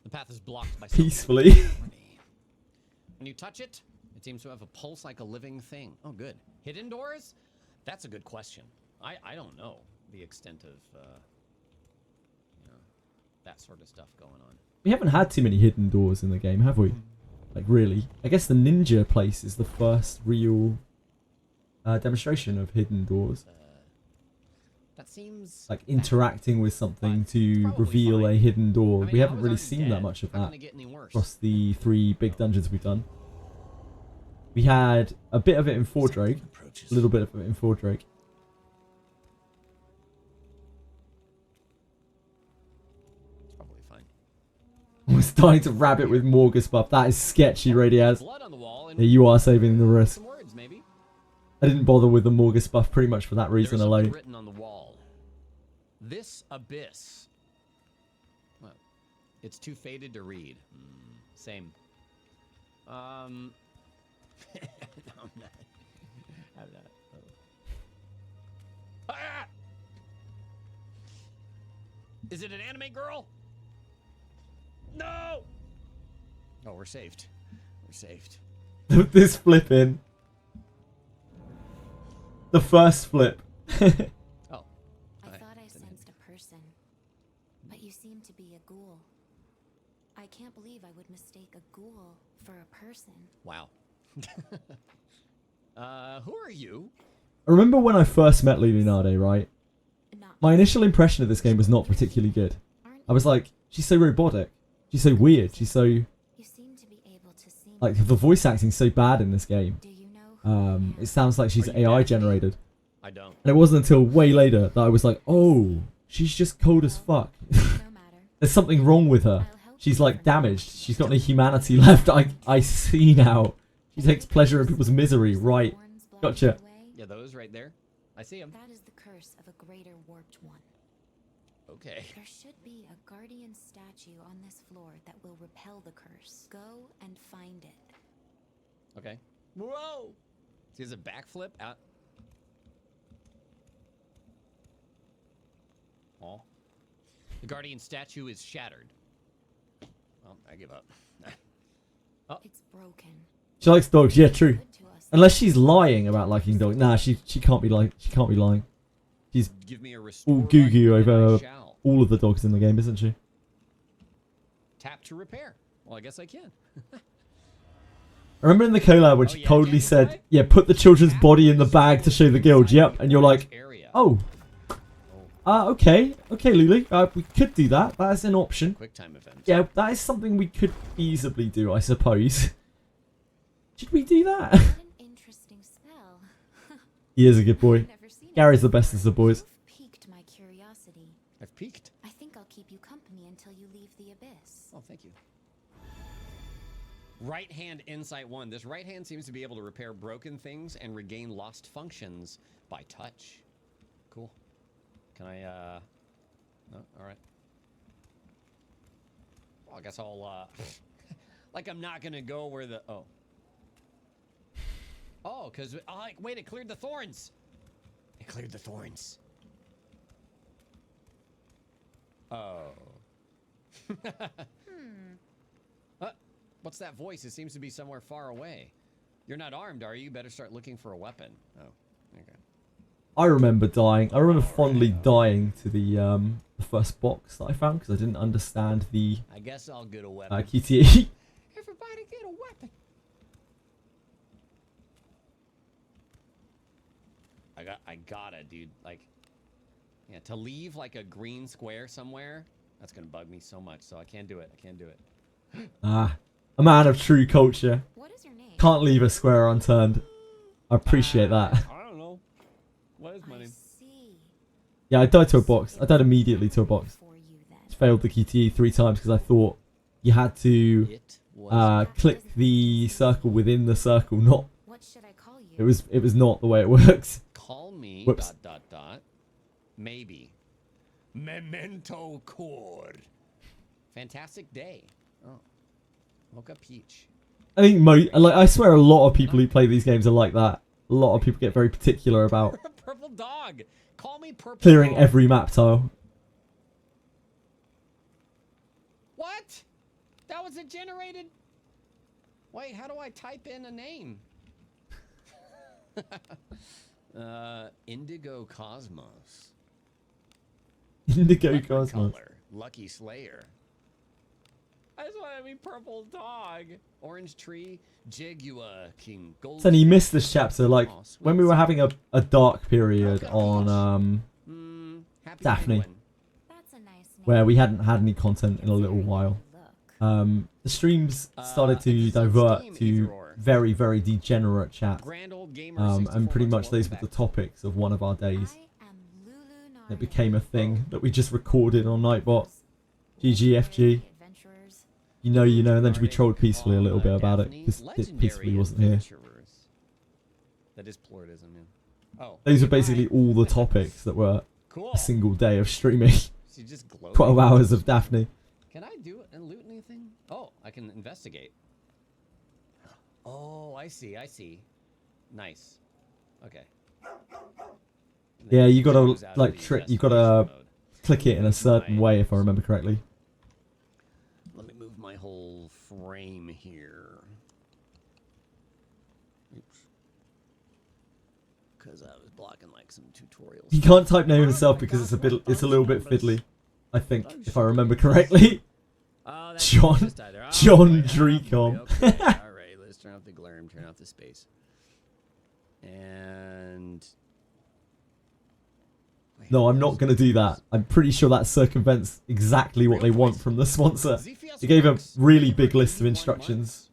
The path is blocked by something Peacefully. thorny. When you touch it, it seems to have a pulse like a living thing. Oh, good. Hidden doors? That's a good question. I don't know the extent of you know, that sort of stuff going on. We haven't had too many hidden doors in the game, have we? Like, really? I guess the ninja place is the first real demonstration of hidden doors. That seems Like, interacting with something to probably reveal fine. a hidden door. I mean, We haven't Alvars really aren't seen dead. that much of How can that it get any worse? across the 3 big dungeons we've done. We had a bit of it in Fordrake. A little bit of it in Fordrake. It's probably fine. We're starting to rabbit with Morgus buff. That is sketchy, Radiaz. Blood on the wall and Yeah, you are saving the risk. some words, maybe. I didn't bother with the Morgus buff pretty much for that reason There's something alone. written on the wall. This abyss. Well, it's too faded to read. Same. No, I'm not. I'm not. Oh. Ah! Is it an anime girl? No. Oh, we're saved. We're saved. This flipping. The first flip. Oh. I thought I sensed a person, but you seem to be a ghoul. I can't believe I would mistake a ghoul for a person. Wow. Who are you? I remember when I first met Leonardo, right? Not My initial impression of this game was not particularly good. aren't I was like, she's so robotic. She's so weird. She's so... you seem to be able to see me. Like, the voice acting's so bad in this game. Do you know who I am? It sounds like she's Are you AI Daphne? generated. I don't. And it wasn't until way later that I was like, oh, she's just cold as fuck. No matter. There's something wrong with her. I'll help She's you like for- damaged. She's got no humanity left. I see now. She takes pleasure in people's misery. Right. Thorns block Gotcha. your way? Yeah, those right there. I see them. That is the curse of a greater warped one. Okay. There should be a guardian statue on this floor that will repel the curse. Go and find it. Okay. Whoa! See, there's a backflip out. Oh. The guardian statue is shattered. Well, I give up. It's broken. She likes dogs. Yeah, true. Good to us. Unless she's lying about liking dogs. Nah, she can't be lying. She can't be lying. She's Give me a restore. all goo goo button and I over shall. all of the dogs in the game, isn't she? Tap to repair. Well, I guess I can. I remember in the collab when Oh, she yeah, coldly can you said, play? "Yeah, put the children's Tap body to in the bag to show the restore guild." Yep, inside and you're like, area. "Oh, okay, Lulu. We could do that. That is an option. Quick time event. Yeah, that is something we could feasibly do, I suppose." Should we do that? What an interesting spell. He is a good boy. I've never seen it Gary's the before. best of the boys. You've piqued my curiosity. I've peeked. I think I'll keep you company until you leave the abyss. Oh, thank you. Right hand insight 1. This right hand seems to be able to repair broken things and regain lost functions by touch. Cool. Can I, no? Alright. Well, I guess I'll, like I'm not gonna go where the, oh. Oh, because, wait, it cleared the thorns. It cleared the thorns. Oh. What's that voice? It seems to be somewhere far away. You're not armed, are you? You better start looking for a weapon. Oh, okay. I remember dying. I remember fondly dying to the first box that I found because I didn't understand the I guess I'll get a weapon. QTE. Everybody get a weapon. I gotta, dude. Like, yeah, to leave like a green square somewhere, that's gonna bug me so much. So I can't do it. I can't do it. A man of true culture. What is your name? Can't leave a square unturned. I appreciate that. I don't know. What is my name? See. Yeah, I died to a box. I died immediately to a box. For you then. Failed the QTE 3 times because I thought you had to It was. click the circle within the circle. Not. What should I call you? It was not the way it works. Call me. Whoops. Dot dot dot. Maybe. Memento cord. Fantastic day. Oh. Mocha peach. I think I swear a lot of people who play these games are like that. A lot of people get very particular about Purple dog. Call me purple. clearing dog. every map tile. What? That was a generated. Wait, how do I type in a name? Indigo Cosmos. Indigo Like my Cosmos. color. Lucky Slayer. I just want to be purple dog. Orange tree. Jaguar King. Gold. Then you missed this chapter, like Aw, sweet. when we were having a dark period on Happy Daphne. Penguin. That's a nice name. where we hadn't had any content in a little while. The streams started to divert to very, very degenerate chat. Grand old gamer. And pretty 64 much months, those were welcome the back. topics of one of our days. I am Lulu It Naru. became a thing that we just recorded on Nightbot. GGFG. Adventurers. You know, and then we trolled peacefully a little bit about it, because Legendary peacefully wasn't here. adventurers. That is pluralism, yeah. Oh. Those were basically all the topics that were Cool. a single day of streaming. So you just glow. 12 hours of Daphne. Can I do it and loot anything? Oh, I can investigate. Oh, I see. Nice. Okay. And then Yeah, you gotta, goes out of like, the you gotta investigation mode. click it in a certain way, if I remember correctly. Let me move my whole frame here. Oops. Because I was blocking like some tutorials. You can't type name himself because it's a little bit fiddly. I think, if I remember correctly. Oh, that John- just died there. John boy, Drecom. Okay, all right, let's turn off the glare and turn off the space. And wait, No, I'm not going to do that. I'm pretty sure that circumvents exactly what they want from the sponsor. He gave a really big list of instructions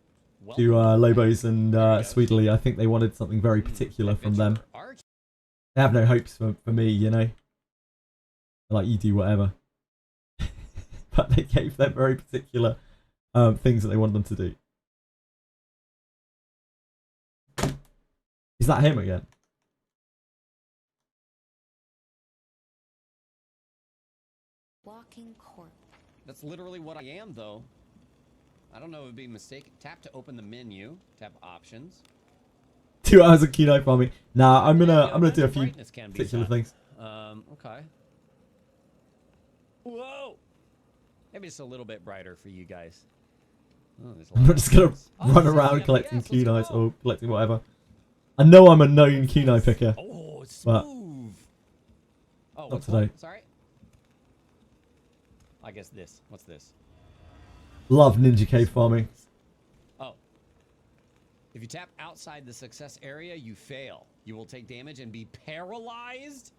to Lobos and Sweetly. I think they wanted something very particular from them. They have no hopes for me, you know. Like, you do whatever. But they gave them very particular things that they want them to do. Is that him again? Walking corpse. That's literally what I am, though. I don't know if it'd be a mistake. Tap to open the menu. Tap options. 2 hours of keynote farming. Nah, I'm gonna do a few Brightness can be particular set. things. Okay. Whoa! Maybe just a little bit brighter for you guys. Oh, there's a lot I'm not of just gonna options. Oh, run this is around FPS, collecting let's kunais go. or collecting whatever. I know I'm a known kunai picker. Oh, it's But- smooth. Oh, Not what's today. that? Sorry. I guess this. What's this? Love Ninja Cave farming. Oh. If you tap outside the success area, you fail. You will take damage and be paralyzed.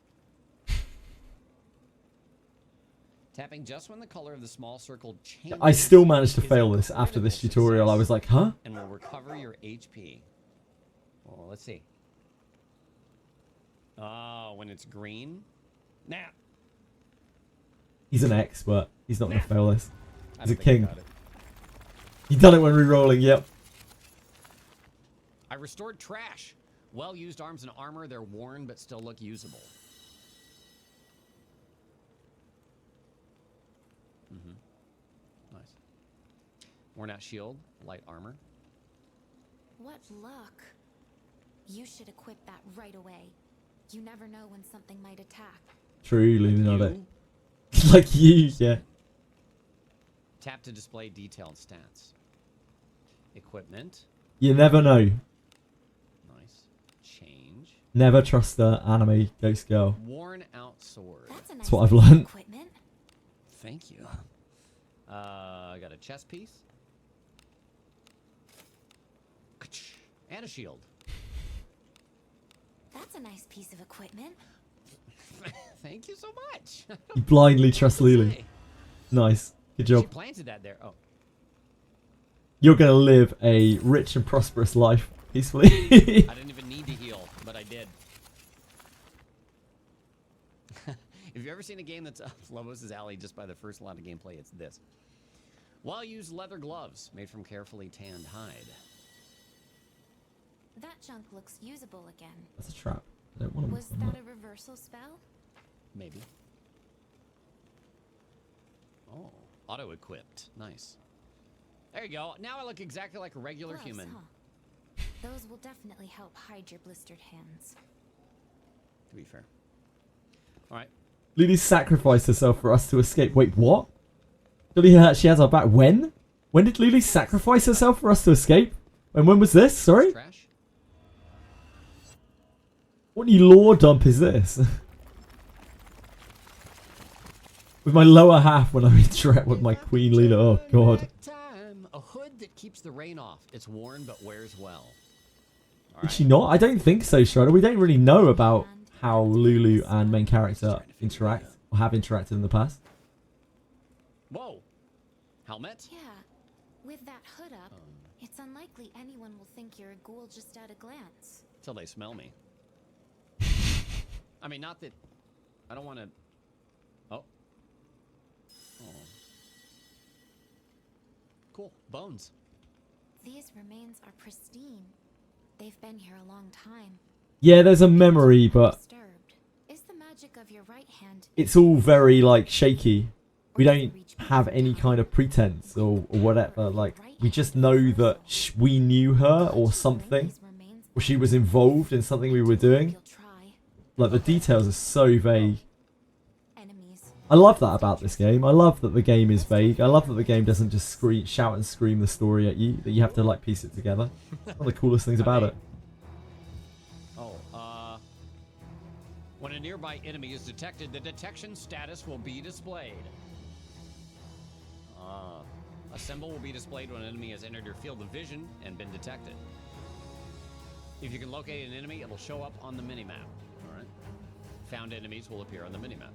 Tapping just when the color of the small circle changes. I still managed to is a fail this after this critical tutorial. I success was like, huh? and will recover your HP. Well, let's see. Oh, when it's green? Nah. He's an expert. He's not gonna fail this. I He's a don't think I king. got it. He done it when re-rolling, yep. I restored trash. Well-used arms and armor. They're worn but still look usable. Nice. Worn out shield. Light armor. What luck. You should equip that right away. You never know when something might attack. Truly not it. You Like you, yeah. tap to display detailed stats. Equipment. You never know. Never trust the anime ghost girl. Worn out sword. That's what I've learned. Equipment. Thank you. I got a chest piece. And a shield. That's a nice piece of equipment. Thank you so much. You blindly trust Lulu. Nice. Good She job. planted that there. Oh. You're going to live a rich and prosperous life peacefully. I didn't even need to heal, but I did. If you've ever seen a game that's up Lobos' alley just by the first lot of gameplay, it's this. Well-used leather gloves made from carefully tanned hide. That junk looks usable again. That's a trap. I don't want to Was that a reversal spell? Maybe. Oh, auto-equipped. Nice. There you go. Now I look exactly like a regular Gloves, human. huh? Those will definitely help hide your blistered hands. To be fair. All right. Lily sacrificed herself for us to escape. Wait, what? Lily, she has our back. When? When did Lily sacrifice herself for us to escape? And when was this? Sorry? Trash? What new lore dump is this? With my lower half when I interact with my Queen Lila. Oh, God. Time. A hood that keeps the rain off. It's worn but wears well. All Did she not? I don't think so, Strider. We don't really know about how Lulu and main character interact or have interacted in the past. Whoa. Helmet? Yeah. With that hood up, it's unlikely anyone will think you're a ghoul just at a glance. Till they smell me. I mean, not that... I don't want to... Oh. Oh. Cool. Bones. These remains are pristine. They've been here a long time. Yeah, there's a memory, but Disturbed. Is the magic of your right hand... it's all very, like, shaky. We don't have any kind of pretense or whatever. Like, we just know that we knew her or something. Or she was involved in something we were doing. Like, the details are so vague. I love that about this game. I love that the game is vague. I love that the game doesn't just shout and scream the story at you. That you have to, like, piece it together. One of the coolest things about it. Oh, when a nearby enemy is detected, the detection status will be displayed. A symbol will be displayed when an enemy has entered your field of vision and been detected. If you can locate an enemy, it'll show up on the minimap. Alright. Found enemies will appear on the minimap.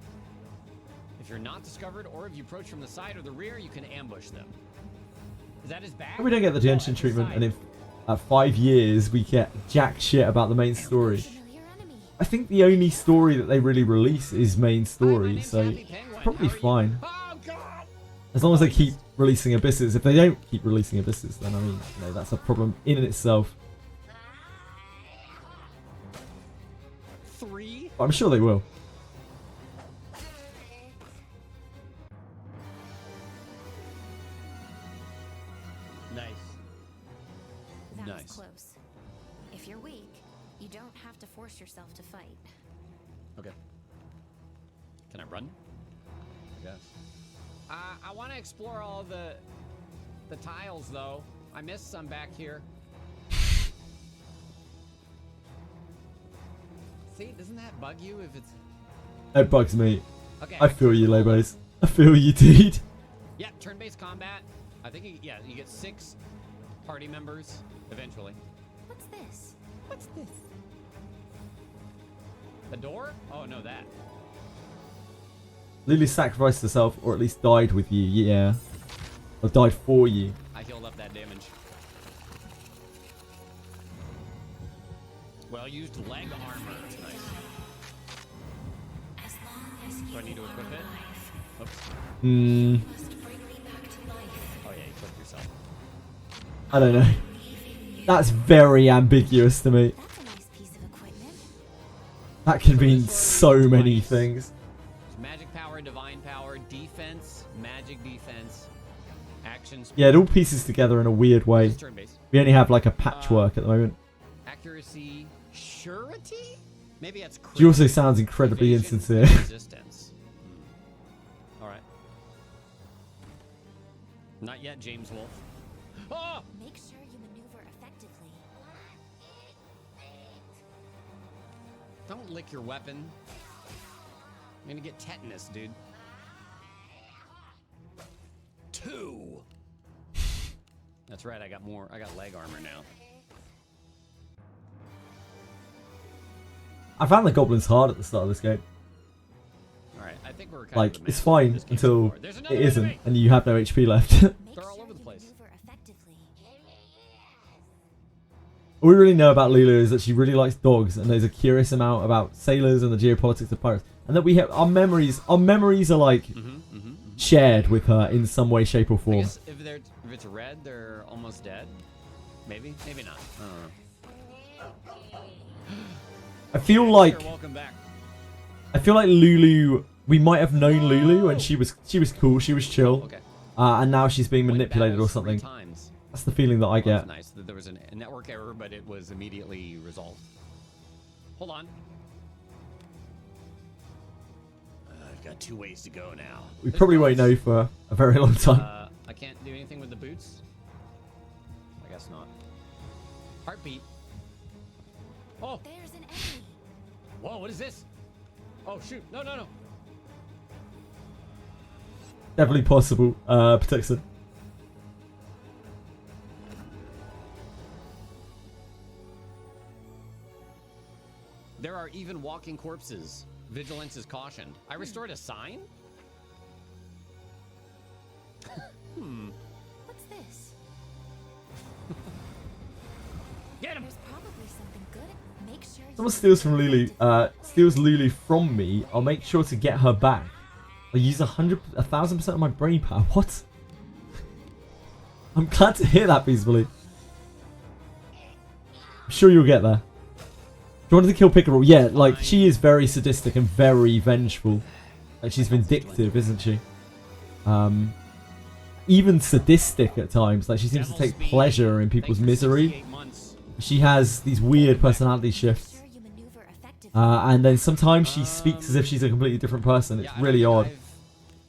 If you're not discovered, or if you approach from the side or the rear, you can ambush them. Is that his back? We don't get the gentian treatment, and if at 5 years we get jack shit about the main story. I think the only story that they really release is main story, so it's probably fine. As long as they keep releasing abysses. If they don't keep releasing abysses, then I mean, you know, that's a problem in and itself. 3? But I'm sure they will. Nice. That Nice. was close. If you're weak, you don't have to force yourself to fight. Okay. Can I run? I guess. I want to explore all the tiles, though. I missed some back here. See, doesn't that bug you if it's... It bugs me. Okay. I feel you, Lobos. I feel you, dude. Yeah, turn-based combat. I think, you get 6 party members eventually. What's this? What's this? The door? Oh, no, that. Lily sacrificed herself, or at least died with you, yeah. Or died for you. I healed up that damage. Well-used leg armor. Nice. Do I need to equip it? Oops. Hmm. Oh, yeah, equip yourself. I don't know. That's very ambiguous to me. That's a nice piece of equipment. That can mean so many things. Magic power, divine power, defense, magic defense, action speed. Yeah, it all pieces together in a weird way. This is turn-based. We only have like a patchwork at the moment. Accuracy, surety? Maybe that's She also sounds incredibly evasion, insincere. Resistance. Alright. Not yet, James Wolf. Oh! Make sure you maneuver effectively. Don't lick your weapon. You're gonna get tetanus, dude. 2. That's right, I got leg armor now. I found the goblins hard at the start of this game. Alright, I think we're kind Like, of the it's man fine this game until so far. There's it another isn't, enemy! and you have no HP left. They're all over the place. All we really know about Lulu is that she really likes dogs, and there's a curious amount about sailors and the geopolitics of pirates, and that we have our memories are like shared with her in some way, shape, or I form. guess if it's red, they're almost dead. Maybe not. I don't know. I feel like Welcome back. Lulu. We might have known Lulu, and she was cool, she was chill, Okay. and now she's being Win manipulated or battles 3 something. times. That's the feeling that I Well, get. that's nice. There was a network error, but it was immediately resolved. Hold on. I've got 2 ways to go now. We probably won't know for a very long time. I can't do anything with the boots. I guess not. Heartbeat. Oh. There's an enemy. Whoa, what is this? Oh, shoot. No. Definitely possible. Protector. There are even walking corpses. Vigilance is cautioned. I restored a sign? What's this? Get him! There's probably something good. Make sure Someone steals from Lulu. Steals Lulu from me. I'll make sure to get her back. I use 1,000% of my brain power. What? I'm glad to hear that peacefully. I'm sure you'll get there. You wanted to kill Pickerel? Yeah, like, she is very sadistic and very vengeful. Like, she's vindictive, isn't she? Even sadistic at times. Like, she seems to take pleasure in people's misery. She has these weird personality shifts. And then sometimes she speaks as if she's a completely different person. It's really odd.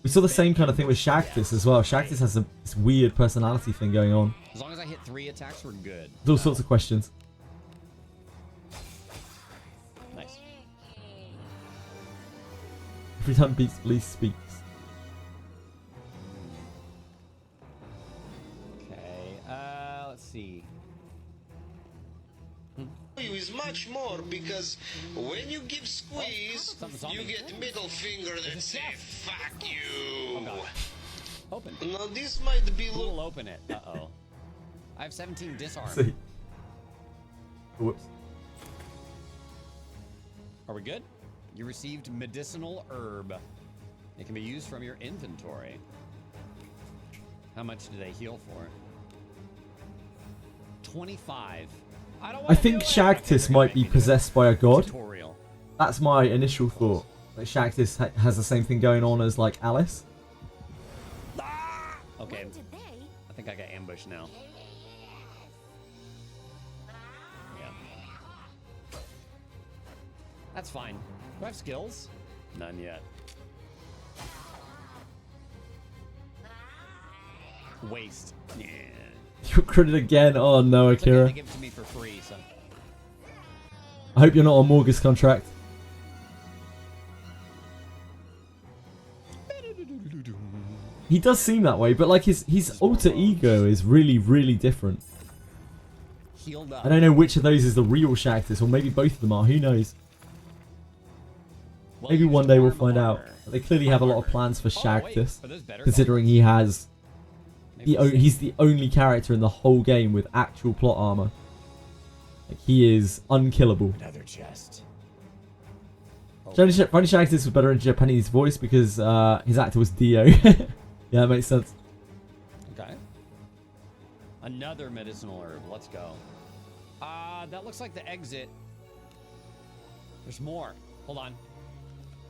We saw the same kind of thing with Shaktis as well. Shaktis has this weird personality thing going on. As long as I hit 3 attacks, we're good. There's all sorts of questions. Nice. Every time Beast speaks. Okay, let's see. Is much more because when you give squeeze, you get middle finger that say fuck you. Oh god. Open. Now this might be Who will open it? Uh-oh. I have 17 disarm. See. Whoops. Are we good? You received medicinal herb. It can be used from your inventory. How much do they heal for? 25. I think Shaktis might be possessed by a god. Tutorial. That's my initial thought. That Shaktis has the same thing going on as like Alice. Okay. I think I got ambushed now. Yeah. That's fine. Do I have skills? None yet. Waste. Yeah. You critted again. Oh no, Akira. They give it to me for free, so. I hope you're not on Morgus contract. He does seem that way, but like his alter ego is really, really different. Healed up. I don't know which of those is the real Shaktis, or maybe both of them are. Who knows? Maybe one day we'll find out. They clearly have a lot of plans for Shaktis, considering he has. He's the only character in the whole game with actual plot armor. Like, he is unkillable. Another chest. Finding Shaktis was better in Japanese voice because his actor was Dio. Yeah, that makes sense. Okay. Another medicinal herb. Let's go. That looks like the exit. There's more. Hold on.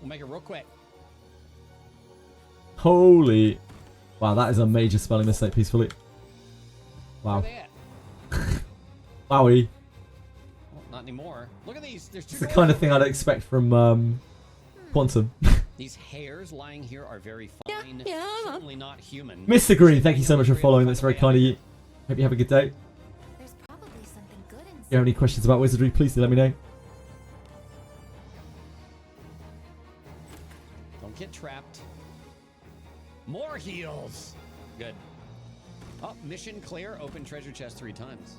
We'll make it real quick. Holy. Wow, that is a major spelling mistake, peacefully. Wow. Where are they at? Wowie. Well, not anymore. Look at these. There's 2 It's the kind of thing I'd expect from Quantum. These hairs lying here are very fine. Certainly not human. Mr. Green, thank you so much for following. That's very kind of you. Hope you have a good day. There's probably something good If you have any questions about Wizardry, please do let me know. More heals. Good. Oh, mission clear. Open treasure chest 3 times.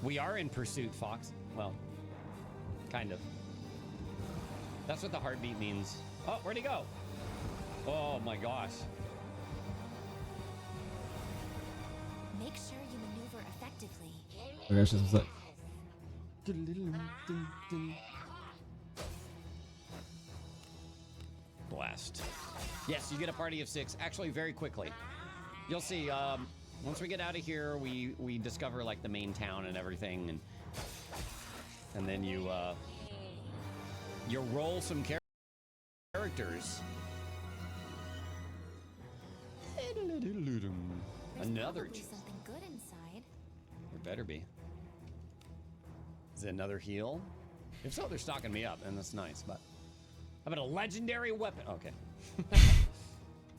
We are in pursuit, Fox. Well, kind of. That's what the heartbeat means. Oh, where'd he go? Oh my gosh. Make sure you maneuver effectively. Okay, just a sec. Blast. Yes, you get a party of 6 actually very quickly. You'll see, once we get out of here, we discover like the main town and everything, and then you roll some characters. Another There's something good inside. There better be. Is it another heal? If so, they're stocking me up, and that's nice, but how about a legendary weapon? Okay.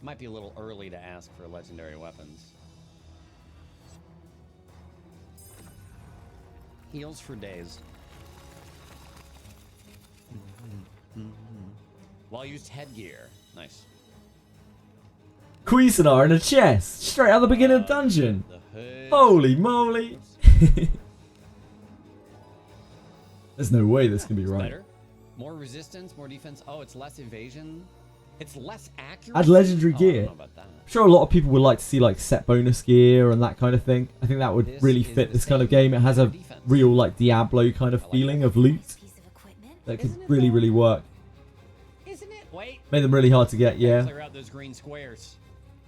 Might be a little early to ask for legendary weapons. Heals for days. Well-used headgear. Nice. Cuisinart in a chest, straight out of the beginning of the dungeon. Holy moly! There's no way this can be right. Better. More resistance, more defense. Oh, it's less evasion. It's less accurate. Add legendary I gear. don't know about that. I'm sure a lot of people would like to see like set bonus gear and that kind of thing. I think that would really fit this kind of game. It has a real like Diablo kind of feeling of loot that could really, really work. Isn't it? Wait. Made them really hard to get, yeah. Clear out those green squares.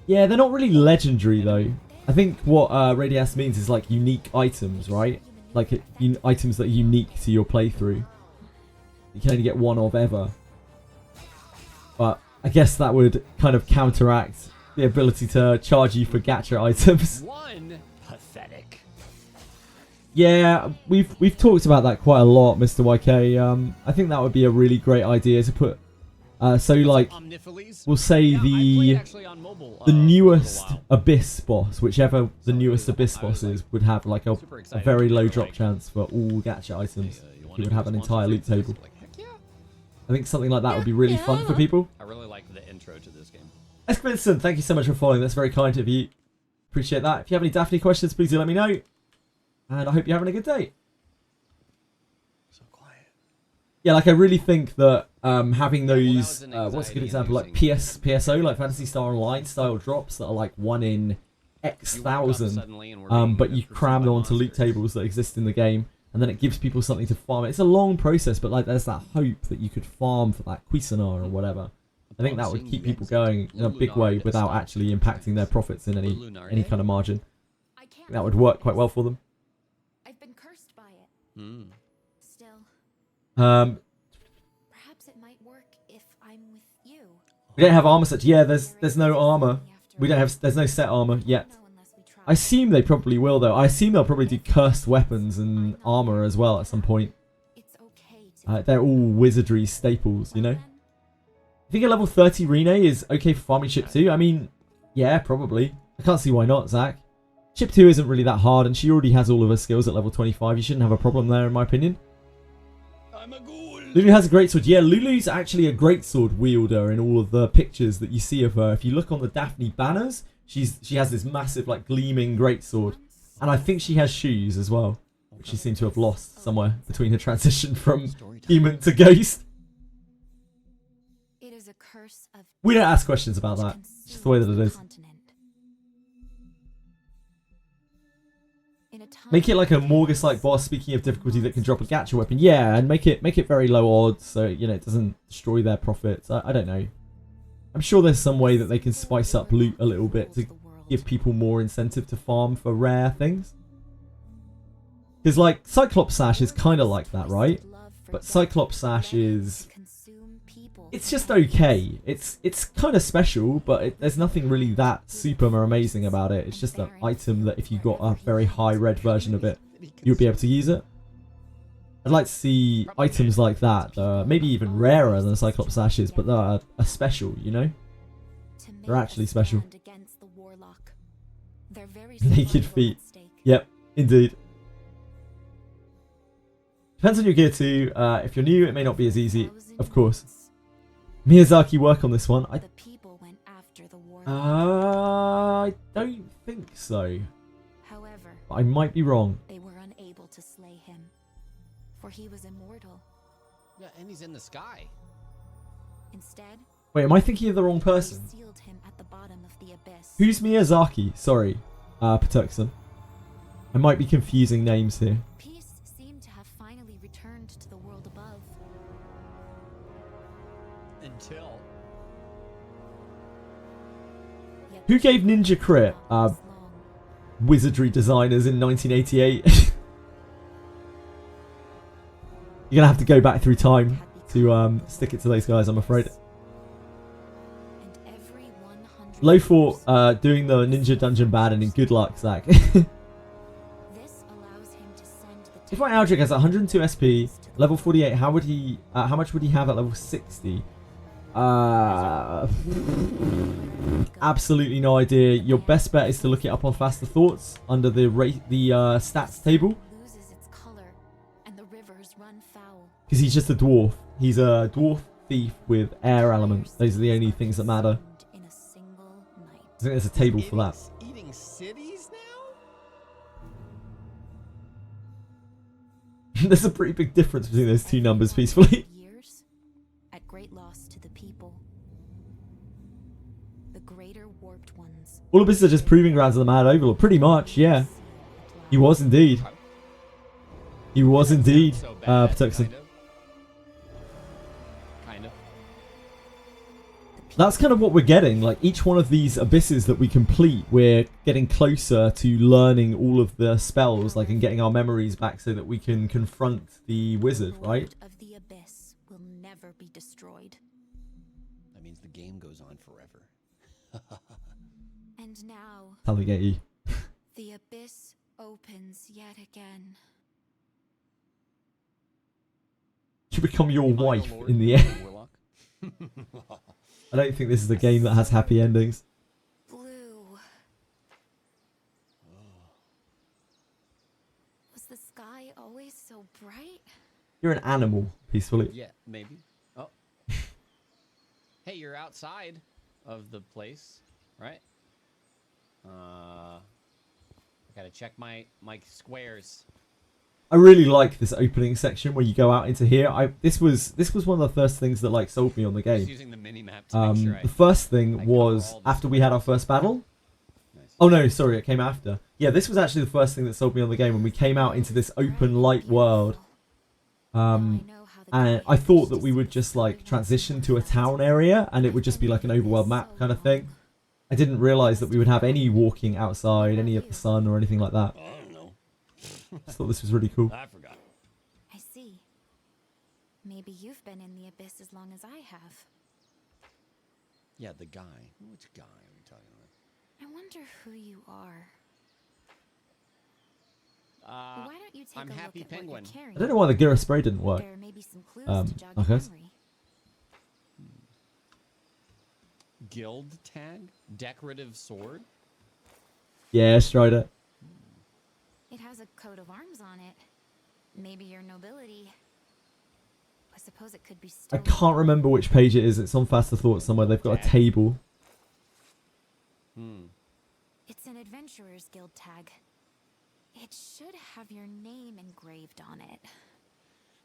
Yeah, they're not really legendary though. I think what Radias means is like unique items, right? Like items that are unique to your playthrough. You can only get one of ever. But I guess that would kind of counteract the ability to charge you for gacha items. One pathetic. Yeah, we've talked about that quite a lot, Mr. YK. I think that would be a really great idea to put. So like, we'll say the newest Abyss boss, whichever the newest Abyss boss is, would have like a very low drop chance for all gacha items. You would have an entire loot table. I think something like that would be really fun for people. I really like the intro to this game. Espenson, thank you so much for following. That's very kind of you. Appreciate that. If you have any Daphne questions, please do let me know. And I hope you're having a good day. So quiet. Yeah, like I really think that having those, what's a good example, like PSO, like Phantasy Star Online style drops that are like 1 in X thousand, but you cram them onto loot tables that exist in the game, and then it gives people something to farm. It's a long process, but like there's that hope that you could farm for that Cuisinart or whatever. I think that would keep people going in a big way without actually impacting their profits in any kind of margin. I think that would work quite well for them. I've been cursed by it. Still. Perhaps it might work if I'm with you. We don't have armor sets. Yeah, there's no armor. There's no set armor yet. I assume they probably will though. I assume they'll probably do cursed weapons and armor as well at some point. They're all wizardry staples, you know. I think a level 30 Rene is okay for farming Ship 2. I mean, yeah, probably. I can't see why not, Zach. Ship 2 isn't really that hard, and she already has all of her skills at level 25. You shouldn't have a problem there, in my opinion. Lulu has a greatsword. Yeah, Lulu's actually a greatsword wielder in all of the pictures that you see of her. If you look on the Daphne banners, she has this massive, like, gleaming greatsword. And I think she has shoes as well, which she seemed to have lost somewhere between her transition from human to ghost. It is a curse of We don't ask questions about that. It's just the way that it is. Make it like a Morgus-like boss, speaking of difficulty, that can drop a gacha weapon. Yeah, and make it very low odds so, you know, it doesn't destroy their profits. I don't know. I'm sure there's some way that they can spice up loot a little bit to give people more incentive to farm for rare things. Because, like, Cyclops Sash is kind of like that, right? But Cyclops Sash is... It's just okay. It's kind of special, but there's nothing really that super amazing about it. It's just an item that if you got a very high red version of it, you'll be able to use it. I'd like to see items like that, maybe even rarer than Cyclops Sash is, but that are special, you know? They're actually special. Naked feet. Yep, indeed. Depends on your gear too. If you're new, it may not be as easy, of course. Miyazaki work on this one? The people went after the war. I don't think so. However, I might be wrong. they were unable to slay him, for he was immortal. Yeah, and he's in the sky. Instead, Wait, am I thinking of the wrong they person? sealed him at the bottom of the abyss. Who's Miyazaki? Sorry, Patuxen. I might be confusing names here. Peace seemed to have finally returned to the world above. Until. Yet Who the gave shadow Ninja Crit was long. Wizardry designers in 1988? You're gonna have to go back through time to stick it to those guys, I'm afraid. And every 100 Low for doing the Ninja Dungeon bad and good luck, Zach. This allows him to send the If my Aldrich has 102 SP, level 48, how much would he have at level 60? Absolutely no idea. Your best bet is to look it up on Faster Thoughts under the stats table, loses its color and the rivers run foul. because he's just a dwarf. He's a dwarf thief with air elements. Those are the only things that matter. In a single night. I think there's a table for that. Eating cities now? There's a pretty big difference between those two numbers, peacefully. Years at great loss to the people. The greater warped ones. All of this are just proving grounds of the Mad Overlord. Pretty much, yeah. He was indeed. He was indeed, Patuxen. Kind of. That's kind of what we're getting. Like, each one of these abysses that we complete, we're getting closer to learning all of the spells, like, and getting our memories back so that we can confront the wizard, right? The of the abyss will never be destroyed. That means the game goes on forever. And now, How they get you. the abyss opens yet again. To become your wife in the end. I don't think this is a game that has happy endings. Blue. Was the sky always so bright? You're an animal, peacefully. Yeah, maybe. Oh. Hey, you're outside of the place, right? I gotta check my squares. I really like this opening section where you go out into here. This was one of the first things that like sold me on the Just game. using the mini-map to make sure The first thing was after we had our first battle. Nice. Oh no, sorry, it came after. Yeah, this was actually the first thing that sold me on the game when we came out into this open light world. And I thought that we would just like transition to a town area and it would just be like an overworld map kind of thing. I didn't realize that we would have any walking outside, any of the sun or anything like that. I don't know. I thought this was really cool. I forgot. I see. Maybe you've been in the abyss as long as I have. Yeah, the guy. Which guy are we talking about? I wonder who you are. Why don't you take I'm a Happy look at Penguin. what you're carrying? I don't know why the Gira spray didn't work. There may be some clues to jog your okay. memory. Guild tag? Decorative sword? Yeah, Strider. It has a coat of arms on it. Maybe your nobility. I suppose it could be I stolen. can't remember which page it is. It's on Faster Thoughts somewhere. They've got a table. It's an Adventurer's Guild tag. It should have your name engraved on it.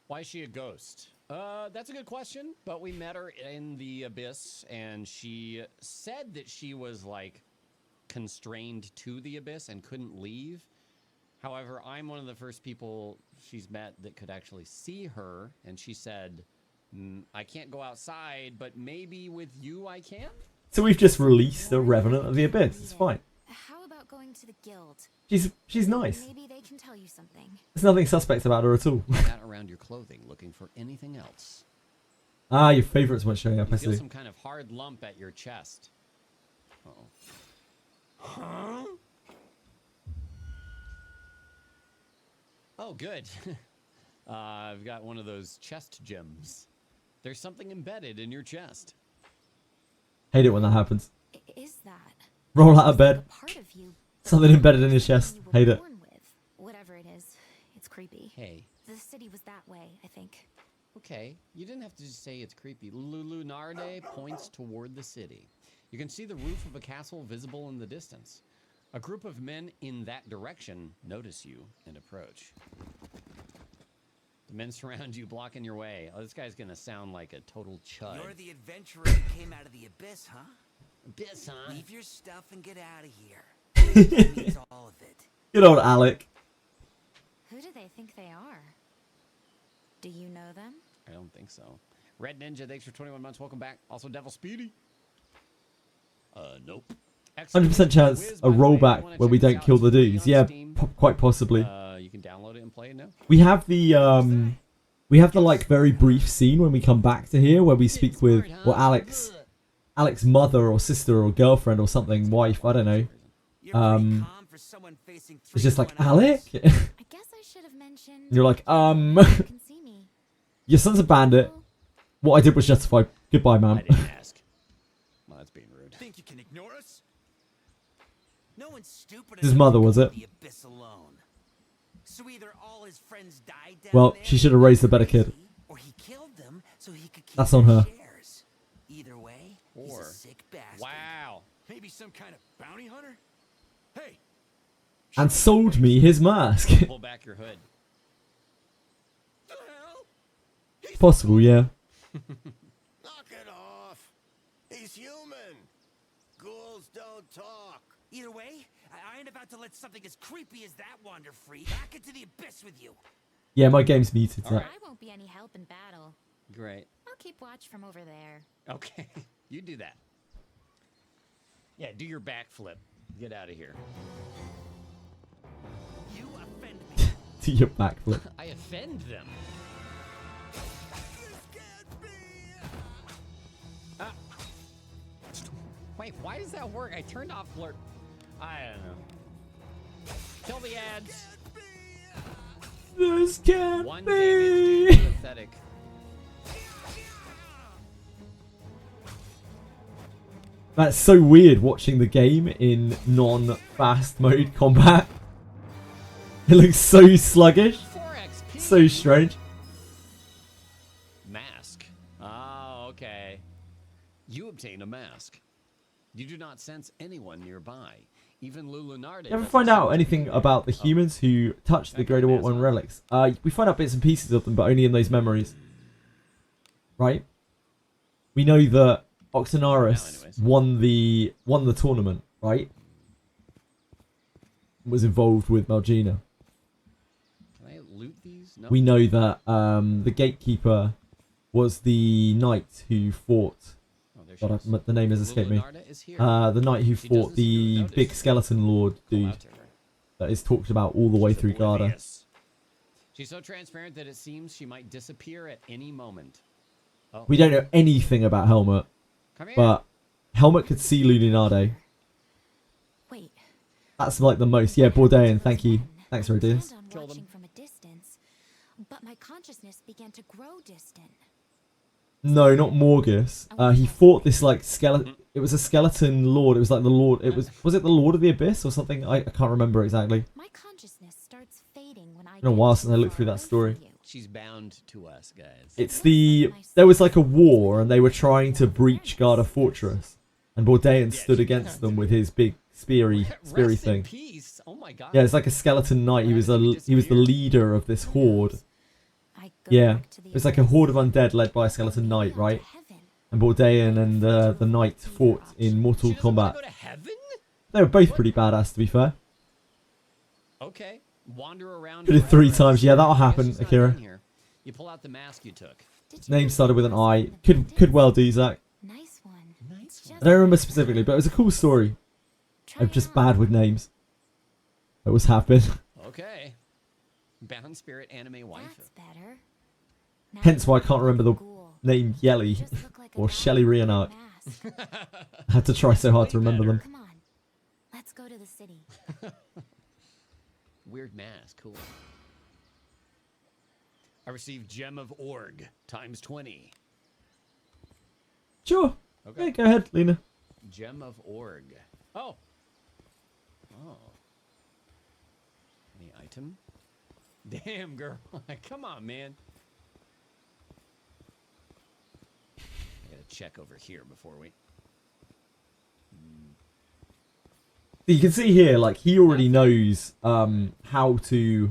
Why is she a ghost? That's a good question, but we met her in the abyss, and she said that she was, like, constrained to the abyss and couldn't leave. However, I'm one of the first people she's met that could actually see her, and she said, I can't go outside, but maybe with you I can? So we've just released a Revenant of the Abyss. It's fine. How about going to the guild? She's nice. Maybe they can tell you something. There's nothing suspect about her at all. That around your clothing, looking for anything else. Ah, your favourites weren't showing up, I You feel see. some kind of hard lump at your chest. Uh-oh. Huh? Oh, good. I've got one of those chest gems. There's something embedded in your chest. Hate it when that happens. Is that? Roll out of bed. A part of you. Something embedded in your chest. you were Hate it. born with. Whatever it is, it's creepy. Hey. The city was that way, I think. Okay, you didn't have to just say it's creepy. Lunarde points toward the city. You can see the roof of a castle visible in the distance. A group of men in that direction notice you and approach. The men surround you, blocking your way. Oh, this guy's gonna sound like a total chud. You're the adventurer who came out of the abyss, huh? Abyss, huh? Leave your stuff and get out of here. That means all of it. Good old Alec. Who do they think they are? Do you know them? I don't think so. Red Ninja, thanks for 21 months. Welcome back. Also, Devil Speedy. Nope. 100% chance a rollback where we don't kill the dudes. Yeah, quite possibly. You can download it and play it now. We have the like very brief scene when we come back to here where we speak with Alex's mother or sister or girlfriend or something, wife, I don't know. It's just like, Alec? I guess I should have mentioned. You're like, You can see me. your son's a bandit. What I did was justified. Goodbye, I ma'am. didn't ask. Well, that's being rude. Think you can ignore us? No one's stupid His enough mother, to was go it? the abyss alone. So either all his friends died down Well, there she should have raised a better kid. or he killed them so he could keep That's on their her. shares. Either way, he's Or- a sick bastard. Wow. Maybe some kind of bounty hunter? Hey, And sold me his mask. Pull back your hood. the hell? He's Possible, yeah. Knock it off. He's human. Ghouls don't talk. Either way, I ain't about to let something as creepy as that wander free back into the abyss with you. Yeah, my game's muted. All right. I won't be any help in battle. Great. I'll keep watch from over there. Okay, you do that. Yeah, do your backflip. Get out of here. You offend me. To your backflip. I offend them. This can't be. Ah. Wait, why does that work? I turned off flirt. I don't know. Kill the ads. This can't One be. damage, dude. Pathetic. That's so weird watching the game in non-fast mode combat. It looks so sluggish. 4XP. So strange. Mask. Oh, okay. You obtain a mask. You do not sense anyone nearby. Even Lunarde. You ever find out anything about the humans who touched the Greater Water One relics? We find out bits and pieces of them, but only in those memories. Right? We know that Oxenaris won the tournament, right? Was involved with Malgina. Can I loot these? No. We know that the gatekeeper was the knight who fought. Oh, there she God, is. the name has escaped me. Lunarde is here. The knight who She fought doesn't seem to the have big noticed. skeleton lord Call dude out to her. that is talked about all the way through Garda. Oblivious. She's so transparent that it seems she might disappear at any moment. Oh, We don't know anything about Helmut, come here. but Helmut could see Lunarde. Wait. That's like the most. Yeah, Bourdain, thank you. Thanks, I Radius. planned on Kill them. watching from a distance, but my consciousness began to grow distant. No, not Morgus. He fought this like skeleton. It was a skeleton lord. It was like the lord. It was it the Lord of the Abyss or something? I can't remember exactly. My consciousness starts fading when I It's been a while since I looked through that story. She's bound to us, guys. It's there was like a war and they were trying to breach Garda Fortress, and Bourdain stood against them with his big speary Rest in thing. peace. Oh my god. Yeah, it's like a skeleton knight. He was the leader of this horde. I go Yeah, back to the it was like a horde of undead led by a skeleton knight, right? And Bourdain and the knight fought in Mortal She doesn't wanna Kombat. go to heaven? They were both pretty badass, to be fair. Okay. Wander around. Did it 3 forever. times. Yeah, that'll I guess happen, she's not Akira. in here. You pull out the mask you took. Name started with an I. Could well do, Zach. Nice one. It's just I don't remember specifically, but it was a cool story. try I'm it just out. bad with names. That was happened. Okay. Bound spirit anime waifu. That's better. Now Hence you why I look can't like remember a the ghoul. name Yelly Just look like a or guy Shelley wearing a Reinhardt. mask. I had to try so hard to remember them. Come on. Let's go to the city. Weird mask. Cool. I received Gem of Org times 20. Sure. Okay. Yeah, go ahead, Lena. Gem of Org. Oh. Oh. Any item? Damn, girl. Come on, man. check over here before we. You can see here, like, he already knows how to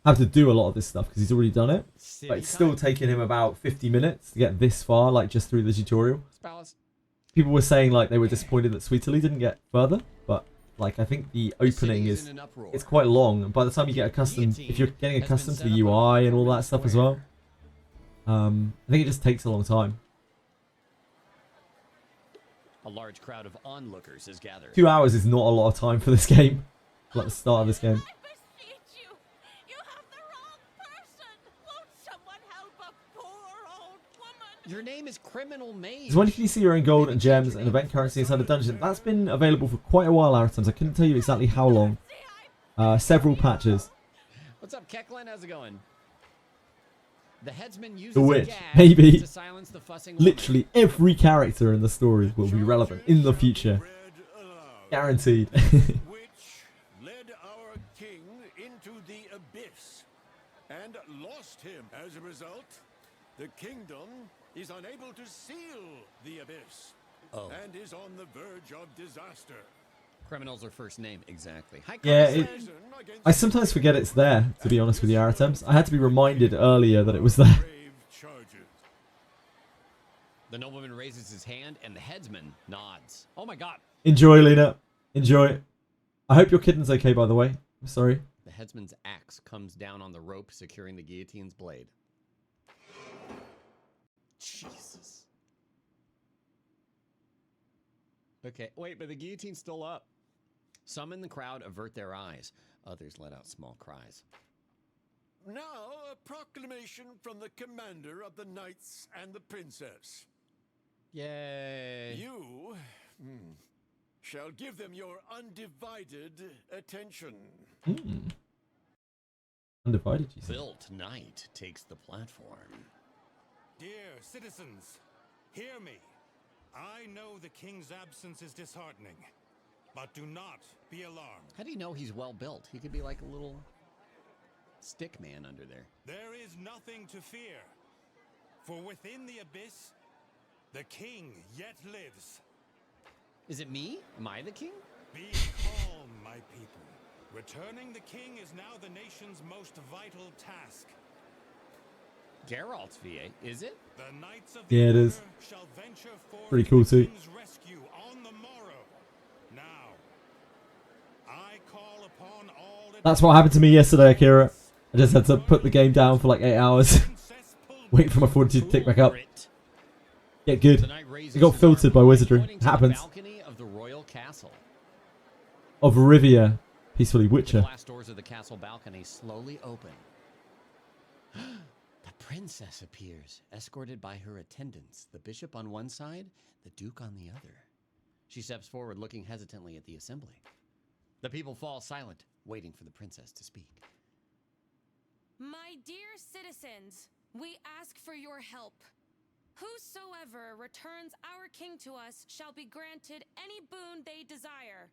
do a lot of this stuff because he's already done it. But it's still taken him about 50 minutes to get this far, like, just through the tutorial. People were saying, like, they were disappointed that Sweeterly didn't get further, but, like, I think the opening is, it's quite long, and by the time you get accustomed, if you're getting accustomed to the UI and all that stuff as well, I think it just takes a long time. A large crowd of onlookers is gathered. 2 hours is not a lot of time for this game, like the start of this game. Your name is Criminal Mage. So when can you see your own gold and gems and event currency inside a dungeon? That's been available for quite a while, Aratams. I couldn't tell you exactly how long. Several patches. What's up, Keklin? How's it going? The headsman uses The witch, a gag maybe. to silence the fussing woman. Literally every character in the story will be relevant in the future. Guaranteed. Which led our king into the abyss and lost him. As a result, the kingdom is unable to seal the abyss and is on the verge of disaster. Criminals are first name, exactly. Hi, Yeah, I sometimes forget it's there, to be honest with you, Aratams. I had to be reminded earlier that it was there. The nobleman raises his hand and the headsman nods. Oh my god. Enjoy, Lena. Enjoy. I hope your kitten's okay, by the way. I'm sorry. The headsman's axe comes down on the rope securing the guillotine's blade. Jesus. Okay, wait, but the guillotine's still up. Some in the crowd avert their eyes. Others let out small cries. Now, a proclamation from the commander of the knights and the princess. Yay. You shall give them your undivided attention. Undivided, you said. Built Knight takes the platform. Dear citizens, hear me. I know the king's absence is disheartening, but do not be alarmed. How do you know he's well built? He could be like a little stick man under there. There is nothing to fear, for within the abyss, the king yet lives. Is it me? Am I the king? Be calm, my people. Returning the king is now the nation's most vital task. Geralt's VA, is it? The knights of Yeah, it is. shall venture forth Pretty cool to the too. king's rescue on the morrow. Now, I call upon all That's what happened to me yesterday, Akira. I just had to put the game down for like 8 hours. Wait for my fortitude to tick back up. Get good. It got filtered by Wizardry. It happens. Balcony of the royal castle. Of Rivia. Peacefully The Witcher. glass doors of the castle balcony slowly open. The princess appears, escorted by her attendants, the bishop on one side, the duke on the other. She steps forward, looking hesitantly at the assembly. The people fall silent, waiting for the princess to speak. My dear citizens, we ask for your help. Whosoever returns our king to us shall be granted any boon they desire.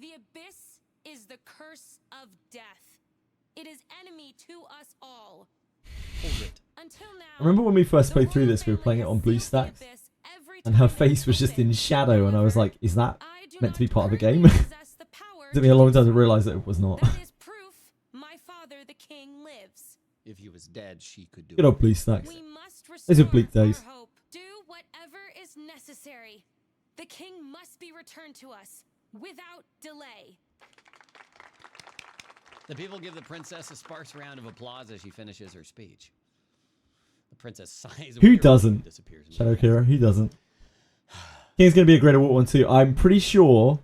The abyss is the curse of death. It is enemy to us all. Hold it. Until now, I remember when we first played through this, we were playing it on BlueStacks, and her face was just in shadow, and I was like, is that meant to be part of the game? It took me a long time to realise that it was not. that is proof my father the king lives. If he was dead, she could do Good old BlueStacks. We must Those are restore bleak days. our hope. Do whatever is necessary. The king must be returned to us without delay. The people give the princess a sparse round of applause as she finishes her speech. The princess sighs. Who wearily doesn't? and disappears into Shadow the Kira, who doesn't? King's going to be a Great Award one too. I'm pretty sure,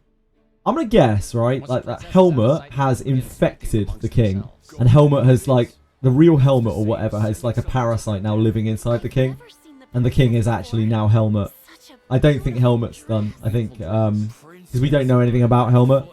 I'm going to guess, right? Like that Helmut has infected the king. And Helmut has like, the real Helmut or whatever has like a parasite now living inside the king. And the king is actually now Helmut. I don't think Helmut's done. I think, because we don't know anything about Helmut.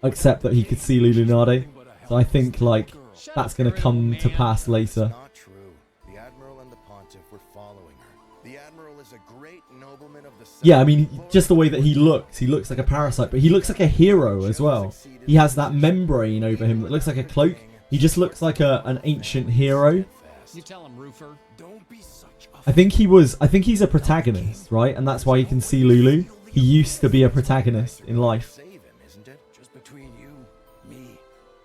Except that he could see Lulunade. So I think like, that's going to come to pass later. Not true. The admiral and the pontiff were following her. The admiral is a great nobleman of the Yeah, I mean, just the way that he looks like a parasite, but he looks like a hero as well. He has that membrane over him that looks like a cloak. He just looks like an ancient hero. You tell him, Roofer. Don't be such a I think he's a protagonist, right? And that's why he can see Lulu. He used to be a protagonist in life. Save him, isn't it? Just between you, me,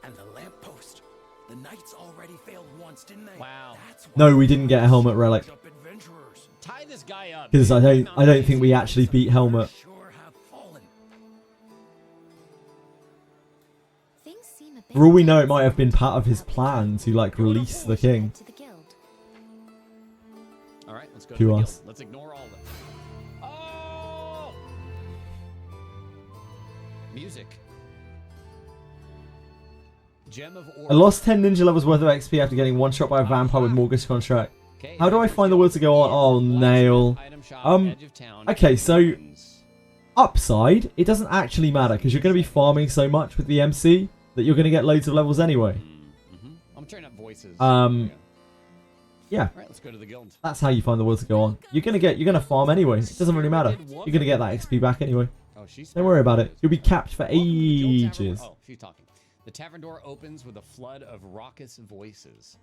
and the lamppost. The knights already failed once, didn't they? Wow. No, we didn't get a helmet relic. Tie this guy up. Because I don't think we actually beat Helmet. For all we know, it might have been part of his plan to like release the king. All right, let's go To to the us. guild. Let's ignore all of it. Oh! Music. Gem of I lost 10 ninja levels worth of XP after getting one shot by a vampire with Morgus contract. How do I find the will to go on? Oh, nail. Okay, so upside, it doesn't actually matter because you're going to be farming so much with the MC that you're going to get loads of levels anyway. I'm turning up voices. Yeah. All right, let's go to the guild. That's how you find the will to go on. You're gonna farm anyway. It doesn't really matter. You're gonna get that XP back anyway. Don't worry about it. You'll be capped for ages. Oh, she's talking. The tavern door opens with a flood of raucous voices.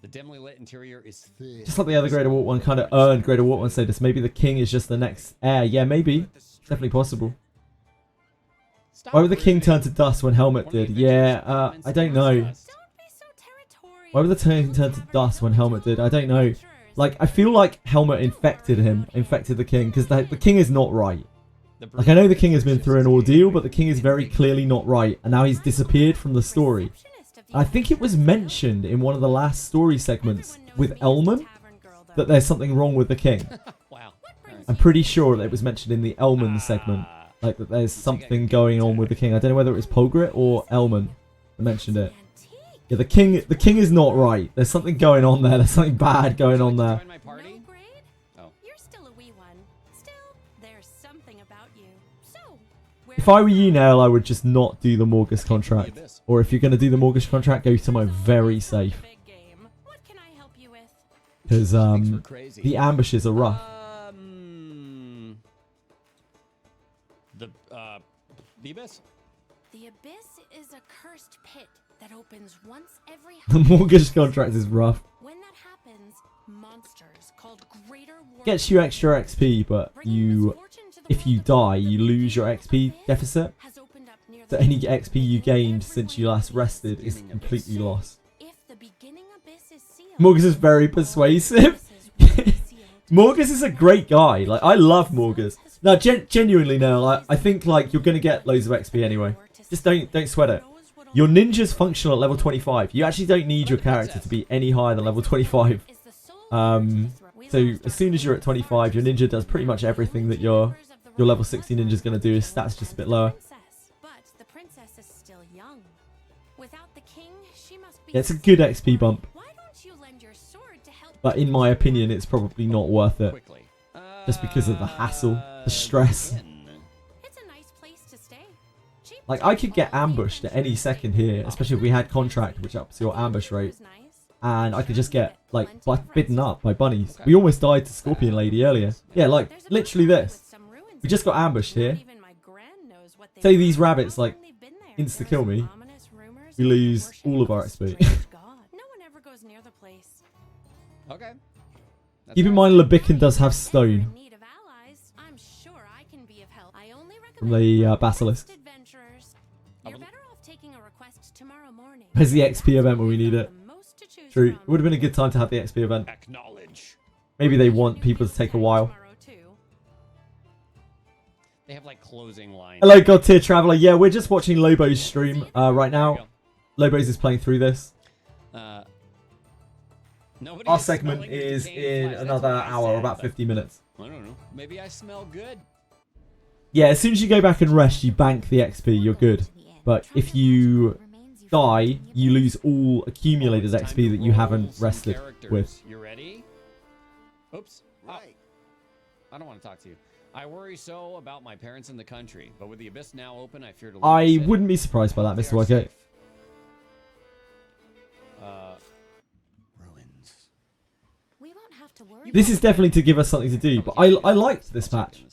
The dimly lit interior is thick. Just like the other Greater Wart one kind of earned Greater Wart one status. Maybe the king is just the next heir. Yeah, maybe. Definitely possible. Why would the king turn to dust when Helmet did? Yeah, I don't know. Why would the king turn to dust when Helmet did? I don't know. Like, I feel like Helmet infected the king, because the king is not right. Like, I know the king has been through an ordeal, but the king is very clearly not right, and now he's disappeared from the story. I think it was mentioned in one of the last story segments with Elman that there's something wrong with the king. Wow. I'm pretty sure that it was mentioned in the Elman segment, like that there's something going on with the king. I don't know whether it was Polgrit or Elman that mentioned it. Yeah, the king is not right. There's something going on there. There's something bad going on there. If I were you, Nail, I would just not do the Morgus contract. Or if you're going to do the Morgus contract, go somewhere very safe. Because the ambushes are rough. The abyss? The abyss is a cursed pit that opens once every The Morgus contract is rough. When that happens, monsters called greater Gets you extra XP, but if you die, you lose your XP deficit. So any XP you gained since you last rested is completely lost. Morgus is very persuasive. Morgus is a great guy. Like, I love Morgus. Now, genuinely, now, I think like you're gonna get loads of XP anyway. Just don't sweat it. Your ninja's functional at level 25. You actually don't need your character to be any higher than level 25. So as soon as you're at 25, your ninja does pretty much everything that your level 60 ninja's gonna do. His stats just a bit lower. Yeah, it's a good XP bump. But in my opinion, it's probably not worth it. Just because of the hassle, the stress. Like, I could get ambushed at any second here, especially if we had contract, which ups your ambush rate. And I could just get, like, bitten up by bunnies. We almost died to Scorpion Lady earlier. Yeah, like, literally this. We just got ambushed here. Say these rabbits, like, insta-kill me. We lose all of our XP. Okay. Keep in mind, Lebican does have stone. From the Basilisk. Where's the XP event when we need it? True. It would have been a good time to have the XP event. Maybe they want people to take a while. They have like closing lines. Hello, God Tier Traveler. Yeah, we're just watching Lobo's stream right now. Lobo's is playing through this. Our segment is in another hour, about 50 minutes. I don't know. Maybe I smell good. Yeah, as soon as you go back and rest, you bank the XP, you're good. But if you die, you lose all accumulated XP that you haven't rested with. You ready? Oops. Right. I don't want to talk to you. I worry so about my parents in the country, but with the abyss now open, I fear to leave I the city. wouldn't be surprised by that, Mr. Whitegate. This is definitely to give us something to do, but I liked this patch.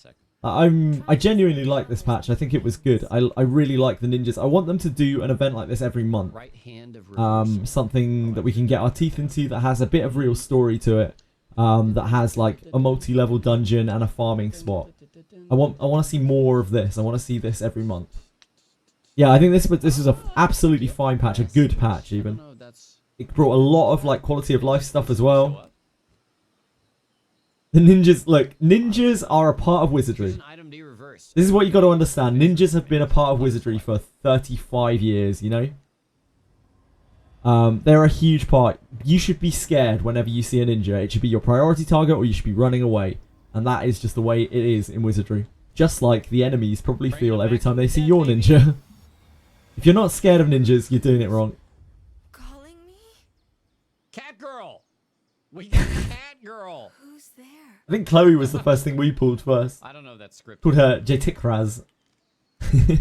I genuinely like this patch. I think it was good. I really like the ninjas. I want them to do an event like this every month. Something that we can get our teeth into that has a bit of real story to it. that has like a multi-level dungeon and a farming spot. I want to see more of this. I want to see this every month. Yeah, I think this is a absolutely fine patch, a good patch even. It brought a lot of like quality of life stuff as well. The ninjas, look, ninjas are a part of Wizardry. This is what you got to understand. Ninjas have been a part of Wizardry for 35 years, you know? They're a huge part. You should be scared whenever you see a ninja. It should be your priority target or you should be running away. And that is just the way it is in Wizardry. Just like the enemies probably feel every time they see your ninja. If you're not scared of ninjas, you're doing it wrong. Calling me? Cat girl! We got cat girl! Who's there? I think Chloe was the first thing we pulled first. I don't know that script. Called her Jatikraz.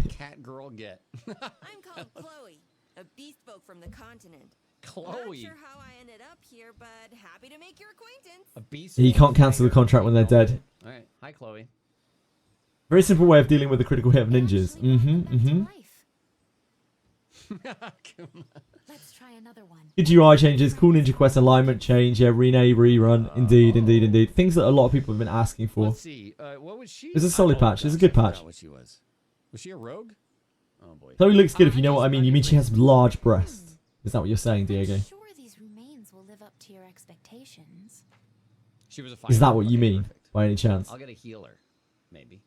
Cat girl get. I'm called Chloe, a beast folk from the continent. Chloe. Not sure how I ended up here, but happy to make your acquaintance. A beast. You can't cancel the contract when they're dead. Alright, hi Chloe. Very simple way of dealing with the critical hit of ninjas. Let's try another one. Good UI changes, cool Ninja Quest alignment change, yeah, rename, rerun, indeed. Things that a lot of people have been asking for. Let's see, what was she? It's a solid patch, it's a good patch. What she was. Was she a rogue? Oh boy. Chloe looks good if you know what I mean. You mean she has large breasts. Is that what you're saying, Diego? I'm sure these remains will live up to your expectations. She was a Is that what you mean, by any chance? I'll get a healer, maybe.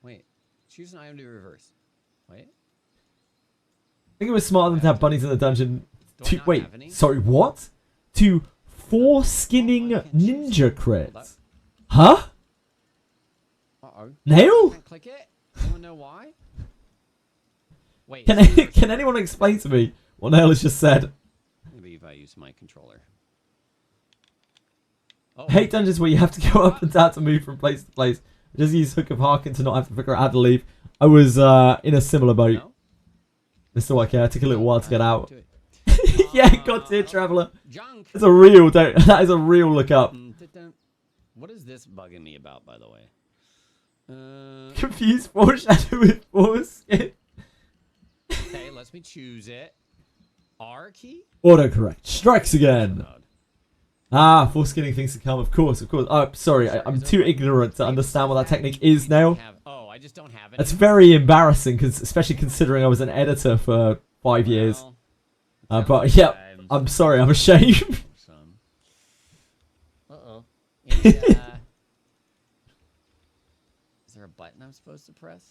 Wait, choose an item to reverse. Wait. I think it was smarter than to have bunnies in the dungeon. Wait, sorry, what? To foreskinning ninja crits. Huh? Uh-oh. Nail? Can't click it? Anyone know why? Wait. Can anyone explain to me what Nail has just said? Maybe if I use my controller. Oh. I hate dungeons where you have to go up and down to move from place to place. I just use Hook of Harken to not have to figure out how to leave. I was in a similar boat. No? That's all I care. It took a little while to get out. Yeah, God dear traveller. That's a real. That is a real look up. What is this bugging me about, by the way? Confused foreshadow with foreskin. Okay, let me choose it. R key. Autocorrect strikes again. Ah, foreskinning things to come. Of course. Oh, sorry. I'm too ignorant to understand what that technique is now. Oh, I just don't have it. That's very embarrassing, especially considering I was an editor for 5 years. But yeah, I'm sorry. I'm ashamed. Uh-oh. Is there a button I'm supposed to press?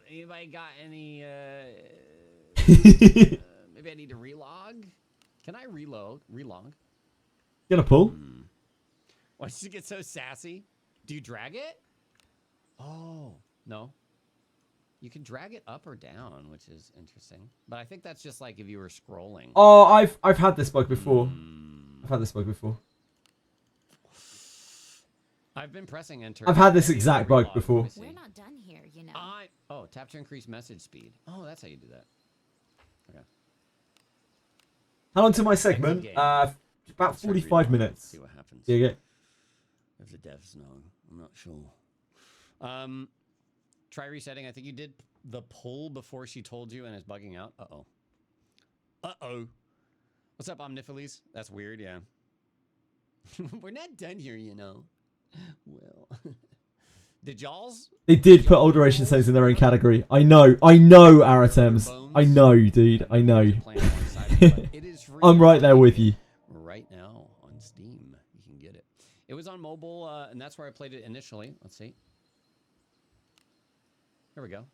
Anybody got any? Maybe I need to relog. Can I relog? You gonna pull? Why did you get so sassy? Do you drag it? Oh, no. You can drag it up or down, which is interesting. But I think that's just like if you were scrolling. Oh, I've had this bug before. I've been pressing enter. I've had this exact bug before. We're not done here, you know. Oh, tap to increase message speed. Oh, that's how you do that. Okay. How long to my segment? About 45 minutes. See what happens. Yeah, yeah. If the devs know, I'm not sure. Try resetting. I think you did the pull before she told you and it's bugging out. Uh-oh. What's up, Omniphiles? That's weird, yeah. We're not done here, you know. Well. Did y'all's? They did put alteration saves in their own category. I know, Aratems. I know, dude. I know. I'm right there with you. Right now on Steam, you can get it. It was on mobile, and that's where I played it initially. Let's see. Here we go.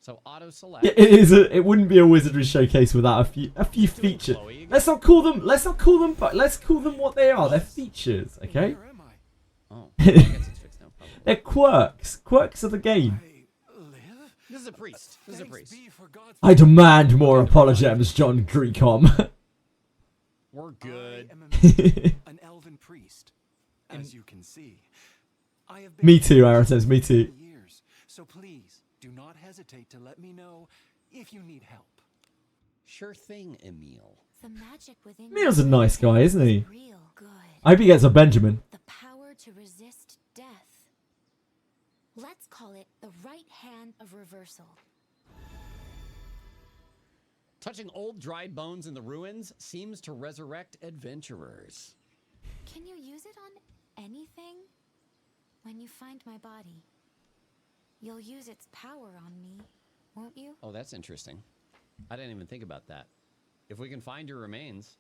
So auto select. It wouldn't be a Wizardry showcase without a few features. Let's not call them but let's call them what they are. They're features, okay? Oh, I guess it's fixed now. They're quirks. Quirks of the game. This is a priest. I demand more apologems, John Greecom. We're good. An elven priest, as you can see. I have Me too, Aratems, me too. Years, so please do not hesitate to let me know if you need help. Sure thing, Emil. The magic within Emil's a nice guy, isn't he? Real good. I hope he gets a Benjamin. The power to resist death. Let's call it the right hand of reversal. Touching old dried bones in the ruins seems to resurrect adventurers. Can you use it on anything? When you find my body, you'll use its power on me, won't you? Oh, that's interesting. I didn't even think about that. If we can find your remains.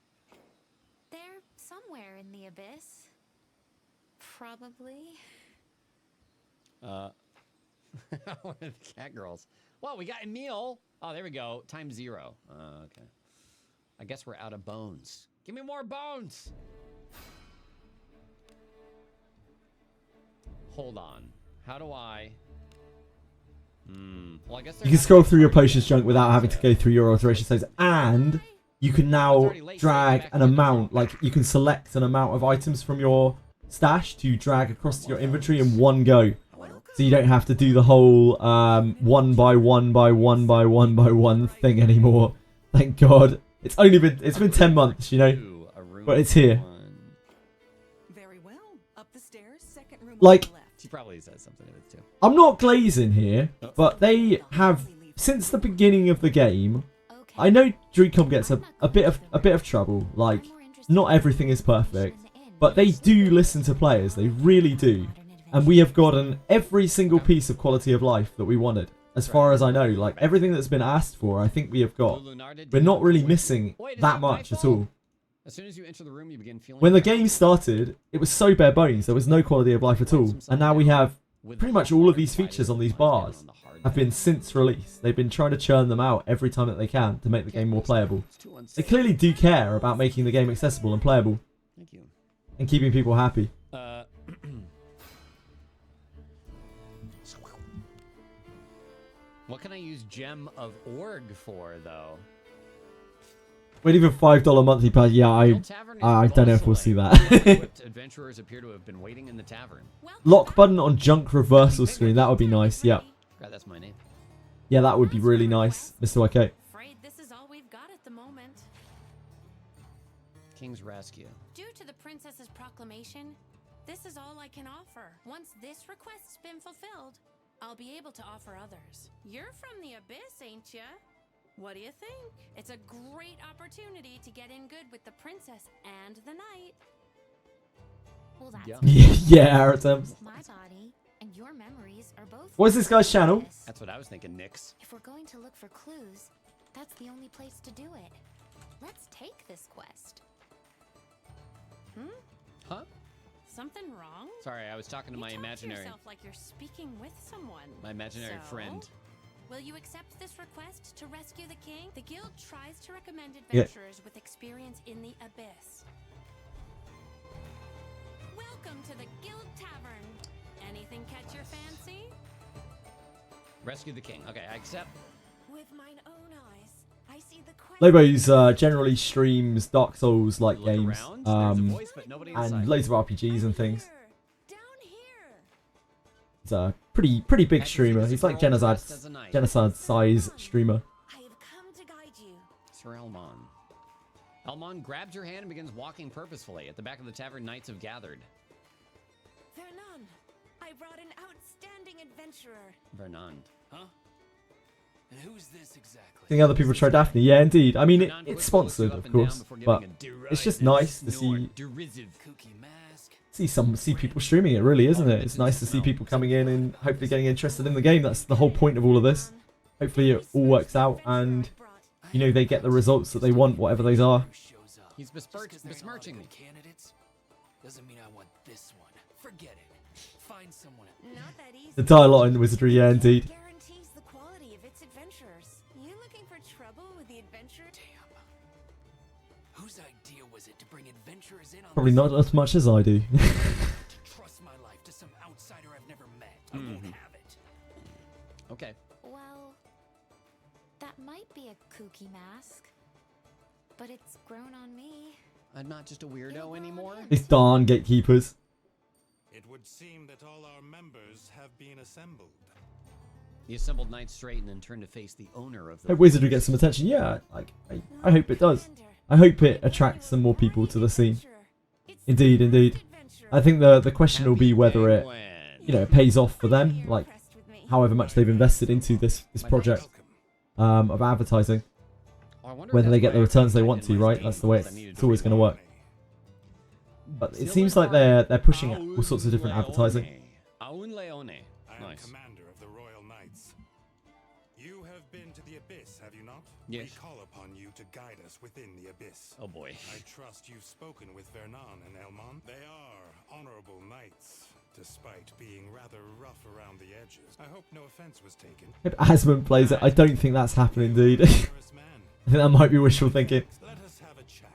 They're somewhere in the abyss. Probably. What are the cat girls? Well, we got Emil. Oh, there we go. Time 0. Okay. I guess we're out of bones. Give me more bones. Hold on. How do I... Well, I guess you can scroll through your potions junk without having to go through your alteration saves, and you can now drag an amount, like you can select an amount of items from your stash to drag across to your inventory in one go. So you don't have to do the whole 1 by 1 by 1 by 1 by 1 thing anymore. Thank God. It's been 10 months, you know, but it's here. Very well. Up the stairs, second room Like, on the left. She probably says something of it too. I'm not glazing here, but they have, since the beginning of the game, I know Dreamcom gets a bit of trouble. Like, not everything is perfect, but they do listen to players. They really do. And we have gotten every single piece of quality of life that we wanted. As far as I know, like everything that's been asked for, I think we have got. We're not really missing that much at all. As soon as you enter the room, you begin feeling... When the game started, it was so bare bones. There was no quality of life at all. And now we have pretty much all of these features on these bars have been since release. They've been trying to churn them out every time that they can to make the game more playable. They clearly do care about making the game accessible and playable. Thank you. And keeping people happy. What can I use Gem of Org for, though? Wait, even $5 monthly pass. Yeah, I don't know if we'll see that. Adventurers appear to have been waiting in the tavern. Lock button on junk reversal screen. That would be nice. Yeah. God, that's my name. Yeah, that would be really nice, Mr. YK. Afraid this is all we've got at the moment. King's Rescue. Due to the princess's proclamation, this is all I can offer. Once this request's been fulfilled, I'll be able to offer others. You're from the Abyss, ain't ya? What do you think? It's a great opportunity to get in good with the princess and the knight. Well, that's Yeah, our attempts. My body and your memories are both. What's this guy's channel? That's what I was thinking, Nix. If we're going to look for clues, that's the only place to do it. Let's take this quest. Huh? Something wrong? Sorry, I was talking to my You talk imaginary... to yourself like you're speaking with someone. My imaginary So, friend. Will you accept this request to rescue the king? The guild tries to recommend Yeah. adventurers with experience in the abyss. Welcome to the Guild Tavern. Anything catch your fancy? Rescue the king. Okay, I accept. With mine own eyes, I see the quest. Lobos generally streams Dark Souls like Look games, around, there's a voice, but nobody inside. and loads of RPGs and things. Down here. He's a pretty big streamer. He's like genocide size streamer. I have come to guide you. Sir Elmon. Elmon grabs your hand and begins walking purposefully. At the back of the tavern, knights have gathered. Vernon, I brought an outstanding adventurer. Vernand. Huh? And who's this exactly? Seeing other people try Daphne, yeah, indeed. I mean, it's sponsored, of course, but it's just nice to see people streaming it, really, isn't it? It's nice to see people coming in and hopefully getting interested in the game. That's the whole point of all of this. Hopefully it all works out and, you know, they get the results that they want, whatever those are. He's besmirching me. Candidates doesn't mean I want this one. Forget it. Find someone. Not that easy. The dialogue in Wizardry, yeah, indeed. Guarantees the quality of its adventurers. You looking for trouble with the adventure? Damn. Whose idea was it to bring adventurers in on Probably not as much as I do. to trust my life to some outsider I've never met? I won't have it. Okay. Well, that might be a kooky mask, but it's grown on me. I'm not just a weirdo anymore. These darn gatekeepers. It would seem that all our members have been assembled. The assembled knights straighten and turn to face the owner of the... Hope Wizardry gets some attention. Yeah, I hope it does. I hope it attracts some more people to the scene. Indeed, indeed. I think the question will be whether it, you know, it pays off for them, like however much they've invested into this project of advertising. Whether they get the returns they want to, right? That's the way it's always going to work. But it seems like they're pushing all sorts of different advertising. Aun Leone. I am Nice. commander of the Royal Knights. You have been to the Abyss, have you not? Yes. We call upon you to guide us within the Abyss. Oh boy. I trust you've spoken with Vernon and Elmon. They are honorable knights, despite being rather rough around the edges. I hope no offense was taken. If Asmund plays it, I don't think that's happening, dude. I think that might be wishful thinking. Let us have a chat.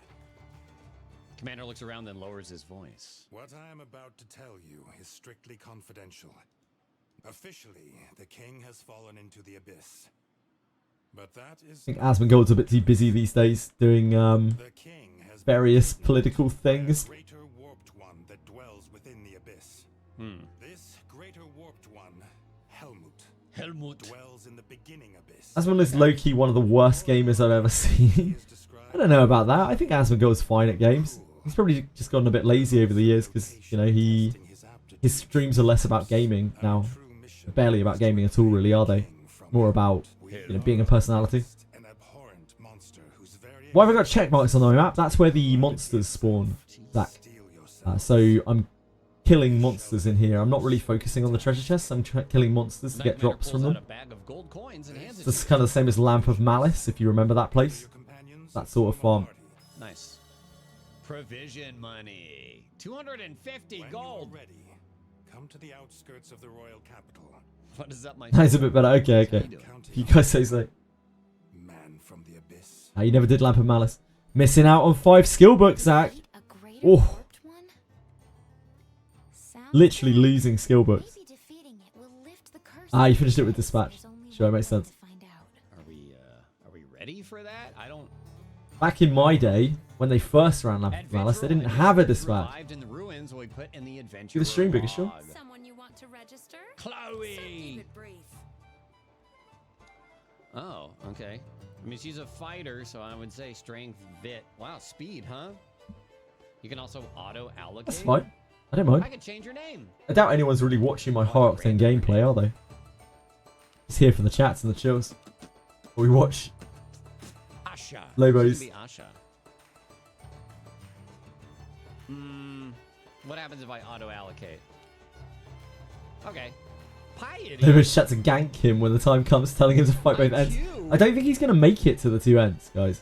Commander looks around and lowers his voice. What I am about to tell you is strictly confidential. Officially, the king has fallen into the Abyss. But that is... I think Asmongold's a bit too busy these days doing the king has various political things. greater warped one that dwells within the Abyss. This greater warped one, Helmut, dwells in the beginning Abyss. Asmund is low-key one of the worst gamers I've ever seen. I don't know about that. I think Asmongold's fine at games. He's probably just gotten a bit lazy over the years because, you know, his streams are less about gaming now. Barely about gaming at all, really, are they? More about, you know, being a personality. Why have I got check marks on the map? That's where the monsters spawn, Zach. So I'm killing monsters in here. I'm not really focusing on the treasure chests. I'm killing monsters to get drops from them. That's kind of the same as Lamp of Malice, if you remember that place. That sort of farm. Nice. Provision money. 250 gold. Ready, come to the outskirts of the royal capital. What is that, my... That's a bit better. Okay, okay. If you guys say so. Man from the Abyss. You never did Lamp of Malice. Missing out on 5 skill books, Zach. Oh. Literally losing skill books. You finished it with Dispatch. Sure, it makes sense. Are we ready for that? I don't... Back in my day, when they first ran Lamp of Malice, they didn't have a Dispatch. In the ruins we put in the adventure. Do the stream bigger, sure. Someone you want to register? Chloe! Oh, okay. I mean, she's a fighter, so I would say strength, vit. Wow, speed, huh? You can also auto-allocate. That's fine. I don't mind. I can change your name. I doubt anyone's really watching my High Octane gameplay, are they? Just here for the chats and the chills. Or we watch Asha. Lobos. Asha. What happens if I auto-allocate? Okay. Piety. Lobos chat to gank him when the time comes, telling him to fight both ends. I don't think he's going to make it to the 2 ends, guys.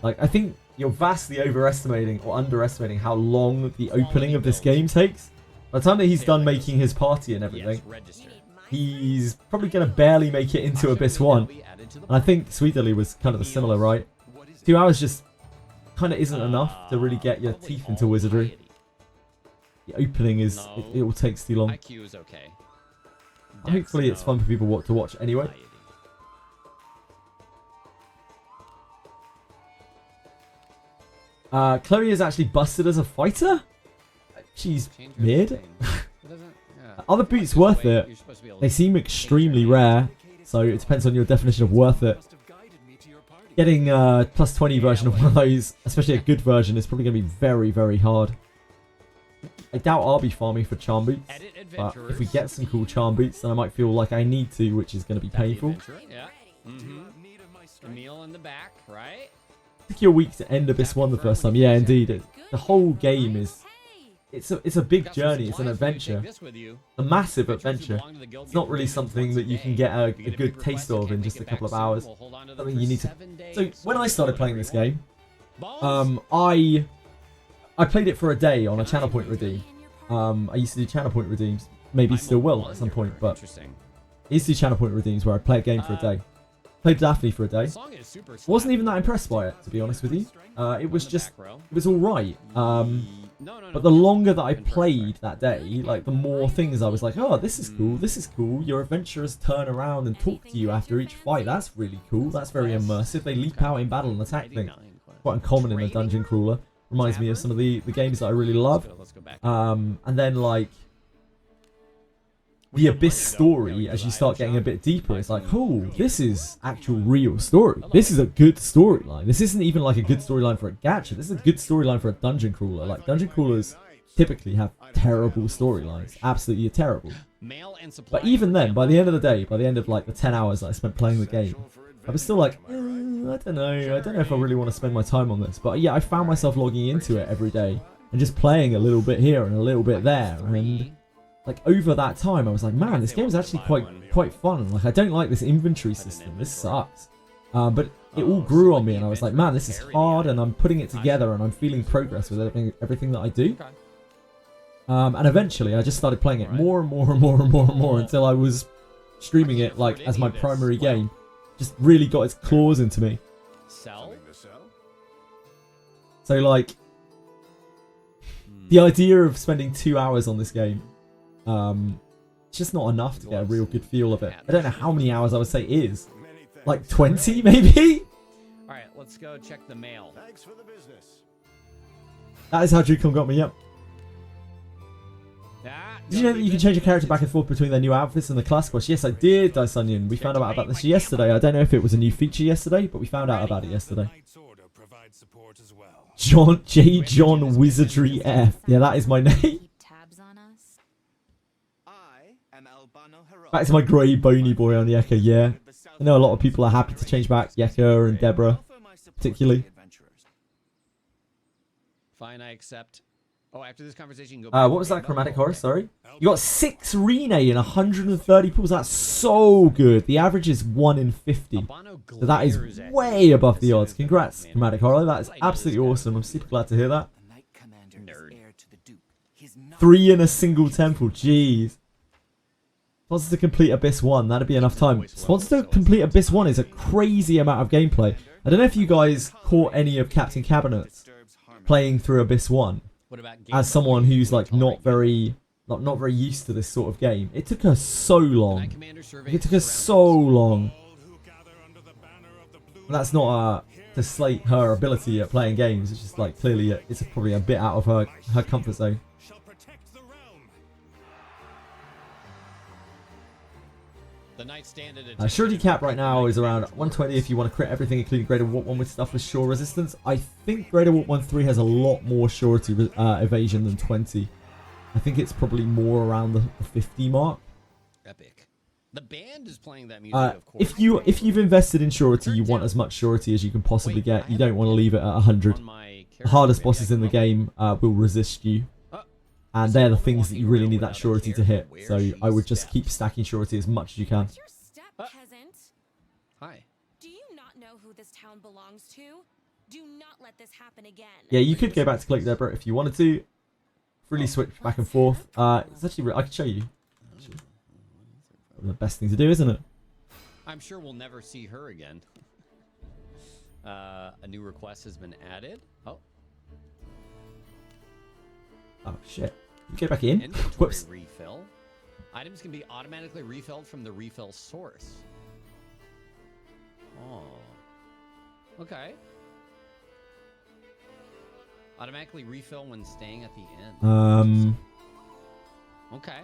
Like, I think you're vastly overestimating or underestimating how long the opening of this game takes. By the time that he's done making his party and everything, he's probably going to barely make it into Abyss 1. And I think Sweet Dilly was kind of similar, right? 2 hours just kind of isn't enough to really get your teeth into Wizardry. The opening is, it all takes too long. IQ is okay. Hopefully it's fun for people to watch anyway. Chloe is actually busted as a fighter? She's mid. Are the boots worth it? They seem extremely rare, so it depends on your definition of worth it. Getting a plus 20 version of one of those, especially a good version, is probably going to be very, very hard. I doubt I'll be farming for charm boots, but if we get some cool charm boots, then I might feel like I need to, which is going to be painful. Yeah. Emil in the back, right? Took you a week to end Abyss 1 the first time. Yeah, indeed. The whole game is... It's a big journey. It's an adventure. A massive adventure. It's not really something that you can get a good taste of in just a couple of hours. Something you need to... So, when I started playing this game, I played it for a day on a channel point redeem. I used to do channel point redeems. Maybe still will at some point, but I used to do channel point redeems where I play a game for a day. Played Daphne for a day. Wasn't even that impressed by it, to be honest with you. It was alright. But the longer that I played that day, like the more things I was like, oh, this is cool, this is cool. Your adventurers turn around and talk to you after each fight. That's really cool. That's very immersive. They leap out in battle and attack things. Quite uncommon in a dungeon crawler. Reminds me of some of the games that I really love. And then like the Abyss story, as you start getting a bit deeper, it's like, oh, this is actual real story. This is a good storyline. This isn't even like a good storyline for a gacha. This is a good storyline for a dungeon crawler. Like dungeon crawlers typically have terrible storylines. Absolutely terrible. But even then, by the end of the day, by the end of like the 10 hours that I spent playing the game, I was still like, I don't know if I really want to spend my time on this. But yeah, I found myself logging into it every day and just playing a little bit here and a little bit there. And like over that time, I was like, man, this game is actually quite fun. Like, I don't like this inventory system. This sucks. But it all grew on me, and I was like, man, this is hard, and I'm putting it together, and I'm feeling progress with everything that I do. And eventually, I just started playing it more and more and more and more and more until I was streaming it like as my primary game. Just really got its claws into me. So like, the idea of spending 2 hours on this game, it's just not enough to get a real good feel of it. I don't know how many hours I would say is. Like 20 maybe? Alright, let's go check the mail. Thanks for the business. That is how Drewcom got me up. Did you know that you can change your character back and forth between their new outfits and the class quest? Yes, I did, Dice Onion. We found out about this yesterday. I don't know if it was a new feature yesterday, but we found out about it yesterday. John Wizardry F. Yeah, that is my name. Back to my grey bony boy on Yeka, yeah. I know a lot of people are happy to change back Yeka and Deborah, particularly. Fine, I accept. Oh, after this conversation, you can go. What was that chromatic horror? Sorry, you got 6 Rene in 130 pulls. That's so good. The average is 1 in 50, so that is way above the odds. Congrats, chromatic horror. That is absolutely awesome. I'm super glad to hear that. 3 in a single temple. Jeez. Sponsor to complete Abyss 1. That'd be enough time. Sponsor to complete Abyss 1 is a crazy amount of gameplay. I don't know if you guys caught any of Captain Cabinet's playing through Abyss 1 as someone who's like not very used to this sort of game. It took her so long. It took her so long. And that's not to slate her ability at playing games. It's just like clearly it's probably a bit out of her comfort zone. Surety cap right now is around 120 if you want to crit everything, including Greater Warp 1 with stuff with Shore resistance. I think Greater Warp 1-3 has a lot more surety evasion than 20. I think it's probably more around the 50 mark. Epic. The band is playing that music, of course. If you've invested in surety, you want as much surety as you can possibly get. You don't want to leave it at 100. The hardest bosses in the game will resist you. And they're the things that you really need that surety to hit. So I would just keep stacking surety as much as you can. Peasant. Hi. Do you not know who this town belongs to? Do not let this happen again. Yeah, you could go back to Cloak Deborah if you wanted to. Really switch back and forth. It's actually I can show you. The best thing to do, isn't it? I'm sure we'll never see her again. A new request has been added. Oh shit. You go back in. Whoops. Refill. Items can be automatically refilled from the refill source. Oh. Okay. Automatically refill when staying at the end. Okay.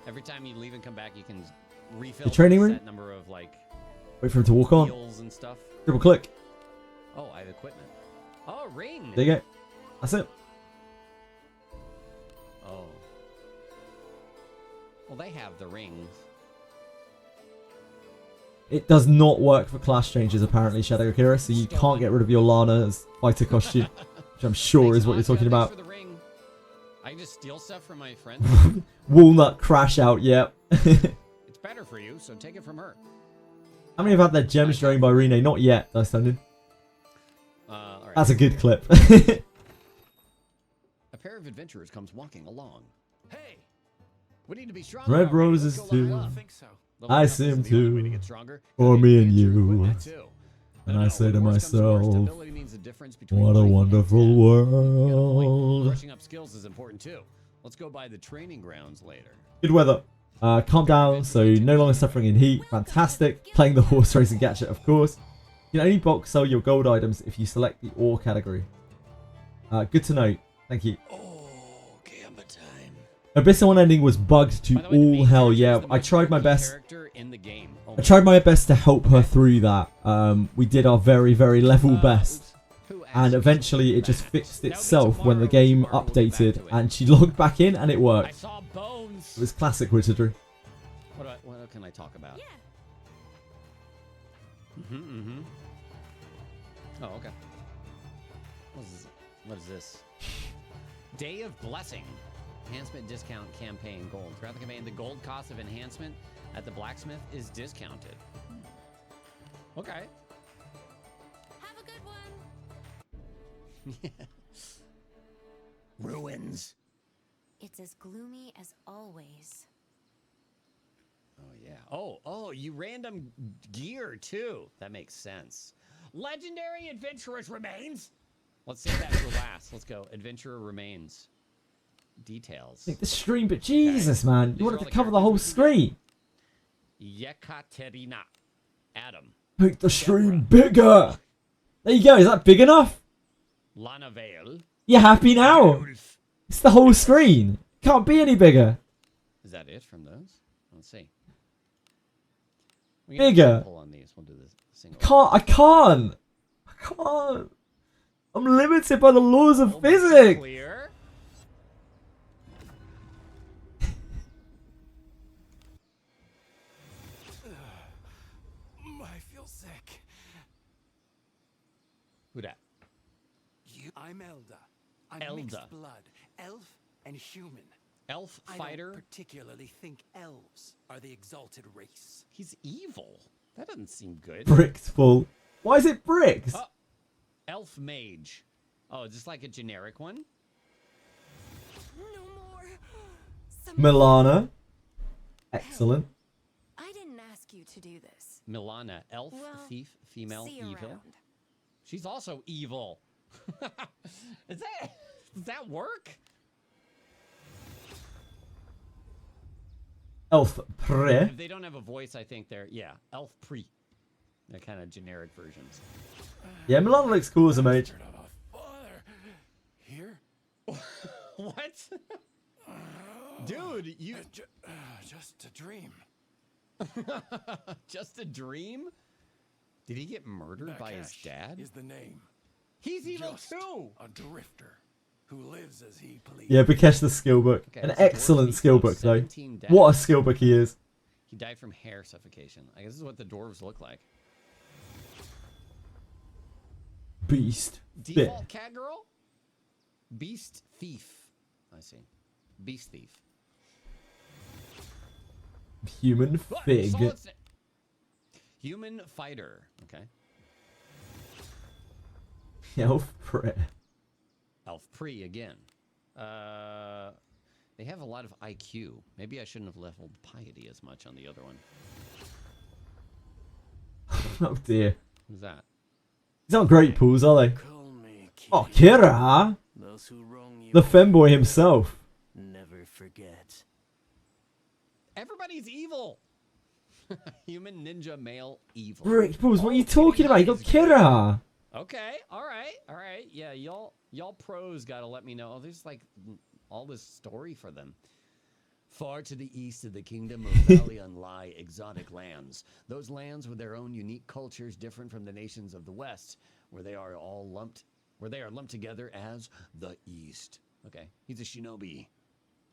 Every time you leave and come back, you can refill the training room. Set number of like. Wait for him to walk on. And stuff. Triple click. Oh, I have equipment. Oh, ring. There you go. That's it. Oh. Well, they have the rings. It does not work for class changes, apparently, Shadow Akira, so you can't get rid of your Lana's fighter costume, which I'm sure is what you're talking about. I can just steal stuff from my friend. Walnut crash out, yep. It's better for you, so take it from her. How many have had their gems drained by Rene? Not yet, Dice Onion. Right. That's a good clip. A pair of adventurers comes walking along. Hey, we need to be stronger. Red roses too. I see them too. For me and you. And I say to myself, what a wonderful world. Brushing up skills is important too. Let's go by the training grounds later. Good weather. Calm down, so no longer suffering in heat. Fantastic. Playing the horse racing gadget, of course. You can only bulk sell your gold items if you select the ore category. Good to know. Thank you. Abyss 1 ending was bugged to all hell. Yeah, I tried my best. I tried my best to help her through that. We did our very, very level best. And eventually it just fixed itself when the game updated and she logged back in and it worked. It was classic Wizardry. What can I talk about? Yeah. Oh, okay. What is this? Day of Blessing. Enhancement discount campaign gold. Throughout the campaign, the gold cost of enhancement at the blacksmith is discounted. Okay. Have a good one. Ruins. It's as gloomy as always. Oh, yeah. Oh, you random gear, too. That makes sense. Legendary Adventurer's Remains. Let's save that for last. Let's go. Adventurer Remains. Details. Make the stream, but Jesus, man. You wanted to cover the whole screen. Yekaterina. Adam. Make the stream bigger. There you go. Is that big enough? Lana Vale. You happy now? It's the whole screen. Can't be any bigger. Is that it from those? Let's see. Bigger. Pull on these. We'll do this single. I can't. I'm limited by the laws of physics. Clear. I feel sick. Who dat? I'm Elda. I'm Elda. mixed blood, elf and human. Elf fighter. I don't particularly think elves are the exalted race. He's evil. That doesn't seem good. Bricks full. Why is it bricks? Oh, elf mage. Oh, is this like a generic one? No more. Milana. Excellent. I didn't ask you to do this. Milana, elf, Well, thief, female, see you evil. around. She's also evil. Does that work? Elf pre. If they don't have a voice, I think they're elf pre. They're kind of generic versions. Yeah, Milana looks cool as a mage. Here? What? Dude, you just a dream. Just a dream? Did he get murdered by his dad? Is the name. He's evil Just too. A drifter who lives as he pleases. Yeah, Bikesh the skill book. Okay, An that's a excellent dwarf skill beast, book, though. 17 deaths. What a skill book he is. He died from hair suffocation. I guess this is what the dwarves look like. Beast. Default cat girl? Beast thief. I see. Beast thief. Human fig. Human fighter. Okay. Elf pre. Elf pre again. They have a lot of IQ. Maybe I shouldn't have leveled piety as much on the other one. Oh dear. Who's that? These aren't great pools, are they? Oh, Kira! Those who wrong you The femboy himself. never forget. Everybody's evil. Human ninja male evil. Brick pools, what are you talking about? You got Kira! Okay, all right. Yeah, y'all pros gotta let me know. There's like all this story for them. Far to the east of the kingdom of Valion lie exotic lands. Those lands with their own unique cultures different from the nations of the west, where they are lumped together as the East. Okay, he's a shinobi.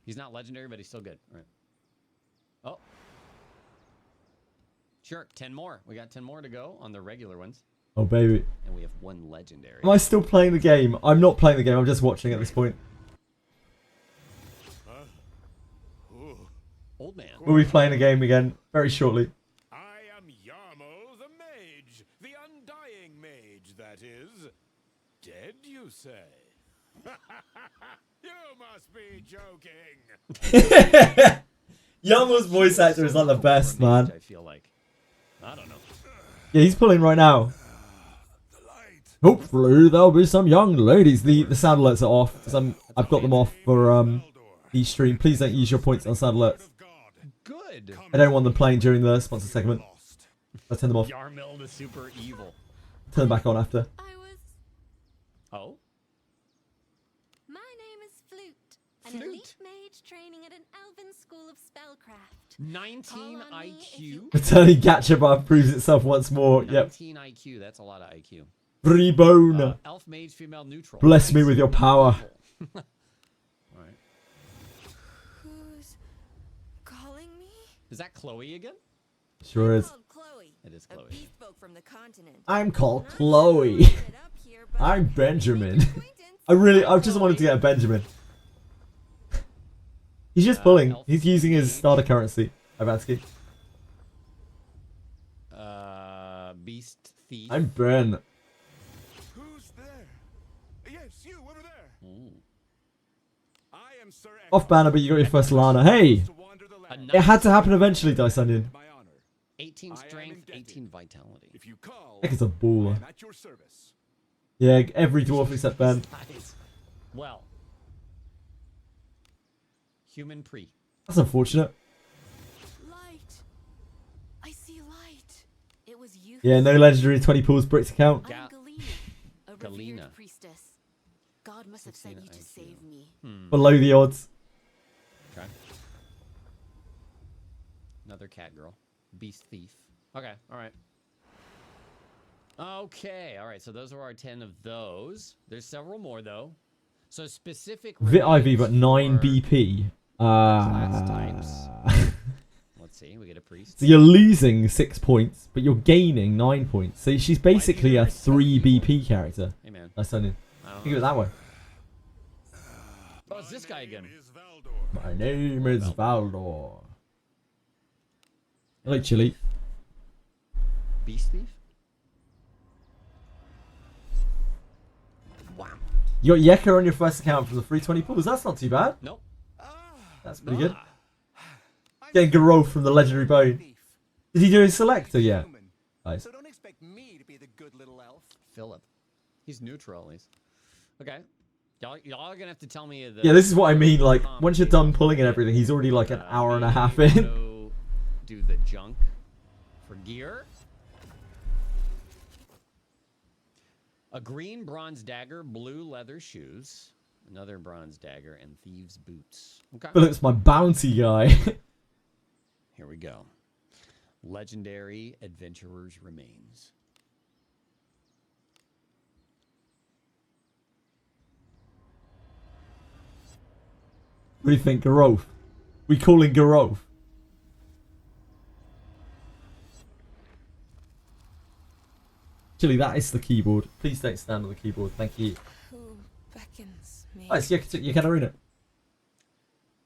He's not legendary, but he's still good. All right. Oh. Sure, 10 more. We got 10 more to go on the regular ones. Oh, baby. And we have one legendary. Am I still playing the game? I'm not playing the game, I'm just watching at this point. Old man. We'll be playing the game again very shortly. I am Yarmo the Mage, the Undying Mage, that is. Dead, you say? You must be joking. Yarmo's voice actor is like the best, man. I feel like. I don't know. Yeah, he's pulling right now. Hopefully there'll be some young ladies. The sound alerts are off because I've got them off for the stream. Please don't use your points on sound alerts. Good. I don't want them playing during the sponsor segment. I'll turn them off. Yarmil the super evil. Turn them back on after. Oh? My name is Flute, an elite mage training at an elven school of spellcraft. 19 IQ. Returning gacha bar proves itself once more. Yep. 19 IQ. That's a lot of IQ. Rebone. Elf mage female neutral. Bless me with your power. Alright. Who's calling me? Is that Chloe again? Sure is. Chloe. It is Chloe. A beast folk from the continent. I'm called Chloe. I'm Benjamin. I just wanted to get a Benjamin. He's just pulling. He's using his starter currency. Ivansky. Beast thief. I'm Ben. Who's there? Yes, you over there. I am Sir Off banner, but you got your first Lana. Hey! It had to happen eventually, Dice Onion. 18 strength, 18 vitality. If you call, Heck is a baller. I'm at your service. Yeah, every dwarf except Ben. Nice. Well. Human pre. That's unfortunate. Light. I see light. It was you. Yeah, no legendary 20 pools bricks account. I'm Galena, a revered priestess. God must have sent you to save me. Below the odds. Okay. Another cat girl. Beast thief. Okay, alright. Okay, alright, so those are our 10 of those. There's several more, though. So specific... Vit IV, but 9 BP. Class types. Let's see, we get a priest. So you're losing 6 points, but you're gaining 9 points. So she's basically a 3 BP character. Hey, man. That's Think of it that way. Oh, it's this guy again. My name is Valdor. I like chili. Beast thief? Wow. You got Yeka on your first account from the 320 pools. That's not too bad. Nope. That's pretty good. Getting Garou from the legendary bone. Did he do his selector yet? Nice. So don't expect me to be the good little elf. Philip. He's neutral, at least. Okay. Y'all are gonna have to tell me the... Yeah, this is what I mean. Like, once you're done pulling and everything, he's already like an hour and a half in. Do the junk for gear. A green bronze dagger, blue leather shoes, another bronze dagger, and thieves' boots. Okay. Philip's my bounty guy. Here we go. Legendary adventurer's remains. What do you think, Garou? We calling Garou? Chili, that is the keyboard. Please don't stand on the keyboard. Thank you. Who beckons me? Oh, it's Yekaterina.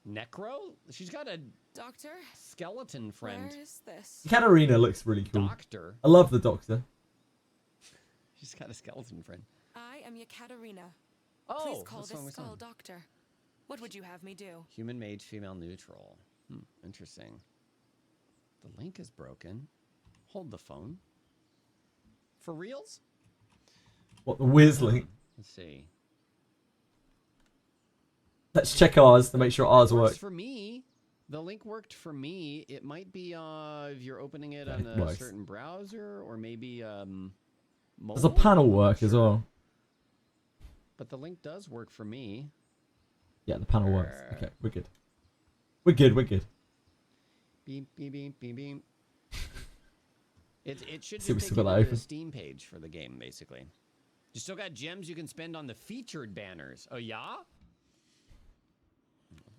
Necro? She's got a Doctor? skeleton friend. Where is this? Yekaterina looks really cool. Doctor? I love the doctor. She's got a skeleton friend. I am Yekaterina. Oh, Please call that's what this we're skull saying. doctor. What would you have me do? Human mage, female neutral. Interesting. The link is broken. Hold the phone. For reals? What, the Wiz link? Let's see. Let's check ours to make sure ours Works work. for me. The link worked for me. It might be if you're opening it on a certain browser or maybe mobile. Does the panel work as well? But the link does work for me. Yeah, the panel works. Okay, we're good. We're good, we're good. Beep, beep, beep, beep, beep. It should See, we just still take got you that to the open. Steam page for the game, basically. You still got gems you can spend on the featured banners. Oh, yeah?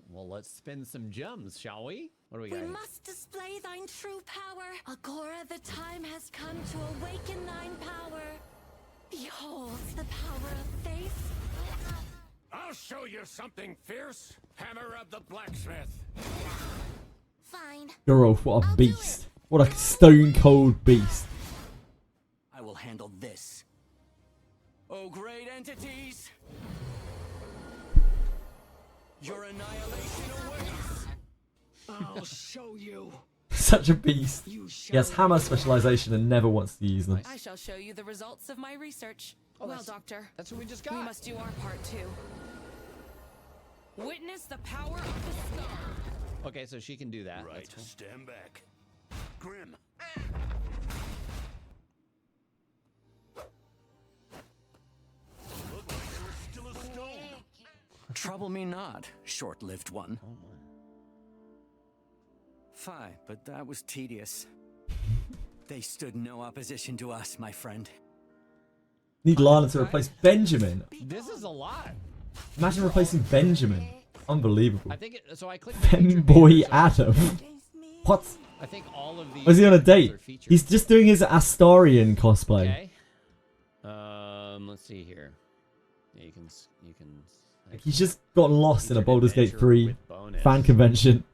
Well, let's spend some gems, shall we? What do we got We here? must display thine true power. Agora, the time has come to awaken thine power. Behold the power of faith. I'll show you something fierce. Hammer of the blacksmith. Fine. Garou, what a beast. What a stone cold beast. I will handle this. Oh, great entities! Your annihilation awaits! I'll show you. Such a beast. He has hammer specialization and never wants to use them. I shall show you the results of my research. Oh, Well, Doctor, that's what we just got. we must do our part too. Witness the power of the scar. Okay, so she can do that. Right, That's cool. stand back. Grim. Look like you were still a stone. Trouble me not, short-lived one. Fie, but that was tedious. They stood no opposition to us, my friend. Need Lana to replace Benjamin. This is a lot. Imagine replacing Benjamin. Unbelievable. I think so. I clicked Femboy Adam. What? I think all of these. Was he on a date? are featured. He's just doing his Astarion cosplay. Okay. Let's see here. Yeah, you can He's just got lost in a Baldur's Gate 3 with bonus. fan convention.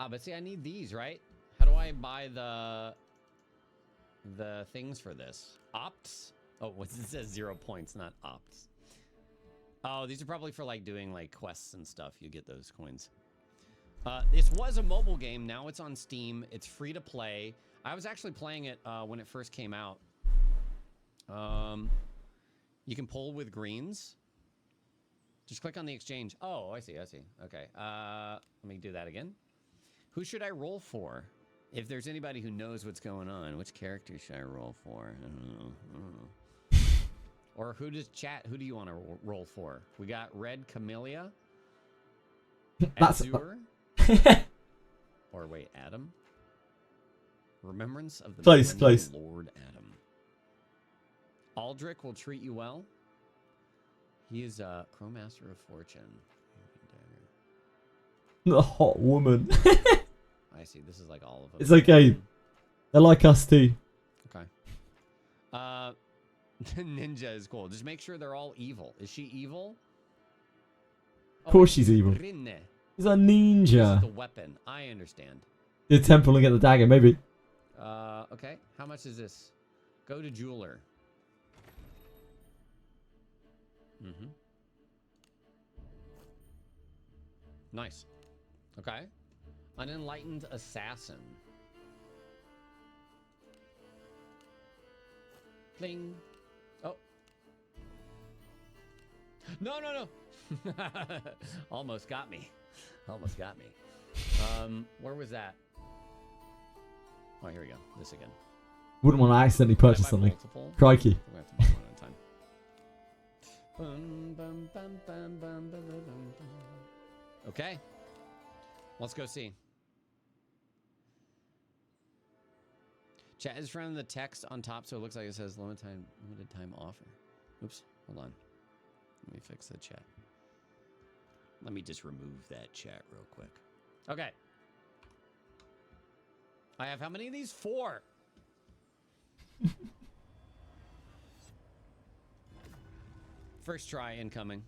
But see, I need these, right? How do I buy the things for this? Opts? Oh, it says 0 points, not opts. Oh, these are probably for like doing like quests and stuff. You get those coins. This was a mobile game. Now it's on Steam. It's free to play. I was actually playing it when it first came out. You can pull with greens. Just click on the exchange. Oh, I see. Okay. Let me do that again. Who should I roll for? If there's anybody who knows what's going on, which character should I roll for? I don't know. Or who do you want to roll for? We got Red Camellia. Azure. Or wait, Adam? Remembrance of the Close. Lord Adam. Aldrich will treat you well. He is a Crowmaster of Fortune. The hot woman. I see. This is like all of them. It's okay. They're like us too. Okay. Ninja is cool. Just make sure they're all evil. Is she evil? Of course she's evil. Rinne. He's a ninja. This is the weapon. I understand. The temple and get the dagger, maybe. Okay. How much is this? Go to jeweler. Nice. Okay. Unenlightened assassin. Pling. Oh. No. Almost got me. Where was that? Oh, here we go. This again. Wouldn't want to accidentally purchase something. Multiple? Crikey. We have to buy one at a time. Okay. Let's go see. Chat is from the text on top, so it looks like it says limited time offer. Oops, hold on. Let me fix the chat. Let me just remove that chat real quick. Okay. I have how many of these? 4. First try incoming.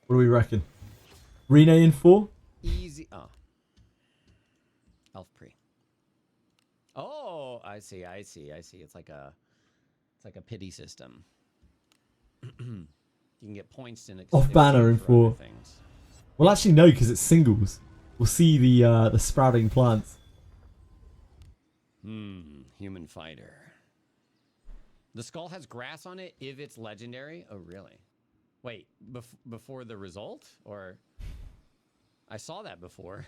What do we reckon? Rene in 4? Easy. Oh. Elf pre. Oh, I see. It's like a pity system. You can get points in Off banner in 4. Well, actually no, because it's singles. We'll see the sprouting plants. Human fighter. The skull has grass on it if it's legendary. Oh, really? Wait, before the result? Or I saw that before.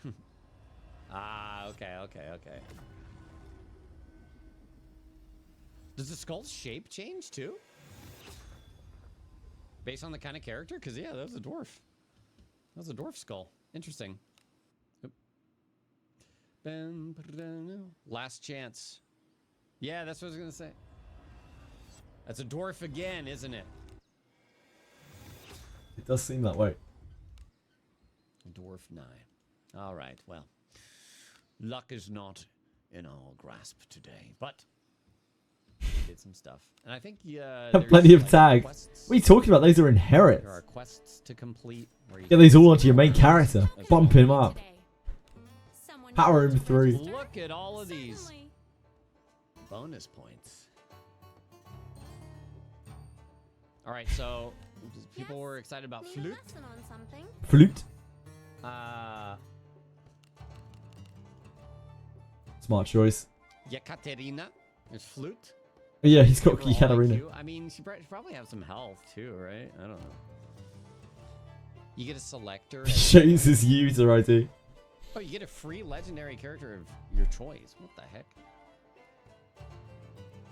Okay. Does the skull's shape change too? Based on the kind of character? Because, yeah, that was a dwarf. That was a dwarf skull. Interesting. Last chance. Yeah, that's what I was going to say. That's a dwarf again, isn't it? It does seem that way. Dwarf 9. All right, well. Luck is not in our grasp today, but we did some stuff. And I think have plenty of tags. What are you talking about? Those are inherits. There are quests to complete. Where you get these all onto your main character. Bump him up. Power him 3. Look at all of these bonus points. All right, so people were excited about flute. Flute? Smart choice. Yekaterina is flute. Yeah, he's got Yekaterina. I mean, she probably have some health too, right? I don't know. You get a selector. Shows his user ID. Oh, you get a free legendary character of your choice. What the heck?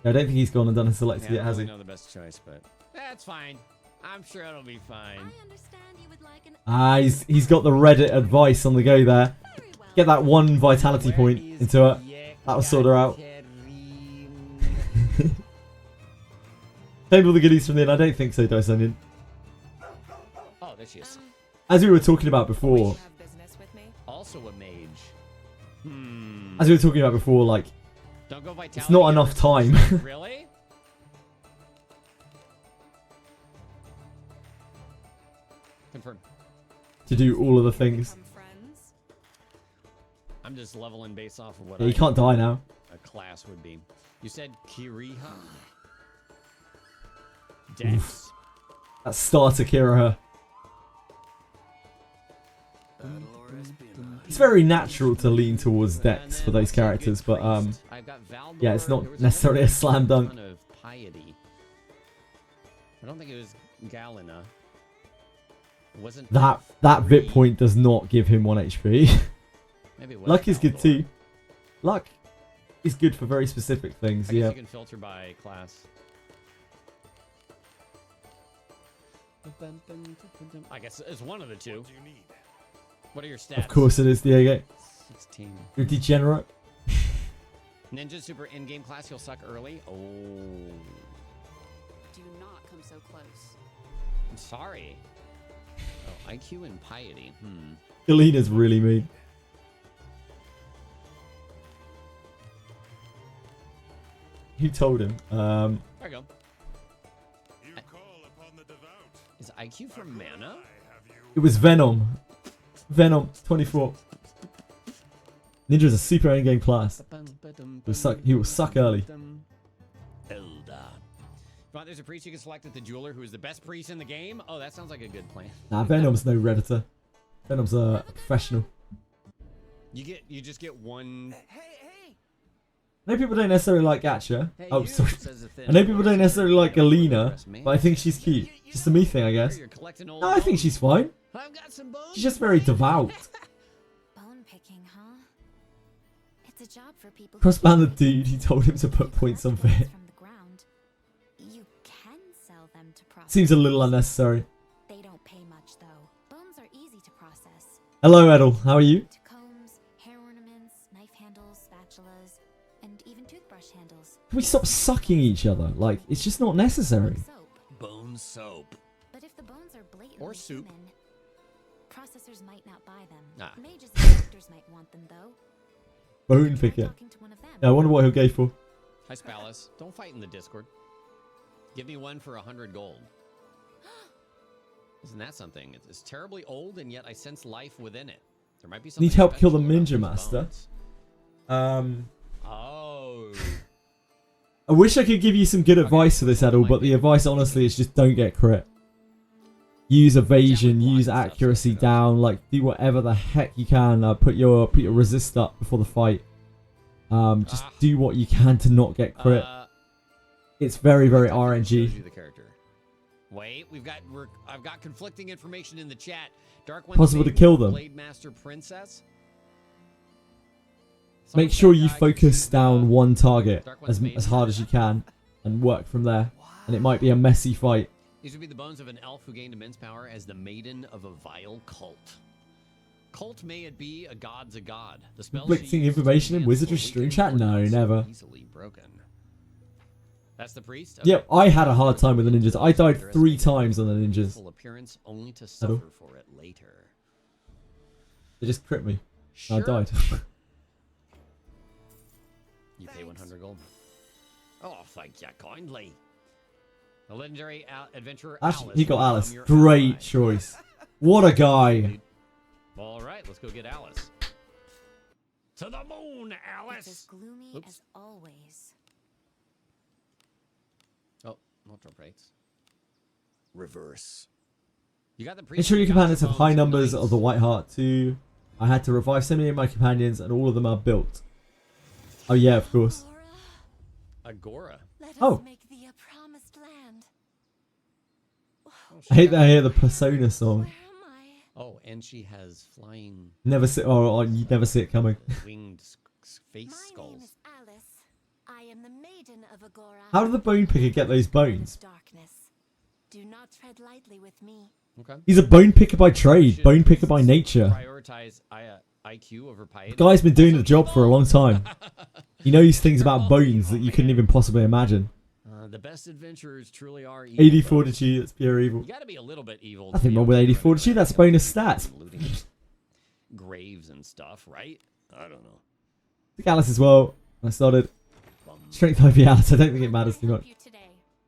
I don't think he's gone and done a selector yet, has he? I don't know the best choice, but that's fine. I'm sure it'll be fine. He's got the Reddit advice on the go there. Get that 1 vitality point into it. That'll sort her out. Take all the goodies from the inn. I don't think so, Dice Onion. Oh, there she is. As we were talking about before. Also a mage. As we were talking about before, like, Don't go vitality. it's not enough time. Really? Confirm. To do all of the things. I'm just leveling based off of what Yeah, you can't die now. a class would be. You said Kiriha. Dex. That starter Kiraha. It's very natural to lean towards Dex for those characters, but yeah, it's not necessarily a slam dunk. Of piety. I don't think it was Galena. It wasn't That Vit point does not give him 1 HP. Maybe it was Luck is good Valdor. too. Luck is good for very specific things. I guess Yeah. you can filter by class. I guess it's one of the two. What are your stats? Of course it is, Diego. 16. You're a degenerate. Ninja super in-game class, you'll suck early. Oh. Do not come so close. I'm sorry. Oh, IQ and piety. Galena's really mean. Who told him? There you go. Is IQ for mana? It was Venom. Venom 24. Ninja's a super endgame class. He will suck early. Right, there's a priest you can select at the jeweler who is the best priest in the game. Oh, that sounds like a good plan. Nah, Venom's no Redditor. Venom's a professional. You just get one. I know people don't necessarily like Gacha. Oh, sorry. I know people don't necessarily like Galena, but I think she's cute. Just a me thing, I guess. No, I think she's fine. She's just very devout. Bone picking, huh? It's a job for people. Crossband the dude, he told him to put points on Vit. From the ground. You can sell them to process. Seems a little unnecessary. They don't pay much though. Bones are easy to process. Hello, Edel. How are you? Combs, hair ornaments, knife handles, spatulas, and even toothbrush handles. Can we stop sucking each other? Like, it's just not necessary. Bone soap. But if the bones are blatantly Or soup. human, processors might not buy them. Nah. Mages and doctors might want them though. Bone picker. Yeah, I wonder what he'll go for. Hi, Spalus. Don't fight in the Discord. Give me one for 100 gold. Isn't that something? It's terribly old, and yet I sense life within it. There might be something. Need help kill the special about Ninja these Master. bones. Oh. I wish I could give you some good advice for this, Edel, but the advice, honestly, is just don't get crit. Use evasion, use accuracy down, like do whatever the heck you can. Put your resist up before the fight. Just do what you can to not get crit. It's very, very RNG. The character. Wait, I've got conflicting information in the chat. Dark Possible to Wednesday, kill them. Blade Master Princess. Make sure you focus down one target as hard as you can and work from there. And it might be a messy fight. These would be the bones of an elf who gained immense power as the maiden of a vile cult. Cult may it be, a god's a god. The spell Conflicting information in Wizardry stream chat? No, never. Easily broken. That's the priest. Yep, I had a hard time with the ninjas. I died 3 times on the ninjas. Full appearance only to suffer for it later. They just crit me. Sure. I died. You pay 100 gold. Oh, thank you kindly. The legendary adventurer Actually, Alice. he got will Alice. become your Great ally. choice. What a guy. All right, let's go get Alice. To the moon, Alice. It's as gloomy Oops. as always. Oh, multiple rates. Reverse. You got the priest. Make sure your you got companions the have high bones, numbers nice. of the White Heart too. I had to revive so many of my companions and all of them are built. Oh yeah, of course. Agora. Let us Oh. make thee a promised land. I hate that I hear the Persona song. Oh, and she has flying Never see. Oh, you never see it coming. winged face My skulls. name is Alice. I am the maiden of Agora. How did the bone picker get those bones? Darkness. Do not tread lightly with me. Okay. He's a bone picker by trade, bone picker by nature. Prioritize IQ over piety. The guy's been doing the job for a long time. He knows things about bones that you couldn't even possibly imagine. The best adventurers truly are evil. 80 fortitude, that's pure evil. You got to be a little bit evil. Nothing wrong with 80 fortitude, that's bonus stats. Looting graves and stuff, right? I don't know. Took Alice as well. I started. Strength IV Alice. I don't think it matters too much.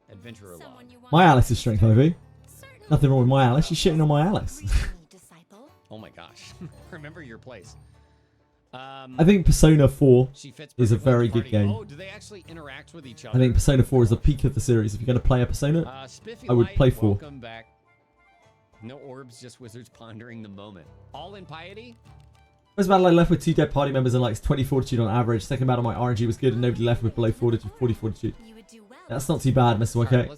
Adventurer log. My Alice is Strength IV. Nothing wrong with my Alice. She's shitting on my Alice. Oh my gosh. Remember your place. I think Persona 4 is a very good game. Oh, do they actually interact with each other? I think Persona 4 is the peak of the series. If you're going to play a Persona, I would play 4. Welcome back. No orbs, just wizards pondering the moment. All in piety? First battle I left with 2 dead party members and like 20 fortitude on average. Second battle my RNG was good and nobody left with below 40 fortitude. That's not too bad, Mr. YK.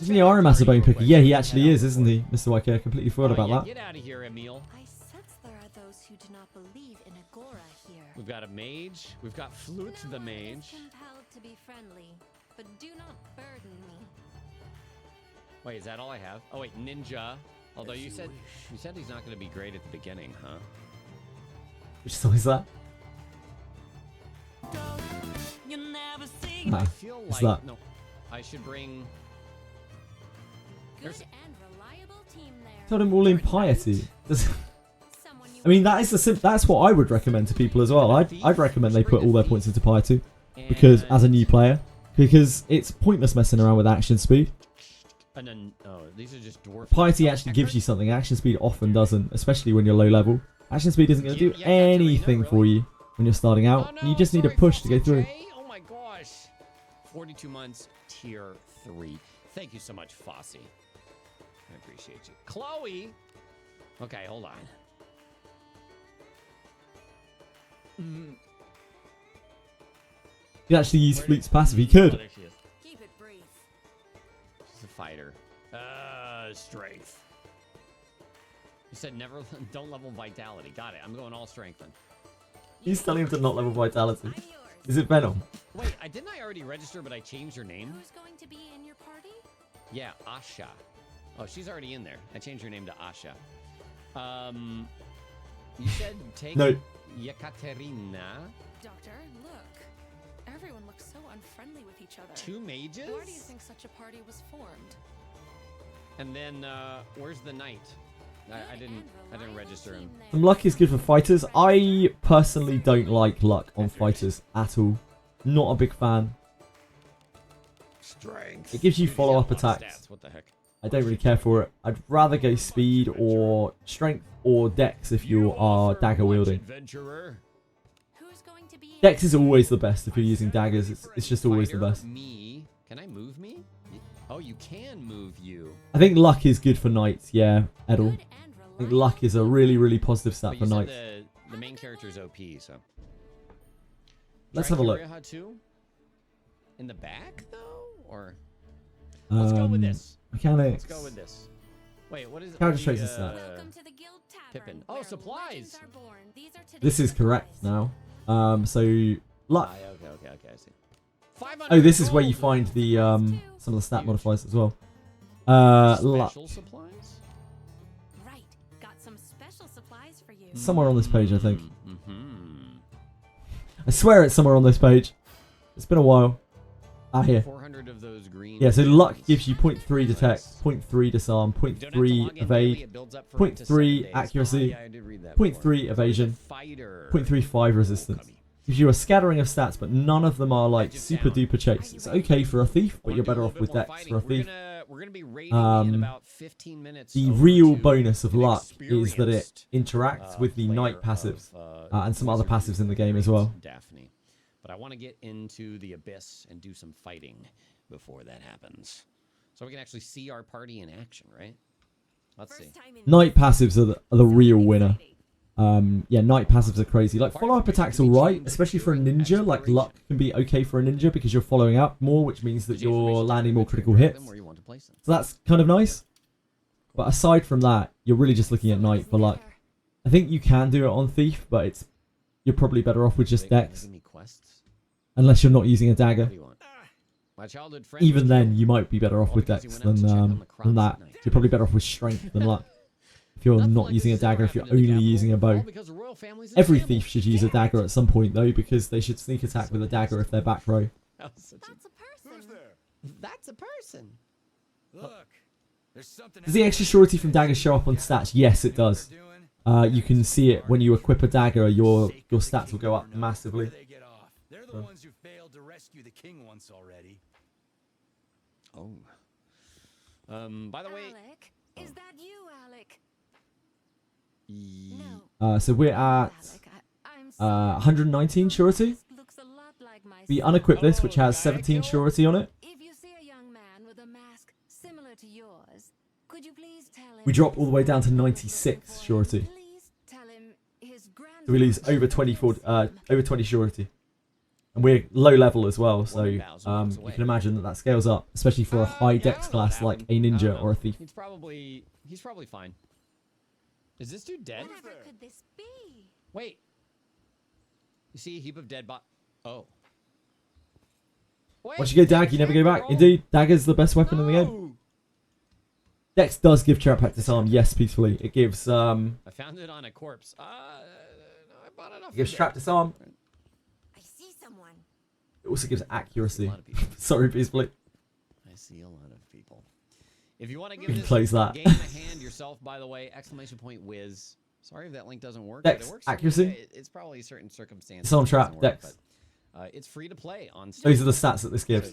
Isn't he Aramasa bone picker? Yeah, he actually is, isn't he, Mr. YK? I completely forgot about that. Get out of here, Emil. I sense there are those who do not believe in Agora here. We've got a mage. We've got Flute the mage. Compelled to be friendly, but do not burden me. Wait, is that all I have? Oh wait, ninja. Although you said he's not going to be great at the beginning, huh? Which song is that? I feel like that? no. I should bring. Good and reliable team there. Told him all in piety. I mean, that's what I would recommend to people as well. I'd recommend they put all their points into piety, because as a new player, because it's pointless messing around with action speed. And then, oh, these are just dwarf. Piety actually gives you something. Action speed often doesn't, especially when you're low level. Action speed isn't going to do anything for you when you're starting out. And you just need a push to go through. Oh my gosh. 42 months, tier 3. Thank you so much, Fossey. I appreciate you. Chloe. Okay, hold on. You could actually use Fleet's passive. He could. Oh, there she is. Keep it brief. She's a fighter. Strength. You said never, don't level vitality. Got it. I'm going all strength then. He's telling him to not level vitality. Is it Venom? Wait, didn't I already register, but I changed her name? Who's going to be in your party? Yeah, Asha. Oh, she's already in there. I changed her name to Asha. You said take Yekaterina. Doctor, look. Everyone looks so unfriendly with each other. 2 mages? Why do you think such a party was formed? And then, where's the knight? I didn't register him. Some luck is good for fighters. I personally don't like luck on fighters at all. Not a big fan. Strength. It gives you follow-up attacks. What the heck? I don't really care for it. I'd rather go speed or strength or dex if you are dagger wielding. Dex is always the best if you're using daggers. It's just always the best. Me. Can I move me? Oh, you can move you. I think luck is good for knights. Yeah, Edel. I think luck is a really, really positive stat for knights. The main character is OP, so. Let's have a look. In the back, though? Or. Let's go with this. Mechanics. Let's go with this. Wait, what is it? Character traits and stats. Welcome to the Guild Tavern. Pippin. Oh, supplies. This is correct now. So luck. Okay, I see. Oh, this is where you find the some of the stat modifiers as well. Luck. Special supplies? Right. Got some special supplies for you. Somewhere on this page, I think. I swear it's somewhere on this page. It's been a while. Ah, here. 400 of those green. Yeah, so luck gives you 0.3 detect, 0.3 disarm, 0.3 evade, 0.3 accuracy, 0.3 evasion, 0.35 resistance. Gives you a scattering of stats, but none of them are like super duper chase. It's okay for a thief, but you're better off with dex for a thief. The real bonus of luck is that it interacts with the knight passives and some other passives in the game as well. Daphne. But I want to get into the abyss and do some fighting before that happens. So we can actually see our party in action, right? Let's see. Knight passives are the real winner. Yeah, knight passives are crazy. Like, follow-up attacks alright, especially for a ninja. Like, luck can be okay for a ninja because you're following up more, which means that you're landing more critical hits. So that's kind of nice. But aside from that, you're really just looking at knight for luck. I think you can do it on thief, but you're probably better off with just dex. Unless you're not using a dagger. Even then, you might be better off with dex than that. You're probably better off with strength than luck. If you're not using a dagger, if you're only using a bow. Every thief should use a dagger at some point, though, because they should sneak attack with a dagger if they're back row. That's a person. That's a person. Look, there's something. Does the extra surety from daggers show up on stats? Yes, it does. You can see it when you equip a dagger. Your stats will go up massively. They're the ones who failed to rescue the king once already. Oh. By the way... Alec? Is that you, Alec? So we're at 119 surety. We unequip this, which has 17 surety on it. If you see a young man with a mask similar to yours, could you please tell him? We drop all the way down to 96 surety. Tell him his So we lose over 20 surety. And we're low level as well, so you can imagine that scales up, especially for a high dex class like a ninja or a thief. He's probably fine. Is this dude dead? Whatever could this be? Wait. You see a heap of dead Oh. Wait, Once you go dag, you never go back. Indeed, dagger's the best weapon in the game. Dex does give Chiropractic Arm, yes, peacefully. It gives I found it on a corpse. No, I bought it off. It gives Trap Disarm. I see someone. It also gives accuracy. Sorry, peacefully. I see a lot of people. If you want to give this close that. game a hand yourself, by the way, !Wiz. Sorry if that link doesn't work. Dex, but it works accuracy. It's probably certain circumstances. Disarm Trap, Dex. It's free to play on Steam. Those are the stats that this gives.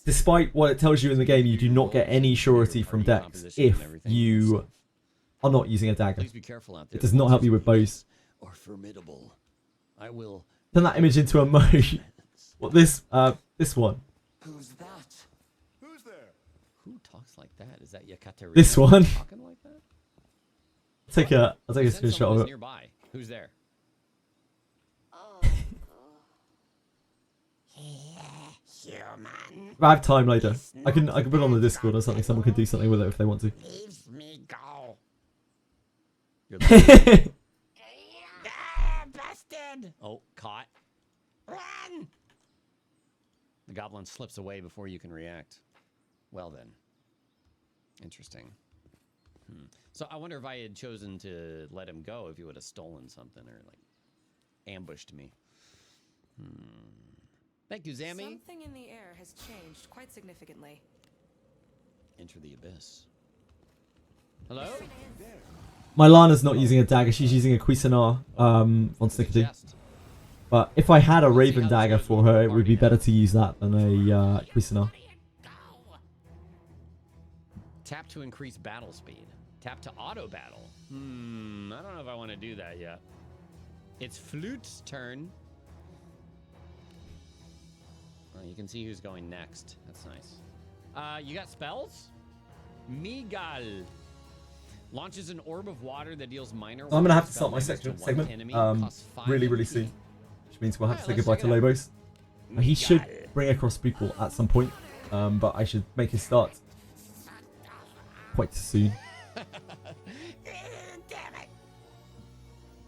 Despite what it tells you in the game, you do not get any surety from Dex if you are not using a dagger. Please be careful out there. It does not help you with bows. Or formidable. I will Turn that image into a emoji. What this one? Who's that? Who's there? Who talks like that? Is that Yekaterina? This one. Talking like that? I'll take a screenshot of it. Nearby. Who's there? If I have time later, I can put it on the Discord or something. Someone can do something with it if they want to. Leave me go. You're busted. Oh, caught. Run! The goblin slips away before you can react. Well then. Interesting. So I wonder if I had chosen to let him go, if he would have stolen something or like ambushed me. Thank you, Zammy. Something in the air has changed quite significantly. Enter the abyss. Hello? My Lana's not using a dagger, she's using a Cuisinart on Snickety. But if I had a Raven dagger for her, it would be better to use that than a Cuisinart. Tap to increase battle speed. Tap to auto battle. I don't know if I want to do that yet. It's Flute's turn. Oh, you can see who's going next. That's nice. You got spells? Migal. Launches an orb of water that deals minor... I'm going to have to start my segment really soon. Which means we'll have to say goodbye to Lobos. He should bring across people at some point. But I should make his start quite soon. Damn it.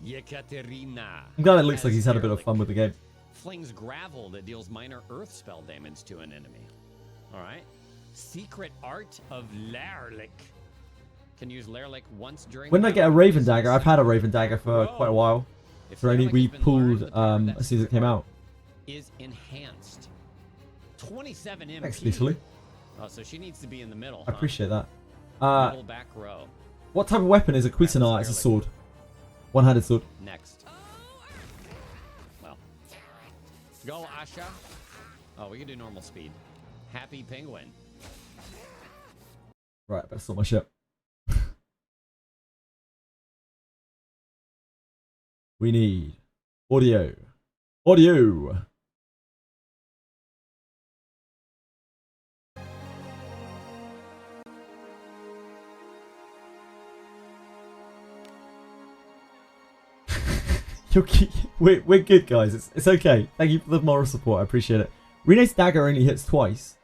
Yekaterina. I'm glad it looks like he's had a bit of fun with the game. Flings gravel that deals minor earth spell damage to an enemy. Alright. Secret Art of Lerlik. Can use Lerlik once during... When I get a Raven Dagger, I've had a Raven Dagger for quite a while. We pulled as soon as it came out. Is enhanced. 27 MP. Thanks, Literally. Oh, so she needs to be in the middle. I appreciate that. Middle back row. What type of weapon is a Cuisinart? It's a sword. One-handed sword. Next. Well. Go, Asha. Oh, we can do normal speed. Happy Penguin. Right, better sort my shit. We need audio. Audio. We're good, guys. It's okay. Thank you for the moral support. I appreciate it. Rene's dagger only hits twice.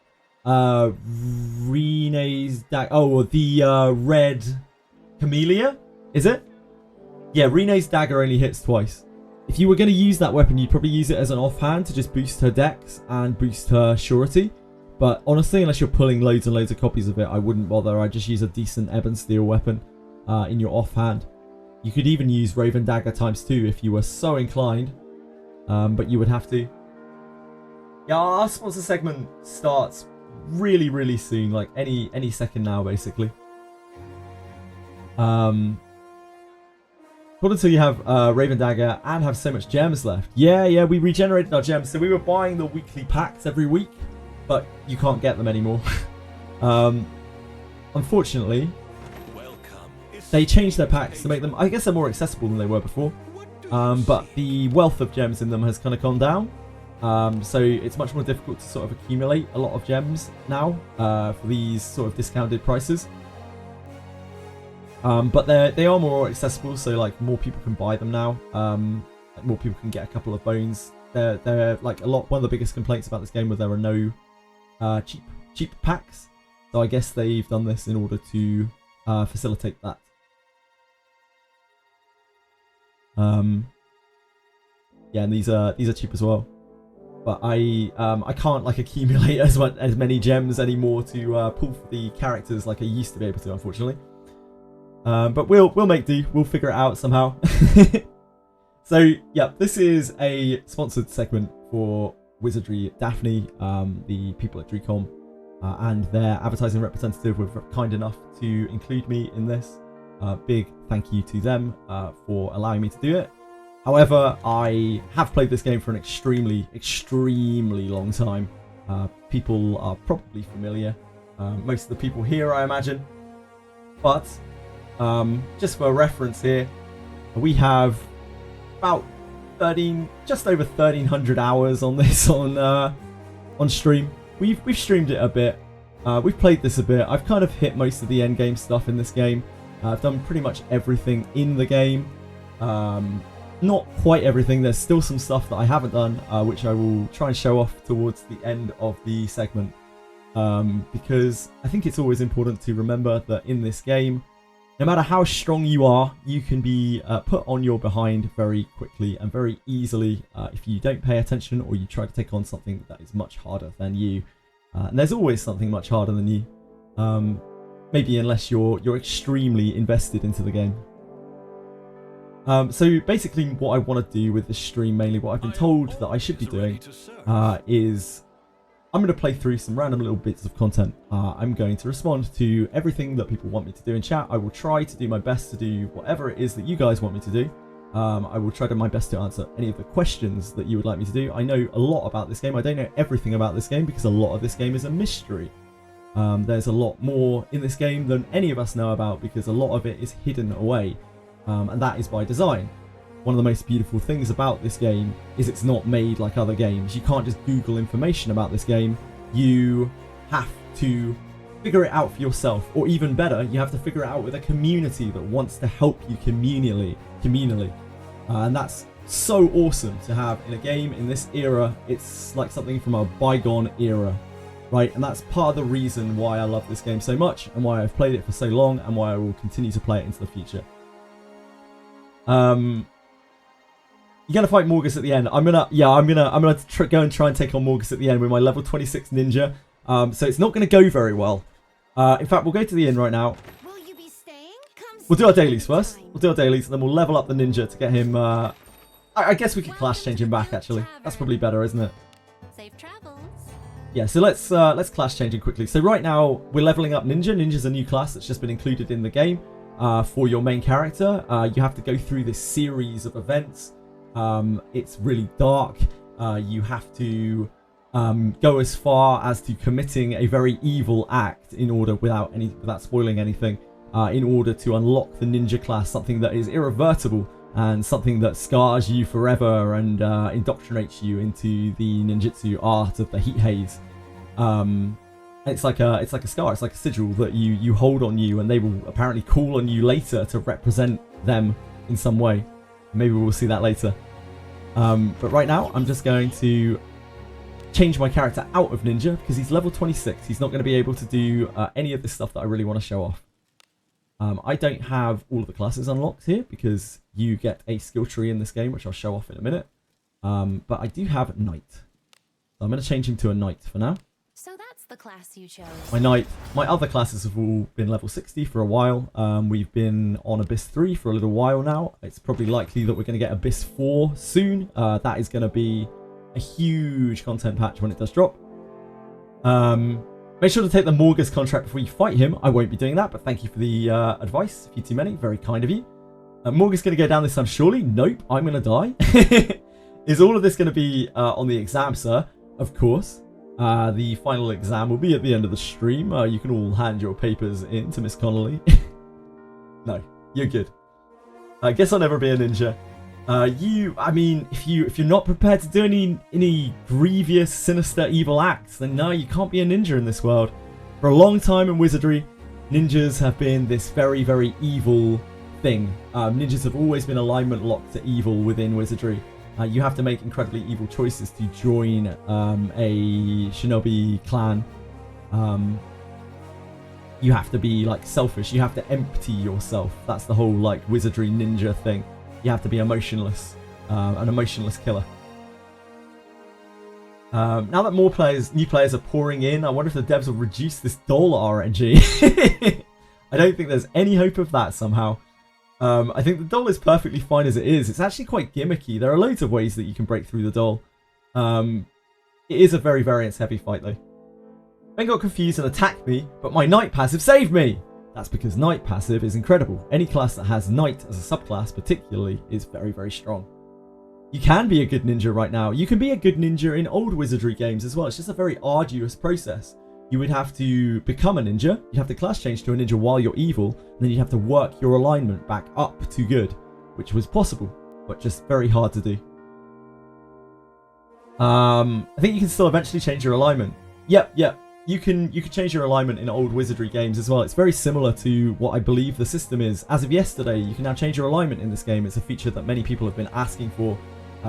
Rene's dagger. Oh, the red camellia, is it? Yeah, Rene's dagger only hits twice. If you were going to use that weapon, you'd probably use it as an offhand to just boost her dex and boost her surety. But honestly, unless you're pulling loads and loads of copies of it, I wouldn't bother. I'd just use a decent Ebon Steel weapon in your offhand. You could even use Raven Dagger ×2 if you were so inclined, but you would have to. Yeah, our sponsor segment starts really soon, like any second now, basically. Not until you have Raven Dagger and have so much gems left. Yeah, we regenerated our gems. So we were buying the weekly packs every week, but you can't get them anymore. Unfortunately, they changed their packs to make them, I guess they're more accessible than they were before. But the wealth of gems in them has kind of gone down. So it's much more difficult to sort of accumulate a lot of gems now for these sort of discounted prices. But they are more accessible, so like more people can buy them now. More people can get a couple of bones. They're like one of the biggest complaints about this game was there are no cheap packs. So I guess they've done this in order to facilitate that. Yeah, and these are cheap as well. But I can't like accumulate as many gems anymore to pull for the characters like I used to be able to, unfortunately. But we'll make do. We'll figure it out somehow. So yeah, this is a sponsored segment for Wizardry. Daphne, the people at DreCom, and their advertising representative were kind enough to include me in this. Big thank you to them for allowing me to do it. However, I have played this game for an extremely long time. People are probably familiar. Most of the people here, I imagine. But just for reference here, we have about just over 1,300 hours on this on stream. We've streamed it a bit. We've played this a bit. I've kind of hit most of the end game stuff in this game. I've done pretty much everything in the game. Not quite everything. There's still some stuff that I haven't done, which I will try and show off towards the end of the segment. Because I think it's always important to remember that in this game, no matter how strong you are, you can be put on your behind very quickly and very easily if you don't pay attention or you try to take on something that is much harder than you. And there's always something much harder than you. Maybe unless you're extremely invested into the game. So basically what I want to do with this stream, mainly what I've been told that I should be doing, is I'm going to play through some random little bits of content. I'm going to respond to everything that people want me to do in chat. I will try to do my best to do whatever it is that you guys want me to do. I will try to do my best to answer any of the questions that you would like me to do. I know a lot about this game. I don't know everything about this game because a lot of this game is a mystery. There's a lot more in this game than any of us know about because a lot of it is hidden away. And that is by design. One of the most beautiful things about this game is it's not made like other games. You can't just Google information about this game. You have to figure it out for yourself, or even better, you have to figure it out with a community that wants to help you communally. And that's so awesome to have in a game in this era. It's like something from a bygone era, right? And that's part of the reason why I love this game so much and why I've played it for so long and why I will continue to play it into the future. You're gonna fight Morgus at the end. I'm gonna go and try and take on Morgus at the end with my level 26 ninja. So it's not gonna go very well. In fact, we'll go to the inn right now. Will you be staying? We'll do our dailies first. We'll do our dailies, and then we'll level up the ninja to get him. I guess we could class change him back. Actually, that's probably better, isn't it? Safe travels. Yeah. So let's class change him quickly. So right now we're leveling up ninja. Ninja's a new class that's just been included in the game. For your main character, you have to go through this series of events. It's really dark. You have to go as far as to committing a very evil act in order, without spoiling anything, in order to unlock the ninja class, something that is irreversible and something that scars you forever and indoctrinates you into the ninjutsu art of the heat haze. It's like a scar. It's like a sigil that you hold on you, and they will apparently call on you later to represent them in some way. Maybe we'll see that later. But right now, I'm just going to change my character out of ninja because he's level 26. He's not going to be able to do any of this stuff that I really want to show off. I don't have all of the classes unlocked here because you get a skill tree in this game, which I'll show off in a minute. But I do have knight. So I'm going to change him to a knight for now. So that's the class you chose. My other classes have all been level 60 for a while. We've been on Abyss 3 for a little while now. It's probably likely that we're going to get Abyss 4 soon. That is going to be a huge content patch when it does drop. Make sure to take the Morgus contract before you fight him. I won't be doing that, but thank you for the advice. Few too many, very kind of you. Morgan's going to go down this time. Surely? Nope. I'm going to die. Is all of this going to be on the exam, sir? Of course. The final exam will be at the end of the stream. You can all hand your papers in to Miss Connolly. No, you're good. I guess I'll never be a ninja. I mean, if you're not prepared to do any grievous, sinister, evil acts, then no, you can't be a ninja in this world. For a long time in Wizardry, ninjas have been this very, very evil thing. Ninjas have always been alignment locked to evil within Wizardry. You have to make incredibly evil choices to join a shinobi clan. You have to be like selfish. You have to empty yourself. That's the whole like Wizardry ninja thing. You have to be emotionless, an emotionless killer. Now that more new players are pouring in, I wonder if the devs will reduce this doll RNG. I don't think there's any hope of that somehow. I think the doll is perfectly fine as it is. It's actually quite gimmicky. There are loads of ways that you can break through the doll. It is a very variance heavy fight though. Ben got confused and attacked me, but my Knight passive saved me! That's because Knight passive is incredible. Any class that has Knight as a subclass particularly is very, very strong. You can be a good ninja right now. You can be a good ninja in old Wizardry games as well. It's just a very arduous process. You would have to become a ninja, you'd have to class change to a ninja while you're evil, and then you'd have to work your alignment back up to good, which was possible, but just very hard to do. I think you can still eventually change your alignment. Yep. You can change your alignment in old Wizardry games as well. It's very similar to what I believe the system is. As of yesterday, you can now change your alignment in this game. It's a feature that many people have been asking for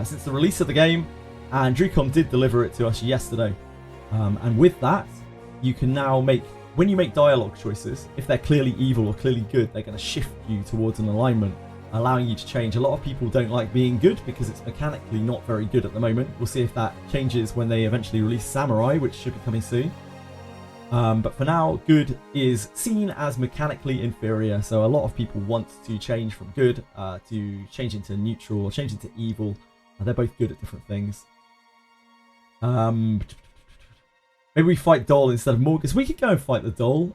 since the release of the game, and Drucom did deliver it to us yesterday. And with that, you can now when you make dialogue choices, if they're clearly evil or clearly good, they're going to shift you towards an alignment, allowing you to change. A lot of people don't like being good because it's mechanically not very good at the moment. We'll see if that changes when they eventually release Samurai, which should be coming soon. But for now, good is seen as mechanically inferior, so a lot of people want to change from good to change into neutral or change into evil. They're both good at different things. Maybe we fight Doll instead of Morgus. We could go and fight the Doll.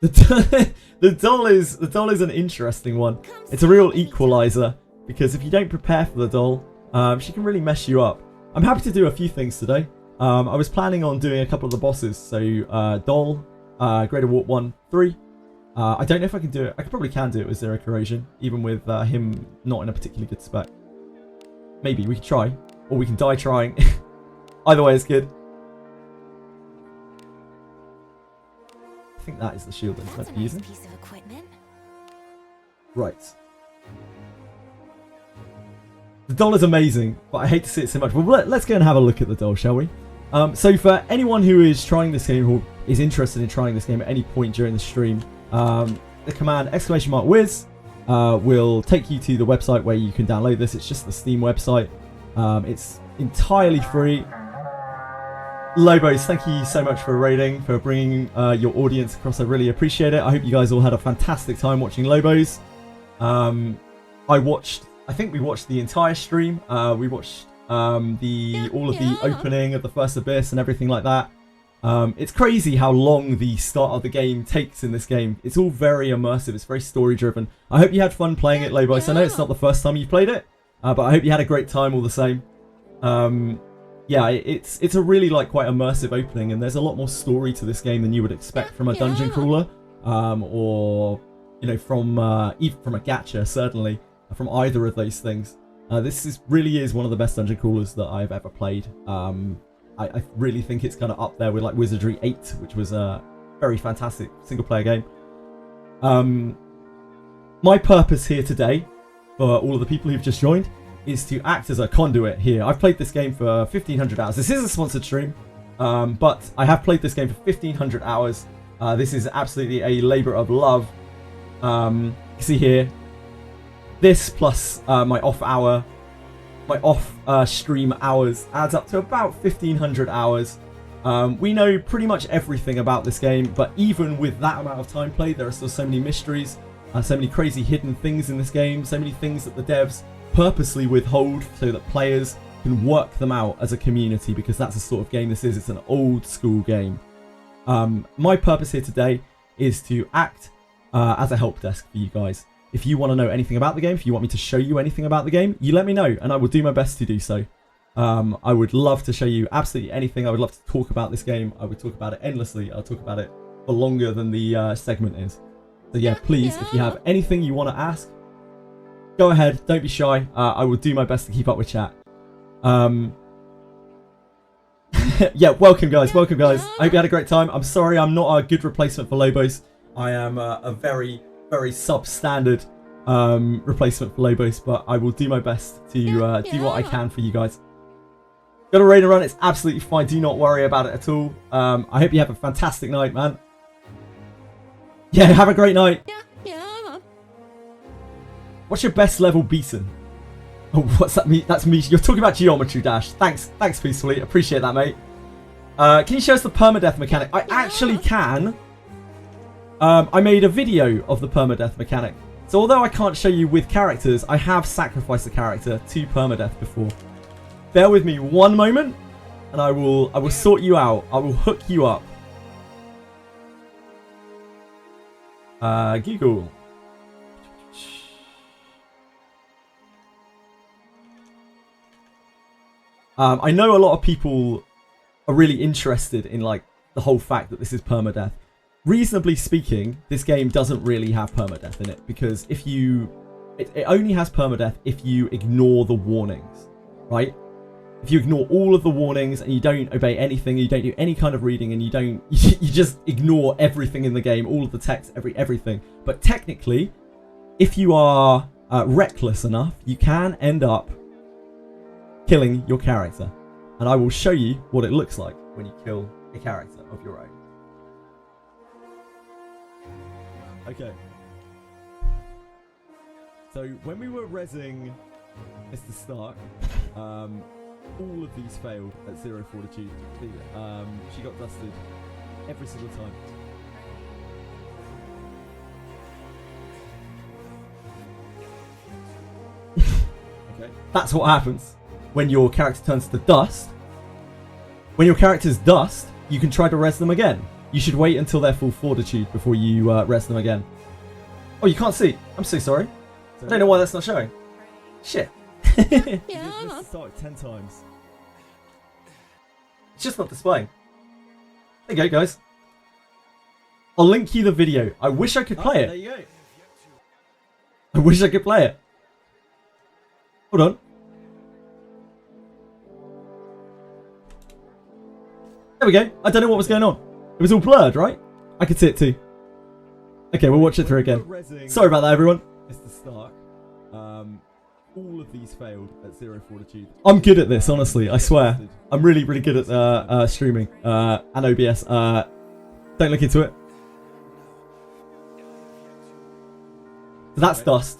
The doll is an interesting one. It's a real equalizer because if you don't prepare for the Doll, she can really mess you up. I'm happy to do a few things today. I was planning on doing a couple of the bosses, so Doll, Greater Warp 1, 3. I don't know if I can do it. I probably can do it with Zero Corrosion, even with him not in a particularly good spec. Maybe we could try, or we can die trying. Either way is good. I think that is the shield that let's be using. Piece of equipment. Right. The doll is amazing, but I hate to see it so much. Well, let's go and have a look at the doll, shall we? So for anyone who is trying this game, or is interested in trying this game at any point during the stream, the command !Wiz will take you to the website where you can download this. It's just the Steam website. It's entirely free. Lobos, thank you so much for raiding, for bringing your audience across. I really appreciate it. I hope you guys all had a fantastic time watching Lobos. I think we watched the entire stream. We watched all of the opening of the first Abyss and everything like that. It's crazy how long the start of the game takes in this game. It's all very immersive. It's very story driven. I hope you had fun playing it, Lobos. I know it's not the first time you've played it, but I hope you had a great time all the same. Yeah, it's a really quite immersive opening, and there's a lot more story to this game than you would expect from a dungeon crawler, or from even from a gacha, certainly from either of those things. This really is one of the best dungeon crawlers that I've ever played. I really think it's kind of up there with Wizardry 8, which was a very fantastic single player game. My purpose here today, for all of the people who've just joined, is to act as a conduit here. I've played this game for 1,500 hours. This is a sponsored stream, but I have played this game for 1,500 hours. This is absolutely a labor of love. You can see here, this plus my off stream hours adds up to about 1,500 hours. We know pretty much everything about this game, but even with that amount of time played, there are still so many mysteries, so many crazy hidden things in this game, so many things that the devs purposely withhold so that players can work them out as a community, because that's the sort of game this is. It's an old school game. My purpose here today is to act as a help desk for you guys. if you want to know anything about the game, if you want me to show you anything about the game, you let me know and I will do my best to do so. I would love to show you absolutely anything. I would love to talk about this game. I would talk about it endlessly. I'll talk about it for longer than the segment is. So yeah, please, if you have anything you want to ask, go ahead. Don't be shy. I will do my best to keep up with chat. Yeah, welcome guys. Welcome guys. I hope you had a great time. I'm sorry I'm not a good replacement for Lobos. I am a very, very substandard replacement for Lobos, but I will do my best to do what I can for you guys. Got a raid and run, it's absolutely fine. Do not worry about it at all. I hope you have a fantastic night, man. Yeah, have a great night. What's your best level beaten? Oh, what's that mean? That's me. You're talking about geometry, Dash. Thanks, Peacefully. Appreciate that, mate. Can you show us the permadeath mechanic? I actually can. I made a video of the permadeath mechanic. So although I can't show you with characters, I have sacrificed a character to permadeath before. Bear with me one moment, and I will sort you out. I will hook you up. Google. I know a lot of people are really interested in like the whole fact that this is permadeath. Reasonably speaking, this game doesn't really have permadeath in it because if you, it only has permadeath if you ignore the warnings, right? If you ignore all of the warnings and you don't obey anything, you don't do any kind of reading, and you just ignore everything in the game, all of the text, everything. But technically, if you are reckless enough, you can end up killing your character, and I will show you what it looks like when you kill a character of your own. Okay. So when we were rezzing Mr. Stark, all of these failed at 0 fortitude. She got dusted every single time. Okay. That's what happens when your character turns to dust. When your character's dust, you can try to res them again. You should wait until they're full fortitude before you res them again. Oh, you can't see. I'm so sorry. I don't know why that's not showing. Shit. Let's start 10 times. It's just not displaying. There you go, guys. I'll link you the video. I wish I could play it. There you go. I wish I could play it. Hold on. There we go. I don't know what was going on. It was all blurred, right? I could see it too. Okay, we'll watch it through again. Sorry about that, everyone. Mr. Stark. All of these failed at 0 fortitude. I'm good at this, honestly. I swear. I'm really, really good at streaming and OBS. Don't look into it. So that's dust.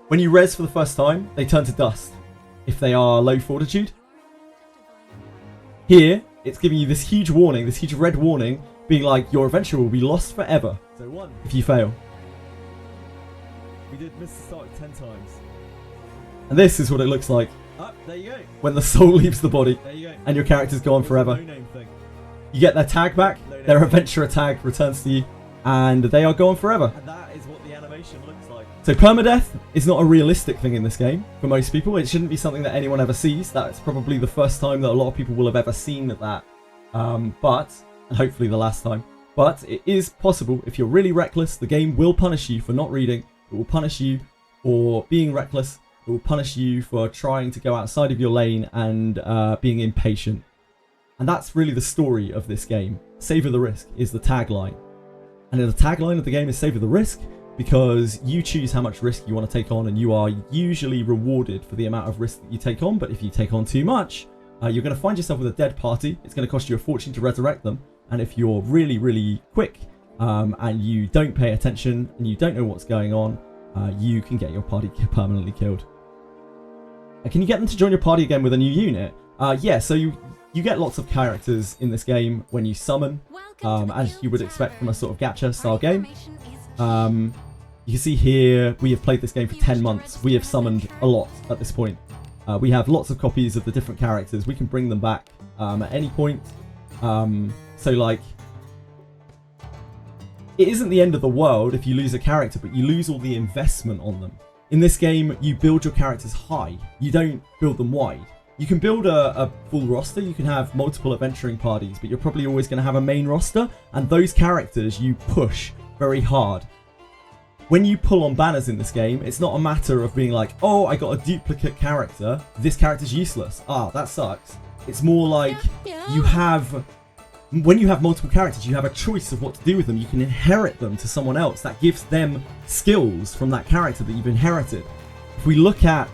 When you res for the first time, they turn to dust if they are low fortitude. Here, it's giving you this huge warning, this huge red warning, being like, your adventure will be lost forever if you fail. We did Mr. Stark 10 times. And this is what it looks like. There you go. When the soul leaves the body and your character's gone forever. You get their tag back, their adventurer tag returns to you, and they are gone forever. And that is what the animation looks like. So permadeath is not a realistic thing in this game for most people. It shouldn't be something that anyone ever sees. That's probably the first time that a lot of people will have ever seen that. And hopefully the last time. But it is possible. If you're really reckless, the game will punish you for not reading. It will punish you for being reckless. It will punish you for trying to go outside of your lane and being impatient. And that's really the story of this game. Savor the risk is the tagline. And the tagline of the game is savor the risk because you choose how much risk you want to take on, and you are usually rewarded for the amount of risk that you take on. But if you take on too much, you're going to find yourself with a dead party. It's going to cost you a fortune to resurrect them. And if you're really, really quick and you don't pay attention and you don't know what's going on, you can get your party permanently killed. Can you get them to join your party again with a new unit? Yeah, so you get lots of characters in this game when you summon, as you would expect from a sort of gacha style game. You can see here, we have played this game for 10 months. We have summoned a lot at this point. We have lots of copies of the different characters. We can bring them back at any point. So like, it isn't the end of the world if you lose a character, but you lose all the investment on them. In this game, you build your characters high. You don't build them wide. You can build a full roster, you can have multiple adventuring parties, but you're probably always going to have a main roster, and those characters you push very hard. When you pull on banners in this game, it's not a matter of being like, oh, I got a duplicate character, this character's useless. Ah, that sucks. It's more like you have, when you have multiple characters, you have a choice of what to do with them. You can inherit them to someone else. That gives them skills from that character that you've inherited. If we look at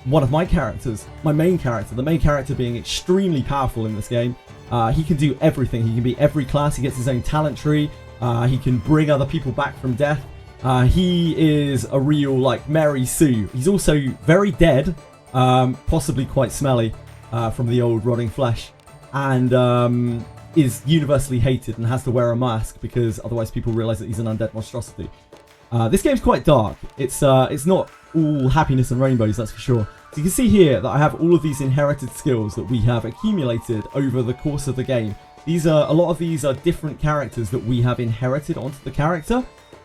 one of my characters, my main character, the main character being extremely powerful in this game, he can do everything. He can be every class. He gets his own talent tree. He can bring other people back from death. He is a real, like, Mary Sue. He's also very dead, possibly quite smelly from the old rotting flesh, and is universally hated and has to wear a mask because otherwise people realise that he's an undead monstrosity. This game's quite dark. It's not all happiness and rainbows, that's for sure. So you can see here that I have all of these inherited skills that we have accumulated over the course of the game. A lot of these are different characters that we have inherited onto the character,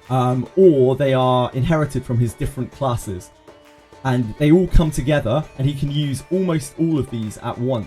or they are inherited from his different classes. And they all come together, and he can use almost all of these at once.